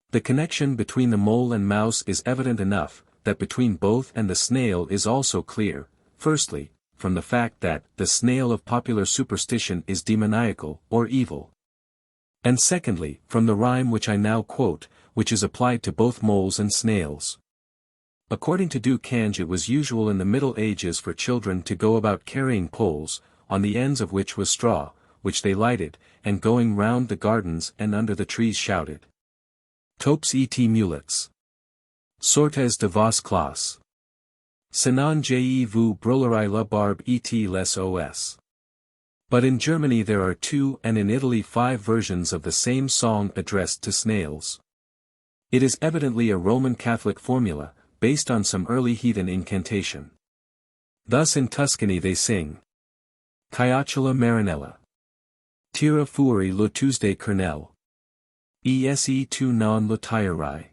The connection between the mole and mouse is evident enough, that between both and the snail is also clear, firstly, from the fact that the snail of popular superstition is demoniacal or evil. And secondly, from the rhyme which I now quote, which is applied to both moles and snails. According to Du Cange it was usual in the Middle Ages for children to go about carrying poles, on the ends of which was straw, which they lighted, and going round the gardens and under the trees shouted. Topes et mulets. Sortes de vos classe. Sinon je vous brûlerai la barbe et les os. But in Germany there are 2 and in Italy 5 versions of the same song addressed to snails. It is evidently a Roman Catholic formula, based on some early heathen incantation. Thus in Tuscany they sing. Chiociola marinella. Tira fuori lo Tuesday kernel. Ese tu non lo tirai.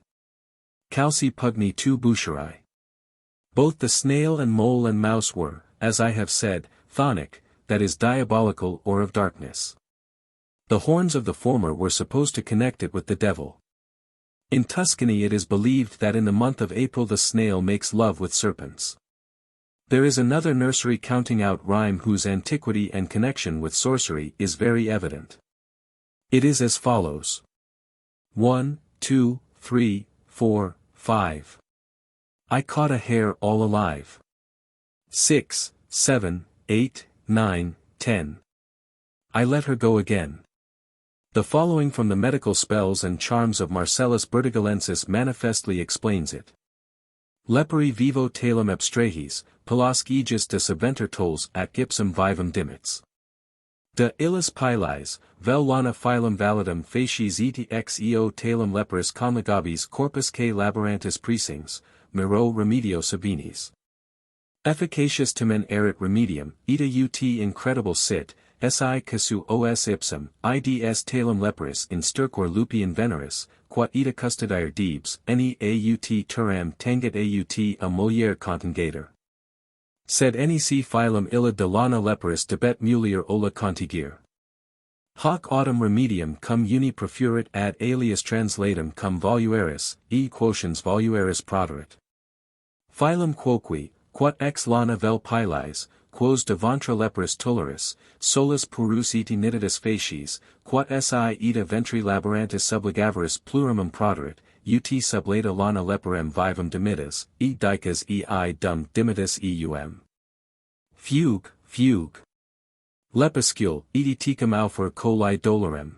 Calci pugni tu boucherai. Both the snail and mole and mouse were, as I have said, chthonic, that is diabolical or of darkness. The horns of the former were supposed to connect it with the devil. In Tuscany it is believed that in the month of April the snail makes love with serpents. There is another nursery counting out rhyme whose antiquity and connection with sorcery is very evident. It is as follows. 1, 2, 3, 4, 5. I caught a hare all alive. 6, 7, 8, 9, 10. I let her go again. The following from the medical spells and charms of Marcellus Bertigolensis manifestly explains it. Leperi vivo talem abstrahis, pelasque aegis de subventer tolls at gypsum vivum dimits. De illis pilis, vel lana phylum validum facies et xeo talem leperis conligabis corpus K laborantis presings, miro remedio sabinis. Efficacious tamen erit remedium, ita ut incredible sit, si casu os ipsum, ids talem leperis in stercor lupi inveneris, quat ita custodire debs, ne aut turam tanget aut a mulier contangator. Sed nec phylum illa de lana leperis debet mulier ola contigir. Hoc autem remedium cum uni profurit ad alias translatum cum volueris, e quotiens volueris proderit. Phylum quoque, quat ex lana vel pilis, quos de ventra leperis tuleris, solus purus et nitidus facies, quat si eta ventri laborantis subligaveris plurimum proderit, ut sublata lana leperem vivum dimitis, e dicas ei dum dimitis eum. Fugue, fugue. Lepuscule, eti tecum aufer coli dolorem.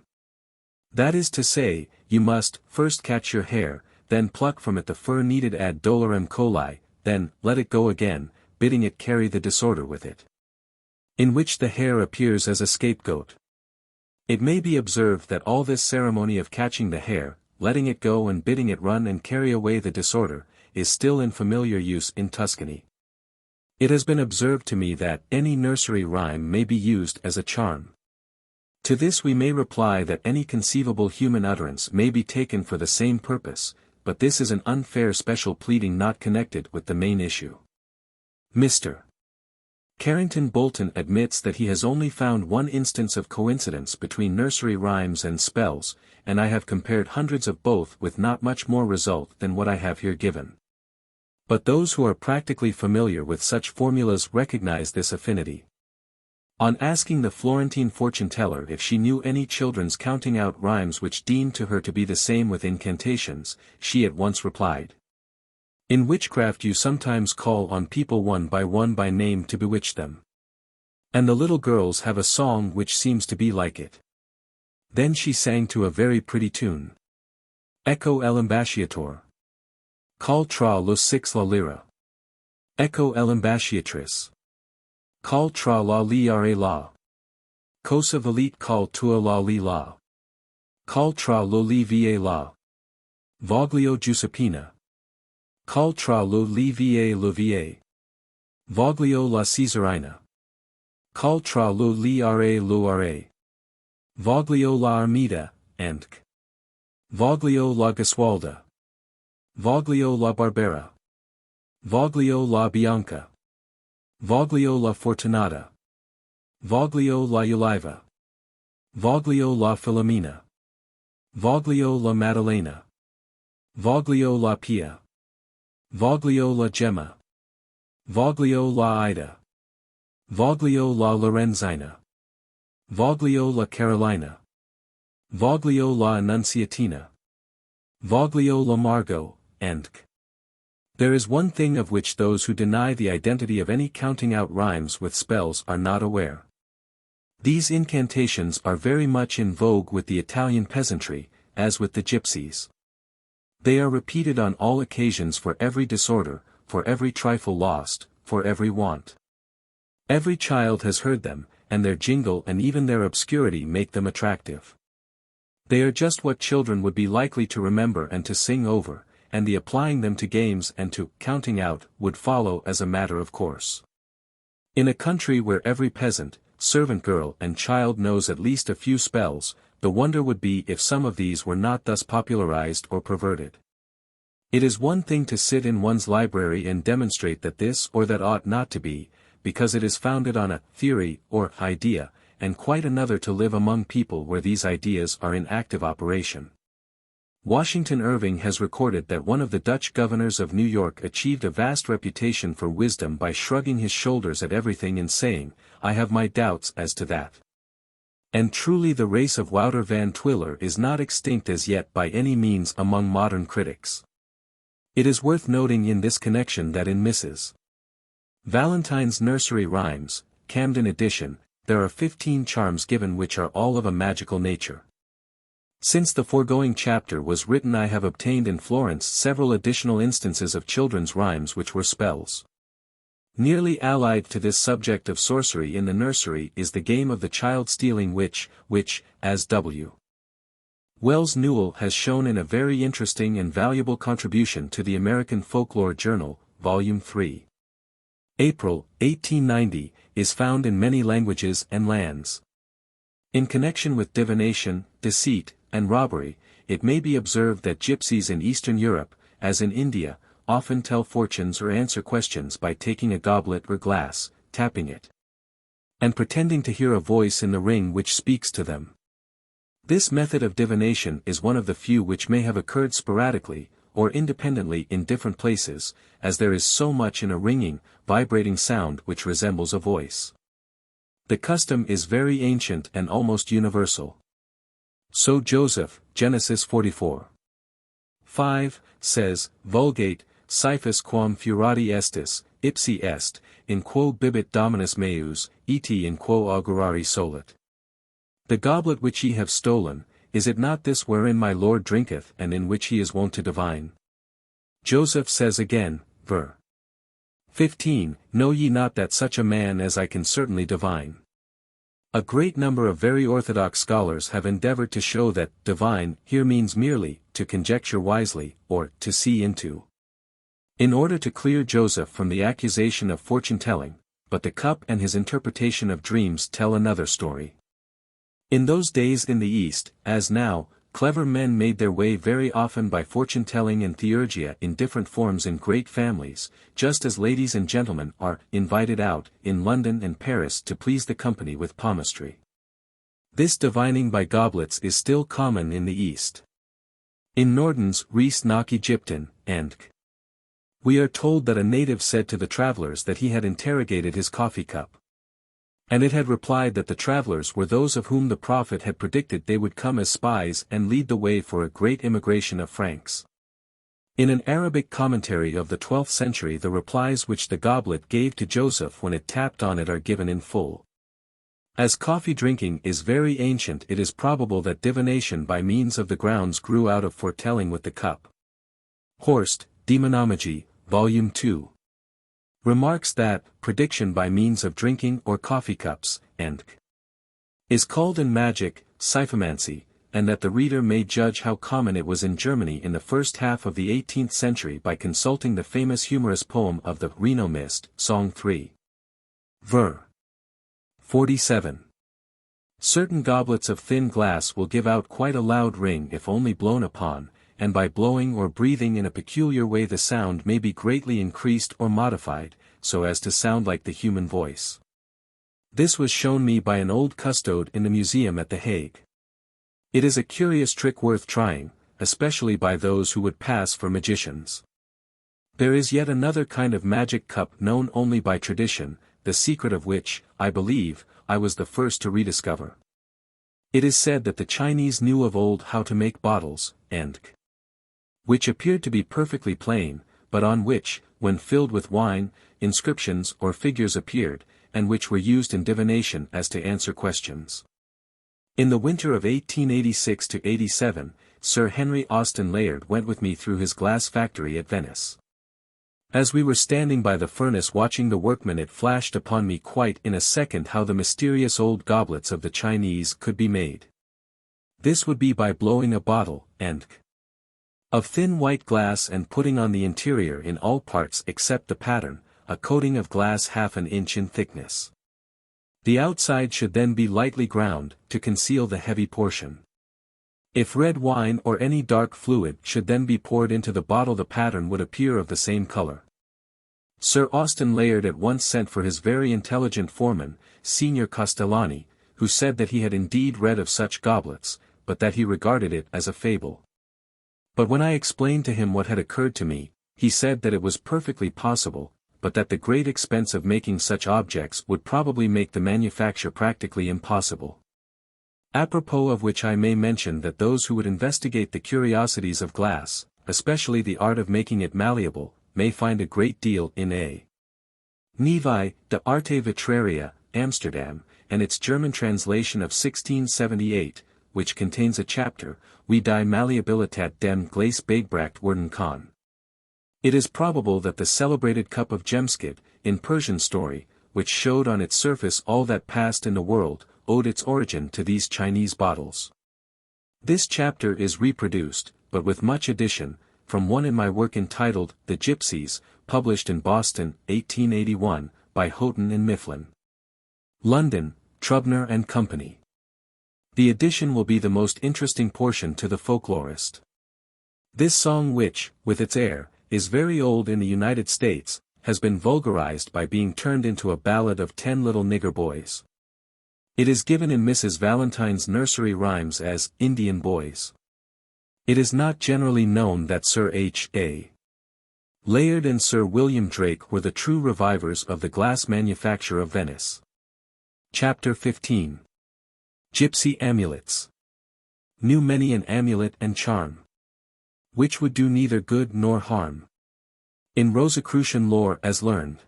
That is to say, you must first catch your hair, then pluck from it the fur needed ad dolorem coli, then let it go again, bidding it carry the disorder with it. In which the hair appears as a scapegoat. It may be observed that all this ceremony of catching the hair, letting it go and bidding it run and carry away the disorder, is still in familiar use in Tuscany. It has been observed to me that any nursery rhyme may be used as a charm. To this we may reply that any conceivable human utterance may be taken for the same purpose, but this is an unfair special pleading not connected with the main issue. Mr. Carrington Bolton admits that he has only found one instance of coincidence between nursery rhymes and spells, and I have compared hundreds of both with not much more result than what I have here given. But those who are practically familiar with such formulas recognize this affinity. On asking the Florentine fortune-teller if she knew any children's counting out rhymes which deemed to her to be the same with incantations, she at once replied. In witchcraft you sometimes call on people one by name to bewitch them. And the little girls have a song which seems to be like it. Then she sang to a very pretty tune. Echo l'ambasciator. Call tra los six la lira. Echo l'ambasciatrice. Call tra la liare la. Cosa valit call tua la li la. Call tra lo li va la. Voglio Giuseppina. Call tra lo li va. Voglio la Caesarina. Call tra lo li are. Voglio la Armida, and Voglio la Gesualda. Voglio la Barbera. Voglio la Bianca. Voglio la Fortunata. Voglio la Uliva. Voglio la Filomena. Voglio la Maddalena. Voglio la Pia. Voglio la Gemma. Voglio la Ida. Voglio la Lorenzina. Voglio la Carolina. Voglio la Annunziatina. Voglio la Margot, and There is one thing of which those who deny the identity of any counting out rhymes with spells are not aware. These incantations are very much in vogue with the Italian peasantry, as with the gypsies. They are repeated on all occasions for every disorder, for every trifle lost, for every want. Every child has heard them, and their jingle and even their obscurity make them attractive. They are just what children would be likely to remember and to sing over, and the applying them to games and to counting out would follow as a matter of course. In a country where every peasant, servant girl and child knows at least a few spells, the wonder would be if some of these were not thus popularized or perverted. It is one thing to sit in one's library and demonstrate that this or that ought not to be, because it is founded on a theory or idea, and quite another to live among people where these ideas are in active operation. Washington Irving has recorded that one of the Dutch governors of New York achieved a vast reputation for wisdom by shrugging his shoulders at everything and saying, "I have my doubts as to that." And truly the race of Wouter Van Twiller is not extinct as yet by any means among modern critics. It is worth noting in this connection that in Mrs. Valentine's Nursery Rhymes, Camden edition, there are 15 charms given which are all of a magical nature. Since the foregoing chapter was written, I have obtained in Florence several additional instances of children's rhymes which were spells. Nearly allied to this subject of sorcery in the nursery is the game of the child stealing which, as W. Wells Newell has shown in a very interesting and valuable contribution to the American Folklore Journal, Volume 3. April, 1890, is found in many languages and lands. In connection with divination, deceit, and robbery, it may be observed that gypsies in Eastern Europe, as in India, often tell fortunes or answer questions by taking a goblet or glass, tapping it, and pretending to hear a voice in the ring which speaks to them. This method of divination is one of the few which may have occurred sporadically, or independently in different places, as there is so much in a ringing, vibrating sound which resembles a voice. The custom is very ancient and almost universal. So Joseph, Genesis 44:5, says, Vulgate, Cyphus quam furati estis, ipsi est, in quo bibit dominus meus, et in quo augurari solet. The goblet which ye have stolen, is it not this wherein my Lord drinketh and in which he is wont to divine? Joseph says again, ver. 15, Know ye not that such a man as I can certainly divine? A great number of very orthodox scholars have endeavored to show that divine here means merely to conjecture wisely, or to see into. In order to clear Joseph from the accusation of fortune-telling, but the cup and his interpretation of dreams tell another story. In those days in the East, as now, clever men made their way very often by fortune-telling and theurgia in different forms in great families, just as ladies and gentlemen are invited out, in London and Paris to please the company with palmistry. This divining by goblets is still common in the East. In Norden's Res nach Ägypten, and we are told that a native said to the travelers that he had interrogated his coffee cup, and it had replied that the travelers were those of whom the prophet had predicted they would come as spies and lead the way for a great immigration of Franks. In an Arabic commentary of the 12th century, the replies which the goblet gave to Joseph when it tapped on it are given in full. As coffee drinking is very ancient, it is probable that divination by means of the grounds grew out of foretelling with the cup. Horst, Demonology, Volume 2. Remarks that prediction by means of drinking or coffee cups, and is called in magic, syphomancy, and that the reader may judge how common it was in Germany in the first half of the 18th century by consulting the famous humorous poem of the Reno Mist, Song 3. Ver. 47. Certain goblets of thin glass will give out quite a loud ring if only blown upon, and by blowing or breathing in a peculiar way the sound may be greatly increased or modified, so as to sound like the human voice. This was shown me by an old custode in the museum at The Hague. It is a curious trick worth trying, especially by those who would pass for magicians. There is yet another kind of magic cup known only by tradition, the secret of which, I believe, I was the first to rediscover. It is said that the Chinese knew of old how to make bottles, and which appeared to be perfectly plain, but on which, when filled with wine, inscriptions or figures appeared, and which were used in divination as to answer questions. In the winter of 1886–87, Sir Henry Austen Layard went with me through his glass factory at Venice. As we were standing by the furnace watching the workmen, it flashed upon me quite in a second how the mysterious old goblets of the Chinese could be made. This would be by blowing a bottle, and of thin white glass and putting on the interior in all parts except the pattern, a coating of glass half an inch in thickness. The outside should then be lightly ground, to conceal the heavy portion. If red wine or any dark fluid should then be poured into the bottle, the pattern would appear of the same color. Sir Austen Layard at once sent for his very intelligent foreman, Signor Castellani, who said that he had indeed read of such goblets, but that he regarded it as a fable. But when I explained to him what had occurred to me, he said that it was perfectly possible, but that the great expense of making such objects would probably make the manufacture practically impossible. Apropos of which I may mention that those who would investigate the curiosities of glass, especially the art of making it malleable, may find a great deal in A. Nevi, de Arte Vitraria, Amsterdam, and its German translation of 1678, which contains a chapter, Wie die Malleabilität dem Glas beigebracht worden kann. It is probable that the celebrated cup of Gemskid, in Persian story, which showed on its surface all that passed in the world, owed its origin to these Chinese bottles. This chapter is reproduced, but with much addition, from one in my work entitled The Gypsies, published in Boston, 1881, by Houghton and Mifflin. London, Trubner and Company. The addition will be the most interesting portion to the folklorist. This song which, with its air, is very old in the United States, has been vulgarized by being turned into a ballad of 10 little nigger boys. It is given in Mrs. Valentine's nursery rhymes as Indian Boys. It is not generally known that Sir H.A. Layard and Sir William Drake were the true revivers of the glass manufacture of Venice. Chapter 15. Gypsy Amulets. Knew many an amulet and charm, which would do neither good nor harm. In Rosicrucian lore as learned,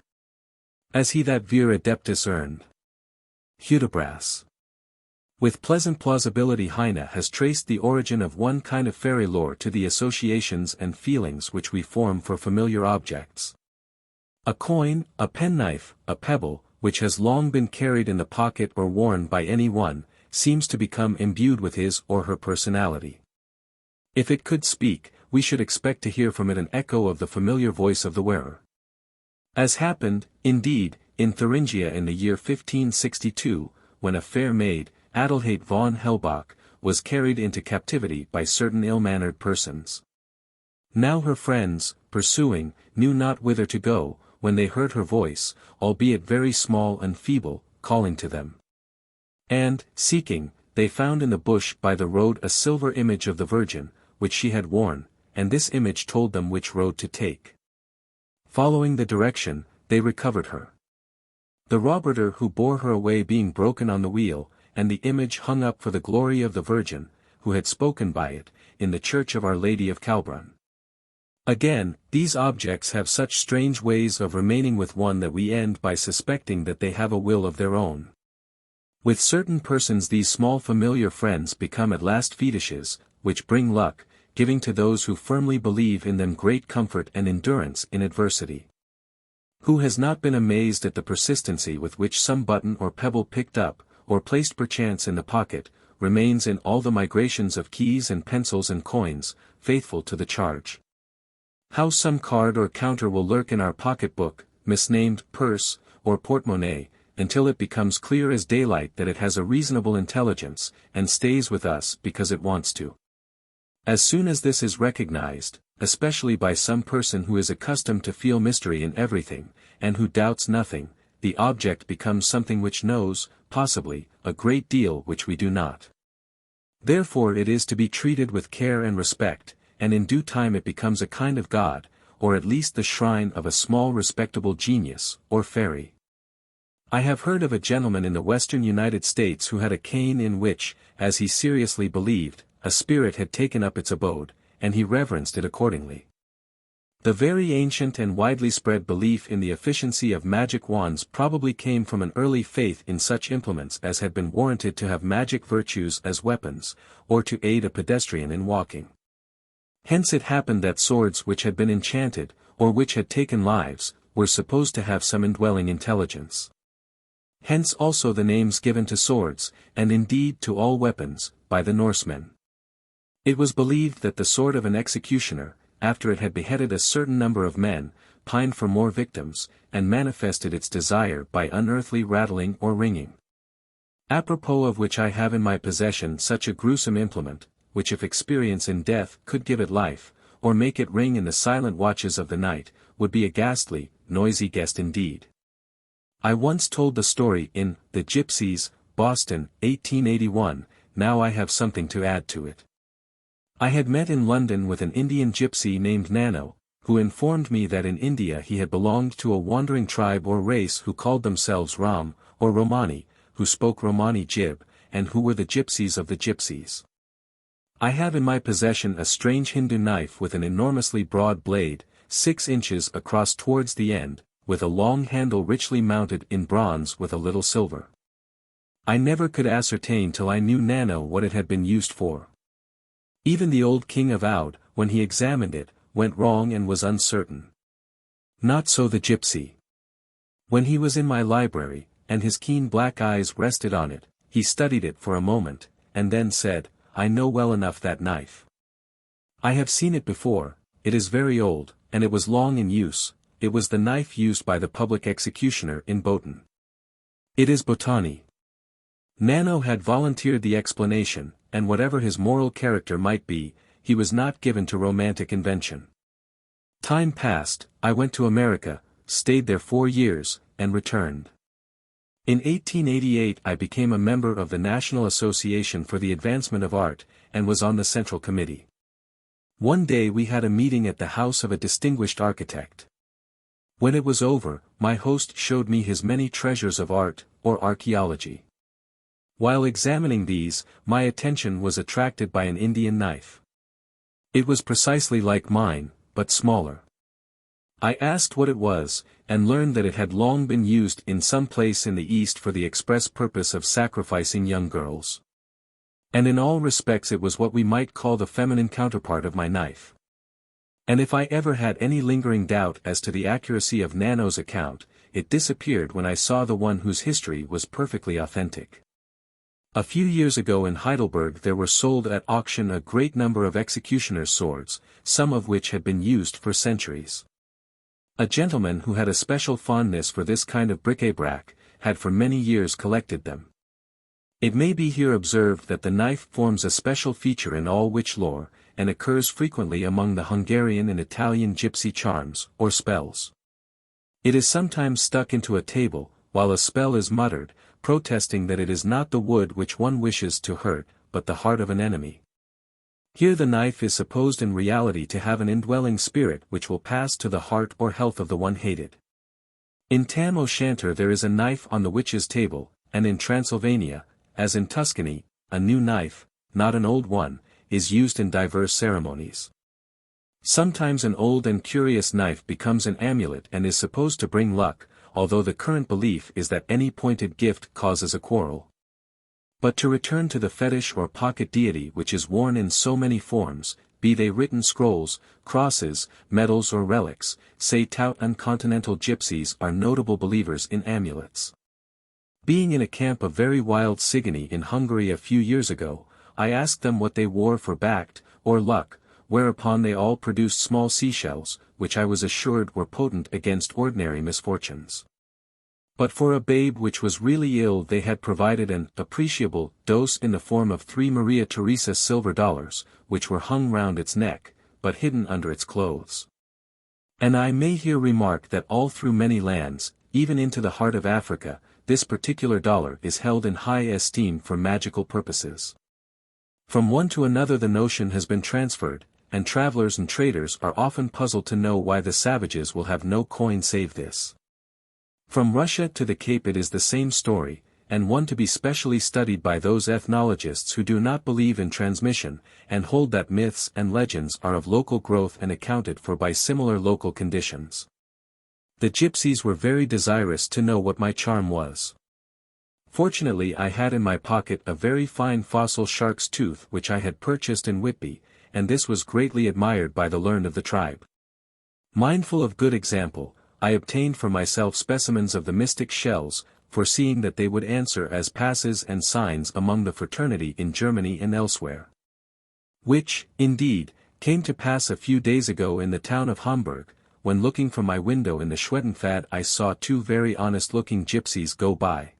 as he that vir adeptus earned. Hudibras. With pleasant plausibility Heine has traced the origin of one kind of fairy lore to the associations and feelings which we form for familiar objects. A coin, a penknife, a pebble, which has long been carried in the pocket or worn by any one, seems to become imbued with his or her personality. If it could speak, we should expect to hear from it an echo of the familiar voice of the wearer. As happened, indeed, in Thuringia in the year 1562, when a fair maid, Adelheid von Helbach, was carried into captivity by certain ill-mannered persons. Now her friends, pursuing, knew not whither to go, when they heard her voice, albeit very small and feeble, calling to them. And, seeking, they found in the bush by the road a silver image of the Virgin, which she had worn, and this image told them which road to take. Following the direction, they recovered her. The robber who bore her away being broken on the wheel, and the image hung up for the glory of the Virgin, who had spoken by it, in the church of Our Lady of Calbrun. Again, these objects have such strange ways of remaining with one that we end by suspecting that they have a will of their own. With certain persons these small familiar friends become at last fetishes, which bring luck, giving to those who firmly believe in them great comfort and endurance in adversity. Who has not been amazed at the persistency with which some button or pebble picked up, or placed perchance in the pocket, remains in all the migrations of keys and pencils and coins, faithful to the charge? How some card or counter will lurk in our pocket-book, misnamed purse, or portemonnaie, until it becomes clear as daylight that it has a reasonable intelligence, and stays with us because it wants to. As soon as this is recognized, especially by some person who is accustomed to feel mystery in everything, and who doubts nothing, the object becomes something which knows, possibly, a great deal which we do not. Therefore it is to be treated with care and respect, and in due time it becomes a kind of god, or at least the shrine of a small respectable genius, or fairy. I have heard of a gentleman in the western United States who had a cane in which, as he seriously believed, a spirit had taken up its abode, and he reverenced it accordingly. The very ancient and widely spread belief in the efficiency of magic wands probably came from an early faith in such implements as had been warranted to have magic virtues as weapons, or to aid a pedestrian in walking. Hence it happened that swords which had been enchanted, or which had taken lives, were supposed to have some indwelling intelligence. Hence also the names given to swords, and indeed to all weapons, by the Norsemen. It was believed that the sword of an executioner, after it had beheaded a certain number of men, pined for more victims, and manifested its desire by unearthly rattling or ringing. Apropos of which I have in my possession such a gruesome implement, which if experience in death could give it life, or make it ring in the silent watches of the night, would be a ghastly, noisy guest indeed. I once told the story in The Gypsies, Boston, 1881, now I have something to add to it. I had met in London with an Indian gypsy named Nano, who informed me that in India he had belonged to a wandering tribe or race who called themselves Ram, or Romani, who spoke Romani Jib, and who were the gypsies of the gypsies. I have in my possession a strange Hindu knife with an enormously broad blade, 6 inches across towards the end, with a long handle richly mounted in bronze with a little silver. I never could ascertain till I knew Nano what it had been used for. Even the old king of Oud, when he examined it, went wrong and was uncertain. Not so the gypsy. When he was in my library, and his keen black eyes rested on it, he studied it for a moment, and then said, "I know well enough that knife. I have seen it before, it is very old, and it was long in use, it was the knife used by the public executioner in Botan. It is Botani." Nano had volunteered the explanation, and whatever his moral character might be, he was not given to romantic invention. Time passed, I went to America, stayed there 4 years, and returned. In 1888 I became a member of the National Association for the Advancement of Art, and was on the Central Committee. One day we had a meeting at the house of a distinguished architect. When it was over, my host showed me his many treasures of art, or archaeology. While examining these, my attention was attracted by an Indian knife. It was precisely like mine, but smaller. I asked what it was, and learned that it had long been used in some place in the East for the express purpose of sacrificing young girls. And in all respects it was what we might call the feminine counterpart of my knife. And if I ever had any lingering doubt as to the accuracy of Nano's account, it disappeared when I saw the one whose history was perfectly authentic. A few years ago in Heidelberg there were sold at auction a great number of executioner's swords, some of which had been used for centuries. A gentleman who had a special fondness for this kind of bric-a-brac, had for many years collected them. It may be here observed that the knife forms a special feature in all witch lore, and occurs frequently among the Hungarian and Italian gypsy charms, or spells. It is sometimes stuck into a table, while a spell is muttered, protesting that it is not the wood which one wishes to hurt, but the heart of an enemy. Here the knife is supposed in reality to have an indwelling spirit which will pass to the heart or health of the one hated. In Tam O'Shanter there is a knife on the witch's table, and in Transylvania, as in Tuscany, a new knife, not an old one, is used in diverse ceremonies. Sometimes an old and curious knife becomes an amulet and is supposed to bring luck, although the current belief is that any pointed gift causes a quarrel. But to return to the fetish or pocket deity which is worn in so many forms, be they written scrolls, crosses, medals or relics, say tout and continental gypsies are notable believers in amulets. Being in a camp of very wild Tsigany in Hungary a few years ago, I asked them what they wore for backed, or luck, whereupon they all produced small seashells, which I was assured were potent against ordinary misfortunes. But for a babe which was really ill they had provided an appreciable dose in the form of 3 Maria Theresa silver dollars, which were hung round its neck, but hidden under its clothes. And I may here remark that all through many lands, even into the heart of Africa, this particular dollar is held in high esteem for magical purposes. From one to another the notion has been transferred, and travelers and traders are often puzzled to know why the savages will have no coin save this. From Russia to the Cape it is the same story, and one to be specially studied by those ethnologists who do not believe in transmission, and hold that myths and legends are of local growth and accounted for by similar local conditions. The gypsies were very desirous to know what my charm was. Fortunately I had in my pocket a very fine fossil shark's tooth which I had purchased in Whitby, and this was greatly admired by the learned of the tribe. Mindful of good example, I obtained for myself specimens of the mystic shells, foreseeing that they would answer as passes and signs among the fraternity in Germany and elsewhere. Which, indeed, came to pass a few days ago in the town of Hamburg, when looking from my window in the Schwedenpfad I saw 2 very honest-looking gypsies go by.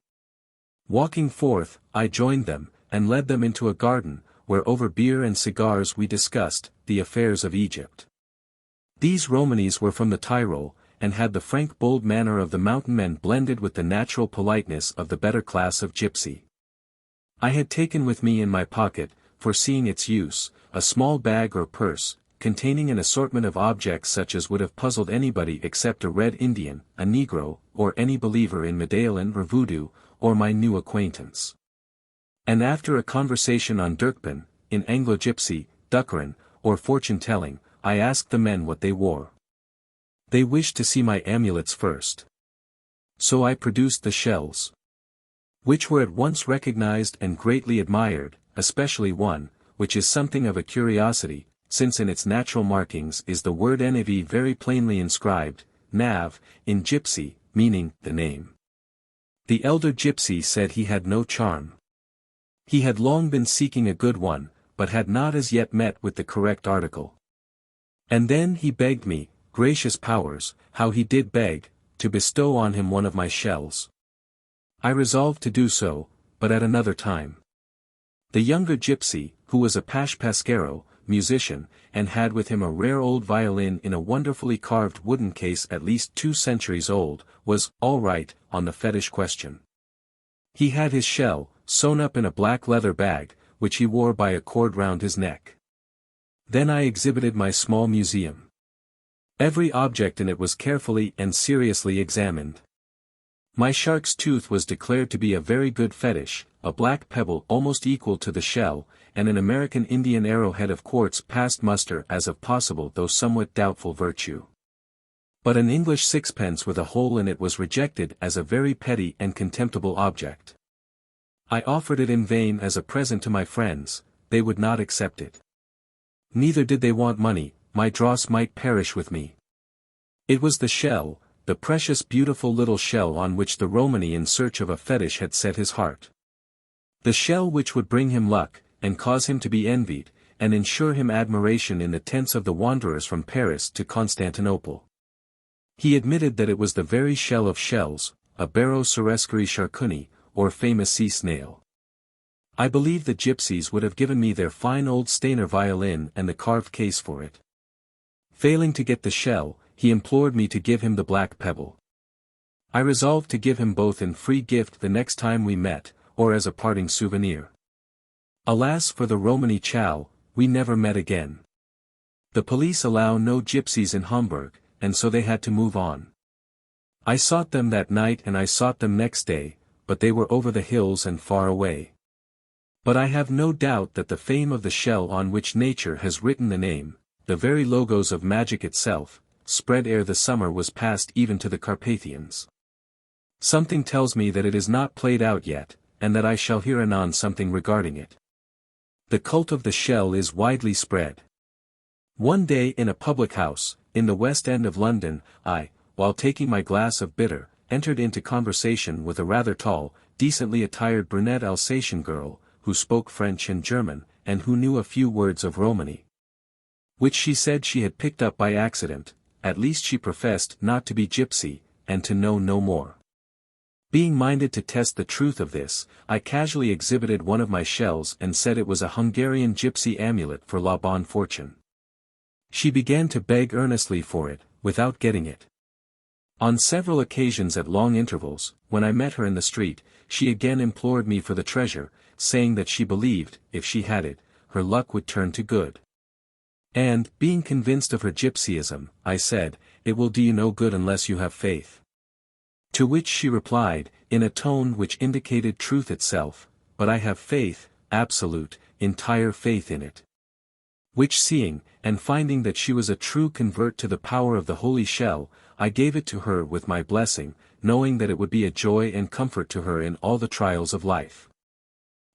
Walking forth, I joined them, and led them into a garden, where over beer and cigars we discussed the affairs of Egypt. These Romanis were from the Tyrol, and had the frank bold manner of the mountain men blended with the natural politeness of the better class of gypsy. I had taken with me in my pocket, foreseeing its use, a small bag or purse, containing an assortment of objects such as would have puzzled anybody except a Red Indian, a Negro, or any believer in Medallion or Voodoo, or my new acquaintance. And after a conversation on Dirkban, in Anglo-Gypsy, Dukkerin, or fortune-telling, I asked the men what they wore. They wished to see my amulets first. So I produced the shells. which were at once recognized and greatly admired, especially one, which is something of a curiosity, since in its natural markings is the word nav very plainly inscribed, nav, in gypsy, meaning, the name. The elder gypsy said he had no charm. He had long been seeking a good one, but had not as yet met with the correct article. And then he begged me, gracious powers, how he did beg, to bestow on him one of my shells. I resolved to do so, but at another time. The younger gypsy, who was a pasquero, musician, and had with him a rare old violin in a wonderfully carved wooden case at least 2 centuries old, was all right on the fetish question. He had his shell, sewn up in a black leather bag, which he wore by a cord round his neck. Then I exhibited my small museum. Every object in it was carefully and seriously examined. My shark's tooth was declared to be a very good fetish, a black pebble almost equal to the shell, and an American Indian arrowhead of quartz passed muster as of possible though somewhat doubtful virtue. But an English sixpence with a hole in it was rejected as a very petty and contemptible object. I offered it in vain as a present to my friends, they would not accept it. Neither did they want money, my dross might perish with me. It was the shell, the precious beautiful little shell on which the Romani in search of a fetish had set his heart. The shell which would bring him luck, and cause him to be envied, and ensure him admiration in the tents of the wanderers from Paris to Constantinople. He admitted that it was the very shell of shells, a Barrow Sorescari Charcuni, or famous sea snail. I believe the gypsies would have given me their fine old Stainer violin and the carved case for it. Failing to get the shell, he implored me to give him the black pebble. I resolved to give him both in free gift the next time we met, or as a parting souvenir. Alas for the Romani chow, we never met again. The police allow no gypsies in Hamburg, and so they had to move on. I sought them that night and I sought them next day, but they were over the hills and far away. But I have no doubt that the fame of the shell on which nature has written the name, the very logos of magic itself, spread ere the summer was past even to the Carpathians. Something tells me that it is not played out yet, and that I shall hear anon something regarding it. The cult of the shell is widely spread. One day in a public house, in the West End of London, I, while taking my glass of bitter, entered into conversation with a rather tall, decently attired brunette Alsatian girl, who spoke French and German, and who knew a few words of Romani, which she said she had picked up by accident. At least she professed not to be gypsy, and to know no more. Being minded to test the truth of this, I casually exhibited one of my shells and said it was a Hungarian gypsy amulet for la bonne fortune. She began to beg earnestly for it, without getting it. On several occasions at long intervals, when I met her in the street, she again implored me for the treasure, saying that she believed, if she had it, her luck would turn to good. And, being convinced of her gypsyism, I said, it will do you no good unless you have faith. To which she replied, in a tone which indicated truth itself, but I have faith, absolute, entire faith in it. Which seeing, and finding that she was a true convert to the power of the holy shell, I gave it to her with my blessing, knowing that it would be a joy and comfort to her in all the trials of life.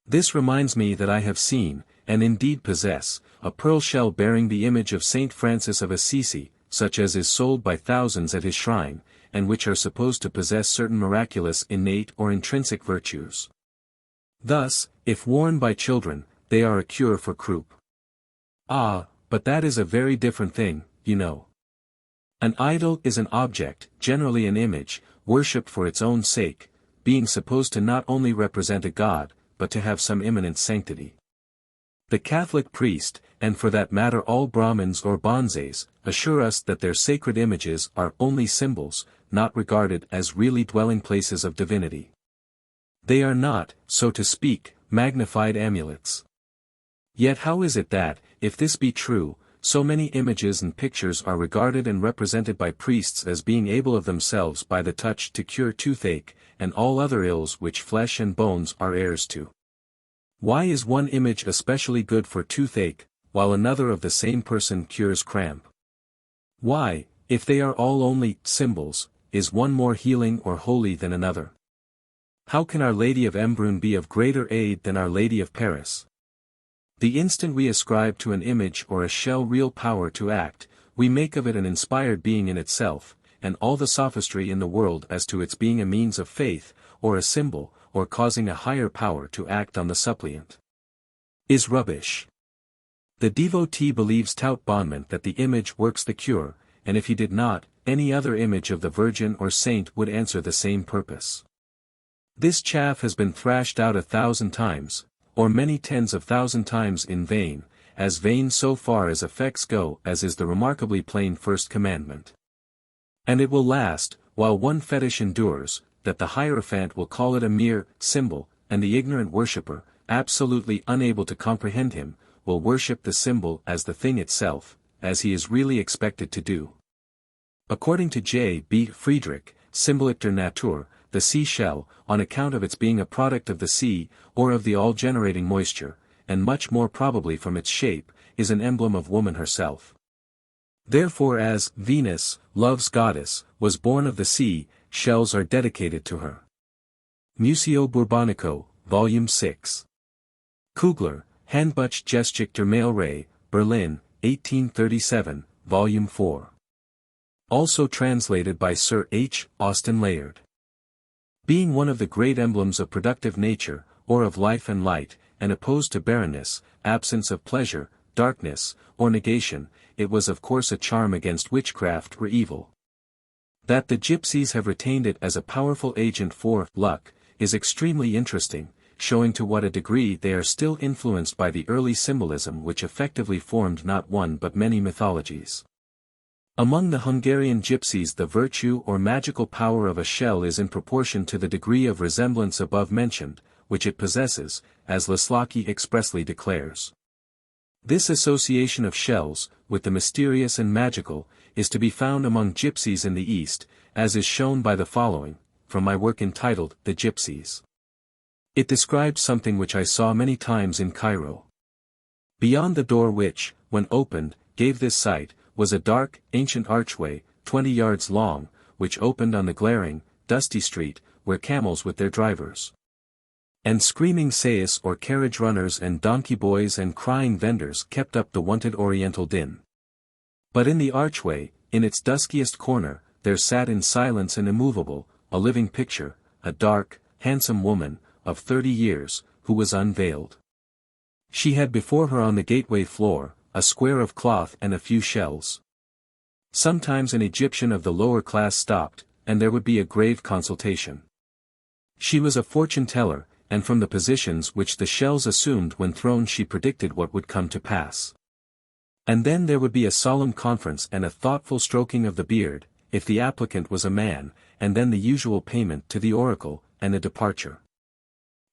This reminds me that I have seen, and indeed possess, a pearl shell bearing the image of Saint Francis of Assisi, such as is sold by thousands at his shrine, and which are supposed to possess certain miraculous innate or intrinsic virtues. Thus, if worn by children, they are a cure for croup. Ah, but that is a very different thing, you know. An idol is an object, generally an image, worshipped for its own sake, being supposed to not only represent a god, but to have some eminent sanctity. The Catholic priest, and for that matter all Brahmins or bonzes, assure us that their sacred images are only symbols, not regarded as really dwelling places of divinity. They are not, so to speak, magnified amulets. Yet how is it that, if this be true, so many images and pictures are regarded and represented by priests as being able of themselves by the touch to cure toothache, and all other ills which flesh and bones are heirs to? Why is one image especially good for toothache, while another of the same person cures cramp? Why, if they are all only symbols, is one more healing or holy than another? How can Our Lady of Embrun be of greater aid than Our Lady of Paris? The instant we ascribe to an image or a shell real power to act, we make of it an inspired being in itself, and all the sophistry in the world as to its being a means of faith, or a symbol, or causing a higher power to act on the suppliant, is rubbish. The devotee believes tout bonnement that the image works the cure, and if he did not, any other image of the Virgin or Saint would answer the same purpose. This chaff has been thrashed out 1,000 times, or many tens of thousand times in vain, as vain so far as effects go as is the remarkably plain first commandment. And it will last, while one fetish endures, that the Hierophant will call it a mere symbol, and the ignorant worshipper, absolutely unable to comprehend him, will worship the symbol as the thing itself, as he is really expected to do. According to J. B. Friedrich, Symbolic der Natur, the sea shell, on account of its being a product of the sea, or of the all-generating moisture, and much more probably from its shape, is an emblem of woman herself. Therefore as Venus, love's goddess, was born of the sea, shells are dedicated to her. Museo Bourbonico, Volume 6. Kugler, Handbuch Geschichte der Malerei, Berlin, 1837, Volume 4. Also translated by Sir H. Austin Layard. Being one of the great emblems of productive nature, or of life and light, and opposed to barrenness, absence of pleasure, darkness, or negation, it was of course a charm against witchcraft or evil. That the gypsies have retained it as a powerful agent for luck, is extremely interesting, showing to what a degree they are still influenced by the early symbolism which effectively formed not one but many mythologies. Among the Hungarian gypsies the virtue or magical power of a shell is in proportion to the degree of resemblance above mentioned, which it possesses, as Laslaki expressly declares. This association of shells, with the mysterious and magical, is to be found among gypsies in the East, as is shown by the following, from my work entitled The Gypsies. It described something which I saw many times in Cairo. Beyond the door which, when opened, gave this sight, was a dark, ancient archway, 20 yards long, which opened on the glaring, dusty street, where camels with their drivers, and screaming sais or carriage runners and donkey boys and crying vendors kept up the wonted oriental din. But in the archway, in its duskiest corner, there sat in silence and immovable, a living picture, a dark, handsome woman, of 30 years, who was unveiled. She had before her on the gateway floor, a square of cloth and a few shells. Sometimes an Egyptian of the lower class stopped, and there would be a grave consultation. She was a fortune-teller, and from the positions which the shells assumed when thrown she predicted what would come to pass. And then there would be a solemn conference and a thoughtful stroking of the beard, if the applicant was a man, and then the usual payment to the oracle, and a departure.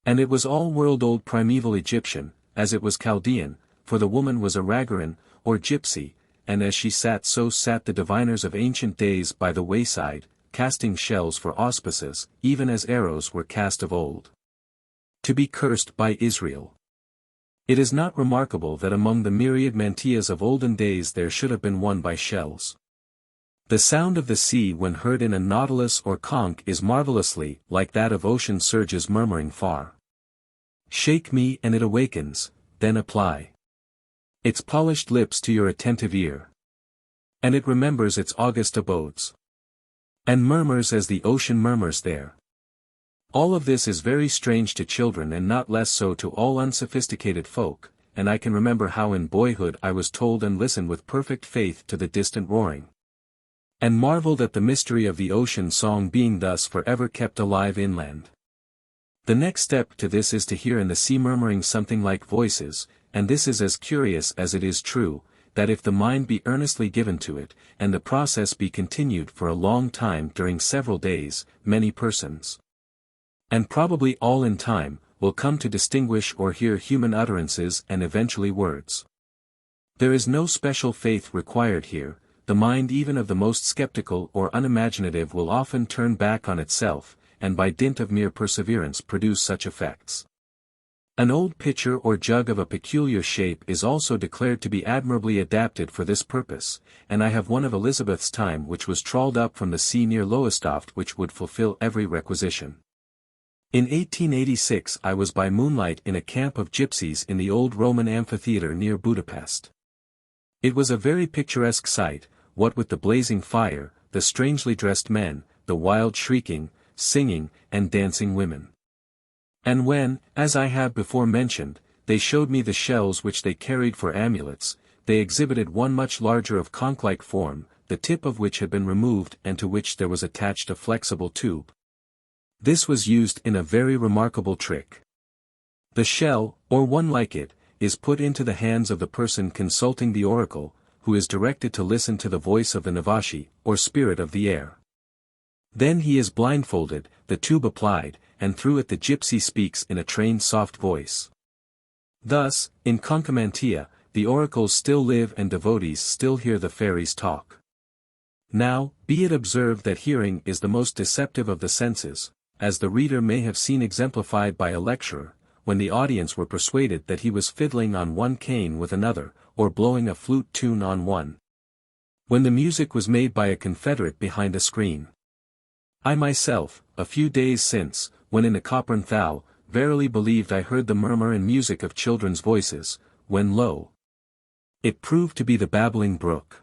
And it was all world-old primeval Egyptian, as it was Chaldean, for the woman was a Ragaran, or gypsy, and as she sat so sat the diviners of ancient days by the wayside, casting shells for auspices, even as arrows were cast of old. To be cursed by Israel. It is not remarkable that among the myriad mantillas of olden days there should have been one by shells. The sound of the sea when heard in a nautilus or conch is marvelously like that of ocean surges murmuring far. Shake me and it awakens, then apply its polished lips to your attentive ear. And it remembers its august abodes. And murmurs as the ocean murmurs there. All of this is very strange to children and not less so to all unsophisticated folk, and I can remember how in boyhood I was told and listened with perfect faith to the distant roaring. And marveled at the mystery of the ocean song being thus forever kept alive inland. The next step to this is to hear in the sea murmuring something like voices, and this is as curious as it is true, that if the mind be earnestly given to it, and the process be continued for a long time during several days, many persons, and probably all in time, will come to distinguish or hear human utterances and eventually words. There is no special faith required here, the mind even of the most skeptical or unimaginative will often turn back on itself, and by dint of mere perseverance produce such effects. An old pitcher or jug of a peculiar shape is also declared to be admirably adapted for this purpose, and I have one of Elizabeth's time which was trawled up from the sea near Lowestoft which would fulfill every requisition. In 1886 I was by moonlight in a camp of gypsies in the old Roman amphitheatre near Budapest. It was a very picturesque sight, what with the blazing fire, the strangely dressed men, the wild shrieking, singing, and dancing women. And when, as I have before mentioned, they showed me the shells which they carried for amulets, they exhibited one much larger of conch-like form, the tip of which had been removed and to which there was attached a flexible tube. This was used in a very remarkable trick. The shell, or one like it, is put into the hands of the person consulting the oracle, who is directed to listen to the voice of the Navashi, or spirit of the air. Then he is blindfolded, the tube applied, and through it the gypsy speaks in a trained soft voice. Thus, in Concomantia, the oracles still live and devotees still hear the fairies talk. Now, be it observed that hearing is the most deceptive of the senses, as the reader may have seen exemplified by a lecturer, when the audience were persuaded that he was fiddling on one cane with another, or blowing a flute tune on one, when the music was made by a confederate behind a screen. I myself, a few days since, when in a Copernthal, verily believed I heard the murmur and music of children's voices, when lo! It proved to be the babbling brook.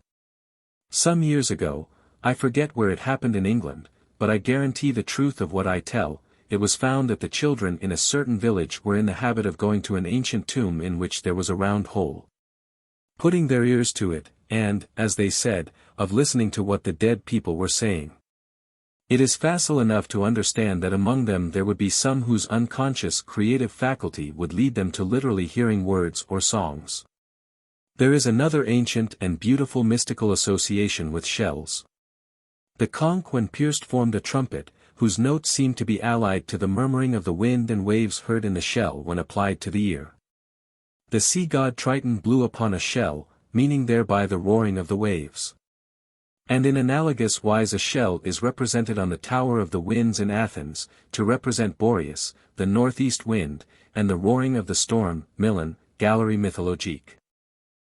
Some years ago, I forget where it happened in England, but I guarantee the truth of what I tell, it was found that the children in a certain village were in the habit of going to an ancient tomb in which there was a round hole, putting their ears to it, and, as they said, of listening to what the dead people were saying. It is facile enough to understand that among them there would be some whose unconscious creative faculty would lead them to literally hearing words or songs. There is another ancient and beautiful mystical association with shells. The conch when pierced formed a trumpet, whose notes seemed to be allied to the murmuring of the wind and waves heard in the shell when applied to the ear. The sea god Triton blew upon a shell, meaning thereby the roaring of the waves. And in analogous wise a shell is represented on the Tower of the Winds in Athens, to represent Boreas, the northeast wind, and the roaring of the storm, Milan, Gallery Mythologique.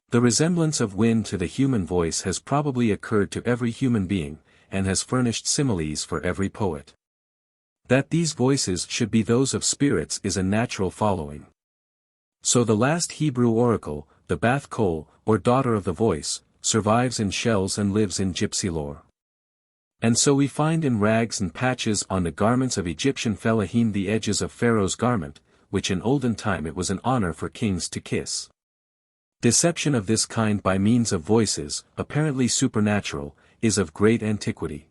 The resemblance of wind to the human voice has probably occurred to every human being, and has furnished similes for every poet. That these voices should be those of spirits is a natural following. So the last Hebrew oracle, the Bath Kol, or daughter of the voice, survives in shells and lives in gypsy lore. And so we find in rags and patches on the garments of Egyptian fellaheen the edges of Pharaoh's garment, which in olden time it was an honor for kings to kiss. Deception of this kind by means of voices, apparently supernatural, is of great antiquity.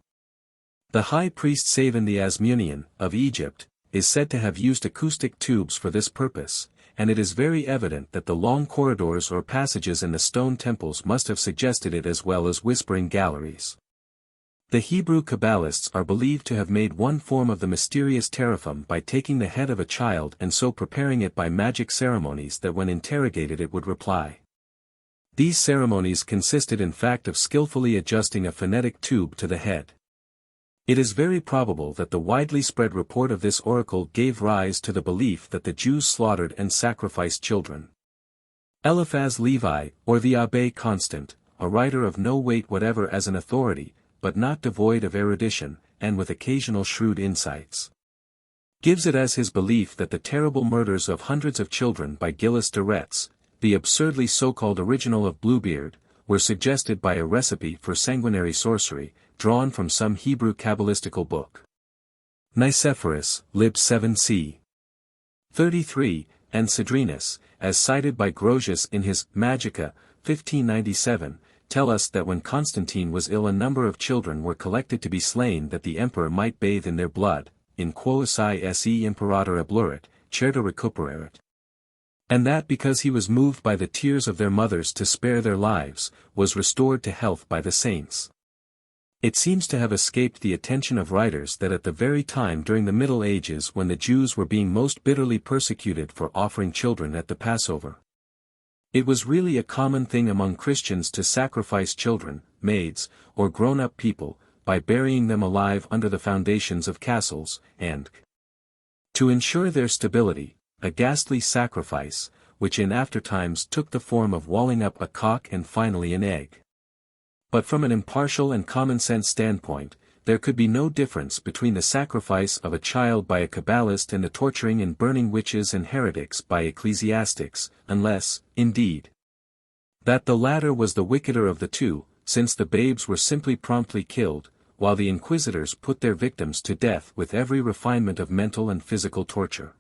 The high priest Savin the Asmunian, of Egypt, is said to have used acoustic tubes for this purpose, and it is very evident that the long corridors or passages in the stone temples must have suggested it as well as whispering galleries. The Hebrew Kabbalists are believed to have made one form of the mysterious teraphim by taking the head of a child and so preparing it by magic ceremonies that when interrogated it would reply. These ceremonies consisted in fact of skillfully adjusting a phonetic tube to the head. It is very probable that the widely spread report of this oracle gave rise to the belief that the Jews slaughtered and sacrificed children. Eliphaz Levi, or the Abbé Constant, a writer of no weight whatever as an authority, but not devoid of erudition, and with occasional shrewd insights, gives it as his belief that the terrible murders of hundreds of children by Gilles de Retz, the absurdly so-called original of Bluebeard, were suggested by a recipe for sanguinary sorcery, drawn from some Hebrew Kabbalistical book. Nicephorus, lib 7c. 33, and Cedrinus, as cited by Grotius in his Magica, 1597, tell us that when Constantine was ill a number of children were collected to be slain that the emperor might bathe in their blood, in quosi se imperator ablurit, certa recupererit. And that because he was moved by the tears of their mothers to spare their lives, was restored to health by the saints. It seems to have escaped the attention of writers that at the very time during the Middle Ages when the Jews were being most bitterly persecuted for offering children at the Passover, it was really a common thing among Christians to sacrifice children, maids, or grown-up people, by burying them alive under the foundations of castles, and to ensure their stability, a ghastly sacrifice, which in after times took the form of walling up a cock and finally an egg. But from an impartial and common-sense standpoint, there could be no difference between the sacrifice of a child by a Kabbalist and the torturing and burning witches and heretics by ecclesiastics, unless, indeed, that the latter was the wickeder of the two, since the babes were simply promptly killed, while the inquisitors put their victims to death with every refinement of mental and physical torture.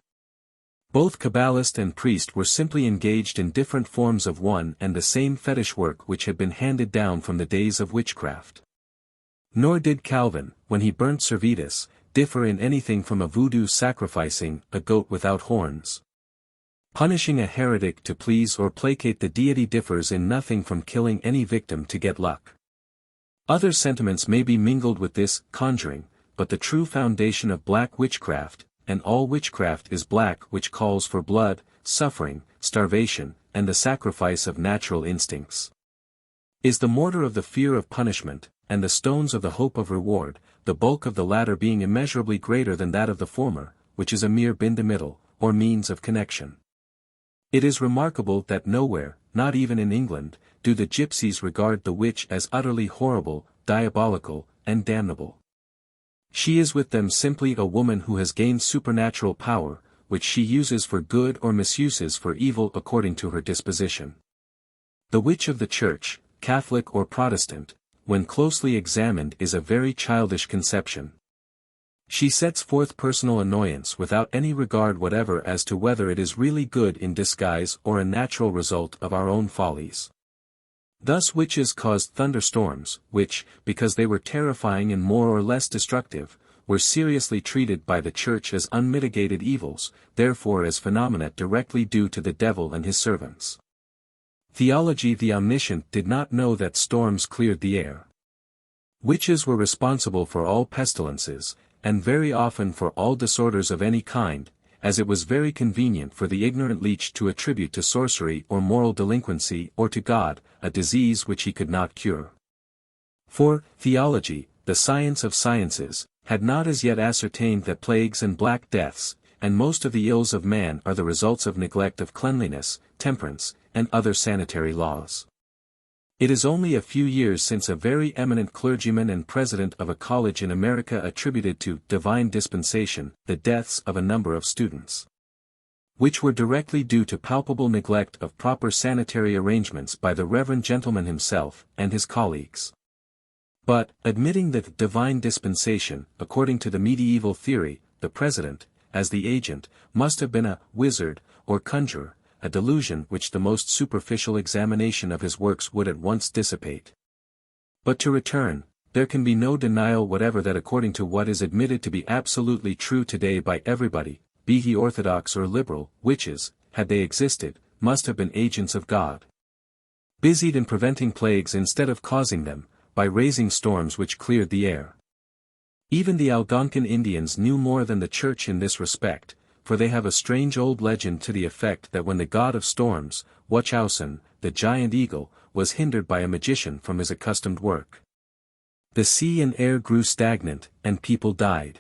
Both Kabbalist and priest were simply engaged in different forms of one and the same fetish work which had been handed down from the days of witchcraft. Nor did Calvin, when he burnt Servetus, differ in anything from a voodoo sacrificing a goat without horns. Punishing a heretic to please or placate the deity differs in nothing from killing any victim to get luck. Other sentiments may be mingled with this conjuring, but the true foundation of black witchcraft, and all witchcraft is black, which calls for blood, suffering, starvation, and the sacrifice of natural instincts, is the mortar of the fear of punishment, and the stones of the hope of reward, the bulk of the latter being immeasurably greater than that of the former, which is a mere bin-de-middle, or means of connection. It is remarkable that nowhere, not even in England, do the gypsies regard the witch as utterly horrible, diabolical, and damnable. She is with them simply a woman who has gained supernatural power, which she uses for good or misuses for evil according to her disposition. The witch of the Church, Catholic or Protestant, when closely examined is a very childish conception. She sets forth personal annoyance without any regard whatever as to whether it is really good in disguise or a natural result of our own follies. Thus witches caused thunderstorms, which, because they were terrifying and more or less destructive, were seriously treated by the Church as unmitigated evils, therefore as phenomena directly due to the devil and his servants. Theology: the omniscient did not know that storms cleared the air. Witches were responsible for all pestilences, and very often for all disorders of any kind, as it was very convenient for the ignorant leech to attribute to sorcery or moral delinquency or to God, a disease which he could not cure. For, theology, the science of sciences, had not as yet ascertained that plagues and black deaths, and most of the ills of man are the results of neglect of cleanliness, temperance, and other sanitary laws. It is only a few years since a very eminent clergyman and president of a college in America attributed to divine dispensation the deaths of a number of students, which were directly due to palpable neglect of proper sanitary arrangements by the reverend gentleman himself and his colleagues. But, admitting that divine dispensation, according to the medieval theory, the president, as the agent, must have been a wizard or conjurer, a delusion which the most superficial examination of his works would at once dissipate. But to return, there can be no denial whatever that according to what is admitted to be absolutely true today by everybody, be he orthodox or liberal, witches, had they existed, must have been agents of God, busied in preventing plagues instead of causing them, by raising storms which cleared the air. Even the Algonquin Indians knew more than the Church in this respect, for they have a strange old legend to the effect that when the god of storms, Wachowsen, the giant eagle, was hindered by a magician from his accustomed work, the sea and air grew stagnant, and people died.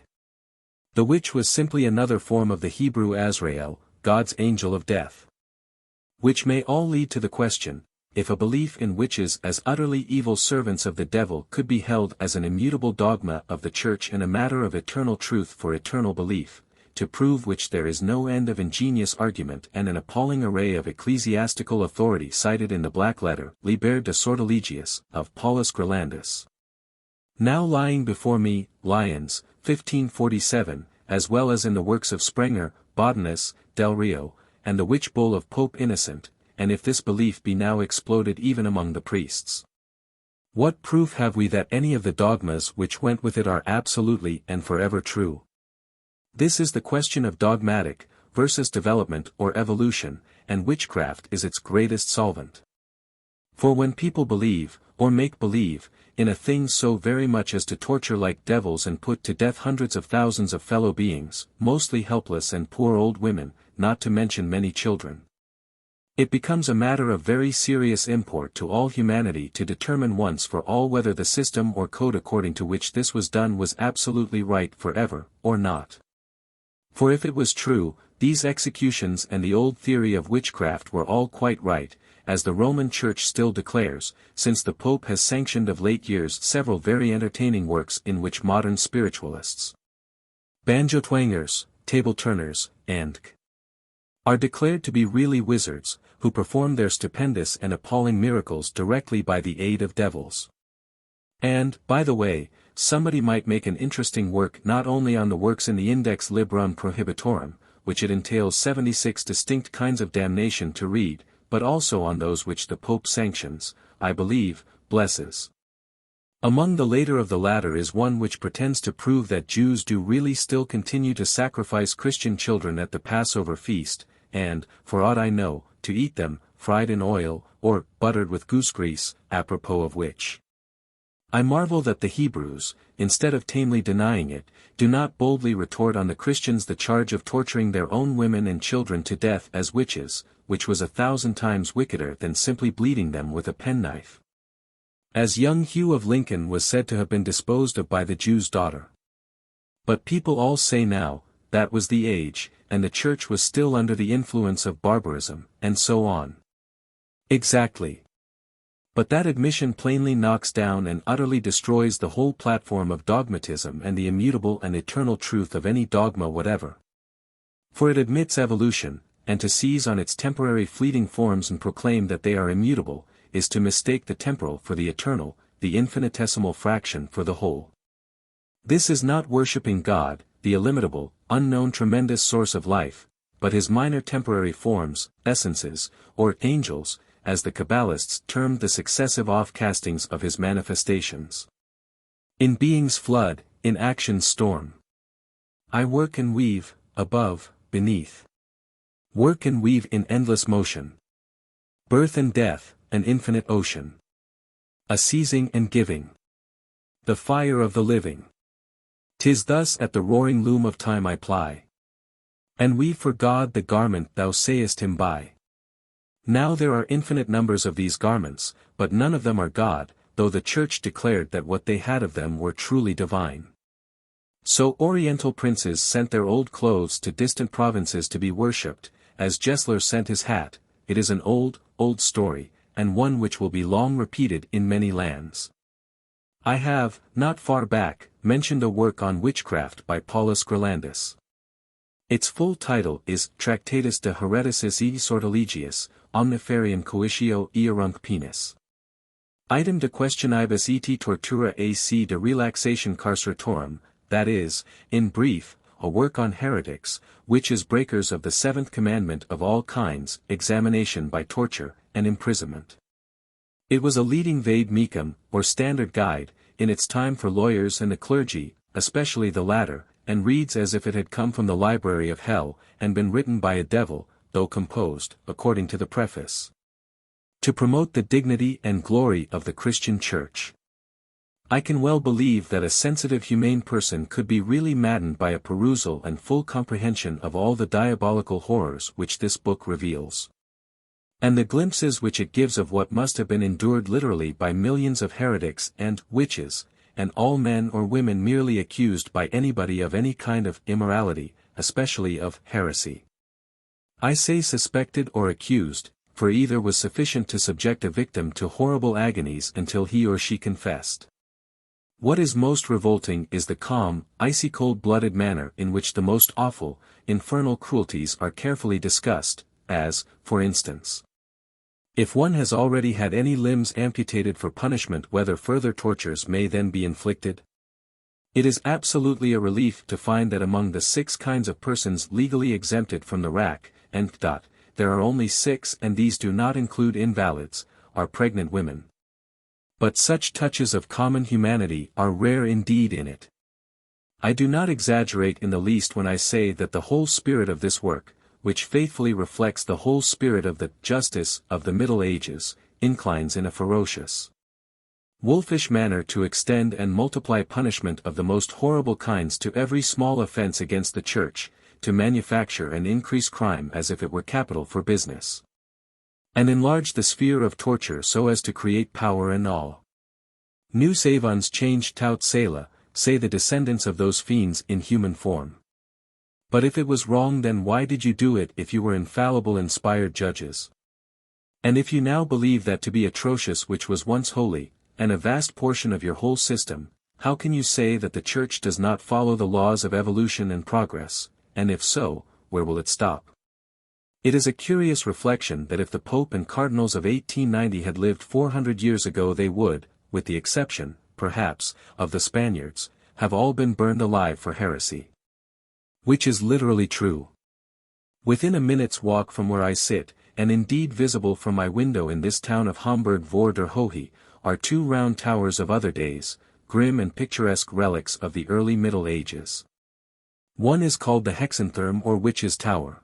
The witch was simply another form of the Hebrew Azrael, God's angel of death. Which may all lead to the question, if a belief in witches as utterly evil servants of the devil could be held as an immutable dogma of the Church and a matter of eternal truth for eternal belief, to prove which there is no end of ingenious argument and an appalling array of ecclesiastical authority cited in the black letter, Liber de Sortilegiis, of Paulus Grelandus. Now lying before me, Lyons, 1547, as well as in the works of Sprenger, Botanus, Del Rio, and the witch bull of Pope Innocent, and if this belief be now exploded even among the priests, what proof have we that any of the dogmas which went with it are absolutely and forever true? This is the question of dogmatic versus development or evolution, and witchcraft is its greatest solvent. For when people believe, or make believe, in a thing so very much as to torture like devils and put to death hundreds of thousands of fellow beings, mostly helpless and poor old women, not to mention many children, it becomes a matter of very serious import to all humanity to determine once for all whether the system or code according to which this was done was absolutely right forever, or not. For if it was true, these executions and the old theory of witchcraft were all quite right, as the Roman Church still declares, since the Pope has sanctioned of late years several very entertaining works in which modern spiritualists, banjo-twangers, table-turners, and are declared to be really wizards, who perform their stupendous and appalling miracles directly by the aid of devils. And, by the way, somebody might make an interesting work not only on the works in the Index Librorum Prohibitorum, which it entails 76 distinct kinds of damnation to read, but also on those which the Pope sanctions, I believe, blesses. Among the later of the latter is one which pretends to prove that Jews do really still continue to sacrifice Christian children at the Passover feast, and, for aught I know, to eat them, fried in oil, or buttered with goose grease, apropos of which I marvel that the Hebrews, instead of tamely denying it, do not boldly retort on the Christians the charge of torturing their own women and children to death as witches, which was 1,000 times wickeder than simply bleeding them with a penknife. As young Hugh of Lincoln was said to have been disposed of by the Jew's daughter. But people all say now, that was the age, and the Church was still under the influence of barbarism, and so on. Exactly. But that admission plainly knocks down and utterly destroys the whole platform of dogmatism and the immutable and eternal truth of any dogma whatever. For it admits evolution, and to seize on its temporary fleeting forms and proclaim that they are immutable, is to mistake the temporal for the eternal, the infinitesimal fraction for the whole. This is not worshipping God, the illimitable, unknown tremendous source of life, but his minor temporary forms, essences, or angels, as the Kabbalists termed the successive off-castings of his manifestations. In being's flood, in action's storm. I work and weave, above, beneath. Work and weave in endless motion. Birth and death, an infinite ocean. A seizing and giving. The fire of the living. 'Tis thus at the roaring loom of time I ply. And weave for God the garment thou sayest him buy. Now there are infinite numbers of these garments, but none of them are God, though the Church declared that what they had of them were truly divine. So Oriental princes sent their old clothes to distant provinces to be worshipped, as Gessler sent his hat. It is an old, old story, and one which will be long repeated in many lands. I have, not far back, mentioned a work on witchcraft by Paulus Grolandus. Its full title is Tractatus de Hereticis et Sortilegiis, Omniferium Coitio Earunc Penis. Item de questionibus et tortura ac de relaxation carceratorum, that is, in brief, a work on heretics, witches breakers of the seventh commandment of all kinds, examination by torture, and imprisonment. It was a leading vade mecum, or standard guide, in its time for lawyers and the clergy, especially the latter, and reads as if it had come from the library of hell, and been written by a devil, though composed, according to the preface, to promote the dignity and glory of the Christian Church. I can well believe that a sensitive humane person could be really maddened by a perusal and full comprehension of all the diabolical horrors which this book reveals. And the glimpses which it gives of what must have been endured literally by millions of heretics and witches, and all men or women merely accused by anybody of any kind of immorality, especially of heresy. I say suspected or accused, for either was sufficient to subject a victim to horrible agonies until he or she confessed. What is most revolting is the calm, icy cold-blooded manner in which the most awful, infernal cruelties are carefully discussed, as, for instance, if one has already had any limbs amputated for punishment whether further tortures may then be inflicted. It is absolutely a relief to find that among the 6 kinds of persons legally exempted from the rack, and there are only 6 and these do not include invalids, are pregnant women. But such touches of common humanity are rare indeed in it. I do not exaggerate in the least when I say that the whole spirit of this work, which faithfully reflects the whole spirit of the justice of the Middle Ages, inclines in a ferocious, wolfish manner to extend and multiply punishment of the most horrible kinds to every small offense against the Church, to manufacture and increase crime as if it were capital for business, and enlarge the sphere of torture so as to create power and awe. Nous avons changed tout cela, say the descendants of those fiends in human form. But if it was wrong, then why did you do it if you were infallible inspired judges? And if you now believe that to be atrocious which was once holy, and a vast portion of your whole system, how can you say that the Church does not follow the laws of evolution and progress, and if so, where will it stop? It is a curious reflection that if the Pope and Cardinals of 1890 had lived 400 years ago they would, with the exception, perhaps, of the Spaniards, have all been burned alive for heresy. Which is literally true. Within a minute's walk from where I sit, and indeed visible from my window in this town of Homburg vor der Hohe, are two round towers of other days, grim and picturesque relics of the early Middle Ages. One is called the Hexentherm or Witches' Tower.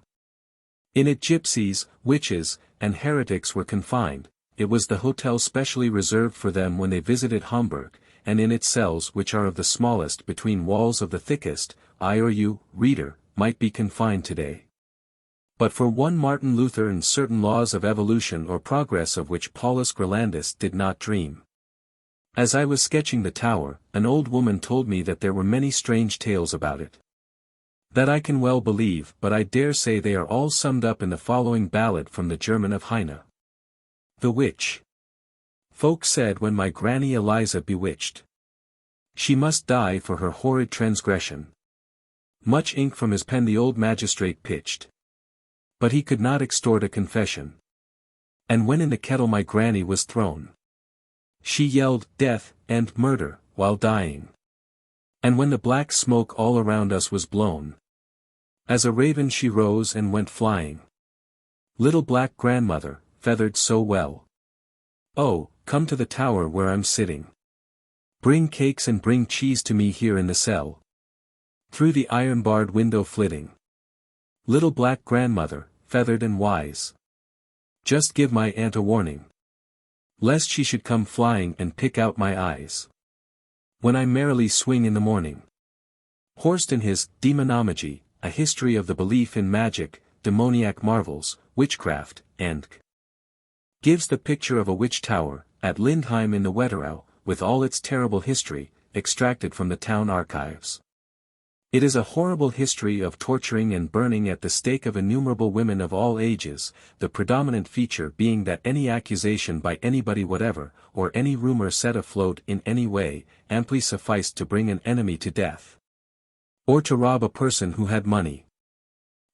In it gypsies, witches, and heretics were confined. It was the hotel specially reserved for them when they visited Homburg, and in its cells which are of the smallest between walls of the thickest, I or you, reader, might be confined today. But for one Martin Luther and certain laws of evolution or progress of which Paulus Grolandus did not dream. As I was sketching the tower, an old woman told me that there were many strange tales about it. That I can well believe, but I dare say they are all summed up in the following ballad from the German of Heine. The Witch. Folk said when my granny Eliza bewitched, she must die for her horrid transgression. Much ink from his pen the old magistrate pitched, but he could not extort a confession. And when in the kettle my granny was thrown, she yelled, death, and murder, while dying. And when the black smoke all around us was blown, as a raven she rose and went flying. Little black grandmother, feathered so well. Oh, come to the tower where I'm sitting. Bring cakes and bring cheese to me here in the cell. Through the iron-barred window flitting. Little black grandmother, feathered and wise. Just give my aunt a warning, lest she should come flying and pick out my eyes, when I merrily swing in the morning. Horst in his Demonology, a history of the belief in magic, demoniac marvels, witchcraft, and gives the picture of a witch tower, at Lindheim in the Wetterau, with all its terrible history, extracted from the town archives. It is a horrible history of torturing and burning at the stake of innumerable women of all ages, the predominant feature being that any accusation by anybody whatever, or any rumor set afloat in any way, amply sufficed to bring an enemy to death, or to rob a person who had money.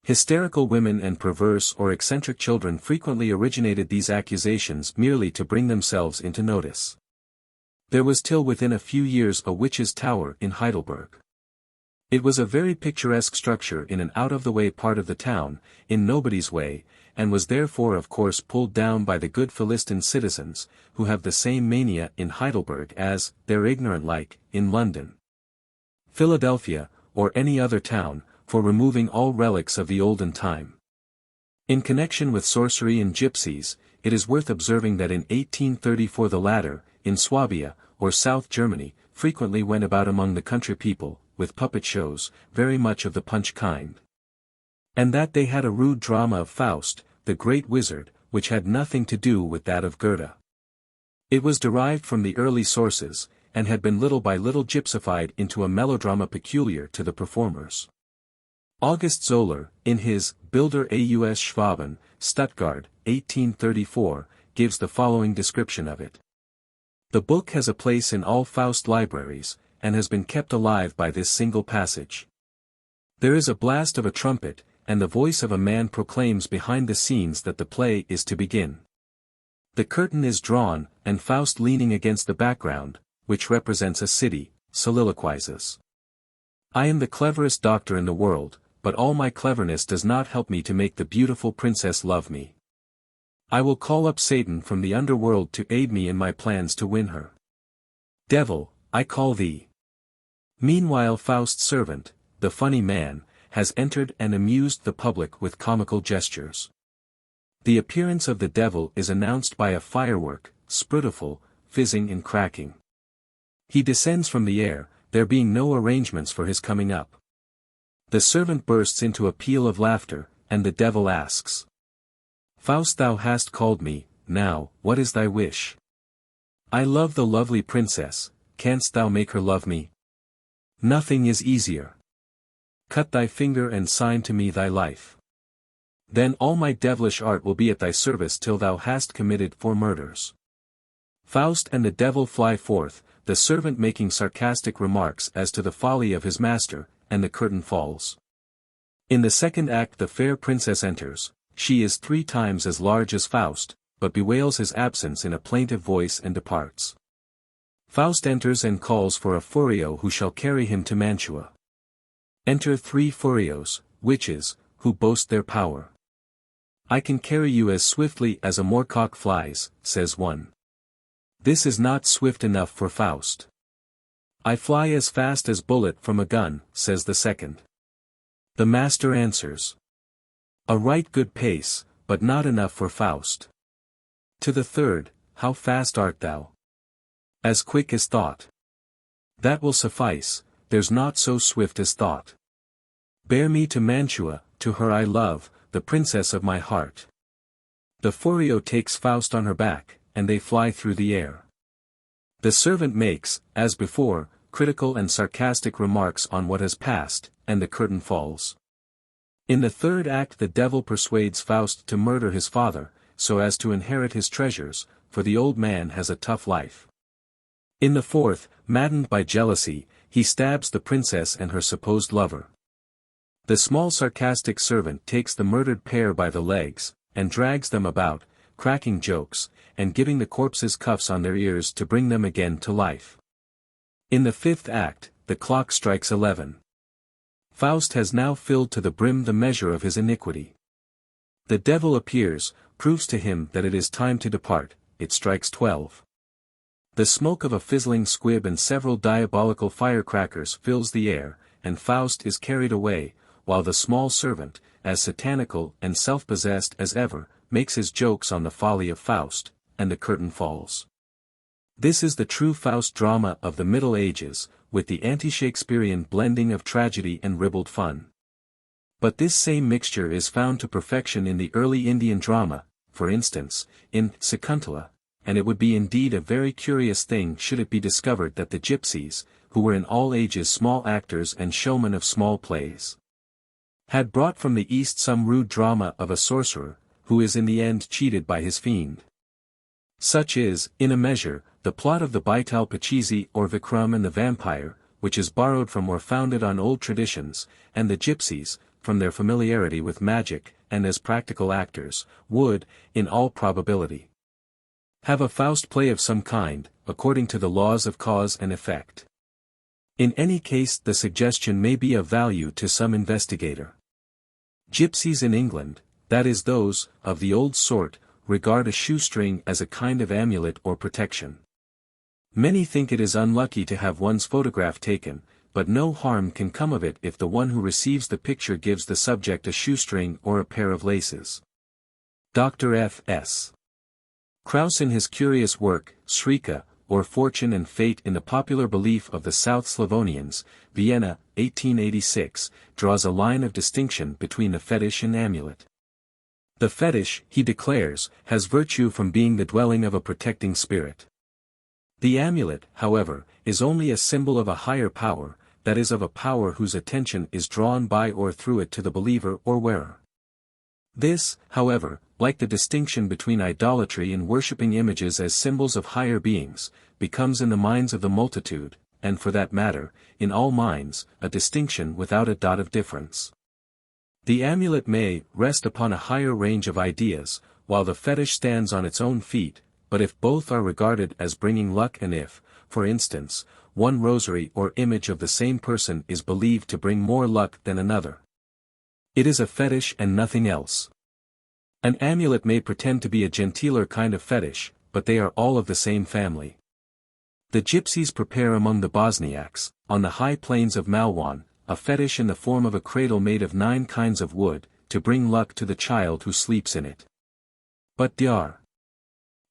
Hysterical women and perverse or eccentric children frequently originated these accusations merely to bring themselves into notice. There was till within a few years a witch's tower in Heidelberg. It was a very picturesque structure in an out-of-the-way part of the town, in nobody's way, and was therefore of course pulled down by the good Philistine citizens, who have the same mania in Heidelberg as, they're ignorant like, in London, Philadelphia, or any other town, for removing all relics of the olden time. In connection with sorcery and gypsies, it is worth observing that in 1834 the latter, in Swabia, or South Germany, frequently went about among the country people, with puppet shows, very much of the Punch kind. And that they had a rude drama of Faust, the great wizard, which had nothing to do with that of Goethe. It was derived from the early sources, and had been little by little gypsified into a melodrama peculiar to the performers. August Zoller, in his Bilder aus Schwaben, Stuttgart, 1834, gives the following description of it. The book has a place in all Faust libraries, and has been kept alive by this single passage. There is a blast of a trumpet, and the voice of a man proclaims behind the scenes that the play is to begin. The curtain is drawn, and Faust leaning against the background, which represents a city, soliloquizes. I am the cleverest doctor in the world, but all my cleverness does not help me to make the beautiful princess love me. I will call up Satan from the underworld to aid me in my plans to win her. Devil, I call thee. Meanwhile Faust's servant, the funny man, has entered and amused the public with comical gestures. The appearance of the devil is announced by a firework, spruticle, fizzing and cracking. He descends from the air, there being no arrangements for his coming up. The servant bursts into a peal of laughter, and the devil asks, Faust, thou hast called me, now, what is thy wish? I love the lovely princess, canst thou make her love me? Nothing is easier. Cut thy finger and sign to me thy life. Then all my devilish art will be at thy service till thou hast committed 4 murders. Faust and the devil fly forth, the servant making sarcastic remarks as to the folly of his master, and the curtain falls. In the second act the fair princess enters. She is 3 times as large as Faust, but bewails his absence in a plaintive voice and departs. Faust enters and calls for a furio who shall carry him to Mantua. Enter 3 furios, witches, who boast their power. I can carry you as swiftly as a moorcock flies, says one. This is not swift enough for Faust. I fly as fast as bullet from a gun, says the second. The master answers. A right good pace, but not enough for Faust. To the third, how fast art thou? As quick as thought. That will suffice, there's naught so swift as thought. Bear me to Mantua, to her I love, the princess of my heart. The furio takes Faust on her back, and they fly through the air. The servant makes, as before, critical and sarcastic remarks on what has passed, and the curtain falls. In the third act the devil persuades Faust to murder his father, so as to inherit his treasures, for the old man has a tough life. In the fourth, maddened by jealousy, he stabs the princess and her supposed lover. The small sarcastic servant takes the murdered pair by the legs, and drags them about, cracking jokes, and giving the corpses cuffs on their ears to bring them again to life. In the fifth act, the clock strikes 11. Faust has now filled to the brim the measure of his iniquity. The devil appears, proves to him that it is time to depart, it strikes 12. The smoke of a fizzling squib and several diabolical firecrackers fills the air, and Faust is carried away, while the small servant, as satanical and self-possessed as ever, makes his jokes on the folly of Faust, and the curtain falls. This is the true Faust drama of the Middle Ages, with the anti-Shakespearean blending of tragedy and ribald fun. But this same mixture is found to perfection in the early Indian drama, for instance, in Sakuntala, and it would be indeed a very curious thing should it be discovered that the Gypsies, who were in all ages small actors and showmen of small plays, had brought from the East some rude drama of a sorcerer, who is in the end cheated by his fiend. Such is, in a measure, the plot of the Baital Pachisi or Vikram and the Vampire, which is borrowed from or founded on old traditions, and the Gypsies, from their familiarity with magic, and as practical actors, would, in all probability, have a Faust play of some kind, according to the laws of cause and effect. In any case the suggestion may be of value to some investigator. Gypsies in England, that is those, of the old sort, regard a shoestring as a kind of amulet or protection. Many think it is unlucky to have one's photograph taken, but no harm can come of it if the one who receives the picture gives the subject a shoestring or a pair of laces. Dr. F.S. Krauss in his curious work, Srika, or Fortune and Fate in the Popular Belief of the South Slavonians, Vienna, 1886, draws a line of distinction between the fetish and amulet. The fetish, he declares, has virtue from being the dwelling of a protecting spirit. The amulet, however, is only a symbol of a higher power, that is of a power whose attention is drawn by or through it to the believer or wearer. This, however, like the distinction between idolatry and worshipping images as symbols of higher beings, becomes in the minds of the multitude, and for that matter, in all minds, a distinction without a dot of difference. The amulet may rest upon a higher range of ideas, while the fetish stands on its own feet, but if both are regarded as bringing luck and if, for instance, one rosary or image of the same person is believed to bring more luck than another, it is a fetish and nothing else. An amulet may pretend to be a gentler kind of fetish, but they are all of the same family. The Gypsies prepare among the Bosniaks, on the high plains of Malwan, a fetish in the form of a cradle made of 9 kinds of wood, to bring luck to the child who sleeps in it. But Dr.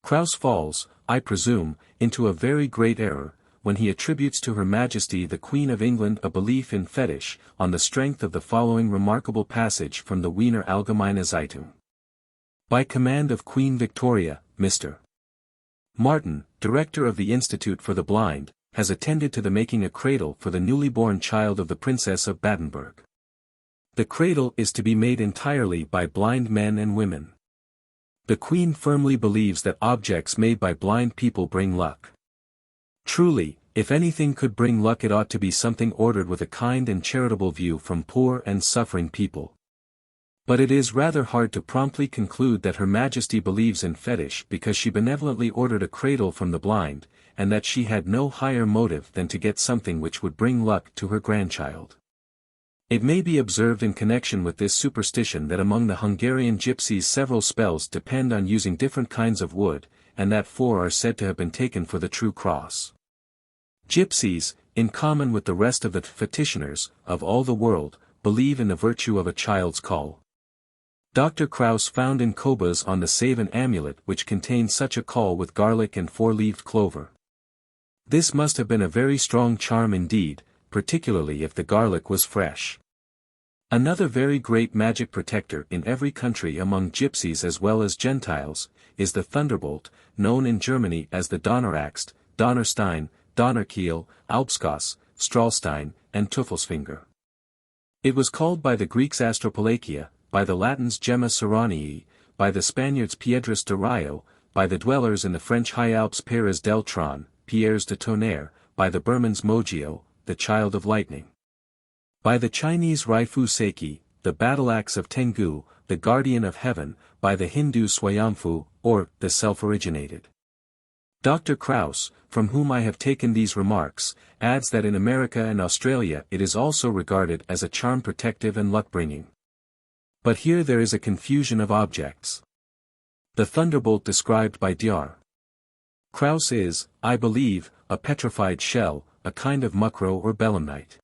Krauss falls, I presume, into a very great error, when he attributes to Her Majesty the Queen of England a belief in fetish, on the strength of the following remarkable passage from the Wiener Allgemeine Zeitung. By command of Queen Victoria, Mr. Martin, director of the Institute for the Blind, has attended to the making a cradle for the newly born child of the Princess of Battenberg. The cradle is to be made entirely by blind men and women. The queen firmly believes that objects made by blind people bring luck. Truly, if anything could bring luck, it ought to be something ordered with a kind and charitable view from poor and suffering people. But it is rather hard to promptly conclude that Her Majesty believes in fetish because she benevolently ordered a cradle from the blind, and that she had no higher motive than to get something which would bring luck to her grandchild. It may be observed in connection with this superstition that among the Hungarian gypsies several spells depend on using different kinds of wood, and that 4 are said to have been taken for the true cross. Gypsies, in common with the rest of the petitioners of all the world, believe in the virtue of a child's call. Dr. Kraus found in Kobas on the Save an amulet which contained such a call with garlic and 4-leaved clover. This must have been a very strong charm indeed, particularly if the garlic was fresh. Another very great magic protector in every country among gypsies as well as Gentiles, is the thunderbolt, known in Germany as the Donnerraxt, Donnerstein, Donnerkiel, Alpskos, Strahlstein, and Teufelsfinger. It was called by the Greeks Astropalakia, by the Latins Gemma Serranii, by the Spaniards Piedras de Rayo, by the dwellers in the French High Alps Peres del Tron, Pierres de Tonnerre, by the Burmans Mogio, the child of lightning. By the Chinese Raifu Seiki, the battle-axe of Tengu, the guardian of heaven, by the Hindu Swayambhu, or the self-originated. Dr. Kraus, from whom I have taken these remarks, adds that in America and Australia it is also regarded as a charm protective and luck-bringing. But here there is a confusion of objects. The thunderbolt described by Dr. Kraus is, I believe, a petrified shell, a kind of muckrow or belemnite.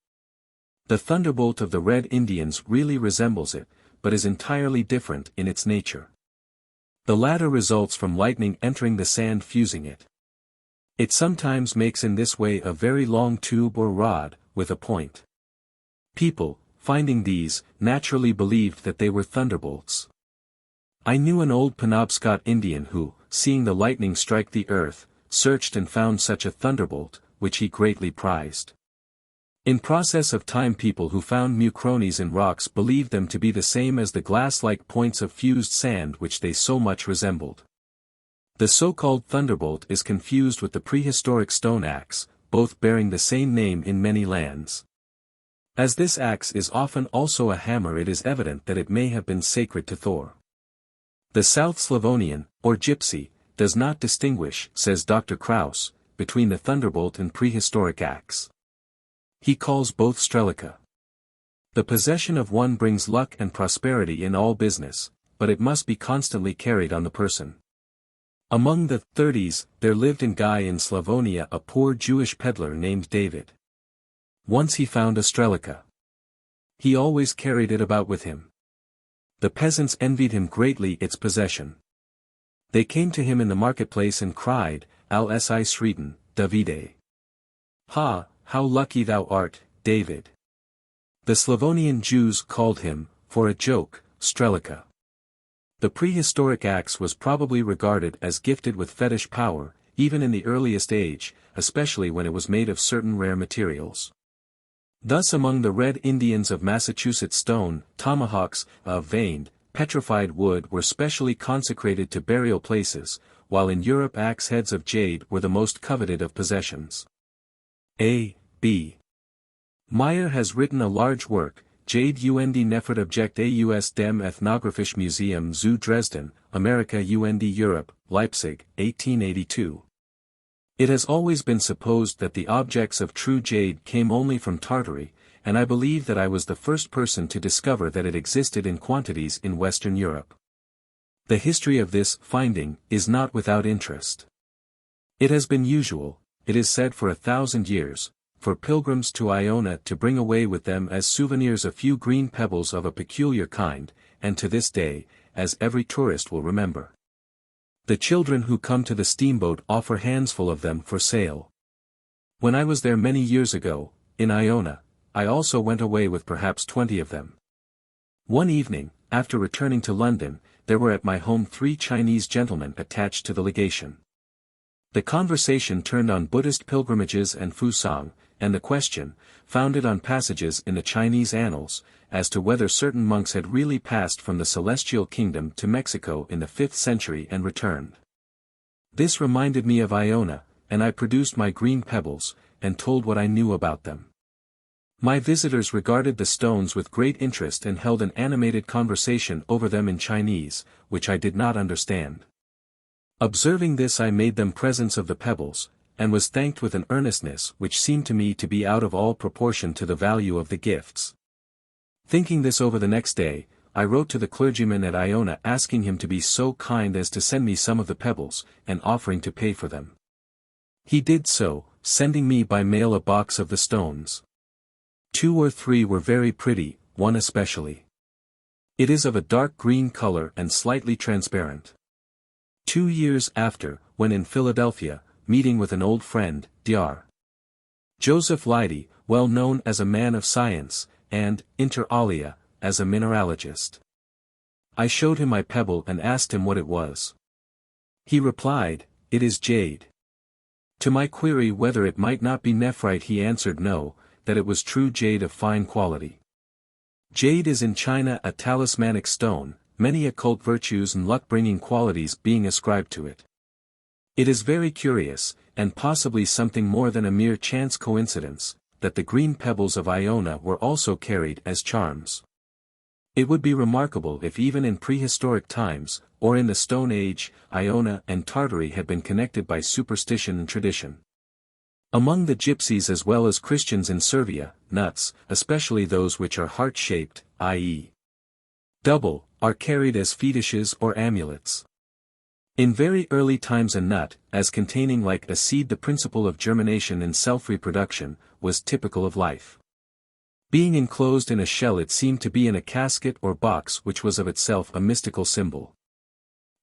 The thunderbolt of the Red Indians really resembles it, but is entirely different in its nature. The latter results from lightning entering the sand fusing it. It sometimes makes in this way a very long tube or rod, with a point. People, finding these, naturally believed that they were thunderbolts. I knew an old Penobscot Indian who, seeing the lightning strike the earth, searched and found such a thunderbolt, which he greatly prized. In process of time people who found mucrones in rocks believed them to be the same as the glass-like points of fused sand which they so much resembled. The so-called thunderbolt is confused with the prehistoric stone axe, both bearing the same name in many lands. As this axe is often also a hammer, it is evident that it may have been sacred to Thor. The South Slavonian, or Gypsy, does not distinguish, says Dr. Kraus, between the thunderbolt and prehistoric axe. He calls both strelica. The possession of one brings luck and prosperity in all business, but it must be constantly carried on the person. Among the 30s, there lived in Guy in Slavonia a poor Jewish peddler named David. Once he found a strelica. He always carried it about with him. The peasants envied him greatly its possession. They came to him in the marketplace and cried, Al si sreden, Davide. Ha, how lucky thou art, David. The Slavonian Jews called him, for a joke, strelica. The prehistoric axe was probably regarded as gifted with fetish power, even in the earliest age, especially when it was made of certain rare materials. Thus among the Red Indians of Massachusetts stone, tomahawks, of veined, petrified wood were specially consecrated to burial places, while in Europe axe heads of jade were the most coveted of possessions. A. B. Meyer has written a large work, Jade und Nefert Objekt aus dem Ethnographischen Museum zu Dresden, America und Europe, Leipzig, 1882. It has always been supposed that the objects of true jade came only from Tartary, and I believe that I was the first person to discover that it existed in quantities in Western Europe. The history of this finding is not without interest. It has been usual, it is said for 1,000 years, for pilgrims to Iona to bring away with them as souvenirs a few green pebbles of a peculiar kind, and to this day, as every tourist will remember. The children who come to the steamboat offer handsful of them for sale. When I was there many years ago, in Iona, I also went away with perhaps 20 of them. One evening, after returning to London, there were at my home 3 Chinese gentlemen attached to the legation. The conversation turned on Buddhist pilgrimages and Fusang, and the question, founded on passages in the Chinese annals, as to whether certain monks had really passed from the celestial kingdom to Mexico in the 5th century and returned. This reminded me of Iona, and I produced my green pebbles, and told what I knew about them. My visitors regarded the stones with great interest and held an animated conversation over them in Chinese, which I did not understand. Observing this, I made them presents of the pebbles, and was thanked with an earnestness which seemed to me to be out of all proportion to the value of the gifts. Thinking this over the next day, I wrote to the clergyman at Iona asking him to be so kind as to send me some of the pebbles, and offering to pay for them. He did so, sending me by mail a box of the stones. 2 or 3 were very pretty, one especially. It is of a dark green color and slightly transparent. 2 years after, when in Philadelphia, meeting with an old friend, Dr. Joseph Leidy, well known as a man of science, and, inter alia, as a mineralogist, I showed him my pebble and asked him what it was. He replied, "It is jade." To my query whether it might not be nephrite, he answered no, that it was true jade of fine quality. Jade is in China a talismanic stone, many occult virtues and luck-bringing qualities being ascribed to it. It is very curious, and possibly something more than a mere chance coincidence, that the green pebbles of Iona were also carried as charms. It would be remarkable if even in prehistoric times, or in the Stone Age, Iona and Tartary had been connected by superstition and tradition. Among the Gypsies as well as Christians in Servia, nuts, especially those which are heart-shaped, i.e. double, are carried as fetishes or amulets. In very early times a nut, as containing like a seed the principle of germination and self-reproduction, was typical of life. Being enclosed in a shell, it seemed to be in a casket or box which was of itself a mystical symbol.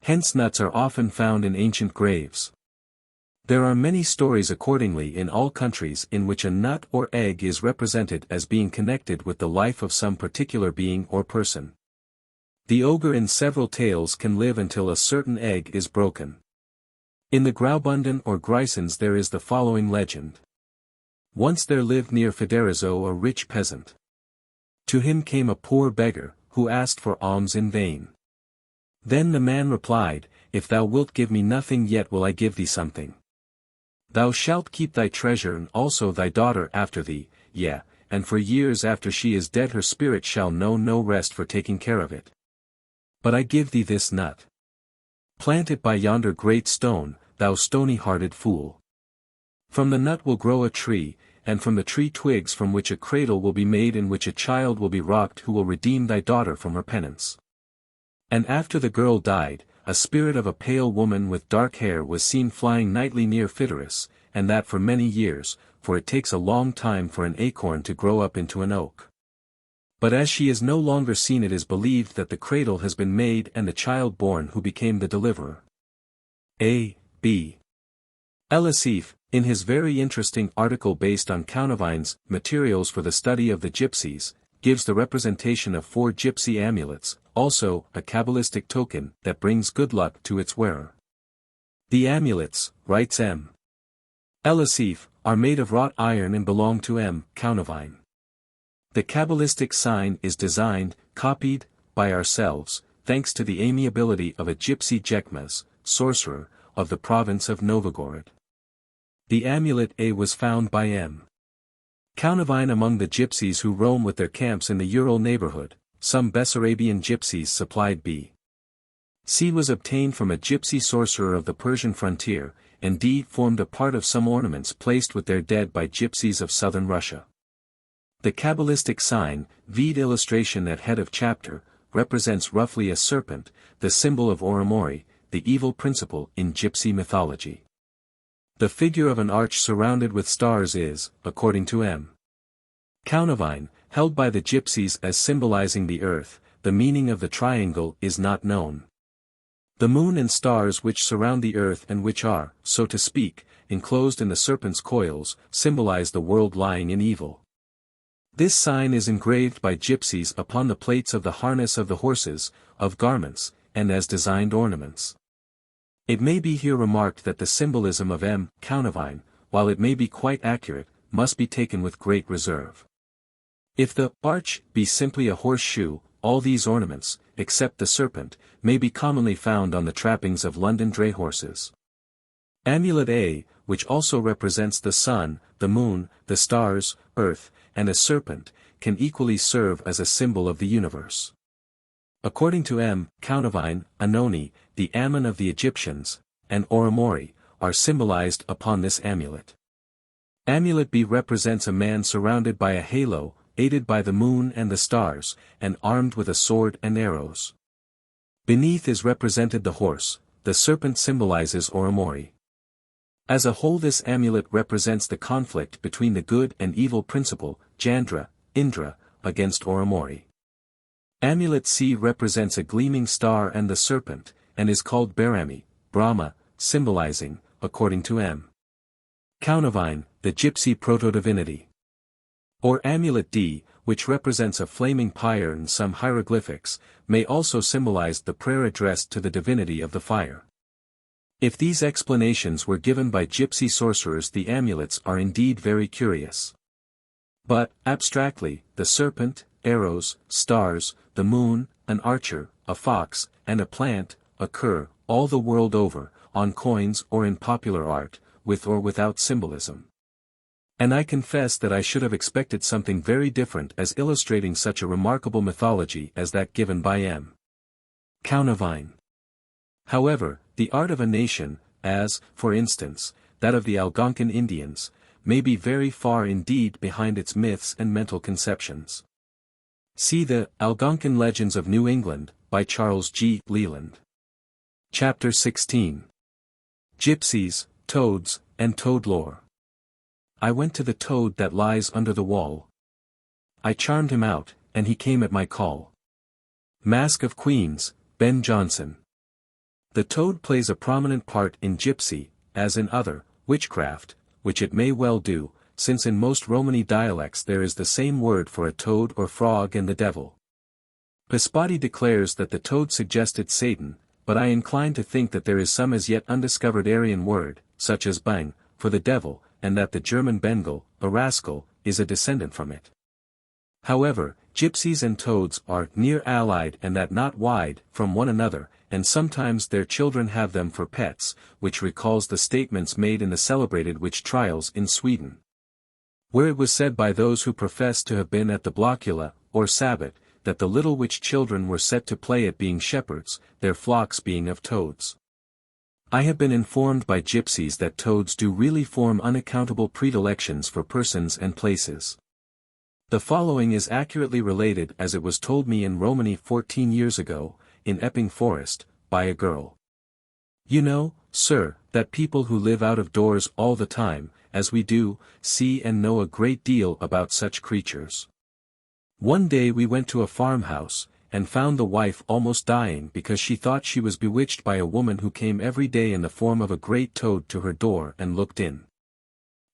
Hence nuts are often found in ancient graves. There are many stories accordingly in all countries in which a nut or egg is represented as being connected with the life of some particular being or person. The ogre in several tales can live until a certain egg is broken. In the Graubunden or Grisons there is the following legend. Once there lived near Federizo a rich peasant. To him came a poor beggar, who asked for alms in vain. Then the man replied, "If thou wilt give me nothing, yet will I give thee something. Thou shalt keep thy treasure and also thy daughter after thee, yea, and for years after she is dead her spirit shall know no rest for taking care of it. But I give thee this nut. Plant it by yonder great stone, thou stony-hearted fool. From the nut will grow a tree, and from the tree twigs from which a cradle will be made in which a child will be rocked who will redeem thy daughter from her penance." And after the girl died, a spirit of a pale woman with dark hair was seen flying nightly near Philtres, and that for many years, for it takes a long time for an acorn to grow up into an oak. But as she is no longer seen, it is believed that the cradle has been made and the child born who became the deliverer. A. B. Elisif, in his very interesting article based on Counovine's Materials for the Study of the Gypsies, gives the representation of 4 gypsy amulets, also a Kabbalistic token that brings good luck to its wearer. The amulets, writes M. Elisif, are made of wrought iron and belong to M. Counovine. The Kabbalistic sign is designed, copied, by ourselves, thanks to the amiability of a gypsy Jekmaz, sorcerer, of the province of Novgorod. The amulet A was found by M. Counovine among the gypsies who roam with their camps in the Ural neighborhood. Some Bessarabian gypsies supplied B. C was obtained from a gypsy sorcerer of the Persian frontier, and D formed a part of some ornaments placed with their dead by gypsies of southern Russia. The Kabbalistic sign, vide illustration at head of chapter, represents roughly a serpent, the symbol of Oromori, the evil principle in gypsy mythology. The figure of an arch surrounded with stars is, according to M. Counovine, held by the gypsies as symbolizing the earth. The meaning of the triangle is not known. The moon and stars which surround the earth and which are, so to speak, enclosed in the serpent's coils, symbolize the world lying in evil. This sign is engraved by gypsies upon the plates of the harness of the horses, of garments, and as designed ornaments. It may be here remarked that the symbolism of M. Counovine, while it may be quite accurate, must be taken with great reserve. If the arch be simply a horseshoe, all these ornaments, except the serpent, may be commonly found on the trappings of London dray horses. Amulet A, which also represents the sun, the moon, the stars, earth, and a serpent, can equally serve as a symbol of the universe. According to M. Countavine, Anoni, the Ammon of the Egyptians, and Oromori, are symbolized upon this amulet. Amulet B represents a man surrounded by a halo, aided by the moon and the stars, and armed with a sword and arrows. Beneath is represented the horse, the serpent symbolizes Oromori. As a whole, this amulet represents the conflict between the good and evil principle, Jandra, Indra, against Oromori. Amulet C represents a gleaming star and the serpent, and is called Barami, Brahma, symbolizing, according to M. Countavine, the Gypsy proto-divinity. Or Amulet D, which represents a flaming pyre and some hieroglyphics, may also symbolize the prayer addressed to the divinity of the fire. If these explanations were given by gypsy sorcerers, the amulets are indeed very curious. But, abstractly, the serpent, arrows, stars, the moon, an archer, a fox, and a plant, occur, all the world over, on coins or in popular art, with or without symbolism. And I confess that I should have expected something very different as illustrating such a remarkable mythology as that given by M. Countavine. However, the art of a nation, as, for instance, that of the Algonquin Indians, may be very far indeed behind its myths and mental conceptions. See the Algonquin Legends of New England, by Charles G. Leland. Chapter 16. Gypsies, Toads, and Toad Lore. I went to the toad that lies under the wall. I charmed him out, and he came at my call. Mask of Queens, Ben Jonson. The toad plays a prominent part in gypsy, as in other, witchcraft, which it may well do, since in most Romani dialects there is the same word for a toad or frog and the devil. Paspati declares that the toad suggested Satan, but I incline to think that there is some as yet undiscovered Aryan word, such as bang, for the devil, and that the German Bengal, a rascal, is a descendant from it. However, gypsies and toads are near allied and that not wide from one another, and sometimes their children have them for pets, which recalls the statements made in the celebrated witch trials in Sweden, where it was said by those who professed to have been at the Blockula, or Sabbat, that the little witch children were set to play at being shepherds, their flocks being of toads. I have been informed by gypsies that toads do really form unaccountable predilections for persons and places. The following is accurately related as it was told me in Romani 14 years ago, in Epping Forest, by a girl. You know, sir, that people who live out of doors all the time, as we do, see and know a great deal about such creatures. One day we went to a farmhouse, and found the wife almost dying because she thought she was bewitched by a woman who came every day in the form of a great toad to her door and looked in.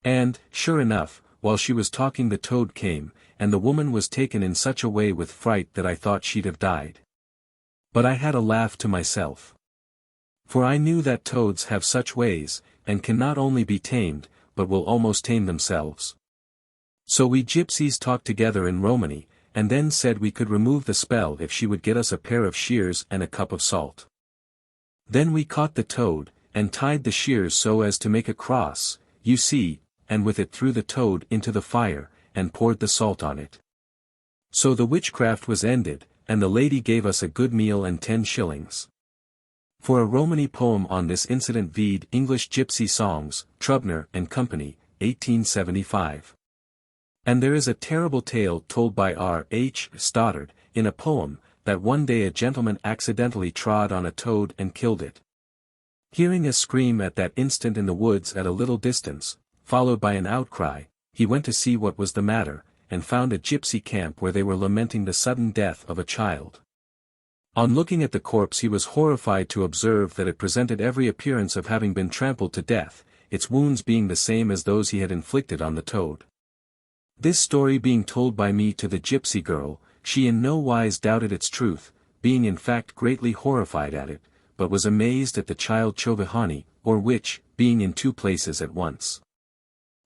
And, sure enough, while she was talking the toad came, and the woman was taken in such a way with fright that I thought she'd have died. But I had a laugh to myself. For I knew that toads have such ways, and can not only be tamed, but will almost tame themselves. So we gypsies talked together in Romani, and then said we could remove the spell if she would get us a pair of shears and a cup of salt. Then we caught the toad, and tied the shears so as to make a cross, you see, and with it threw the toad into the fire, and poured the salt on it. So the witchcraft was ended, and the lady gave us a good meal and 10 shillings. For a Romani poem on this incident vide English Gypsy Songs, Trubner and Company, 1875. And there is a terrible tale told by R. H. Stoddard, in a poem, that one day a gentleman accidentally trod on a toad and killed it. Hearing a scream at that instant in the woods at a little distance, followed by an outcry, he went to see what was the matter, and found a gypsy camp where they were lamenting the sudden death of a child. On looking at the corpse he was horrified to observe that it presented every appearance of having been trampled to death, its wounds being the same as those he had inflicted on the toad. This story being told by me to the gypsy girl, she in no wise doubted its truth, being in fact greatly horrified at it, but was amazed at the child Chovihani, or witch, being in 2 places at once.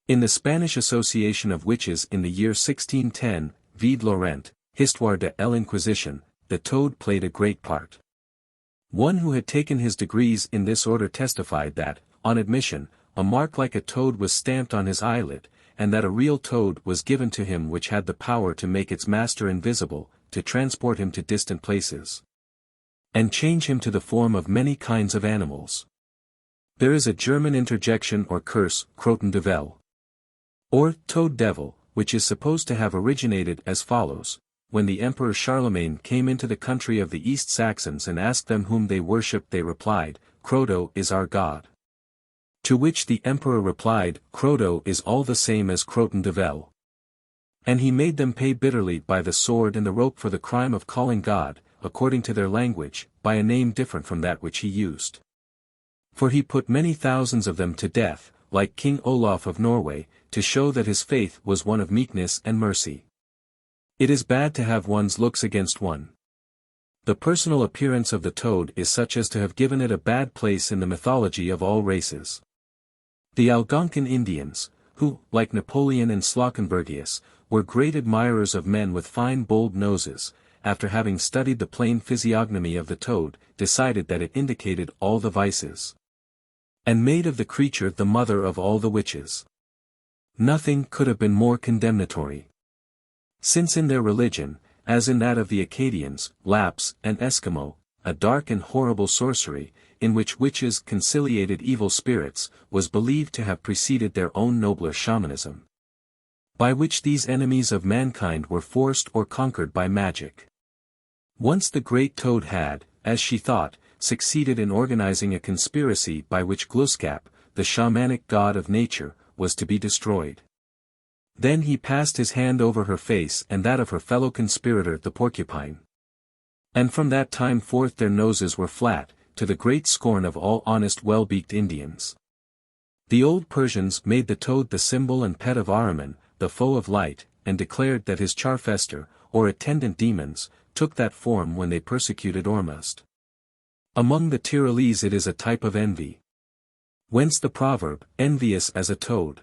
In the Spanish Association of Witches in the year 1610, Vide Laurent, Histoire de l'Inquisition, the toad played a great part. One who had taken his degrees in this order testified that, on admission, a mark like a toad was stamped on his eyelid, and that a real toad was given to him which had the power to make its master invisible, to transport him to distant places, and change him to the form of many kinds of animals. There is a German interjection or curse, Croton-Devel, or toad devil, which is supposed to have originated as follows: when the Emperor Charlemagne came into the country of the East Saxons and asked them whom they worshipped, they replied, Croto is our god. To which the emperor replied, Croto is all the same as Croton-Devel. And he made them pay bitterly by the sword and the rope for the crime of calling God, according to their language, by a name different from that which he used. For he put many thousands of them to death, like King Olaf of Norway, to show that his faith was one of meekness and mercy. It is bad to have one's looks against one. The personal appearance of the toad is such as to have given it a bad place in the mythology of all races. The Algonquin Indians, who, like Napoleon and Slawkenbergius, were great admirers of men with fine bold noses, after having studied the plain physiognomy of the toad, decided that it indicated all the vices, and made of the creature the mother of all the witches. Nothing could have been more condemnatory. Since in their religion, as in that of the Acadians, Lapps, and Eskimo, a dark and horrible sorcery, in which witches conciliated evil spirits, was believed to have preceded their own nobler shamanism, by which these enemies of mankind were forced or conquered by magic. Once the great toad had, as she thought, succeeded in organizing a conspiracy by which Glooskap, the shamanic god of nature, was to be destroyed. Then he passed his hand over her face and that of her fellow conspirator the porcupine. And from that time forth their noses were flat, to the great scorn of all honest well-beaked Indians. The old Persians made the toad the symbol and pet of Ahriman, the foe of light, and declared that his charfester, or attendant demons, took that form when they persecuted Ormuzd. Among the Tyrolese it is a type of envy. Whence the proverb, envious as a toad.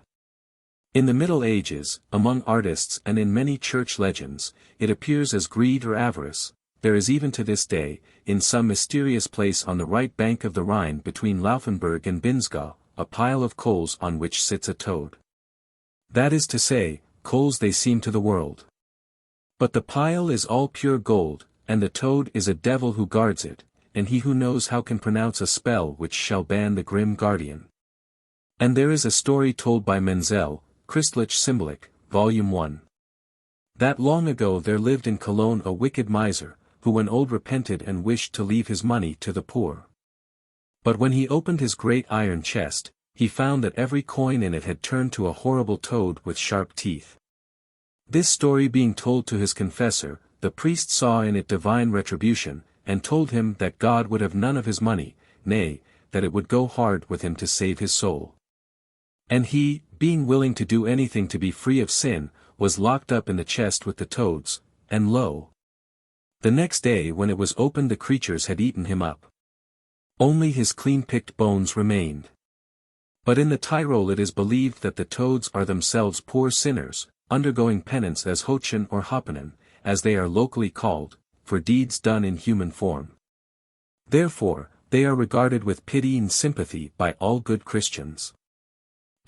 In the Middle Ages, among artists and in many church legends, it appears as greed or avarice. There is even to this day, in some mysterious place on the right bank of the Rhine between Laufenburg and Binsgau, a pile of coals on which sits a toad. That is to say, coals they seem to the world. But the pile is all pure gold, and the toad is a devil who guards it, and he who knows how can pronounce a spell which shall ban the grim guardian. And there is a story told by Menzel, Christlich Symbolic, Volume 1. That long ago there lived in Cologne a wicked miser, who when old repented and wished to leave his money to the poor. But when he opened his great iron chest, he found that every coin in it had turned to a horrible toad with sharp teeth. This story being told to his confessor, the priest saw in it divine retribution, and told him that God would have none of his money, nay, that it would go hard with him to save his soul. And he, being willing to do anything to be free of sin, was locked up in the chest with the toads, and lo! The next day when it was opened the creatures had eaten him up. Only his clean-picked bones remained. But in the Tyrol it is believed that the toads are themselves poor sinners, undergoing penance as Hochen or Hoppenen, as they are locally called, for deeds done in human form. Therefore, they are regarded with pity and sympathy by all good Christians.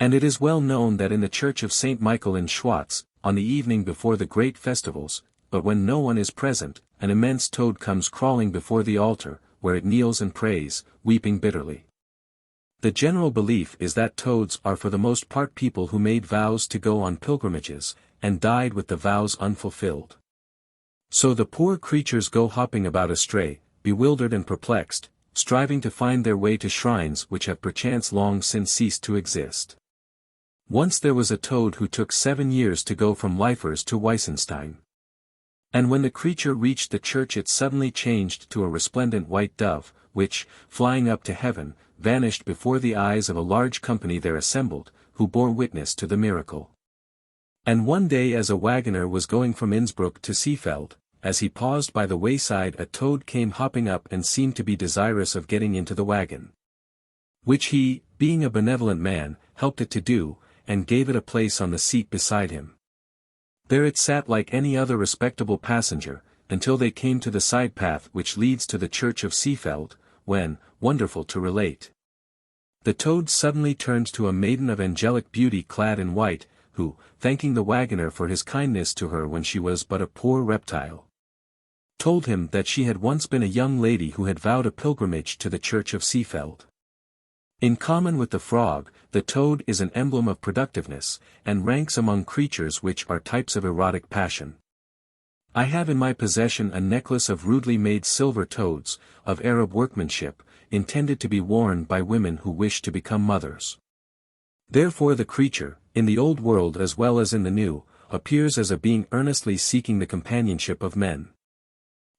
And it is well known that in the church of St. Michael in Schwatz, on the evening before the great festivals, but when no one is present, an immense toad comes crawling before the altar, where it kneels and prays, weeping bitterly. The general belief is that toads are for the most part people who made vows to go on pilgrimages, and died with the vows unfulfilled. So the poor creatures go hopping about astray, bewildered and perplexed, striving to find their way to shrines which have perchance long since ceased to exist. Once there was a toad who took 7 years to go from Leifers to Weissenstein. And when the creature reached the church it suddenly changed to a resplendent white dove, which, flying up to heaven, vanished before the eyes of a large company there assembled, who bore witness to the miracle. And one day as a wagoner was going from Innsbruck to Seefeld, as he paused by the wayside a toad came hopping up and seemed to be desirous of getting into the wagon. Which he, being a benevolent man, helped it to do, and gave it a place on the seat beside him. There it sat like any other respectable passenger, until they came to the side path which leads to the church of Seefeld, when, wonderful to relate, the toad suddenly turned to a maiden of angelic beauty clad in white, who, thanking the wagoner for his kindness to her when she was but a poor reptile, told him that she had once been a young lady who had vowed a pilgrimage to the church of Seefeld. In common with the frog, the toad is an emblem of productiveness, and ranks among creatures which are types of erotic passion. I have in my possession a necklace of rudely made silver toads, of Arab workmanship, intended to be worn by women who wish to become mothers. Therefore the creature, in the old world as well as in the new, appears as a being earnestly seeking the companionship of men.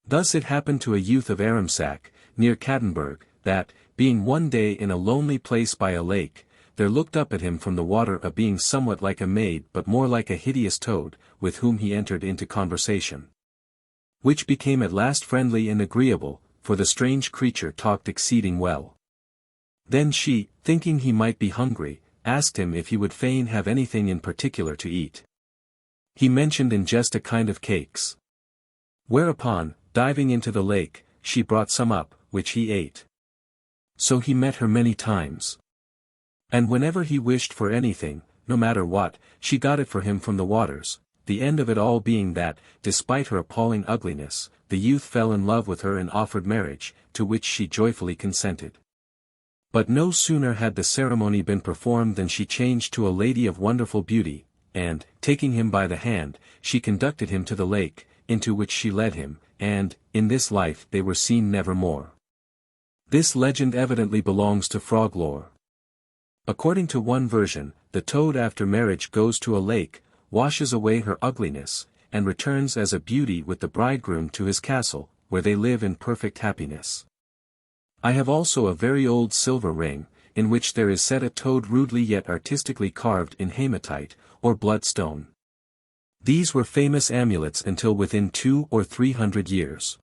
Thus it happened to a youth of Aramsack, near Cattenburg, that, being one day in a lonely place by a lake, there looked up at him from the water a being somewhat like a maid but more like a hideous toad, with whom he entered into conversation, which became at last friendly and agreeable, for the strange creature talked exceeding well. Then she, thinking he might be hungry, asked him if he would fain have anything in particular to eat. He mentioned in jest a kind of cakes. Whereupon, diving into the lake, she brought some up, which he ate. So he met her many times. And whenever he wished for anything, no matter what, she got it for him from the waters, the end of it all being that, despite her appalling ugliness, the youth fell in love with her and offered marriage, to which she joyfully consented. But no sooner had the ceremony been performed than she changed to a lady of wonderful beauty, and, taking him by the hand, she conducted him to the lake, into which she led him, and, in this life they were seen never more. This legend evidently belongs to frog lore. According to one version, the toad after marriage goes to a lake, washes away her ugliness, and returns as a beauty with the bridegroom to his castle, where they live in perfect happiness. I have also a very old silver ring, in which there is set a toad rudely yet artistically carved in hematite, or bloodstone. These were famous amulets until within 200 or 300 years.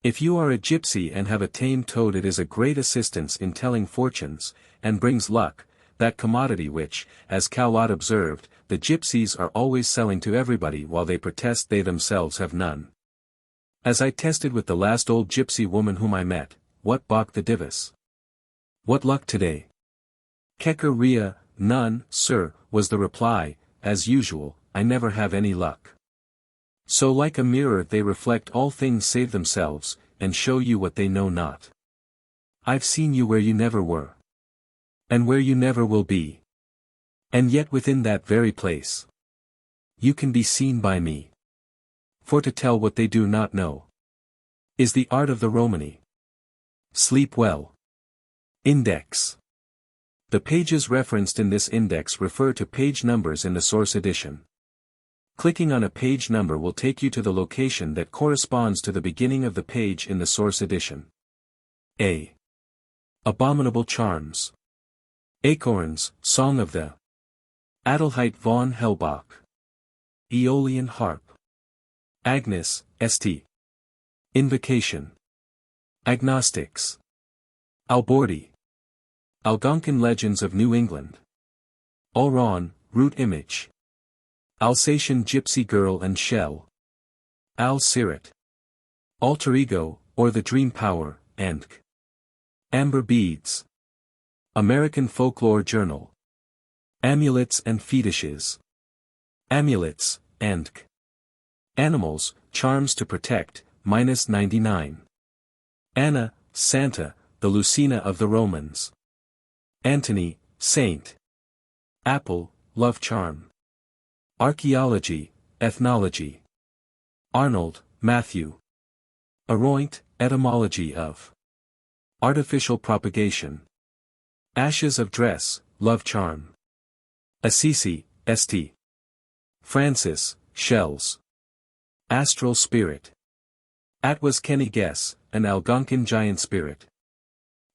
If you are a gypsy and have a tame toad, it is a great assistance in telling fortunes, and brings luck, that commodity which, as Cowlott observed, the gypsies are always selling to everybody while they protest they themselves have none. As I tested with the last old gypsy woman whom I met, what bach the divis? What luck today? Kecker ria, none, sir, was the reply. As usual, I never have any luck. So like a mirror they reflect all things save themselves, and show you what they know not. I've seen you where you never were. And where you never will be. And yet within that very place, you can be seen by me. For to tell what they do not know is the art of the Romani. Sleep well. Index. The pages referenced in this index refer to page numbers in the source edition. Clicking on a page number will take you to the location that corresponds to the beginning of the page in the source edition. A. Abominable Charms. Acorns, Song of the Adelheid von Hellbach. Aeolian Harp. Agnes, St. Invocation. Agnostics. Albordi. Algonquin Legends of New England. Auron, Root Image. Alsatian Gypsy Girl and Shell. Al Sirat. Alter Ego, or the Dream Power, Enk. Amber Beads. American Folklore Journal. Amulets and Fetishes. Amulets, Enk. Animals, Charms to Protect, -99. Anna, Santa, the Lucina of the Romans. Antony, Saint. Apple, Love Charm. Archaeology, Ethnology. Arnold, Matthew. Aroint, Etymology of Artificial Propagation. Ashes of Dress, Love Charm. Assisi, St. Francis, Shells. Astral Spirit. Atwas Kenny Guess, an Algonquin giant spirit.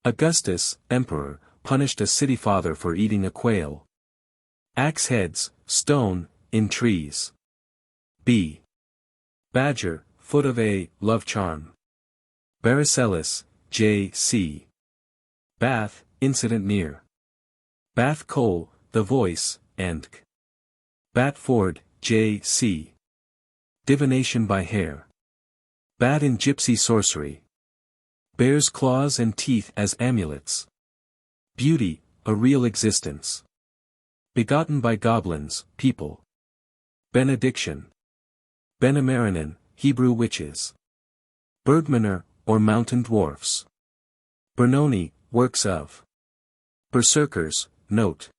Augustus, Emperor, punished a city father for eating a quail. Axe heads, stone, in trees. B. Badger, foot of a, love charm. Baracellis, J. C. Bath, incident near. Bath Cole, the voice, and Batford, J.C. Divination by hair. Bat in Gypsy Sorcery. Bears claws and teeth as amulets. Beauty, a real existence. Begotten by goblins, people. Benediction. Benemaranin, Hebrew witches. Bergmaner, or mountain dwarfs. Bernoni, works of. Berserkers, note.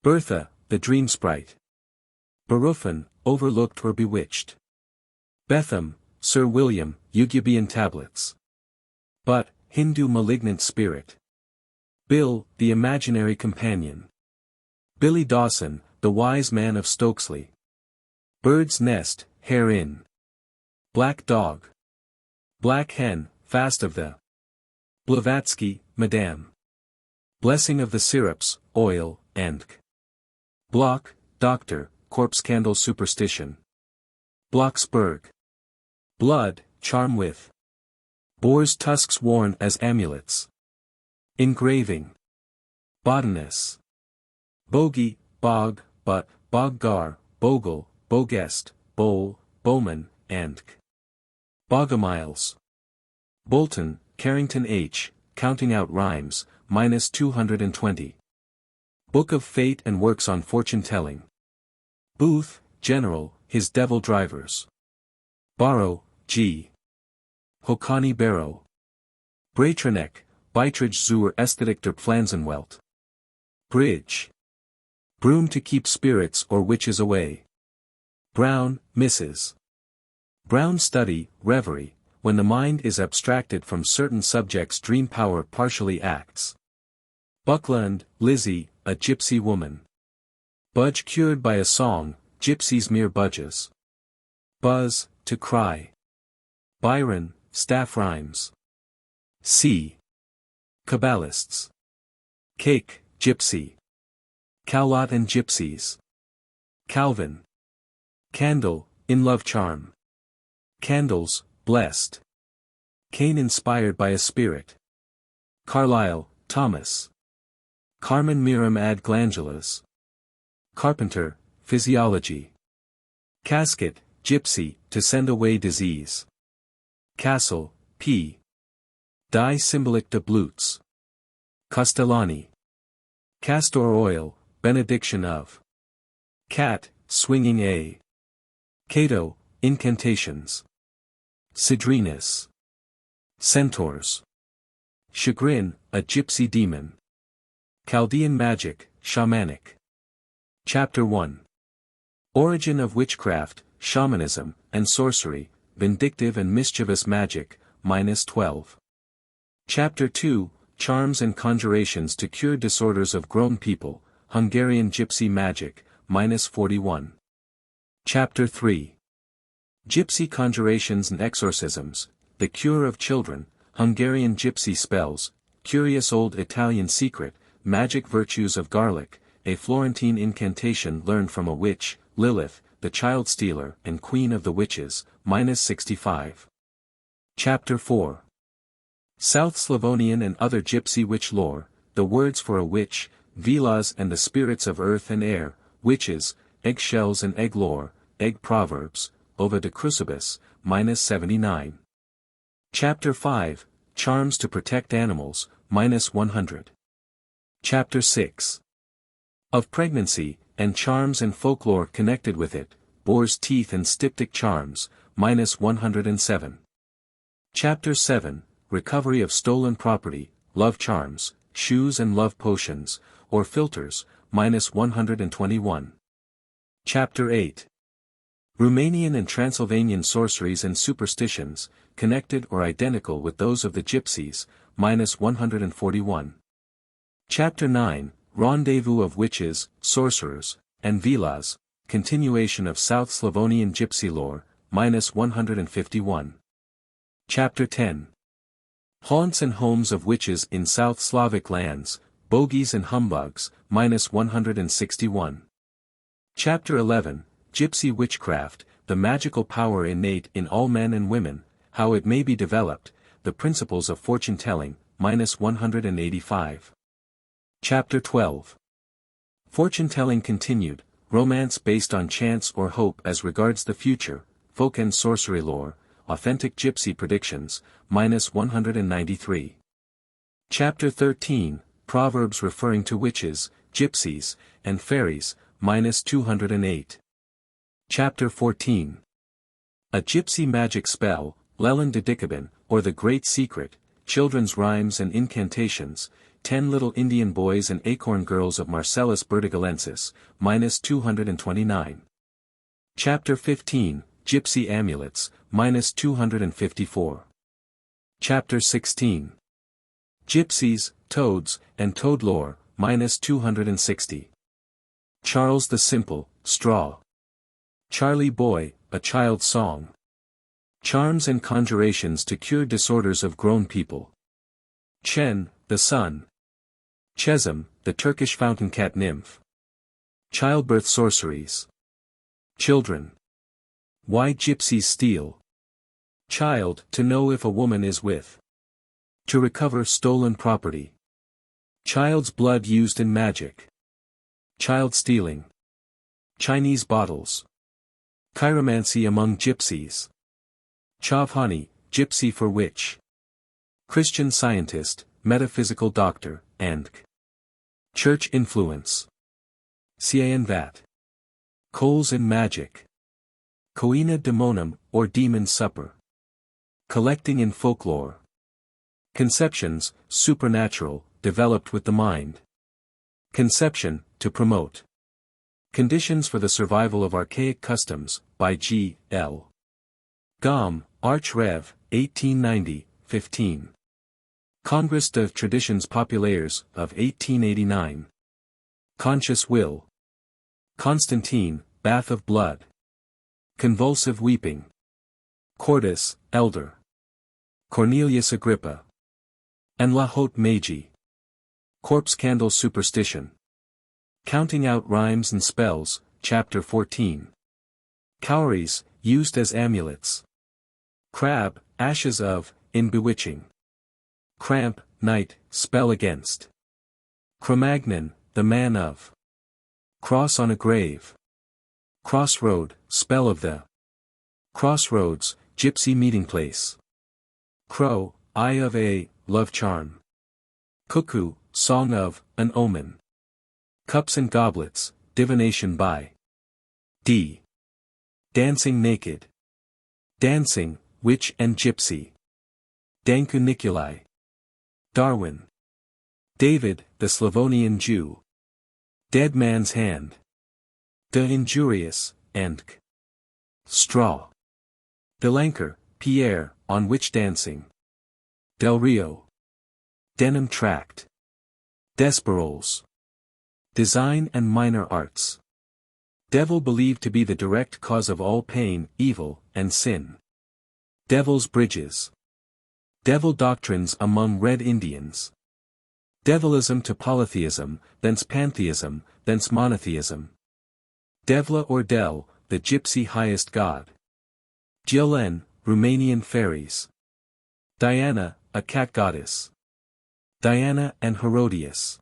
Bertha, the dream sprite. Baruffin, overlooked or bewitched. Betham, Sir William, Eugubian tablets. But, Hindu malignant spirit. Bill, the imaginary companion. Billy Dawson, the wise man of Stokesley. Bird's nest, hare in. Black dog. Black hen, fast of the. Blavatsky, Madame. Blessing of the syrups, oil, and Block, doctor, corpse candle superstition. Blocksberg. Blood, charm with. Boar's tusks worn as amulets. Engraving. Botanist. Bogey, bog, but, boggar, bogle, bogest, bowl, bowman, and Bogomiles. Bolton, Carrington H., counting out rhymes, minus 220. Book of Fate and works on fortune-telling. Booth, General, his devil drivers. Barrow, G. Hokani Barrow. Bratranek, Beiträge zur Ästhetik der Pflanzenwelt. Bridge. Broom to keep spirits or witches away. Brown, Mrs. Brown study, reverie, when the mind is abstracted from certain subjects dream power partially acts. Buckland, Lizzie, a gypsy woman. Budge cured by a song, gypsies mere budges. Buzz, to cry. Byron, staff rhymes. C. Kabbalists. Cake, gypsy. Cowlot and gypsies. Calvin. Candle, in love charm. Candles, blessed. Cain inspired by a spirit. Carlyle, Thomas. Carmen Miram ad glandulas. Carpenter, physiology. Casket, gypsy, to send away disease. Castle, P. Die Symbolic de Blutes. Castellani. Castor oil, benediction of. Cat, swinging a. Cato, incantations. Cedrinus. Centaurs. Chagrin, a gypsy demon. Chaldean magic, shamanic. Chapter 1. Origin of witchcraft, shamanism, and sorcery, vindictive and mischievous magic, minus 12. Chapter 2, Charms and Conjurations to Cure Disorders of Grown People, Hungarian Gypsy Magic, minus 41. Chapter 3. Gypsy Conjurations and Exorcisms, The Cure of Children, Hungarian Gypsy Spells, Curious Old Italian Secret, Magic Virtues of Garlic, a Florentine incantation learned from a witch, Lilith, the child stealer and queen of the witches, minus 65. Chapter 4. South Slavonian and other gypsy witch lore, the words for a witch, vilas and the spirits of earth and air, witches, eggshells and egg lore, egg proverbs, Ova de Crucibus, minus 79. Chapter 5, Charms to protect animals, minus 100. Chapter 6. Of pregnancy, and charms and folklore connected with it, boar's teeth and styptic charms, minus 107. Chapter 7, Recovery of stolen property, love charms, shoes and love potions, or philtres, minus 121. Chapter 8. Romanian and Transylvanian sorceries and superstitions, connected or identical with those of the Gypsies, minus 141. Chapter 9, Rendezvous of witches, sorcerers, and vilas, continuation of South Slavonian gypsy lore, minus 151. Chapter 10. Haunts and homes of witches in South Slavic lands, bogies and humbugs, minus 161. Chapter 11, Gypsy Witchcraft, the magical power innate in all men and women, how it may be developed, the principles of fortune-telling, minus 185. Chapter 12. Fortune-telling continued, romance based on chance or hope as regards the future, folk and sorcery lore, authentic gypsy predictions, -193. Chapter 13, Proverbs referring to witches, gypsies, and fairies, -208. Chapter 14. A Gypsy Magic Spell, Leland Didikabin, or The Great Secret, Children's Rhymes and Incantations, 10 Little Indian Boys and Acorn Girls of Marcellus Bertigalensis, -229. Chapter 15, Gypsy Amulets, -254. Chapter 16. Gypsies, Toads, and Toad Lore, -260. Charles the Simple, Straw. Charlie Boy, A Child's Song. Charms and Conjurations to Cure Disorders of Grown People. Chen, the Sun. Chesum, the Turkish fountain cat nymph. Childbirth Sorceries. Children. Why Gypsies Steal. Child, to know if a woman is with. To recover stolen property. Child's blood used in magic. Child stealing. Chinese bottles. Chiromancy among gypsies. Chavhani, gypsy for witch. Christian scientist, metaphysical doctor, and church influence. Cian Vat. Coals in magic. Coena demonum, or demon supper. Collecting in folklore. Conceptions, supernatural, developed with the mind. Conception, to promote. Conditions for the Survival of Archaic Customs, by G. L. Gaume, Arch Rev., 1890, 15. Congrès de Traditions Populaires, of 1889. Conscious Will. Constantine, Bath of Blood. Convulsive Weeping. Cordus, Elder. Cornelius Agrippa. En la Haute Magie. Corpse Candle Superstition. Counting Out Rhymes and Spells, Chapter 14. Cowries, used as amulets. Crab, ashes of, in bewitching. Cramp, night, spell against. Cro-Magnon, the man of. Cross on a grave. Crossroad, spell of the. Crossroads, gypsy meeting place. Crow, eye of a, love charm. Cuckoo, song of, an omen. Cups and goblets, divination by. D. Dancing naked. Dancing, witch and gypsy. Dankuniculi. Darwin. David, the Slavonian Jew. Dead man's hand. De injurious, and k. Straw. Delanker, Pierre, on witch dancing. Del Rio. Denim tract. Desperoles. Design and minor arts. Devil believed to be the direct cause of all pain, evil, and sin. Devil's bridges. Devil doctrines among Red Indians. Devilism to polytheism, thence pantheism, thence monotheism. Devla or Del, the gypsy highest god. Giolen, Romanian fairies. Diana, a cat goddess. Diana and Herodias.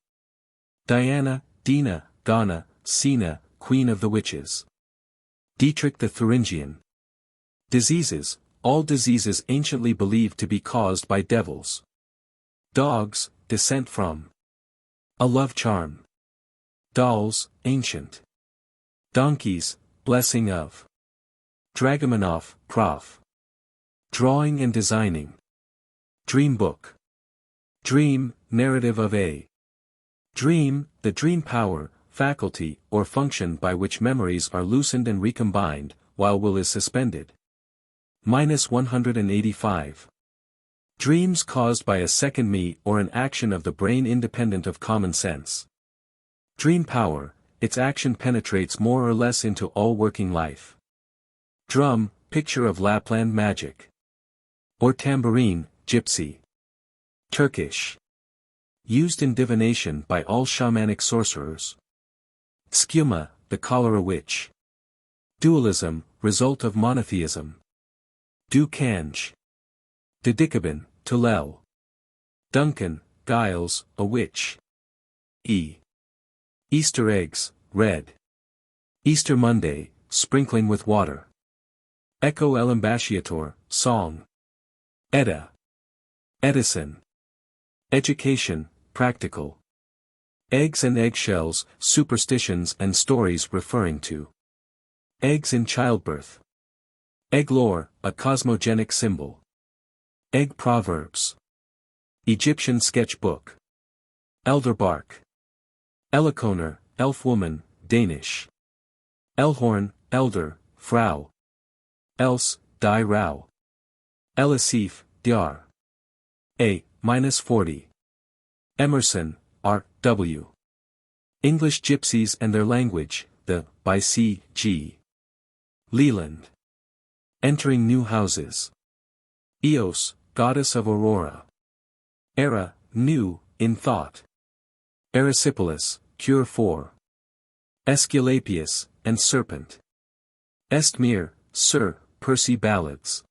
Diana, Dina, Ghana, Sina, queen of the witches. Dietrich the Thuringian. Diseases, all diseases anciently believed to be caused by devils. Dogs, descent from. A love charm. Dolls, ancient. Donkeys, blessing of. Dragomanov, Prof. Drawing and designing. Dream book. Dream, narrative of a. Dream, the dream power, faculty, or function by which memories are loosened and recombined, while will is suspended. -185. Dreams caused by a second me or an action of the brain independent of common sense. Dream power, its action penetrates more or less into all working life. Drum, picture of Lapland magic. Or tambourine, gypsy. Turkish. Used in divination by all shamanic sorcerers. Skuma, the cholera witch. Dualism, result of monotheism. Du-Kanj. Didikabin, Tulel. Duncan, Giles, a witch. E. Easter eggs, red. Easter Monday, sprinkling with water. Echo el ambasciator, song. Edda. Edison. Education, practical. Eggs and eggshells, superstitions and stories referring to eggs in childbirth. Egg lore, a cosmogenic symbol. Egg proverbs. Egyptian sketchbook. Elderbark. Elikoner, elf woman, Danish. Elhorn, elder, frau. Else, die rau. Elisif, dr. A-40. Emerson, R.W. English Gypsies and Their Language, by C. G. Leland. Entering New Houses. Eos, Goddess of Aurora. Era, new, in thought. Erysipelas, cure for. Aesculapius, and serpent. Estmir, Sir, Percy Ballads.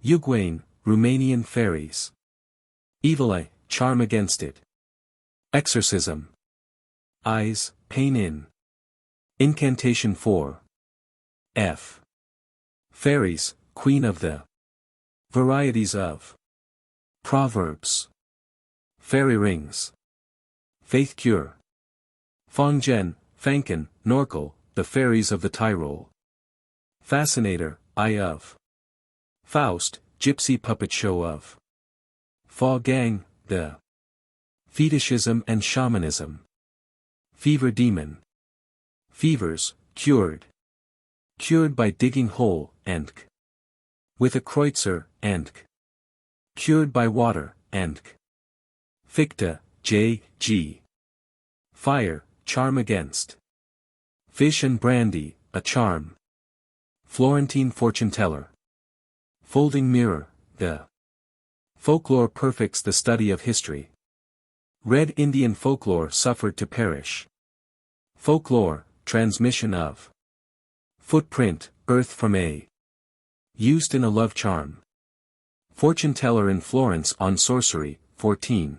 Uguain, Romanian fairies. Evil eye, charm against it. Exorcism. Eyes, pain in. Incantation 4. F. Fairies, queen of the. Varieties of. Proverbs. Fairy rings. Faith cure. Fongjen, Fanken, Norkel, the fairies of the Tyrol. Fascinator, eye of. Faust, gypsy puppet show of. Fa gang, the. Fetishism and shamanism. Fever demon. Fevers, cured. Cured by digging hole, entk. With a kreutzer, entk. Cured by water, entk. Ficta, J. G. Fire, charm against. Fish and brandy, a charm. Florentine fortune-teller. Folding mirror, the. Folklore perfects the study of history. Red Indian folklore suffered to perish. Folklore, transmission of. Footprint, earth from A. Used in a love charm. Fortune-teller in Florence on sorcery, 14.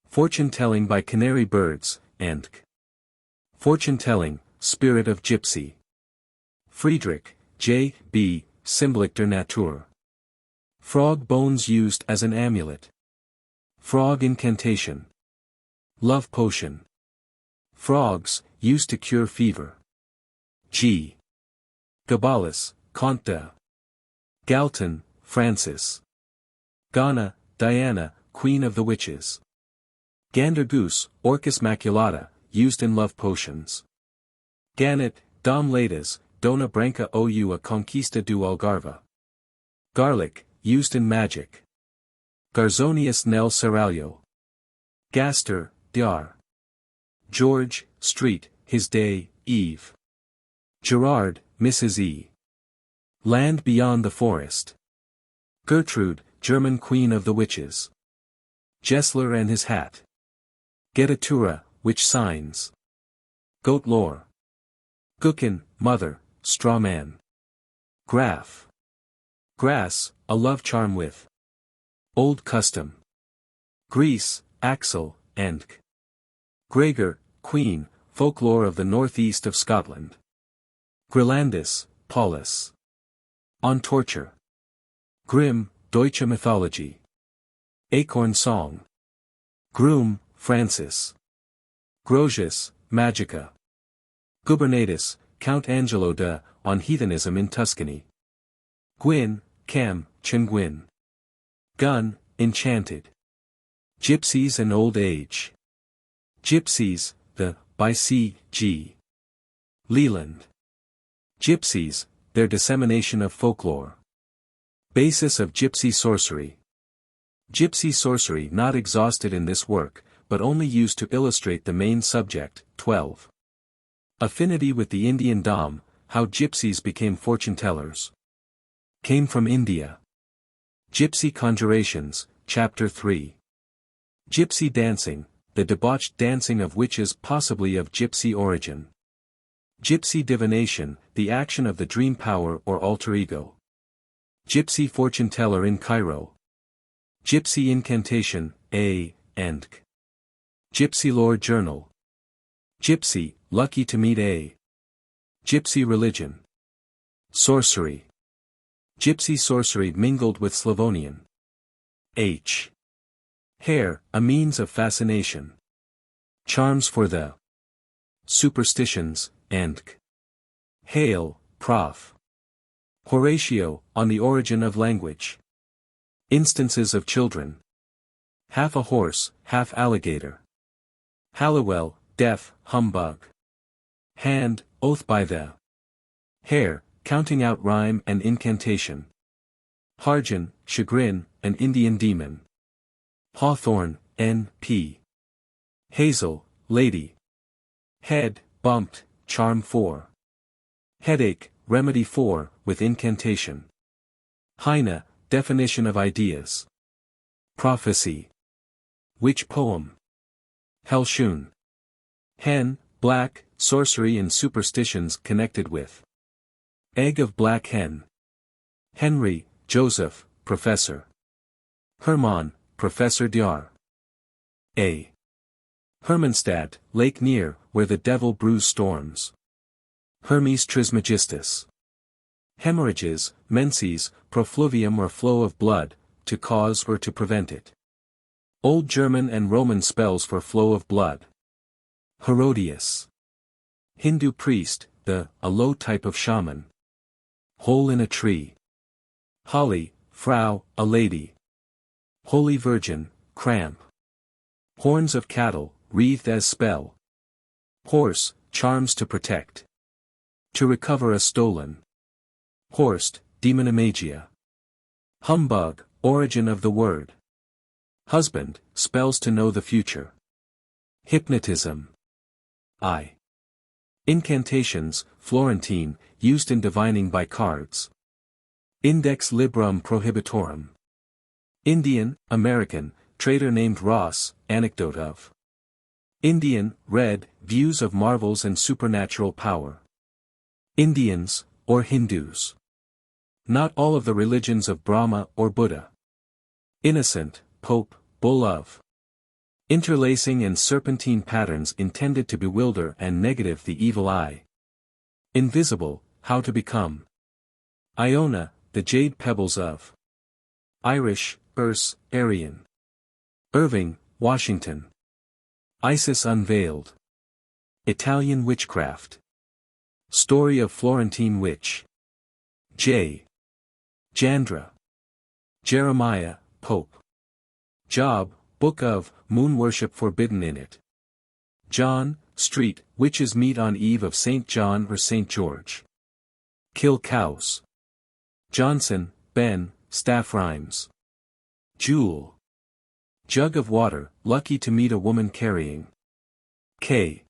Fortune-telling by canary birds, and Fortune-telling, spirit of gypsy. Friedrich, J. B., Symbolic der Natur. Frog bones used as an amulet. Frog incantation. Love potion. Frogs, used to cure fever. G. Gabalis, Comte de. Galton, Francis. Ghana, Diana, Queen of the Witches. Gander goose, Orchis maculata, used in love potions. Gannet, Dom Ladas, Dona Branca ou a Conquista do Algarve. Garlic, used in magic. Garzonius nel Serrallo. Gaster, Dr. George, Street, His Day, Eve. Gerard, Mrs. E. Land beyond the forest. Gertrude, German Queen of the Witches. Gessler and his hat. Getatura, which signs. Goat lore. Gukin, mother, straw man. Graph. Grass, a love charm with. Old custom. Greece, Axel, and Gregor, Queen, folklore of the northeast of Scotland. Grillandus, Paulus. On torture. Grimm, Deutsche Mythology. Acorn song. Groom, Francis. Grotius, Magica. Gubernatus, Count Angelo de, on heathenism in Tuscany. Gwyn, Cam, Chinguin. Gun, enchanted. Gypsies and old age. Gypsies, by C. G. Leland. Gypsies, their dissemination of folklore. Basis of gypsy sorcery. Gypsy sorcery not exhausted in this work, but only used to illustrate the main subject, 12. Affinity with the Indian Dom, how gypsies became fortune-tellers. Came from India. Gypsy Conjurations, Chapter 3. Gypsy dancing, the debauched dancing of witches possibly of gypsy origin. Gypsy divination, the action of the dream power or alter ego. Gypsy fortune-teller in Cairo. Gypsy incantation, A. and Gypsy lore journal. Gypsy, lucky to meet a. Gypsy religion. Sorcery. Gypsy sorcery mingled with Slavonian. H. Hair, a means of fascination. Charms for the. Superstitions, and k. Hail, Prof. Horatio, on the origin of language. Instances of children. Half a horse, half alligator. Halliwell, deaf, humbug. Hand, oath by the. Hair, counting out rhyme and incantation. Harjan, chagrin, an Indian demon. Hawthorn, N.P. Hazel, lady. Head, bumped, charm for. Headache, remedy for, with incantation. Heine, definition of ideas. Prophecy. Witch poem. Helshun. Hen, black, sorcery and superstitions connected with. Egg of black hen. Henry, Joseph, professor. Hermann, Professor Dr. A. Hermannstadt, lake near, where the devil brews storms. Hermes Trismegistus. Hemorrhages, menses, profluvium or flow of blood, to cause or to prevent it. Old German and Roman spells for flow of blood. Herodias. Hindu priest, a low type of shaman. Hole in a tree. Holly, Frau, a lady. Holy Virgin, cramp. Horns of cattle, wreathed as spell. Horse, charms to protect. To recover a stolen. Horst, demonomagia. Humbug, origin of the word. Husband, spells to know the future. Hypnotism. I. Incantations, Florentine, used in divining by cards. Index librum prohibitorum. Indian, American, trader named Ross, anecdote of. Indian, red, views of marvels and supernatural power. Indians, or Hindus. Not all of the religions of Brahma or Buddha. Innocent, Pope, bull of. Interlacing and serpentine patterns intended to bewilder and negative the evil eye. Invisible, how to become. Iona, the jade pebbles of. Irish, Erse, Aryan. Irving, Washington. Isis unveiled. Italian witchcraft. Story of Florentine witch. J. Jandra. Jeremiah, Pope. Job, Book of, moon worship forbidden in it. John, street, witches meet on eve of St. John or St. George. Kill cows. Johnson, Ben, staff rhymes. Jewel. Jug of water, lucky to meet a woman carrying. K.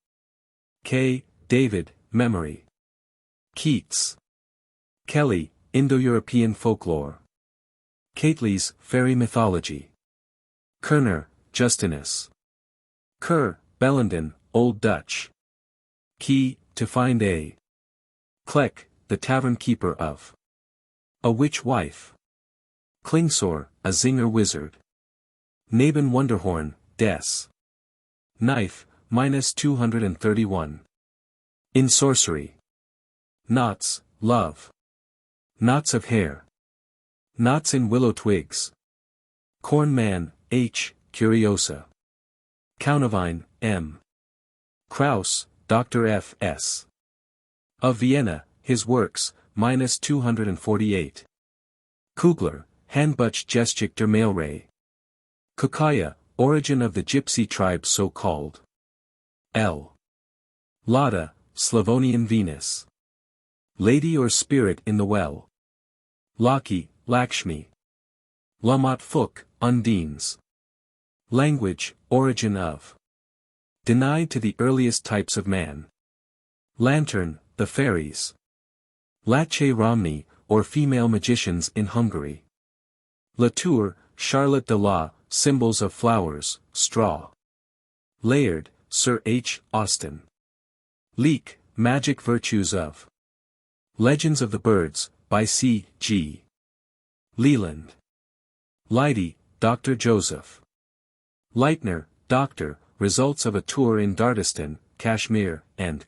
David, memory. Keats. Kelly, Indo-European folklore. Cately's, fairy mythology. Kerner, Justinus. Kerr, Bellenden, Old Dutch. Key, to find a. Kleck, the tavern keeper of. A witch wife. Klingsor, a zinger wizard. Nabon Wonderhorn, Des. Knife, -231. In sorcery. Knots, love. Knots of hair. Knots in willow twigs. Corn man, H. Curiosa. Countervine, M. Kraus, Dr. F. S. Of Vienna, his works, -248. Kugler, Handbuch Geschick der Mailray. Kukaya, origin of the Gypsy tribes so called. L. Lada, Slavonian Venus. Lady or spirit in the well. Laki, Lakshmi. Lamat Fuk, Undines. Language, origin of. Denied to the earliest types of man. Lantern, the fairies. Lache Romani, or female magicians in Hungary. Latour, Charlotte de la, symbols of flowers, straw. Laird, Sir H. Austin. Leek, magic virtues of. Legends of the Birds, by C. G. Leland. Leidy, Dr. Joseph. Leitner, Doctor, results of a tour in Dardiston, Kashmir, and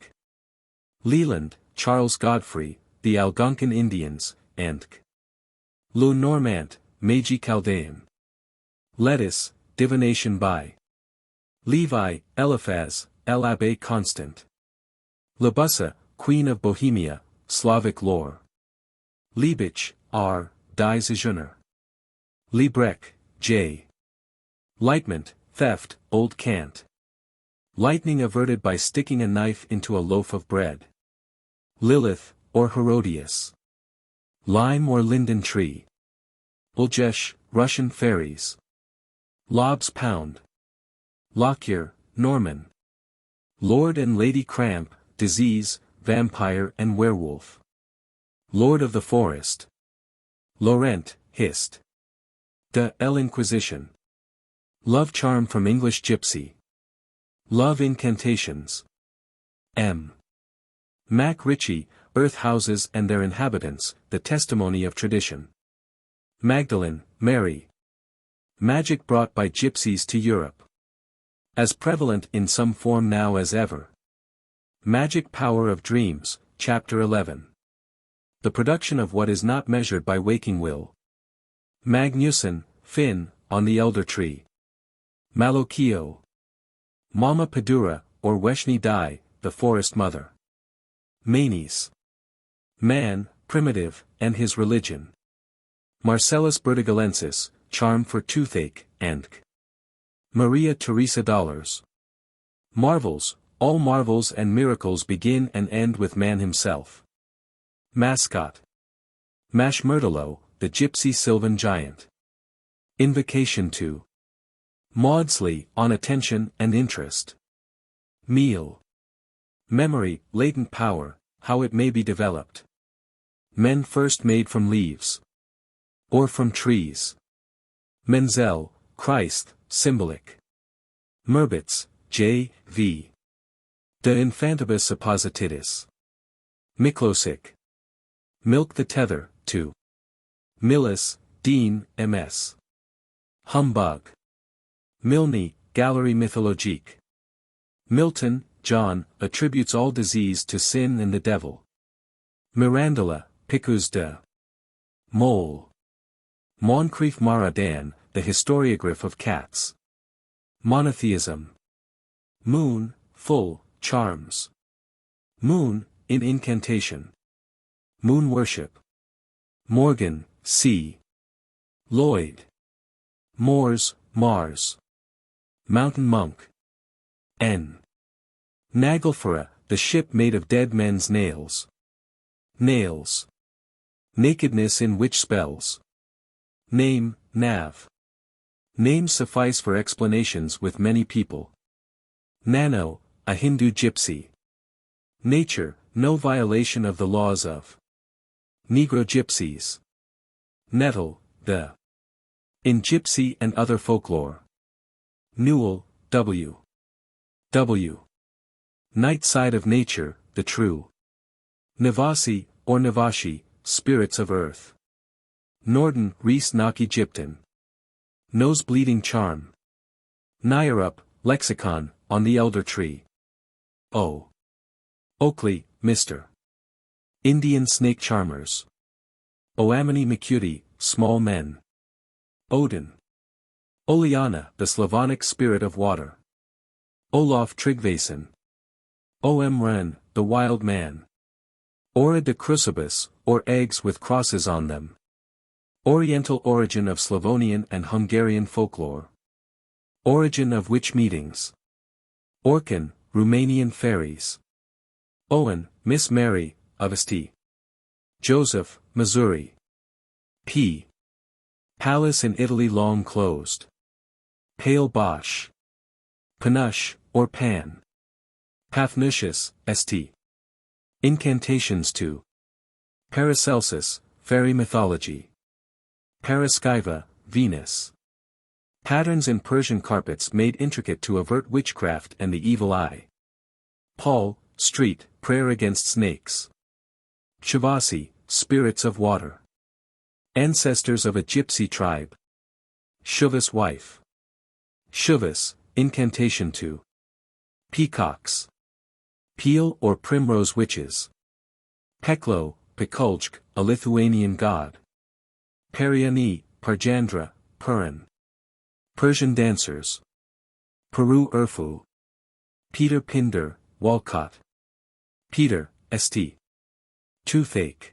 Leland, Charles Godfrey, The Algonquin Indians, and Le Normand, Magi Chaldean. Lettuce, Divination by Levi, Eliphaz, El Abbé Constant. Libussa, Queen of Bohemia, Slavic lore. Liebich, R., Die Zeuner. Liebrecht, J. Lightment, Theft, Old Cant. Lightning averted by sticking a knife into a loaf of bread. Lilith, or Herodias. Lime or linden tree. Uljesh, Russian fairies. Lob's Pound. Lockyer, Norman. Lord and Lady Cramp, Disease, Vampire and Werewolf. Lord of the Forest. Laurent, Hist. De L. Inquisition. Love Charm from English Gypsy. Love Incantations. M. Mac Ritchie, Earth Houses and Their Inhabitants, The Testimony of Tradition. Magdalene, Mary. Magic brought by Gypsies to Europe. As prevalent in some form now as ever. Magic Power of Dreams, Chapter XI. The production of what is not measured by waking will. Magnusson, Finn, On the Elder Tree. Malocchio. Mama Padura, or Weshni Dai, The Forest Mother. Manes. Man, Primitive, and His Religion. Marcellus Bertigalensis, Charm for Toothache, and Maria Theresa Dollars. Marvels, all marvels and miracles begin and end with man himself. Mascot. Mashmurtalo, the Gypsy Sylvan Giant. Invocation to Maudsley, on attention and interest. Meal. Memory, latent power, how it may be developed. Men first made from leaves. Or from trees. Menzel, Christ, symbolic. Merbitz, J. V. De Infantibus Suppositidis. Miklosic. Milk the Tether, to Millis, Dean, M.S. Humbug. Milne, Galerie Mythologique. Milton, John, attributes all disease to sin and the devil. Mirandola, Picus de Mole. Moncrief Maradan, the historiograph of cats. Monotheism. Moon, full, charms. Moon, in incantation. Moon worship. Morgan, C. Lloyd. Moors, Mars. Mountain monk. N. Nagelfara, the ship made of dead men's nails. Nails. Nakedness in witch spells. Name, Nav. Names suffice for explanations with many people. Nano, a Hindu gypsy. Nature, no violation of the laws of Negro gypsies. Nettle, the in gypsy and other folklore. Newell, W. W. Night side of nature, the true. Navasi, or Navashi, spirits of earth. Norden, Rees Naki Gypton. Nose bleeding charm. Nyarup, lexicon, on the elder tree. O. Oakley, Mr. Indian snake charmers. Oamini Macuti, small men. Odin. Oleana, the Slavonic spirit of water. Olaf Tryggvason. O.M. Ren, the wild man. Ora de Crucibus, or eggs with crosses on them. Oriental origin of Slavonian and Hungarian folklore. Origin of witch meetings. Orkin, Romanian fairies. Owen, Miss Mary, Avesti. Joseph, Missouri. P. Palace in Italy long closed. Pale Bosch. Panush, or Pan. Paphnutius, St. Incantations to Paracelsus, fairy mythology. Paraskyva, Venus. Patterns in Persian carpets made intricate to avert witchcraft and the evil eye. Paul, Street, prayer against snakes. Shavasi, spirits of water. Ancestors of a gypsy tribe. Shuvas wife. Shuvas, incantation to Peacocks. Peel or primrose witches. Peklo, Pekulchk, a Lithuanian god. Periani, Parjandra, Purin. Persian dancers. Peru Urfu. Peter Pinder, Walcott. Peter, St. Toothache.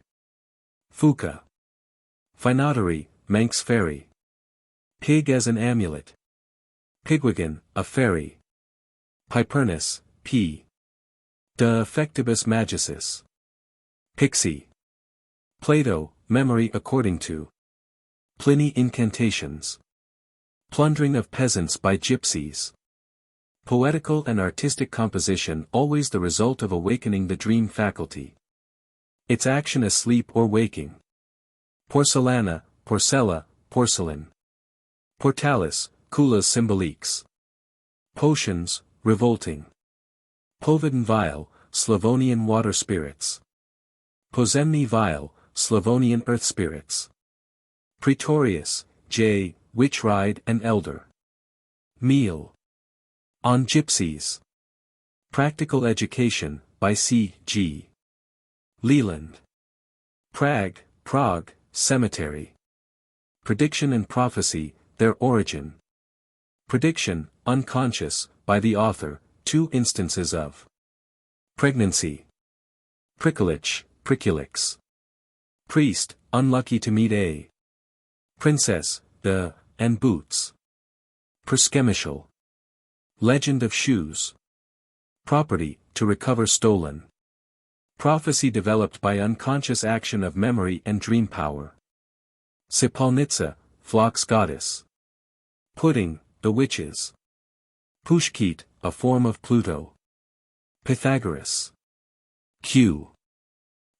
Fuka. Finaudery, Manx fairy. Pig as an amulet. Pigwiggan, a fairy. Pipernus, P. De Effectibus Magicis. Pixie. Plato, memory according to Pliny. Incantations. Plundering of peasants by gypsies. Poetical and artistic composition always the result of awakening the dream faculty. Its action asleep or waking. Porcellana, porcella, porcelain. Portalis, culas symboliques. Potions, revolting. Poveden vial, Slavonian water spirits. Pozemni vial, Slavonian earth spirits. Praetorius, J., witch ride and elder. Meal. On Gypsies. Practical Education, by C. G. Leland. Prague, cemetery. Prediction and prophecy, their origin. Prediction, unconscious, by the author, 2 instances of pregnancy. Pricklich. Priest, unlucky to meet a princess, and boots. Perschemishal. Legend of shoes. Property, to recover stolen. Prophecy developed by unconscious action of memory and dream power. Sipalnitsa, flocks goddess. Pudding, the witches. Pushkit, a form of Pluto. Pythagoras. Q.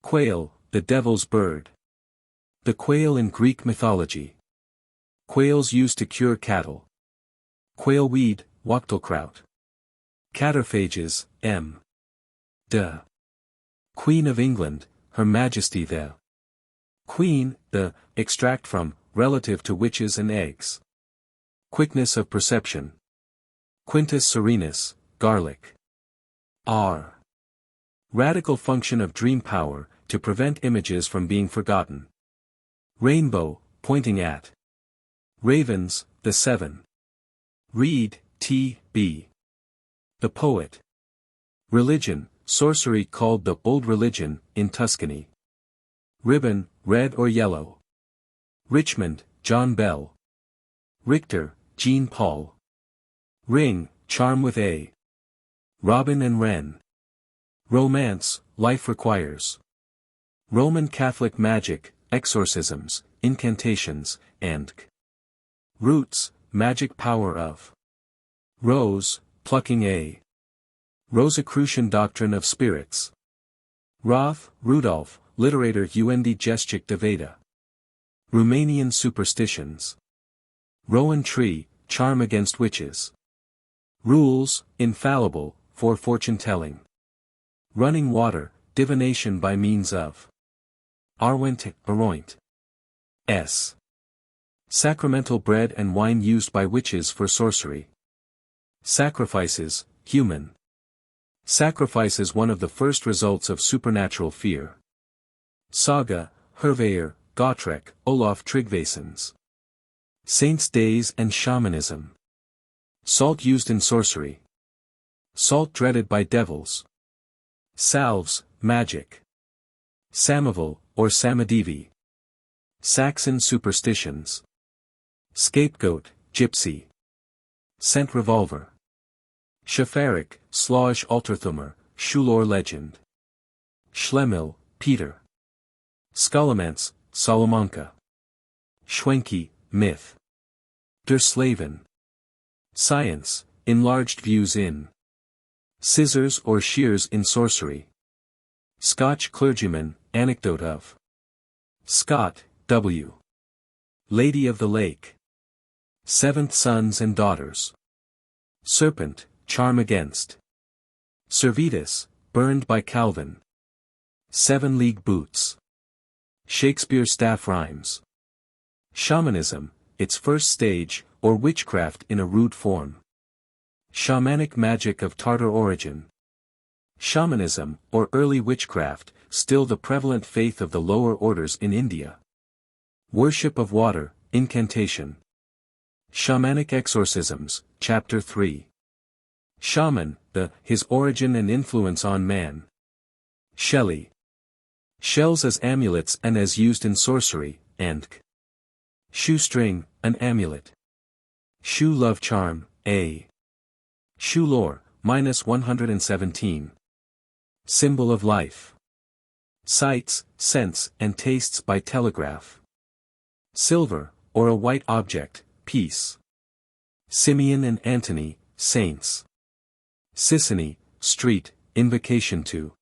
Quail, the devil's bird. The quail in Greek mythology. Quails used to cure cattle. Quailweed, Wachtelkraut. Cataphages, M. De. Queen of England, Her Majesty the Queen, the, extract from, relative to witches and eggs. Quickness of perception. Quintus serenus, garlic. R. Radical function of dream power, to prevent images from being forgotten. Rainbow, pointing at. Ravens, the 7. Reed, T. B. The poet. Religion, sorcery called the Old Religion, in Tuscany. Ribbon, red or yellow. Richmond, John Bell. Richter, Jean Paul. Ring, charm with a. Robin and Wren. Romance, life requires. Roman Catholic magic, exorcisms, incantations, and roots, magic power of. Rose, plucking a. Rosicrucian doctrine of spirits. Roth, Rudolph, literator und Geschichte de Veda. Romanian superstitions. Rowan tree, charm against witches. Rules, infallible, for fortune-telling. Running water, divination by means of. Arwent, Aroint. S. Sacramental bread and wine used by witches for sorcery. Sacrifices, human. Sacrifice is one of the first results of supernatural fear. Saga, Herveyor, Gotrek, Olaf Tryggvason's. Saints' days and shamanism. Salt used in sorcery. Salt dreaded by devils. Salves, magic. Samaval, or Samadevi. Saxon superstitions. Scapegoat, gypsy. Scent revolver. Shafarik, Slawish Alterthummer, Shulor legend. Schlemil, Peter. Skullomance, Salamanca. Schwenki, myth. Der Slaven. Science, enlarged views in. Scissors or shears in sorcery. Scotch clergyman, anecdote of. Scott, W. Lady of the Lake. Seventh sons and daughters. Serpent, charm against. Servetus, burned by Calvin. 7-league boots. Shakespeare staff rhymes. Shamanism, its first stage, or witchcraft in a rude form. Shamanic magic of Tartar origin. Shamanism, or early witchcraft, still the prevalent faith of the lower orders in India. Worship of water, incantation. Shamanic exorcisms, Chapter III. Shaman, his origin and influence on man. Shelley. Shells as amulets and as used in sorcery, and shoestring, an amulet. Shoe love charm, a shoe lore, -117. Symbol of life. Sights, scents, and tastes by telegraph. Silver, or a white object, peace. Simeon and Antony, saints. Sicily, street, invocation to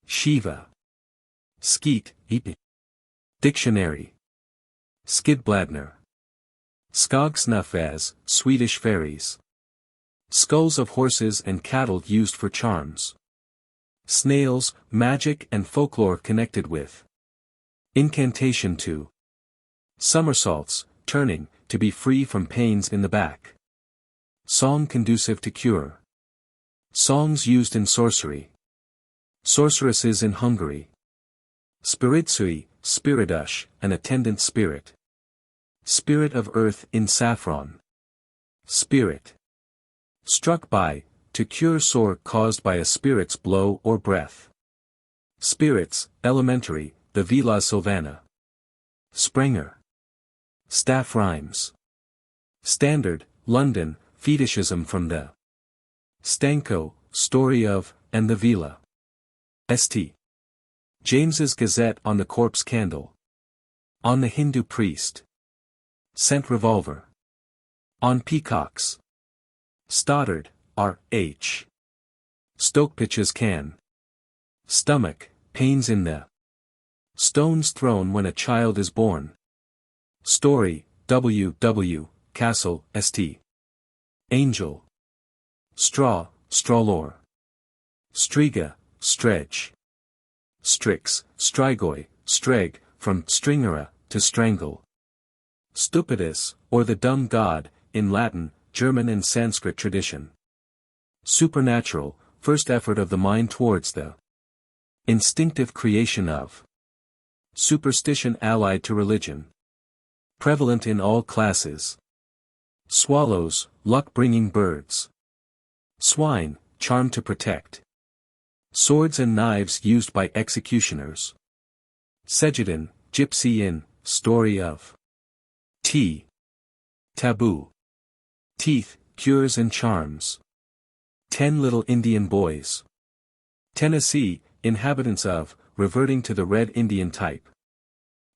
Shiva. Skeet, dictionary. Skidbladner. Skogsnuff as, Swedish fairies. Skulls of horses and cattle used for charms. Snails, magic and folklore connected with. Incantation to somersaults, turning, to be free from pains in the back. Song conducive to cure. Songs used in sorcery. Sorceresses in Hungary. Spiritsui, spiridush, an attendant spirit. Spirit of earth in saffron. Spirit. Struck by, to cure sore caused by a spirit's blow or breath. Spirits, elementary, the Villa Sylvana. Sprenger. Staff rhymes. Standard, London, fetishism from the Stanko, story of, and the Villa. St. James's Gazette on the corpse candle. On the Hindu priest. Scent revolver. On peacocks. Stoddard, R.H. Stokepitch's can. Stomach, pains in the stones thrown when a child is born. Story, W.W., Castle, St. Angel. Straw, strawlore. Striga, stretch. Strix, strigoi, streg, from stringera, to strangle. Stupidus, or the dumb god, in Latin, German and Sanskrit tradition. Supernatural, first effort of the mind towards the instinctive creation of. Superstition allied to religion. Prevalent in all classes. Swallows, luck-bringing birds. Swine, charm to protect. Swords and knives used by executioners. Sejedin, Gypsy Inn, story of taboo. Teeth, cures and charms. 10 little Indian boys. Tennessee, inhabitants of, reverting to the Red Indian type.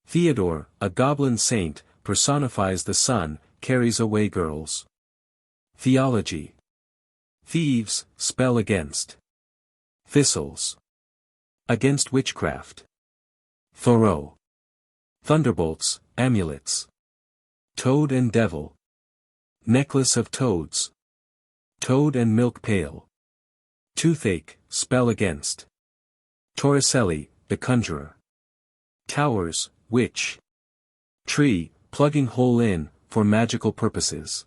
Theodore, a goblin saint, personifies the sun, carries away girls. Theology. Thieves, spell against. Thistles. Against witchcraft. Thoreau. Thunderbolts, amulets. Toad and devil. Necklace of toads. Toad and milk pail. Toothache, spell against. Torricelli, the conjurer. Towers, witch. Tree, plugging hole in, for magical purposes.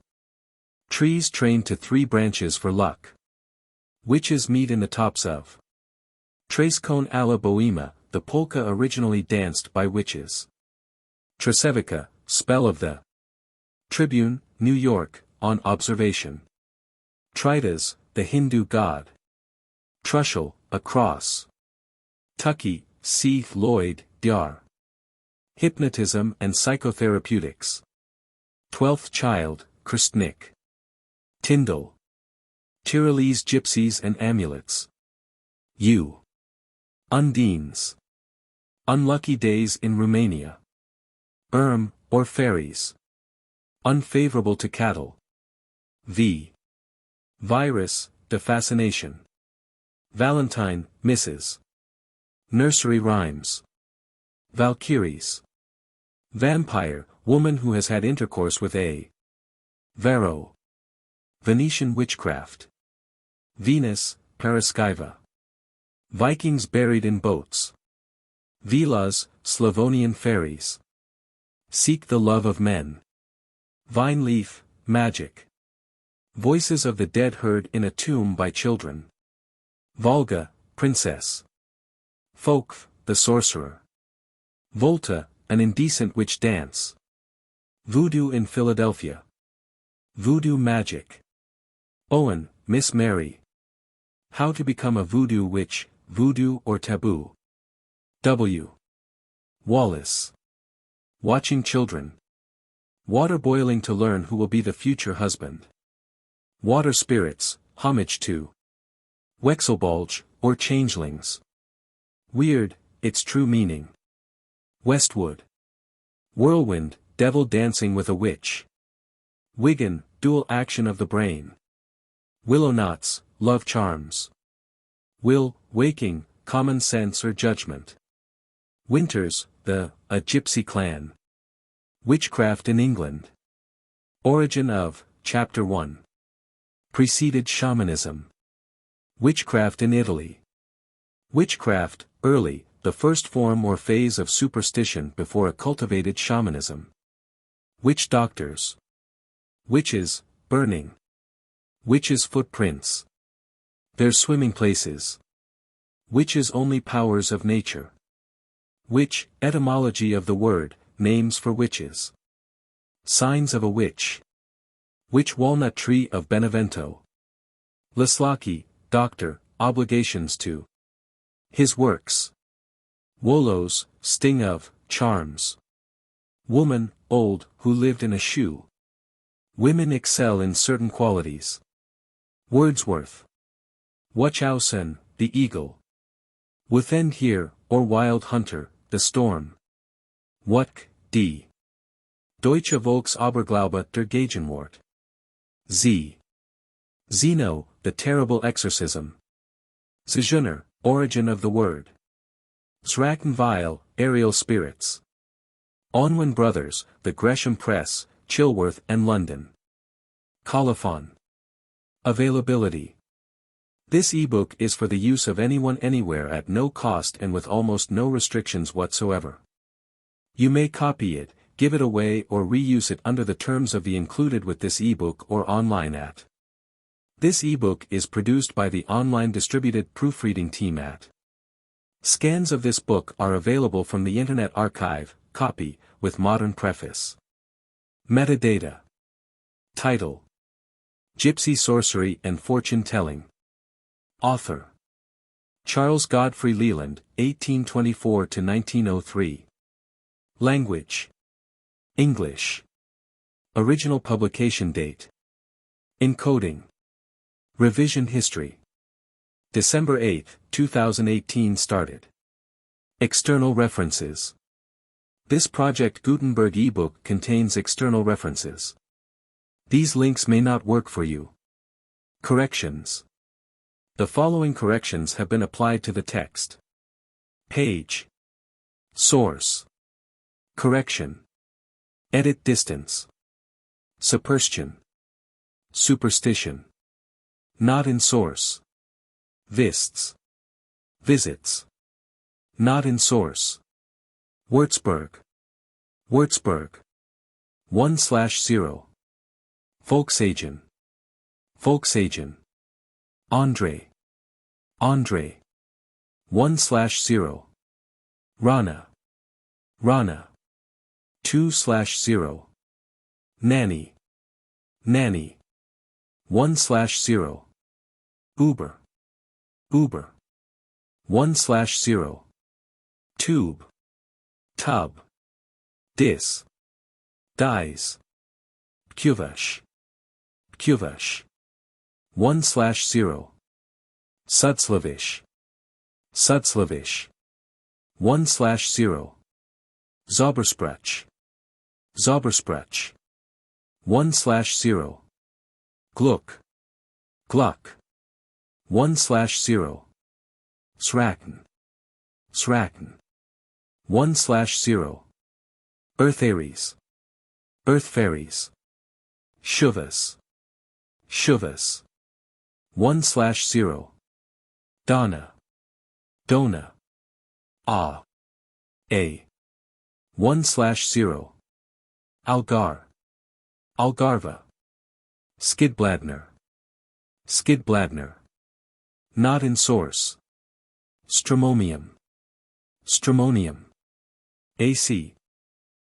Trees trained to 3 branches for luck. Witches meet in the tops of. Trascone alla Bohema, the polka originally danced by witches. Tresevica, spell of the Tribune, New York, on observation. Tritas, the Hindu god. Trushel, a cross. Tucky, C. Lloyd, Dr. Hypnotism and psychotherapeutics. 12th child, Kristnik. Tyndall. Tyrolese gypsies and amulets. U. Undines. Unlucky days in Romania. Or fairies. Unfavorable to cattle. V. Virus, the fascination. Valentine, Mrs. Nursery rhymes. Valkyries. Vampire, woman who has had intercourse with a Varro. Venetian witchcraft. Venus, Paraschiva. Vikings buried in boats. Vilas, Slavonian fairies. Seek the love of men. Vine leaf, magic. Voices of the dead heard in a tomb by children. Volga, princess. Folk, the sorcerer. Volta, an indecent witch dance. Voodoo in Philadelphia. Voodoo magic. Owen, Miss Mary. How to become a voodoo witch, voodoo or taboo. W. Wallace. Watching children. Water boiling to learn who will be the future husband. Water spirits, homage to. Wexelbulge, or changelings. Weird, its true meaning. Westwood. Whirlwind, devil dancing with a witch. Wigan, dual action of the brain. Willow knots, love charms. Will, waking, common sense or judgment. Winters, a gypsy clan. Witchcraft in England. Origin of, Chapter I. Preceded shamanism. Witchcraft in Italy. Witchcraft, early, the first form or phase of superstition before a cultivated shamanism. Witch doctors. Witches, burning. Witches' footprints. Their swimming places. Witches' only powers of nature. Witch, etymology of the word, names for witches. Signs of a witch. Witch walnut tree of Benevento. Laslaki, doctor, obligations to. His works. Wolos, sting of, charms. Woman, old, who lived in a shoe. Women excel in certain qualities. Wordsworth. Wachausen, the eagle. Within here, or wild hunter, the storm. Wutk, d. Deutsche Volksaberglaube der Gegenwart. Z. Zeno, the terrible exorcism. Zjuner, origin of the word. Zrackenvile, aerial spirits. Onwin Brothers, the Gresham Press, Chilworth and London. Colophon. Availability. This ebook is for the use of anyone anywhere at no cost and with almost no restrictions whatsoever. You may copy it, give it away or reuse it under the terms of the included with this ebook or online at. This ebook is produced by the online distributed proofreading team at. Scans of this book are available from the Internet Archive, copy, with modern preface. Metadata. Title. Gypsy Sorcery and Fortune-Telling. Author. Charles Godfrey Leland, 1824–1903. Language. English. Original publication date. Encoding. Revision history. December 8, 2018 started. External references. This Project Gutenberg ebook contains external references. These links may not work for you. Corrections. The following corrections have been applied to the text. Page. Source. Correction. Edit distance. Superstition. Superstition. Not in source. Vists. Visits. Not in source. Würzburg. Würzburg. 1/0. Volkssagen. Volkssagen. Andre. Andre. 1/0. Rana. Rana. 2/0. Nanny. Nanny. 1/0. Uber. Uber. 1/0. Tube. Tub. Dis. Dies. Pkuvash. Pkuvash. 1/0. Sudslavish. Sudslavish. 1/0. Zaubersprach. Zaubersprach. 1/0. Gluck. Gluck. 1/0. Sraken. Sraken. 1/0. Earth Fairies. Earth Fairies. Shuvas. Shuvas. 1/0. Donna. Dona. Ah. A. 1/0. Algar. Algarva. Skidbladner. Skidbladner. Not in source. Stramonium. Stramonium. AC.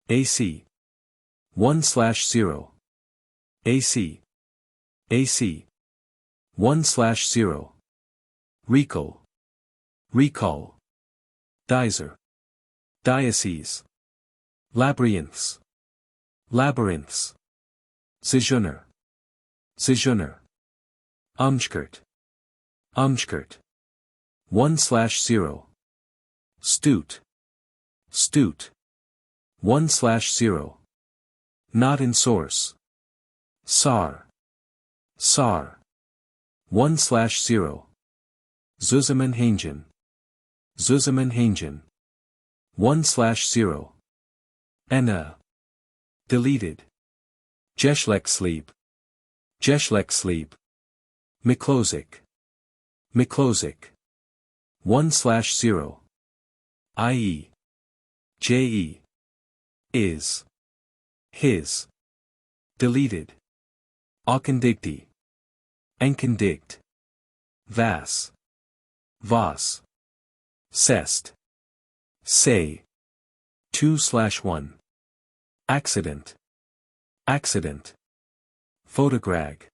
AC. 1/0. AC. AC. 1/0. Recall. Recall. Dizer. Diocese. Labyrinths. Labyrinths. Séjourner. Séjourner. Umskert. Umskert. 1/0. Stute. Stute. 1/0. Not in source. Sar. Sar. 1/0. Zusammenhängen. Zusammenhängen. 1/0. Anna. Deleted. Geschlechtslieb. Geschlechtslieb. Miklosik. Miklosik. 1/0. I.e. J.E. Is. His. Deleted. Augendigti. Enkendikt. Vas. Vas. Cest. Say. 2/1. Accident. Accident. Photograph.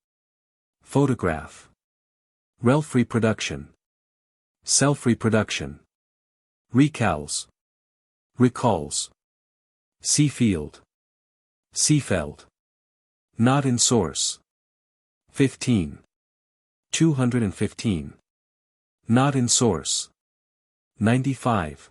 Photograph. Self-reproduction. Self-reproduction. Recalls. Recalls. Seafield. Seafeld. Not in source. 15. 215. Not in source. 95.